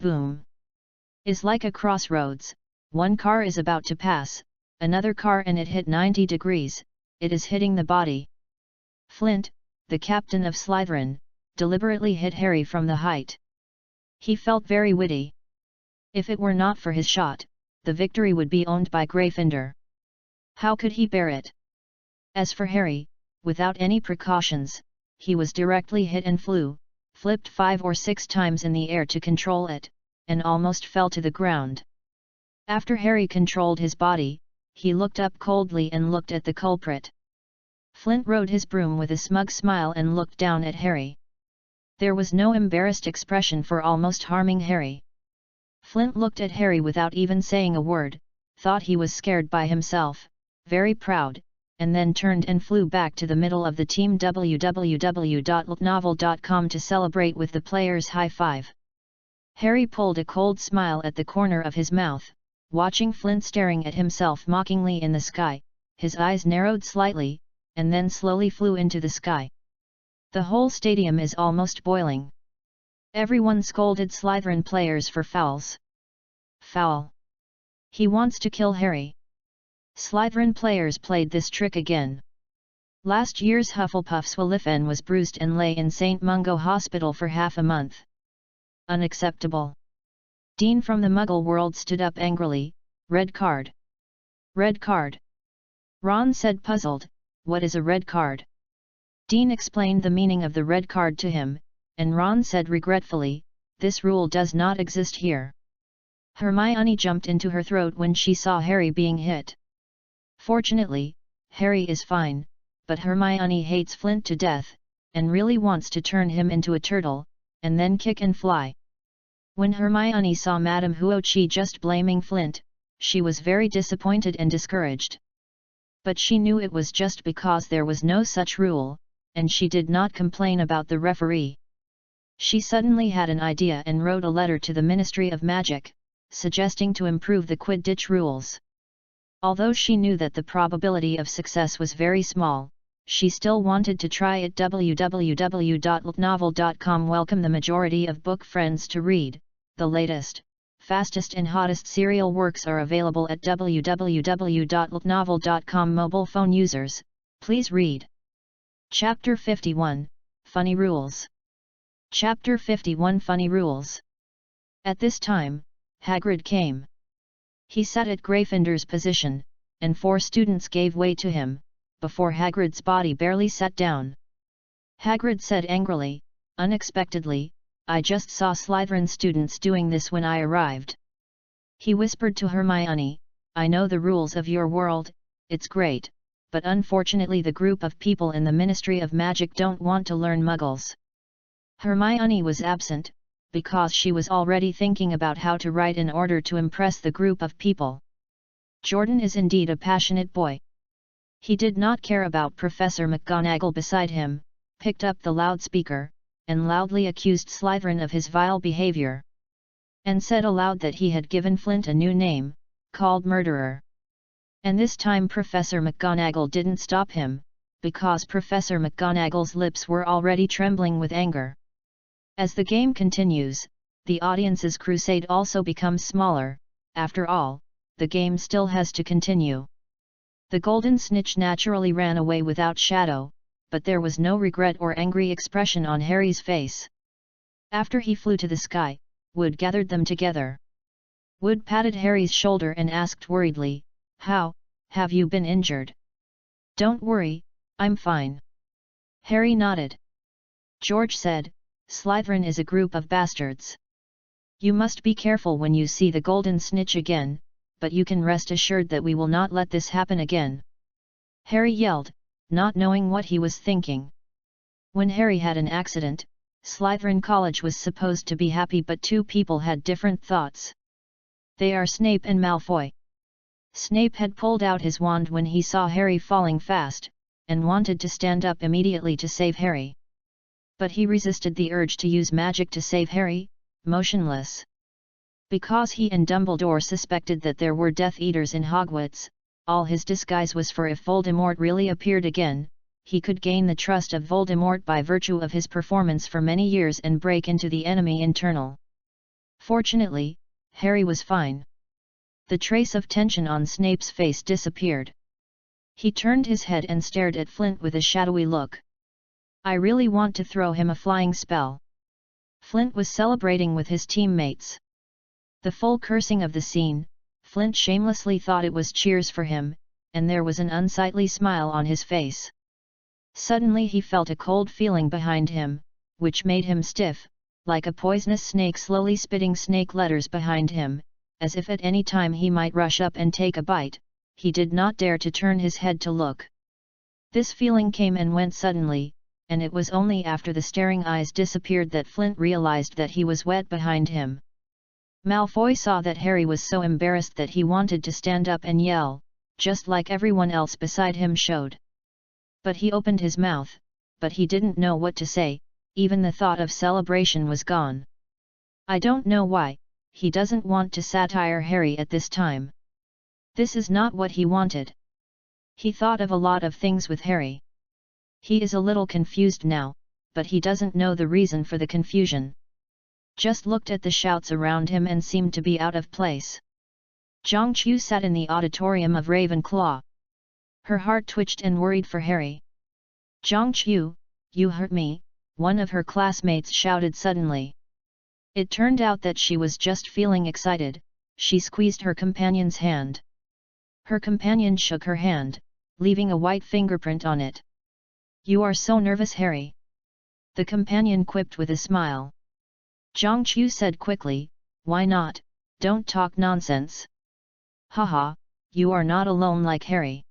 Boom! Is like a crossroads. One car is about to pass, another car, and it hit 90 degrees, it is hitting the body. Flint, the captain of Slytherin, deliberately hit Harry from the height. He felt very witty. If it were not for his shot, the victory would be owned by Gryffindor. How could he bear it? As for Harry, without any precautions, he was directly hit and flipped 5 or 6 times in the air to control it, and almost fell to the ground. After Harry controlled his body, he looked up coldly and looked at the culprit. Flint rode his broom with a smug smile and looked down at Harry. There was no embarrassed expression for almost harming Harry. Flint looked at Harry without even saying a word, thought he was scared by himself, very proud, and then turned and flew back to the middle of the team www.novel.com to celebrate with the players' high five. Harry pulled a cold smile at the corner of his mouth, watching Flint staring at himself mockingly in the sky. His eyes narrowed slightly, and then slowly flew into the sky. The whole stadium is almost boiling. Everyone scolded Slytherin players for fouls. Foul! He wants to kill Harry. Slytherin players played this trick again. Last year's Hufflepuff's Swalifan was bruised and lay in St. Mungo Hospital for half a month. Unacceptable. Dean from the Muggle world stood up angrily. Red card. Red card. Ron said puzzled, what is a red card? Dean explained the meaning of the red card to him, and Ron said regretfully, this rule does not exist here. Hermione jumped into her throat when she saw Harry being hit. Fortunately, Harry is fine, but Hermione hates Flint to death, and really wants to turn him into a turtle, and then kick and fly. When Hermione saw Madame Huochi just blaming Flint, she was very disappointed and discouraged. But she knew it was just because there was no such rule, and she did not complain about the referee. She suddenly had an idea and wrote a letter to the Ministry of Magic, suggesting to improve the Quidditch rules. Although she knew that the probability of success was very small, she still wanted to try it. www.ltnovel.com welcome the majority of book friends to read. The latest, fastest and hottest serial works are available at www.ltnovel.com. Mobile phone users, please read. Chapter 51, Funny Rules. Chapter 51 Funny Rules. At this time, Hagrid came. He sat at Gryffindor's position, and 4 students gave way to him, before Hagrid's body barely sat down. Hagrid said angrily, unexpectedly, "I just saw Slytherin students doing this when I arrived." He whispered to Hermione, "I know the rules of your world, it's great, but unfortunately the group of people in the Ministry of Magic don't want to learn Muggles." Hermione was absent, because she was already thinking about how to write in order to impress the group of people. Jordan is indeed a passionate boy. He did not care about Professor McGonagall beside him, picked up the loudspeaker, and loudly accused Slytherin of his vile behavior. And said aloud that he had given Flint a new name, called Murderer. And this time Professor McGonagall didn't stop him, because Professor McGonagall's lips were already trembling with anger. As the game continues, the audience's crusade also becomes smaller. After all, the game still has to continue. The Golden Snitch naturally ran away without Shadow, but there was no regret or angry expression on Harry's face. After he flew to the sky, Wood gathered them together. Wood patted Harry's shoulder and asked worriedly, "How, have you been injured?" "Don't worry, I'm fine." Harry nodded. George said, "Slytherin is a group of bastards. You must be careful when you see the Golden Snitch again, but you can rest assured that we will not let this happen again." Harry yelled, not knowing what he was thinking. When Harry had an accident, Slytherin College was supposed to be happy, but 2 people had different thoughts. They are Snape and Malfoy. Snape had pulled out his wand when he saw Harry falling fast, and wanted to stand up immediately to save Harry. But he resisted the urge to use magic to save Harry, motionless. Because he and Dumbledore suspected that there were Death Eaters in Hogwarts, all his disguise was for if Voldemort really appeared again, he could gain the trust of Voldemort by virtue of his performance for many years and break into the enemy internal. Fortunately, Harry was fine. The trace of tension on Snape's face disappeared. He turned his head and stared at Flint with a shadowy look. "I really want to throw him a flying spell." Flint was celebrating with his teammates. The full cursing of the scene, Flint shamelessly thought it was cheers for him, and there was an unsightly smile on his face. Suddenly he felt a cold feeling behind him, which made him stiff, like a poisonous snake slowly spitting snake letters behind him, as if at any time he might rush up and take a bite. He did not dare to turn his head to look. This feeling came and went suddenly, and it was only after the staring eyes disappeared that Flint realized that he was wet behind him. Malfoy saw that Harry was so embarrassed that he wanted to stand up and yell, just like everyone else beside him showed. But he opened his mouth, but he didn't know what to say, even the thought of celebration was gone. I don't know why, he doesn't want to satire Harry at this time. This is not what he wanted. He thought of a lot of things with Harry. He is a little confused now, but he doesn't know the reason for the confusion. Just looked at the shouts around him and seemed to be out of place. Zhang Qiu sat in the auditorium of Ravenclaw. Her heart twitched and worried for Harry. "Zhang Qiu, you hurt me," one of her classmates shouted suddenly. It turned out that she was just feeling excited. She squeezed her companion's hand. Her companion shook her hand, leaving a white fingerprint on it. "You are so nervous, Harry," the companion quipped with a smile. Zhang Qiu said quickly, "Why not? Don't talk nonsense. Haha, you are not alone like Harry.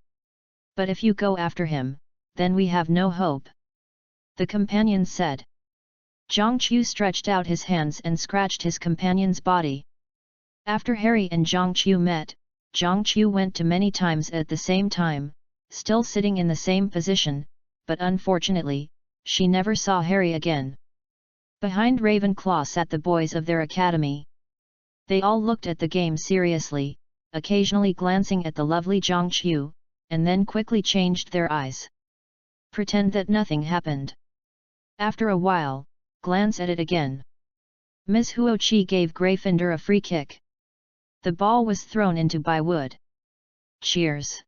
But if you go after him, then we have no hope. The companion said. Zhang Qiu stretched out his hands and scratched his companion's body. After Harry and Zhang Qiu met, Zhang Qiu went to many times at the same time, still sitting in the same position, but unfortunately, she never saw Harry again. Behind Ravenclaw sat the boys of their academy. They all looked at the game seriously, occasionally glancing at the lovely Zhang Qiu, and then quickly changed their eyes. Pretend that nothing happened. After a while, glance at it again. Ms. Huoqi gave Gryffindor a free kick. The ball was thrown into by Wood. Cheers.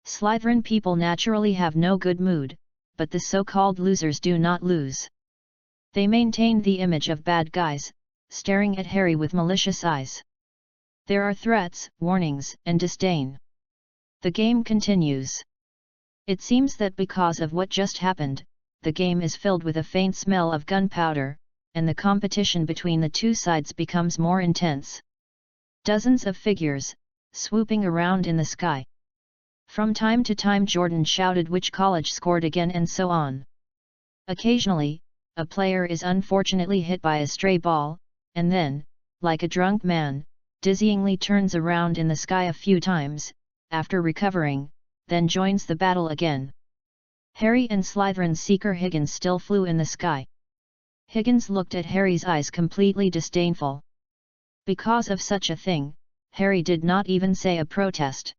Slytherin people naturally have no good mood, but the so-called losers do not lose. They maintained the image of bad guys, staring at Harry with malicious eyes. There are threats, warnings, and disdain. The game continues. It seems that because of what just happened, the game is filled with a faint smell of gunpowder, and the competition between the two sides becomes more intense. Dozens of figures, swooping around in the sky. From time to time Jordan shouted which college scored again and so on. Occasionally, a player is unfortunately hit by a stray ball, and then, like a drunk man, dizzyingly turns around in the sky a few times, after recovering, then joins the battle again. Harry and Slytherin's seeker Higgins still flew in the sky. Higgins looked at Harry's eyes completely disdainful. Because of such a thing, Harry did not even say a protest.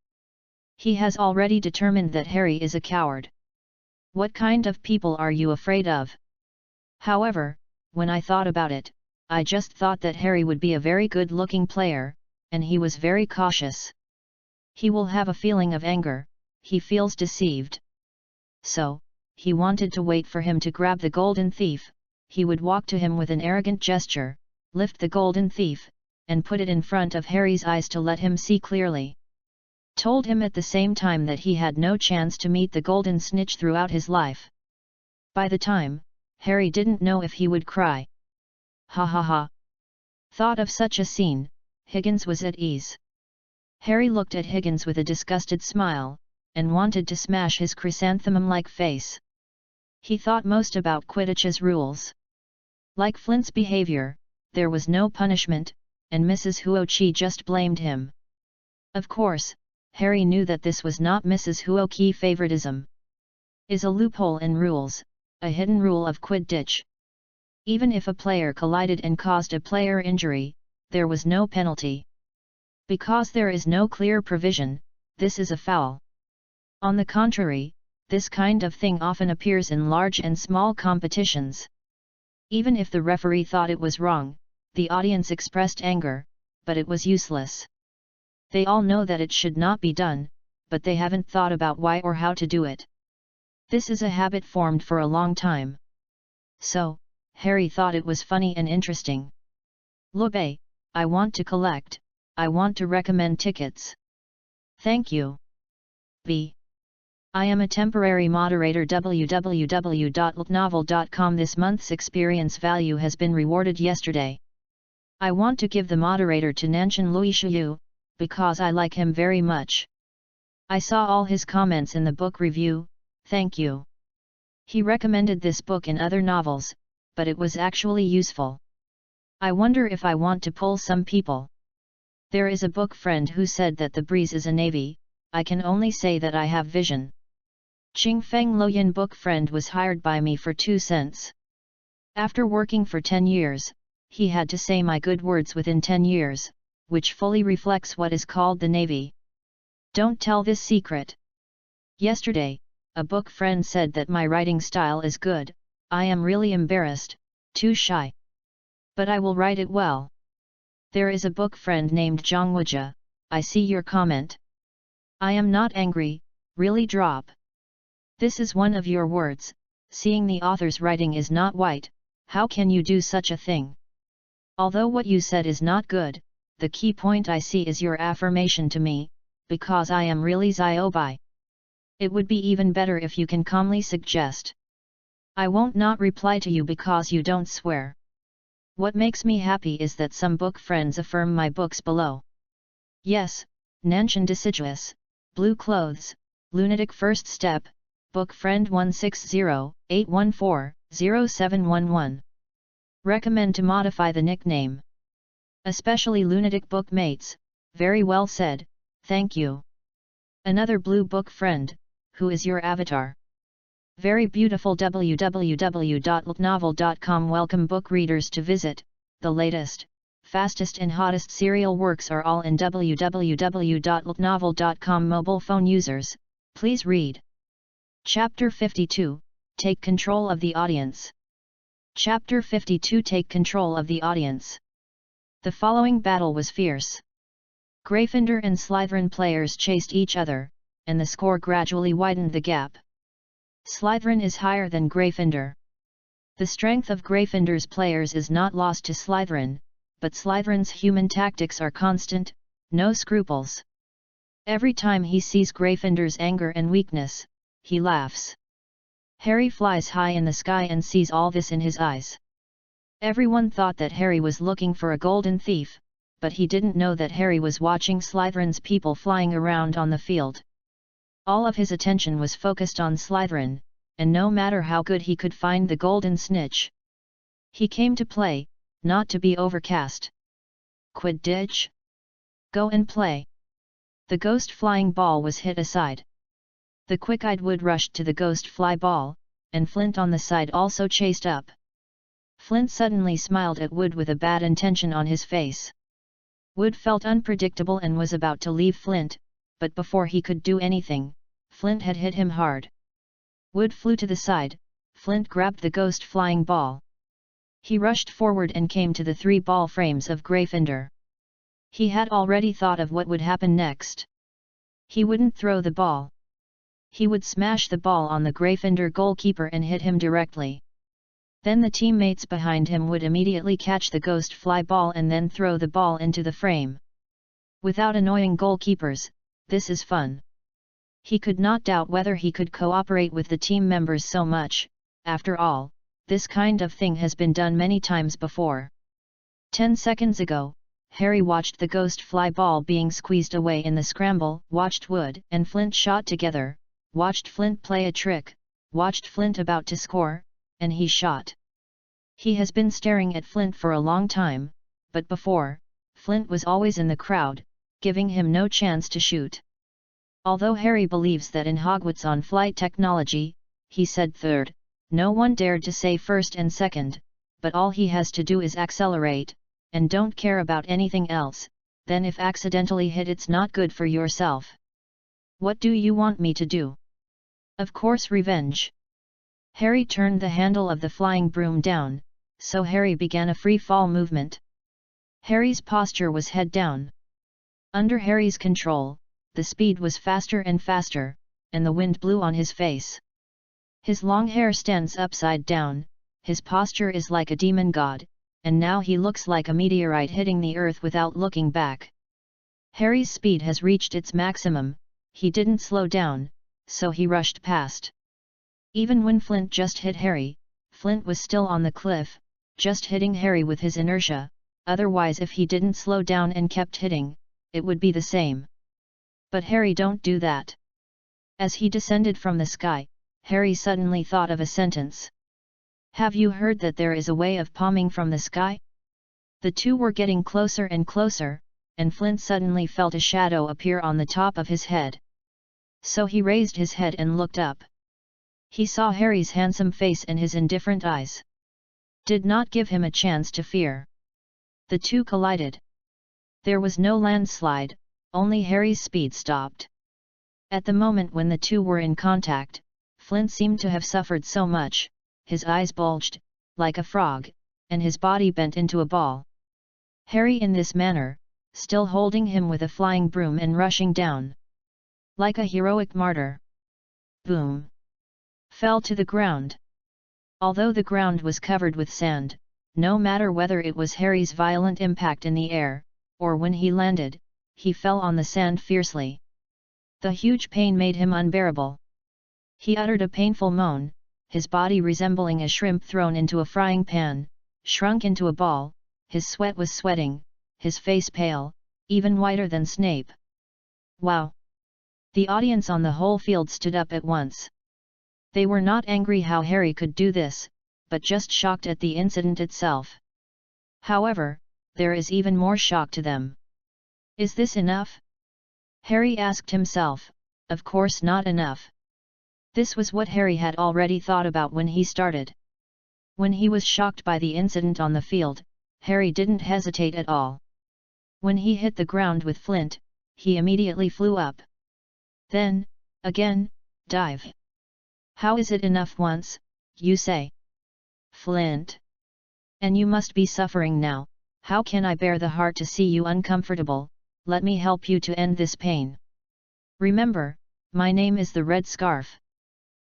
He has already determined that Harry is a coward. What kind of people are you afraid of? However, when I thought about it, I just thought that Harry would be a very good-looking player, and he was very cautious. He will have a feeling of anger, he feels deceived. So, he wanted to wait for him to grab the golden thief, he would walk to him with an arrogant gesture, lift the golden thief, and put it in front of Harry's eyes to let him see clearly. Told him at the same time that he had no chance to meet the golden snitch throughout his life. By the time, Harry didn't know if he would cry. Ha ha ha. Thought of such a scene, Higgins was at ease. Harry looked at Higgins with a disgusted smile, and wanted to smash his chrysanthemum-like face. He thought most about Quidditch's rules. Like Flint's behavior, there was no punishment, and Mrs. Huoqi just blamed him. Of course, Harry knew that this was not Mrs. Huoqi favoritism. Is a loophole in rules, a hidden rule of Quidditch. Even if a player collided and caused a player injury, there was no penalty. Because there is no clear provision, this is a foul. On the contrary, this kind of thing often appears in large and small competitions. Even if the referee thought it was wrong, the audience expressed anger, but it was useless. They all know that it should not be done, but they haven't thought about why or how to do it. This is a habit formed for a long time. So, Harry thought it was funny and interesting. Look, I want to collect, I want to recommend tickets. Thank you. B. I am a temporary moderator www.ltnovel.com. This month's experience value has been rewarded yesterday. I want to give the moderator to Nanshan Luishiyu, because I like him very much. I saw all his comments in the book review, thank you. He recommended this book in other novels, but it was actually useful. I wonder if I want to pull some people. There is a book friend who said that the breeze is a navy, I can only say that I have vision. Qingfeng Loyan book friend was hired by me for 2 cents. After working for 10 years, he had to say my good words within 10 years, which fully reflects what is called the navy. Don't tell this secret. Yesterday, a book friend said that my writing style is good, I am really embarrassed, too shy. But I will write it well. There is a book friend named Zhang Wuja, I see your comment. I am not angry, really drop. This is one of your words, seeing the author's writing is not white, how can you do such a thing? Although what you said is not good, the key point I see is your affirmation to me, because I am really Ziobai. It would be even better if you can calmly suggest. I won't not reply to you because you don't swear. What makes me happy is that some book friends affirm my books below. Yes, Nanshan Deciduous, Blue Clothes, Lunatic First Step, Book Friend 160-814-0711. Recommend to modify the nickname. Especially Lunatic Bookmates, very well said, thank you. Another blue book friend, who is your avatar? Very beautiful. www.ltnovel.com. Welcome book readers to visit, the latest, fastest and hottest serial works are all in www.ltnovel.com. Mobile phone users, please read. Chapter 52, Take Control of the Audience. Chapter 52, Take Control of the Audience. The following battle was fierce. Gryffindor and Slytherin players chased each other, and the score gradually widened the gap. Slytherin is higher than Gryffindor. The strength of Gryffindor's players is not lost to Slytherin, but Slytherin's human tactics are constant, no scruples. Every time he sees Gryffindor's anger and weakness, he laughs. Harry flies high in the sky and sees all this in his eyes. Everyone thought that Harry was looking for a golden thief, but he didn't know that Harry was watching Slytherin's people flying around on the field. All of his attention was focused on Slytherin, and no matter how good he could find the golden snitch. He came to play, not to be overcast. Quidditch? Go and play. The ghost flying ball was hit aside. The quick-eyed Wood rushed to the ghost fly ball, and Flint on the side also chased up. Flint suddenly smiled at Wood with a bad intention on his face. Wood felt unpredictable and was about to leave Flint, but before he could do anything, Flint had hit him hard. Wood flew to the side, Flint grabbed the ghost flying ball. He rushed forward and came to the 3 ball frames of Gryffindor. He had already thought of what would happen next. He wouldn't throw the ball. He would smash the ball on the Gryffindor goalkeeper and hit him directly. Then the teammates behind him would immediately catch the ghost fly ball and then throw the ball into the frame. Without annoying goalkeepers, this is fun. He could not doubt whether he could cooperate with the team members so much. After all, this kind of thing has been done many times before. 10 seconds ago, Harry watched the ghost fly ball being squeezed away in the scramble, watched Wood and Flint shot together, watched Flint play a trick, watched Flint about to score, and he shot. He has been staring at Flint for a long time, but before, Flint was always in the crowd, giving him no chance to shoot. Although Harry believes that in Hogwarts on-flight technology, he said third, no one dared to say first and second, but all he has to do is accelerate, and don't care about anything else, then if accidentally hit it's not good for yourself. What do you want me to do? Of course revenge. Harry turned the handle of the flying broom down, so Harry began a free fall movement. Harry's posture was head down. Under Harry's control, the speed was faster and faster, and the wind blew on his face. His long hair stands upside down, his posture is like a demon god, and now he looks like a meteorite hitting the earth without looking back. Harry's speed has reached its maximum, he didn't slow down, so he rushed past. Even when Flint just hit Harry, Flint was still on the cliff, just hitting Harry with his inertia, otherwise if he didn't slow down and kept hitting, it would be the same. But Harry don't do that. As he descended from the sky, Harry suddenly thought of a sentence. Have you heard that there is a way of palming from the sky? The two were getting closer and closer, and Flint suddenly felt a shadow appear on the top of his head. So he raised his head and looked up. He saw Harry's handsome face and his indifferent eyes. Did not give him a chance to fear. The two collided. There was no landslide, only Harry's speed stopped. At the moment when the two were in contact, Flint seemed to have suffered so much, his eyes bulged, like a frog, and his body bent into a ball. Harry in this manner, still holding him with a flying broom and rushing down. Like a heroic martyr. Boom! Fell to the ground. Although the ground was covered with sand, no matter whether it was Harry's violent impact in the air, or when he landed, he fell on the sand fiercely. The huge pain made him unbearable. He uttered a painful moan, his body resembling a shrimp thrown into a frying pan, shrunk into a ball, his sweat was sweating, his face pale, even whiter than Snape. Wow! The audience on the whole field stood up at once. They were not angry how Harry could do this, but just shocked at the incident itself. However, there is even more shock to them. Is this enough? Harry asked himself. Of course not enough. This was what Harry had already thought about when he started. When he was shocked by the incident on the field, Harry didn't hesitate at all. When he hit the ground with Flint, he immediately flew up. Then, again, dive. How is it enough once, you say? Flint. And you must be suffering now. How can I bear the heart to see you uncomfortable? Let me help you to end this pain. Remember, my name is the Red Scarf.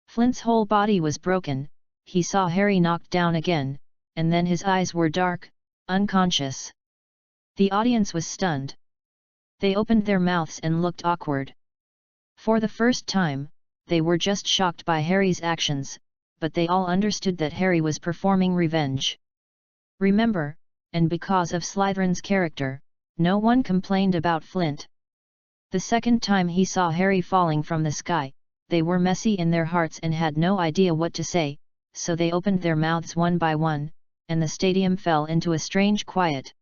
Flint's whole body was broken, he saw Harry knocked down again, and then his eyes were dark, unconscious. The audience was stunned. They opened their mouths and looked awkward. For the first time, they were just shocked by Harry's actions, but they all understood that Harry was performing revenge. Remember, and because of Slytherin's character, no one complained about Flint. The second time he saw Harry falling from the sky, they were messy in their hearts and had no idea what to say, so they opened their mouths one by one, and the stadium fell into a strange quiet.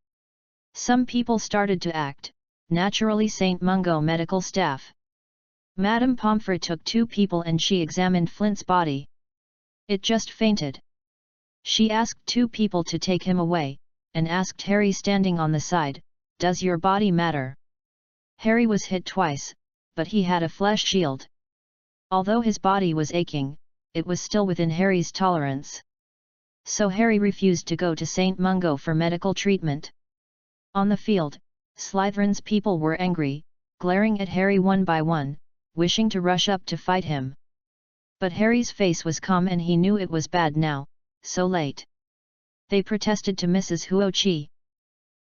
Some people started to act, naturally St. Mungo medical staff. Madame Pomfrey took 2 people and she examined Flint's body. It just fainted. She asked 2 people to take him away, and asked Harry standing on the side, "Does your body matter?" Harry was hit twice, but he had a flesh shield. Although his body was aching, it was still within Harry's tolerance. So Harry refused to go to St. Mungo for medical treatment. On the field, Slytherin's people were angry, glaring at Harry one by one, wishing to rush up to fight him. But Harry's face was calm and he knew it was bad now, so late. They protested to Mrs. Huochi.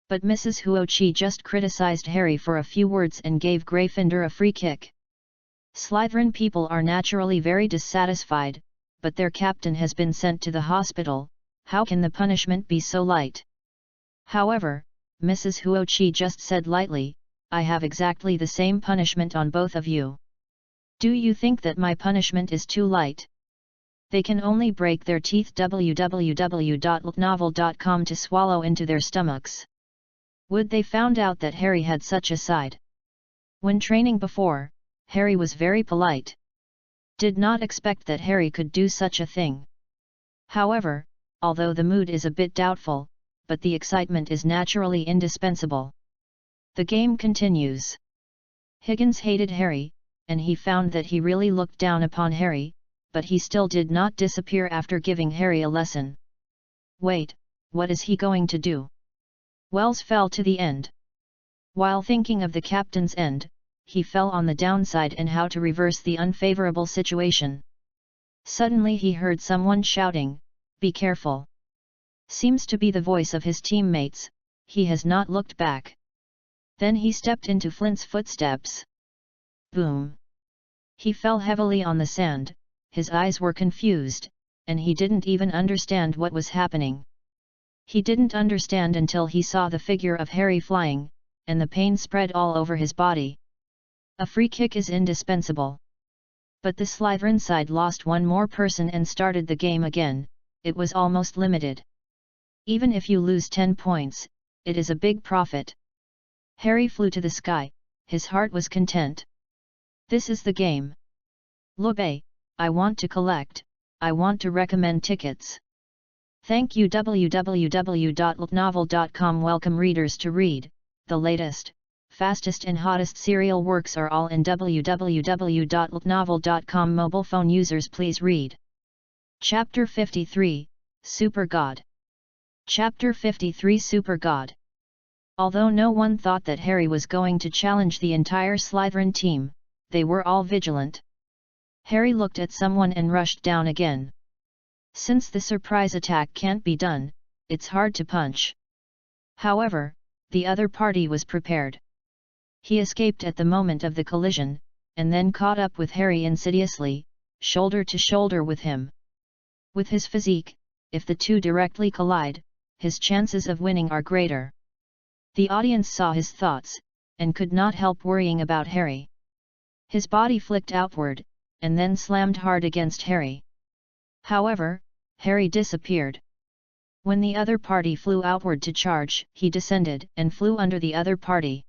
But Mrs. Huochi just criticized Harry for a few words and gave Gryffindor a free kick. Slytherin people are naturally very dissatisfied, but their captain has been sent to the hospital. How can the punishment be so light? However, Mrs. Huochi just said lightly, "I have exactly the same punishment on both of you. Do you think that my punishment is too light? They can only break their teeth www.novel.com to swallow into their stomachs." Would they found out that Harry had such a side? When training before, Harry was very polite. Did not expect that Harry could do such a thing. However, although the mood is a bit doubtful, but the excitement is naturally indispensable. The game continues. Higgins hated Harry, and he found that he really looked down upon Harry, but he still did not disappear after giving Harry a lesson. Wait, what is he going to do? Wells fell to the end. While thinking of the captain's end, he fell on the downside and how to reverse the unfavorable situation. Suddenly he heard someone shouting, "Be careful!" Seems to be the voice of his teammates. He has not looked back. Then he stepped into Flint's footsteps. Boom! He fell heavily on the sand, his eyes were confused, and he didn't even understand what was happening. He didn't understand until he saw the figure of Harry flying, and the pain spread all over his body. A free kick is indispensable. But the Slytherin side lost one more person and started the game again. It was almost limited. Even if you lose 10 points, it is a big profit. Harry flew to the sky, his heart was content. This is the game. Lobe, I want to collect, I want to recommend tickets. Thank you www.novel.com. Welcome readers to read, the latest, fastest and hottest serial works are all in www.novel.com. Mobile phone users please read. Chapter 53, Super God. Chapter 53 Super God. Although no one thought that Harry was going to challenge the entire Slytherin team, they were all vigilant. Harry looked at someone and rushed down again. Since the surprise attack can't be done, it's hard to punch. However, the other party was prepared. He escaped at the moment of the collision, and then caught up with Harry insidiously, shoulder to shoulder with him. With his physique, if the two directly collide, his chances of winning are greater. The audience saw his thoughts, and could not help worrying about Harry. His body flicked outward, and then slammed hard against Harry. However, Harry disappeared. When the other party flew outward to charge, he descended and flew under the other party.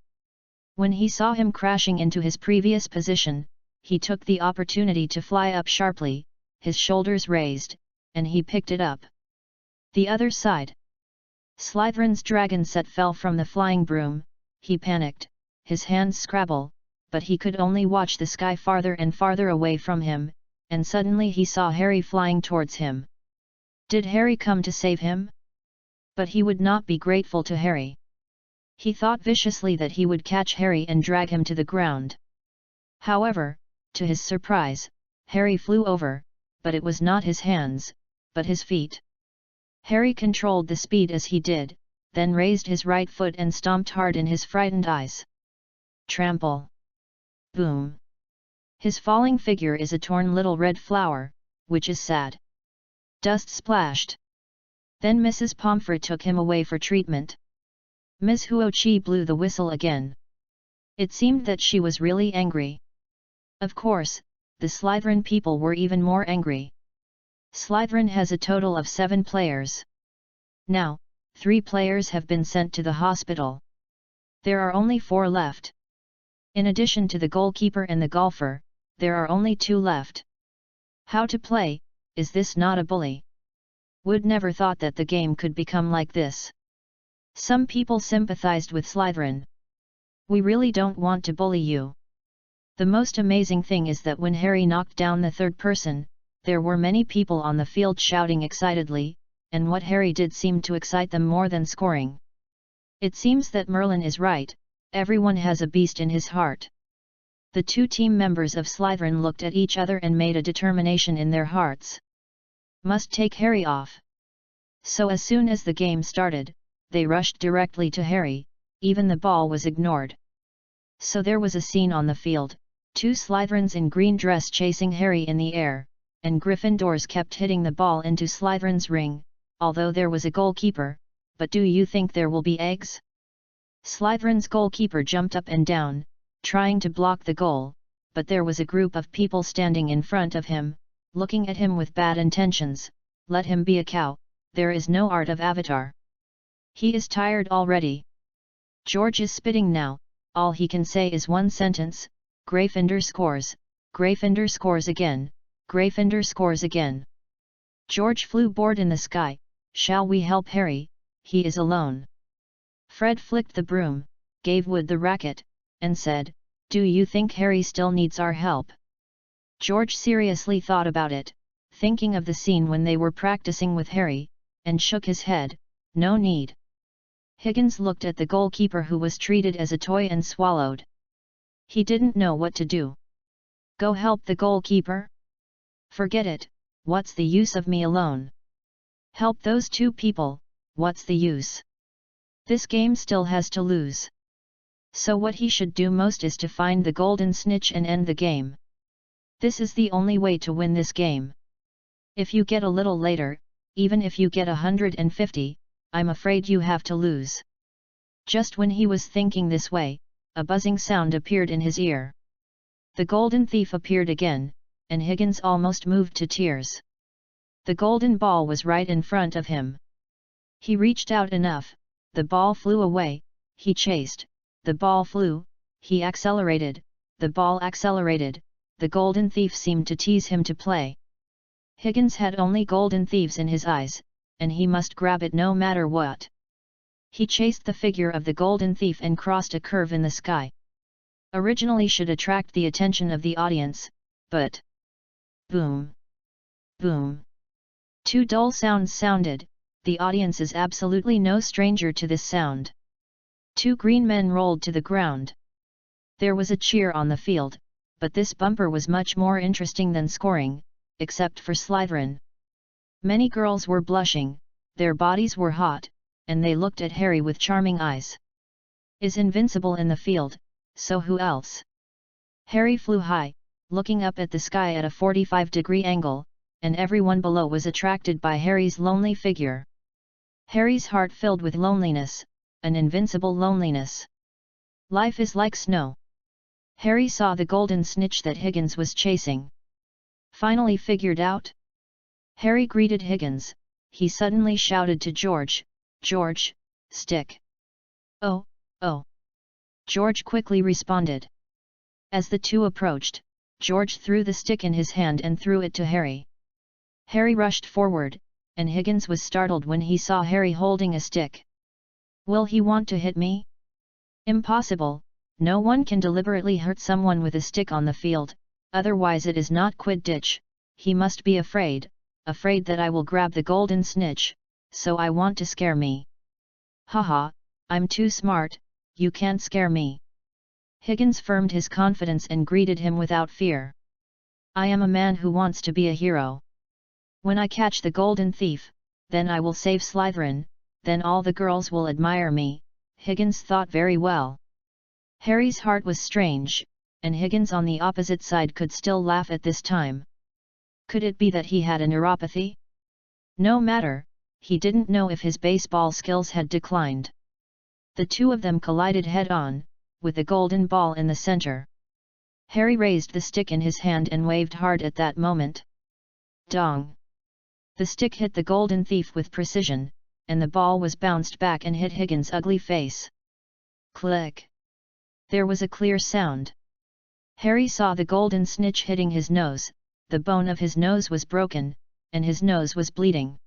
When he saw him crashing into his previous position, he took the opportunity to fly up sharply, his shoulders raised, and he picked it up. The other side. Slytherin's dragon set fell from the flying broom. He panicked, his hands scrabble, but he could only watch the sky farther and farther away from him, and suddenly he saw Harry flying towards him. Did Harry come to save him? But he would not be grateful to Harry. He thought viciously that he would catch Harry and drag him to the ground. However, to his surprise, Harry flew over, but it was not his hands, but his feet. Harry controlled the speed as he did, then raised his right foot and stomped hard in his frightened eyes. Trample. Boom. His falling figure is a torn little red flower, which is sad. Dust splashed. Then Mrs. Pomfret took him away for treatment. Ms. Huoqi blew the whistle again. It seemed that she was really angry. Of course, the Slytherin people were even more angry. Slytherin has a total of 7 players. Now, 3 players have been sent to the hospital. There are only 4 left. In addition to the goalkeeper and the golfer, there are only 2 left. How to play? Is this not a bully? Would never thought that the game could become like this. Some people sympathized with Slytherin. We really don't want to bully you. The most amazing thing is that when Harry knocked down the third person, there were many people on the field shouting excitedly, and what Harry did seemed to excite them more than scoring. It seems that Merlin is right, everyone has a beast in his heart. The 2 team members of Slytherin looked at each other and made a determination in their hearts. Must take Harry off. So as soon as the game started, they rushed directly to Harry, even the ball was ignored. So there was a scene on the field, 2 Slytherins in green dress chasing Harry in the air, and Gryffindors kept hitting the ball into Slytherin's ring, although there was a goalkeeper, but do you think there will be eggs? Slytherin's goalkeeper jumped up and down, trying to block the goal, but there was a group of people standing in front of him, looking at him with bad intentions. Let him be a cow, there is no art of Avatar. He is tired already. George is spitting now, all he can say is one sentence, Gryffindor scores, Gryffindor scores again, Gryffindor scores again. George flew bored in the sky. Shall we help Harry? He is alone. Fred flicked the broom, gave Wood the racket, and said, do you think Harry still needs our help? George seriously thought about it, thinking of the scene when they were practicing with Harry, and shook his head, no need. Higgins looked at the goalkeeper who was treated as a toy and swallowed. He didn't know what to do. Go help the goalkeeper? Forget it, what's the use of me alone? Help those 2 people, what's the use? This game still has to lose. So what he should do most is to find the golden snitch and end the game. This is the only way to win this game. If you get a little later, even if you get 150, I'm afraid you have to lose. Just when he was thinking this way, a buzzing sound appeared in his ear. The golden thief appeared again, and Higgins almost moved to tears. The golden ball was right in front of him. He reached out enough, the ball flew away, he chased, the ball flew, he accelerated, the ball accelerated, the golden thief seemed to tease him to play. Higgins had only golden thieves in his eyes, and he must grab it no matter what. He chased the figure of the golden thief and crossed a curve in the sky. Originally should attract the attention of the audience, but... boom! Boom! 2 dull sounds sounded, the audience is absolutely no stranger to this sound. 2 green men rolled to the ground. There was a cheer on the field, but this bumper was much more interesting than scoring, except for Slytherin. Many girls were blushing, their bodies were hot, and they looked at Harry with charming eyes. Is invincible in the field, so who else? Harry flew high, looking up at the sky at a 45-degree angle, and everyone below was attracted by Harry's lonely figure. Harry's heart filled with loneliness, an invincible loneliness. Life is like snow. Harry saw the golden snitch that Higgins was chasing. Finally figured out? Harry greeted Higgins. He suddenly shouted to George, "George, stick!" "Oh, oh!" George quickly responded. As the two approached, George threw the stick in his hand and threw it to Harry. Harry rushed forward, and Higgins was startled when he saw Harry holding a stick. "Will he want to hit me?" "Impossible, no one can deliberately hurt someone with a stick on the field, otherwise it is not Quidditch. He must be afraid that I will grab the golden snitch, so I want to scare me." "Haha, I'm too smart, you can't scare me." Higgins firmed his confidence and greeted him without fear. "I am a man who wants to be a hero. When I catch the golden thief, then I will save Slytherin, then all the girls will admire me," Higgins thought very well. Harry's heart was strange, and Higgins on the opposite side could still laugh at this time. Could it be that he had a neuropathy? No matter, he didn't know if his baseball skills had declined. The two of them collided head-on, with the golden ball in the center. Harry raised the stick in his hand and waved hard at that moment. Dong! The stick hit the golden thief with precision, and the ball was bounced back and hit Higgins' ugly face. Click! There was a clear sound. Harry saw the golden snitch hitting his nose. The bone of his nose was broken, and his nose was bleeding.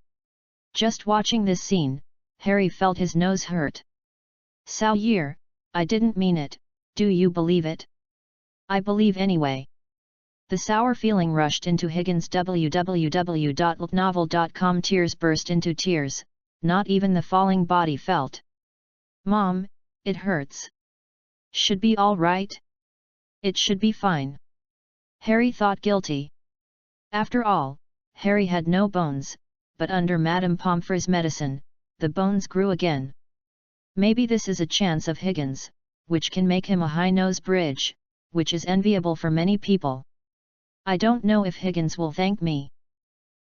Just watching this scene, Harry felt his nose hurt. "Sawyer, I didn't mean it, do you believe it?" "I believe anyway." The sour feeling rushed into Higgins' www.novel.com. Tears burst into tears, not even the falling body felt. "Mom, it hurts." "Should be all right." "It should be fine." Harry thought guilty. After all, Harry had no bones, but under Madame Pomfrey's medicine, the bones grew again. Maybe this is a chance of Higgins, which can make him a high-nose bridge, which is enviable for many people. I don't know if Higgins will thank me.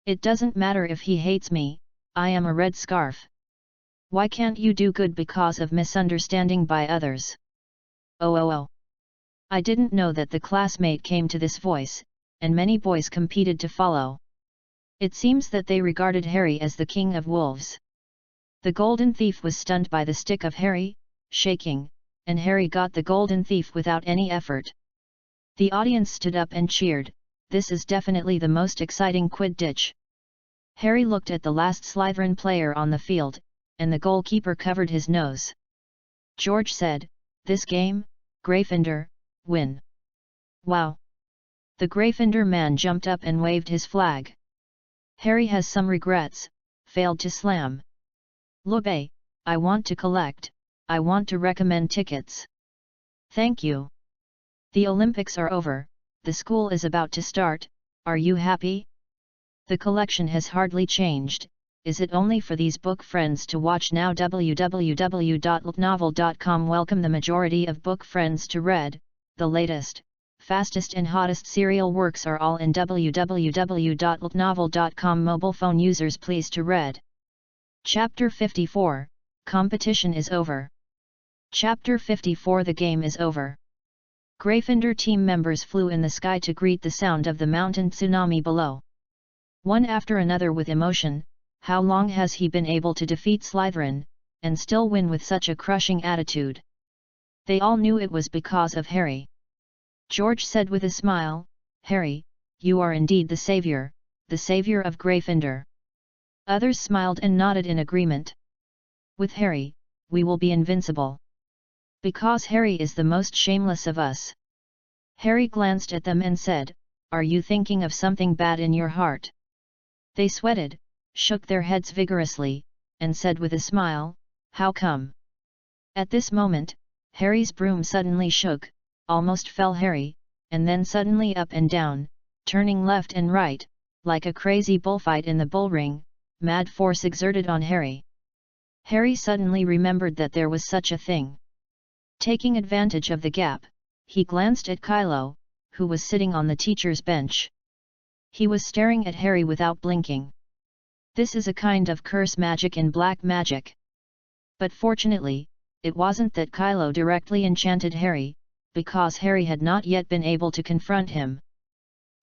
It doesn't matter if he hates me, I am a red scarf. Why can't you do good because of misunderstanding by others? Oh. I didn't know that the classmate came to this voice, and many boys competed to follow. It seems that they regarded Harry as the king of wolves. The golden thief was stunned by the stick of Harry, shaking, and Harry got the golden thief without any effort. The audience stood up and cheered. This is definitely the most exciting Quidditch. Harry looked at the last Slytherin player on the field, and the goalkeeper covered his nose. George said, "This game, Gryffindor, win." "Wow!" The Gryffindor man jumped up and waved his flag. Harry has some regrets, failed to slam. "Lube, I want to collect, I want to recommend tickets." "Thank you." The Olympics are over, the school is about to start, are you happy? The collection has hardly changed, is it only for these book friends to watch now? www.novel.com welcome the majority of book friends to read, the latest, fastest and hottest serial works are all in www.novel.com. Mobile phone users please to read. Chapter 54, Competition is over. Chapter 54 The game is over. Gryffindor team members flew in the sky to greet the sound of the mountain tsunami below. One after another with emotion, how long has he been able to defeat Slytherin, and still win with such a crushing attitude? They all knew it was because of Harry. George said with a smile, "Harry, you are indeed the savior of Gryffindor." Others smiled and nodded in agreement. "With Harry, we will be invincible. Because Harry is the most shameless of us." Harry glanced at them and said, "Are you thinking of something bad in your heart?" They sweated, shook their heads vigorously, and said with a smile, "How come?" At this moment, Harry's broom suddenly shook, almost fell Harry, and then suddenly up and down, turning left and right, like a crazy bullfight in the bullring, mad force exerted on Harry. Harry suddenly remembered that there was such a thing. Taking advantage of the gap, he glanced at Kylo, who was sitting on the teacher's bench. He was staring at Harry without blinking. This is a kind of curse magic in black magic. But fortunately, it wasn't that Kylo directly enchanted Harry, because Harry had not yet been able to confront him.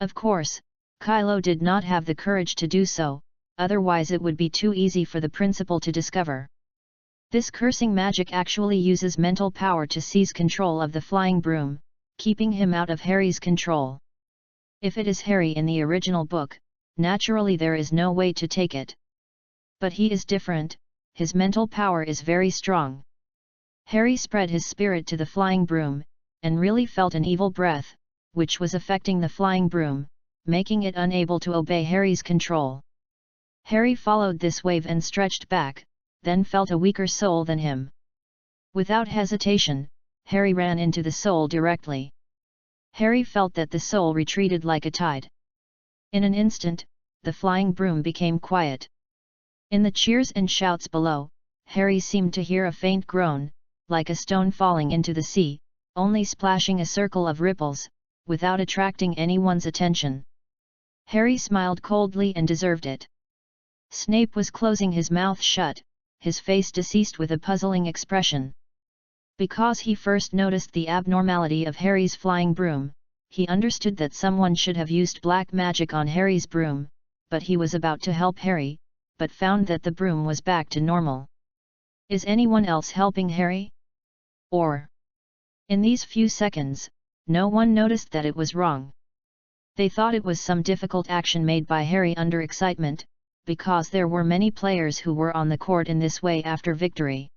Of course, Kylo did not have the courage to do so, otherwise it would be too easy for the principal to discover. This cursing magic actually uses mental power to seize control of the flying broom, keeping him out of Harry's control. If it is Harry in the original book, naturally there is no way to take it. But he is different, his mental power is very strong. Harry spread his spirit to the flying broom, and really felt an evil breath, which was affecting the flying broom, making it unable to obey Harry's control. Harry followed this wave and stretched back, then felt a weaker soul than him. Without hesitation, Harry ran into the soul directly. Harry felt that the soul retreated like a tide. In an instant, the flying broom became quiet. In the cheers and shouts below, Harry seemed to hear a faint groan, like a stone falling into the sea, only splashing a circle of ripples, without attracting anyone's attention. Harry smiled coldly and deserved it. Snape was closing his mouth shut, his face deceased with a puzzling expression. Because he first noticed the abnormality of Harry's flying broom, he understood that someone should have used black magic on Harry's broom, but he was about to help Harry, but found that the broom was back to normal. Is anyone else helping Harry? Or? In these few seconds, no one noticed that it was wrong. They thought it was some difficult action made by Harry under excitement, because there were many players who were on the court in this way after victory.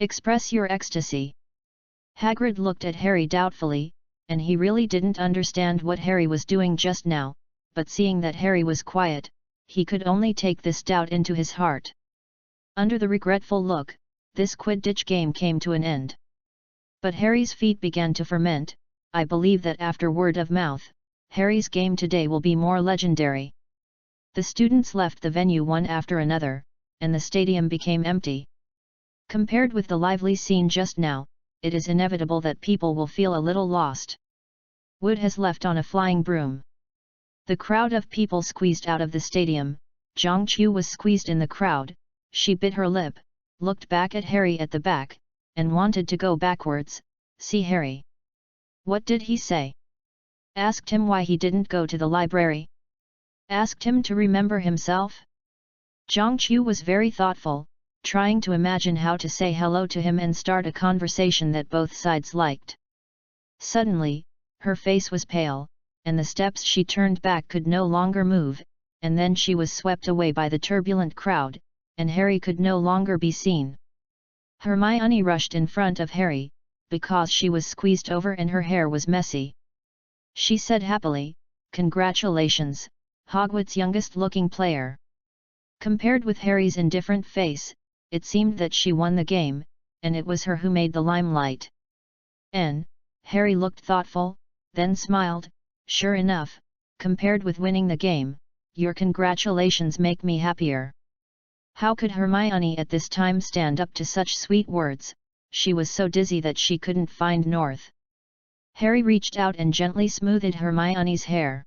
Express your ecstasy. Hagrid looked at Harry doubtfully, and he really didn't understand what Harry was doing just now, but seeing that Harry was quiet, he could only take this doubt into his heart. Under the regretful look, this Quidditch game came to an end. But Harry's feet began to ferment. I believe that after word of mouth, Harry's game today will be more legendary. The students left the venue one after another, and the stadium became empty. Compared with the lively scene just now, it is inevitable that people will feel a little lost. Wood has left on a flying broom. The crowd of people squeezed out of the stadium. Zhang-Chu was squeezed in the crowd. She bit her lip, looked back at Harry at the back, and wanted to go backwards. See Harry. What did he say? Asked him why he didn't go to the library? Asked him to remember himself? Zhang-Chu was very thoughtful, trying to imagine how to say hello to him and start a conversation that both sides liked. Suddenly, her face was pale, and the steps she turned back could no longer move, and then she was swept away by the turbulent crowd, and Harry could no longer be seen. Hermione rushed in front of Harry, because she was squeezed over and her hair was messy. She said happily, "Congratulations, Hogwarts' youngest-looking player." Compared with Harry's indifferent face, it seemed that she won the game, and it was her who made the limelight. Harry looked thoughtful, then smiled. Sure enough, compared with winning the game, your congratulations make me happier. How could Hermione at this time stand up to such sweet words? She was so dizzy that she couldn't find north. Harry reached out and gently smoothed Hermione's hair.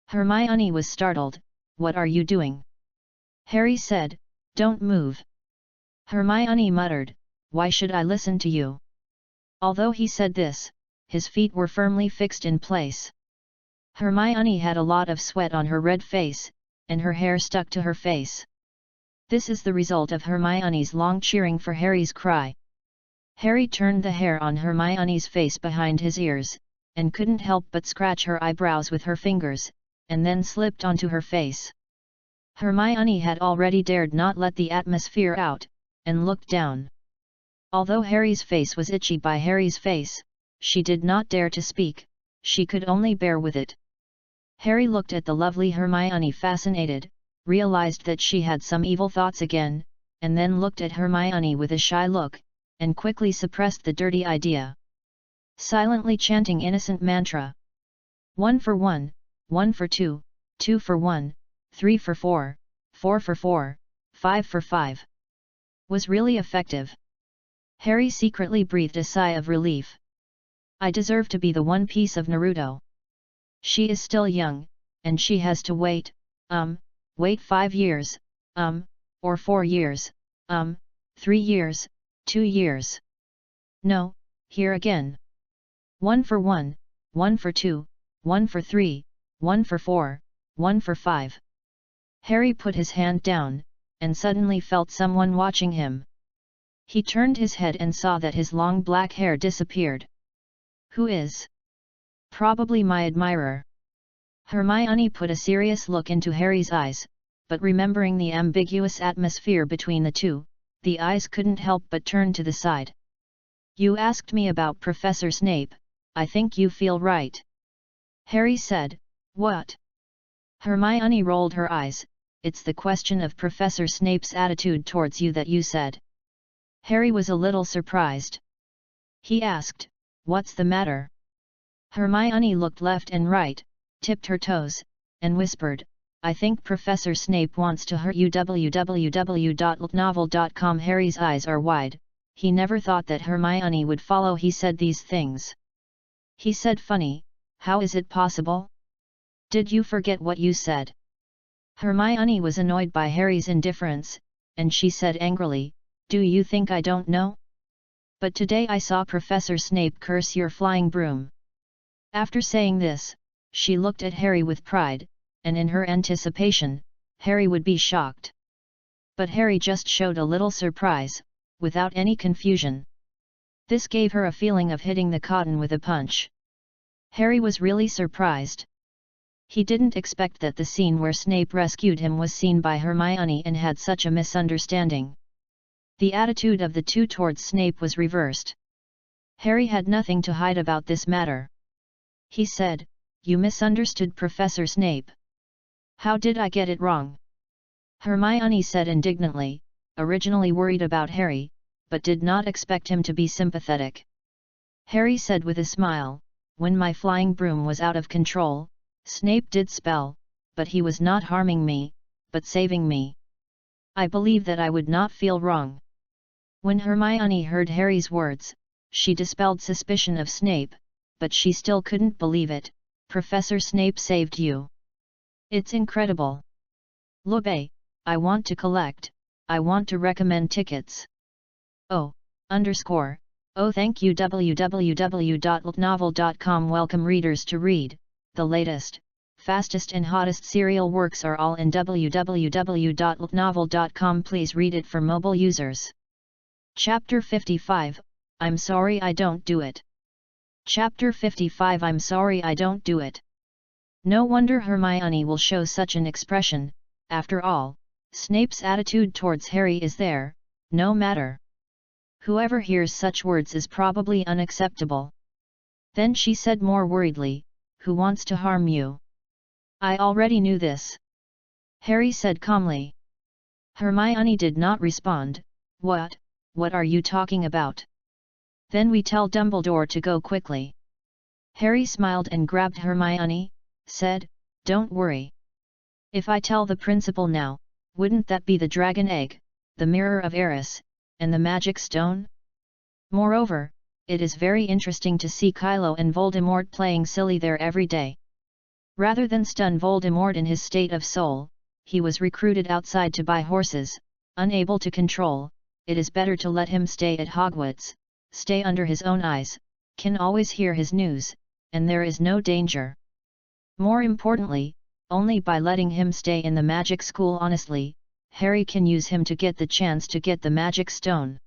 Hermione was startled. "What are you doing?" Harry said, "Don't move." Hermione muttered, "Why should I listen to you?" Although he said this, his feet were firmly fixed in place. Hermione had a lot of sweat on her red face, and her hair stuck to her face. This is the result of Hermione's long cheering for Harry's cry. Harry turned the hair on Hermione's face behind his ears, and couldn't help but scratch her eyebrows with her fingers, and then slipped onto her face. Hermione had already dared not let the atmosphere out, and looked down. Although Harry's face was itchy by Harry's face, she did not dare to speak, she could only bear with it. Harry looked at the lovely Hermione fascinated, realized that she had some evil thoughts again, and then looked at Hermione with a shy look, and quickly suppressed the dirty idea. Silently chanting innocent mantra. 1 for 1, 1 for 2, 2 for 1, 3 for 4, 4 for 4, 5 for 5. Was really effective. Harry secretly breathed a sigh of relief. I deserve to be the One Piece of Naruto. She is still young, and she has to wait 5 years, or 4 years, 3 years, 2 years. No, here again. 1 for 1, 1 for 2, 1 for 3, 1 for 4, 1 for 5. Harry put his hand down, and suddenly felt someone watching him. He turned his head and saw that his long black hair disappeared. Who is? Probably my admirer. Hermione put a serious look into Harry's eyes, but remembering the ambiguous atmosphere between the two, the eyes couldn't help but turn to the side. You asked me about Professor Snape, I think you feel right. Harry said. What? Hermione rolled her eyes. It's the question of Professor Snape's attitude towards you that you said. Harry was a little surprised. He asked, what's the matter? Hermione looked left and right, tipped her toes, and whispered, I think Professor Snape wants to hurt you. www.novel.com. Harry's eyes are wide. He never thought that Hermione would follow he said these things. He said, funny, how is it possible? Did you forget what you said? Hermione was annoyed by Harry's indifference, and she said angrily, do you think I don't know? But today I saw Professor Snape curse your flying broom. After saying this, she looked at Harry with pride, and in her anticipation, Harry would be shocked. But Harry just showed a little surprise, without any confusion. This gave her a feeling of hitting the cotton with a punch. Harry was really surprised. He didn't expect that the scene where Snape rescued him was seen by Hermione and had such a misunderstanding. The attitude of the two towards Snape was reversed. Harry had nothing to hide about this matter. He said, you misunderstood Professor Snape. How did I get it wrong? Hermione said indignantly, originally worried about Harry, but did not expect him to be sympathetic. Harry said with a smile, when my flying broom was out of control, Snape did spell, but he was not harming me, but saving me. I believe that I would not feel wrong. When Hermione heard Harry's words, she dispelled suspicion of Snape, but she still couldn't believe it. Professor Snape saved you. It's incredible. Look, I want to collect, I want to recommend tickets. Oh, thank you. www.novel.com. Welcome readers to read, the latest, fastest and hottest serial works are all in www.novel.com. Please read it for mobile users. Chapter 55, I'm sorry I don't do it. Chapter 55, I'm sorry I don't do it. No wonder Hermione will show such an expression. After all, Snape's attitude towards Harry is there, no matter. Whoever hears such words is probably unacceptable. Then she said more worriedly, who wants to harm you? I already knew this. Harry said calmly. Hermione did not respond. What are you talking about? Then we tell Dumbledore to go quickly. Harry smiled and grabbed Hermione, said, don't worry. If I tell the principal now, wouldn't that be the dragon egg, the mirror of Eris, and the magic stone? Moreover, it is very interesting to see Kylo and Voldemort playing silly there every day. Rather than stun Voldemort in his state of soul, he was recruited outside to buy horses, unable to control. It is better to let him stay at Hogwarts, stay under his own eyes, can always hear his news, and there is no danger. More importantly, only by letting him stay in the magic school honestly, Harry can use him to get the chance to get the magic stone.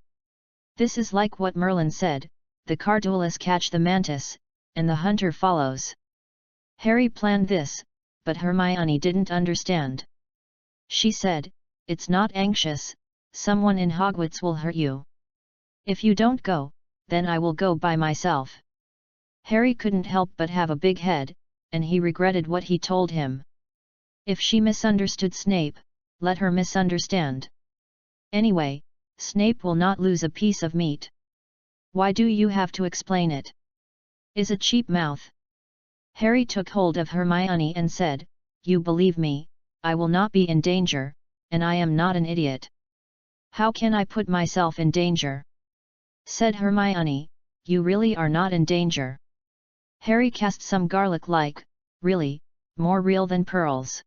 This is like what Merlin said, the Carduelis catch the mantis, and the hunter follows. Harry planned this, but Hermione didn't understand. She said, it's not anxious, someone in Hogwarts will hurt you. If you don't go, then I will go by myself. Harry couldn't help but have a big head, and he regretted what he told him. If she misunderstood Snape, let her misunderstand. Anyway, Snape will not lose a piece of meat. Why do you have to explain it? Is a cheap mouth. Harry took hold of Hermione and said, you believe me, I will not be in danger, and I am not an idiot. How can I put myself in danger? Said Hermione, you really are not in danger. Harry cast some garlic-like, really, more real than pearls.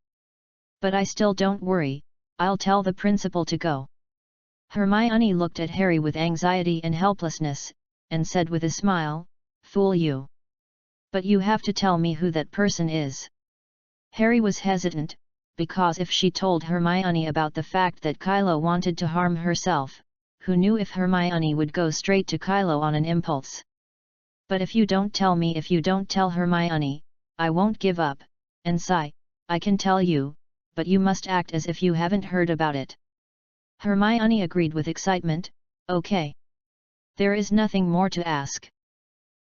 But I still don't worry, I'll tell the principal to go." Hermione looked at Harry with anxiety and helplessness, and said with a smile, "Fool you. But you have to tell me who that person is." Harry was hesitant, because if she told Hermione about the fact that Kylo wanted to harm herself, who knew if Hermione would go straight to Kylo on an impulse. "But if you don't tell Hermione, I won't give up," and sigh, "I can tell you, but you must act as if you haven't heard about it." Hermione agreed with excitement, "Okay. There is nothing more to ask."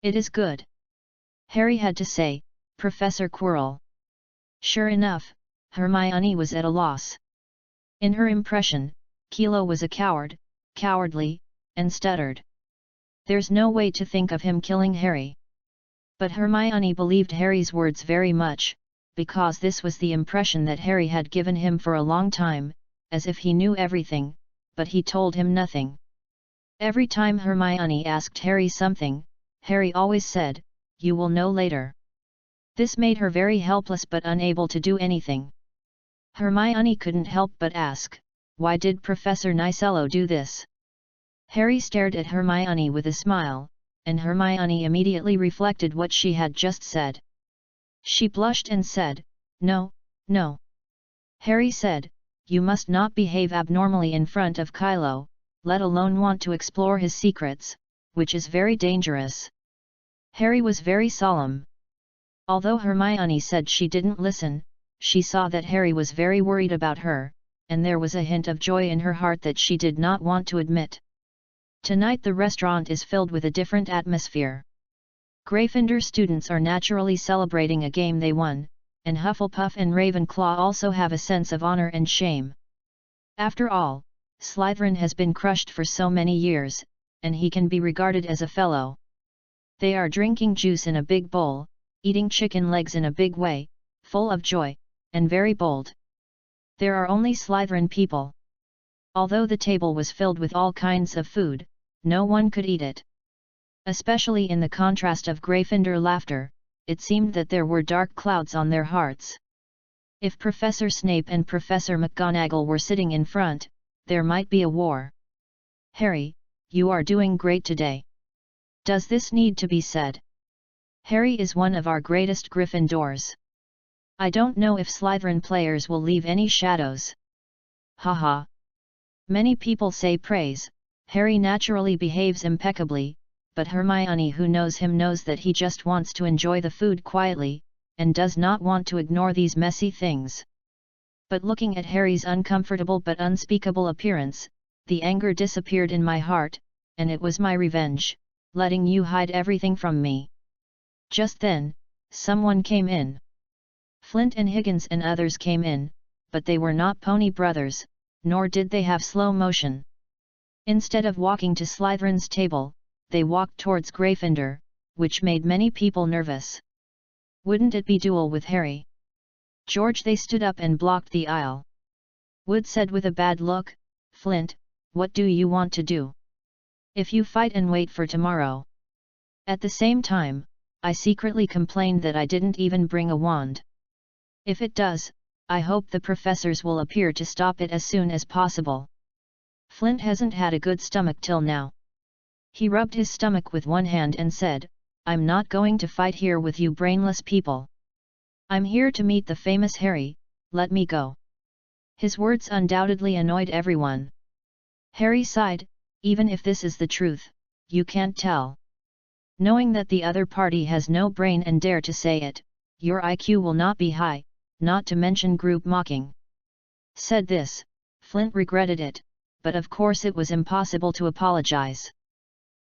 "It is good." Harry had to say, "Professor Quirrell." Sure enough, Hermione was at a loss. In her impression, Kylo was a coward, cowardly, and stuttered. There's no way to think of him killing Harry. But Hermione believed Harry's words very much, because this was the impression that Harry had given him for a long time, as if he knew everything, but he told him nothing. Every time Hermione asked Harry something, Harry always said, "You will know later." This made her very helpless but unable to do anything. Hermione couldn't help but ask, "Why did Professor Nicello do this?" Harry stared at Hermione with a smile, and Hermione immediately reflected what she had just said. She blushed and said, "No, no." Harry said, "You must not behave abnormally in front of Kylo, let alone want to explore his secrets, which is very dangerous." Harry was very solemn. Although Hermione said she didn't listen, she saw that Harry was very worried about her, and there was a hint of joy in her heart that she did not want to admit. Tonight the restaurant is filled with a different atmosphere. Gryffindor students are naturally celebrating a game they won, and Hufflepuff and Ravenclaw also have a sense of honor and shame. After all, Slytherin has been crushed for so many years, and he can be regarded as a fellow. They are drinking juice in a big bowl, eating chicken legs in a big way, full of joy, and very bold. There are only Slytherin people. Although the table was filled with all kinds of food, no one could eat it. Especially in the contrast of Gryffindor laughter, it seemed that there were dark clouds on their hearts. If Professor Snape and Professor McGonagall were sitting in front, there might be a war. "Harry, you are doing great today. Does this need to be said? Harry is one of our greatest Gryffindors. I don't know if Slytherin players will leave any shadows." Haha. Many people say praise, Harry naturally behaves impeccably, but Hermione who knows him knows that he just wants to enjoy the food quietly, and does not want to ignore these messy things. But looking at Harry's uncomfortable but unspeakable appearance, the anger disappeared in my heart, and it was my revenge, letting you hide everything from me. Just then, someone came in. Flint and Higgins and others came in, but they were not Pony Brothers, nor did they have slow motion. Instead of walking to Slytherin's table, they walked towards Gryffindor, which made many people nervous. Wouldn't it be duel with Harry? George? They stood up and blocked the aisle. Wood said with a bad look, "Flint, what do you want to do? If you fight and wait for tomorrow." At the same time, I secretly complained that I didn't even bring a wand. If it does, I hope the professors will appear to stop it as soon as possible. Flint hasn't had a good stomach till now. He rubbed his stomach with one hand and said, "I'm not going to fight here with you brainless people. I'm here to meet the famous Harry, let me go." His words undoubtedly annoyed everyone. Harry sighed, "Even if this is the truth, you can't tell. Knowing that the other party has no brain and dare to say it, your IQ will not be high, not to mention group mocking." Said this, Flint regretted it, but of course it was impossible to apologize.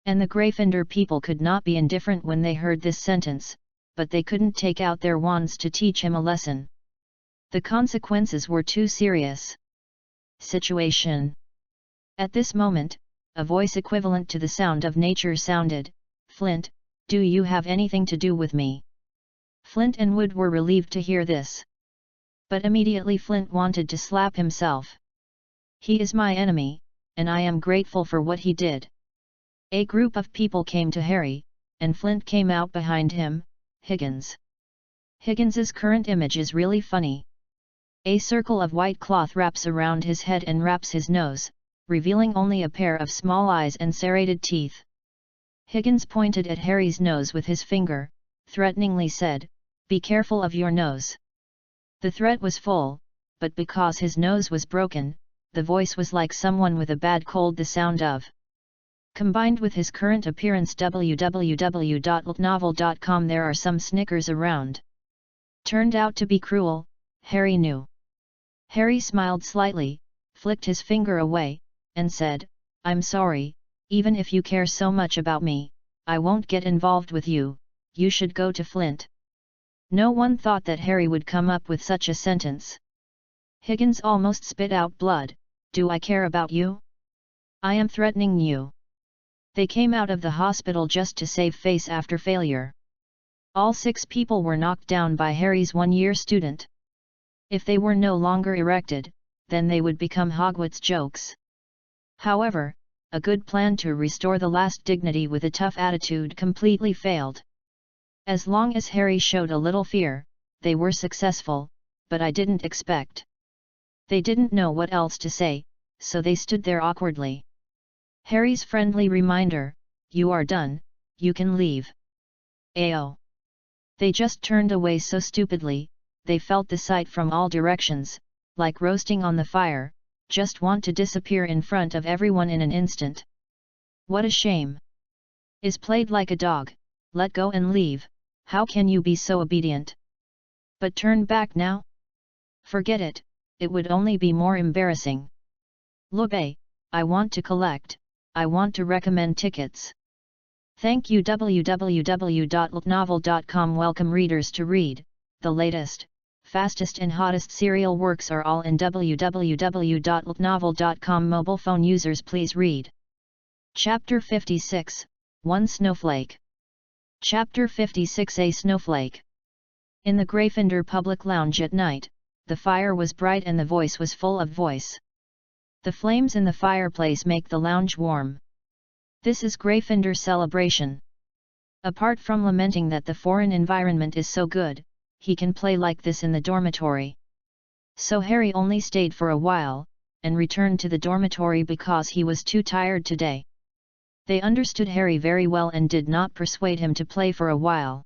And the Gryffindor people could not be indifferent when they heard this sentence, but they couldn't take out their wands to teach him a lesson. The consequences were too serious. Situation. At this moment, a voice equivalent to the sound of nature sounded, "Flint, do you have anything to do with me?" Flint and Wood were relieved to hear this. But immediately Flint wanted to slap himself. He is my enemy, and I am grateful for what he did. A group of people came to Harry, and Flint came out behind him, Higgins. Higgins's current image is really funny. A circle of white cloth wraps around his head and wraps his nose, revealing only a pair of small eyes and serrated teeth. Higgins pointed at Harry's nose with his finger, threateningly said, "Be careful of your nose." The threat was full, but because his nose was broken, the voice was like someone with a bad cold. The sound of, combined with his current appearance www.novel.com, there are some snickers around. Turned out to be cruel, Harry knew. Harry smiled slightly, flicked his finger away, and said, "I'm sorry, even if you care so much about me, I won't get involved with you, you should go to Flint." No one thought that Harry would come up with such a sentence. Higgins almost spit out blood. "Do I care about you? I am threatening you." They came out of the hospital just to save face after failure. All 6 people were knocked down by Harry's one-year student. If they were no longer erected, then they would become Hogwarts jokes. However, a good plan to restore the last dignity with a tough attitude completely failed. As long as Harry showed a little fear, they were successful, but I didn't expect. They didn't know what else to say, so they stood there awkwardly. Harry's friendly reminder, "You are done, you can leave." Ayo! They just turned away so stupidly. They felt the sight from all directions, like roasting on the fire, just want to disappear in front of everyone in an instant. What a shame! Is played like a dog, let go and leave, how can you be so obedient? But turn back now? Forget it, it would only be more embarrassing. Look, I want to collect, I want to recommend tickets. Thank you www.novel.com. Welcome readers to read, the latest, fastest and hottest serial works are all in www.novel.com. Mobile phone users please read. Chapter 56, One Snowflake. Chapter 56, A Snowflake. In the Gryffindor public lounge at night, the fire was bright and the voice was full of voice. The flames in the fireplace make the lounge warm. This is Gryffindor celebration. Apart from lamenting that the foreign environment is so good, he can play like this in the dormitory. So Harry only stayed for a while, and returned to the dormitory because he was too tired today. They understood Harry very well and did not persuade him to play for a while.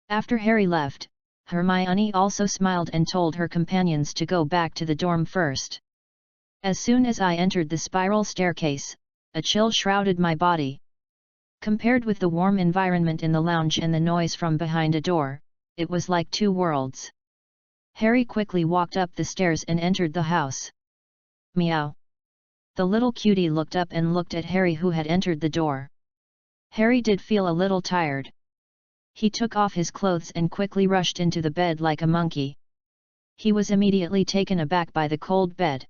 After Harry left, Hermione also smiled and told her companions to go back to the dorm first. As soon as I entered the spiral staircase, a chill shrouded my body. Compared with the warm environment in the lounge and the noise from behind a door, it was like two worlds. Harry quickly walked up the stairs and entered the house. Meow. The little cutie looked up and looked at Harry, who had entered the door. Harry did feel a little tired. He took off his clothes and quickly rushed into the bed like a monkey. He was immediately taken aback by the cold bed.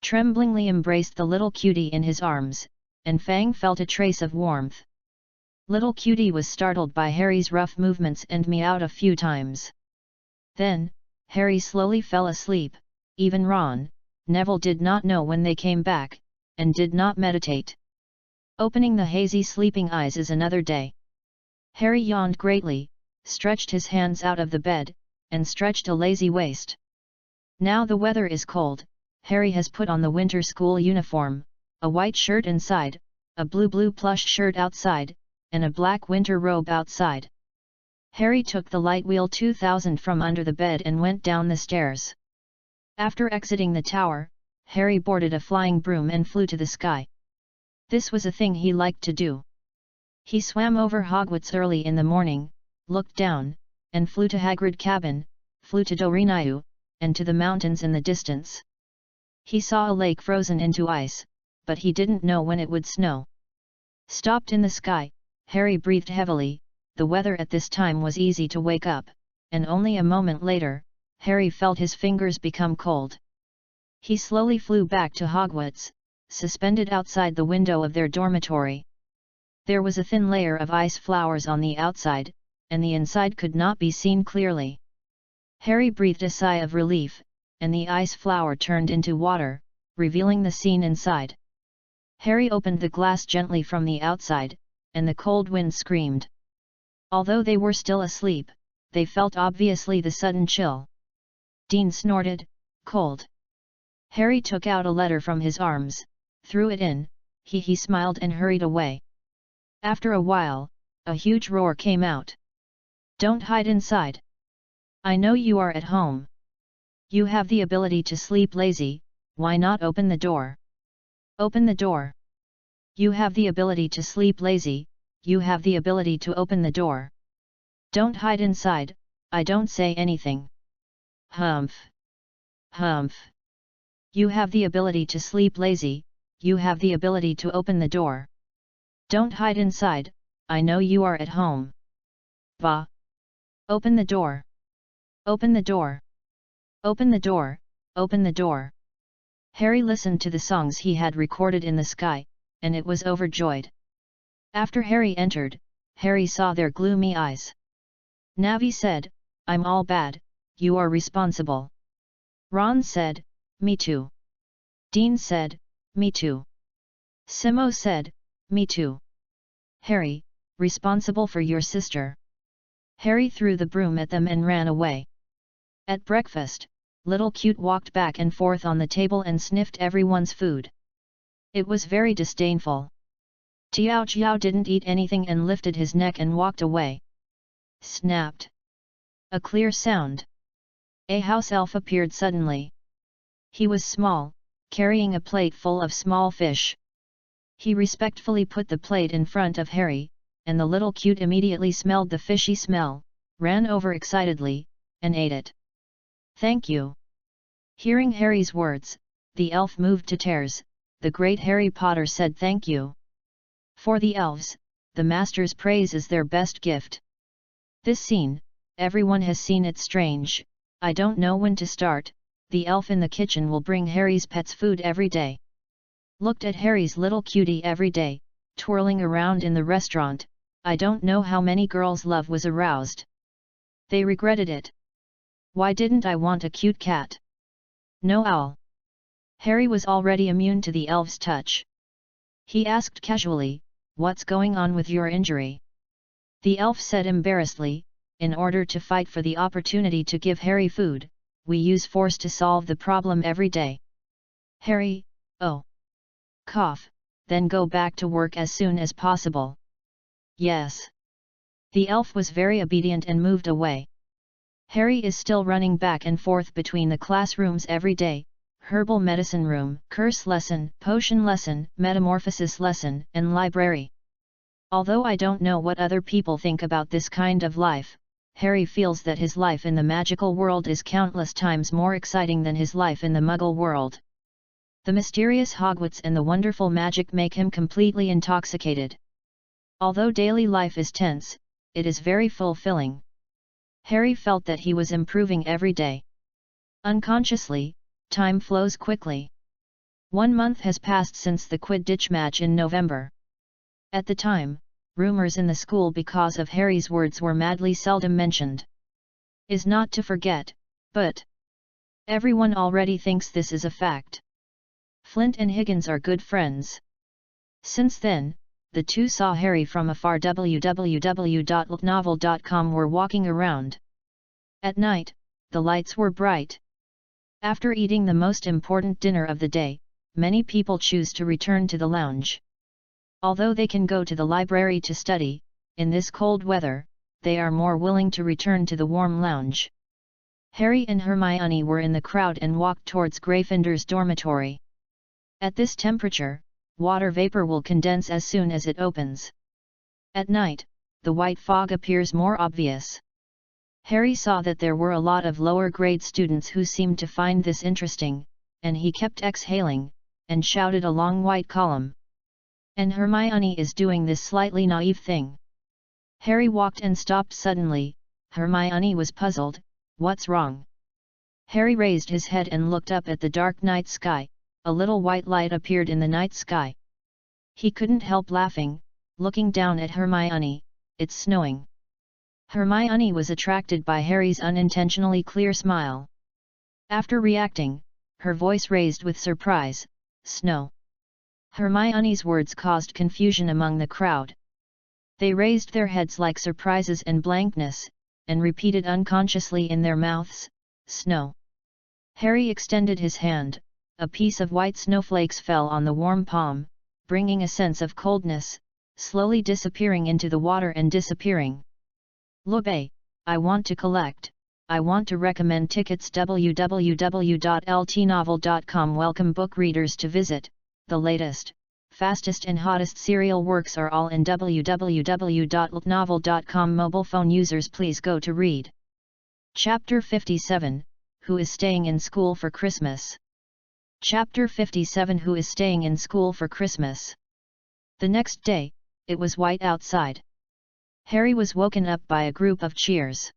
Tremblingly embraced the little cutie in his arms, and Fang felt a trace of warmth. Little cutie was startled by Harry's rough movements and meowed a few times. Then, Harry slowly fell asleep. Even Ron, Neville did not know when they came back, and did not meditate. Opening the hazy sleeping eyes is another day. Harry yawned greatly, stretched his hands out of the bed, and stretched a lazy waist. Now the weather is cold. Harry has put on the winter school uniform, a white shirt inside, a blue plush shirt outside, and a black winter robe outside. Harry took the light wheel 2000 from under the bed and went down the stairs. After exiting the tower, Harry boarded a flying broom and flew to the sky. This was a thing he liked to do. He swam over Hogwarts early in the morning, looked down, and flew to Hagrid cabin, flew to Dorinayu, and to the mountains in the distance. He saw a lake frozen into ice, but he didn't know when it would snow. Stopped in the sky, Harry breathed heavily. The weather at this time was easy to wake up, and only a moment later, Harry felt his fingers become cold. He slowly flew back to Hogwarts, suspended outside the window of their dormitory. There was a thin layer of ice flowers on the outside, and the inside could not be seen clearly. Harry breathed a sigh of relief, and the ice flower turned into water, revealing the scene inside. Harry opened the glass gently from the outside, and the cold wind screamed. Although they were still asleep, they felt obviously the sudden chill. Dean snorted, cold. Harry took out a letter from his arms, threw it in, he smiled and hurried away. After a while, a huge roar came out. Don't hide inside. I know you are at home. You have the ability to sleep lazy, why not open the door? Open the door. You have the ability to sleep lazy, you have the ability to open the door. Don't hide inside, I don't say anything. Humph. Humph. You have the ability to sleep lazy, you have the ability to open the door. Don't hide inside, I know you are at home. Bah. Open the door. Open the door. Open the door, open the door. Harry listened to the songs he had recorded in the sky, and it was overjoyed. After Harry entered, Harry saw their gloomy eyes. Navi said, I'm all bad, you are responsible. Ron said, me too. Dean said, me too. Simo said, me too. Harry, responsible for your sister. Harry threw the broom at them and ran away. At breakfast, Little Cute walked back and forth on the table and sniffed everyone's food. It was very disdainful. Tiao Chiao didn't eat anything and lifted his neck and walked away. Snapped. A clear sound. A house elf appeared suddenly. He was small, carrying a plate full of small fish. He respectfully put the plate in front of Harry, and the Little Cute immediately smelled the fishy smell, ran over excitedly, and ate it. Thank you. Hearing Harry's words, the elf moved to tears. The great Harry Potter said thank you. For the elves, the master's praise is their best gift. This scene, everyone has seen it. Strange, I don't know when to start. The elf in the kitchen will bring Harry's pets food every day. Looked at Harry's little cutie every day, twirling around in the restaurant. I don't know how many girls' love was aroused. They regretted it. Why didn't I want a cute cat? No owl. Harry was already immune to the elf's touch. He asked casually, what's going on with your injury? The elf said embarrassedly, in order to fight for the opportunity to give Harry food, we use force to solve the problem every day. Harry, oh. Cough, then go back to work as soon as possible. Yes. The elf was very obedient and moved away. Harry is still running back and forth between the classrooms every day, herbal medicine room, curse lesson, potion lesson, metamorphosis lesson, and library. Although I don't know what other people think about this kind of life, Harry feels that his life in the magical world is countless times more exciting than his life in the Muggle world. The mysterious Hogwarts and the wonderful magic make him completely intoxicated. Although daily life is tense, it is very fulfilling. Harry felt that he was improving every day. Unconsciously, time flows quickly. 1 month has passed since the Quidditch match in November. At the time, rumors in the school because of Harry's words were madly seldom mentioned. Is not to forget, but everyone already thinks this is a fact. Flint and Higgins are good friends. Since then, the two saw Harry from afar. www.novel.com were walking around. At night, the lights were bright. After eating the most important dinner of the day, many people choose to return to the lounge. Although they can go to the library to study, in this cold weather, they are more willing to return to the warm lounge. Harry and Hermione were in the crowd and walked towards Gryffindor's dormitory. At this temperature, water vapor will condense as soon as it opens. At night, the white fog appears more obvious. Harry saw that there were a lot of lower-grade students who seemed to find this interesting, and he kept exhaling, and shouted a long white column. And Hermione is doing this slightly naive thing. Harry walked and stopped suddenly. Hermione was puzzled. What's wrong? Harry raised his head and looked up at the dark night sky. A little white light appeared in the night sky. He couldn't help laughing, looking down at Hermione. It's snowing. Hermione was attracted by Harry's unintentionally clear smile. After reacting, her voice raised with surprise, snow. Hermione's words caused confusion among the crowd. They raised their heads like surprises and blankness, and repeated unconsciously in their mouths, snow. Harry extended his hand, a piece of white snowflakes fell on the warm palm, bringing a sense of coldness, slowly disappearing into the water and disappearing. Look, I want to collect. I want to recommend tickets. www.ltnovel.com. Welcome book readers to visit. The latest, fastest and hottest serial works are all in www.ltnovel.com. Mobile phone users, please go to read. Chapter 57, Who is staying in school for Christmas? Chapter 57, Who is staying in school for Christmas? The next day, it was white outside. Harry was woken up by a group of cheers.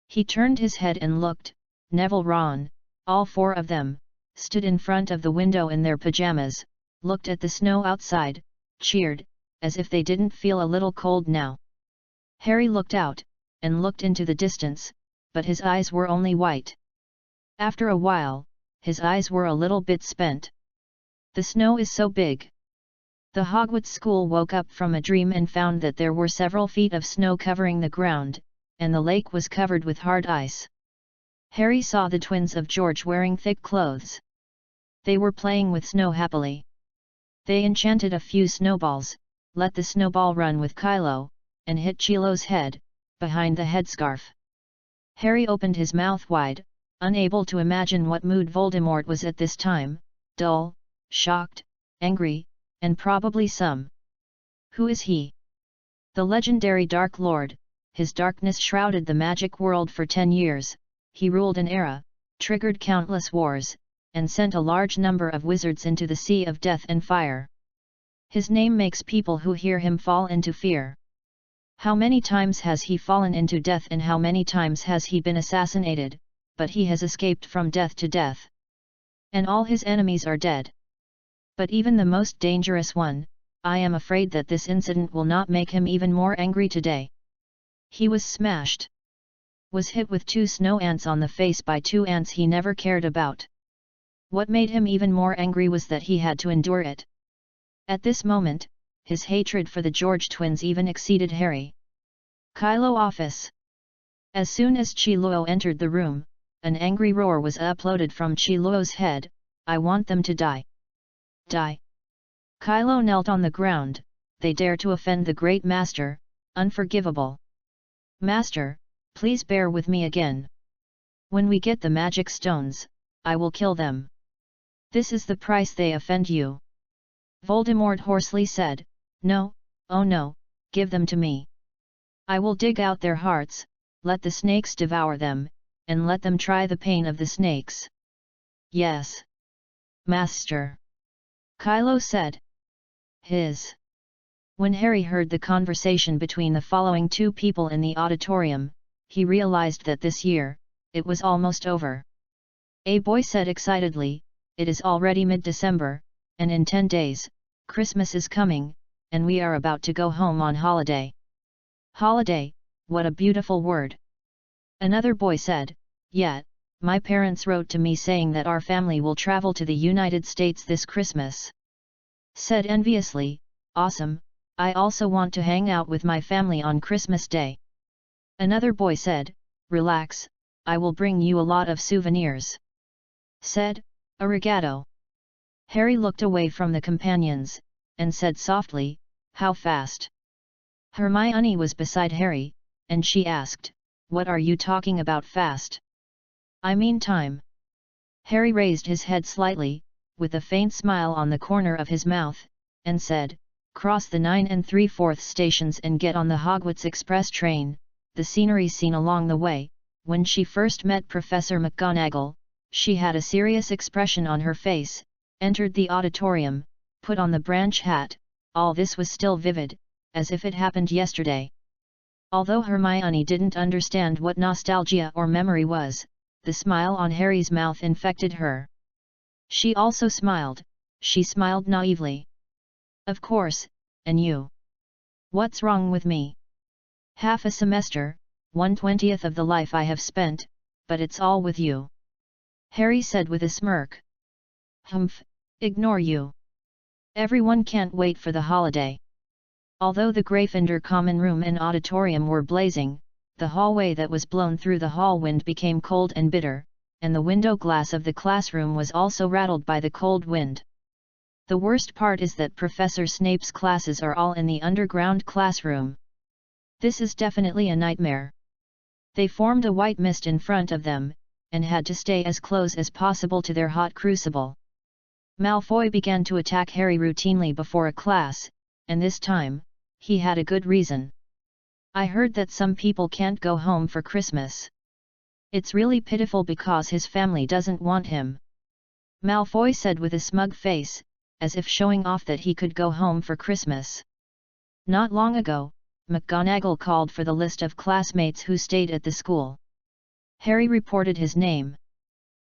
He turned his head and looked. Neville, Ron, all four of them, stood in front of the window in their pajamas, looked at the snow outside, cheered, as if they didn't feel a little cold now. Harry looked out, and looked into the distance, but his eyes were only white. After a while, his eyes were a little bit spent. The snow is so big. The Hogwarts school woke up from a dream and found that there were several feet of snow covering the ground, and the lake was covered with hard ice. Harry saw the twins of George wearing thick clothes. They were playing with snow happily. They enchanted a few snowballs, let the snowball run with Kylo, and hit Chilo's head, behind the headscarf. Harry opened his mouth wide, unable to imagine what mood Voldemort was at this time, dull, shocked, angry, and probably some. Who is he? The legendary Dark Lord. His darkness shrouded the magic world for 10 years, he ruled an era, triggered countless wars, and sent a large number of wizards into the sea of death and fire. His name makes people who hear him fall into fear. How many times has he fallen into death and how many times has he been assassinated, but he has escaped from death to death. And all his enemies are dead. But even the most dangerous one, I am afraid that this incident will not make him even more angry today. He was smashed. Was hit with 2 snow ants on the face by 2 ants he never cared about. What made him even more angry was that he had to endure it. At this moment, his hatred for the George twins even exceeded Harry. Kylo office. As soon as Chi-Luo entered the room, an angry roar was uploaded from Chi-Luo's head, I want them to die. Die. Kylo knelt on the ground, they dare to offend the great master, unforgivable. Master, please bear with me again. When we get the magic stones, I will kill them. This is the price they offend you. Voldemort hoarsely said, No, oh no, give them to me. I will dig out their hearts, let the snakes devour them, and let them try the pain of the snakes. Yes. Master. Kylo said. When Harry heard the conversation between the following 2 people in the auditorium, he realized that this year, it was almost over. A boy said excitedly, it is already mid-December, and in 10 days, Christmas is coming, and we are about to go home on holiday. Holiday, what a beautiful word. Another boy said, yeah, my parents wrote to me saying that our family will travel to the United States this Christmas. Said enviously, awesome, I also want to hang out with my family on Christmas Day. Another boy said, relax, I will bring you a lot of souvenirs. Said, arigato. Harry looked away from the companions, and said softly, how fast? Hermione was beside Harry, and she asked, what are you talking about fast? I mean time. Harry raised his head slightly, with a faint smile on the corner of his mouth, and said, cross the 9 3/4 stations and get on the Hogwarts Express train. The scenery seen along the way. When she first met Professor McGonagall, she had a serious expression on her face, entered the auditorium, put on the branch hat, all this was still vivid, as if it happened yesterday. Although Hermione didn't understand what nostalgia or memory was, the smile on Harry's mouth infected her. She also smiled, she smiled naively. Of course, and you? What's wrong with me? Half a semester, 1/20 of the life I have spent, but it's all with you. Harry said with a smirk. Humph, ignore you. Everyone can't wait for the holiday. Although the Gryffindor common room and auditorium were blazing, the hallway that was blown through the hall wind became cold and bitter, and the window glass of the classroom was also rattled by the cold wind. The worst part is that Professor Snape's classes are all in the underground classroom. This is definitely a nightmare. They formed a white mist in front of them, and had to stay as close as possible to their hot crucible. Malfoy began to attack Harry routinely before a class, and this time, he had a good reason. I heard that some people can't go home for Christmas. It's really pitiful because his family doesn't want him. Malfoy said with a smug face, as if showing off that he could go home for Christmas. Not long ago, McGonagall called for the list of classmates who stayed at the school. Harry reported his name.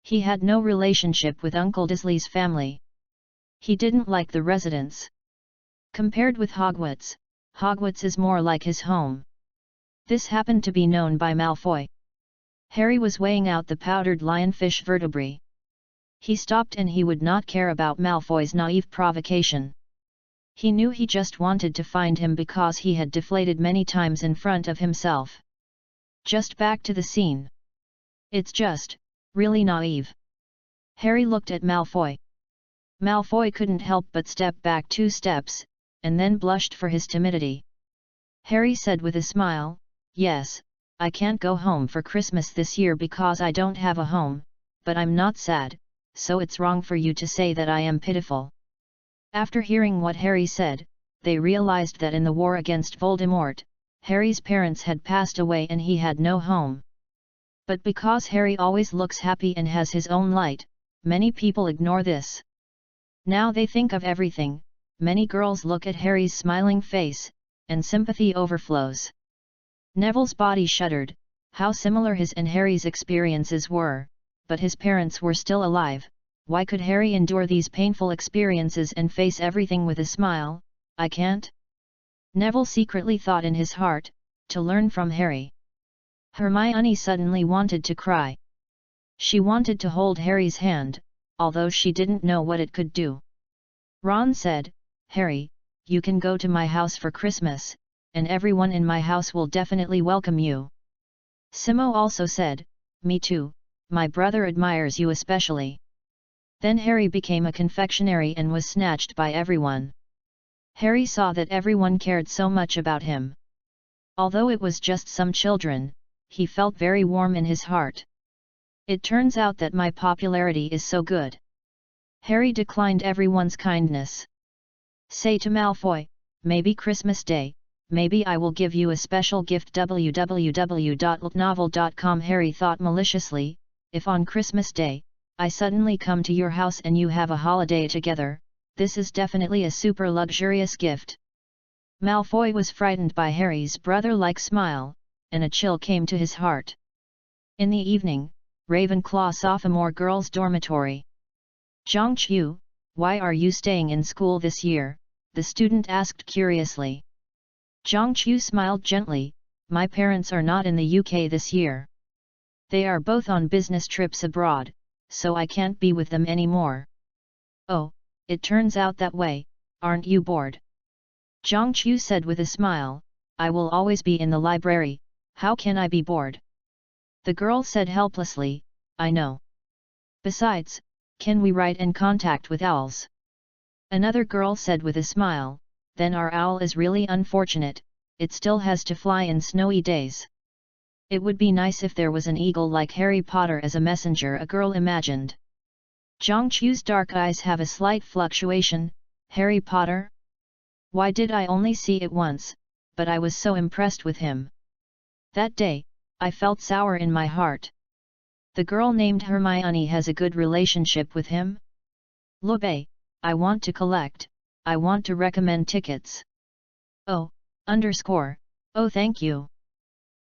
He had no relationship with Uncle Disley's family. He didn't like the residents. Compared with Hogwarts, Hogwarts is more like his home. This happened to be known by Malfoy. Harry was weighing out the powdered lionfish vertebrae. He stopped and he would not care about Malfoy's naive provocation. He knew he just wanted to find him because he had deflated many times in front of himself. Just back to the scene. It's just, really naive. Harry looked at Malfoy. Malfoy couldn't help but step back 2 steps, and then blushed for his timidity. Harry said with a smile, "Yes, I can't go home for Christmas this year because I don't have a home, but I'm not sad, so it's wrong for you to say that I am pitiful." After hearing what Harry said, they realized that in the war against Voldemort, Harry's parents had passed away and he had no home. But because Harry always looks happy and has his own light, many people ignore this. Now they think of everything. Many girls look at Harry's smiling face, and sympathy overflows. Neville's body shuddered, how similar his and Harry's experiences were, but his parents were still alive. Why could Harry endure these painful experiences and face everything with a smile? I can't. Neville secretly thought in his heart, to learn from Harry. Hermione suddenly wanted to cry. She wanted to hold Harry's hand, although she didn't know what it could do. Ron said, "Harry, you can go to my house for Christmas, and everyone in my house will definitely welcome you." Simo also said, "Me too, my brother admires you especially." Then Harry became a confectionery and was snatched by everyone. Harry saw that everyone cared so much about him. Although it was just some children, he felt very warm in his heart. It turns out that my popularity is so good. Harry declined everyone's kindness. Say to Malfoy, "Maybe Christmas Day, maybe I will give you a special gift." www.looknovel.com. Harry thought maliciously, if on Christmas Day, I suddenly come to your house and you have a holiday together, this is definitely a super luxurious gift. Malfoy was frightened by Harry's brother-like smile, and a chill came to his heart. In the evening, Ravenclaw sophomore girls' dormitory. "Zhangqiu, why are you staying in school this year?" the student asked curiously. Zhangqiu smiled gently, "My parents are not in the UK this year. They are both on business trips abroad, so I can't be with them anymore." "Oh, it turns out that way, aren't you bored?" Zhangqiu said with a smile, "I will always be in the library, how can I be bored?" The girl said helplessly, "I know. Besides, can we write in contact with owls?" Another girl said with a smile, "Then our owl is really unfortunate, it still has to fly in snowy days." It would be nice if there was an eagle like Harry Potter as a messenger, a girl imagined. Zhangqiu's dark eyes have a slight fluctuation. Harry Potter? Why did I only see it once, but I was so impressed with him. That day, I felt sour in my heart. The girl named Hermione has a good relationship with him? Lube, I want to collect, I want to recommend tickets. Oh, oh thank you.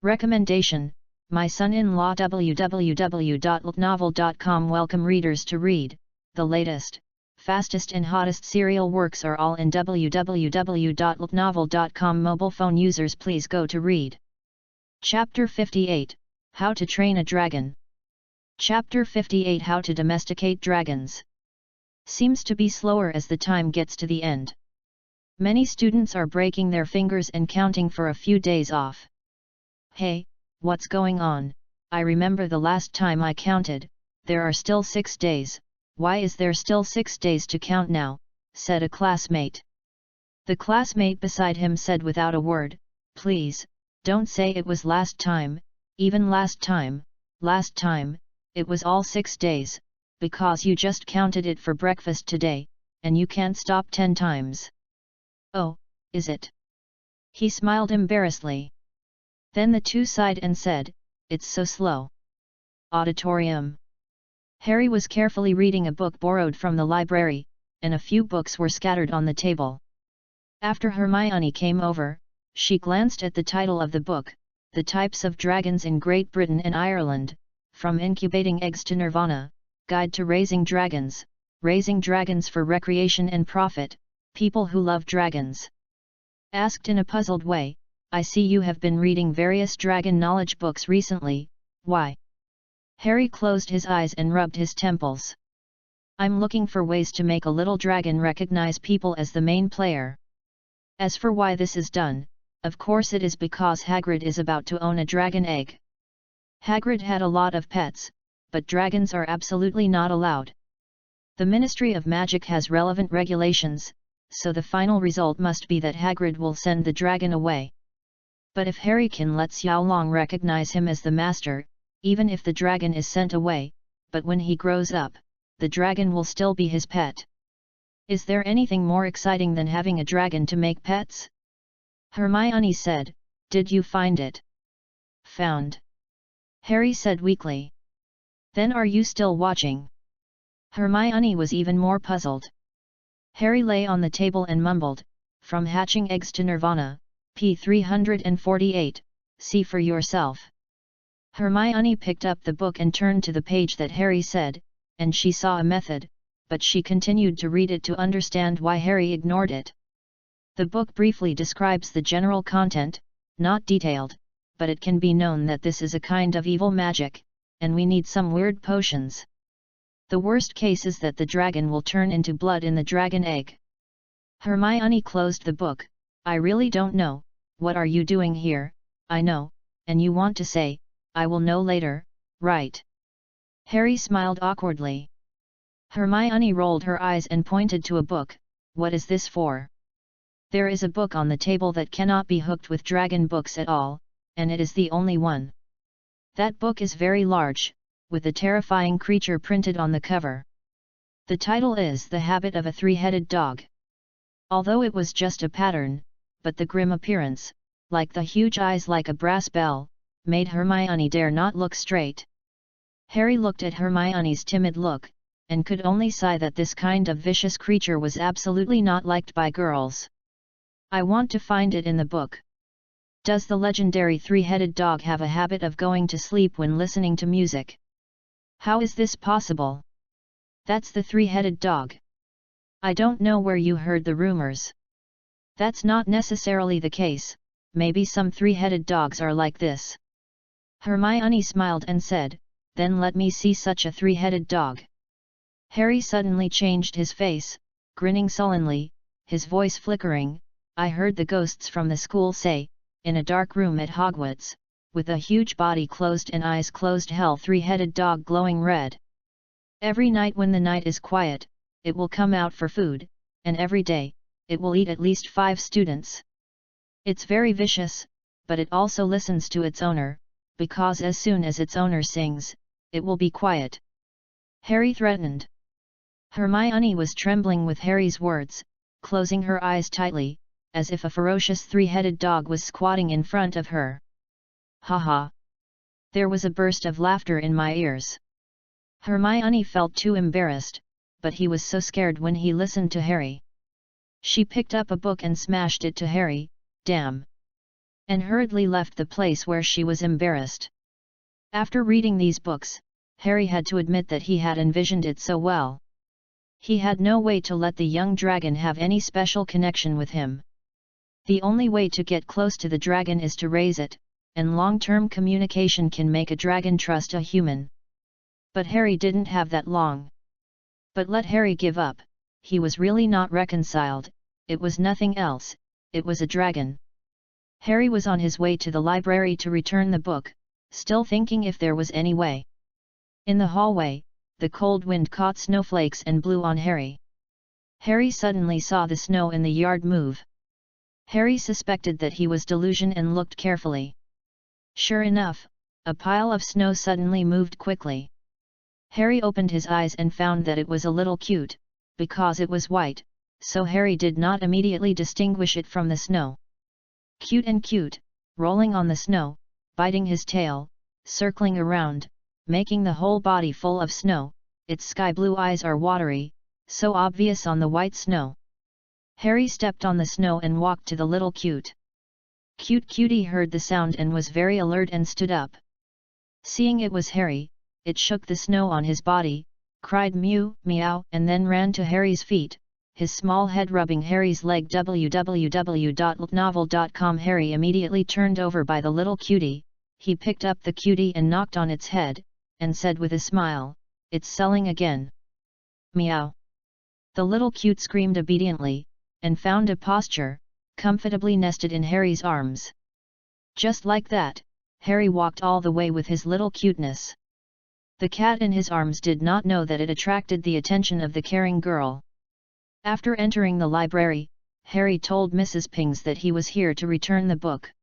Recommendation, my son-in-law. www.looknovel.com. Welcome readers to read, the latest, fastest and hottest serial works are all in www.looknovel.com. Mobile phone users please go to read. Chapter 58, How to Train a Dragon. Chapter 58, How to Domesticate Dragons. Seems to be slower as the time gets to the end. Many students are breaking their fingers and counting for a few days off. Hey, what's going on? I remember the last time I counted, there are still 6 days, why is there still 6 days to count now, said a classmate. The classmate beside him said without a word, please, don't say it was last time, even last time, it was all 6 days, because you just counted it for breakfast today, and you can't stop 10 times. Oh, is it? He smiled embarrassedly. Then the two sighed and said, it's so slow. Auditorium. Harry was carefully reading a book borrowed from the library, and a few books were scattered on the table. After Hermione came over, she glanced at the title of the book, The Types of Dragons in Great Britain and Ireland, From Incubating Eggs to Nirvana, Guide to Raising Dragons for Recreation and Profit, People Who Love Dragons. Asked in a puzzled way, I see you have been reading various dragon knowledge books recently, why? Harry closed his eyes and rubbed his temples. I'm looking for ways to make a little dragon recognize people as the main player. As for why this is done, of course it is because Hagrid is about to own a dragon egg. Hagrid had a lot of pets, but dragons are absolutely not allowed. The Ministry of Magic has relevant regulations, so the final result must be that Hagrid will send the dragon away. But if Harry can let Xiaolong recognize him as the master, even if the dragon is sent away, but when he grows up, the dragon will still be his pet. Is there anything more exciting than having a dragon to make pets? Hermione said, did you find it? Found. Harry said weakly. Then are you still watching? Hermione was even more puzzled. Harry lay on the table and mumbled, From Hatching Eggs to Nirvana, p. 348, see for yourself. Hermione picked up the book and turned to the page that Harry said, and she saw a method, but she continued to read it to understand why Harry ignored it. The book briefly describes the general content, not detailed, but it can be known that this is a kind of evil magic, and we need some weird potions. The worst case is that the dragon will turn into blood in the dragon egg. Hermione closed the book. I really don't know, what are you doing here? I know, and you want to say, I will know later, right? Harry smiled awkwardly. Hermione rolled her eyes and pointed to a book. What is this for? There is a book on the table that cannot be hooked with dragon books at all, and it is the only one. That book is very large, with a terrifying creature printed on the cover. The title is The Habit of a Three-Headed Dog. Although it was just a pattern, but the grim appearance, like the huge eyes like a brass bell, made Hermione dare not look straight. Harry looked at Hermione's timid look, and could only sigh that this kind of vicious creature was absolutely not liked by girls. I want to find it in the book. Does the legendary three-headed dog have a habit of going to sleep when listening to music? How is this possible? That's the three-headed dog. I don't know where you heard the rumors. That's not necessarily the case, maybe some three-headed dogs are like this. Hermione smiled and said, then let me see such a three-headed dog. Harry suddenly changed his face, grinning sullenly, his voice flickering, I heard the ghosts from the school say, in a dark room at Hogwarts, with a huge body closed and eyes closed hell three-headed dog glowing red. Every night when the night is quiet, it will come out for food, and every day, it will eat at least 5 students. It's very vicious, but it also listens to its owner, because as soon as its owner sings, it will be quiet. Harry threatened. Hermione was trembling with Harry's words, closing her eyes tightly, as if a ferocious three-headed dog was squatting in front of her. Ha ha! There was a burst of laughter in my ears. Hermione felt too embarrassed, but he was so scared when he listened to Harry. She picked up a book and smashed it to Harry, damn! And hurriedly left the place where she was embarrassed. After reading these books, Harry had to admit that he had envisioned it so well. He had no way to let the young dragon have any special connection with him. The only way to get close to the dragon is to raise it, and long-term communication can make a dragon trust a human. But Harry didn't have that long. But let Harry give up, he was really not reconciled, it was nothing else, it was a dragon. Harry was on his way to the library to return the book, still thinking if there was any way. In the hallway, the cold wind caught snowflakes and blew on Harry. Harry suddenly saw the snow in the yard move. Harry suspected that he was delusion and looked carefully. Sure enough, a pile of snow suddenly moved quickly. Harry opened his eyes and found that it was a little cute, because it was white, so Harry did not immediately distinguish it from the snow. Cute and cute, rolling on the snow, biting his tail, circling around, making the whole body full of snow, its sky-blue eyes are watery, so obvious on the white snow. Harry stepped on the snow and walked to the little cute. Cute cutie heard the sound and was very alert and stood up. Seeing it was Harry, it shook the snow on his body, cried mew, meow, and then ran to Harry's feet, his small head rubbing Harry's leg. www.novel.com. Harry immediately turned over by the little cutie. He picked up the cutie and knocked on its head, and said with a smile, "It's selling again." Meow. The little cute screamed obediently, and found a posture, comfortably nested in Harry's arms. Just like that, Harry walked all the way with his little cuteness. The cat in his arms did not know that it attracted the attention of the caring girl. After entering the library, Harry told Mrs. Pings that he was here to return the book.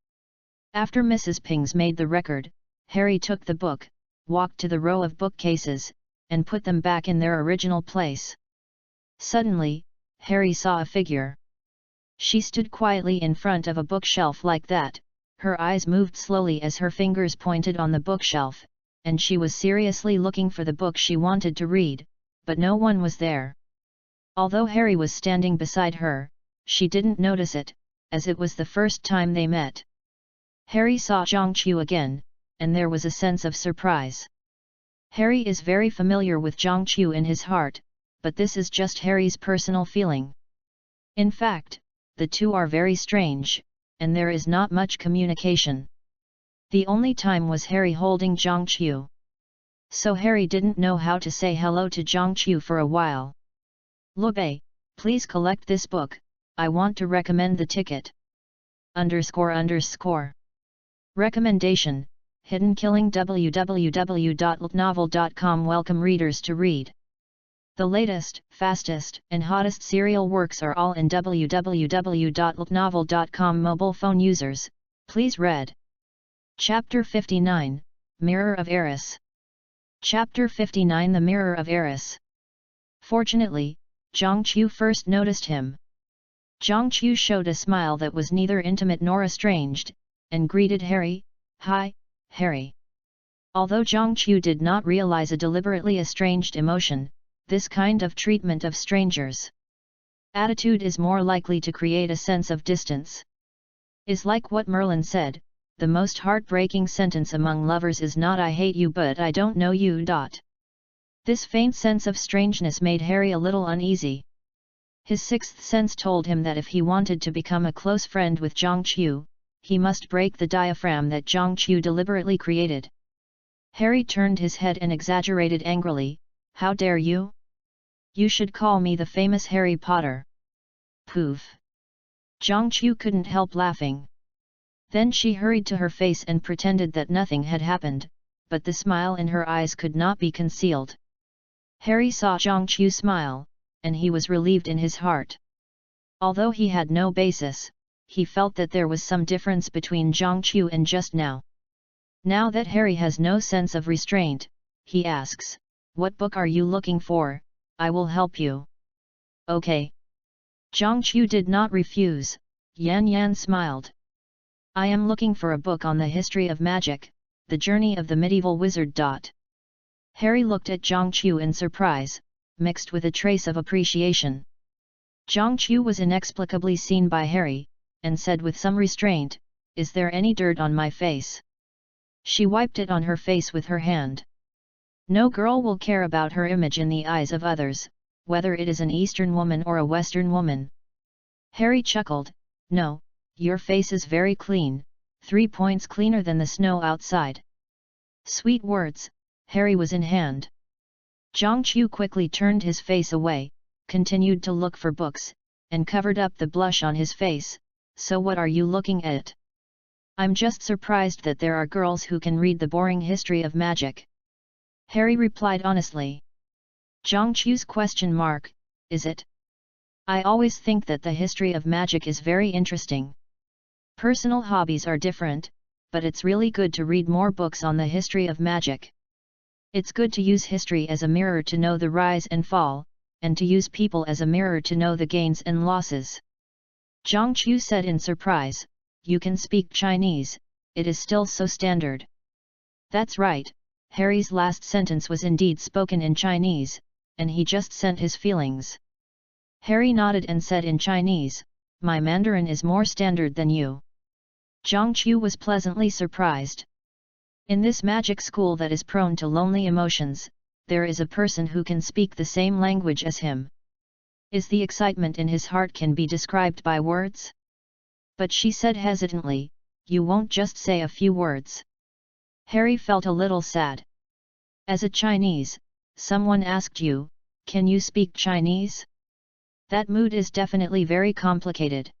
After Mrs. Pings made the record, Harry took the book, walked to the row of bookcases, and put them back in their original place. Suddenly, Harry saw a figure. She stood quietly in front of a bookshelf like that, her eyes moved slowly as her fingers pointed on the bookshelf, and she was seriously looking for the book she wanted to read, but no one was there. Although Harry was standing beside her, she didn't notice it, as it was the first time they met. Harry saw Zhang Qiu again, and there was a sense of surprise. Harry is very familiar with Zhang Qiu in his heart, but this is just Harry's personal feeling. In fact, the two are very strange, and there is not much communication. The only time was Harry holding Zhang Qiu. So Harry didn't know how to say hello to Zhang Qiu for a while. "Lube, please collect this book, I want to recommend the ticket. ___. Recommendation, Hidden Killing. www.novel.com. Welcome readers to read. The latest, fastest, and hottest serial works are all in www.novel.com. Mobile phone users, please read. Chapter 59, Mirror of Eris. Chapter 59, The Mirror of Eris. Fortunately, Zhang Qiu first noticed him. Zhang Qiu showed a smile that was neither intimate nor estranged, and greeted Harry, "Hi, Harry." Although Zhang Qiu did not realize a deliberately estranged emotion, this kind of treatment of strangers' attitude is more likely to create a sense of distance. Is like what Merlin said, the most heartbreaking sentence among lovers is not "I hate you but I don't know you." This faint sense of strangeness made Harry a little uneasy. His sixth sense told him that if he wanted to become a close friend with Zhang Qiu, he must break the diaphragm that Zhang Qiu deliberately created. Harry turned his head and exaggerated angrily, "How dare you? You should call me the famous Harry Potter." Poof! Zhang Qiu couldn't help laughing. Then she hurried to her face and pretended that nothing had happened, but the smile in her eyes could not be concealed. Harry saw Zhang Qiu smile, and he was relieved in his heart. Although he had no basis, he felt that there was some difference between Zhang Qiu and just now. Now that Harry has no sense of restraint, he asks, "What book are you looking for? I will help you." "Okay." Zhang Qiu did not refuse. Yan Yan smiled. "I am looking for a book on the history of magic, the journey of the medieval wizard." Harry looked at Zhang Qiu in surprise, mixed with a trace of appreciation. Zhang Qiu was inexplicably seen by Harry, and said with some restraint, "Is there any dirt on my face?" She wiped it on her face with her hand. No girl will care about her image in the eyes of others, whether it is an Eastern woman or a Western woman. Harry chuckled, "No, your face is very clean, 3 points cleaner than the snow outside." Sweet words, Harry was in hand. Zhang Qiu quickly turned his face away, continued to look for books, and covered up the blush on his face. "So what are you looking at?" "I'm just surprised that there are girls who can read the boring history of magic," Harry replied honestly. Zhang Chu's question mark, is it? I always think that the history of magic is very interesting. Personal hobbies are different, but it's really good to read more books on the history of magic. It's good to use history as a mirror to know the rise and fall, and to use people as a mirror to know the gains and losses. Zhang Chu said in surprise, you can speak Chinese, it is still so standard. That's right, Harry's last sentence was indeed spoken in Chinese, and he just sent his feelings. Harry nodded and said in Chinese, my Mandarin is more standard than you. Zhang Chu was pleasantly surprised. In this magic school that is prone to lonely emotions, there is a person who can speak the same language as him. Is the excitement in his heart can be described by words? But she said hesitantly, you won't just say a few words. Harry felt a little sad. As a Chinese, someone asked you, can you speak Chinese? That mood is definitely very complicated.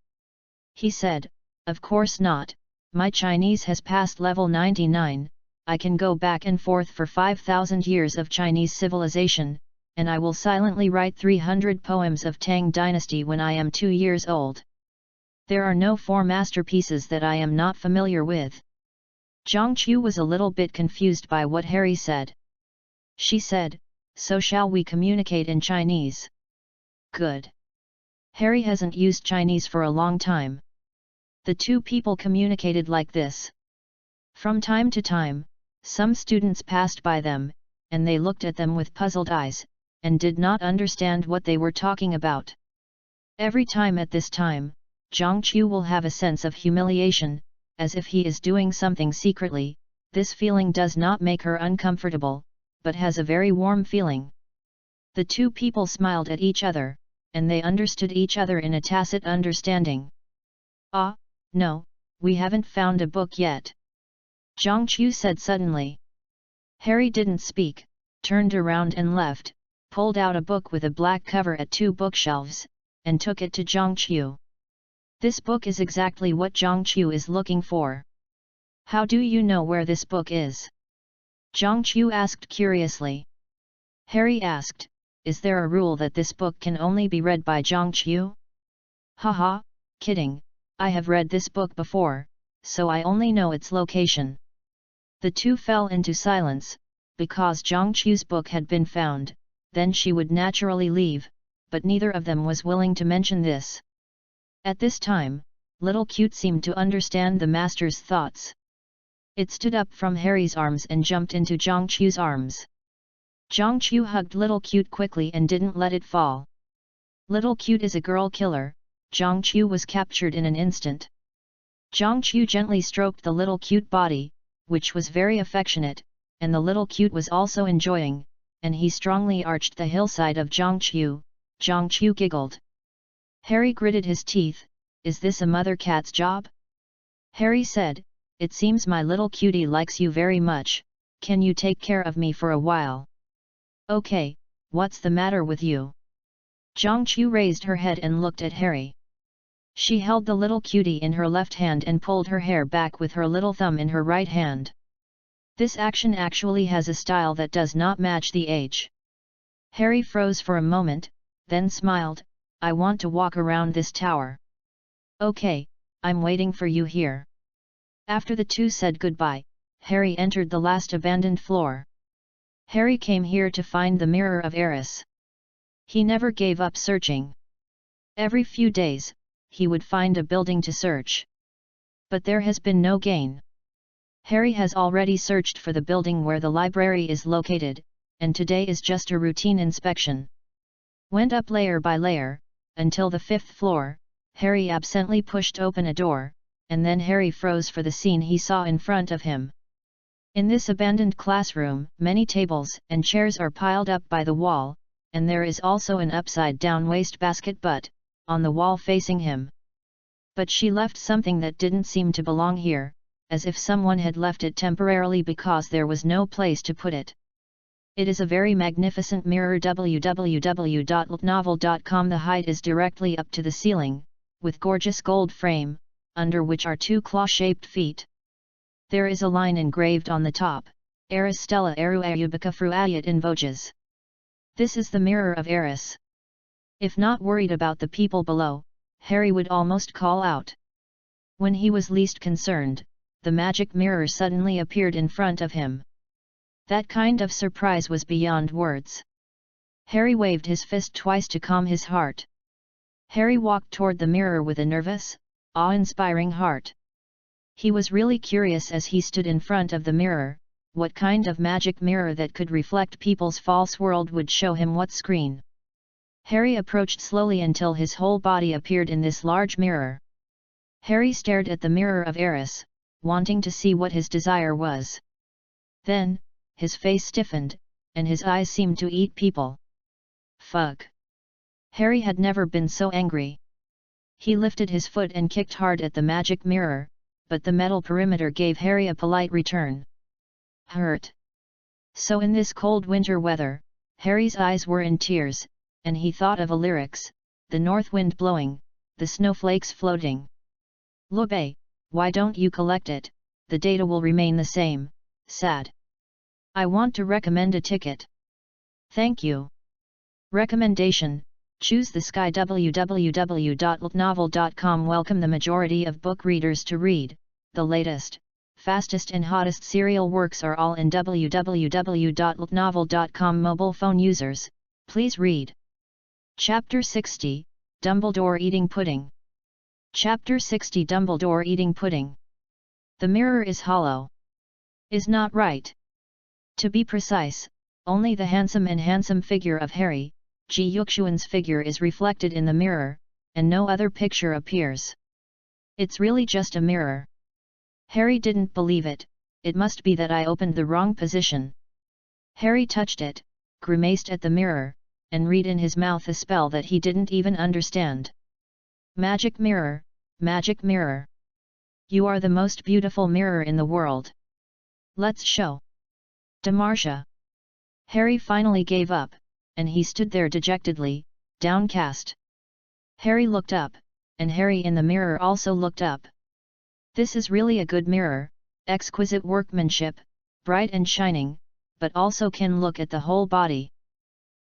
He said, of course not, my Chinese has passed level 99, I can go back and forth for 5,000 years of Chinese civilization, and I will silently write 300 poems of Tang dynasty when I am 2 years old. There are no 4 masterpieces that I am not familiar with. Zhang Chu was a little bit confused by what Harry said. She said, so shall we communicate in Chinese? Good. Harry hasn't used Chinese for a long time. The two people communicated like this. From time to time, some students passed by them, and they looked at them with puzzled eyes, and did not understand what they were talking about. Every time at this time, Zhang Chu will have a sense of humiliation, as if he is doing something secretly. This feeling does not make her uncomfortable, but has a very warm feeling. The two people smiled at each other, and they understood each other in a tacit understanding. Ah, no, we haven't found a book yet. Zhang Chu said suddenly. Harry didn't speak, turned around and left, pulled out a book with a black cover at 2 bookshelves, and took it to Zhang Chu. This book is exactly what Zhang Chu is looking for. How do you know where this book is? Zhang Chu asked curiously. Harry asked, is there a rule that this book can only be read by Zhang Chu? Haha, kidding, I have read this book before, so I only know its location. The two fell into silence, because Zhang Chu's book had been found, then she would naturally leave, but neither of them was willing to mention this. At this time, Little Cute seemed to understand the master's thoughts. It stood up from Harry's arms and jumped into Zhang Chu's arms. Zhang Chu hugged Little Cute quickly and didn't let it fall. Little Cute is a girl killer, Zhang Chu was captured in an instant. Zhang Chu gently stroked the Little Cute body, which was very affectionate, and the Little Cute was also enjoying, and he strongly arched the hillside of Zhang Chu. Zhang Chu giggled. Harry gritted his teeth, is this a mother cat's job? Harry said, it seems my little cutie likes you very much, can you take care of me for a while? Okay, what's the matter with you? Zhang Chu raised her head and looked at Harry. She held the little cutie in her left hand and pulled her hair back with her little thumb in her right hand. This action actually has a style that does not match the age. Harry froze for a moment, then smiled, I want to walk around this tower. Okay, I'm waiting for you here. After the two said goodbye, Harry entered the last abandoned floor. Harry came here to find the Mirror of Eris. He never gave up searching. Every few days, he would find a building to search. But there has been no gain. Harry has already searched for the building where the library is located, and today is just a routine inspection. Went up layer by layer, until the 5th floor, Harry absently pushed open a door, and then Harry froze for the scene he saw in front of him. In this abandoned classroom, many tables and chairs are piled up by the wall, and there is also an upside-down wastebasket on the wall facing him. But she left something that didn't seem to belong here, as if someone had left it temporarily because there was no place to put it. It is a very magnificent mirror. www.novel.com. The height is directly up to the ceiling, with gorgeous gold frame, under which are 2 claw-shaped feet. There is a line engraved on the top, Aristella eru audiobooka fruayat in Voges. This is the mirror of Eris. If not worried about the people below, Harry would almost call out. When he was least concerned, the magic mirror suddenly appeared in front of him. That kind of surprise was beyond words. Harry waved his fist twice to calm his heart. Harry walked toward the mirror with a nervous, awe-inspiring heart. He was really curious as he stood in front of the mirror, what kind of magic mirror that could reflect people's false world would show him what screen. Harry approached slowly until his whole body appeared in this large mirror. Harry stared at the mirror of Eris, wanting to see what his desire was. Then, his face stiffened, and his eyes seemed to eat people. Fuck! Harry had never been so angry. He lifted his foot and kicked hard at the magic mirror, but the metal perimeter gave Harry a polite return. Hurt! So in this cold winter weather, Harry's eyes were in tears, and he thought of a lyrics, the north wind blowing, the snowflakes floating. Lobe, why don't you collect it, the data will remain the same, sad. I want to recommend a ticket. Thank you. Recommendation, choose the sky www.ltnovel.com. Welcome the majority of book readers to read, the latest, fastest and hottest serial works are all in www.ltnovel.com. Mobile phone users, please read. Chapter 60, Dumbledore Eating Pudding. Chapter 60 Dumbledore Eating Pudding. The mirror is hollow. Is not right. To be precise, only the handsome figure of Harry, Ji Yuxuan's figure is reflected in the mirror, and no other picture appears. It's really just a mirror. Harry didn't believe it, it must be that I opened the wrong position. Harry touched it, grimaced at the mirror, and read in his mouth a spell that he didn't even understand. Magic mirror, magic mirror. You are the most beautiful mirror in the world. Let's show. Demarcia. Harry finally gave up, and he stood there dejectedly, downcast. Harry looked up, and Harry in the mirror also looked up. This is really a good mirror, exquisite workmanship, bright and shining, but also can look at the whole body.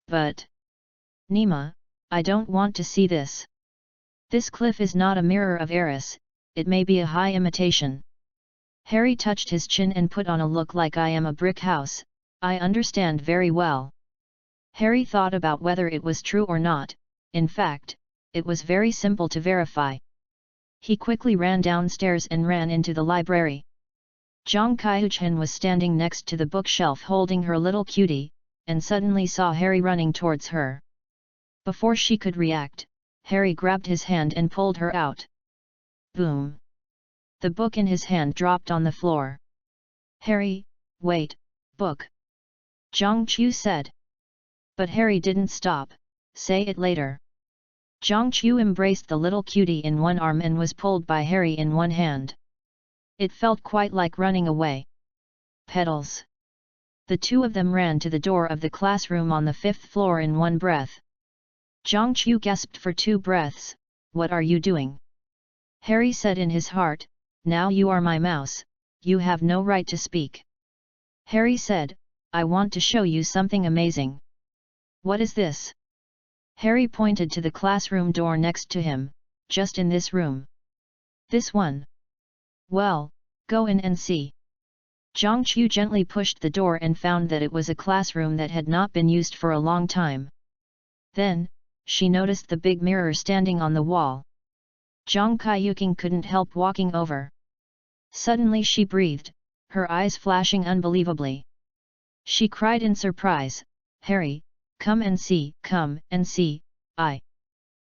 But Nima, I don't want to see this. This cliff is not a mirror of Eris, it may be a high imitation. Harry touched his chin and put on a look like I am a brick house, I understand very well. Harry thought about whether it was true or not, in fact, it was very simple to verify. He quickly ran downstairs and ran into the library. Zhang Kaiuchen was standing next to the bookshelf holding her little cutie, and suddenly saw Harry running towards her. Before she could react, Harry grabbed his hand and pulled her out. Boom! The book in his hand dropped on the floor. Harry, wait, book! Zhang Qiu said. But Harry didn't stop, say it later. Zhang Qiu embraced the little cutie in one arm and was pulled by Harry in one hand. It felt quite like running away. Petals! The two of them ran to the door of the classroom on the 5th floor in one breath. Zhang Qiu gasped for 2 breaths, what are you doing? Harry said in his heart, now you are my mouse, you have no right to speak. Harry said, I want to show you something amazing. What is this? Harry pointed to the classroom door next to him, just in this room. This one. Well, go in and see. Zhang Qiu gently pushed the door and found that it was a classroom that had not been used for a long time. Then, she noticed the big mirror standing on the wall. Zhang Kaiyuking couldn't help walking over. Suddenly she breathed, her eyes flashing unbelievably. She cried in surprise, Harry, come and see, I.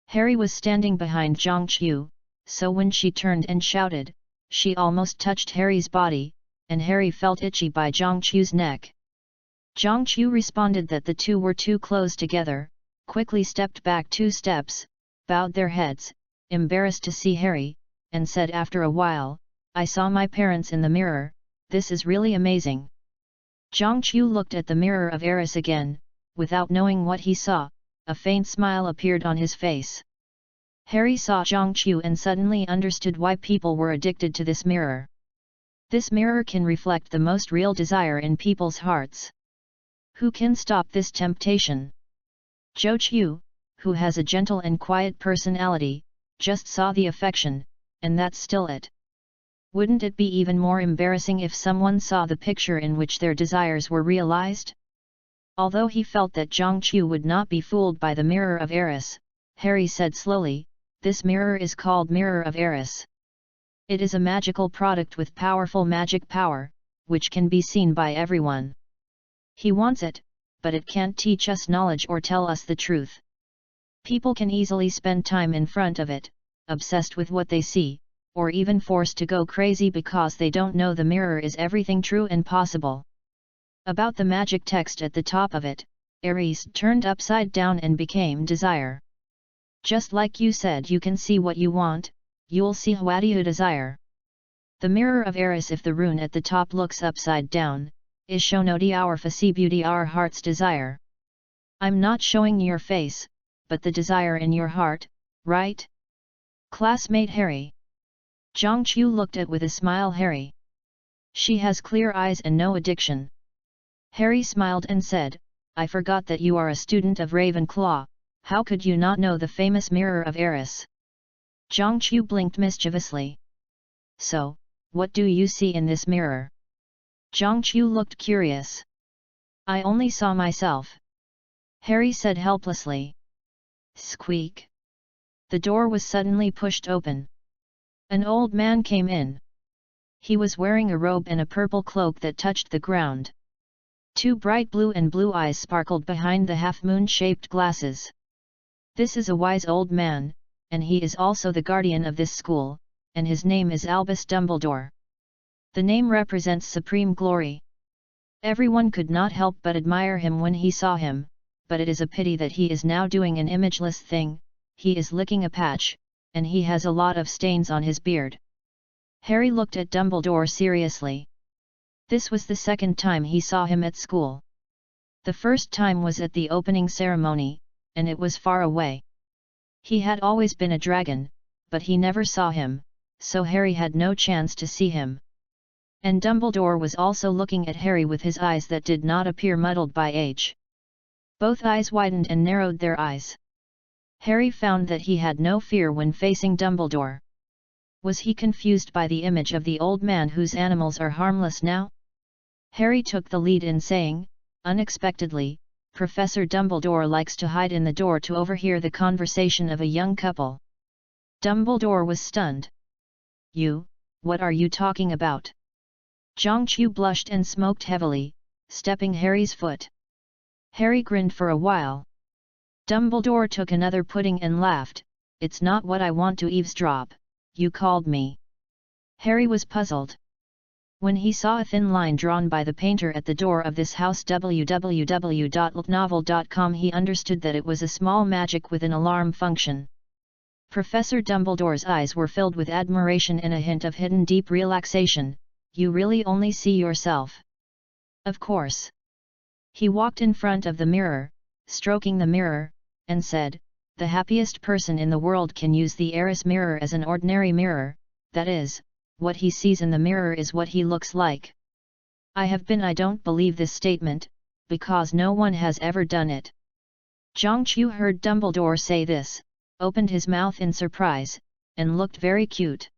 Harry was standing behind Zhang Qiu, so when she turned and shouted, she almost touched Harry's body, and Harry felt itchy by Zhang Qiu's neck. Zhang Qiu responded that the two were too close together, quickly stepped back 2 steps, bowed their heads, embarrassed to see Harry, and said after a while, I saw my parents in the mirror, this is really amazing. Zhang Qiu looked at the mirror of Eris again, without knowing what he saw, a faint smile appeared on his face. Harry saw Zhang Qiu and suddenly understood why people were addicted to this mirror. This mirror can reflect the most real desire in people's hearts. Who can stop this temptation? Zhou Qiu, who has a gentle and quiet personality, just saw the affection, and that's still it. Wouldn't it be even more embarrassing if someone saw the picture in which their desires were realized? Although he felt that Zhang Qiu would not be fooled by the Mirror of Eris, Harry said slowly, "This mirror is called Mirror of Eris. It is a magical product with powerful magic power, which can be seen by everyone. He wants it, but it can't teach us knowledge or tell us the truth. People can easily spend time in front of it, obsessed with what they see, or even forced to go crazy because they don't know the mirror is everything true and possible." About the magic text at the top of it, Aries turned upside down and became desire. Just like you said, you can see what you want, you'll see what you desire. The Mirror of Eris, if the rune at the top looks upside down, is Shonodi our Fasi beauty, our heart's desire. I'm not showing your face, but the desire in your heart, right? Classmate Harry. Zhang Qiu looked at with a smile Harry. She has clear eyes and no addiction. Harry smiled and said, I forgot that you are a student of Ravenclaw, how could you not know the famous Mirror of Eris? Zhang Qiu blinked mischievously. So, what do you see in this mirror? Zhang Qiu looked curious. I only saw myself. Harry said helplessly. Squeak. The door was suddenly pushed open. An old man came in. He was wearing a robe and a purple cloak that touched the ground. Two bright blue and blue eyes sparkled behind the half-moon-shaped glasses. This is a wise old man, and he is also the guardian of this school, and his name is Albus Dumbledore. The name represents supreme glory. Everyone could not help but admire him when he saw him, but it is a pity that he is now doing an imageless thing, he is licking a patch, and he has a lot of stains on his beard. Harry looked at Dumbledore seriously. This was the second time he saw him at school. The first time was at the opening ceremony, and it was far away. He had always been a dragon, but he never saw him, so Harry had no chance to see him. And Dumbledore was also looking at Harry with his eyes that did not appear muddled by age. Both eyes widened and narrowed their eyes. Harry found that he had no fear when facing Dumbledore. Was he confused by the image of the old man whose animals are harmless now? Harry took the lead in saying, unexpectedly, Professor Dumbledore likes to hide in the door to overhear the conversation of a young couple. Dumbledore was stunned. You, what are you talking about? Zhang Qiu blushed and smoked heavily, stepping Harry's foot. Harry grinned for a while. Dumbledore took another pudding and laughed, it's not what I want to eavesdrop, you called me. Harry was puzzled. When he saw a thin line drawn by the painter at the door of this house www.novel.com, he understood that it was a small magic with an alarm function. Professor Dumbledore's eyes were filled with admiration and a hint of hidden deep relaxation. You really only see yourself. Of course. He walked in front of the mirror, stroking the mirror, and said, the happiest person in the world can use the Eris mirror as an ordinary mirror, that is, what he sees in the mirror is what he looks like. I don't believe this statement, because no one has ever done it. Zhang Qiu heard Dumbledore say this, opened his mouth in surprise, and looked very cute.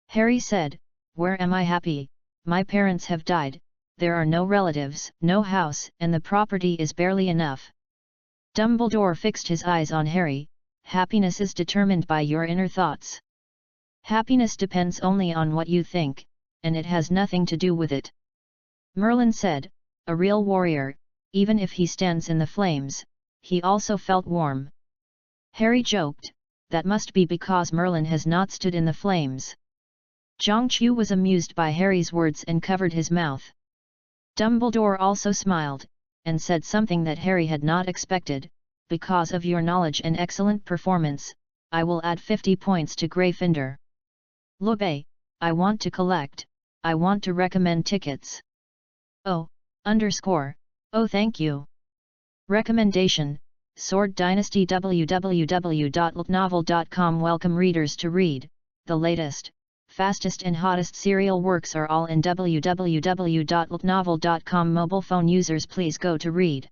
Harry said, where am I happy? My parents have died, there are no relatives, no house, and the property is barely enough. Dumbledore fixed his eyes on Harry, happiness is determined by your inner thoughts. Happiness depends only on what you think, and it has nothing to do with it. Merlin said, a real warrior, even if he stands in the flames, he also felt warm. Harry joked, that must be because Merlin has not stood in the flames. Zhang Qiu was amused by Harry's words and covered his mouth. Dumbledore also smiled, and said something that Harry had not expected, because of your knowledge and excellent performance, I will add 50 points to Gryffindor. Lube, I want to collect, I want to recommend tickets. Oh, oh thank you. Recommendation, Sword Dynasty www.novel.com. Welcome readers to read, the latest, fastest and hottest serial works are all in www.novel.com. Mobile phone users please go to read.